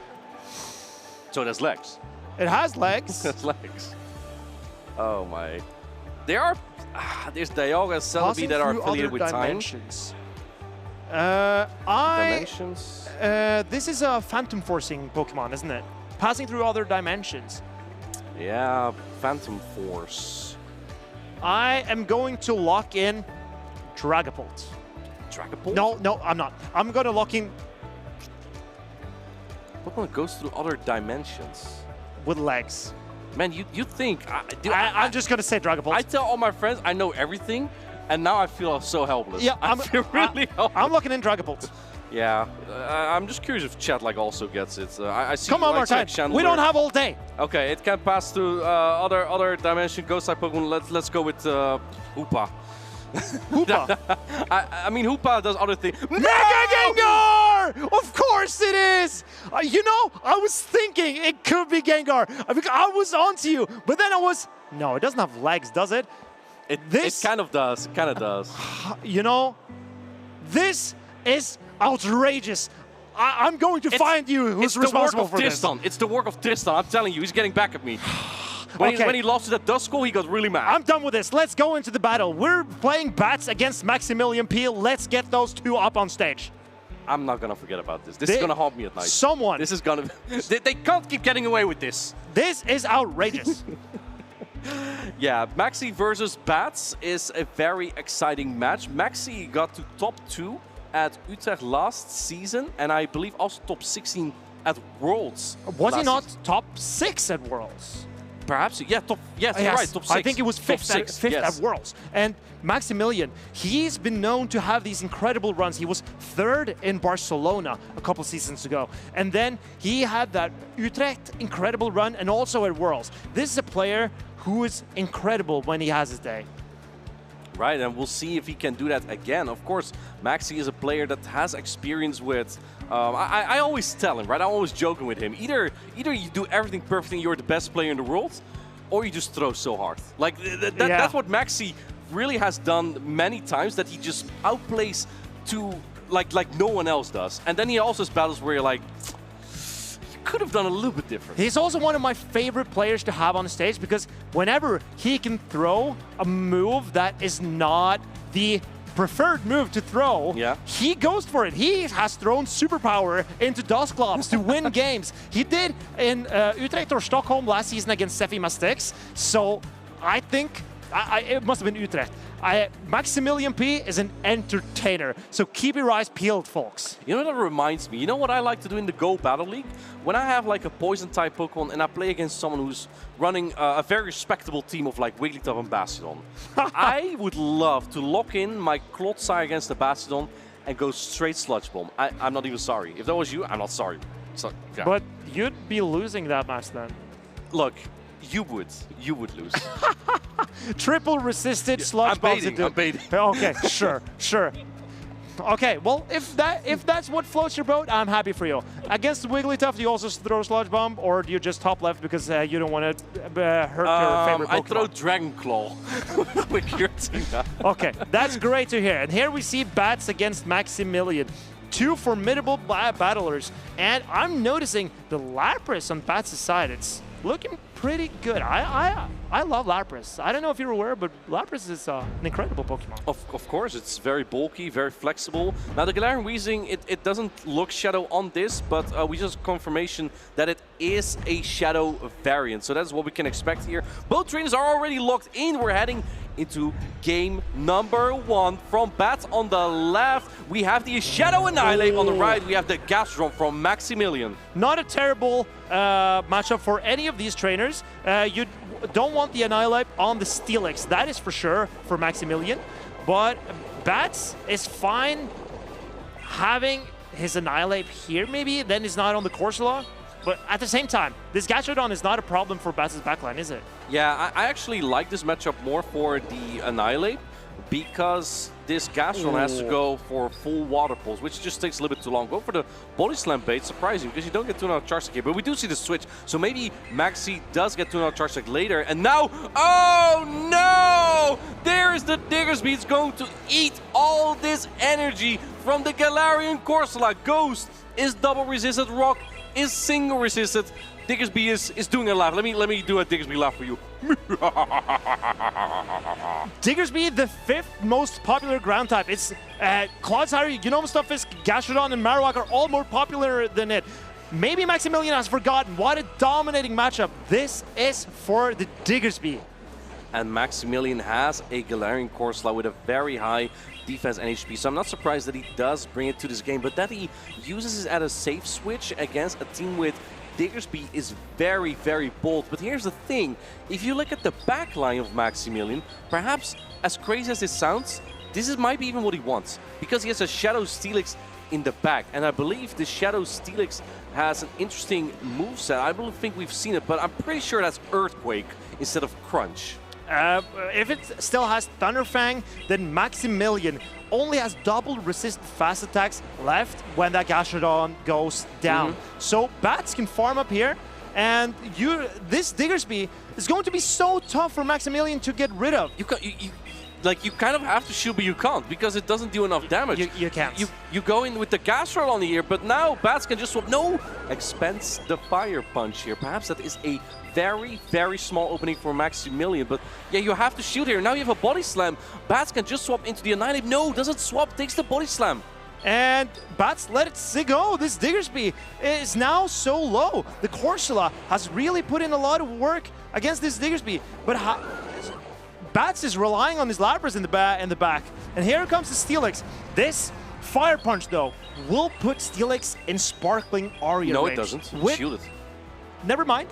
So it has legs. It has legs. It has legs. Oh my. There's Dialga and Celebi that are affiliated with dimensions. Dimensions? This is a Phantom Forcing Pokemon, isn't it? Passing through other dimensions. Yeah, Phantom Force. I am going to lock in Dragapult. Dragapult? No, I'm not. I'm going to lock in... Pokemon goes through other dimensions. With legs. Man, you think... I'm just going to say Dragapult. I tell all my friends I know everything, and now I feel so helpless. Yeah, I feel really helpless. I'm looking in Dragapult. Yeah, I'm just curious if chat also gets it. I see. Come on, Martijn. We don't have all day. Okay, it can pass through other dimension ghost type Pokemon. Let's go with Hoopa. Hoopa. I mean, Hoopa does other things. Mega Gengar! Gengar! Of course it is! You know, I was thinking it could be Gengar. I was onto you, but then I was... No, it doesn't have legs, does it? It kind of does. It kind of does. You know, this is outrageous. I'm going to find you who's responsible for this. It's the work of Tristan. I'm telling you, he's getting back at me. When he lost to that Duskull, he got really mad. I'm done with this. Let's go into the battle. We're playing Bats against Maximilian P. Let's get those two up on stage. I'm not going to forget about this. This is going to haunt me at night. Someone. This is going to... They can't keep getting away with this. This is outrageous. Yeah, Maxi versus Bats is a very exciting match. Maxi got to top 2 at Utrecht last season, and I believe also top 16 at Worlds. Was he not top 6 at Worlds? Perhaps, yeah, yes, you're right, top 6. I think it was fifth at Worlds. And Maximilian, he's been known to have these incredible runs. He was 3rd in Barcelona a couple seasons ago. And then he had that Utrecht incredible run and also at Worlds. This is a player who is incredible when he has his day. Right, and we'll see if he can do that again. Of course, Maxi is a player that has experience with... I always tell him, right? I'm always joking with him. Either you do everything perfect and you're the best player in the world, or you just throw so hard. Like, that's what Maxi really has done many times, that he just outplays to like no one else does. And then he also has battles where you're like, could have done a little bit different. He's also one of my favorite players to have on the stage, because whenever he can throw a move that is not the preferred move to throw, he goes for it. He has thrown superpower into Dusclops to win games. He did in Utrecht or Stockholm last season against Sefi Mastix. So I think it must have been Utrecht. Maximilian P is an entertainer, so keep your eyes peeled, folks. You know what that reminds me? You know what I like to do in the GO Battle League? When I have like a poison-type Pokemon and I play against someone who's running a very respectable team of like Wigglytuff and Bastiodon, I would love to lock in my Clodsire against the Bastiodon and go straight Sludge Bomb. I'm not even sorry. If that was you, I'm not sorry. So, yeah. But you'd be losing that match then. Look, you would lose. Triple resisted sludge bombs. I'm baiting. Okay, sure. Okay, well, if that's what floats your boat, I'm happy for you. Against Wigglytuff, do you also throw sludge bomb, or do you just top left because you don't want to hurt your favorite Pokemon? I throw Dragon Claw with your team. Okay, that's great to hear. And here we see Bats against Maximilian. Two formidable battlers, and I'm noticing the Lapras on Bats' side. It's looking pretty good. I love Lapras. I don't know if you're aware, but Lapras is an incredible Pokemon. Of course, it's very bulky, very flexible. Now, the Galarian Weezing, it doesn't look Shadow on this, but we just confirmation that it is a Shadow variant. So that's what we can expect here. Both trainers are already locked in. We're heading into game number 1. From Bats on the left, we have the Shadow Annihilate. On the right, we have the Gastrodon from Maximilian. Not a terrible matchup for any of these trainers. You don't want the Annihilate on the Steelix, that is for sure for Maximilian. But Bats is fine having his Annihilate here maybe, then he's not on the Corsola. But at the same time, this Gastrodon is not a problem for Bats' backline, is it? Yeah, I actually like this matchup more for the Annihilate, because this Gastrodon has to go for full Water Pulse, which just takes a little bit too long. Go for the Body Slam bait, surprising, because you don't get 2-0 Charge Attack here, but we do see the switch. So maybe Maxi does get 2-0 Charge Attack later, and now, oh no! There is the Diggersby. It's going to eat all this energy from the Galarian Corsola. Ghost is double resisted, Rock is single resisted. Diggersby is doing a laugh. Let me do a Diggersby laugh for you. Diggersby, the 5th most popular ground type. It's Clodsire, Unomostuffis, Gastrodon, and Marowak are all more popular than it. Maybe Maximilian has forgotten what a dominating matchup this is for the Diggersby. And Maximilian has a Galarian Corsola with a very high defense and HP, so I'm not surprised that he does bring it to this game, but that he uses it as a safe switch against a team with Diggersby is very, very bold. But here's the thing, if you look at the back line of Maximilian, perhaps as crazy as this sounds, this might be even what he wants, because he has a Shadow Steelix in the back, and I believe the Shadow Steelix has an interesting moveset. I don't think we've seen it, but I'm pretty sure that's Earthquake instead of Crunch. If it still has Thunderfang, then Maximilian only has double resist fast attacks left when that Gastrodon goes down. So Bats can farm up here, and this Diggersby is going to be so tough for Maximilian to get rid of. You kind of have to shield, but you can't because it doesn't do enough damage. You can't. You go in with the Gastrodon here, but now Bats can just swap. No! Expense the Fire Punch here. Perhaps that is a very, very small opening for Maximilian, but yeah, you have to shield here. Now you have a Body Slam. Bats can just swap into the Annihilate. No, doesn't swap, takes the Body Slam. And Bats let it go. This Diggersby is now so low. The Corsola has really put in a lot of work against this Diggersby, but Bats is relying on his Lapras in the back. And here comes the Steelix. This Fire Punch, though, will put Steelix in Sparkling Aria No, range. it doesn't. Shield it. Never mind.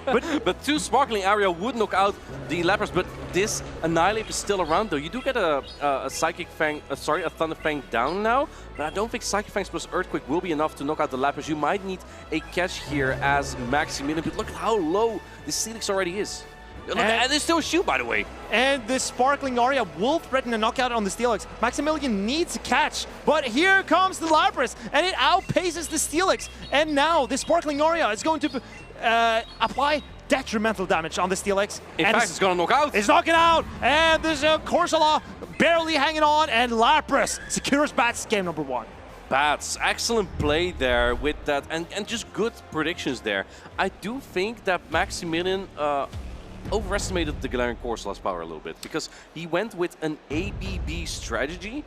but 2 Sparkling Aria would knock out the Lapras, but this Annihilate is still around, though. You do get a Psychic Fang, a Thunder Fang down now, but I don't think Psychic Fangs plus Earthquake will be enough to knock out the Lapras. You might need a catch here as Maximilian, but look at how low this Steelix already is. And there's still a shield, by the way. And the Sparkling Aria will threaten a knockout on the Steelix. Maximilian needs a catch, but here comes the Lapras, and it outpaces the Steelix. And now the Sparkling Aria is going to apply detrimental damage on the Steelix. In fact, it's going to knock out. It's knocking out, and there's a Corsola barely hanging on, and Lapras secures Bats game number 1. Bats, excellent play there with that, and just good predictions there. I do think that Maximilian overestimated the Galarian Corsola's power a little bit because he went with an ABB strategy,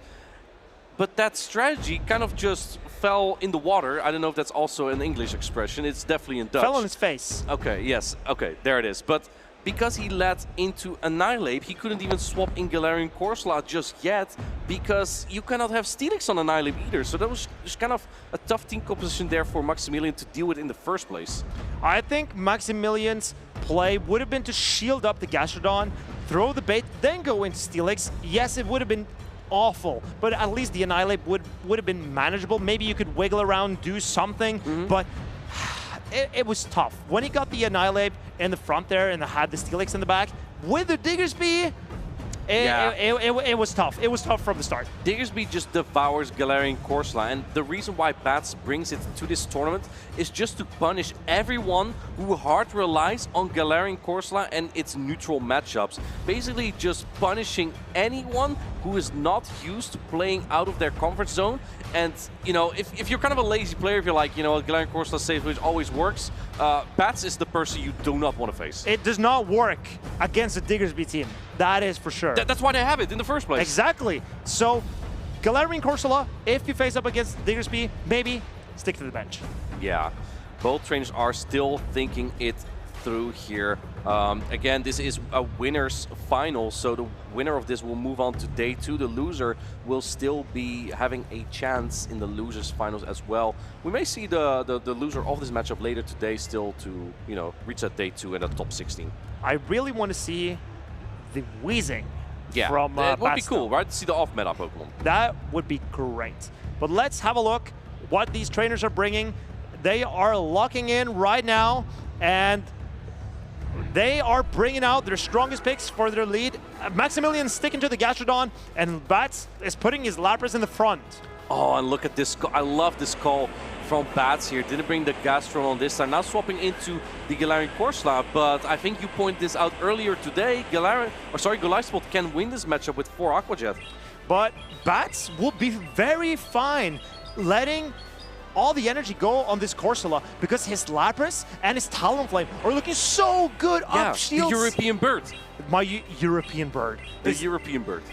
but that strategy kind of just fell in the water. I don't know if that's also an English expression. It's definitely in Dutch. Fell on his face. Okay, yes. Okay, there it is. But because he led into Annihilate, he couldn't even swap in Galarian Corsola just yet because you cannot have Steelix on Annihilate either. So that was just kind of a tough team composition there for Maximilian to deal with in the first place. I think Maximilian's play would have been to shield up the Gastrodon, throw the bait, then go into Steelix. Yes, it would have been awful, but at least the Annihilate would have been manageable. Maybe you could wiggle around, do something, but it was tough. When he got the Annihilate in the front there and had the Steelix in the back, with the Diggersby, it was tough. It was tough from the start. Diggersby just devours Galarian Corsola, and the reason why Bats brings it to this tournament is just to punish everyone who hard relies on Galarian Corsola and its neutral matchups. Basically just punishing anyone who is not used to playing out of their comfort zone. And, you know, if you're kind of a lazy player, if you're like, you know, Galarian Corsola safe, which always works, Bats is the person you do not want to face. It does not work against the Diggersby team. That is for sure. That's why they have it in the first place. Exactly. So, Galarian Corsola, if you face up against Diggersby, maybe stick to the bench. Yeah, both trainers are still thinking it through here. Again, this is a winner's final, so the winner of this will move on to day 2. The loser will still be having a chance in the losers finals as well. We may see the loser of this matchup later today still to, you know, reach that day 2 in the top 16. I really want to see the Weezing from it would be cool, right? To see the off-meta Pokemon. That would be great. But let's have a look what these trainers are bringing. They are locking in right now, and they are bringing out their strongest picks for their lead. Maximilian sticking to the Gastrodon, and Bats is putting his Lapras in the front. Oh, and look at this. I love this call from Bats here. Didn't bring the Gastrodon this time. Now swapping into the Galarian Corsola, but I think you pointed this out earlier today. Goliathspot can win this matchup with 4 Aqua Jet. But Bats will be very fine letting all the energy go on this Corsola because his Lapras and his Talonflame are looking so good up shields. The European bird. My European bird. The European bird.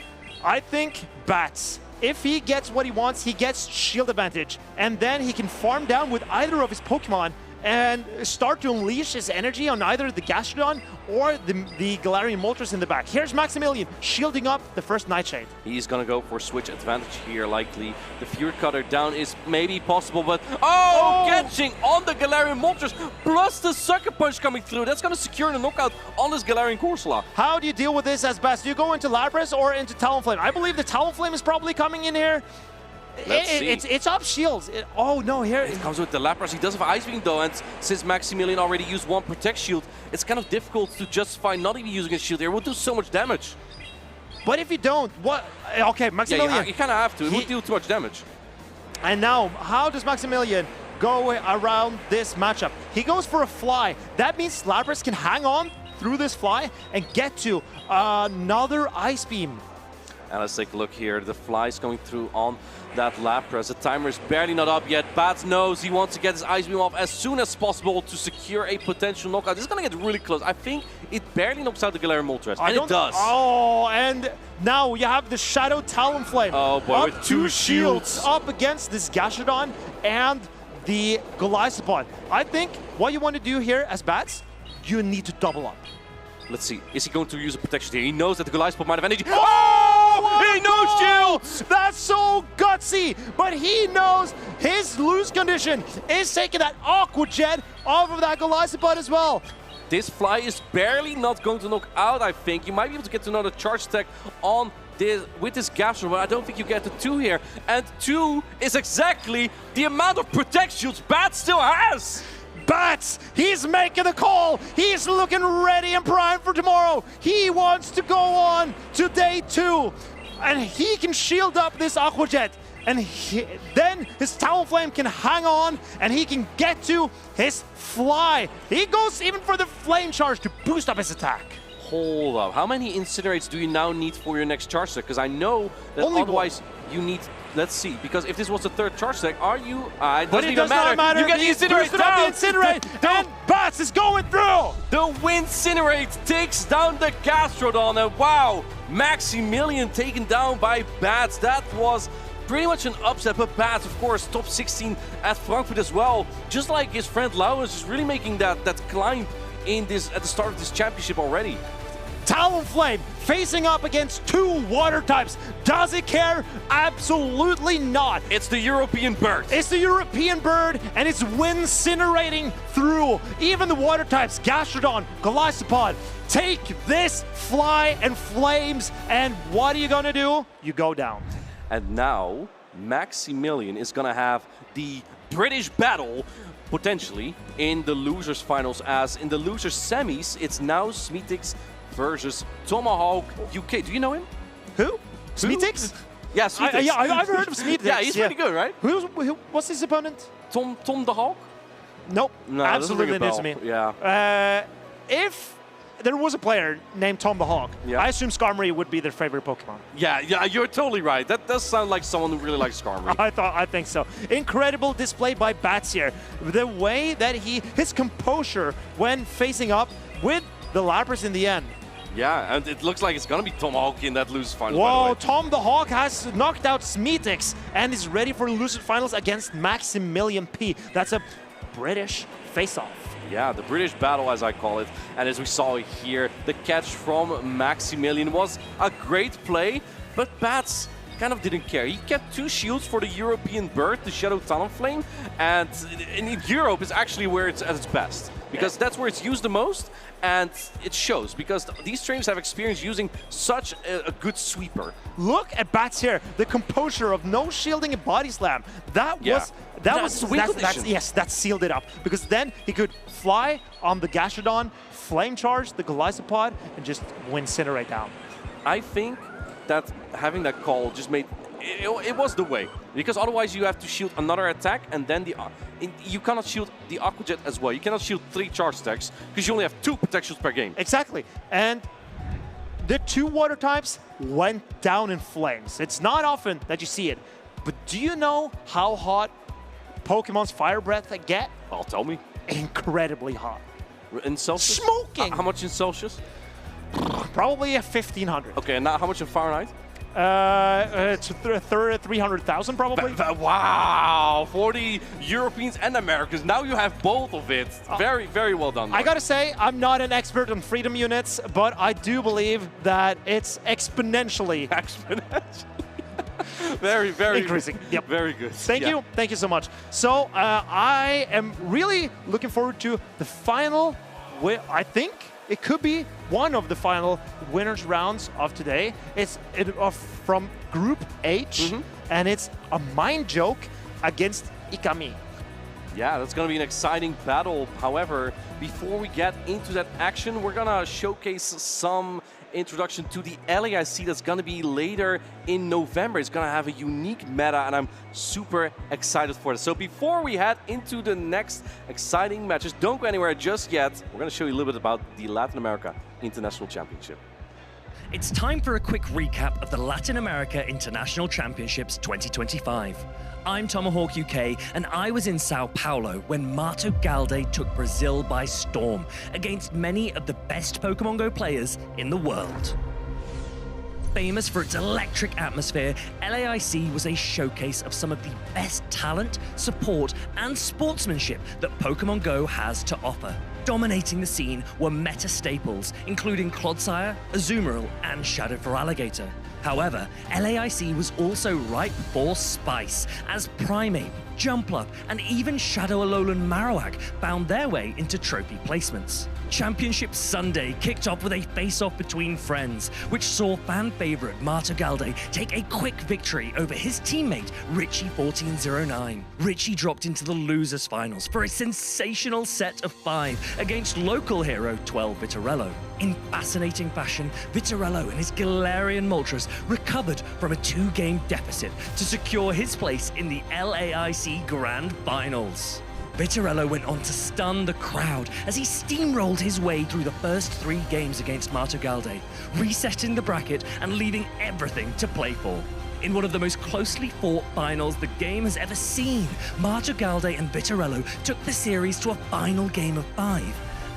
I think Bats, if he gets what he wants, he gets shield advantage, and then he can farm down with either of his Pokemon and start to unleash his energy on either the Gastrodon or the Galarian Moltres in the back. Here's Maximilian shielding up the first Nightshade. He's gonna go for switch advantage here, likely. The Fury Cutter down is maybe possible, but catching on the Galarian Moltres, plus the Sucker Punch coming through. That's gonna secure the knockout on this Galarian Corsola. How do you deal with this as best? Do you go into Lapras or into Talonflame? I believe the Talonflame is probably coming in here. It's up shields. Oh no, here it comes with the Lapras. He does have Ice Beam though, and since Maximilian already used 1 Protect Shield, it's kind of difficult to justify not even using a shield here. It will do so much damage. But if you don't, what? Okay, Maximilian. Yeah, you kind of have to. It would deal too much damage. And now, how does Maximilian go around this matchup? He goes for a fly. That means Lapras can hang on through this fly and get to another Ice Beam. And let's take a look here. The fly's going through on that Lapras. The timer is barely not up yet. Bats knows he wants to get his Ice Beam off as soon as possible to secure a potential knockout. This is going to get really close. I think it barely knocks out the Galarian Moltres, and it does. Oh, and now you have the Shadow Talonflame. Oh boy, up with two shields. up against this Gastrodon and the Golisopod. I think what you want to do here as Bats, you need to double up. Let's see. Is he going to use a protection here? He knows that the Golisopod might have energy. Oh, he knows shields! That's so gutsy, but he knows his lose condition is taking that Aqua Jet off of that Golisopod as well. This fly is barely not going to knock out, I think. You might be able to get to another charge stack on this with this Gastrodon, but I don't think you get to 2 here. And 2 is exactly the amount of protect shields Bat still has. Bats, he's making the call. He's looking ready and primed for tomorrow. He wants to go on to day 2. And he can shield up this Aqua Jet. And then his Talonflame can hang on and he can get to his fly. He goes even for the Flame Charge to boost up his attack. Hold up. How many Incinerates do you now need for your next charge stack? Because I know that Only otherwise you need... Let's see, because if this was the 3rd charge stack, are you... it But doesn't it even does not matter. You get the He's Incinerate boosted up down. the Incinerate, and Bats is going through. The Wincinerate takes down the Gastrodon, and wow, Maximilian taken down by Bats. That was pretty much an upset, but Bats, of course, top 16 at Frankfurt as well. Just like his friend Laurens is really making that climb in this at the start of this championship already. Talonflame facing up against 2 water types. Does it care? Absolutely not. It's the European bird. It's the European bird, and it's wincinerating through even the water types. Gastrodon, Golisopod. Take this fly and flames, and what are you gonna do? You go down. And now Maximilian is gonna have the British battle potentially in the losers finals, as in the losers semis it's now Smeetix versus Tomahawk UK. Do you know him? Who? Smeetix? Yeah, Smeetix. Yeah, I've heard of Smeetix. Yeah, he's pretty good, right? What's his opponent? Tom the Hawk? Nope. No, absolutely new to me. Yeah. If there was a player named Tom the Hawk, yeah. I assume Skarmory would be their favorite Pokemon. Yeah, you're totally right. That does sound like someone who really likes Skarmory. I think so. Incredible display by Bats here. The way that his composure when facing up with the Lapras in the end. Yeah, and it looks like it's gonna be Tomahawk in that losers final. Whoa, Tom the Hawk has knocked out Smeetix and is ready for losers finals against Maximilian P. That's a British face-off. Yeah, the British battle, as I call it. And as we saw here, the catch from Maximilian was a great play, but Bats kind of didn't care. He kept 2 shields for the European bird, the Shadow Talonflame, and in Europe is actually where it's at its best, because that's where it's used the most, and it shows, because these trainers have experience using such a good sweeper. Look at Bats here, the composure of no shielding and body slam. That sealed it up, because then he could fly on the Gastrodon, flame charge the Golisopod, and just Wincinerate down. I think that having that call just made it was the way, because otherwise you have to shield another attack, and then you cannot shield the Aqua Jet as well. You cannot shield 3 charge stacks because you only have 2 protections per game. Exactly, and the 2 water types went down in flames. It's not often that you see it, but do you know how hot Pokemon's Fire Breath get? Oh, tell me. Incredibly hot. In Celsius? Smoking. How much in Celsius? Probably 1,500. Okay, and now how much in Fahrenheit? It's 300,000 probably. Wow, for the Europeans and Americans. Now you have both of it. Very, very well done. I gotta say, I'm not an expert on freedom units, but I do believe that it's exponentially. Very, very increasing. Yep. Very good. Thank you so much. So I am really looking forward to the final. I think it could be one of the final winners rounds of today. It's from Group H, and it's a mind joke against Ikami. Yeah, that's going to be an exciting battle. However, before we get into that action, we're going to showcase some introduction to the LAIC that's going to be later in November. It's going to have a unique meta, and I'm super excited for it. So before we head into the next exciting matches, don't go anywhere just yet. We're going to show you a little bit about the Latin America International Championship. It's time for a quick recap of the Latin America International Championships 2025. I'm Tomahawk UK, and I was in Sao Paulo when Mato Galde took Brazil by storm against many of the best Pokémon GO players in the world. Famous for its electric atmosphere, LAIC was a showcase of some of the best talent, support, and sportsmanship that Pokémon GO has to offer. Dominating the scene were meta staples, including Clodsire, Azumarill, and Shadow for Alligator. However, LAIC was also ripe for spice, as Primeape, Jumpluff, and even Shadow Alolan Marowak found their way into trophy placements. Championship Sunday kicked off with a face-off between friends, which saw fan favorite Mato Galde take a quick victory over his teammate Richie1409. Richie dropped into the losers finals for a sensational set of 5 against local hero 12 Vitorello. In fascinating fashion, Vitorello and his Galarian Moltres recovered from a 2-game deficit to secure his place in the LAIC Grand Finals. Vitorello went on to stun the crowd as he steamrolled his way through the first 3 games against Mato Galde, resetting the bracket and leaving everything to play for. In one of the most closely fought finals the game has ever seen, Mato Galde and Vitorello took the series to a final game of 5.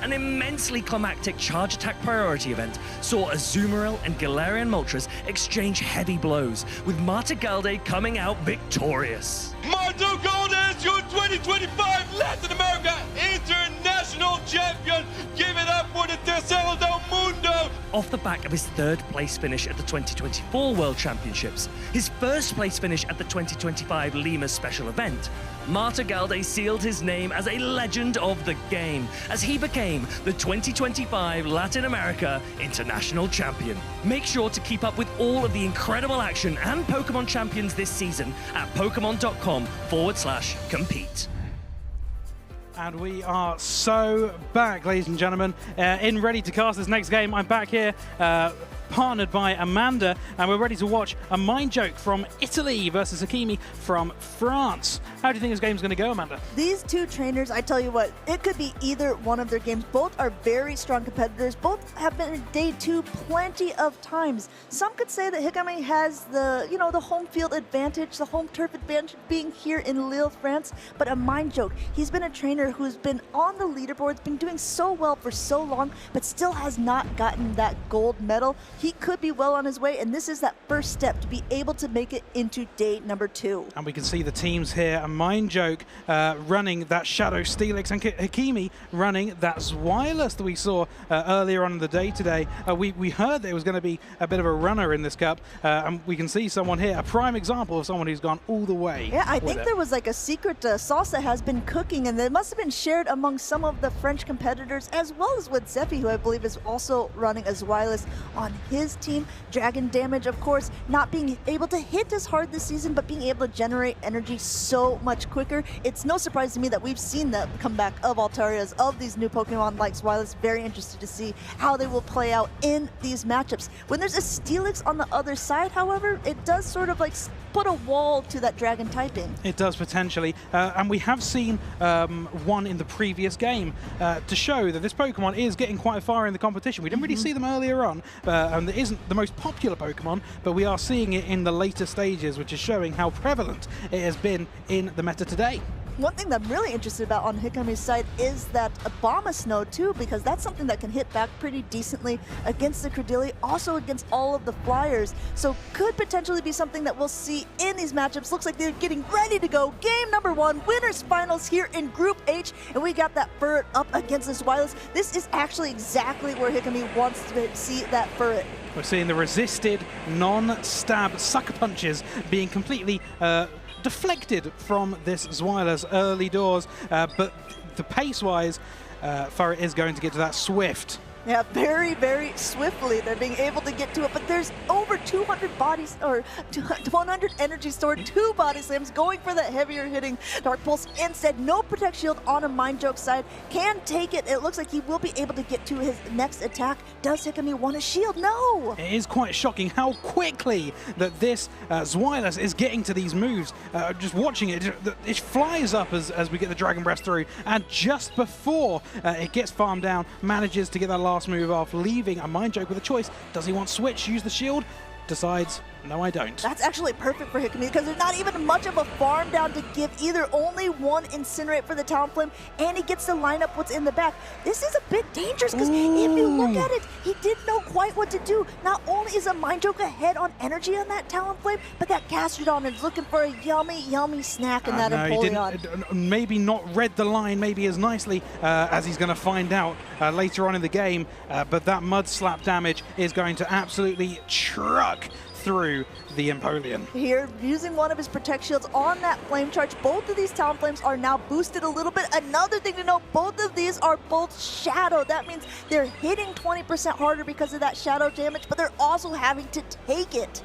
An immensely climactic charge attack priority event saw Azumarill and Galarian Moltres exchange heavy blows, with Mato Galde coming out victorious. Mato Galde is your 2025 Latin America International Champion! Give it up for the Tercero del Mundo! Off the back of his 3rd place finish at the 2024 World Championships, his 1st place finish at the 2025 Lima Special Event, Mato Galde sealed his name as a legend of the game, as he became the 2025 Latin America International Champion. Make sure to keep up with all of the incredible action and Pokemon champions this season at Pokemon.com/compete. And we are so back, ladies and gentlemen, in ready to cast this next game. I'm back here, partnered by Amanda, and we're ready to watch a mind joke from Italy versus Hakimi from France. How do you think this game's going to go, Amanda? These two trainers, I tell you what, it could be either one of their games. Both are very strong competitors. Both have been in day 2 plenty of times. Some could say that Hakimi has the, the home field advantage, the home turf advantage being here in Lille, France. But a mind joke, he's been a trainer who's been on the leaderboards, been doing so well for so long, but still has not gotten that gold medal. He could be well on his way, and this is that first step to be able to make it into day number 2. And we can see the teams here. A Mind Joke running that Shadow Steelix, and Hakimi running that Zweilous that we saw earlier on in the day today. We heard that it was going to be a bit of a runner in this cup, and we can see someone here, a prime example of someone who's gone all the way. Yeah, I think there was like a secret sauce that has been cooking, and it must have been shared among some of the French competitors, as well as with Zephy, who I believe is also running a Zweilous on his team. Dragon damage, of course, not being able to hit as hard this season, but being able to generate energy so much quicker. It's no surprise to me that we've seen the comeback of Altarias, of these new Pokemon like Zweilous. Very interested to see how they will play out in these matchups. When there's a Steelix on the other side, however, it does sort of like put a wall to that Dragon typing. It does potentially, and we have seen one in the previous game to show that this Pokemon is getting quite far in the competition. We didn't really see them earlier on, and it isn't the most popular Pokemon, but we are seeing it in the later stages, which is showing how prevalent it has been in the meta today. One thing that I'm really interested about on Hikami's side is that Abomasnow too, because that's something that can hit back pretty decently against the Credilli, also against all of the Flyers. So could potentially be something that we'll see in these matchups. Looks like they're getting ready to go. Game number 1, winners finals here in Group H, and we got that Furret up against the Zweilous. This is actually exactly where Hikami wants to see that Furret. We're seeing the resisted, non-stab sucker punches being completely deflected from this Zweilous early doors, but the pace-wise, Furret is going to get to that swift Yeah, very, very swiftly they're being able to get to it, but there's over 200 bodies, or 100 energy stored, 2 body slams going for that heavier hitting Dark Pulse. Instead, no Protect Shield on a Mind Joke side. Can take it. It looks like he will be able to get to his next attack. Does Hikami want a shield? No! It is quite shocking how quickly that this Zweilous is getting to these moves. Just watching it, it flies up as we get the Dragon Breath through, and just before it gets farmed down, manages to get that last move off, leaving a Mind Joke with a choice. Does he want Switch, use the shield? Decides, no, I don't. That's actually perfect for Hikami because there's not even much of a farm down to give either. Only one Incinerate for the Talonflame, and he gets to line up what's in the back. This is a bit dangerous because if you look at it, he didn't know quite what to do. Not only is a Mind Joke ahead on energy on that Talonflame, but that Gastrodon is looking for a yummy, yummy snack in that Empoleon. He didn't, maybe not read the line maybe as nicely as he's going to find out later on in the game, but that Mud Slap damage is going to absolutely truck through the Empoleon. Here, using one of his Protect Shields on that Flame Charge. Both of these Talonflames are now boosted a little bit. Another thing to note, both of these are both Shadow. That means they're hitting 20% harder because of that Shadow damage, but they're also having to take it.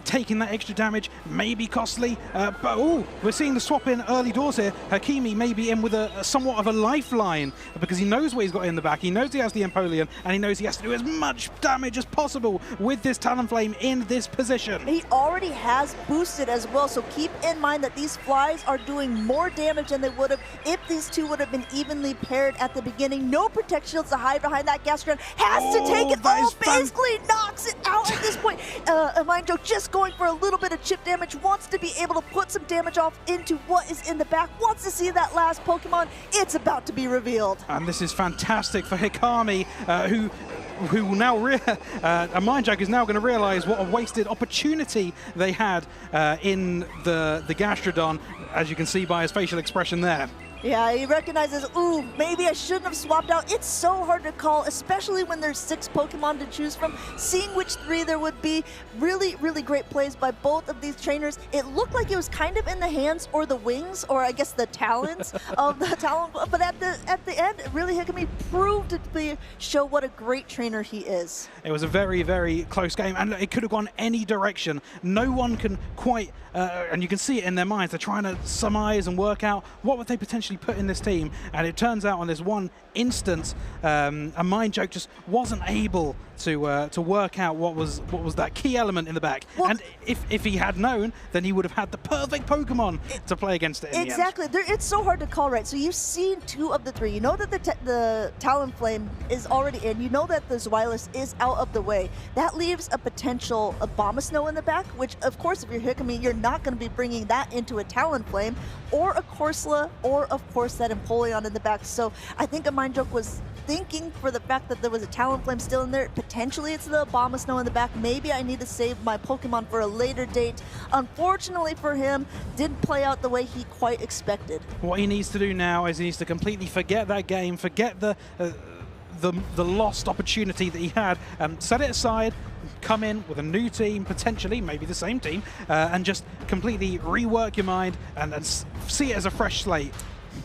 Taking that extra damage may be costly, but we're seeing the swap in early doors here. Hakimi may be in with a somewhat of a lifeline because he knows what he's got in the back. He knows he has the Empoleon, and he knows he has to do as much damage as possible with this Talonflame in this position. He already has boosted as well, so keep in mind that these flies are doing more damage than they would have if these two would have been evenly paired at the beginning. No Protect Shields to hide behind that Gastrodon. Has to take it. Basically knocks it out at this point. Mind Joke just going for a little bit of chip damage, wants to be able to put some damage off into what is in the back, wants to see that last Pokemon. It's about to be revealed. And this is fantastic for Hikami, who will now a Mind Joke is now going to realize what a wasted opportunity they had in the Gastrodon, as you can see by his facial expression there. Yeah, he recognizes, ooh, maybe I shouldn't have swapped out. It's so hard to call, especially when there's 6 Pokemon to choose from. Seeing which 3 there would be, really, really great plays by both of these trainers. It looked like it was kind of in the hands or the wings, or I guess the talons of the Talon. But at the end, really, Hikami proved to show what a great trainer he is. It was a very, very close game, and it could have gone any direction. No one can quite, and you can see it in their minds, they're trying to surmise and work out what would they potentially put in this team, and it turns out on this one instance, a Mind Joke just wasn't able to work out what was that key element in the back. Well, and if he had known, then he would have had the perfect Pokemon to play against it in exactly. the end. It's so hard to call, right? So you've seen 2 of the 3. You know that the Talonflame is already in. You know that the Zweilous is out of the way. That leaves a potential Abomasnow in the back, which, of course, if you're Hikami, you're not going to be bringing that into a Talonflame, or a Corsola, or, of course, that Empoleon in the back. So I think a Mind Joke was thinking, for the fact that there was a Talonflame still in there, potentially it's the Abomasnow in the back. Maybe I need to save my Pokemon for a later date. Unfortunately for him, didn't play out the way he quite expected. What he needs to do now is he needs to completely forget that game, forget the lost opportunity that he had, set it aside, come in with a new team, potentially, maybe the same team, and just completely rework your mind and see it as a fresh slate.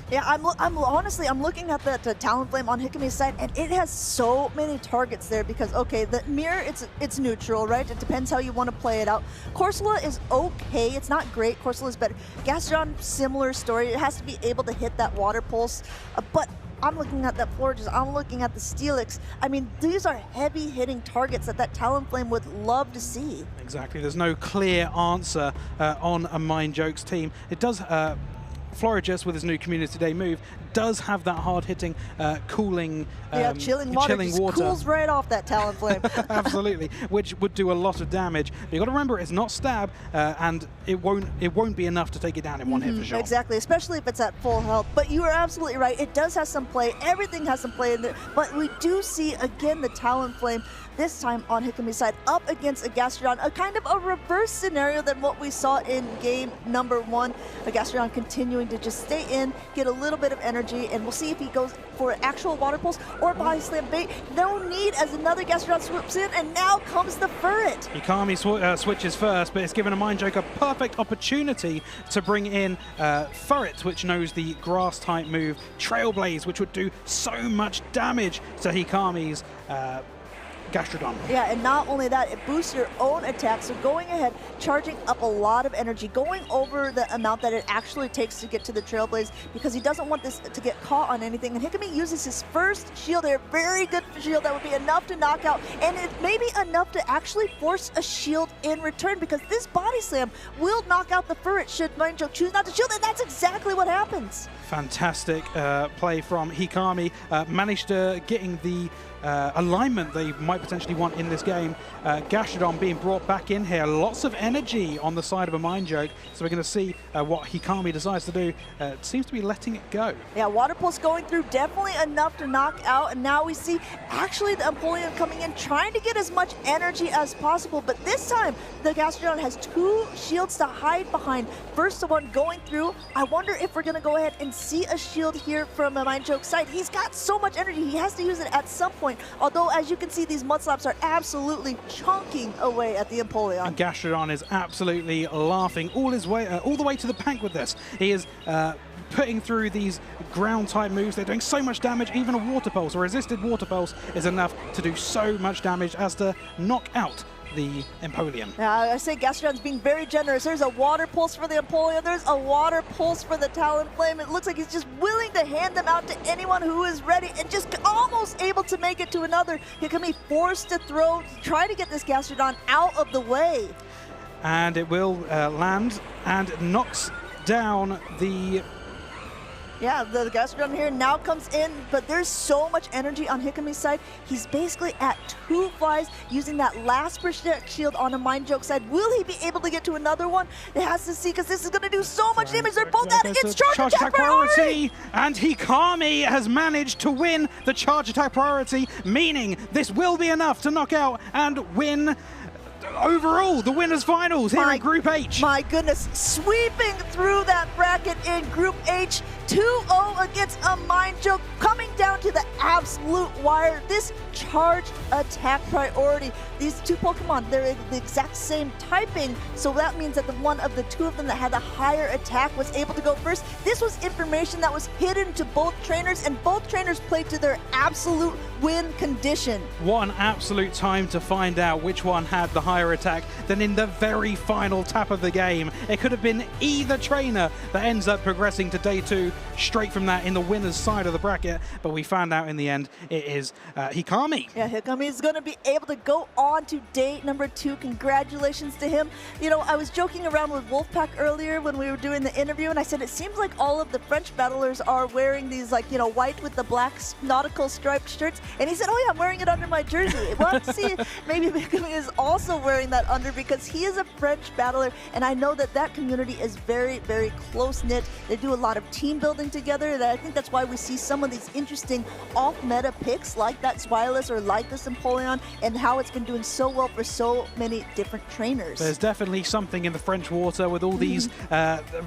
Yeah, I'm honestly looking at the Talonflame on Hikami's side, and it has so many targets there because, okay, the mirror, it's neutral, right? It depends how you want to play it out. Corsola is okay. It's not great. Corsola is better. Gastrodon, similar story. It has to be able to hit that Water Pulse, but I'm looking at that Florges, I'm looking at the Steelix. I mean, these are heavy-hitting targets that Talonflame would love to see. Exactly. There's no clear answer on a Mind Joke's team. It does... Florges, with his new Community Day move, does have that hard-hitting, cooling, chilling water. Chilling just water. Cools right off that Talonflame. Absolutely, which would do a lot of damage. But you got to remember, it's not stab, and it won't be enough to take it down in one hit for sure. Exactly, especially if it's at full health. But you are absolutely right. It does have some play. Everything has some play in there. But we do see again the Talonflame. This time on Hikami's side, up against a Gastrodon, a kind of a reverse scenario than what we saw in game number 1. A Gastrodon continuing going to just stay in, get a little bit of energy, and we'll see if he goes for an actual water pulse or body slam bait. No need as another Gastrodon swoops in, and now comes the Furret. Hikami switches first, but it's given a Mind Joke a perfect opportunity to bring in Furret, which knows the grass type move Trailblaze, which would do so much damage to Hikami's Gastrodon. Yeah, and not only that, it boosts your own attack, so going ahead, charging up a lot of energy, going over the amount that it actually takes to get to the Trailblaze, because he doesn't want this to get caught on anything. And Hikami uses his first shield here, very good shield that would be enough to knock out, and it may be enough to actually force a shield in return, because this body slam will knock out the Furret should Mind Joke choose not to shield, and that's exactly what happens. Fantastic play from Hikami, managed to getting the alignment they might potentially want in this game. Gastrodon being brought back in here, lots of energy on the side of a Mind Joke, so we're going to see what Hikami decides to do. It seems to be letting it go. Yeah, Water Pulse going through, definitely enough to knock out, and now we see actually the Empoleon coming in, trying to get as much energy as possible, but this time the Gastrodon has two shields to hide behind. First one going through. I wonder if we're going to go ahead and see a shield here from a Mind Joke side. He's got so much energy, he has to use it at some point. Although, as you can see, these Mud Slaps are absolutely chunking away at the Empoleon. And Gastrodon is absolutely laughing all the way to the bank with this. He is putting through these ground-type moves. They're doing so much damage. Even a Water Pulse, or resisted Water Pulse, is enough to do so much damage as to knock out the Empoleon. I say Gastrodon's being very generous. There's a Water Pulse for the Empoleon. There's a Water Pulse for the Talonflame. It looks like he's just willing to hand them out to anyone who is ready, and just almost able to make it to another. Hikami forced to throw, try to get this Gastrodon out of the way. And it will land and knocks down the... Yeah, the Gastrodon here now comes in, but there's so much energy on Hikami's side. He's basically at 2 flies, using that last protect shield on a Mind Joke side. Will he be able to get to another one? It has to see, because this is going to do so much damage. They're both at its charge attack priority! And Hikami has managed to win the charge attack priority, meaning this will be enough to knock out and win overall the winners finals here in Group H. My goodness, sweeping through that bracket in Group H, 2-0 against a Mind Joke, coming down to the absolute wire. This charge attack priority, these two Pokemon, they're the exact same typing, so that means that the one of the two of them that had the higher attack was able to go first. This was information that was hidden to both trainers, and both trainers played to their absolute win condition. What an absolute time to find out which one had the higher attack than in the very final tap of the game. It could have been either trainer that ends up progressing to day 2 straight from that in the winner's side of the bracket, but we found out in the end it is Hikami. Yeah, Hikami is going to be able to go on to day number 2. Congratulations to him. You know, I was joking around with Wolfpack earlier when we were doing the interview, and I said it seems like all of the French battlers are wearing these, like, you know, white with the black nautical striped shirts, and he said, oh yeah, I'm wearing it under my jersey. We'll have to see if maybe Hikami is also wearing that under, because he is a French battler, and I know that that community is very, very close-knit. They do a lot of team building together, and I think that's why we see some of these interesting off-meta picks like that Swilus or like this Empoleon, and how it's been doing so well for so many different trainers. There's definitely something in the French water with all these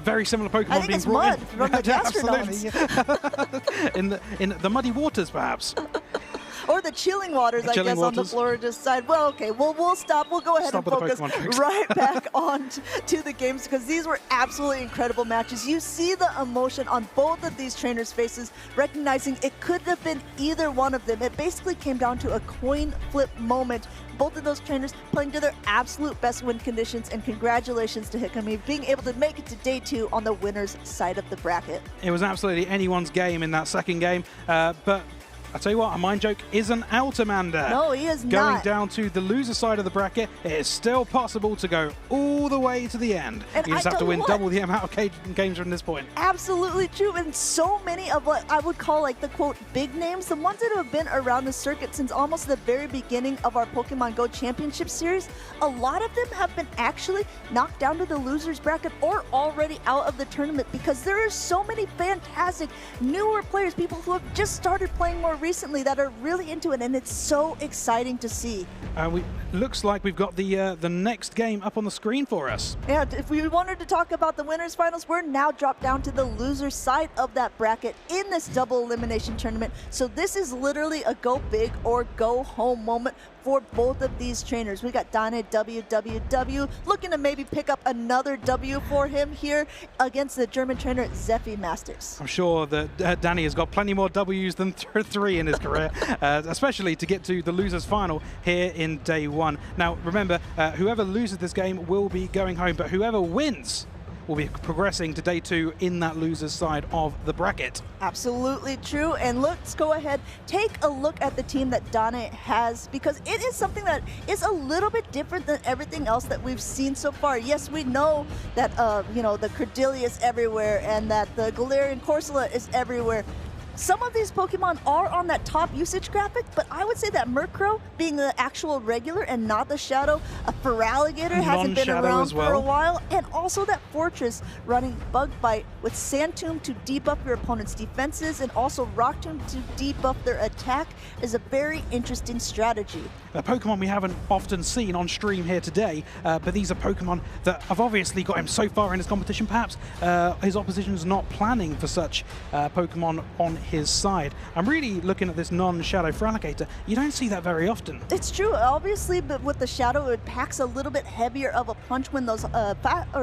very similar Pokemon I think being it's brought mud in. from the Gastrodons. Absolutely. in the muddy waters, perhaps. Or the chilling waters, I guess, on the Florida side. Well, okay, we'll stop. We'll go ahead and focus right back on to the games, because these were absolutely incredible matches. You see the emotion on both of these trainers' faces, recognizing it could have been either one of them. It basically came down to a coin flip moment. Both of those trainers playing to their absolute best win conditions, and congratulations to Hikami being able to make it to day 2 on the winner's side of the bracket. It was absolutely anyone's game in that second game, but I tell you what, a Mind Joke isn't out, Amanda. No, he is Going not. down to the loser side of the bracket, it is still possible to go all the way to the end. And you just have to win double the amount of games from this point. Absolutely true, and so many of what I would call, like, the quote big names, the ones that have been around the circuit since almost the very beginning of our Pokemon GO Championship series, a lot of them have been actually knocked down to the losers bracket or already out of the tournament, because there are so many fantastic newer players, people who have just started playing more recently that are really into it, and it's so exciting to see. Looks like we've got the next game up on the screen for us. Yeah, if we wanted to talk about the winners finals, we're now dropped down to the loser side of that bracket in this double elimination tournament. So this is literally a go big or go home moment for both of these trainers. We got Dane WWW looking to maybe pick up another W for him here against the German trainer Zephy Masters. I'm sure that Danny has got plenty more W's than 3 in his career, especially to get to the losers final here in day 1. Now remember, whoever loses this game will be going home, but whoever wins will be progressing to day 2 in that loser's side of the bracket. Absolutely true. And let's go ahead, take a look at the team that Dane has, because it is something that is a little bit different than everything else that we've seen so far. Yes, we know that you know, the Cordelia is everywhere and that the Galarian Corsola is everywhere. Some of these Pokemon are on that top usage graphic, but I would say that Murkrow, being the actual regular and not the Shadow, a Feraligatr hasn't been around for a while, and also that Fortress running Bug Bite with Sand Tomb to debuff your opponent's defenses and also Rock Tomb to debuff their attack is a very interesting strategy. A Pokemon we haven't often seen on stream here today, but these are Pokemon that have obviously got him so far in his competition. Perhaps his opposition's not planning for such Pokemon on his side. I'm really looking at this non-Shadow Feraligatr. You don't see that very often. It's true, obviously, but with the Shadow, it packs a little bit heavier of a punch when those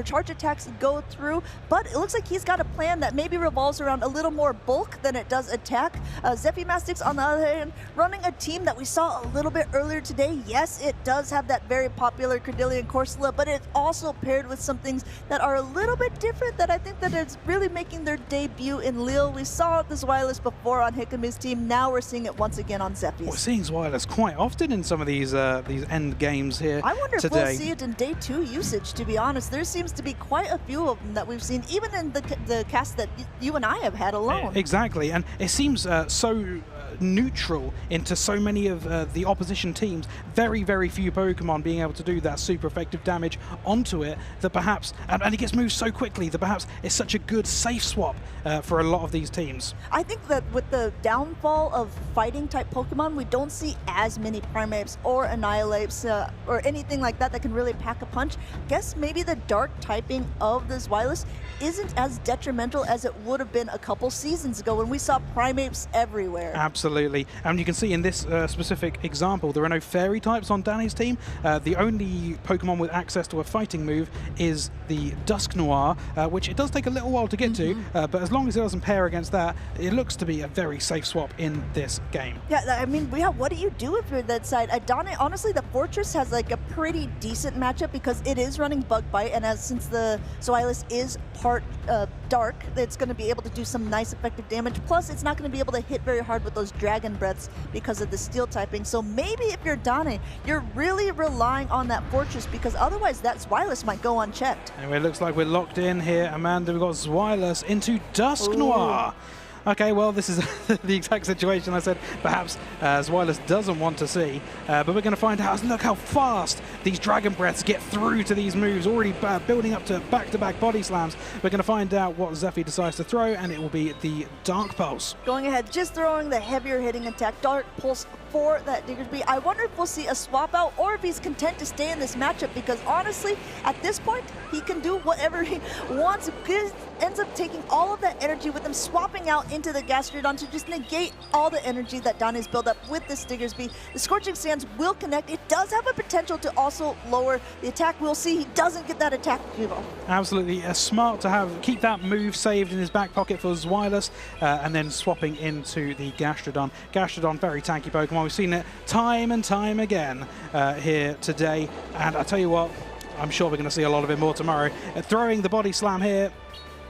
charge attacks go through, but it looks like he's got a plan that maybe revolves around a little more bulk than it does attack. Zephy Mastix, on the other hand, running a team that we saw a little bit earlier today. Yes, it does have that very popular Cordelian Corsola, but it's also paired with some things that are a little bit different that I think that it's really making their debut in Lille. We saw this Zweilis before on Hikami's team. Now we're seeing it once again on Zephy's. We're seeing Zweilis quite often in some of these end games here I wonder today. if we'll see it in day 2 usage, to be honest. There seems to be quite a few of them that we've seen, even in the cast that you and I have had alone. Exactly, and it seems so neutral into so many of the opposition teams. Very, very few Pokemon being able to do that super effective damage onto it that perhaps, and it gets moved so quickly that perhaps it's such a good safe swap for a lot of these teams. I think that with the downfall of fighting type Pokemon, we don't see as many Primates or Annihilates or anything like that that can really pack a punch. Guess maybe the dark typing of the Zweilis isn't as detrimental as it would have been a couple seasons ago when we saw Primates everywhere. Absolutely, and you can see in this specific example there are no fairy types on Danny's team. The only Pokemon with access to a fighting move is the Dusknoir, which it does take a little while to get to, but as long as it doesn't pair against that, it looks to be a very safe swap in this game. Yeah, I mean, what do you do if you're that side? Dane, honestly, the Fortress has like a pretty decent matchup because it is running Bug Bite, and since the Zweilis is part dark, it's going to be able to do some nice effective damage. Plus, it's not going to be able to hit very hard with those Dragon Breaths because of the Steel typing. So maybe if you're Dane, you're really relying on that Fortress because otherwise that Zweilis might go unchecked. Anyway, it looks like we're locked in here, Amanda. We've got Zweilis into Dusknoir. Okay, well, this is the exact situation I said perhaps Zweilis doesn't want to see, but we're going to find out. Look how fast these Dragon Breaths get through to these moves, already building up to back-to-back body slams. We're going to find out what Zephy decides to throw, and it will be the Dark Pulse. Going ahead, just throwing the heavier hitting attack, Dark Pulse for that Diggersby. I wonder if we'll see a swap out or if he's content to stay in this matchup because honestly, at this point, he can do whatever he wants. Ends up taking all of that energy with him, swapping out into the Gastrodon to just negate all the energy that Dane's built up with this Diggersby. The Scorching Sands will connect. It does have a potential to also lower the attack. We'll see he doesn't get that attack. Absolutely smart to keep that move saved in his back pocket for Zweilis, and then swapping into the Gastrodon. Gastrodon, very tanky Pokemon. We've seen it time and time again here today, and I tell you what, I'm sure we're going to see a lot of it more tomorrow. Throwing the body slam here,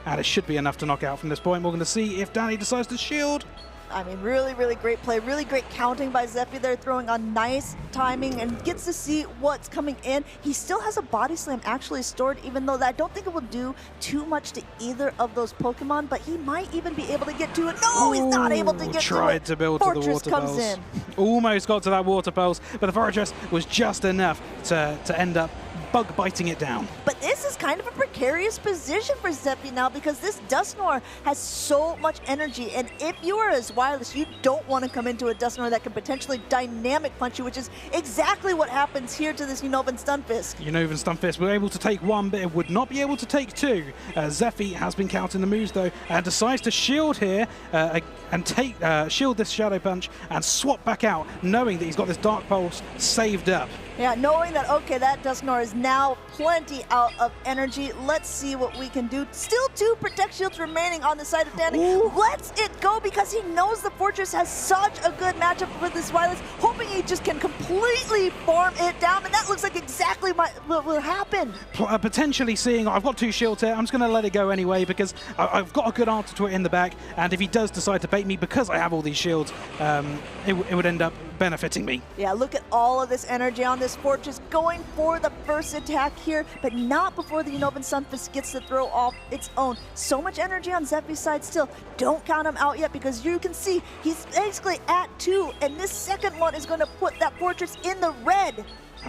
and it should be enough to knock out from this point. We're going to see if Dane decides to shield. I mean, really, really great play. Really great counting by Zephy there, throwing on nice timing and gets to see what's coming in. He still has a body slam actually stored, even though I don't think it will do too much to either of those Pokemon, but he might even be able to get to it. No, he's not able to get to it. Tried to build Fortress to the Water comes Pulse. in. Almost got to that Water Pulse, but the Fortress was just enough to end up bug biting it down. But this is kind of a precarious precarious position for Zeppi now because this Dusknoir has so much energy, and if you are as wireless, you don't want to come into a Dusknoir that can potentially dynamic punch you, which is exactly what happens here to this Unovan Stunfisk. Unovan Stunfisk were able to take one, but it would not be able to take two. Zeppi has been counting the moves though, and decides to shield here and take shield this Shadow Punch and swap back out, knowing that he's got this Dark Pulse saved up. Yeah, knowing that, okay, that Dusknoir is now plenty out of energy. Let's see what we can do. Still 2 Protect Shields remaining on the side of Danny. Ooh. Lets it go because he knows the Fortress has such a good matchup with this Wireless, hoping he just can completely farm it down, and that looks like exactly what will happen. Potentially seeing, I've got 2 shields here, I'm just going to let it go anyway because I've got a good answer to it in the back, and if he does decide to bait me because I have all these shields, it would end up benefiting me. Yeah, look at all of this energy on this Fortress going for the first attack here, but not before the Unovan Stunfisk gets to throw off its own. So much energy on Zeppi's side still. Don't count him out yet because you can see he's basically at 2, and this second one is going to put that Fortress in the red.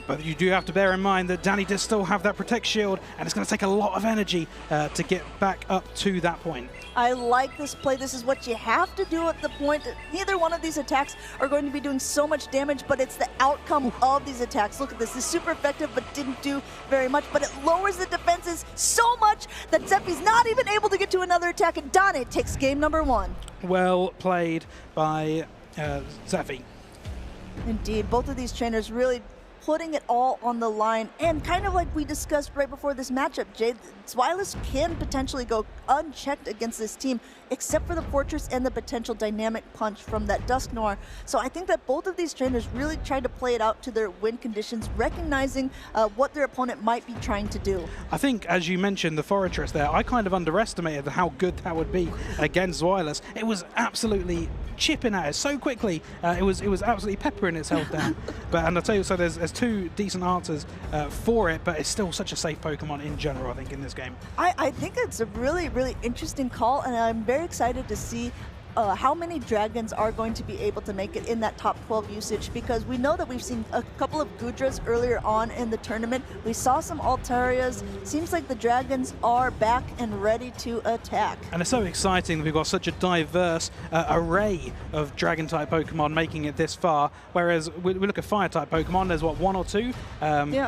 But you do have to bear in mind that Danny does still have that Protect Shield, and it's going to take a lot of energy to get back up to that point. I like this play. This is what you have to do at the point. Neither one of these attacks are going to be doing so much damage, but it's the outcome of these attacks. Look at this. This is super effective, but didn't do very much. But it lowers the defenses so much that Zeppi's not even able to get to another attack, and Dane takes game number 1. Well played by Zeppi. Indeed, both of these trainers really putting it all on the line, and kind of like we discussed right before this matchup, Jay, Wireless can potentially go unchecked against this team, except for the Fortress and the potential dynamic punch from that Dusknoir. So I think that both of these trainers really tried to play it out to their win conditions, recognizing what their opponent might be trying to do. I think, as you mentioned, the Fortress there, I kind of underestimated how good that would be against Wireless. It was absolutely chipping at it so quickly. It was absolutely peppering its health down. And I'll tell you, so there's 2 decent answers for it, but it's still such a safe Pokemon in general, I think, in this game. I think it's a really, really interesting call, and I'm very excited to see how many dragons are going to be able to make it in that top 12 usage, because we know that we've seen a couple of Gudras earlier on in the tournament. We saw some Altarias. Seems like the dragons are back and ready to attack. And it's so exciting that we've got such a diverse array of dragon-type Pokemon making it this far, whereas we look at fire-type Pokemon, there's what, 1 or 2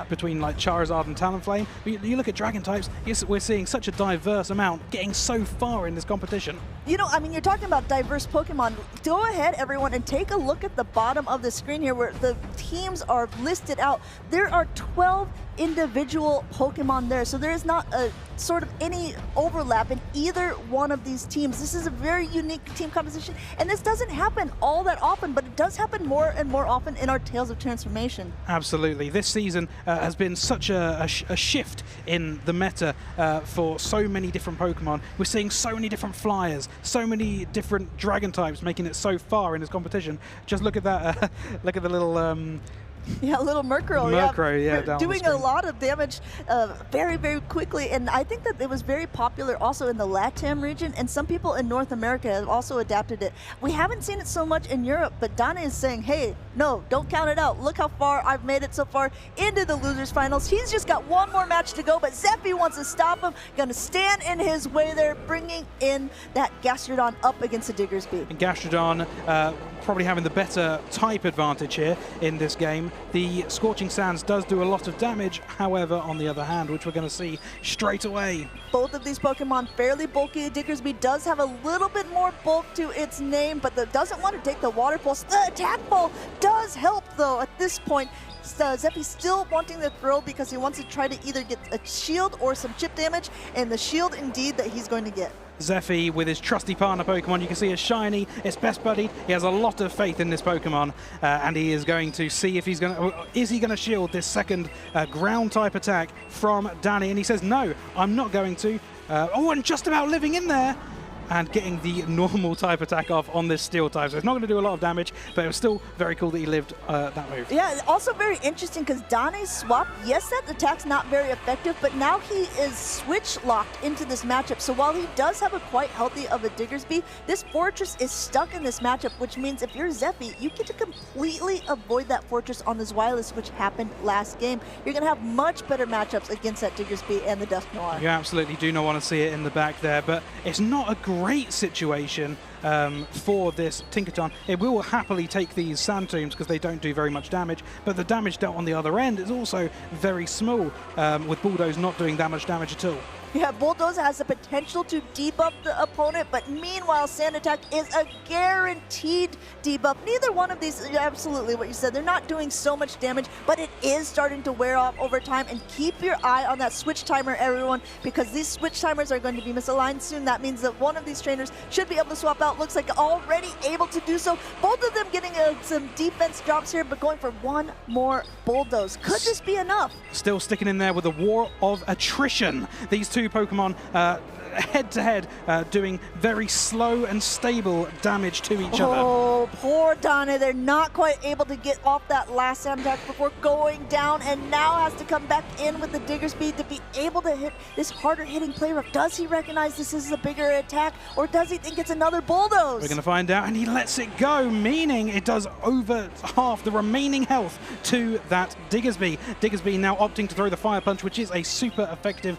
between like Charizard and Talonflame. You look at dragon types, we're seeing such a diverse amount getting so far in this competition. You know, I mean, you're talking about diverse Pokemon. Go ahead, everyone, and take a look at the bottom of the screen here where the teams are listed out. There are 12 individual Pokemon there, so there is not a sort of any overlap in either one of these teams. This is a very unique team composition, and this doesn't happen all that often, but it does happen more and more often in our Tales of Transformation. Absolutely. This season has been such a shift in the meta for so many different Pokemon. We're seeing so many different flyers, so many different dragon types making it so far in this competition. Just look at that, look at the little yeah, little Murkrow. Yeah, down doing a lot of damage very, very quickly. And I think that it was very popular also in the LATAM region, and some people in North America have also adapted it. We haven't seen it so much in Europe, but Dana is saying, hey, no, don't count it out. Look how far I've made it so far into the losers finals. He's just got one more match to go, but Zeppi wants to stop him. Gonna stand in his way there, bringing in that Gastrodon up against the Diggersby. And Gastrodon probably having the better type advantage here in this game. The Scorching Sands does do a lot of damage, however, on the other hand, which we're going to see straight away. Both of these Pokemon fairly bulky. Diggersby does have a little bit more bulk to its name, but doesn't want to take the Water Pulse. The Attack Ball does help, though, at this point. Zeppi's still wanting to throw because he wants to try to either get a shield or some chip damage, and the shield, indeed, that he's going to get. Zeppi with his trusty partner Pokemon, you can see it's shiny, it's best buddy. He has a lot of faith in this Pokemon, and he is going to see if he's going to, is he going to shield this second ground type attack from Danny, and he says, no, I'm not going to. Oh, and just about living in there. and getting the normal type attack off on this steel type. So it's not going to do a lot of damage, but it was still very cool that he lived that move. Yeah, also very interesting because Dane's swap, yes, that attack's not very effective, but now he is switch locked into this matchup. So while he does have a quite healthy of a Diggersby, this Fortress is stuck in this matchup, which means if you're Zeffy, you get to completely avoid that Fortress on this Wireless, which happened last game. You're going to have much better matchups against that Diggersby and the Dusk Noir. You absolutely do not want to see it in the back there, but it's not a great situation for this Tinkaton. It will happily take these Sand Tombs because they don't do very much damage, but the damage dealt on the other end is also very small, with Bulldoze not doing that much damage at all. Yeah, Bulldoze has the potential to debuff the opponent, but meanwhile, Sand Attack is a guaranteed debuff. Neither one of these, absolutely what you said, they're not doing so much damage, but it is starting to wear off over time. And keep your eye on that switch timer, everyone, because these switch timers are going to be misaligned soon. That means that one of these trainers should be able to swap out. Looks like already able to do so. Both of them getting some defense drops here, but going for one more Bulldoze. Could this be enough? Still sticking in there with a war of attrition. These two Pokemon head-to-head doing very slow and stable damage to each other. Oh, poor Dane. They're not quite able to get off that last Sand Attack before going down, and now has to come back in with the Diggersby to be able to hit this harder hitting play rough. Does he recognize this is a bigger attack, or does he think it's another Bulldoze? We're going to find out, and he lets it go, meaning it does over half the remaining health to that Diggersby. Diggersby now opting to throw the Fire Punch, which is a super effective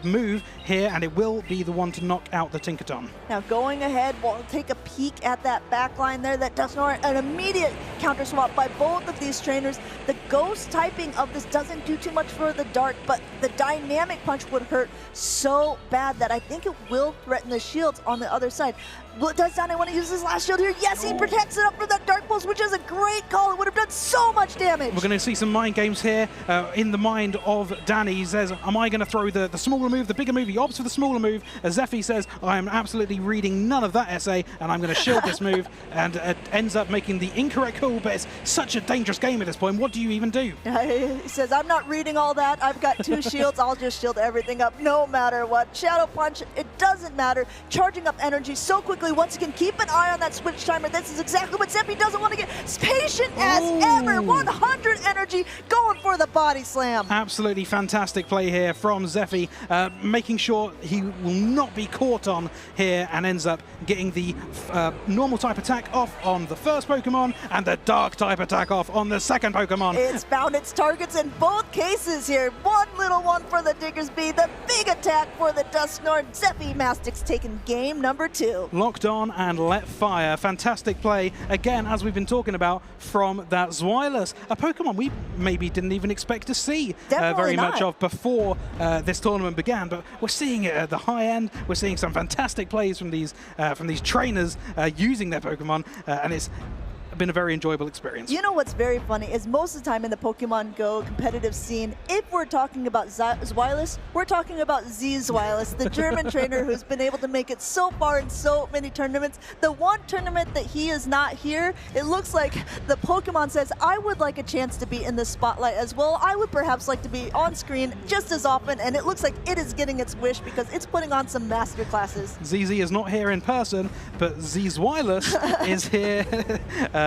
move here, and it will be the one to knock out the Tinkaton. Now going ahead, we'll take a peek at that back line there. That does not an immediate counter swap by both of these trainers. The ghost typing of this doesn't do too much for the dark, but the dynamic punch would hurt so bad that I think it will threaten the shields on the other side. Does Dane want to use his last shield here? Yes, he protects it up for that Dark Pulse, which is a great call. It would have done so much damage. We're going to see some mind games here in the mind of Danny. He says, am I going to throw the smaller move, the bigger move? He opts for the smaller move. Zeffy says, I am absolutely reading none of that essay, and I'm going to shield this move, and ends up making the incorrect call, but it's such a dangerous game at this point. What do you even do? He says, I'm not reading all that. I've got two shields. I'll just shield everything up no matter what. Shadow Punch, it doesn't matter. Charging up energy so quickly. Once again, keep an eye on that switch timer. This is exactly what Zeffy doesn't want to get. Patient as ever. 100 energy, going for the body slam. Absolutely fantastic play here from Zeffy, making sure he will not be caught on here, and ends up getting the normal type attack off on the first Pokemon and the dark type attack off on the second Pokemon. It's found its targets in both cases here. One little one for the Diggersby, the big attack for the Dusknoir. Zeffy Mastic's taking game number 2. Locked on and let fire. Fantastic play, again, as we've been talking about, from that Zweilous, a Pokemon we maybe didn't even expect to see very much of before this tournament began, but we're seeing it at the high end. We're seeing some fantastic plays from these trainers using their Pokemon, and it's been a very enjoyable experience. You know what's very funny is most of the time in the Pokemon GO competitive scene, if we're talking about Zweilous, we're talking about Z Zweilous, the German trainer who's been able to make it so far in so many tournaments. The one tournament that he is not here, it looks like the Pokemon says, I would like a chance to be in the spotlight as well. I would perhaps like to be on screen just as often, and it looks like it is getting its wish because it's putting on some master classes. ZZ is not here in person, but Z Zweilous is here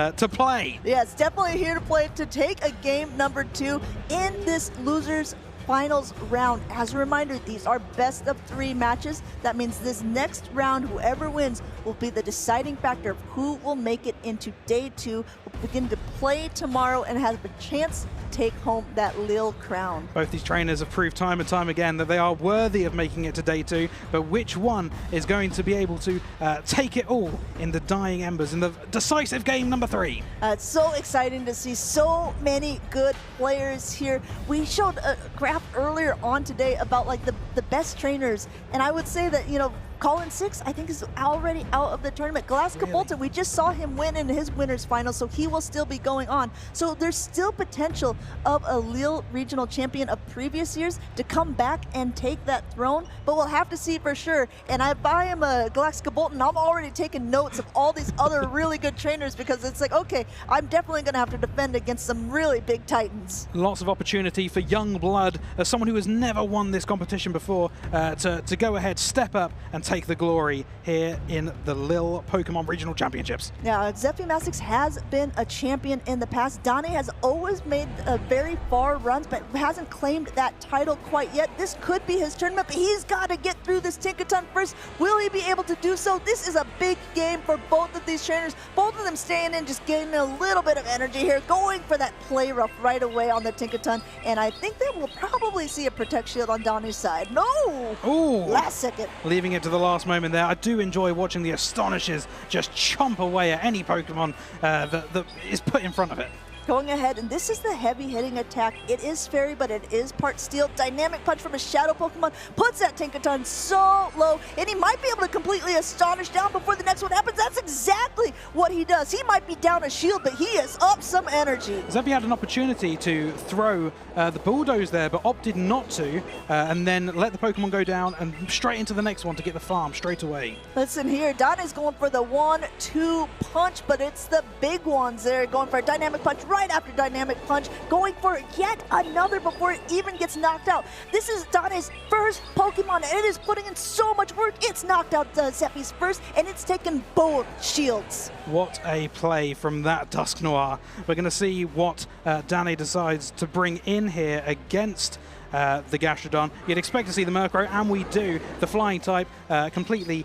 to play. Yeah, it's definitely here to play, to take a game number 2 in this losers finals round. As a reminder, these are best of 3 matches. That means this next round, whoever wins will be the deciding factor of who will make it into day 2. We'll begin to play tomorrow and have a chance to take home that Lille crown. Both these trainers have proved time and time again that they are worthy of making it to day 2, but which one is going to be able to take it all in the dying embers in the decisive game number 3? It's so exciting to see so many good players here. We showed a graph earlier on today about like the best trainers, and I would say that, you know, Colin 6, I think, is already out of the tournament. Glasgow Bolton, we just saw him win in his winners final, so he will still be going on. So there's still potential of a Lille regional champion of previous years to come back and take that throne, but we'll have to see for sure. And if I am a Glasgow Bolton, I'm already taking notes of all these other really good trainers, because it's like, okay, I'm definitely going to have to defend against some really big titans. Lots of opportunity for young blood, as someone who has never won this competition before, to go ahead, step up, and take take the glory here in the Lille Pokemon Regional Championships. Now, Zephy Mastix has been a champion in the past. Dane has always made very far runs, but hasn't claimed that title quite yet. This could be his tournament, but he's got to get through this Tinkaton first. Will he be able to do so? This is a big game for both of these trainers. Both of them staying in, just gaining a little bit of energy here, going for that play rough right away on the Tinkaton, and I think that we'll probably see a Protect Shield on Dane's side. No! Ooh! Last second. Leaving it to the last moment there. I do enjoy watching the Astonishes just chomp away at any Pokemon that is put in front of it. Going ahead, and this is the heavy hitting attack. It is fairy, but it is part steel. Dynamic punch from a shadow Pokemon puts that Tinkaton so low, and he might be able to completely astonish down before the next one happens. That's exactly what he does. He might be down a shield, but he is up some energy. Zephy had an opportunity to throw the Bulldoze there, but opted not to, and then let the Pokemon go down and straight into the next one to get the farm straight away. Listen here, Dane's going for the 1-2 punch, but it's the big ones there, going for a dynamic punch right after dynamic punch, going for yet another before it even gets knocked out. This is Dane's first Pokemon, and it is putting in so much work. It's knocked out Zephy's first, and it's taken both shields. What a play from that Dusknoir. We're going to see what Dane decides to bring in here against the Gastrodon. You'd expect to see the Murkrow, and we do. The flying type completely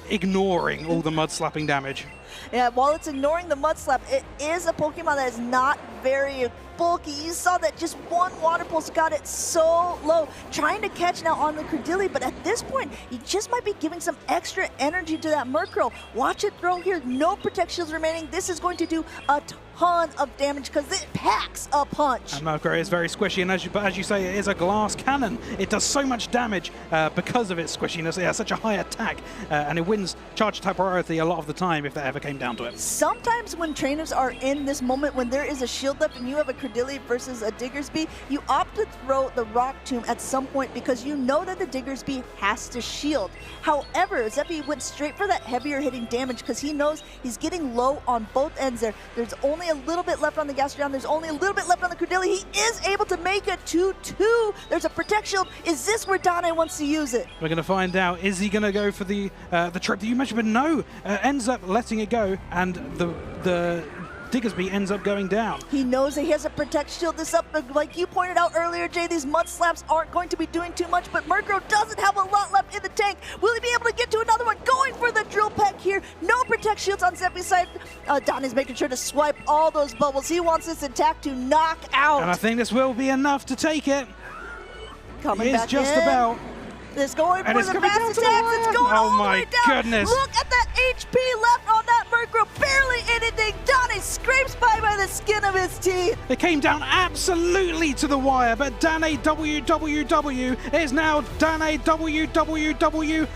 ignoring all the mud slapping damage. Yeah, while it's ignoring the Mud Slap, it is a Pokemon that is not very bulky. You saw that just one Water Pulse got it so low. Trying to catch now on the Credilli, but at this point, he just might be giving some extra energy to that Murkrow. Watch it throw here. No Protect Shields remaining. This is going to do a ton of damage because it packs a punch. And Murkrow is very squishy, and as you say, it is a glass cannon. It does so much damage because of its squishiness. It has such a high attack, and it wins charge type priority a lot of the time if that ever came down to it. Sometimes when trainers are in this moment, when there is a shield left and you have a Credilli versus a Diggersby, you opt to throw the Rock Tomb at some point because you know that the Diggersby has to shield. However, Zephy went straight for that heavier hitting damage because he knows he's getting low on both ends there. There's only a little bit left on the Gastrodon. There's only a little bit left on the Credilli. He is able to make it 2-2. There's a Protect Shield. Is this where Dane wants to use it? We're going to find out. Is he going to go for the trip that you mentioned? But no, ends up letting it go, and the Diggersby ends up going down. He knows that he has a Protect Shield this up. Like you pointed out earlier, Jay, these Mud Slaps aren't going to be doing too much, but Murkrow doesn't have a lot left in the tank. Will he be able to get to another one? Going for the Drill Peck here. No Protect Shields on Zephy's side. Don is making sure to swipe all those bubbles. He wants this attack to knock out. And I think this will be enough to take it. Coming back just in. about. It's going And for it's the coming fast down to the attacks. wire. It's going Oh all the my way down. goodness. Look at that HP left on that Murkrow. Barely anything. Donnie scrapes by the skin of his teeth. It came down absolutely to the wire, but Dane WWW is now Dane WWW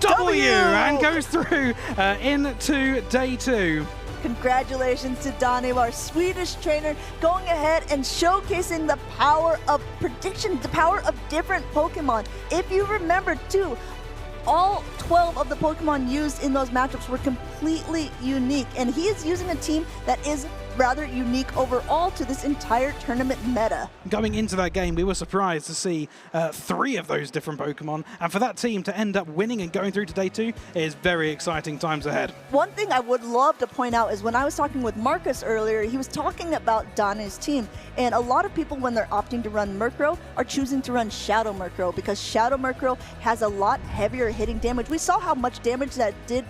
and goes through into day 2. Congratulations to Dane, our Swedish trainer, going ahead and showcasing the power of prediction, the power of different Pokemon. If you remember, too, all 12 of the Pokemon used in those matchups were completely unique, and he is using a team that is rather unique overall to this entire tournament meta. Going into that game, we were surprised to see 3 of those different Pokemon, and for that team to end up winning and going through to day 2 is very exciting times ahead. One thing I would love to point out is when I was talking with Marcus earlier, he was talking about Dane's team, and a lot of people, when they're opting to run Murkrow, are choosing to run Shadow Murkrow because Shadow Murkrow has a lot heavier hitting damage. We saw how much damage that did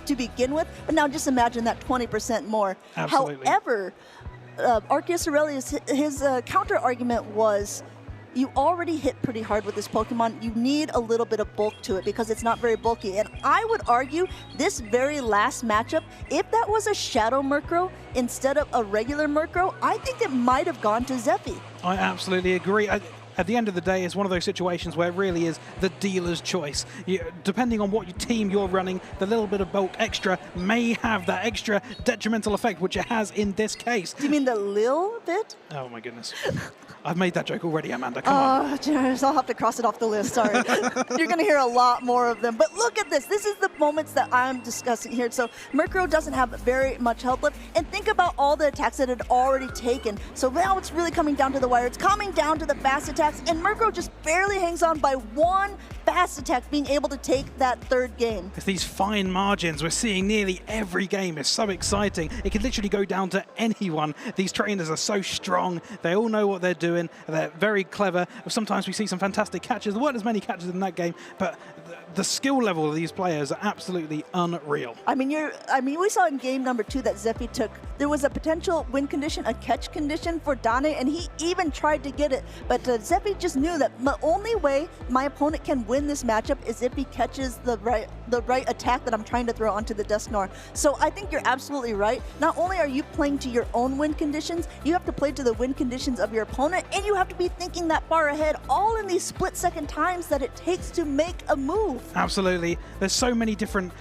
to begin with, but now just imagine that 20% more. Absolutely. However, Arceus Aurelius, his counter argument was, you already hit pretty hard with this Pokemon. You need a little bit of bulk to it because it's not very bulky. And I would argue this very last matchup, if that was a Shadow Murkrow instead of a regular Murkrow, I think it might have gone to Zephy. I absolutely agree. At the end of the day, it's one of those situations where it really is the dealer's choice. Depending on what team you're running, the little bit of bulk extra may have that extra detrimental effect, which it has in this case. Do you mean the Lille bit? Oh my goodness. I've made that joke already, Amanda. Come on. Generous, I'll have to cross it off the list. Sorry. You're going to hear a lot more of them. But look at this. This is the moments that I'm discussing here. So Murkrow doesn't have very much health left. And think about all the attacks that it had already taken. So now it's really coming down to the wire. It's coming down to the fast attacks. And Murkrow just barely hangs on by one fast attacks being able to take that third game. It's these fine margins we're seeing nearly every game. It's so exciting. It could literally go down to anyone. These trainers are so strong. They all know what they're doing. They're very clever. Sometimes we see some fantastic catches. There weren't as many catches in that game, but the skill level of these players are absolutely unreal. I mean, we saw in game number 2 that Zephy took. There was a potential win condition, a catch condition for Dane, and he even tried to get it. But Zephy just knew that the only way my opponent can win this matchup is if he catches the right attack that I'm trying to throw onto the Dusknoir. So I think you're absolutely right. Not only are you playing to your own win conditions, you have to play to the win conditions of your opponent, and you have to be thinking that far ahead, all in these split-second times that it takes to make a move. Absolutely. There's so many different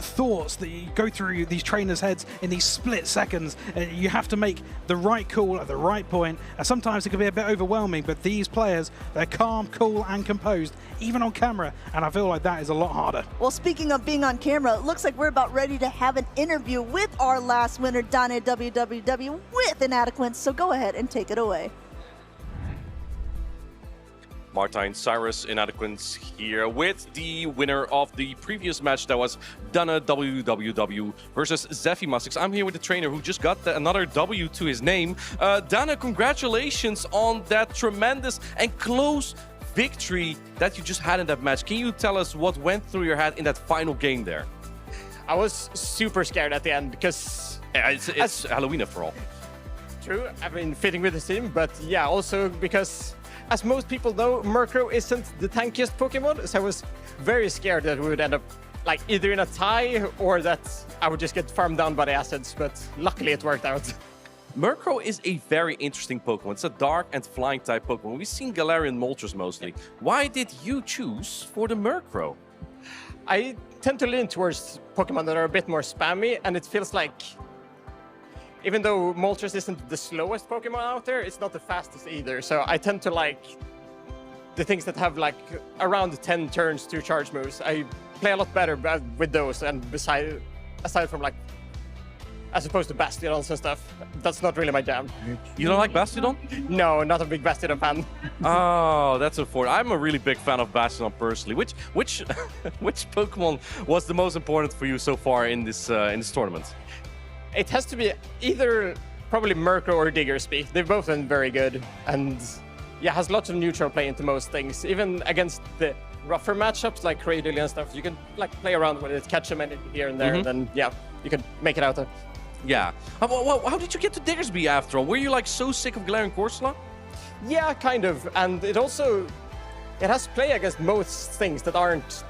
thoughts that you go through these trainers' heads in these split seconds. You have to make the right call at the right point. Sometimes it can be a bit overwhelming, but these players, they're calm, cool, and composed, even on camera, and I feel like that is a lot harder. Well, speaking of being on camera, it looks like we're about ready to have an interview with our last winner, Dane WWW, with Inadequate, so go ahead and take it away. Martijn Cyrus Inadequate here with the winner of the previous match that was Dane WWW versus Zephy Mastix. I'm here with the trainer who just got another W to his name. Dane, congratulations on that tremendous and close victory that you just had in that match. Can you tell us what went through your head in that final game there? I was super scared at the end because... Yeah, it's Halloween after all. True, I've been fitting with the team, but yeah, also because... As most people know, Murkrow isn't the tankiest Pokemon, so I was very scared that we would end up like either in a tie or that I would just get farmed down by the acids, but luckily it worked out. Murkrow is a very interesting Pokemon. It's a dark and flying type Pokemon. We've seen Galarian Moltres mostly. Why did you choose for the Murkrow? I tend to lean towards Pokemon that are a bit more spammy, and it feels like even though Moltres isn't the slowest Pokemon out there, it's not the fastest either. So I tend to like the things that have like around 10 turns to charge moves. I play a lot better with those, and aside from like, as opposed to Bastiodons and stuff, that's not really my jam. You don't like Bastiodon? No, not a big Bastiodon fan. Oh, that's unfortunate. I'm a really big fan of Bastiodon personally. Which Pokemon was the most important for you so far in this tournament? It has to be either probably Murkrow or Diggersby. They've both been very good, and yeah, has lots of neutral play into most things. Even against the rougher matchups like Cradily and stuff, you can like play around with it, catch them here and there, and then yeah, you can make it out there. Yeah. How did you get to Diggersby after all? Were you like so sick of Galarian Corsola? Yeah, kind of, and it has play against most things that aren't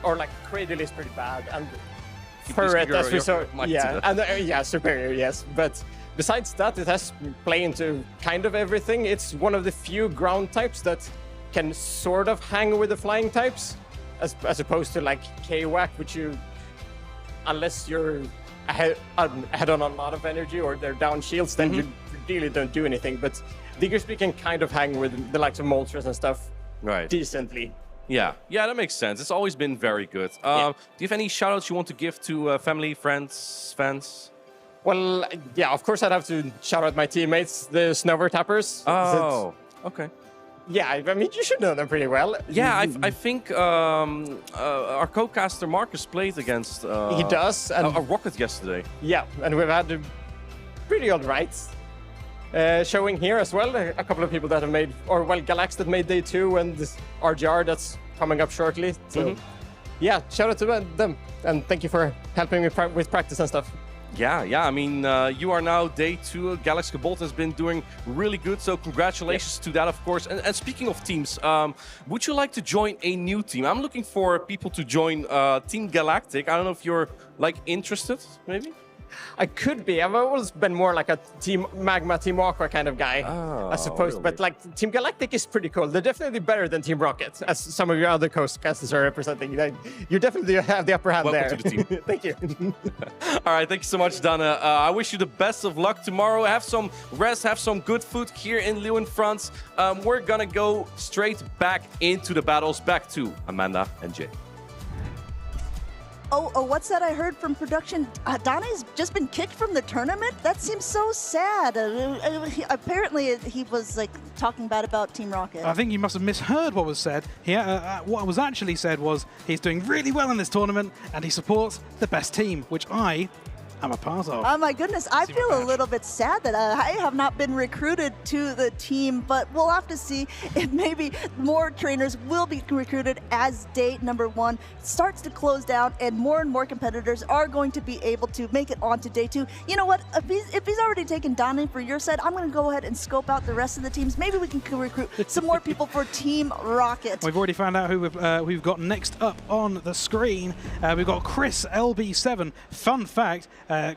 or like Cradily is pretty bad, and Ferret, as we saw, yeah, and yeah, superior, yes. But besides that, it has play into kind of everything. It's one of the few ground types that can sort of hang with the flying types, as opposed to like K-Whack, which unless you're ahead on a lot of energy or they're down shields, then you really don't do anything. But Diggersby can kind of hang with the likes of Moltres and stuff decently. Yeah, that makes sense. It's always been very good. Do you have any shout-outs you want to give to family, friends, fans? Well, yeah, of course I'd have to shout out my teammates, the Snover Tappers. Oh, okay. Yeah, I mean, you should know them pretty well. Yeah, I think our co-caster Marcus played against he does, and a Rocket yesterday. Yeah, and we've had pretty all right showing here as well. A couple of people that have made, or well, Galax that made day 2, and this RGR that's coming up shortly. So yeah, shout out to them, and thank you for helping me with practice and stuff. Yeah. I mean, you are now day 2. Galax Gabolt has been doing really good, so congratulations to that, of course. And speaking of teams, would you like to join a new team? I'm looking for people to join Team Galactic. I don't know if you're like interested, maybe? I could be. I've always been more like a Team Magma, Team Aqua kind of guy, I suppose. Really? But like Team Galactic is pretty cool. They're definitely better than Team Rocket, as some of your other co-casters are representing. You definitely have the upper hand there. Welcome to the team. Thank you. All right, thank you so much, Dane. I wish you the best of luck tomorrow. Have some rest, have some good food here in Lille, France. We're gonna go straight back into the battles, back to Amanda and Jay. Oh, what's that I heard from production? Donnie's just been kicked from the tournament? That seems so sad. Apparently, he was like talking bad about Team Rocket. I think you must have misheard what was said. What was actually said was he's doing really well in this tournament and he supports the best team, which I'm a part of. Oh my goodness, I feel a little bit sad that I have not been recruited to the team, but we'll have to see if maybe more trainers will be recruited as day number 1 starts to close down and more competitors are going to be able to make it on to day 2. You know what, if he's already taken Donnie for your side, I'm going to go ahead and scope out the rest of the teams. Maybe we can recruit some more people for Team Rocket. We've already found out who we've got next up on the screen. We've got Chris LB7. Fun fact,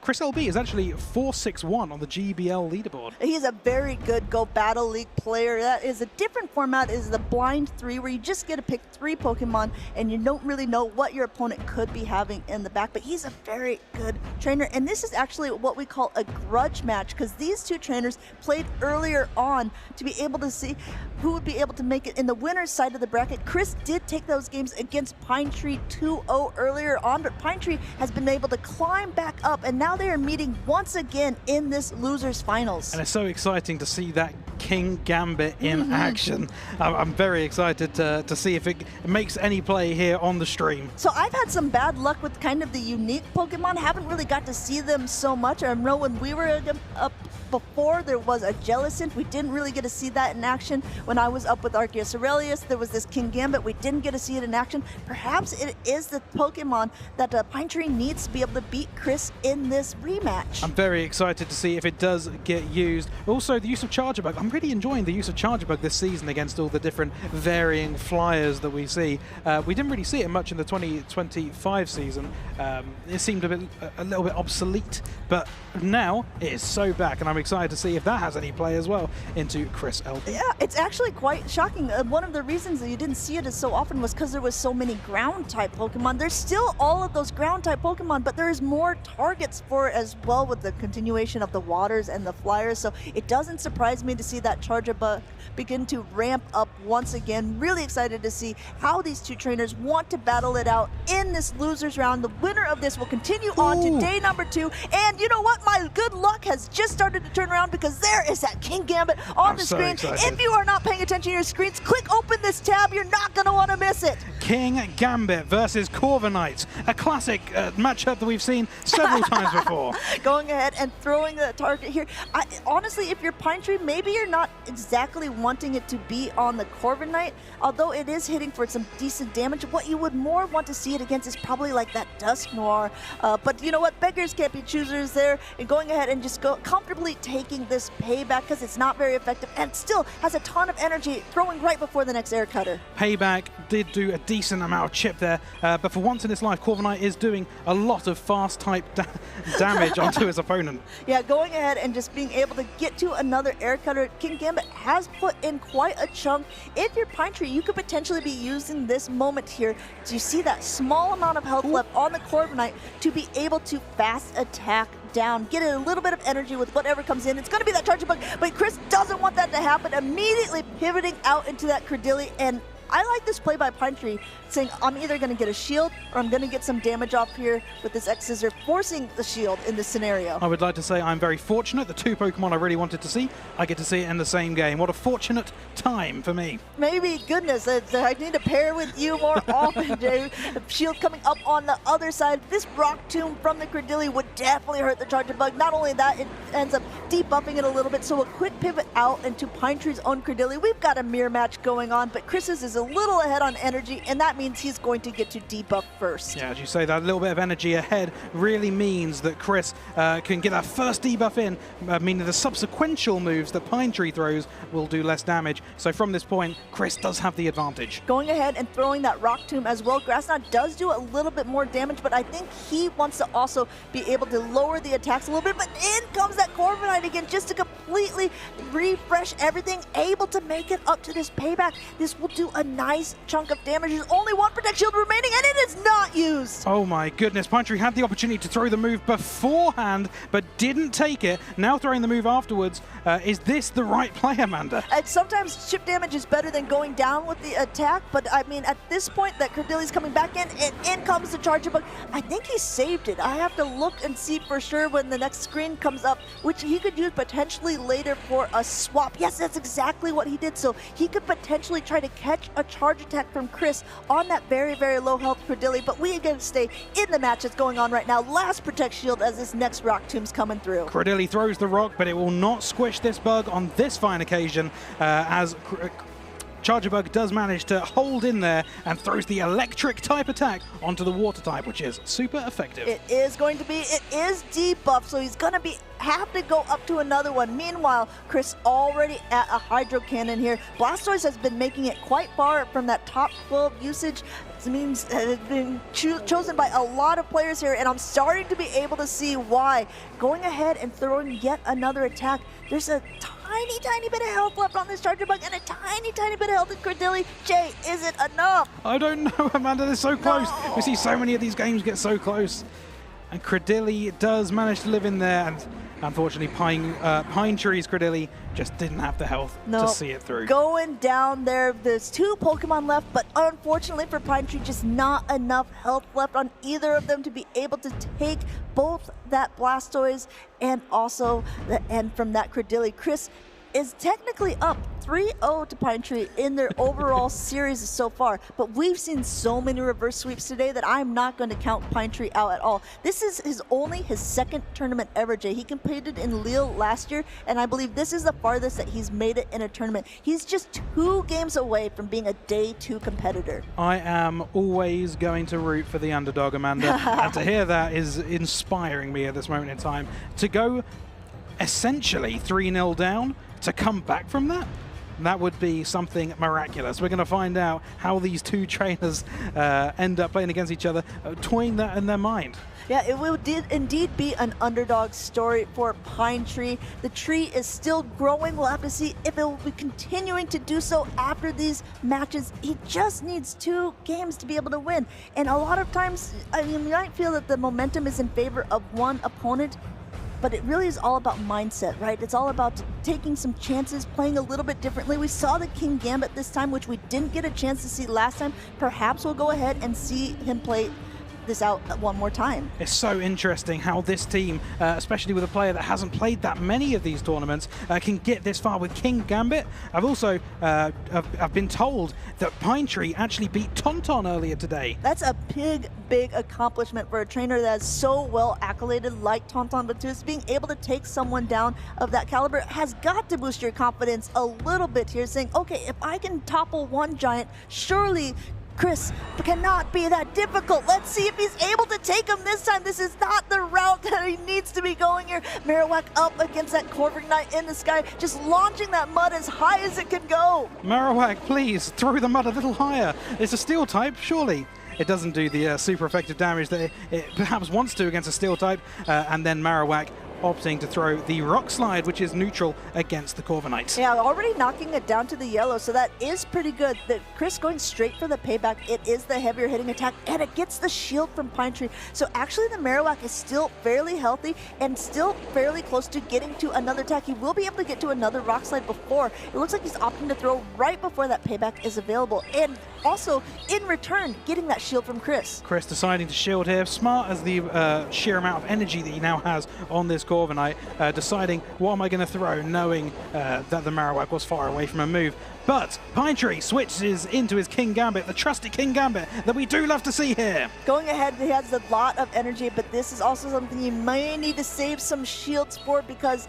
Chris LB is actually 461 on the GBL leaderboard. He's a very good Go Battle League player. That is a different format, is the blind 3, where you just get to pick 3 Pokemon and you don't really know what your opponent could be having in the back, but he's a very good trainer. And this is actually what we call a grudge match, because these 2 trainers played earlier on to be able to see who would be able to make it in the winner's side of the bracket. Chris did take those games against Pine Tree 2-0 earlier on, but Pine Tree has been able to climb back up, and now they are meeting once again in this losers finals. And it's so exciting to see that King Gambit in action. I'm very excited to see if it makes any play here on the stream. So I've had some bad luck with kind of the unique Pokemon. Haven't really got to see them so much. I know when we were up before, there was a Jellicent. We didn't really get to see that in action. When I was up with Arceus Aurelius, there was this King Gambit. We didn't get to see it in action. Perhaps it is the Pokemon that Pine Tree needs to be able to beat Chris in this rematch. I'm very excited to see if it does get used. Also, the use of Charger Bug. I'm really enjoying the use of Charger Bug this season against all the different varying flyers that we see. We didn't really see it much in the 2025 season. It seemed a little bit obsolete, but now it is so back, and I'm excited to see if that has any play as well into Chris LB. Yeah, it's actually quite shocking. One of the reasons that you didn't see it as so often was because there was so many ground-type Pokemon. There's still all of those ground-type Pokemon, but there is more targets for it as well with the continuation of the waters and the flyers, so it doesn't surprise me to see that Charger Bug begin to ramp up once again. Really excited to see how these 2 trainers want to battle it out in this losers round. The winner of this will continue on to day number 2, and you know what? My good luck has just started to turn around, because there is that King Gambit on the screen. Excited. If you are not paying attention to your screens, click open this tab. You're not going to want to miss it. King Gambit versus Corviknight, a classic matchup that we've seen several times before. Going ahead and throwing the target here. Honestly, if you're Pine Tree, maybe you're not exactly wanting it to be on the Corviknight, although it is hitting for some decent damage. What you would more want to see it against is probably like that Dusknoir. But you know what? Beggars can't be choosers there, and going ahead and just comfortably taking this payback, because it's not very effective and still has a ton of energy, throwing right before the next air cutter. Payback did do a decent amount of chip there, but for once in his life, Corviknight is doing a lot of fast type damage onto his opponent. Yeah, going ahead and just being able to get to another air cutter. King Gambit has put in quite a chunk. If you're Pine Tree, you could potentially be using this moment here to see that small amount of health left on the Corviknight to be able to fast attack down, get a little bit of energy with whatever comes in. It's going to be that Charger Bug, but Chris doesn't want that to happen, immediately pivoting out into that Credilli, and I like this play by Pine Tree, saying I'm either going to get a shield or I'm going to get some damage off here with this X-Scissor, forcing the shield in this scenario. I would like to say I'm very fortunate. The 2 Pokemon I really wanted to see, I get to see it in the same game. What a fortunate time for me. Maybe, goodness, I need to pair with you more often, Jay. Shield coming up on the other side. This Rock Tomb from the Credilli would definitely hurt the Charger Bug. Not only that, it ends up debuffing it a little bit, so a quick pivot out into Pine Tree's own Credilli. We've got a mirror match going on, but Chris's is a little ahead on energy, and that means he's going to get to debuff first. Yeah, as you say, that little bit of energy ahead really means that Chris can get that first debuff in, meaning the subsequential moves that Pine Tree throws will do less damage. So from this point, Chris does have the advantage. Going ahead and throwing that Rock Tomb as well. Grassnod does do a little bit more damage, but I think he wants to also be able to lower the attacks a little bit, but in comes that Corviknight again just to completely refresh everything, able to make it up to this payback. This will do a nice chunk of damage. There's only one Protect Shield remaining, and it is not used. Oh my goodness, Pine Tree had the opportunity to throw the move beforehand, but didn't take it. Now throwing the move afterwards. Is this the right play, Amanda? And sometimes chip damage is better than going down with the attack, but I mean, at this point that Credilli's coming back in, and in comes the Charger Bug. I think he saved it. I have to look and see for sure when the next screen comes up, which he could use potentially later for a swap. Yes, that's exactly what he did. So he could potentially try to catch a charge attack from Chris on that very, very low health Credilli, but we are going to stay in the match that's going on right now. Last Protect Shield as this next Rock Tomb's coming through. Credilli throws the rock, but it will not squish this bug on this fine occasion as Charger Bug does manage to hold in there and throws the electric type attack onto the water type, which is super effective. It is going to be, it is debuffed, so he's going to have to go up to another one. Meanwhile, Chris already at a Hydro Cannon here. Blastoise has been making it quite far from that top 12 usage. It means it's been chosen by a lot of players here, and I'm starting to be able to see why. Going ahead and throwing yet another attack. There's a tiny bit of health left on this Charger Bug and a tiny bit of health in Credilli. Jay, is it enough? I don't know, Amanda. They're so close. No. We see so many of these games get so close. And Credilli does manage to live in there, and unfortunately Pine Tree's Credilli just didn't have the health to see it through. Going down there, there's 2 Pokemon left, but unfortunately for Pine Tree, just not enough health left on either of them to be able to take both that Blastoise and also the end from that Credilli. Chris is technically up 3-0 to Pine Tree in their overall series so far, but we've seen so many reverse sweeps today that I'm not going to count Pine Tree out at all. This is his second tournament ever, Jay. He competed in Lille last year, and I believe this is the farthest that he's made it in a tournament. He's just 2 games away from being a day 2 competitor. I am always going to root for the underdog, Amanda, and to hear that is inspiring me at this moment in time. To go essentially 3-0 down, to come back from that would be something miraculous. We're going to find out how these 2 trainers end up playing against each other, toying that in their mind. Yeah, it will indeed be an underdog story for Pine Tree. The tree is still growing. We'll have to see if it will be continuing to do so after these matches. He just needs 2 games to be able to win. And a lot of times, I mean, you might feel that the momentum is in favor of one opponent, but it really is all about mindset, right? It's all about taking some chances, playing a little bit differently. We saw the King Gambit this time, which we didn't get a chance to see last time. Perhaps we'll go ahead and see him play this out one more time. It's so interesting how this team, especially with a player that hasn't played that many of these tournaments, can get this far with King Gambit. I've also I've been told that Pine Tree actually beat Tauntaun earlier today. That's a big accomplishment for a trainer that is so well accoladed like Tauntaun, but just being able to take someone down of that caliber has got to boost your confidence a little bit here, saying, okay, if I can topple one giant, surely Chris cannot be that difficult. Let's see if he's able to take him this time. This is not the route that he needs to be going here. Marowak up against that Corviknight in the sky, just launching that mud as high as it can go. Marowak, please, throw the mud a little higher. It's a steel type, surely. It doesn't do the super effective damage that it perhaps wants to against a steel type, and then Marowak opting to throw the Rock Slide, which is neutral against the Corviknight. Yeah, already knocking it down to the yellow, so that is pretty good. Chris going straight for the payback. It is the heavier hitting attack, and it gets the shield from Pine Tree. So actually the Marowak is still fairly healthy and still fairly close to getting to another attack. He will be able to get to another Rock Slide before. It looks like he's opting to throw right before that payback is available. And also, in return, getting that shield from Chris. Chris deciding to shield here, smart as the sheer amount of energy that he now has on this Corviknight, deciding what am I going to throw, knowing that the Marowak was far away from a move. But Pine Tree switches into his King Gambit, the trusted King Gambit that we do love to see here. Going ahead, he has a lot of energy, but this is also something you may need to save some shields for, because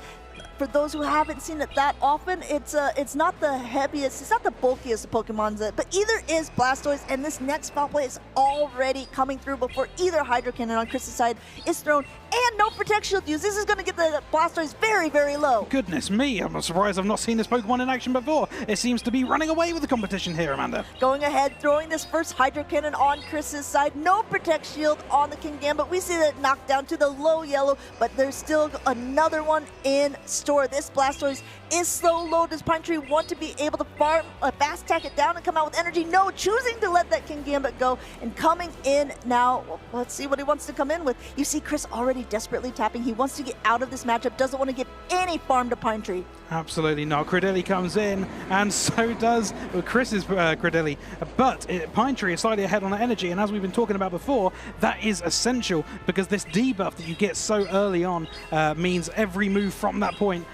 for those who haven't seen it that often, it's not the heaviest, it's not the bulkiest of Pokemons, but either is Blastoise, and this next foul play is already coming through before either Hydro Cannon on Chris's side is thrown, and no Protect Shield use. This is going to get the Blastoise very, very low. Goodness me, I'm surprised I've not seen this Pokemon in action before. It seems to be running away with the competition here, Amanda. Going ahead, throwing this first Hydro Cannon on Chris's side. No Protect Shield on the King Gambit. We see that knocked down to the low yellow, but there's still another one in store. store. This Blastoise is slow low. Does Pine Tree want to be able to farm, fast attack it down and come out with energy? No, choosing to let that King Gambit go and coming in now. Well, let's see what he wants to come in with. You see Chris already desperately tapping. He wants to get out of this matchup, doesn't want to give any farm to Pine Tree. Absolutely not. Credilli comes in, and so does Chris's Credilli. But Pine Tree is slightly ahead on the energy, and as we've been talking about before, that is essential because this debuff that you get so early on means every move from that point,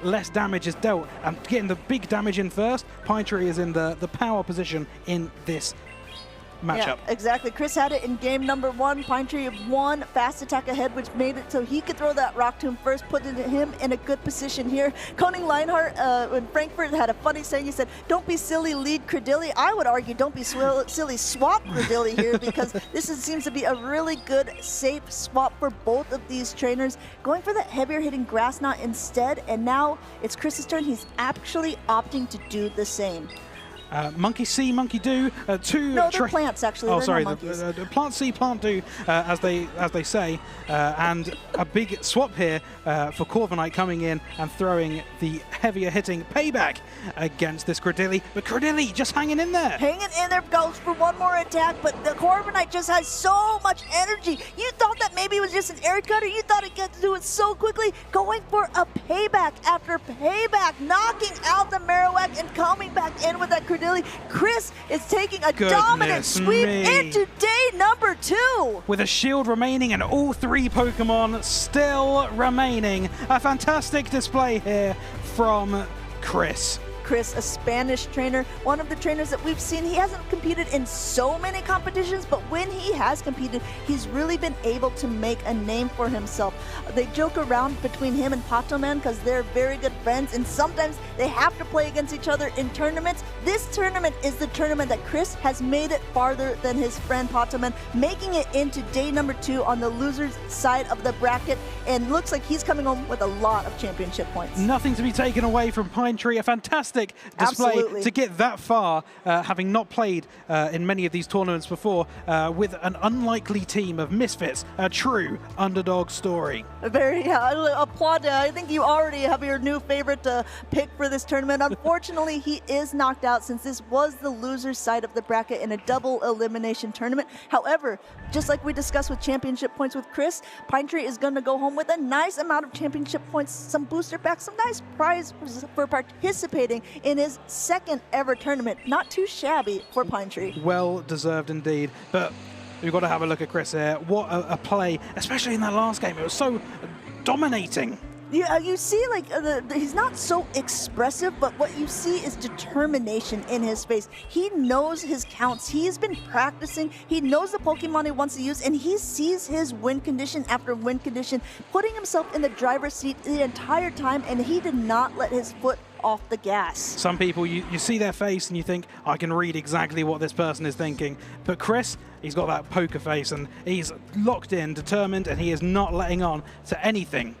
less damage is dealt. And getting the big damage in first, Pine Tree is in the power position in this matchup. Yeah, exactly. Chris had it in game number 1. Pine Tree one fast attack ahead, which made it so he could throw that Rock Tomb first, putting him in a good position here. Koning Lionheart in Frankfurt had a funny saying. He said, "Don't be silly, lead Credilli." I would argue, don't be silly, swap Credilli here, because this seems to be a really good, safe swap for both of these trainers. Going for that heavier hitting Grass Knot instead, and now it's Chris's turn. He's actually opting to do the same. Monkey see, monkey do. No, they're plants actually. Oh, they're sorry. not The plant see, plant do, as they say. And a big swap here for Corviknight coming in and throwing the heavier hitting payback against this Credilli. But Credilli just hanging in there. Hanging in there, goes for one more attack, but the Corviknight just has so much energy. You thought that maybe it was just an air cutter. You thought it got to do it so quickly. Going for a payback after payback, knocking out the Marowak and coming back in with that Credilli. Chris is taking a dominant sweep into day number 2. With a shield remaining and all 3 Pokemon still remaining. A fantastic display here from Chris. Chris, a Spanish trainer, one of the trainers that we've seen. He hasn't competed in so many competitions, but when he has competed, he's really been able to make a name for himself. They joke around between him and Patoman because they're very good friends, and sometimes they have to play against each other in tournaments. This tournament is the tournament that Chris has made it farther than his friend Patoman, making it into day number 2 on the loser's side of the bracket, and looks like he's coming home with a lot of championship points. Nothing to be taken away from Pine Tree. A fantastic display to get that far, having not played in many of these tournaments before, with an unlikely team of misfits. A true underdog story. Very applaud. I think you already have your new favorite pick for this tournament. Unfortunately, he is knocked out since this was the loser's side of the bracket in a double elimination tournament. However, just like we discussed with championship points with Chris, Pine Tree is going to go home with a nice amount of championship points, some booster packs, some nice prize for participating in his second ever tournament. Not too shabby for Pine Tree. Well deserved indeed. But we've got to have a look at Chris here. What a play, especially in that last game. It was so dominating. Yeah, you see, like, he's not so expressive, but what you see is determination in his face. He knows his counts. He's been practicing. He knows the Pokemon he wants to use, and he sees his win condition after win condition, putting himself in the driver's seat the entire time, and he did not let his foot off the gas. Some people, you see their face and you think, I can read exactly what this person is thinking. But Chris, he's got that poker face, and he's locked in, determined, and he is not letting on to anything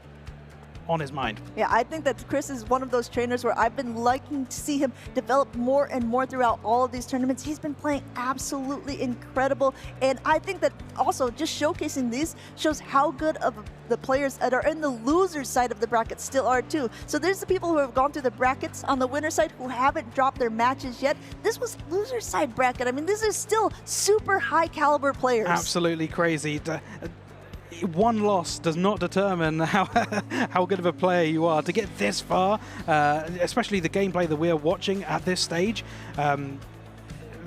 on his mind. Yeah, I think that Chris is one of those trainers where I've been liking to see him develop more and more throughout all of these tournaments. He's been playing absolutely incredible, and I think that also just showcasing these shows how good of the players that are in the loser's side of the bracket still are too. So there's the people who have gone through the brackets on the winner side who haven't dropped their matches yet. This was loser side bracket. I mean, this is still super high caliber players. Absolutely crazy. One loss does not determine how good of a player you are. To get this far, especially the gameplay that we're watching at this stage,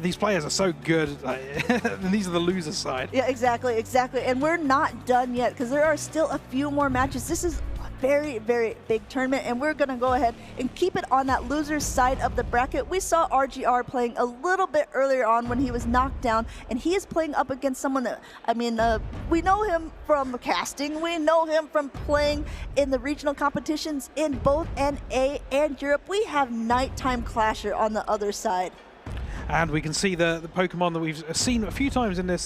these players are so good. And these are the loser side. Yeah, exactly. And we're not done yet because there are still a few more matches. This is very, very big tournament, and we're going to go ahead and keep it on that loser's side of the bracket. We saw RGR playing a little bit earlier on when he was knocked down, and he is playing up against someone that, I mean, we know him from casting. We know him from playing in the regional competitions in both NA and Europe. We have Nighttime Clasher on the other side. And we can see the Pokemon that we've seen a few times in this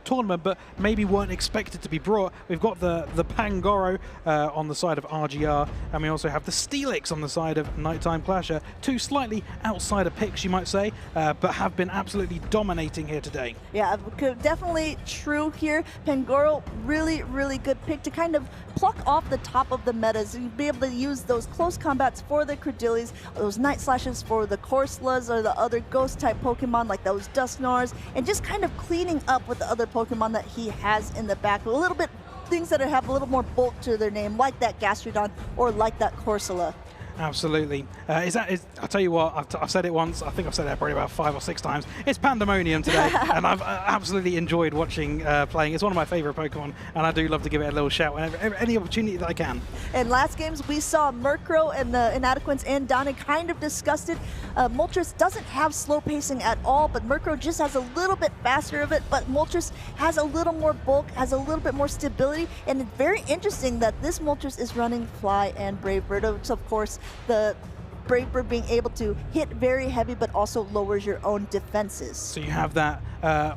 tournament, but maybe weren't expected to be brought. We've got the Pangoro on the side of RGR, and we also have the Steelix on the side of Nighttime Clasher. Two slightly outsider picks, you might say, but have been absolutely dominating here today. Yeah, definitely true here. Pangoro, really, really good pick to kind of pluck off the top of the metas. You'd be able to use those close combats for the Credillies, those Night Slashes for the Corsolas or the other Ghost-type Pokemon like those Dusknoirs, and just kind of cleaning up with the other Pokemon that he has in the back. A little bit things that have a little more bulk to their name, like that Gastrodon or like that Corsola. Absolutely. I'll tell you what, I've said it once, I think I've said it probably about 5 or 6 times. It's pandemonium today, and I've absolutely enjoyed watching playing. It's one of my favorite Pokemon, and I do love to give it a little shout whenever any opportunity that I can. In last games, we saw Murkrow and the Inadequates and Donnie kind of discussed it. Moltres doesn't have slow pacing at all, but Murkrow just has a little bit faster of it, but Moltres has a little more bulk, has a little bit more stability, and it's very interesting that this Moltres is running Fly and Brave Bird. So of course, the Brave Bird being able to hit very heavy, but also lowers your own defenses. So you have that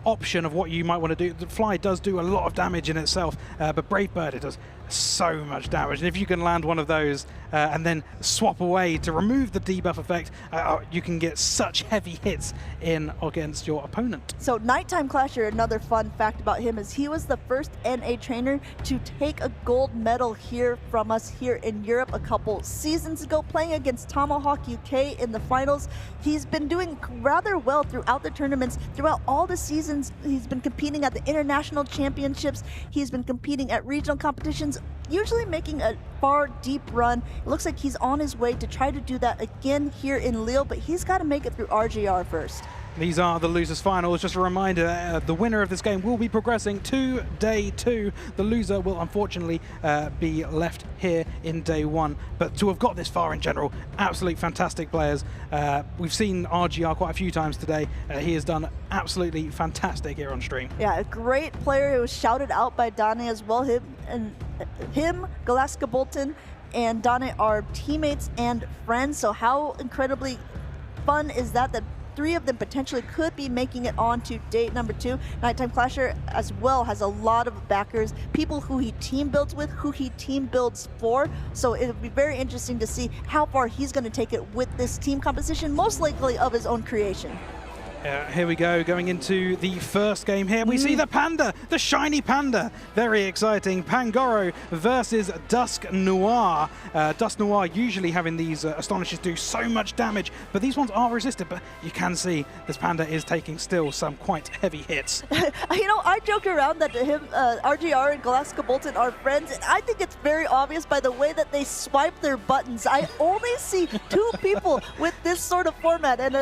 option of what you might want to do. The Fly does do a lot of damage in itself, but Brave Bird, it does so much damage. And if you can land one of those and then swap away to remove the debuff effect, you can get such heavy hits in against your opponent. So Nighttime Clasher, another fun fact about him is he was the first NA trainer to take a gold medal here from us here in Europe a couple seasons ago, playing against Tomahawk UK in the finals. He's been doing rather well throughout the tournaments, throughout all the seasons. He's been competing at the international championships. He's been competing at regional competitions, usually making a far deep run. It looks like he's on his way to try to do that again here in Lille, but he's got to make it through RGR first. These are the losers finals. Just a reminder, the winner of this game will be progressing to day 2. The loser will unfortunately be left here in day 1. But to have got this far in general, absolute fantastic players. We've seen RGR quite a few times today. He has done absolutely fantastic here on stream. Yeah, a great player who was shouted out by Dane as well. Him, Galaska Bolton, and Dane are teammates and friends. So how incredibly fun is that 3 of them potentially could be making it on to date number 2. Nighttime Clasher as well has a lot of backers, people who he team builds with, who he team builds for. So it'll be very interesting to see how far he's going to take it with this team composition, most likely of his own creation. Here we go, going into the first game here. We see the Panda, the shiny Panda. Very exciting. Pangoro versus Dusknoir. Dusknoir usually having these Astonishes do so much damage, but these ones are resisted. But you can see this Panda is taking still some quite heavy hits. You know, I joke around that RGR and Galaska Bolton are friends, and I think it's very obvious by the way that they swipe their buttons. I only see 2 people with this sort of format, and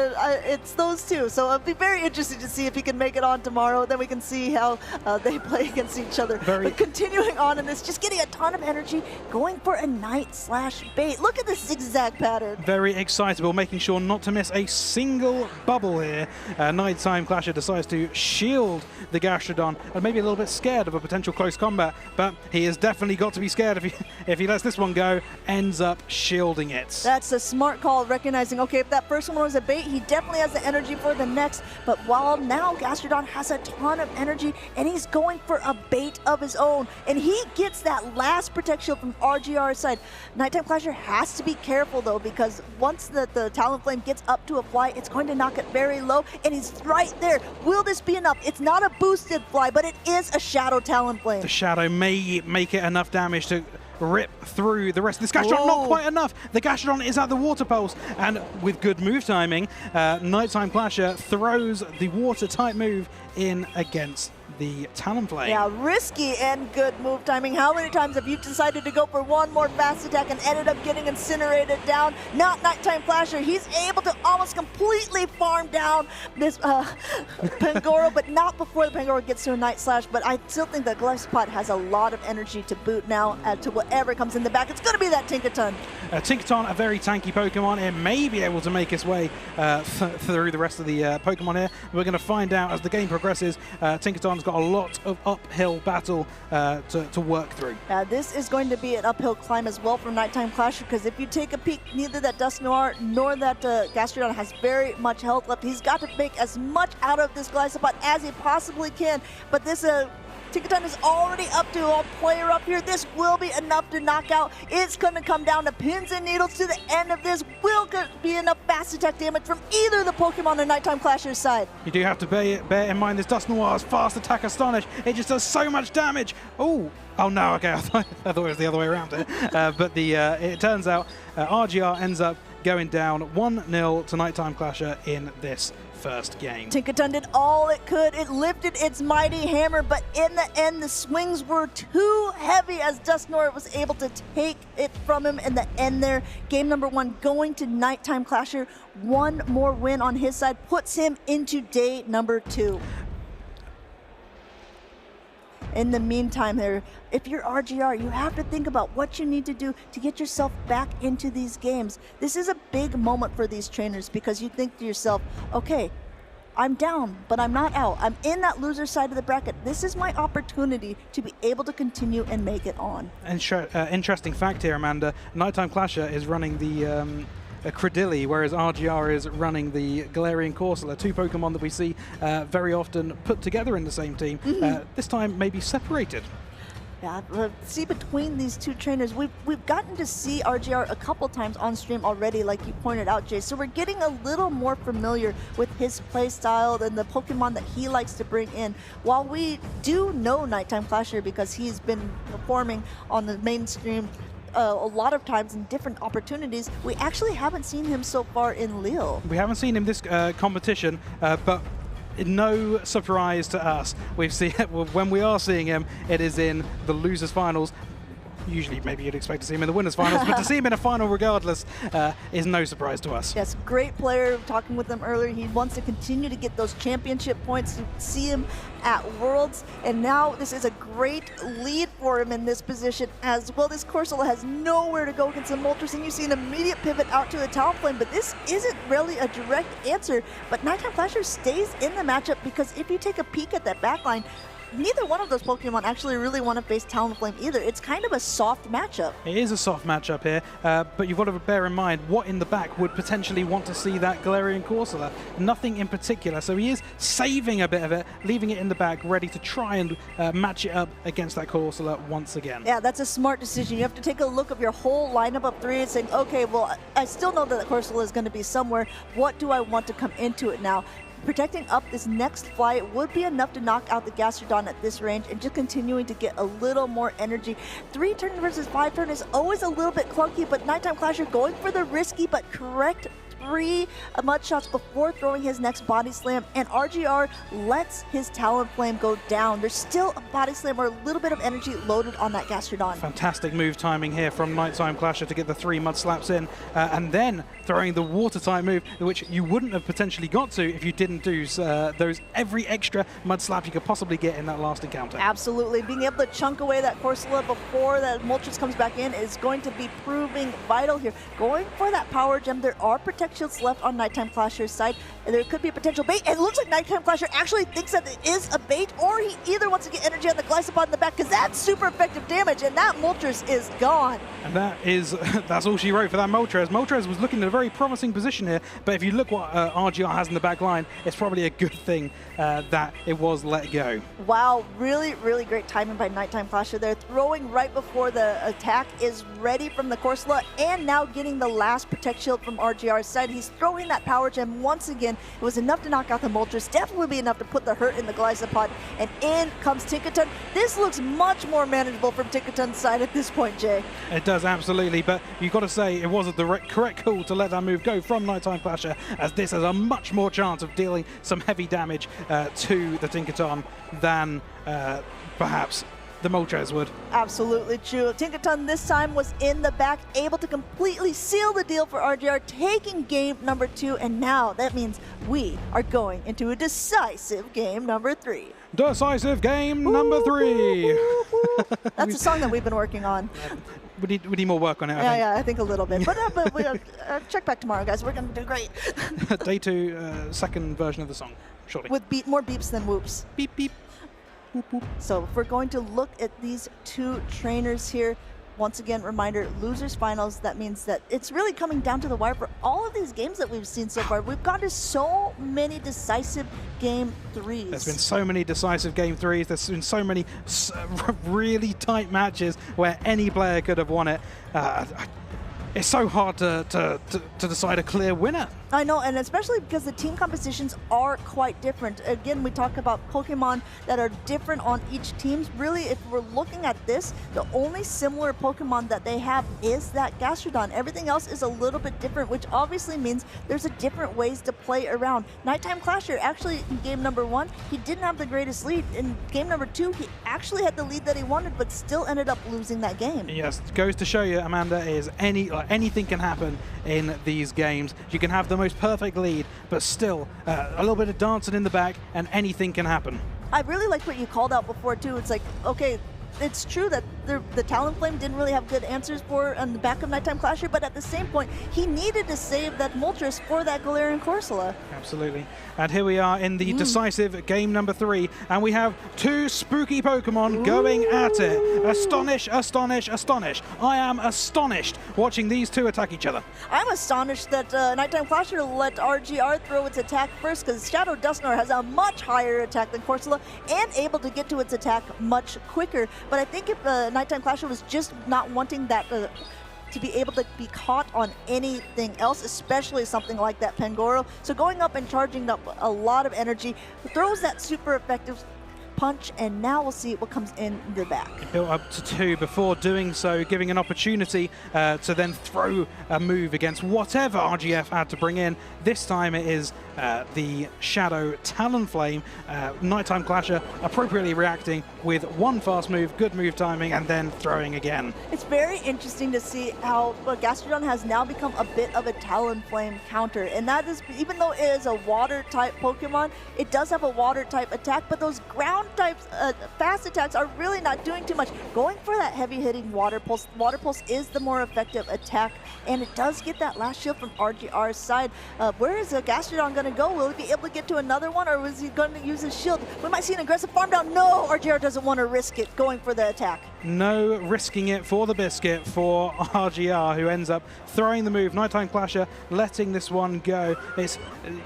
it's those 2. So it'll be very interesting to see if he can make it on tomorrow. Then we can see how they play against each other. But continuing on in this, just getting a ton of energy, going for a Night/Bait. Look at this zigzag pattern. Very excitable, making sure not to miss a single bubble here. Nighttime Clasher decides to shield the Gastrodon, and maybe a little bit scared of a potential close combat, but he has definitely got to be scared if he lets this one go, ends up shielding it. That's a smart call, recognizing, okay, if that first one was a bait, he definitely has the energy for the next. But while now Gastrodon has a ton of energy, and he's going for a bait of his own, and he gets that last protection from RGR's side. Nighttime Clasher has to be careful though, because once the Talonflame gets up to a Fly, it's going to knock it very low, and he's right there. Will this be enough? It's not a boosted Fly, but it is a Shadow Talonflame. The Shadow may make it enough damage to rip through the rest of this Gastrodon. Not quite enough. The Gastrodon is at the Water Pulse, and with good move timing, Nighttime Clasher throws the Water type move in against the Talonflame. Yeah, risky and good move timing. How many times have you decided to go for one more fast attack and ended up getting incinerated down? Not Nighttime Clasher. He's able to almost completely farm down this Pangoro, but not before the Pangoro gets to a Night Slash. But I still think that Glyphosate has a lot of energy to boot now to whatever comes in the back. It's going to be that Tinkaton. Tinkaton, a very tanky Pokemon. It may be able to make its way through the rest of the Pokemon here. We're going to find out as the game progresses. Tinkaton's got a lot of uphill battle to work through. This is going to be an uphill climb as well for Nighttime Clasher, because if you take a peek, neither that Dusknoir nor that Gastrodon has very much health left. He's got to make as much out of this Glyphosate as he possibly can, but this Tinkaton is already up to a player up here. This will be enough to knock out. It's going to come down to pins and needles to the end of this. Will be enough fast attack damage from either the Pokemon or Nighttime Clashers side. You do have to bear in mind this Dust Noir's fast attack Astonish. It just does so much damage. Oh no, okay, I thought it was the other way around it. But it turns out RGR ends up going down 1-0 to Nighttime Clasher in this first game. Tinkaton did all it could. It lifted its mighty hammer, but in the end, the swings were too heavy as Dusknoir was able to take it from him in the end there. Game number 1 going to Nighttime Clasher. One more win on his side puts him into day number 2. In the meantime there, if you're RGR, you have to think about what you need to do to get yourself back into these games. This is a big moment for these trainers because you think to yourself, okay, I'm down, but I'm not out. I'm in that loser side of the bracket. This is my opportunity to be able to continue and make it on. Interesting fact here, Amanda. Nighttime Clasher is running the Credilli, whereas RGR is running the Galarian Corsola, 2 Pokemon that we see very often put together in the same team, this time maybe separated. Yeah, see, between these two trainers, we've gotten to see RGR a couple times on stream already, like you pointed out, Jay. So we're getting a little more familiar with his play style and the Pokemon that he likes to bring in. While we do know Nighttime Clasher because he's been performing on the mainstream a lot of times in different opportunities, we actually haven't seen him so far in Lille. We haven't seen him this competition, but no surprise to us. We've seen when we are seeing him, it is in the losers finals. Usually, maybe you'd expect to see him in the winners finals, but to see him in a final regardless is no surprise to us. Yes, great player. Talking with him earlier, he wants to continue to get those championship points, to see him at Worlds, and now this is a great lead for him in this position as well. This Corsola has nowhere to go against the Moltres, and you see an immediate pivot out to the Talonflame, but this isn't really a direct answer. But Nighttime Clasher stays in the matchup because if you take a peek at that backline, neither one of those Pokemon actually really want to face Talonflame either. It's kind of a soft matchup. It is a soft matchup here, but you've got to bear in mind what in the back would potentially want to see that Galarian Corsola. Nothing in particular, so he is saving a bit of it, leaving it in the back, ready to try and match it up against that Corsola once again. Yeah, that's a smart decision. You have to take a look of your whole lineup of 3 and saying, okay, well, I still know that the Corsola is going to be somewhere. What do I want to come into it now? Protecting up this next flight would be enough to knock out the Gastrodon at this range and just continuing to get a little more energy. 3 turn versus 5 turn is always a little bit clunky, but Nighttime Clasher going for the risky but correct 3 mud shots before throwing his next body slam, and RGR lets his Talonflame go down. There's still a body slam or a little bit of energy loaded on that Gastrodon. Fantastic move timing here from Nighttime Clasher to get the 3 mud slaps in, and then throwing the water type move, which you wouldn't have potentially got to if you didn't do those every extra mud slap you could possibly get in that last encounter. Absolutely. Being able to chunk away that Corsola before that Moltres comes back in is going to be proving vital here. Going for that power gem, there are protect shields left on Nighttime Clasher's side. There could be a potential bait, and it looks like Nighttime Clasher actually thinks that it is a bait, or he either wants to get energy on the Glycopod in the back, because that's super effective damage, and that Moltres is gone. And that's all she wrote for that Moltres. Moltres was looking at a very promising position here, but if you look what RGR has in the back line, it's probably a good thing that it was let go. Wow, really, really great timing by Nighttime Clasher there, throwing right before the attack is ready from the Corsola, and now getting the last Protect Shield from RGR's side. He's throwing that Power Gem once again. It was enough to knock out the Moltres, definitely be enough to put the hurt in the Glycopod, and in comes Tinkaton. This looks much more manageable from Tinkaton's side at this point, Jay. It does, absolutely, but you've got to say it wasn't the correct call to let that move go from Nighttime Clasher, as this has a much more chance of dealing some heavy damage to the Tinkaton than perhaps the Moltres would. Absolutely true. Tinkaton this time was in the back, able to completely seal the deal for RGR, taking game number 2, and now that means we are going into a decisive game number 3. Decisive game number 3. That's a song that we've been working on. We need more work on it, I think. Yeah, I think a little bit. But we check back tomorrow, guys. We're going to do great. Day 2, second version of the song, shortly. With more beeps than whoops. Beep, beep. Whoop, whoop. So if we're going to look at these 2 trainers here, once again, reminder, losers finals, that means that it's really coming down to the wire for all of these games that we've seen so far. We've gone to so many decisive game 3s. There's been so many decisive game 3s. There's been so many really tight matches where any player could have won it. It's so hard to decide a clear winner. I know, and especially because the team compositions are quite different. Again, we talk about Pokemon that are different on each team. Really, if we're looking at this, the only similar Pokemon that they have is that Gastrodon. Everything else is a little bit different, which obviously means there's a different ways to play around. Nighttime Clasher, actually, in game number 1, he didn't have the greatest lead. In game number 2, he actually had the lead that he wanted, but still ended up losing that game. Yes, it goes to show you, Amanda, is anything can happen in these games. You can have the most perfect lead, but still a little bit of dancing in the back and anything can happen. I really like what you called out before too. It's like, okay, it's true that the Talonflame didn't really have good answers for on the back of Nighttime Clasher, but at the same point, he needed to save that Moltres for that Galarian Corsola. Absolutely. And here we are in the decisive game number 3, and we have 2 spooky Pokemon going at it. Astonish, Astonish, Astonish. I am astonished watching these 2 attack each other. I'm astonished that Nighttime Clasher let RGR throw its attack first, because Shadow Dusknoir has a much higher attack than Corsola and able to get to its attack much quicker. But I think if Nighttime Clasher was just not wanting that to be able to be caught on anything else, especially something like that Pangoro. So going up and charging up a lot of energy, throws that super effective punch, and now we'll see what comes in the back. Built up to 2 before doing so, giving an opportunity to then throw a move against whatever RGF had to bring in. This time it is the Shadow Talonflame. Nighttime Clasher appropriately reacting with 1 fast move, good move timing, and then throwing again. It's very interesting to see how Gastrodon has now become a bit of a Talonflame counter, and that is, even though it is a water-type Pokemon, it does have a water-type attack, but those ground types fast attacks are really not doing too much. Going for that heavy-hitting Water Pulse. Water Pulse is the more effective attack, and it does get that last shield from RGR's side. Where is Gastrodon going to go? Will he be able to get to another one, or is he going to use his shield? We might see an aggressive farm down. No, RGR doesn't want to risk it going for the attack. No risking it for the biscuit for RGR, who ends up throwing the move. Nighttime Clasher letting this one go. It's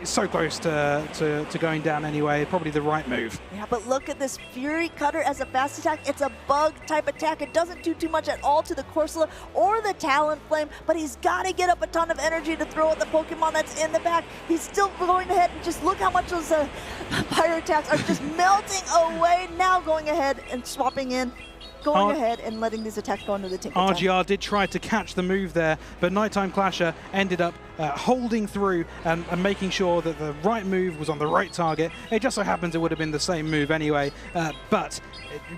so close to going down anyway. Probably the right move. Yeah, but look at this Fury Cutter as a fast attack. It's a bug type attack. It doesn't do too much at all to the Corsola or the Talonflame, but he's got to get up a ton of energy to throw at the Pokemon that's in the back. He's still going ahead, and just look how much those fire attacks are just melting away. Now going ahead and swapping in, going ahead and letting these attacks go into the Tinkaton. RGR did try to catch the move there, but Nighttime Clasher ended up holding through and making sure that the right move was on the right target. It just so happens it would have been the same move anyway, but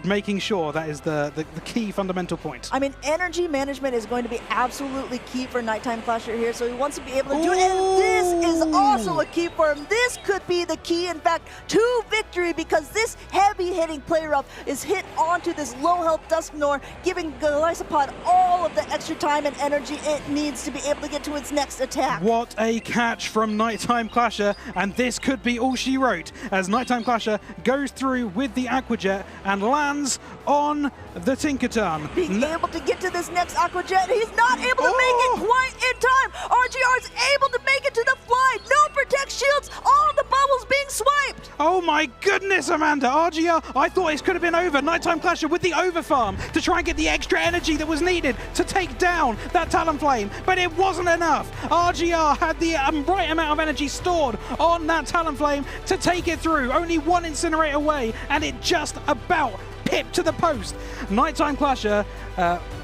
making sure that is the key fundamental point. I mean, energy management is going to be absolutely key for Nighttime Clasher here, so he wants to be able to do it, and this is also a key for him. This could be the key, in fact, to victory, because this heavy-hitting play rough is hit onto this low-health Dusknoir, giving Golisopod all of the extra time and energy it needs to be able to get to its next attack. What a catch from Nighttime Clasher, and this could be all she wrote, as Nighttime Clasher goes through with the Aqua-Jet and lands on the Tinkaton. Being able to get to this next Aqua-Jet, he's not able to make it quite in time. RGR is able to make it to the fly. No Protect Shields, all of the bubbles being swiped. Oh my goodness, Amanda. RGR, I thought this could have been over. Nighttime Clasher with the overfarm to try and get the extra energy that was needed to take down that Talonflame, but it wasn't enough. RGR had the right amount of energy stored on that Talonflame to take it through. Only 1 Incinerate away, and it just about pipped to the post. Nighttime Clasher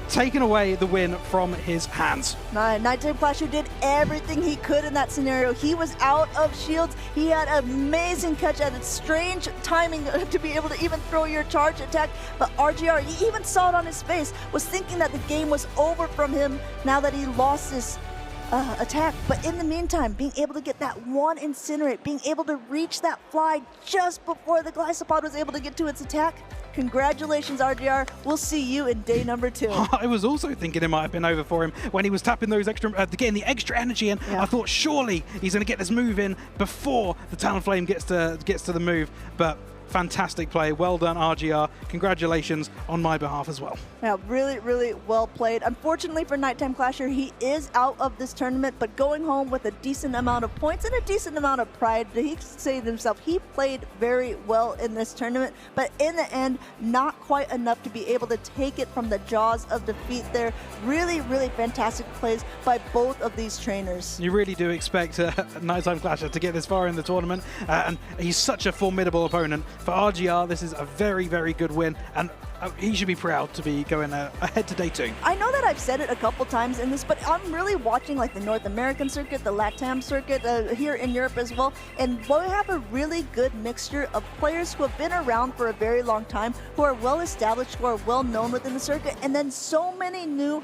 taking away the win from his hands. Nighttime Clasher did everything he could in that scenario. He was out of shields. He had an amazing catch at a strange timing to be able to even throw your charge attack. But RGR, he even saw it on his face, was thinking that the game was over from him now that he lost this attack. But in the meantime, being able to get that 1 Incinerate, being able to reach that fly just before the Golisopod was able to get to its attack. Congratulations, RGR. We'll see you in day number 2. I was also thinking it might have been over for him when he was tapping those extra, getting the extra energy in. Yeah. I thought surely he's going to get this move in before the Talonflame gets to the move, but fantastic play. Well done, RGR. Congratulations on my behalf as well. Yeah, really, really well played. Unfortunately for Nighttime Clasher, he is out of this tournament, but going home with a decent amount of points and a decent amount of pride. He said himself, he played very well in this tournament, but in the end, not quite enough to be able to take it from the jaws of defeat there. Really, really fantastic plays by both of these trainers. You really do expect Nighttime Clasher to get this far in the tournament, and he's such a formidable opponent. For RGR, this is a very, very good win, and he should be proud to be going ahead to day 2. I know that I've said it a couple times in this, but I'm really watching like the North American circuit, the LATAM circuit here in Europe as well, and we have a really good mixture of players who have been around for a very long time, who are well established, who are well known within the circuit, and then so many new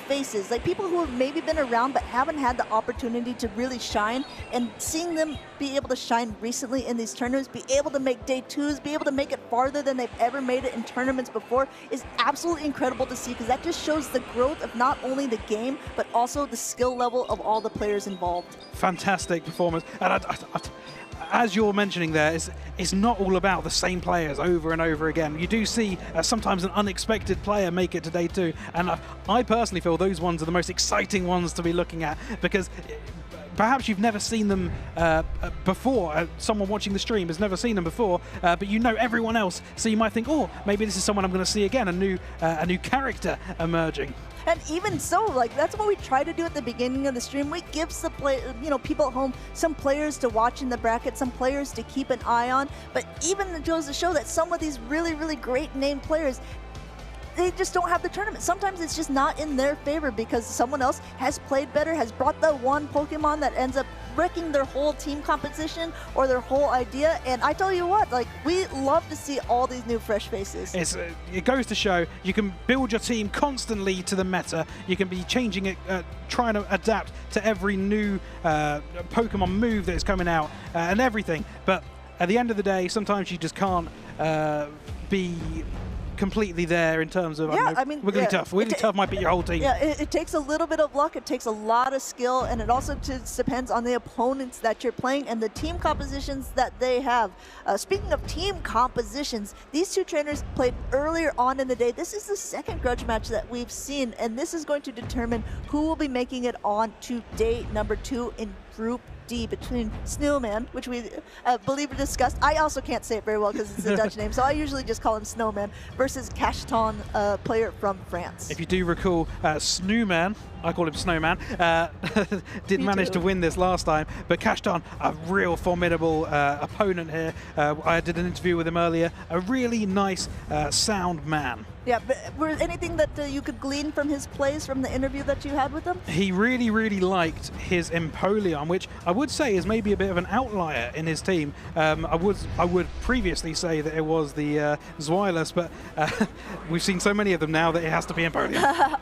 faces, like people who have maybe been around but haven't had the opportunity to really shine, and seeing them be able to shine recently in these tournaments, be able to make day 2s, be able to make it farther than they've ever made it in tournaments before is absolutely incredible to see, because that just shows the growth of not only the game but also the skill level of all the players involved. Fantastic performance. And as you're mentioning there, it's not all about the same players over and over again. You do see sometimes an unexpected player make it to day 2, and I personally feel those ones are the most exciting ones to be looking at, because perhaps you've never seen them before. Someone watching the stream has never seen them before, but you know everyone else, so you might think, oh, maybe this is someone I'm going to see again, a new character emerging. And even so, like, that's what we try to do at the beginning of the stream. We give the people at home some players to watch in the bracket, some players to keep an eye on. But even it goes to show that some of these really, really great named players, they just don't have the tournament. Sometimes it's just not in their favor because someone else has played better, has brought the one Pokemon that ends up wrecking their whole team composition or their whole idea. And I tell you what, like, we love to see all these new fresh faces. It goes to show you can build your team constantly to the meta. You can be changing it, trying to adapt to every new Pokemon move that is coming out and everything. But at the end of the day, sometimes you just can't be completely there in terms of Wiggly Tough. Wiggly Tough might beat your whole team. Yeah, it takes a little bit of luck, it takes a lot of skill, and it also just depends on the opponents that you're playing and the team compositions that they have. Speaking of team compositions, these two trainers played earlier on in the day. This is the second grudge match that we've seen, and this is going to determine who will be making it on to day number 2 in Group D between Snowman, which we believe we discussed. I also can't say it very well because it's a Dutch name, so I usually just call him Snowman, versus Cashton, player from France. If you do recall, Snowman, I call him Snowman, didn't manage to win this last time, but Cashton, a real formidable opponent here. I did an interview with him earlier, a really nice, sound man. Yeah, but was anything that you could glean from his plays from the interview that you had with him? He really, really liked his Empoleon, which I would say is maybe a bit of an outlier in his team. I would previously say that it was the Zweilous, but we've seen so many of them now that it has to be Empoleon.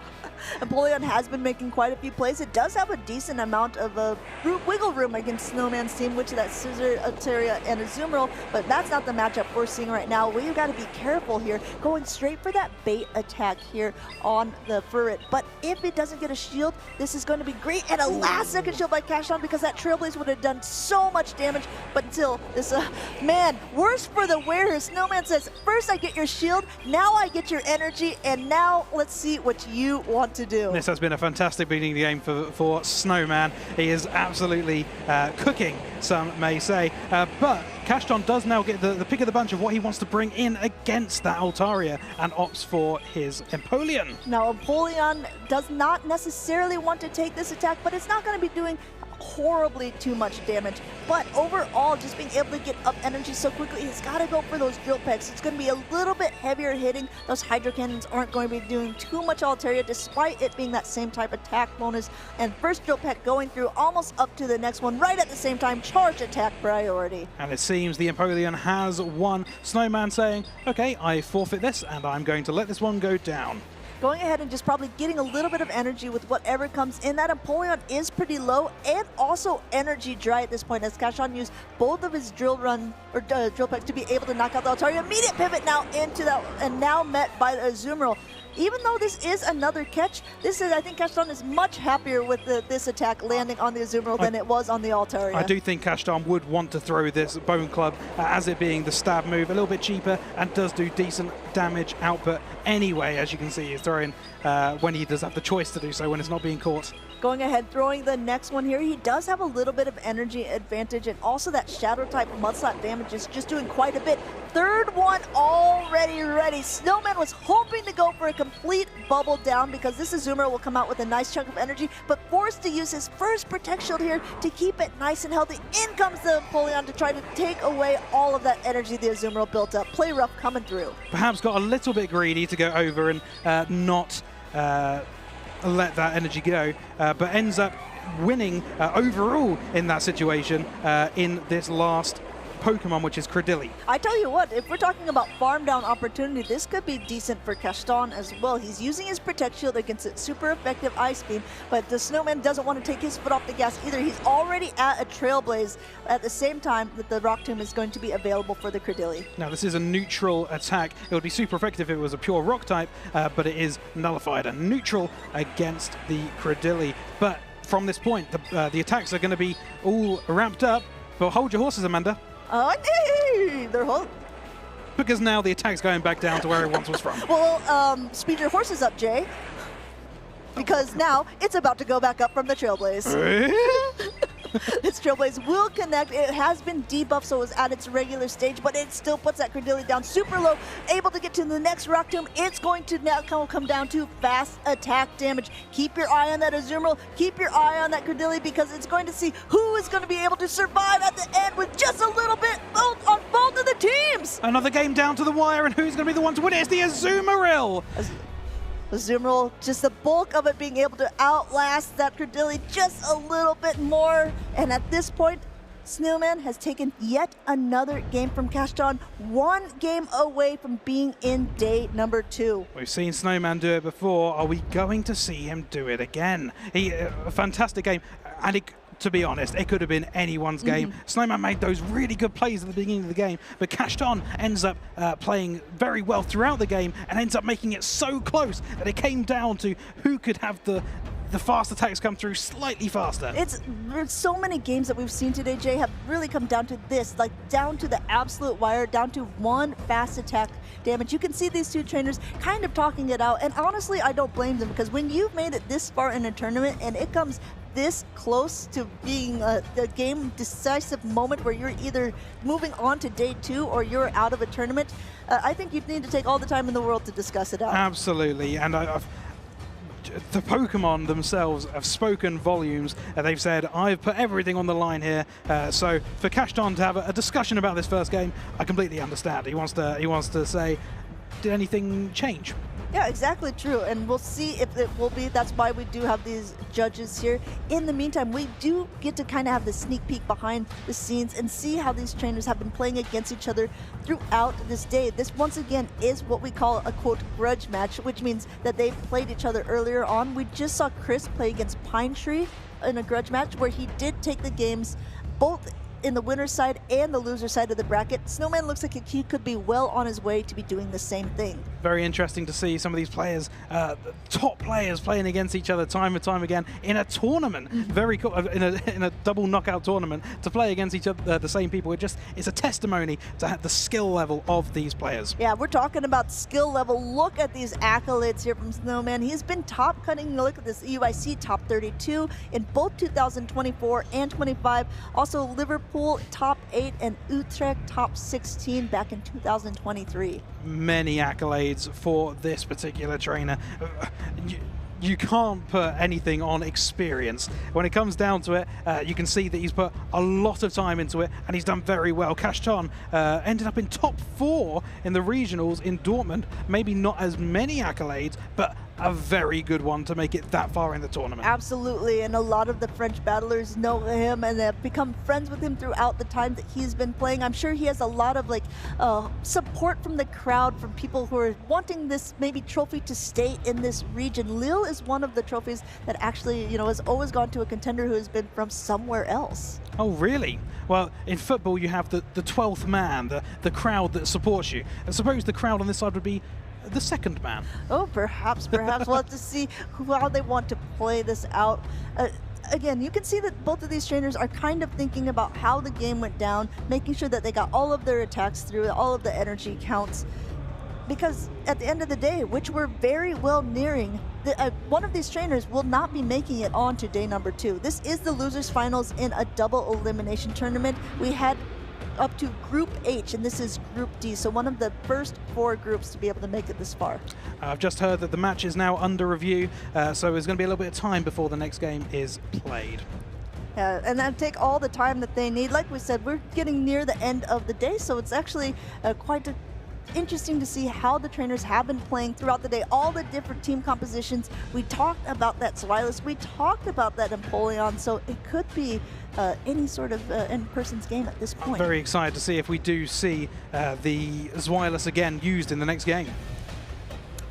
Empoleon has been making quite a few plays. It does have a decent amount of wiggle room against Snowman's team, which is that Scissor, Altaria, and Azumarill, but that's not the matchup we're seeing right now. We've got to be careful here, going straight for that bait attack here on the Furret. But if it doesn't get a shield, this is going to be great. And a last-second shield by Cashton, because that Trailblaze would have done so much damage. But until this, man, worse for the wearer. Snowman says, first I get your shield, now I get your energy, and now let's see what you want to do. This has been a fantastic beginning of the game for Snowman. He is absolutely cooking, some may say. But Cashton does now get the pick of the bunch of what he wants to bring in against that Altaria, and opts for his Empoleon. Now, Empoleon does not necessarily want to take this attack, but it's not going to be doing horribly too much damage. But overall, just being able to get up energy so quickly, he's got to go for those drill pecks. It's going to be a little bit heavier hitting. Those Hydro Cannons aren't going to be doing too much Altaria, despite it being that same type attack bonus. And first drill peck going through almost up to the next one, right at the same time, charge attack priority. And it seems the Empoleon has won. Snowman saying, okay, I forfeit this, and I'm going to let this one go down. Going ahead and just probably getting a little bit of energy with whatever comes in. That Empoleon is pretty low and also energy dry at this point, as Cashton used both of his drill pecks to be able to knock out the Altaria. Immediate pivot now into that, and now met by the Azumarill. even though this is another catch, I think Kashtan is much happier with this attack landing on the Azumarill than it was on the Altaria. I do think Kashtan would want to throw this Bone Club as it being the stab move, a little bit cheaper, and does do decent damage output anyway. As you can see, he's throwing when he does have the choice to do so, when it's not being caught. Going ahead, throwing the next one here. He does have a little bit of energy advantage, and also that Shadow type Mudslap damage is just doing quite a bit. Third one already ready. Snowman was hoping to go for a complete bubble down because this Azumarill will come out with a nice chunk of energy, but forced to use his first Protect Shield here to keep it nice and healthy. In comes the Empoleon to try to take away all of that energy the Azumarill built up. Play rough coming through. Perhaps got a little bit greedy to go over and not let that energy go, but ends up winning overall in that situation in this last Pokemon, which is Cradily. I tell you what, if we're talking about farm down opportunity, this could be decent for Kashtan as well. He's using his Protect Shield against its super effective Ice Beam, but the Snowman doesn't want to take his foot off the gas either. He's already at a Trailblaze at the same time that the Rock Tomb is going to be available for the Cradily. Now, this is a neutral attack. It would be super effective if it was a pure Rock type, but it is nullified and neutral against the Cradily. But from this point, the attacks are going to be all ramped up. But hold your horses, Amanda. They're hold. Because now the attack's going back down to where it once was from. Well, speed your horses up, Jay. Because now it's about to go back up from the Trailblaze. Its Trailblaze will connect. It has been debuffed, so it's at its regular stage, but it still puts that Cradily down super low, able to get to the next Rock Tomb. It's going to now come down to fast attack damage. Keep your eye on that Azumarill. Keep your eye on that Cradily, because it's going to see who is going to be able to survive at the end with just a little bit on both of the teams. Another game down to the wire, and who's going to be the one to win it? It's the Azumarill. Azumarill, just the bulk of it being able to outlast that Cradily just a little bit more. And at this point, Snowman has taken yet another game from Kashtan, one game away from being in day number 2. We've seen Snowman do it before. Are we going to see him do it again? A fantastic game. And to be honest, it could have been anyone's game. Snowman made those really good plays at the beginning of the game, but Kashtan ends up playing very well throughout the game and ends up making it so close that it came down to who could have the fast attacks come through slightly faster. There's so many games that we've seen today, Jay, have really come down to this, like down to the absolute wire, down to one fast attack damage. You can see these two trainers kind of talking it out, and honestly, I don't blame them, because when you've made it this far in a tournament and it comes this close to being a game decisive moment where you're either moving on to day 2 or you're out of a tournament, I think you need to take all the time in the world to discuss it out. Absolutely, and the Pokemon themselves have spoken volumes. They've said, I've put everything on the line here. So for Kashtan to have a discussion about this first game, I completely understand. He wants to say, did anything change? Yeah, exactly true. And we'll see if it will be. That's why we do have these judges here. In the meantime, we do get to kind of have the sneak peek behind the scenes and see how these trainers have been playing against each other throughout this day. This, once again, is what we call a, quote, grudge match, which means that they've played each other earlier on. We just saw Chris play against Pine Tree in a grudge match where he did take the games both in the winner's side and the loser's side of the bracket. Snowman looks like he could be well on his way to be doing the same thing. Very interesting to see some of these players, top players, playing against each other time and time again in a tournament. Very cool, in a double knockout tournament, to play against each other, the same people. It's a testimony to the skill level of these players. Yeah, we're talking about skill level. Look at these accolades here from Snowman. He's been top cutting. Look at this, UIC top 32 in both 2024 and 25. Also Liverpool top 8 and Utrecht top 16 back in 2023. Many accolades for this particular trainer. You can't put anything on experience. When it comes down to it, you can see that he's put a lot of time into it, and he's done very well. Kashtan ended up in top 4 in the regionals in Dortmund. Maybe not as many accolades, but a very good one to make it that far in the tournament. Absolutely, and a lot of the French battlers know him and have become friends with him throughout the time that he's been playing. I'm sure he has a lot of support from the crowd, from people who are wanting this maybe trophy to stay in this region. Lille is one of the trophies that actually, has always gone to a contender who has been from somewhere else. Oh, really? Well, in football, you have the 12th man, the crowd that supports you. I suppose the crowd on this side would be the second man. Oh, perhaps. We'll have to see how they want to play this out. Again, you can see that both of these trainers are kind of thinking about how the game went down, making sure that they got all of their attacks through, all of the energy counts. Because at the end of the day, which we're very well nearing, one of these trainers will not be making it on to day number 2. This is the losers finals in a double elimination tournament. We had up to Group H, and this is Group D, so one of the first 4 groups to be able to make it this far. I've just heard that the match is now under review, so there's going to be a little bit of time before the next game is played. And that'll take all the time that they need. Like we said, we're getting near the end of the day, so it's actually quite interesting to see how the trainers have been playing throughout the day, all the different team compositions. We talked about that Zweilous, we talked about that Empoleon, so it could be any sort of in-person's game at this point. I'm very excited to see if we do see the Zweilous again used in the next game.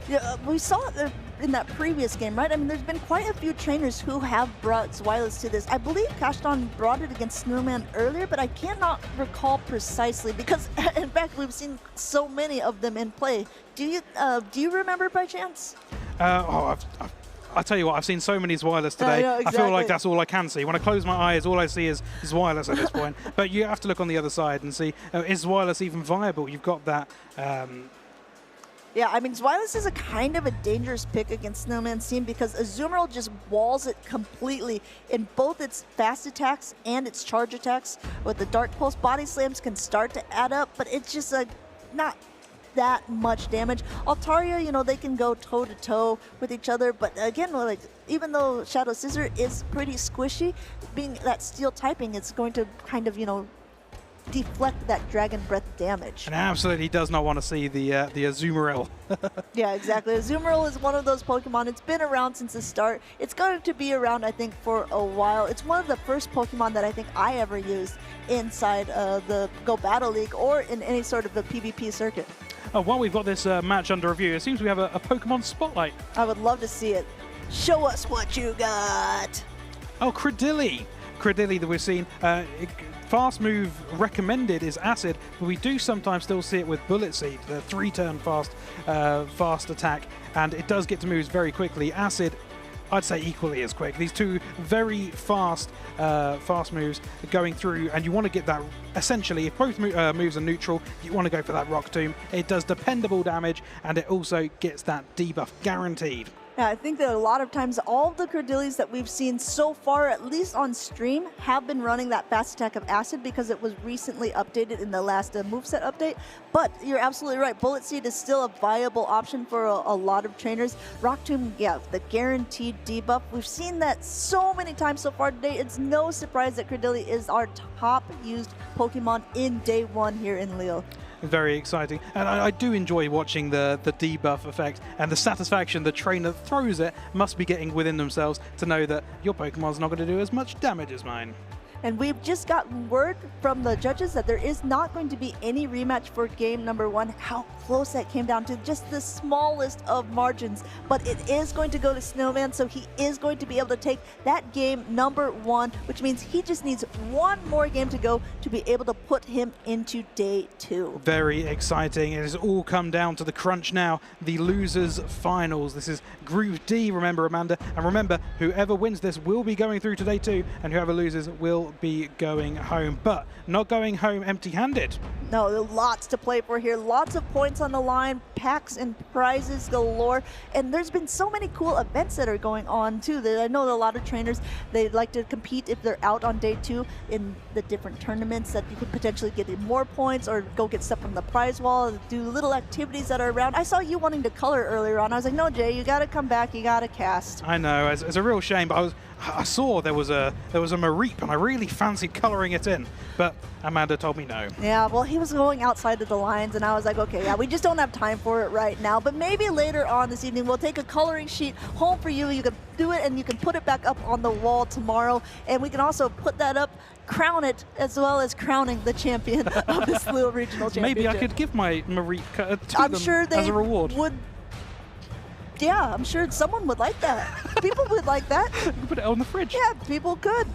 Yeah, we saw it in that previous game, right? I mean, there's been quite a few trainers who have brought Zweilous to this. I believe Kashtan brought it against Snowman earlier, but I cannot recall precisely because, in fact, we've seen so many of them in play. Do you remember by chance? I tell you what, I've seen so many Zweilous today. I know, exactly. I feel like that's all I can see. When I close my eyes, all I see is Zweilous at this point. But you have to look on the other side and see, is Zweilous even viable? You've got that... Yeah, I mean, Zweilous is a kind of a dangerous pick against Snowman's team because Azumarill just walls it completely in both its fast attacks and its charge attacks. With the Dark Pulse, Body Slams can start to add up, but it's just not that much damage. Altaria, you know, they can go toe-to-toe with each other, but again, like, even though Shadow Scissor is pretty squishy, being that steel typing, it's going to kind of, you know, deflect that Dragon Breath damage. And absolutely does not want to see the Azumarill. Yeah, exactly. Azumarill is one of those Pokemon. It's been around since the start. It's going to be around, I think, for a while. It's one of the first Pokemon that I think I ever used inside the Go Battle League or in any sort of a PvP circuit. While we've got this match under review, it seems we have a Pokemon Spotlight. I would love to see it. Show us what you got. Oh, Credilli. Credilli that we've seen. Fast move recommended is Acid, but we do sometimes still see it with Bullet Seed, the 3-turn fast attack, and it does get to moves very quickly. Acid, I'd say equally as quick. These two very fast moves going through, and you want to get that, essentially, if both moves are neutral, you want to go for that Rock Tomb. It does dependable damage, and it also gets that debuff guaranteed. Yeah, I think that a lot of times all of the Cordillis that we've seen so far, at least on stream, have been running that fast attack of Acid because it was recently updated in the last moveset update. But you're absolutely right. Bullet Seed is still a viable option for a lot of trainers. Rock Tomb, yeah, the guaranteed debuff. We've seen that so many times so far today. It's no surprise that Cordilli is our top used Pokemon in day 1 here in Lille. Very exciting, and I do enjoy watching the debuff effect and the satisfaction the trainer throws it must be getting within themselves to know that your Pokemon's not going to do as much damage as mine. And we've just gotten word from the judges that there is not going to be any rematch for game number 1. How close that came down to just the smallest of margins. But it is going to go to Snowman, so he is going to be able to take that game number 1, which means he just needs one more game to go to be able to put him into day 2. Very exciting. It has all come down to the crunch now. The losers finals. This is Group D, remember, Amanda. And remember, whoever wins this will be going through to day 2, and whoever loses will be going home, but not going home empty-handed. No, lots to play for here. Lots of points on the line, packs and prizes galore, and there's been so many cool events that are going on too. I know that a lot of trainers, they like to compete if they're out on day 2 in the different tournaments that you could potentially get more points or go get stuff from the prize wall, do little activities that are around. I saw you wanting to color earlier on. I was like, no, Jay, you got to come back. You got to cast. I know, it's a real shame, but I saw there was a Mareep, and I really fancied coloring it in, but Amanda told me no. Yeah, well, he was going outside of the lines, and I was like, okay, yeah, we just don't have time for it right now, but maybe later on this evening we'll take a coloring sheet home for you. You can do it, and you can put it back up on the wall tomorrow, and we can also put that up, crown it, as well as crowning the champion of this Lille Regional Championship. Maybe I could give my Mareep to I'm them sure they as a reward. Would. Yeah, I'm sure someone would like that. People would like that. You can put it on the fridge. Yeah, people could.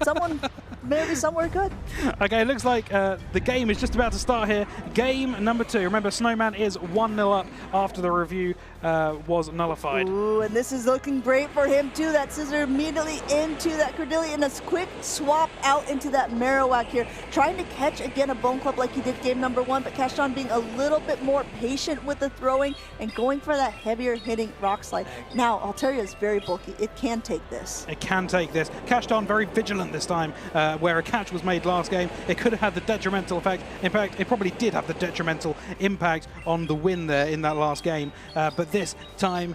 Someone maybe somewhere good. Okay, it looks like the game is just about to start here. Game number 2. Remember, Snowman is 1-0 up after the review was nullified. Ooh, and this is looking great for him too. That scissor immediately into that Cordillera and a quick swap out into that Marowak here. Trying to catch again a Bone Club like he did game number 1, but Cashton being a little bit more patient with the throwing and going for that heavier hitting Rock Slide. Now, Altaria is very bulky. It can take this. It can take this. Cashton very vigilant this time, where a catch was made last game. It could have had the detrimental effect. In fact, it probably did have the detrimental impact on the win there in that last game. But this time,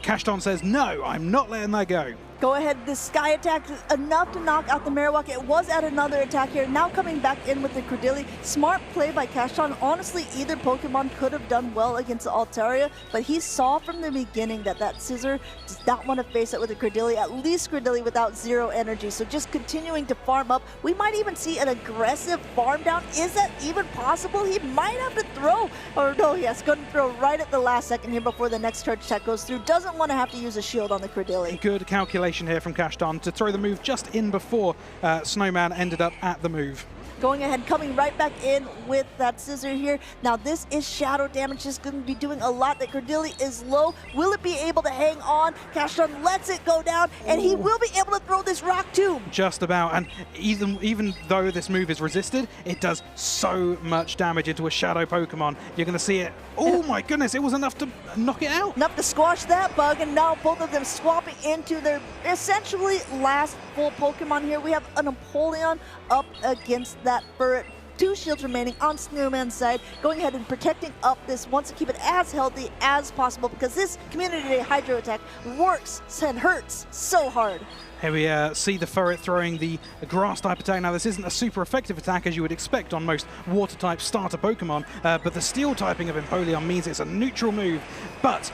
Cashton says, no, I'm not letting that go. Go ahead, the Sky attack enough to knock out the Marowak. It was at another attack here. Now coming back in with the Cordillera. Smart play by Cashton. Honestly, either Pokemon could have done well against the Altaria, but he saw from the beginning that that Scissor does not want to face it with the Cordillera, at least Cordillera without 0 energy. So just continuing to farm up. We might even see an aggressive farm down. Is that even possible? He might have to throw, or no, yes, going to throw right at the last second here before the next charge attack goes through. Doesn't want to have to use a shield on the Cordillera. Good calculation here from Cashton to throw the move just in before Snowman ended up at the move. Going ahead, coming right back in with that Scissor here. Now this is shadow damage, just going to be doing a lot. That Cordillera is low. Will it be able to hang on? Cashton lets it go down, and he will be able to throw this Rock Tomb. Just about, and even though this move is resisted, it does so much damage into a shadow Pokemon. You're going to see it. Oh my goodness, it was enough to knock it out. Enough to squash that bug, and now both of them swapping into their essentially last full Pokemon here. We have a Napoleon up against that Furret. 2 shields remaining on Snowman's side. Going ahead and protecting up this, wants to keep it as healthy as possible because this Community Day Hydro attack works and hurts so hard. Here we see the Furret throwing the grass type attack. Now this isn't a super effective attack as you would expect on most water type starter Pokemon, but the steel typing of Empoleon means it's a neutral move. But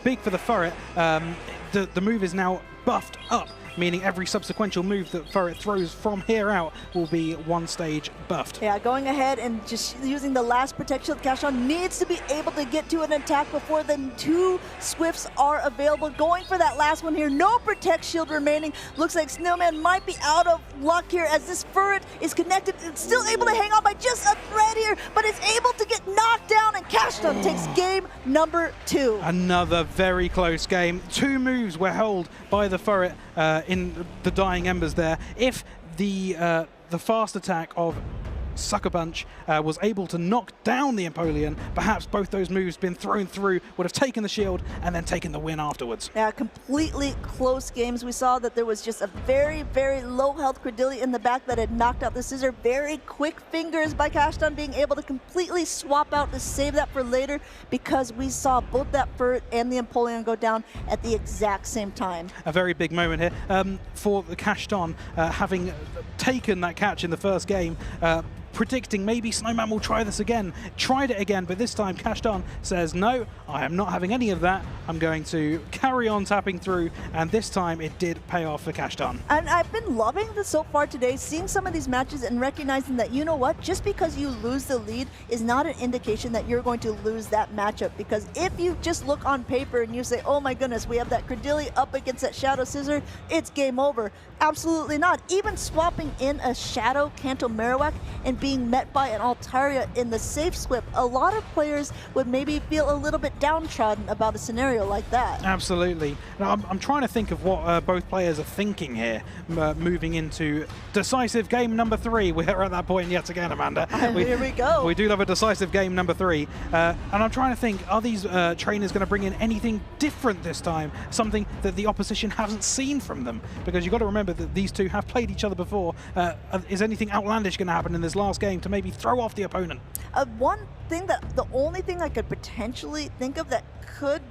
big for the Furret, the move is now buffed up, meaning every subsequential move that Furret throws from here out will be 1 stage buffed. Yeah, going ahead and just using the last protection. Cashton needs to be able to get to an attack before the 2 Swifts are available. Going for that last one here. No Protect Shield remaining. Looks like Snowman might be out of luck here as this Furret is connected. It's still able to hang on by just a thread here, but it's able to get knocked down, and Cashton takes game number 2. Another very close game. 2 moves were held by the Furret in the Dying Embers there. If the fast attack of Sucker Punch was able to knock down the Empoleon, perhaps both those moves been thrown through, would have taken the shield and then taken the win afterwards. Yeah, completely close games. We saw that there was just a very, very low health Cordillera in the back that had knocked out the Scissor. Very quick fingers by Cashton being able to completely swap out to save that for later, because we saw both that Furret and the Empoleon go down at the exact same time. A very big moment here for the Cashton, having taken that catch in the first game, predicting maybe Snowman will try this again. Tried it again, but this time Cashton says, no, I am not having any of that. I'm going to carry on tapping through, and this time it did pay off for Cashton. And I've been loving this so far today, seeing some of these matches and recognizing that, you know what, just because you lose the lead is not an indication that you're going to lose that matchup, because if you just look on paper and you say, oh my goodness, we have that Cordillera up against that Shadow Scissor, it's game over. Absolutely not. Even swapping in a Shadow Kanto Marowak and being met by an Altaria in the safe swip, a lot of players would maybe feel a little bit downtrodden about a scenario like that. Absolutely. Now, I'm trying to think of what both players are thinking here, moving into decisive game number 3. We're at that point yet again, Amanda. Here we go. We do love a decisive game number 3. And I'm trying to think, are these trainers going to bring in anything different this time? Something that the opposition hasn't seen from them? Because you've got to remember that these two have played each other before. Is anything outlandish going to happen in this last game to maybe throw off the opponent? The only thing I could potentially think of that could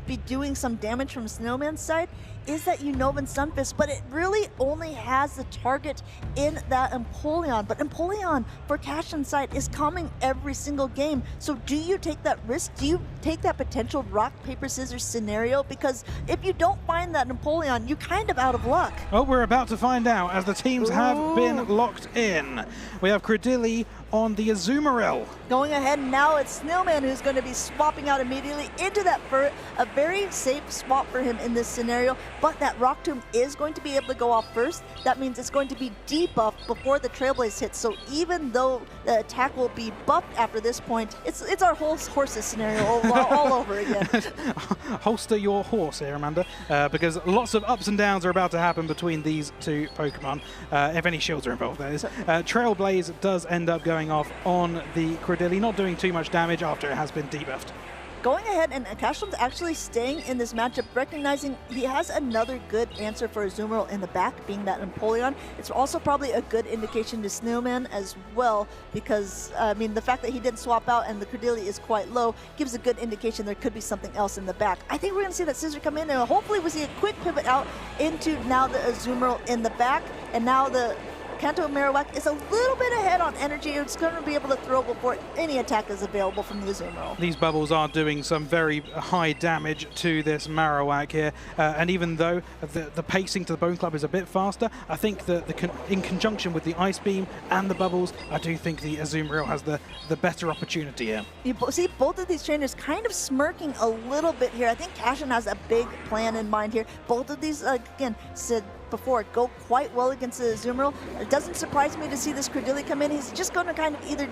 be doing some damage from Snowman's side is that Unovan Sunfist, but it really only has the target in that Empoleon. But Empoleon, for Cashton's side, is coming every single game. So do you take that risk? Do you take that potential rock, paper, scissors scenario, because if you don't find that Napoleon, you're kind of out of luck. Oh, we're about to find out as the teams have been locked in. We have Credilli on the Azumarill. Going ahead now, it's Snowman who's going to be swapping out immediately into that Ferret. A very safe swap for him in this scenario, but that Rock Tomb is going to be able to go off first. That means it's going to be debuffed before the Trailblaze hits. So even though the attack will be buffed after this point, it's our whole horses scenario all over again. Holster your horse here, Amanda, because lots of ups and downs are about to happen between these two Pokemon, if any shields are involved, that is. Trailblaze does end up going off on the Credilli, not doing too much damage after it has been debuffed. Going ahead, and Cashton's actually staying in this matchup, recognizing he has another good answer for Azumarill in the back, being that Napoleon. It's also probably a good indication to Snowman as well, because, I mean, the fact that he didn't swap out and the Credilli is quite low gives a good indication there could be something else in the back. I think we're going to see that Scissor come in, and hopefully we see a quick pivot out into now the Azumarill in the back, and now the Kanto Marowak is a little bit ahead on energy. It's going to be able to throw before any attack is available from the Azumarill. These bubbles are doing some very high damage to this Marowak here, and even though the pacing to the Bone Club is a bit faster, I think that in conjunction with the Ice Beam and the bubbles, I do think the Azumarill has the better opportunity here. You see both of these trainers kind of smirking a little bit here. I think Cashin has a big plan in mind here. Both of these, again, said before, go quite well against the Azumarill. It doesn't surprise me to see this Credilli come in. He's just going to kind of either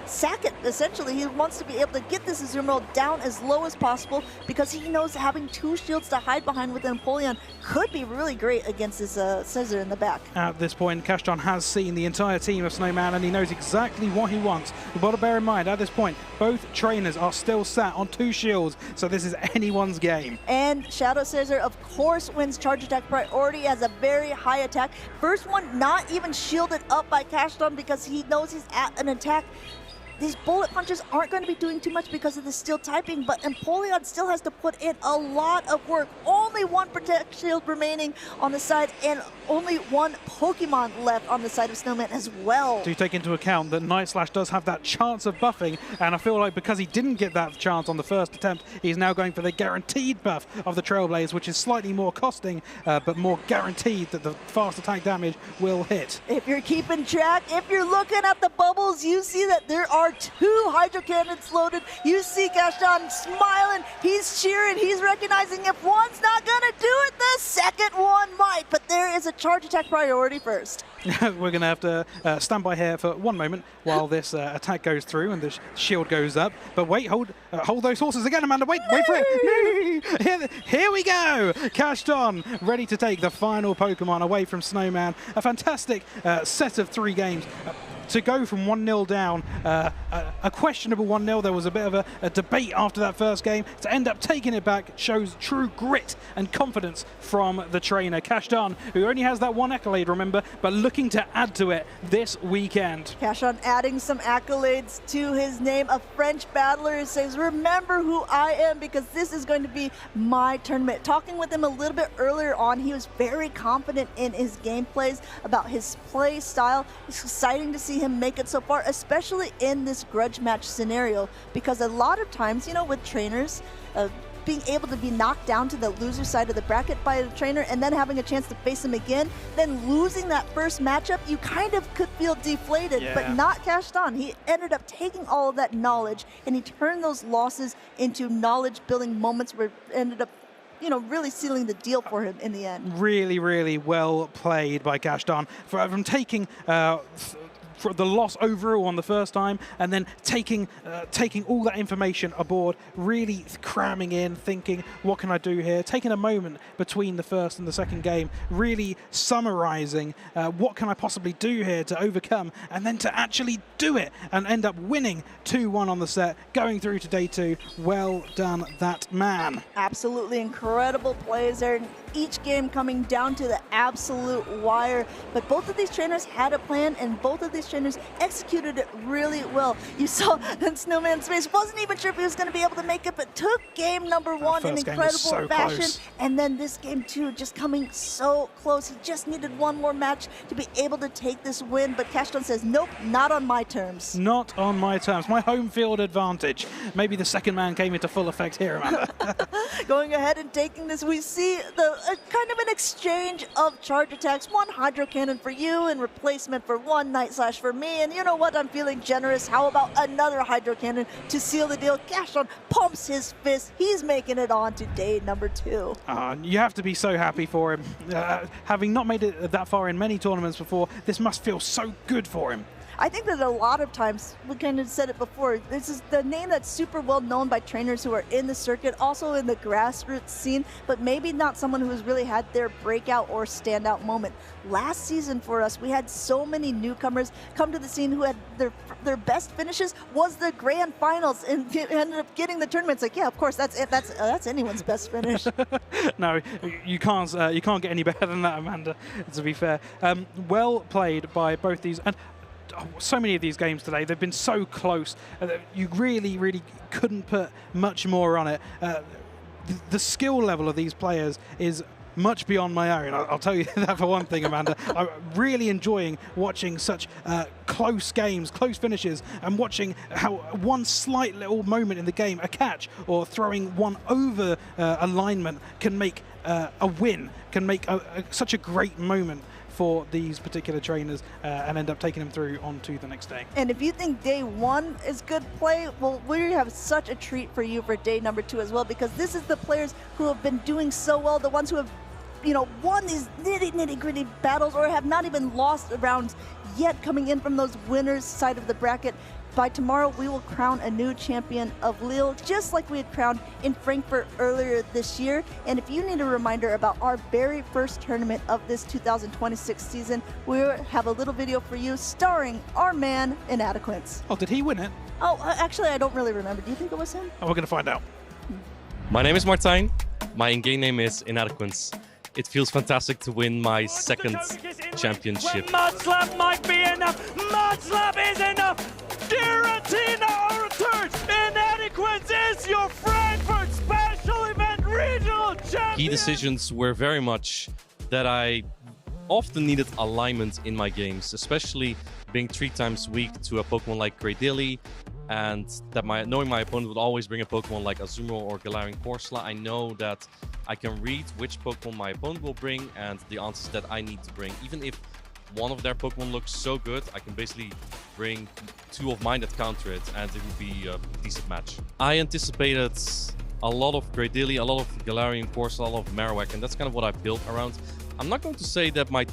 sack it, essentially. He wants to be able to get this Azumarill down as low as possible, because he knows having two shields to hide behind with Napoleon could be really great against this Scissor in the back. At this point, Cashton has seen the entire team of Snowman, and he knows exactly what he wants. We've got to bear in mind, at this point, both trainers are still sat on two shields, so this is anyone's game. And Shadow Scissor, of course, wins charge attack priority as a very high attack. First one not even shielded up by Cashton because he knows he's at an attack. These bullet punches aren't going to be doing too much because of the steel typing, but Napoleon still has to put in a lot of work. Only one protect shield remaining on the side, and only one Pokemon left on the side of Snowman as well. Do take into account that Night Slash does have that chance of buffing, and I feel like because he didn't get that chance on the first attempt, he's now going for the guaranteed buff of the Trailblaze, which is slightly more costing, but more guaranteed that the fast attack damage will hit. If you're keeping track, if you're looking at the bubbles, you see that there are two Hydro Cannons loaded. You see Cashton smiling, he's cheering, he's recognizing if one's not gonna do it, the second one might, but there is a charge attack priority first. We're going to have to stand by here for one moment while this attack goes through and the shield goes up. But wait, hold those horses again, Amanda. Wait for it. Here we go. Cashton ready to take the final Pokemon away from Snowman. A fantastic set of 3 games. To go from 1-0 down, a questionable 1-0, there was a bit of a debate after that first game, to end up taking it back shows true grit and confidence from the trainer. Cashton, who only has that one accolade, remember, but looking to add to it this weekend. Cashton adding some accolades to his name. A French battler who says, remember who I am, because this is going to be my tournament. Talking with him a little bit earlier on, he was very confident in his gameplays, about his play style. It's exciting to see him make it so far, especially in this grudge match scenario, because a lot of times, you know, with trainers, being able to be knocked down to the loser side of the bracket by the trainer and then having a chance to face him again, then losing that first matchup, you kind of could feel deflated, but not Cashton. He ended up taking all of that knowledge and he turned those losses into knowledge building moments where it ended up, you know, really sealing the deal for him in the end. Really, really well played by Cashton from taking for the loss overall on the first time, and then taking all that information aboard, really cramming in, thinking, what can I do here? Taking a moment between the first and the second game, really summarizing what can I possibly do here to overcome, and then to actually do it and end up winning 2-1 on the set, going through to day 2. Well done, that man. Absolutely incredible plays there. Each game coming down to the absolute wire, but both of these trainers had a plan, and both of these trainers executed it really well. You saw that Snowman Space wasn't even sure if he was going to be able to make it, but took game number one in incredible fashion. And then this game two just coming so close. He just needed one more match to be able to take this win, but Cashton says, nope, not on my terms. Not on my terms. My home field advantage. Maybe the second man came into full effect here, Amanda. Going ahead and taking this, we see the kind of an exchange of charge attacks. One Hydro Cannon for you in replacement for one Night Slash for me. And you know what? I'm feeling generous. How about another Hydro Cannon to seal the deal? Cashton pumps his fist. He's making it on to day number two. You have to be so happy for him. Having not made it that far in many tournaments before, this must feel so good for him. I think that a lot of times, we kind of said it before, this is the name that's super well known by trainers who are in the circuit, also in the grassroots scene, but maybe not someone who's really had their breakout or standout moment. Last season for us, we had so many newcomers come to the scene who had their best finishes was the grand finals and ended up getting the tournament. It's like, yeah, of course, that's it. That's anyone's best finish. No, you can't get any better than that, Amanda, to be fair. Well played by both these. And so many of these games today, they've been so close. You really couldn't put much more on it. The skill level of these players is much beyond my own. I'll tell you that for one thing, Amanda. I'm really enjoying watching such close games, close finishes, and watching how one slight little moment in the game, a catch or throwing one over alignment, can make a win, can make such a great moment for these particular trainers and end up taking them through onto the next day. And if you think day one is good play, well, we have such a treat for you for day number two as well, because this is the players who have been doing so well, the ones who have, you know, won these nitty-gritty battles or have not even lost rounds yet, coming in from those winners' side of the bracket. By tomorrow, we will crown a new champion of Lille, just like we had crowned in Frankfurt earlier this year. And if you need a reminder about our very first tournament of this 2026 season, we have a little video for you starring our man, Inadequence. Oh, did he win it? Oh, actually, I don't really remember. Do you think it was him? Oh, we're going to find out. My name is Martijn. My in-game name is Inadequence. It feels fantastic to win my second championship. Mudslap might be enough. Mudslap is enough. Giratina returns. Inadequence is your Frankfurt special event regional champion. Key decisions were very much that I often needed alignment in my games, especially being 3 times weak to a Pokemon like Cradily, and that knowing my opponent would always bring a Pokemon like Azumarill or Galarian Corsola. I know that I can read which Pokemon my opponent will bring and the answers that I need to bring. Even if one of their Pokemon looks so good, I can basically bring 2 of mine that counter it, and it would be a decent match. I anticipated a lot of Cradily, a lot of Galarian Corsola, a lot of Marowak, and that's kind of what I built around. I'm not going to say that my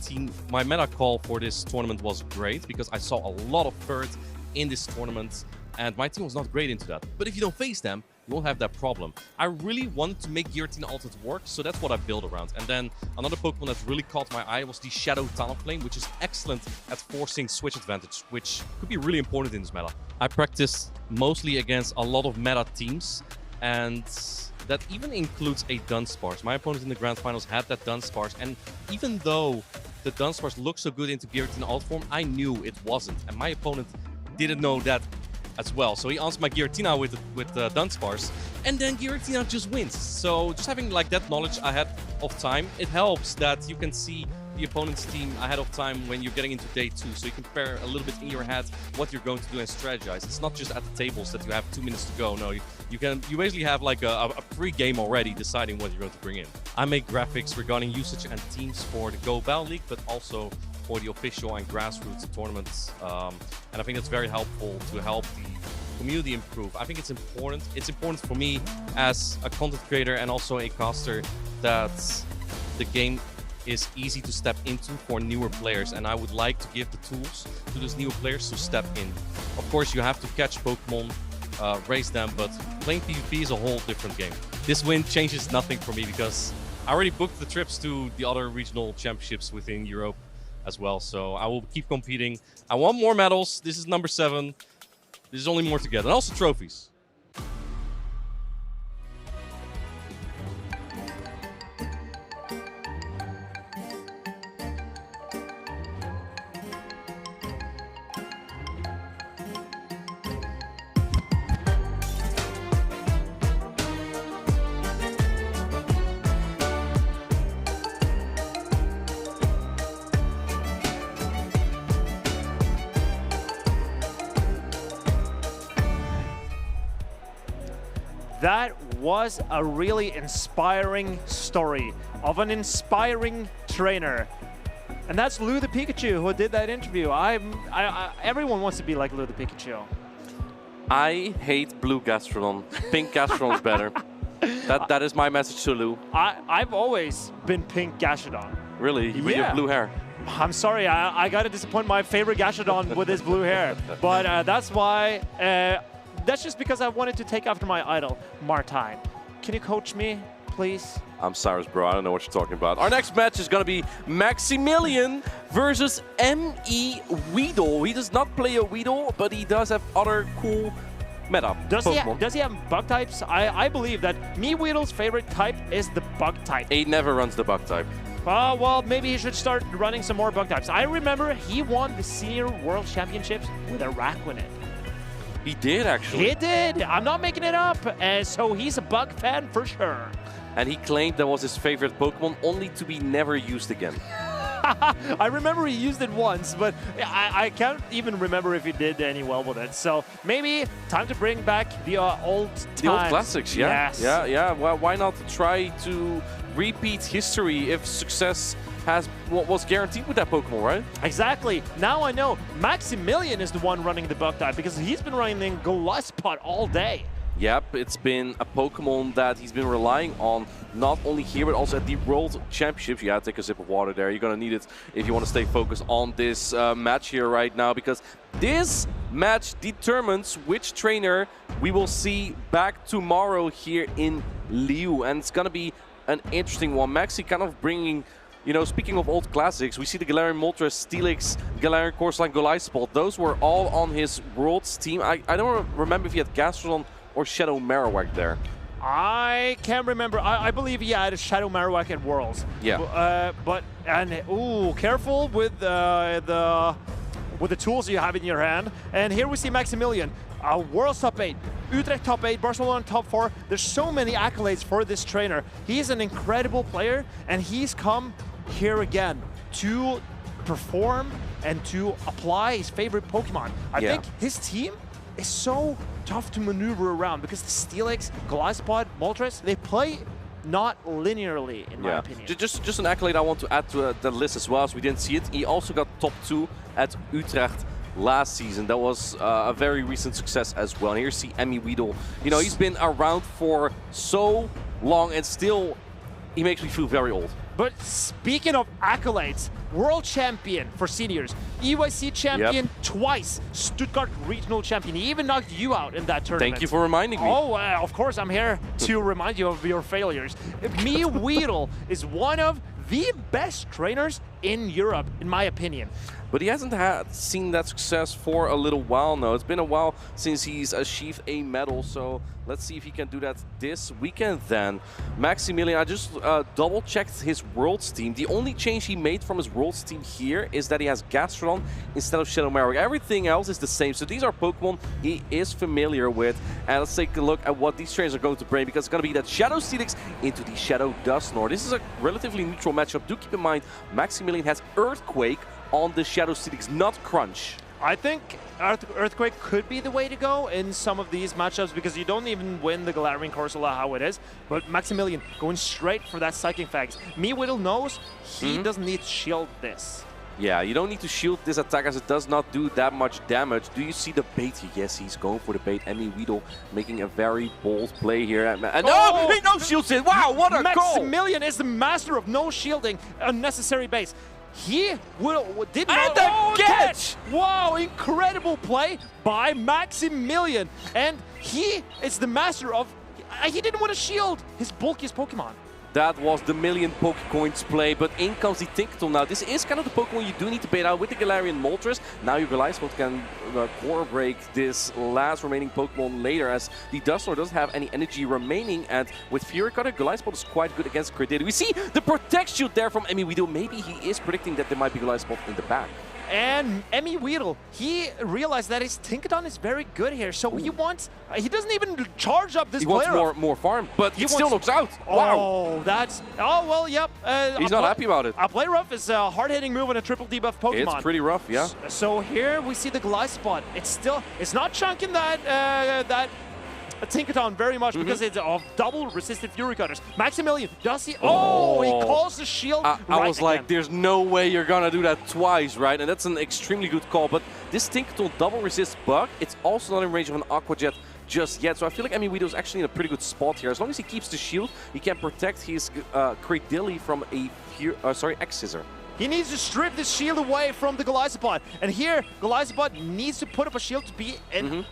meta call for this tournament was great, because I saw a lot of Furt in this tournament, and my team was not great into that. But if you don't face them, you won't have that problem. I really wanted to make Giratina Ultimate work, so that's what I built around. And then another Pokemon that really caught my eye was the Shadow Talonflame, which is excellent at forcing switch advantage, which could be really important in this meta. I practiced mostly against a lot of meta teams, and that even includes a Dunsparce. My opponent in the Grand Finals had that Dunsparce, and even though the Dunsparce looked so good into Giratina Alt form, I knew it wasn't, and my opponent didn't know that as well. So he answered my Giratina with Dunsparce, and then Giratina just wins. So just having like that knowledge ahead of time, it helps that you can see the opponent's team ahead of time when you're getting into day 2. So you can prepare a little bit in your head what you're going to do and strategize. It's not just at the tables that you have 2 minutes to go. No, you basically have like a pre-game already deciding what you're going to bring in. I make graphics regarding usage and teams for the GO Battle League, but also for the official and grassroots tournaments, and I think it's very helpful to help the community improve. I think it's important. It's important for me as a content creator and also a caster that the game is easy to step into for newer players, and I would like to give the tools to those newer players to step in. Of course, you have to catch Pokemon, race them, but playing PvP is a whole different game. This win changes nothing for me because I already booked the trips to the other regional championships within Europe as well, so I will keep competing. I want more medals. This is number 7. There's only more to get, and also trophies. That was a really inspiring story of an inspiring trainer. And that's Lou the Pikachu who did that interview. Everyone wants to be like Lou the Pikachu. I hate blue Gastrodon. Pink Gastrodon's better. That is my message to Lou. I've always been pink Gastrodon. Really? With your blue hair? I'm sorry, I got to disappoint my favorite Gastrodon with his blue hair. But that's why, that's just because I wanted to take after my idol, Martine. Can you coach me, please? I'm Cyrus, bro. I don't know what you're talking about. Our next match is going to be Maximilian versus M.E. Weedle. He does not play a Weedle, but he does have other cool meta does Pokemon. He have bug types? I believe that me Weedle's favorite type is the bug type. He never runs the bug type. Well, maybe he should start running some more bug types. I remember he won the Senior World Championships with a Raquinid. He did, actually. He did. I'm not making it up. So he's a bug fan for sure. And he claimed that was his favorite Pokemon, only to be never used again. I remember he used it once, but I can't even remember if he did any well with it. So maybe time to bring back the old times. The old classics, yeah. Yes. Yeah. Well, why not try to repeat history if success was guaranteed with that Pokemon, right? Exactly. Now I know Maximilian is the one running the bug type because he's been running Goliathpod all day. Yep, it's been a Pokemon that he's been relying on, not only here, but also at the World Championships. Yeah, take a sip of water there. You're going to need it if you want to stay focused on this match here right now, because this match determines which trainer we will see back tomorrow here in Lille. And it's going to be an interesting one. Maxi kind of bringing, you know, speaking of old classics, we see the Galarian Moltres, Steelix, Galarian Corsola, Goliathpod. Those were all on his Worlds team. I don't remember if he had Gastrodon or Shadow Marowak there. I can't remember. I believe he had a Shadow Marowak at Worlds. Yeah. Careful with the tools you have in your hand. And here we see Maximilian, Worlds top 8, Utrecht top 8, Barcelona top 4. There's so many accolades for this trainer. He's an incredible player, and he's come here again to perform and to apply his favorite Pokemon. I think his team is so tough to maneuver around because the Steelix, Goliathpod, Moltres, they play not linearly, in my opinion. Just an accolade I want to add to the list as well, as we didn't see it. He also got top 2 at Utrecht last season. That was a very recent success as well. And here you see M.E. Weedle. You know, he's been around for so long and still he makes me feel very old. But speaking of accolades, World Champion for seniors, EYC Champion twice, Stuttgart Regional Champion. He even knocked you out in that tournament. Thank you for reminding me. Oh, of course, I'm here to remind you of your failures. Me Weedle is one of the best trainers in Europe, in my opinion. But he hasn't seen that success for a little while now. It's been a while since he's achieved a medal, so let's see if he can do that this weekend then. Maximilian, I just double-checked his Worlds team. The only change he made from his Worlds team here is that he has Gastrodon instead of Shadow Marowak. Everything else is the same, so these are Pokemon he is familiar with. And let's take a look at what these trainers are going to bring, because it's going to be that Shadow Steelix into the Shadow Dusknoir. This is a relatively neutral matchup. Do keep in mind, Maximilian has Earthquake on the Shadow Steelix, not Crunch. I think Earthquake could be the way to go in some of these matchups because you don't even win the Galarian Corsola how it is. But Maximilian going straight for that Psychic Fags. Me Weedle knows he doesn't need to shield this. Yeah, you don't need to shield this attack as it does not do that much damage. Do you see the bait here? Yes, he's going for the bait. M.E. Weedle making a very bold play here. And no, he no shields it. Wow, what a goal! Maximilian is the master of no shielding unnecessary base. He did not catch! Wow, incredible play by Maximilian. And he is the master of... He didn't want to shield his bulkiest Pokemon. That was the million Pokecoins play, but in comes the Tinkaton now. This is kind of the Pokemon you do need to bait out with the Galarian Moltres. Now your Goliathpod can core break this last remaining Pokemon later, as the Dusknoir doesn't have any energy remaining, and with Fury Cutter, Goliathpod is quite good against Credit. We see the Protect Shield there from M.E. Weedle. Maybe he is predicting that there might be Goliathpod in the back. And M.E. Weedle, he realized that his Tinkaton is very good here, so he wants... he doesn't even charge up this player. He wants more farm, but he still knocks out. Oh, that's... Oh, well, yep. He's not happy about it. A Play Rough is a hard-hitting move on a triple debuff Pokemon. It's pretty rough, yeah. So here we see the Goliathpod. It's not chunking that a Tinkaton very much because it's of double resisted Fury Cutters. Maximilian, does he? Oh, he calls the shield. I was like, there's no way you're gonna do that twice, right? And that's an extremely good call. But this Tinkaton double resist bug, it's also not in range of an Aqua Jet just yet. So I feel like Emiwido's actually in a pretty good spot here. As long as he keeps the shield, he can protect his Cradilly from a X-Scissor. He needs to strip the shield away from the Golisopod. And here, Golisopod needs to put up a shield to be in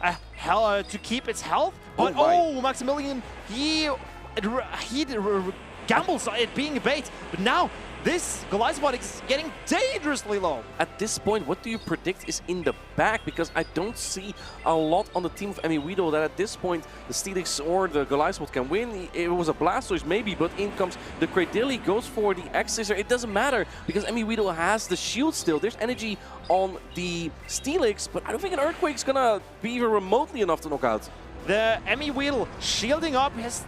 to keep its health. But Maximilian, he gambles on it being a bait. But now, this Golisopod is getting dangerously low. At this point, what do you predict is in the back? Because I don't see a lot on the team of Emiwido that at this point the Steelix or the Golisopod can win. It was a Blastoise maybe, but in comes the Cradilly, goes for the X-Scissor. It doesn't matter because Emiwido has the shield still. There's energy on the Steelix, but I don't think an Earthquake's gonna be even remotely enough to knock out. The Emiwido shielding up his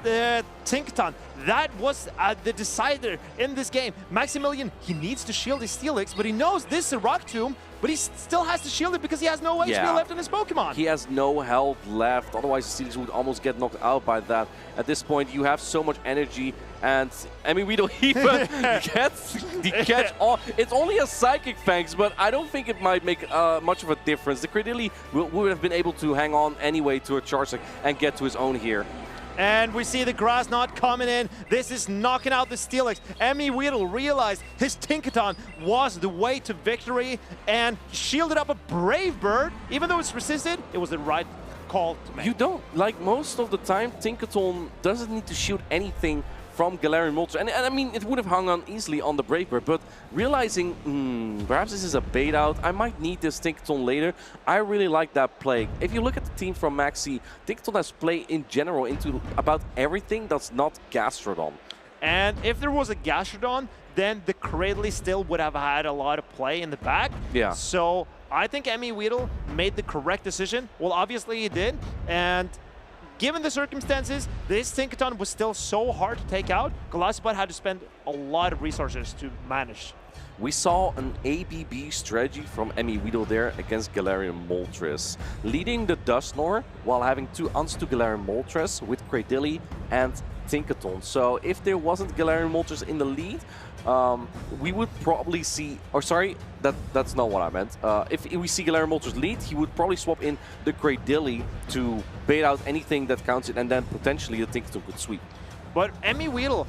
Tinkaton. That was the decider in this game. Maximilian, he needs to shield his Steelix, but he knows this is a Rock Tomb, but he still has to shield it because he has no HP left in his Pokemon. He has no health left, otherwise the Steelix would almost get knocked out by that. At this point, you have so much energy, and Emiwido even gets the catch on. It's only a Psychic Fangs, but I don't think it might make much of a difference. The Cradilly would have been able to hang on anyway to a Charge and get to his own here. And we see the grass not coming in. This is knocking out the Steelix. Emiwido realized his Tinkaton was the way to victory and shielded up a Brave Bird. Even though it's resisted, it was the right call to make. You don't. Like, most of the time, Tinkaton doesn't need to shield anything from Galarian Moltres. And I mean, it would have hung on easily on the Brave Bird, but realizing, perhaps this is a bait out, I might need this Tinkaton later. I really like that play. If you look at the team from Maxi, Tinkaton has play in general into about everything that's not Gastrodon. And if there was a Gastrodon, then the Cradilly still would have had a lot of play in the back. Yeah. So I think Emiwido made the correct decision. Well, obviously he did. And given the circumstances, this Tinkaton was still so hard to take out. Golisopod had to spend a lot of resources to manage. We saw an ABB strategy from Emiwido there against Galarian Moltres, leading the Dusknoir while having two Unstu Galarian Moltres with Cradilly and Tinkaton. So if there wasn't Galarian Moltres in the lead, we would probably see, or sorry, that's not what I meant. If we see Galarian Moltres lead, he would probably swap in the Cradilly to bait out anything that counts it, and then potentially the Tinkaton could sweep. But Emiwido,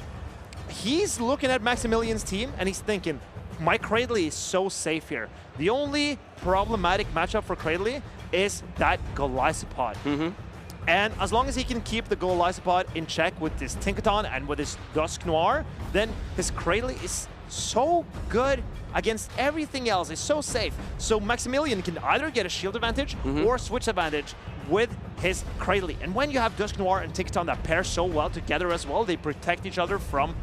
he's looking at Maximilian's team and he's thinking, my Cradilly is so safe here. The only problematic matchup for Cradilly is that Golisopod. And as long as he can keep the Golisopod in check with this Tinkaton and with his Dusknoir, then his Cradilly is so good against everything else. It's so safe. So Maximilian can either get a shield advantage or switch advantage with his Cradilly. And when you have Dusknoir and Tinkaton that pair so well together as well, they protect each other from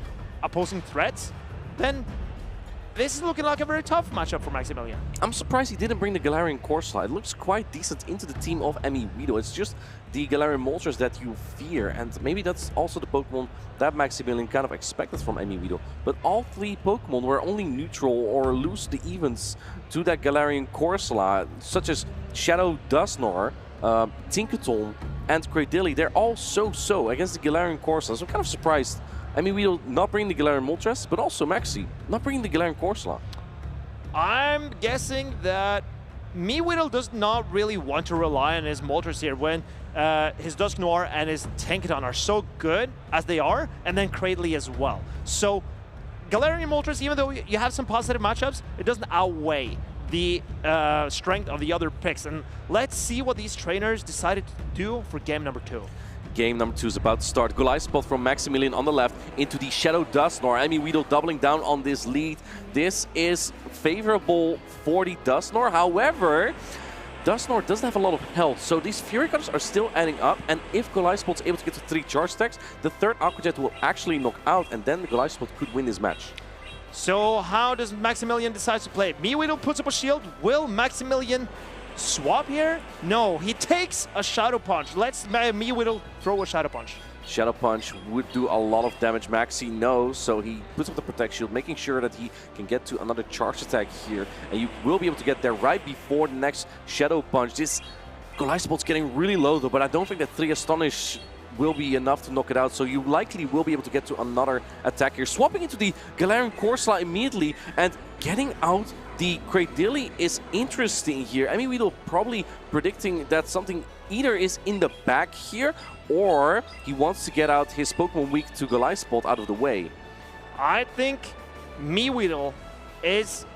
opposing threats, then this is looking like a very tough matchup for Maximilian. I'm surprised he didn't bring the Galarian Corsola. It looks quite decent into the team of Emiwido. It's just the Galarian Moltres that you fear, and maybe that's also the Pokemon that Maximilian kind of expected from Emiwido. But all three Pokemon were only neutral or lose the evens to that Galarian Corsola, such as Shadow Dusknoir, Tinkaton, and Cradilly. They're all so-so against the Galarian Corsola. So I'm kind of surprised Emiwido not bringing the Galarian Moltres, but also Maxi not bringing the Galarian Corsola. I'm guessing that Emiwido does not really want to rely on his Moltres here when his Dusknoir and his Tinkaton are so good as they are, and then Cradilly as well. So Galarian Moltres, even though you have some positive matchups, it doesn't outweigh the strength of the other picks. And let's see what these trainers decided to do for game number 2. Game number 2 is about to start. Golisopod from Maximilian on the left into the Shadow Dusknoir. Emiwido doubling down on this lead. This is favorable for the Dusknoir. However, Dusknoir doesn't have a lot of health, so these Fury Cutters are still adding up, and if Golisopod is able to get to 3 charge stacks, the third Aqua Jet will actually knock out, and then Golisopod could win this match. So how does Maximilian decide to play? Emiwido puts up a shield. Will Maximilian swap here? No, he takes a Shadow Punch. Let's Emiwido throw a Shadow Punch. Shadow Punch would do a lot of damage. Maxi knows, so he puts up the Protect Shield, making sure that he can get to another charge attack here. And you will be able to get there right before the next Shadow Punch. This Goliath's getting really low though, but I don't think that 3 Astonish will be enough to knock it out, so you likely will be able to get to another attack here. Swapping into the Galarian Corsola immediately and getting out the Cradily is interesting here. I mean, Weedle probably predicting that something either is in the back here or he wants to get out his Pokemon weak to Goliath out of the way. I think Weedle is...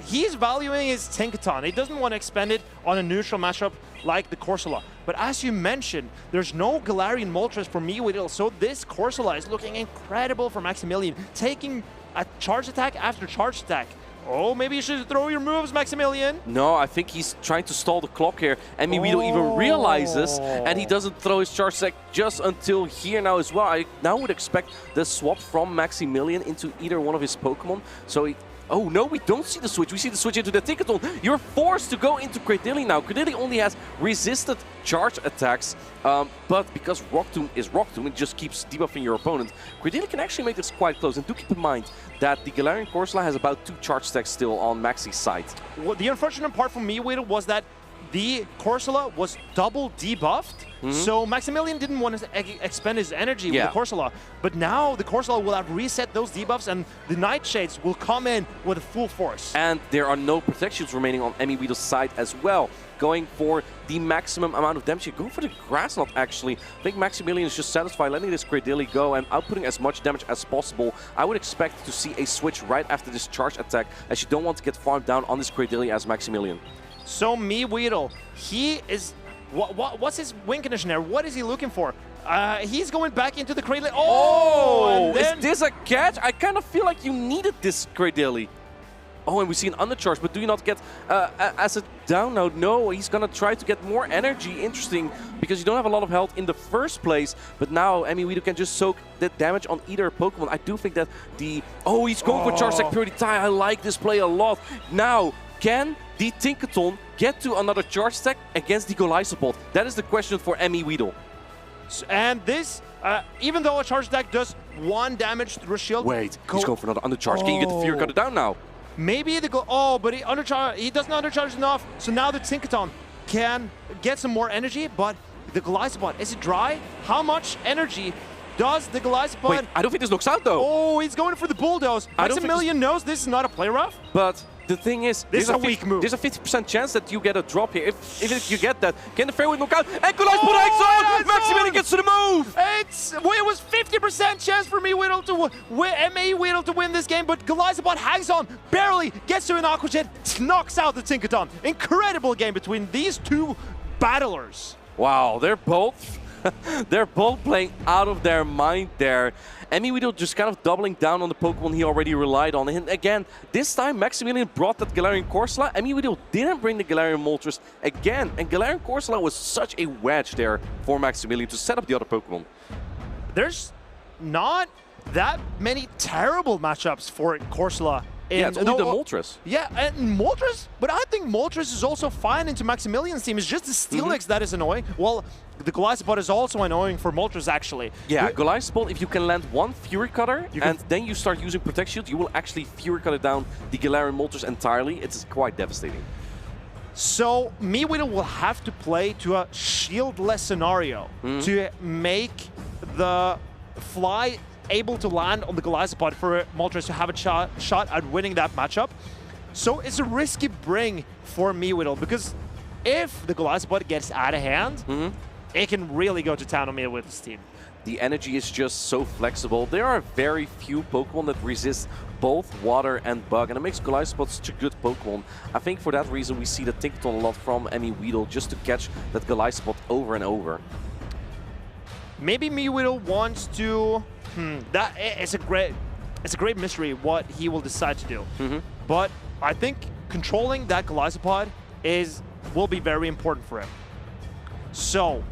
He's valuing his Tinkaton. He doesn't want to expend it on a neutral matchup like the Corsola. But as you mentioned, there's no Galarian Moltres for Weedle, so this Corsola is looking incredible for Maximilian, taking a charge attack after charge attack. Oh, maybe you should throw your moves, Maximilian. No, I think he's trying to stall the clock here. And Weedle even realizes, and he doesn't throw his charge attack just until here now as well. I now would expect the swap from Maximilian into either one of his Pokemon. So he... Oh no, we don't see the switch. We see the switch into the Tinkaton. You're forced to go into Cradily now. Cradily only has resisted charge attacks, but because Rock Tomb is Rock Tomb, it just keeps debuffing your opponent. Cradily can actually make this quite close. And do keep in mind that the Galarian Corsola has about 2 charge stacks still on Maxi's side. Well, the unfortunate part for Weedle was that the Corsola was double debuffed, so Maximilian didn't want to expend his energy with the Corsola. But now the Corsola will have reset those debuffs and the Nightshades will come in with full force. And there are no protections remaining on Weedle's side as well. Going for the maximum amount of damage. Go for the Grass Knot actually. I think Maximilian is just satisfied letting this Cradily go and outputting as much damage as possible. I would expect to see a switch right after this charge attack, as you don't want to get farmed down on this Cradily as Maximilian. So Weedle, he is... What's his win condition there? What is he looking for? He's going back into the Cradily. Oh! Is this a catch? I kind of feel like you needed this Cradily. Oh, and we see an undercharge, but do you not get as a down now? No, he's going to try to get more energy. Interesting, because you don't have a lot of health in the first place. But now, Weedle can just soak the damage on either Pokemon. I do think that the... Oh, he's going for Charge Attack Purity Tie. I like this play a lot. Now, can the Tinkaton get to another charge attack against the Golisopod? That is the question for Weedle. And this, even though a charge attack does 1 damage through a shield... Wait, he's going for another undercharge. Can you get the Fury Cutter down now? Maybe the... but he doesn't undercharge enough. So now the Tinkaton can get some more energy, but the Golisopod, is it dry? How much energy does the Golisopod... Wait, I don't think this knocks out though. Oh, he's going for the Bulldoze. Maximilian knows this is not a play rough. But... The thing is, this is a weak move. There's a 50% chance that you get a drop here. If you get that, can the Fairway knock out? And Goliath Maximilian gets to the move! It was 50% chance for Weedle to win this game, but Golisopod hangs on, barely gets to an Aqua Jet, knocks out the Tinkaton. Incredible game between these two battlers. Wow, they're both playing out of their mind there. Weedle just kind of doubling down on the Pokemon he already relied on. And again, this time Maximilian brought that Galarian Corsola. Weedle didn't bring the Galarian Moltres again. And Galarian Corsola was such a wedge there for Maximilian to set up the other Pokemon. There's not that many terrible matchups for Corsola. Yeah, it's only the Moltres. Yeah, and Moltres, but I think Moltres is also fine into Maximilian's team. It's just the Steelix that is annoying. Well, the Golisopod is also annoying for Moltres, actually. Yeah, Golisopod, if you can land 1 Fury Cutter and then you start using Protect Shield, you will actually Fury Cutter down the Galarian Moltres entirely. It's quite devastating. So, Weedle will have to play to a shieldless scenario to make the Fly able to land on the Golisopod for Moltres to have a shot at winning that matchup. So it's a risky bring for Weedle, because if the Golisopod gets out of hand, it can really go to town on Weedle's team. The energy is just so flexible. There are very few Pokemon that resist both water and bug, and it makes Golisopod such a good Pokemon. I think for that reason we see the Tinkaton a lot from Weedle just to catch that Golisopod over and over. Maybe Weedle wants to... it's a great mystery what he will decide to do. But I think controlling that Golisopod will be very important for him. So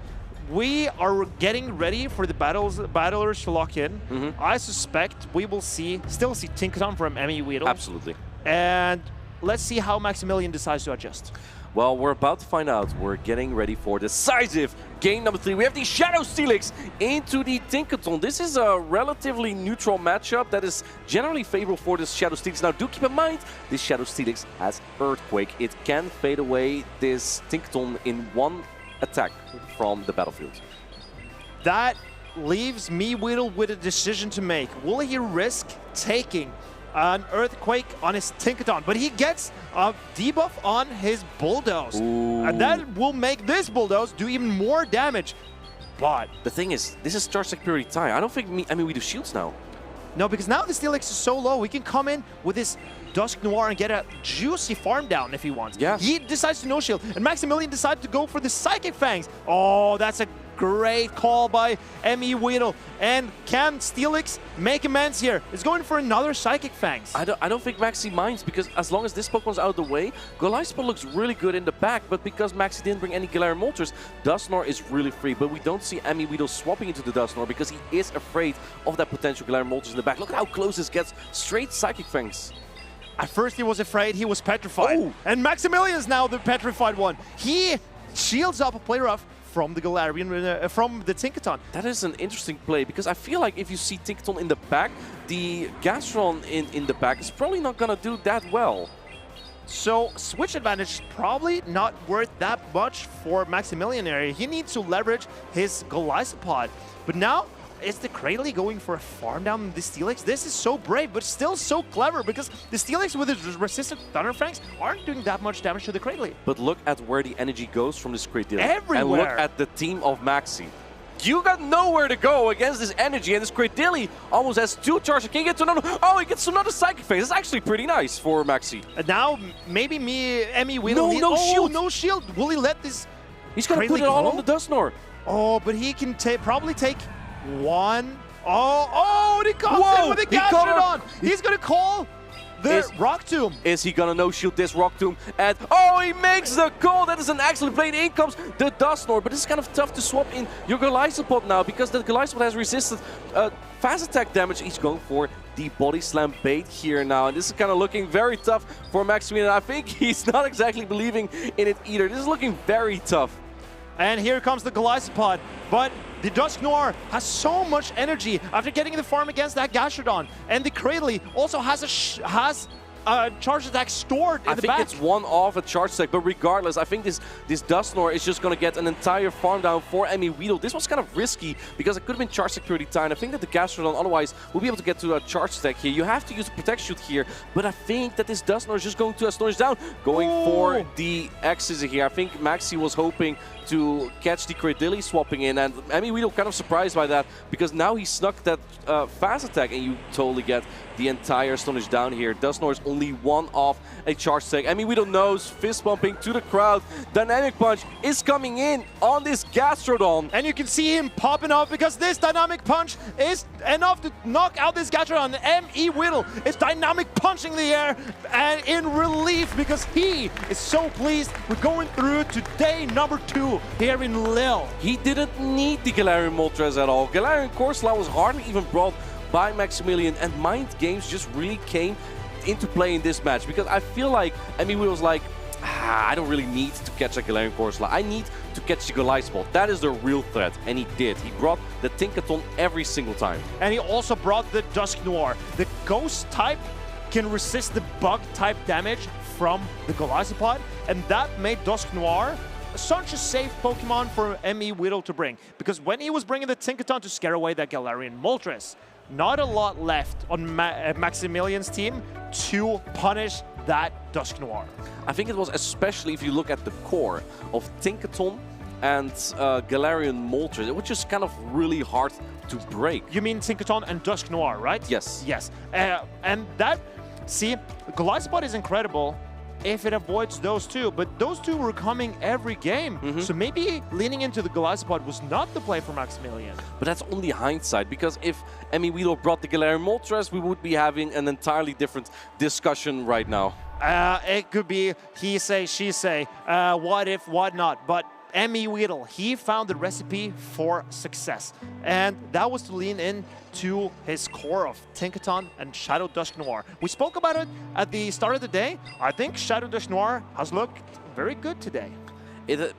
we are getting ready for the battlers to lock in. I suspect we will still see Tinkaton from Weedle. Absolutely. And let's see how Maximilian decides to adjust. Well, we're about to find out. We're getting ready for decisive game number 3. We have the Shadow Steelix into the Tinkaton. This is a relatively neutral matchup that is generally favorable for this Shadow Steelix. Now, do keep in mind, this Shadow Steelix has Earthquake. It can fade away this Tinkaton in one attack from the battlefield. That leaves MeWeedle with a decision to make. Will he risk taking an Earthquake on his Tinkaton? But he gets a debuff on his Bulldoze. Ooh. And that will make this Bulldoze do even more damage. But the thing is, this is Charge Security time. I don't think we do shields now. No, because now the Steelix is so low, he can come in with his Dusk Noir and get a juicy farm down if he wants. Yeah. He decides to no shield, and Maximilian decided to go for the Psychic Fangs. Oh, that's a great call by MeWeedle. And can Steelix make amends here? It's going for another Psychic Fangs. I don't think Maxi minds, because as long as this Pokemon's out of the way, Goliathspot looks really good in the back, but because Maxi didn't bring any Galarian Moltres, Dusknoir is really free. But we don't see MeWeedle swapping into the Dusknoir because he is afraid of that potential Galarian Moltres in the back. Look at how close this gets. Straight Psychic Fangs. At first he was afraid, he was petrified. Oh. And Maximilian's now the petrified one. He shields up a play rough from the Galarian, from the Tinkaton. That is an interesting play, because I feel like if you see Tinkaton in the back, the Gastron in the back is probably not going to do that well. So switch advantage is probably not worth that much for Maximilian area. He needs to leverage his Golisopod. But now, is the Cradley going for a farm down in the Steelix? This is so brave, but still so clever, because the Steelix with his resistant Thunder Fangs aren't doing that much damage to the Cradley. But look at where the energy goes from this Cradilly. Everywhere! And look at the team of Maxi. You got nowhere to go against this energy, and this Cradilly almost has 2 charges. Can he get to another? Oh, he gets another Psychic Phase. That's actually pretty nice for Maxi. And now, maybe MeWeedle... No shield! No shield! Will he let this... He's going to put it all on the Dusknoir. Oh, but he can probably take one. Oh, and he comes in with a Gastrodon. He's going to call the Rock Tomb. Is he going to no-shield this Rock Tomb? And, oh, he makes the call. That is an excellent play. In comes the Dusknoir. But it's kind of tough to swap in your Golisopod now, because the Golisopod has resisted fast attack damage. He's going for the Body Slam bait here now. And this is kind of looking very tough for Maximilian. I think he's not exactly believing in it either. This is looking very tough. And here comes the Golisopod, but the Dusknoir has so much energy after getting the farm against that Gastrodon. And the Cradley also has a charge attack stored in the back. I think it's one off a charge attack, but regardless, I think this Dusknoir is just going to get an entire farm down for MeWeedle. This was kind of risky because it could have been charge security time. I think that the Gastrodon otherwise will be able to get to a charge attack here. You have to use a Protect Shoot here, but I think that this Dusknoir is just going to astonish down, going for the X's here. I think Maxi was hoping to catch the Cradilly swapping in, and MeWeedle kind of surprised by that, because now he snuck that fast attack, and you totally get the entire Astonish down here. Dusknoir is only one off a charge attack. MeWeedle knows, fist pumping to the crowd. Dynamic Punch is coming in on this Gastrodon. And you can see him popping off, because this Dynamic Punch is enough to knock out this Gastrodon. MeWeedle is Dynamic Punching the air, and in relief, because he is so pleased with going through to day number 2 here in Lille. He didn't need the Galarian Moltres at all. Galarian Corsola was hardly even brought by Maximilian, and Mind Games just really came into play in this match, because I feel like MeWeedle was like, I don't really need to catch a Galarian Corsola. I need to catch the Golisopod. That is the real threat, and he did. He brought the Tinkaton every single time. And he also brought the Dusknoir. The Ghost type can resist the Bug type damage from the Golisopod, and that made Dusknoir such a safe Pokemon for MeWeedle to bring. Because when he was bringing the Tinkaton to scare away that Galarian Moltres, not a lot left on Maximilian's team to punish that Dusknoir. I think it was, especially if you look at the core of Tinkaton and Galarian Moltres, it was just kind of really hard to break. You mean Tinkaton and Dusknoir, right? Yes. Yes. And that, see, Golisopod is incredible if it avoids those two, but those two were coming every game. So maybe leaning into the Golisopod was not the play for Maximilian. But that's only hindsight, because if MeWeedle brought the Galarian Moltres, we would be having an entirely different discussion right now. It could be he say, she say, what if, what not, but Weedle, he found the recipe for success. And that was to lean into his core of Tinkaton and Shadow Dusk Noir. We spoke about it at the start of the day. I think Shadow Dusk Noir has looked very good today.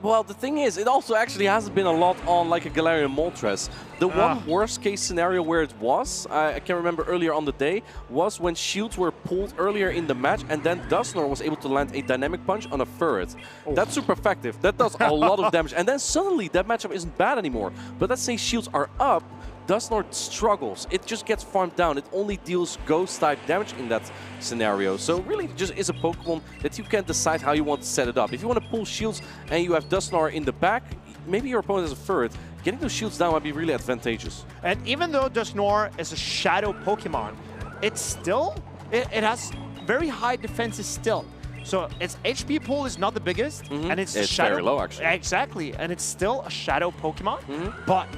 Well, the thing is, it also actually hasn't been a lot on like a Galarian Moltres. The one worst case scenario where it was, I can remember earlier on the day, was when shields were pulled earlier in the match and then Dusknoir was able to land a dynamic punch on a Furret. That's super effective. That does a lot of damage. And then suddenly that matchup isn't bad anymore. But let's say shields are up, Dusknoir struggles. It just gets farmed down. It only deals ghost-type damage in that scenario. So really it just is a Pokemon that you can decide how you want to set it up. If you want to pull shields and you have Dusknoir in the back, maybe your opponent has a Furret. Getting those shields down might be really advantageous. And even though Dusknoir is a shadow Pokemon, it's still, it has very high defenses still. So its HP pool is not the biggest, and it's shadow, very low actually. Exactly, and it's still a shadow Pokemon, but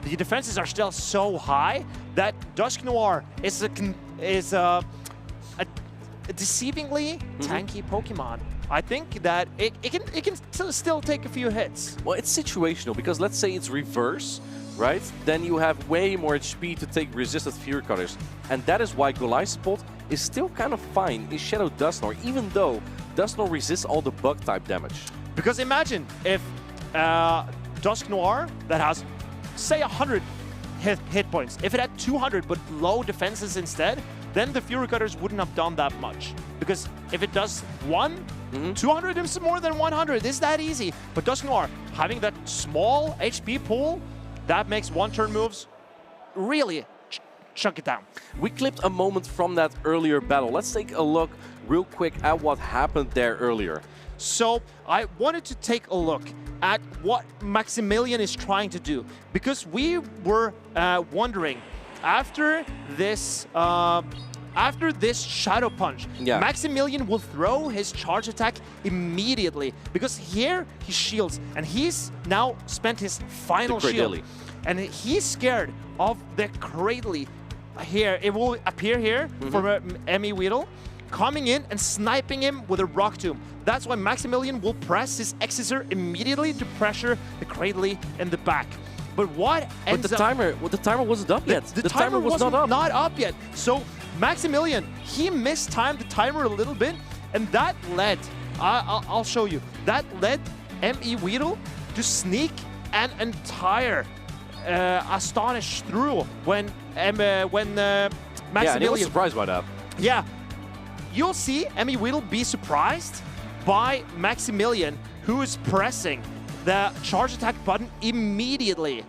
the defenses are still so high that Dusknoir is a deceivingly tanky Pokemon. I think that it can still take a few hits. Well, it's situational because let's say it's reverse, right? Then you have way more HP to take resisted Fury Cutters. And that is why Golisopod is still kind of fine in Shadow Dusknoir, even though Dusknoir resists all the bug-type damage. Because imagine if Dusknoir that has, say, 100 hit points, if it had 200 but low defenses instead, then the Fury Cutters wouldn't have done that much. Because if it does 200 is more than 100. It's that easy. But Dusknoir, having that small HP pool, that makes one-turn moves really chunk it down. We clipped a moment from that earlier battle. Let's take a look real quick at what happened there earlier. So I wanted to take a look at what Maximilian is trying to do, because we were wondering after this Shadow Punch, Maximilian will throw his charge attack immediately, because here he shields and he's now spent his final shield, and he's scared of the Cradley. Here it will appear here for Weedle, coming in and sniping him with a Rock Tomb. That's why Maximilian will press his Exeter immediately to pressure the Cradley in the back. But what ends the timer wasn't up yet. The timer was not up yet. So Maximilian, he mistimed the timer a little bit, and that led, I'll show you, that led Weedle to sneak an entire Astonish through when Maximilian... Yeah, and he was surprised by that. Yeah. You'll see Weedle be surprised by Maximilian, who is pressing the charge attack button immediately.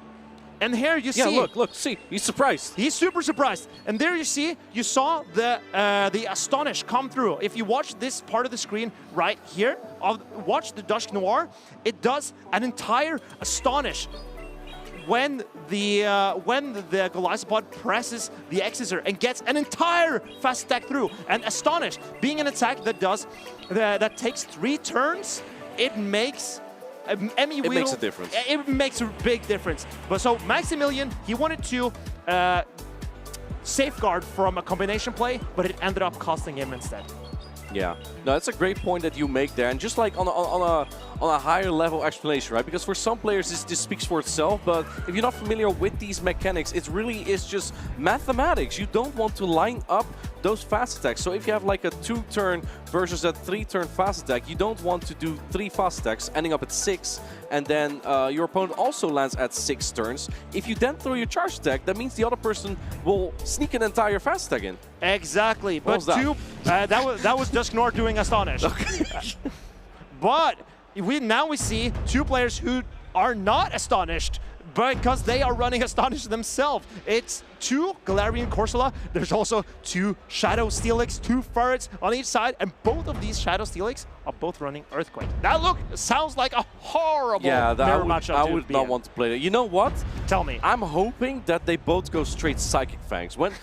And here you see... Yeah, look, see, he's surprised. He's super surprised. And there you see, you saw the Astonish come through. If you watch this part of the screen right here, watch the Dusknoir, it does an entire Astonish when the Golisopod presses the Exeter and gets an entire fast attack through. And Astonish, being an attack that takes 3 turns, it makes... It makes a difference. It makes a big difference. But so Maximilian, he wanted to safeguard from a combination play, but it ended up costing him instead. Yeah, no, that's a great point that you make there, and just like on a higher level explanation, right? Because for some players this speaks for itself, but if you're not familiar with these mechanics, it really is just mathematics. You don't want to line up those fast attacks. So if you have like a 2-turn versus a 3-turn fast attack, you don't want to do 3 fast attacks ending up at 6, and then your opponent also lands at 6 turns. If you then throw your charge attack, that means the other person will sneak an entire fast attack in. Exactly. What but that was Dusknoir doing Astonish. Okay. But now we see 2 players who are not astonished because they are running Astonish themselves. It's 2 Galarian Corsola. There's also 2 Shadow Steelix, 2 Furrets on each side, and both of these Shadow Steelix are both running Earthquake. That sounds like a horrible mirror matchup. I would not want to play that. You know what? Tell me. I'm hoping that they both go straight Psychic Fangs. When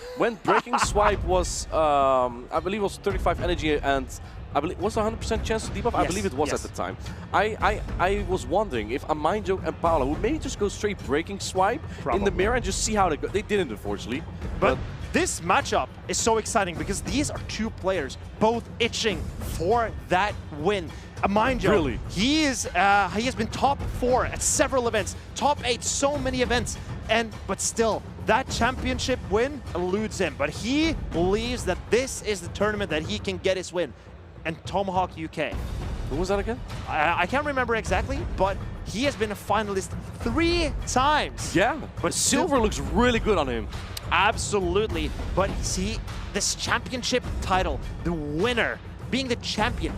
Breaking Swipe was, I believe it was 35 energy and I believe was 100% chance to debuff. Yes, I believe it was at the time. I was wondering if a Mind Joke and Paula would maybe just go straight Breaking Swipe in the mirror and just see how they go. They didn't, unfortunately. But this matchup is so exciting because these are 2 players both itching for that win. a Mind Joke. Really? He has been top 4 at several events, top 8, so many events, but still, that championship win eludes him. But he believes that this is the tournament that he can get his win. And Tomahawk UK. Who was that again? I can't remember exactly, but he has been a finalist 3 times. Yeah, but silver looks really good on him. Absolutely. But see, this championship title, the winner, being the champion,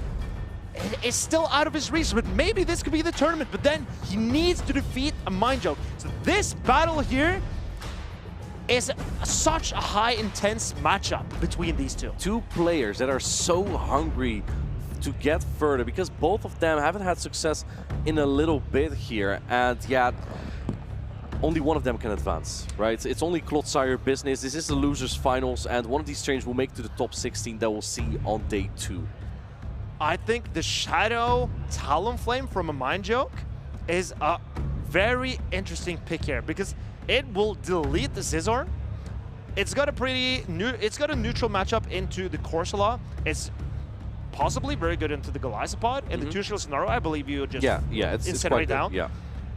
is still out of his reach. But maybe this could be the tournament. But then he needs to defeat a Mind Joke. So this battle here is such a high intense matchup between these two. Two players that are so hungry to get further, because both of them haven't had success in a little bit here, and yeah, only one of them can advance, right? It's only Clodsire business. This is the losers finals, and one of these trains will make it to the top 16 that we'll see on day 2. I think the Shadow Talonflame from a Mind Joke is a very interesting pick here, because it will delete the Scizor. It's got a neutral matchup into the Corsola. It's possibly very good into the Golisopod. In the two-shell scenario, I believe you just it's quite down. good, yeah.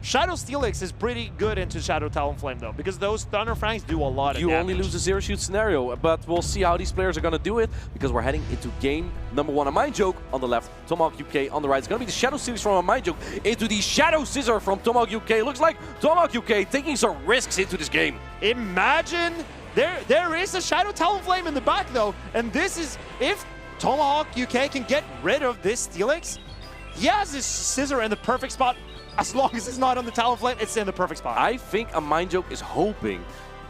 Shadow Steelix is pretty good into Shadow Talonflame though, because those Thunder Fangs do a lot of damage. You only lose the zero shoot scenario, but we'll see how these players are going to do it, because we're heading into game number 1. A Mind Joke on the left, Tomahawk UK on the right. It's going to be the Shadow Steelix from a Mind Joke into the Shadow Scizor from Tomahawk UK. Looks like Tomahawk UK taking some risks into this game. Imagine there is a Shadow Talonflame in the back though, and this is, if Tomahawk UK can get rid of this Steelix, he has this Scizor in the perfect spot. As long as it's not on the Talonflame, it's in the perfect spot. I think a Mind Joke is hoping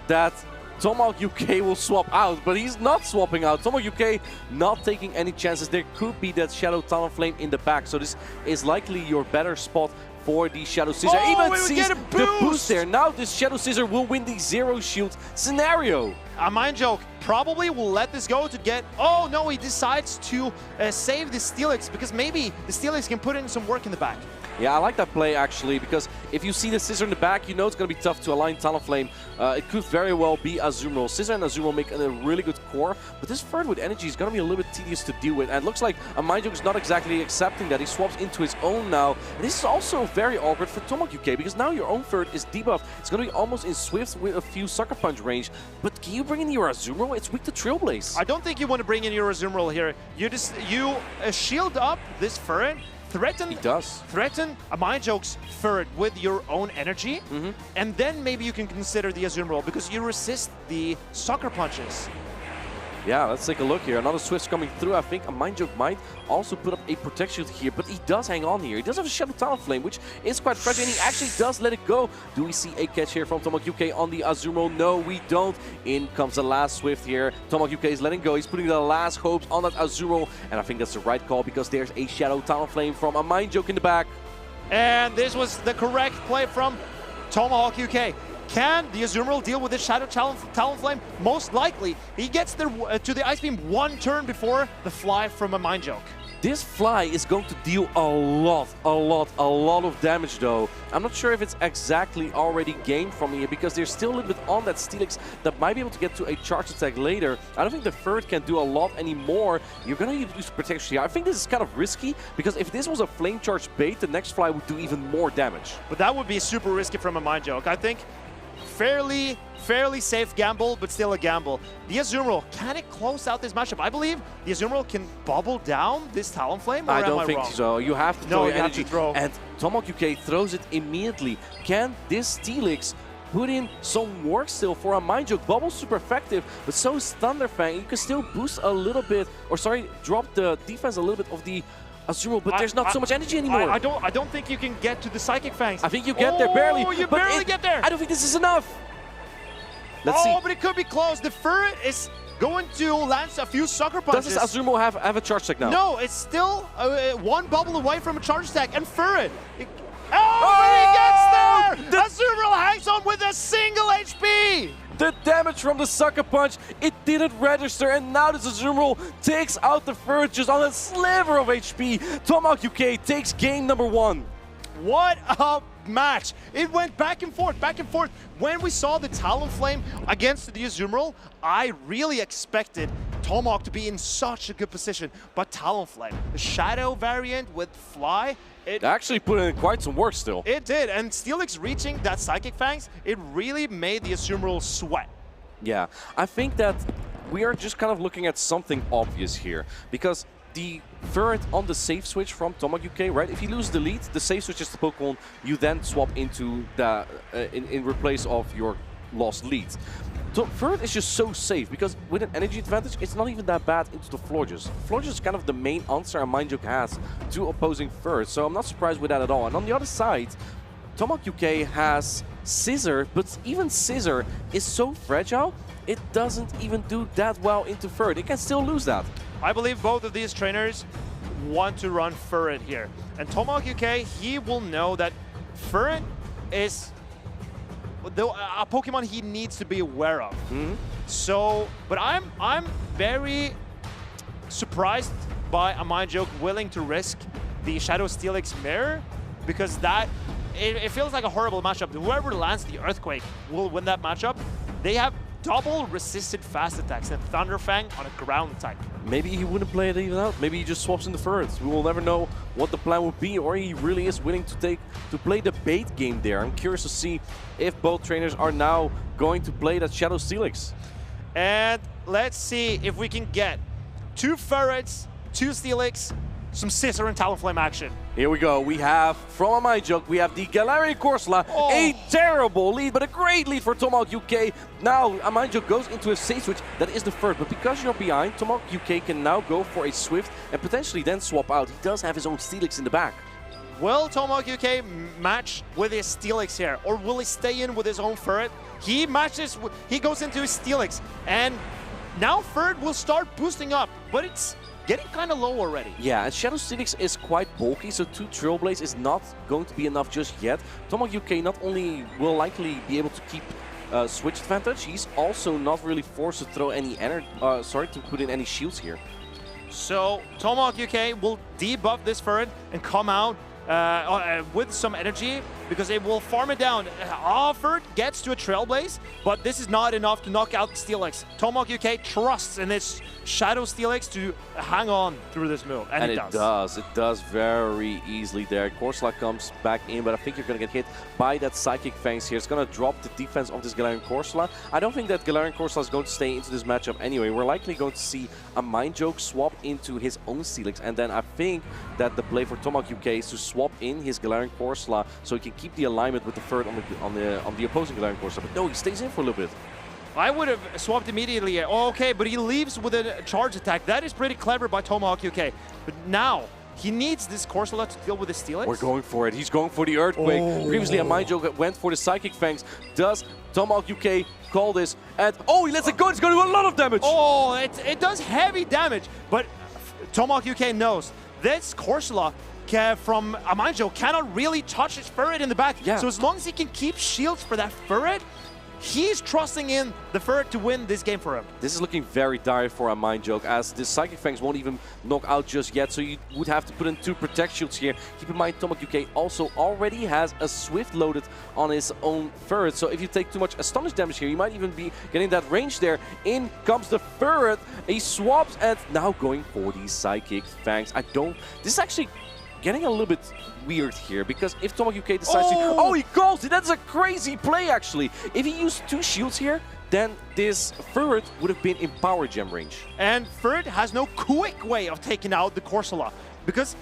that Tomahawk UK will swap out, but he's not swapping out. Tomahawk UK not taking any chances. There could be that Shadow Talonflame in the back, so this is likely your better spot for the Shadow Scizor. Oh, Even sees the boost there. Now this Shadow Scizor will win the zero shield scenario. A Mind Joke probably will let this go to get... Oh no, he decides to save the Steelix, because maybe the Steelix can put in some work in the back. Yeah, I like that play actually, because if you see the Scizor in the back, you know it's going to be tough to align Talonflame. It could very well be Azumarill. Scizor and Azumarill make a really good core, but this third with energy is going to be a little bit tedious to deal with. And it looks like a Mind Joke is not exactly accepting that. He swaps into his own now. And this is also very awkward for Tomahawk UK, because now your own third is debuffed. It's going to be almost in Swift with a few Sucker Punch range. But can you bring in your Azumarill? It's weak to Trailblaze. I don't think you want to bring in your Azumarill here. You shield up this Furret. Threaten a Mind Joke's Furret with your own energy, and then maybe you can consider the Azumarill, because you resist the Sucker Punches. Yeah, let's take a look here. Another Swift coming through. I think a Mind Joke might also put up a Protect Shield here, but he does hang on here. He does have a Shadow Talonflame, which is quite fragile, and he actually does let it go. Do we see a catch here from Tomahawk UK on the Azumarill? No, we don't. In comes the last Swift here. Tomahawk UK is letting go. He's putting the last hopes on that Azumarill, and I think that's the right call, because there's a Shadow Talonflame from a Mind Joke in the back. And this was the correct play from Tomahawk UK. Can the Azumarill deal with this Shadow Talonflame? Most likely. He gets there to the Ice Beam 1 turn before the fly from a Mind Joke. This fly is going to deal a lot of damage though. I'm not sure if it's exactly already gained from here, because there's still a little bit on that Steelix that might be able to get to a charge attack later. I don't think the third can do a lot anymore. You're going to use protection here. I think this is kind of risky, because if this was a flame charge bait, the next fly would do even more damage. But that would be super risky from a Mind Joke. I think fairly safe gamble, but still a gamble. The Azumarill, can it close out this matchup? I believe the Azumarill can bubble down this Talonflame, or I am don't I think wrong? so. You have to throw your energy. Have to throw. And Tomahawk UK throws it immediately. Can this Steelix put in some work still for a Mind Joke? Bubble's super effective, but so is Thunderfang. You can still boost a little bit, or sorry, drop the defense a little bit of the Azumarill, but there's not so much energy anymore. I don't think you can get to the Psychic Fangs. I think you get there barely. Oh, you barely get there. I don't think this is enough. Let's see. But it could be close. The Furret is going to land a few Sucker Punches. Does this Azumarill have a charge attack now? No, it's still one bubble away from a charge attack. And Furret, but he gets there! Azumarill hangs on with a single HP! The damage from the Sucker Punch, it didn't register, and now this Azumarill takes out the Furret just on a sliver of HP. Tomahawk UK takes game number 1. What a match! It went back and forth, back and forth. When we saw the Talonflame against the Azumarill, I really expected Tomahawk to be in such a good position. But Talonflame, the Shadow variant with Fly, it actually put in quite some work still. It did, and Steelix reaching that Psychic Fangs, it really made the Azumarill sweat. Yeah, I think that we are just kind of looking at something obvious here, because the Ferret on the safe switch from Tomahawk UK, right? If you lose the lead, the safe switch is the Pokemon you then swap into the in replace of your lost lead. So Ferret is just so safe because with an energy advantage, it's not even that bad into the Florges. Florges is kind of the main answer a Mindjoke has to opposing Ferret, so I'm not surprised with that at all. And on the other side, Tomahawk UK has Scissor, but even Scissor is so fragile, it doesn't even do that well into Ferret. It can still lose that. I believe both of these trainers want to run Ferret here. And Tomahawk UK, he will know that Ferret is a Pokemon he needs to be aware of. So, but I'm very surprised by a Mindjoke willing to risk the Shadow Steelix Mirror, because that it feels like a horrible matchup. Whoever lands the Earthquake will win that matchup. They have double resisted fast attacks and Thunderfang on a ground type. Maybe he wouldn't play it even out. Maybe he just swaps in the Ferrets. We will never know what the plan would be, or he really is willing to play the bait game there. I'm curious to see if both trainers are now going to play that Shadow Steelix. And let's see if we can get 2 Ferrets, 2 Steelix, some Scissor and Talonflame action. Here we go. We have, from a Mindjoke, we have the Galarian Corsola. A terrible lead, but a great lead for Tomahawk UK. Now, a Mindjoke goes into a safe switch. That is the first, but because you're behind, Tomahawk UK can now go for a Swift and potentially then swap out. He does have his own Steelix in the back. Will Tomahawk UK match with his Steelix here, or will he stay in with his own Ferret? He matches, he goes into his Steelix, and now Ferret will start boosting up, but it's getting kind of low already. Yeah, and Shadow Steelix is quite bulky, so 2 Trailblaze is not going to be enough just yet. Tomahawk UK not only will likely be able to keep switch advantage, he's also not really forced to throw any to put in any shields here. So Tomahawk UK will debuff this Ferret and come out with some energy, because it will farm it down. Ferret gets to a Trailblaze, but this is not enough to knock out Steelix. Tomahawk UK trusts in its Shadow Steelix to hang on through this move, and it does. It does very easily there. Corsola comes back in, but I think you're going to get hit by that Psychic Fangs here. It's going to drop the defense of this Galarian Corsola. I don't think that Galarian Corsola is going to stay into this matchup anyway. We're likely going to see a Mindjoke swap into his own Steelix, and then I think that the play for Tomahawk UK is to swap in his Galarian Corsola so he can keep the alignment with the Ferret on the opposing Galarian Corsola. But no, he stays in for a little bit. I would have swapped immediately. Oh, okay, but he leaves with a charge attack. That is pretty clever by Tomahawk UK. But now, he needs this Corsola to deal with the Steelix. We're going for it. He's going for the Earthquake. Previously, a Mindjoke went for the Psychic Fangs. Does Tomahawk UK call this? And he lets it go. It's going to do a lot of damage. Oh, it does heavy damage. But Tomahawk UK knows this Corsola from a Mindjoke cannot really touch his Ferret in the back. Yeah. So as long as he can keep shields for that Ferret, he's trusting in the Ferret to win this game for him. This is looking very dire for a Mindjoke, as the Psychic Fangs won't even knock out just yet, so you would have to put in 2 Protect Shields here. Keep in mind, Tomahawk UK also already has a Swift loaded on his own Ferret, so if you take too much Astonish damage here, you might even be getting that range there. In comes the Ferret, he swaps, and now going for the Psychic Fangs. This is actually getting a little bit weird here, because if Tomahawk UK decides to... he calls it! That's a crazy play, actually! If he used 2 shields here, then this Ferret would have been in Power Gem range. And Ferret has no quick way of taking out the Corsola, because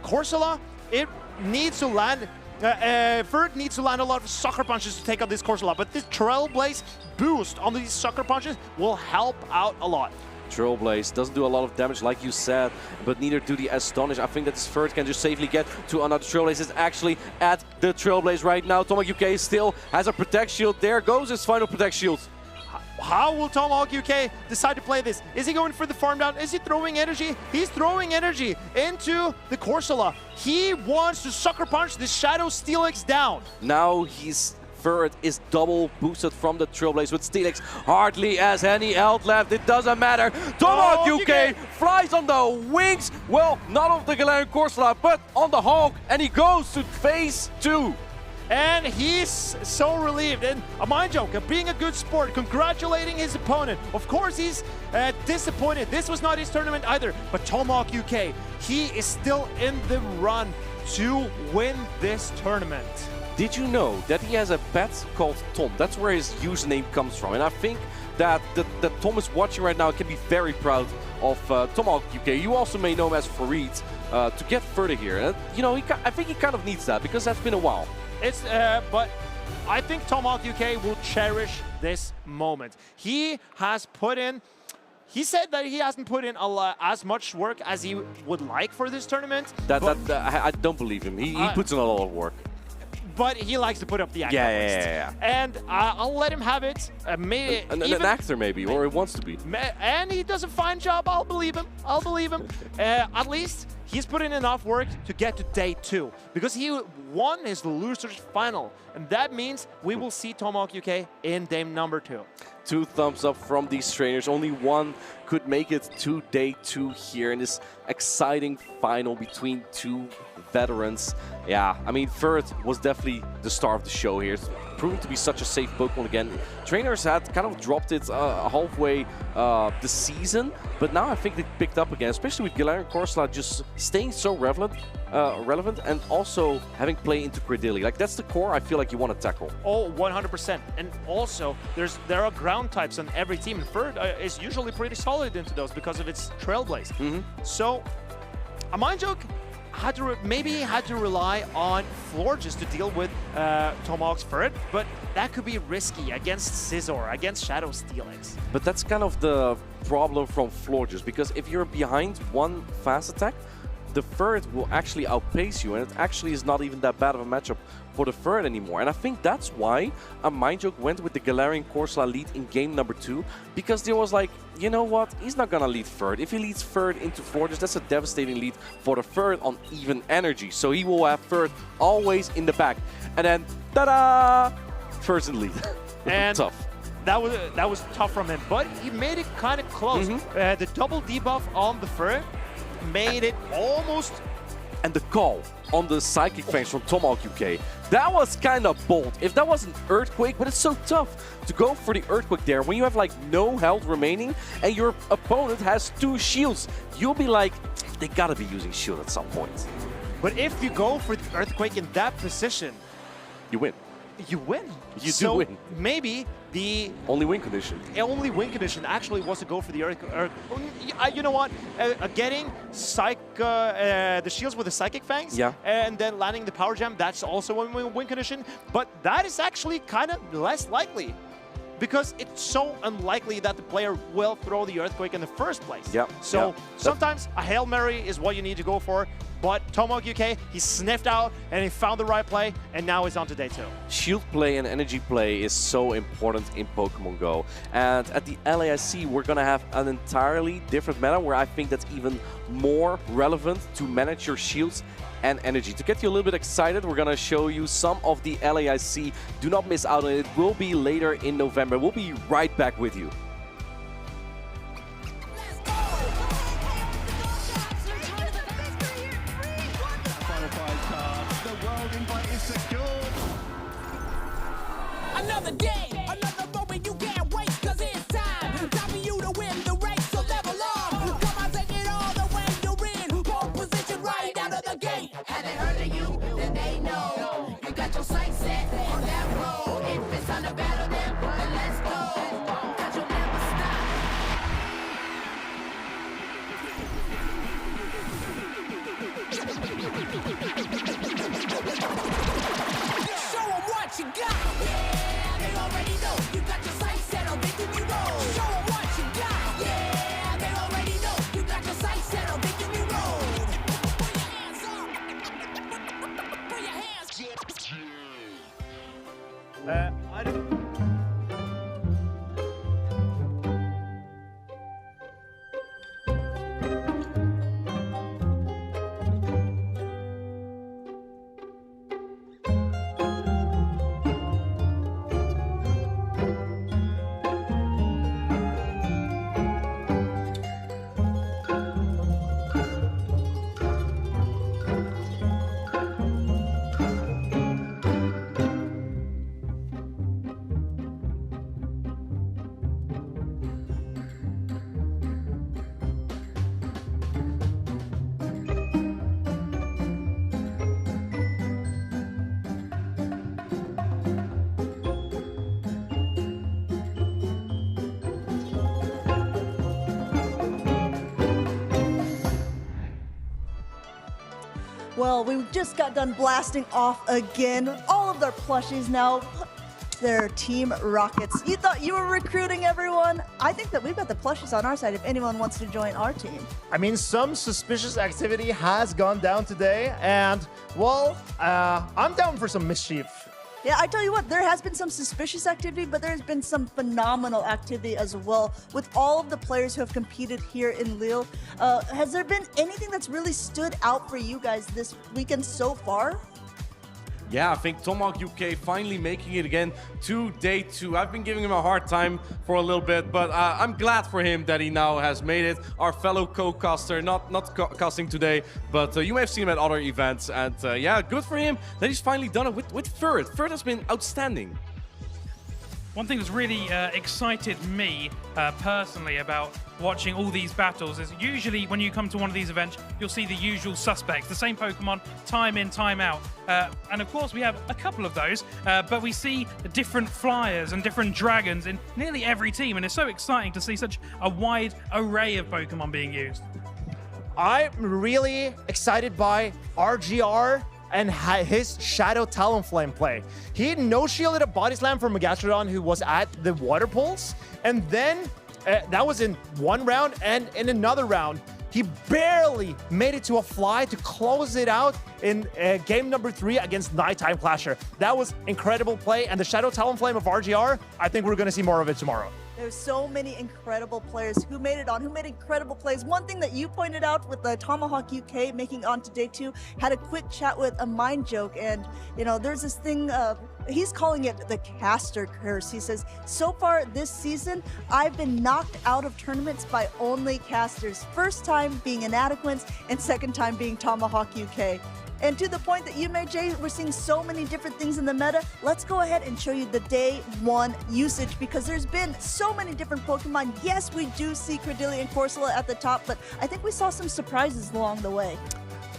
Corsola, it needs to land... Ferret needs to land a lot of Sucker Punches to take out this Corsola, but this Trailblaze boost on these Sucker Punches will help out a lot. Trailblaze doesn't do a lot of damage, like you said, but neither do the Astonish. I think that this Ferret can just safely get to another Trailblaze. It's actually at the Trailblaze right now. Tomahawk UK still has a Protect Shield. There goes his final Protect Shield. How will Tomahawk UK decide to play this? Is he going for the farm down? Is he throwing energy? He's throwing energy into the Corsola. He wants to Sucker Punch the Shadow Steelix down. Now his Ferret is double boosted from the Trailblaze with Steelix. Hardly has any health left. It doesn't matter. Tomahawk UK flies on the wings. Well, not of the Galarian Corsola, but on the Hawk. And he goes to phase 2. And he's so relieved. And a mind joke of being a good sport, congratulating his opponent. Of course, he's disappointed. This was not his tournament either. But Tomahawk UK, he is still in the run to win this tournament. Did you know that he has a pet called Tom? That's where his username comes from. And I think that Tom is watching right now can be very proud of Tomahawk UK. You also may know him as Farid to get further here. And, you know, I think he kind of needs that because that's been a while. It's, but I think Tomahawk UK will cherish this moment. He has put in, he said that he hasn't put in as much work as he would like for this tournament. I don't believe him. He puts in a lot of work. But he likes to put up the act. Yeah. And I'll let him have it. An actor maybe, or he wants to be. And he does a fine job. I'll believe him. I'll believe him. At least he's put in enough work to get to day 2 because he won his losers final, and that means we will see Tomahawk UK in game number 2. 2 thumbs up from these trainers. Only one could make it to day 2 here in this exciting final between 2 veterans. Yeah, I mean, Ferd was definitely the star of the show here. It's proven to be such a safe Pokemon again. Trainers had kind of dropped it halfway the season, but now I think they picked up again, especially with Galarian Corsola just staying so relevant and also having play into Credilli. Like, that's the core I feel like you want to tackle. Oh, 100%. And also, there are ground types on every team, and Ferd is usually pretty solid into those because of its Trailblaze. So, a mind joke maybe had to rely on Florges to deal with Tomahawk's Ferd, but that could be risky against Scizor, against Shadow Steelix. But that's kind of the problem from Florges, because if you're behind one fast attack, the Ferd will actually outpace you, and it actually is not even that bad of a matchup for the Ferd anymore. And I think that's why a mind joke went with the Galarian Corsola lead in game number 2, because there was like, you know what, he's not gonna lead Ferd. If he leads Ferd into Florges, that's a devastating lead for the Ferd on even energy. So he will have Ferd always in the back. And then, ta-da! Ferd's in the lead. And tough. That was tough from him, but he made it kind of close. The double debuff on the Ferd made it almost. And the call on the Psychic Fangs from Tomahawk UK, that was kind of bold. If that was an Earthquake, but it's so tough to go for the Earthquake there when you have like no health remaining and your opponent has 2 shields. You'll be like, they gotta be using shield at some point. But if you go for the Earthquake in that position, you win. You win. You do win. Maybe the only win condition actually was to go for the Earth. You know what? Getting the shields with the Psychic Fangs, and then landing the Power Gem, that's also a win condition. But that is actually kind of less likely, because it's so unlikely that the player will throw the Earthquake in the first place. So sometimes a Hail Mary is what you need to go for. But Tomahawk UK, he sniffed out and he found the right play, and now he's on to day 2. Shield play and energy play is so important in Pokemon Go. And at the LAIC, we're going to have an entirely different meta where I think that's even more relevant to manage your shields and energy. To get you a little bit excited, we're going to show you some of the LAIC. Do not miss out on it. It will be later in November. We'll be right back with you. Another day, another moment you can't waste, cause it's time for you to win the race, so level up. Come on, take it all the way you're in pole position right out of the gate. Have they heard of you? Then they know. You got your sights set on that road. If it's on the battle, then let's go. Got your Well, we just got done blasting off again. All of their plushies now. Their Team Rockets. You thought you were recruiting everyone? I think that we've got the plushies on our side if anyone wants to join our team. I mean, some suspicious activity has gone down today, and, well, I'm down for some mischief. Yeah, I tell you what, there has been some suspicious activity, but there's been some phenomenal activity as well with all of the players who have competed here in Lille. Has there been anything that's really stood out for you guys this weekend so far? Yeah, I think Tomahawk UK finally making it again to day 2. I've been giving him a hard time for a little bit, but I'm glad for him that he now has made it. Our fellow co-caster, not casting today, but you may have seen him at other events. And yeah, good for him that he's finally done it with Furret. Furret has been outstanding. One thing that's really excited me personally about watching all these battles is usually when you come to one of these events, you'll see the usual suspects, the same Pokemon, time in, time out. And of course, we have a couple of those, but we see different flyers and different dragons in nearly every team, and it's so exciting to see such a wide array of Pokemon being used. I'm really excited by RGR and his Shadow Talonflame play. He no-shielded a Body Slam from Megatrodon who was at the Water Pulse, and then that was in one round, and in another round, he barely made it to a fly to close it out in game number 3 against Nighttime Clasher. That was incredible play, and the Shadow Talonflame of RGR, I think we're gonna see more of it tomorrow. There's so many incredible players who made it on, who made incredible plays. One thing that you pointed out with the Tomahawk UK making on to day 2, had a quick chat with a Mind Joke, and you know, there's this thing, he's calling it the caster curse. He says, so far this season, I've been knocked out of tournaments by only casters. First time being Inadequates, and second time being Tomahawk UK. And to the point that you made, Jay, we're seeing so many different things in the meta. Let's go ahead and show you the day 1 usage, because there's been so many different Pokemon. Yes, we do see Credillia and Corsola at the top, but I think we saw some surprises along the way.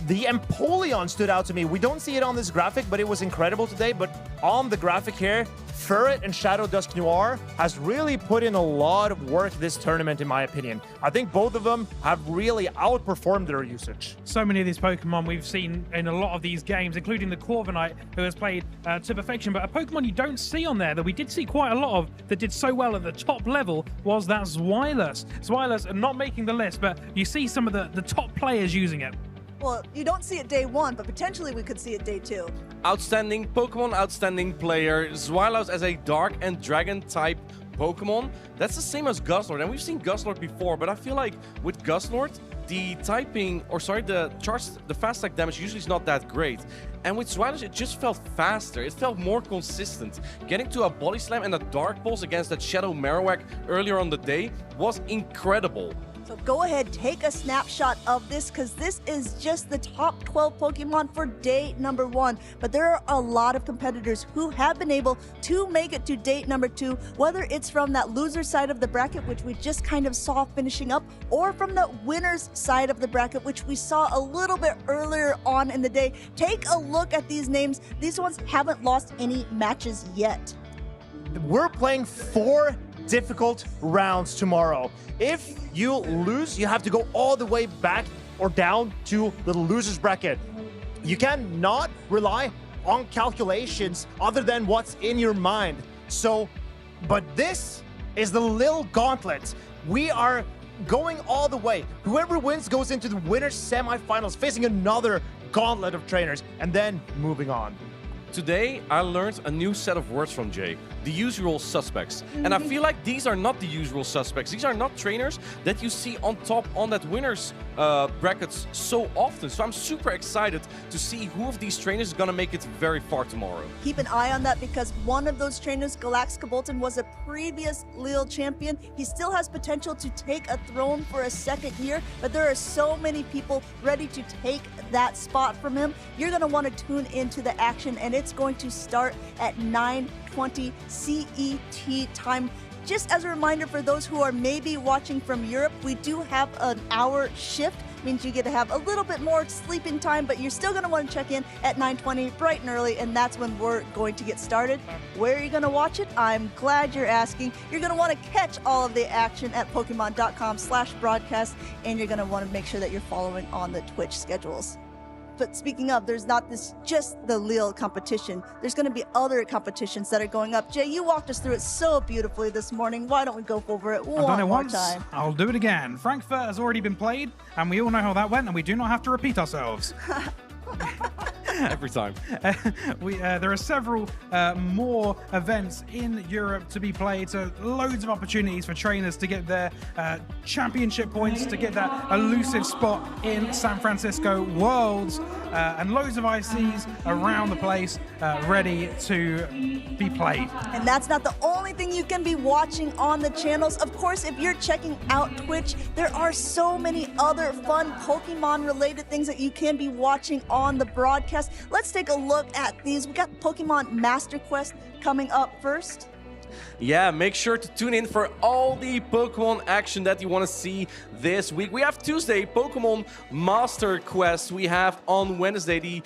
The Empoleon stood out to me. We don't see it on this graphic, but it was incredible today. But on the graphic here, Furret and Shadow Dusk Noir has really put in a lot of work this tournament, in my opinion. I think both of them have really outperformed their usage. So many of these Pokemon we've seen in a lot of these games, including the Corviknight, who has played to perfection. But a Pokemon you don't see on there that we did see quite a lot of that did so well at the top level was that Zweilous. Zweilous not making the list, but you see some of the top players using it. Well, you don't see it day 1, but potentially we could see it day 2. Outstanding Pokemon, outstanding player. Zweilous as a Dark and Dragon type Pokemon. That's the same as Guzzlord, and we've seen Guzzlord before, but I feel like with Guzzlord, the typing, or sorry, the fast attack damage usually is not that great. And with Zweilous, it just felt faster. It felt more consistent. Getting to a Body Slam and a Dark Pulse against that Shadow Marowak earlier on the day was incredible. So go ahead, take a snapshot of this, because this is just the top 12 Pokemon for day number 1. But there are a lot of competitors who have been able to make it to date number 2, whether it's from that loser side of the bracket, which we just kind of saw finishing up, or from the winner's side of the bracket, which we saw a little bit earlier on in the day. Take a look at these names. These ones haven't lost any matches yet. We're playing 4 difficult rounds tomorrow. If you lose, you have to go all the way back or down to the loser's bracket. You cannot rely on calculations other than what's in your mind. So, but this is the Lille Gauntlet. We are going all the way. Whoever wins goes into the winner's semifinals, facing another gauntlet of trainers, and then moving on. Today, I learned a new set of words from Jay, the usual suspects. And I feel like these are not the usual suspects. These are not trainers that you see on top on that winner's brackets so often. So I'm super excited to see who of these trainers is going to make it very far tomorrow. Keep an eye on that, because one of those trainers, Galaxica Bolton, was a previous Lille champion. He still has potential to take a throne for a second year, but there are so many people ready to take that spot from him. You're going to want to tune into the action, and it's going to start at 9:20 CET time. Just as a reminder for those who are maybe watching from Europe, we do have an hour shift. Means you get to have a little bit more sleeping time, but you're still going to want to check in at 9:20 bright and early, and that's when we're going to get started. Where are you going to watch it? I'm glad you're asking. You're going to want to catch all of the action at Pokemon.com/broadcast, and you're going to want to make sure that you're following on the Twitch schedules. But speaking of, there's not just the Lille competition. There's going to be other competitions that are going up. Jay, you walked us through it so beautifully this morning. Why don't we go over it I've done it one more once. time? I'll do it again. Frankfurt has already been played, and we all know how that went, and we do not have to repeat ourselves. Every time. There are several more events in Europe to be played, so loads of opportunities for trainers to get their championship points, to get that elusive spot in San Francisco Worlds, and loads of ICs around the place ready to be played. And that's not the only thing you can be watching on the channels. Of course, if you're checking out Twitch, there are so many other fun Pokemon-related things that you can be watching on the broadcast. Let's take a look at these. We got Pokemon Master Quest coming up first. Yeah, make sure to tune in for all the Pokemon action that you want to see this week. We have Tuesday, Pokemon Master Quest. We have on Wednesday the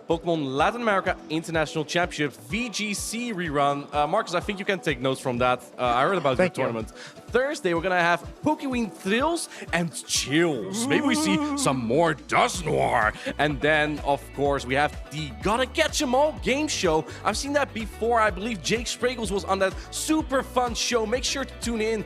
Pokemon Latin America International Championship VGC rerun. Marcus, I think you can take notes from that. I heard about the tournament. Thursday, we're going to have Pokeween Thrills and Chills. Maybe we see some more Dusknoir. And then, of course, we have the Gotta Catch 'Em All game show. I've seen that before. I believe Jake Spragles was on that super fun show. Make sure to tune in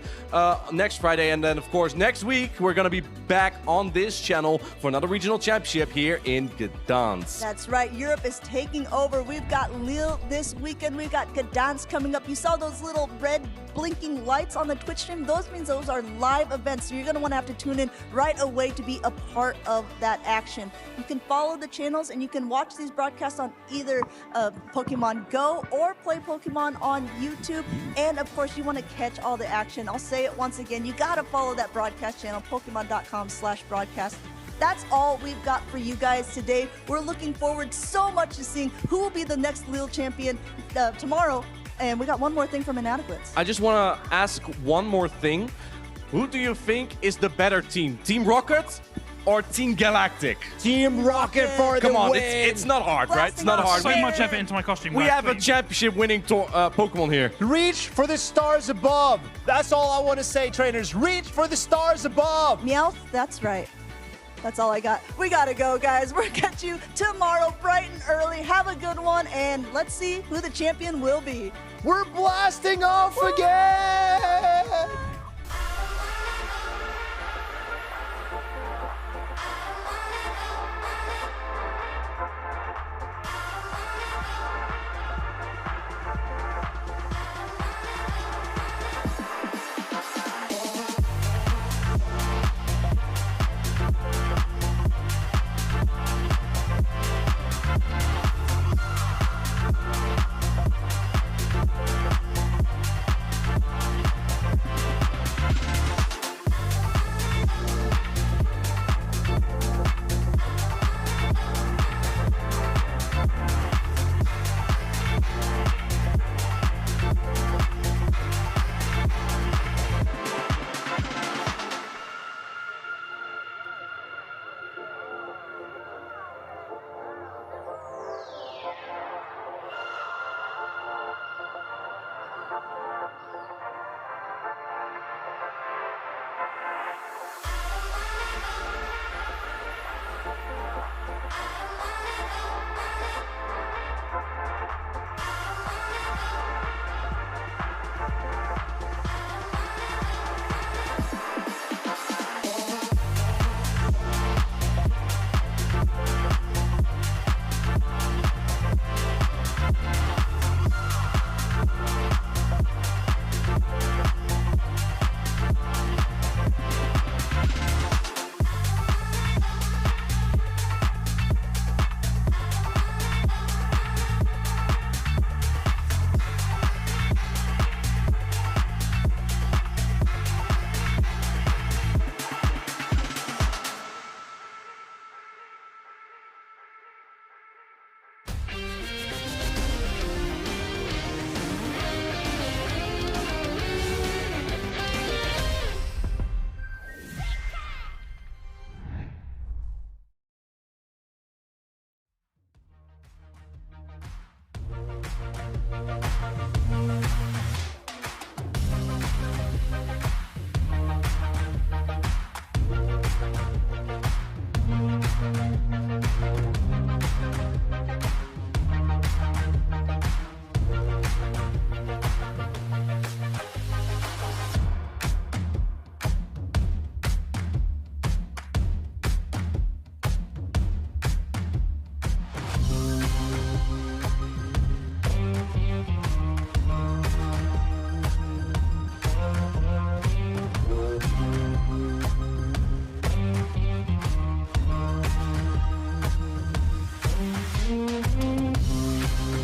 next Friday. And then, of course, next week, we're going to be back on this channel for another regional championship here in Gdansk. That's right. Europe is taking over. We've got Lille this weekend. We've got Gdansk coming up. You saw those little red blinking lights on the Twitch stream. Those means those are live events. So you're going to want to have to tune in right away to be a part of that action. You can follow the channels and you can watch these broadcasts on either Pokemon Go or Play Pokemon on YouTube. And of course, you want to catch all the action. I'll say it once again. You got to follow that broadcast channel, Pokemon.com/broadcast. That's all we've got for you guys today. We're looking forward so much to seeing who will be the next Lille champion tomorrow. And we got one more thing from Inadequates. I just want to ask one more thing. Who do you think is the better team? Team Rocket or Team Galactic? Team Rocket for the win. Come on, it's not hard, right? It's not hard. So much effort into my costume. We have a championship winning Pokemon here. Reach for the stars above. That's all I want to say, trainers. Reach for the stars above. Meowth, that's right. That's all I got. We gotta go, guys. We'll catch you tomorrow bright and early. Have a good one, and let's see who the champion will be. We're blasting off again! Bye.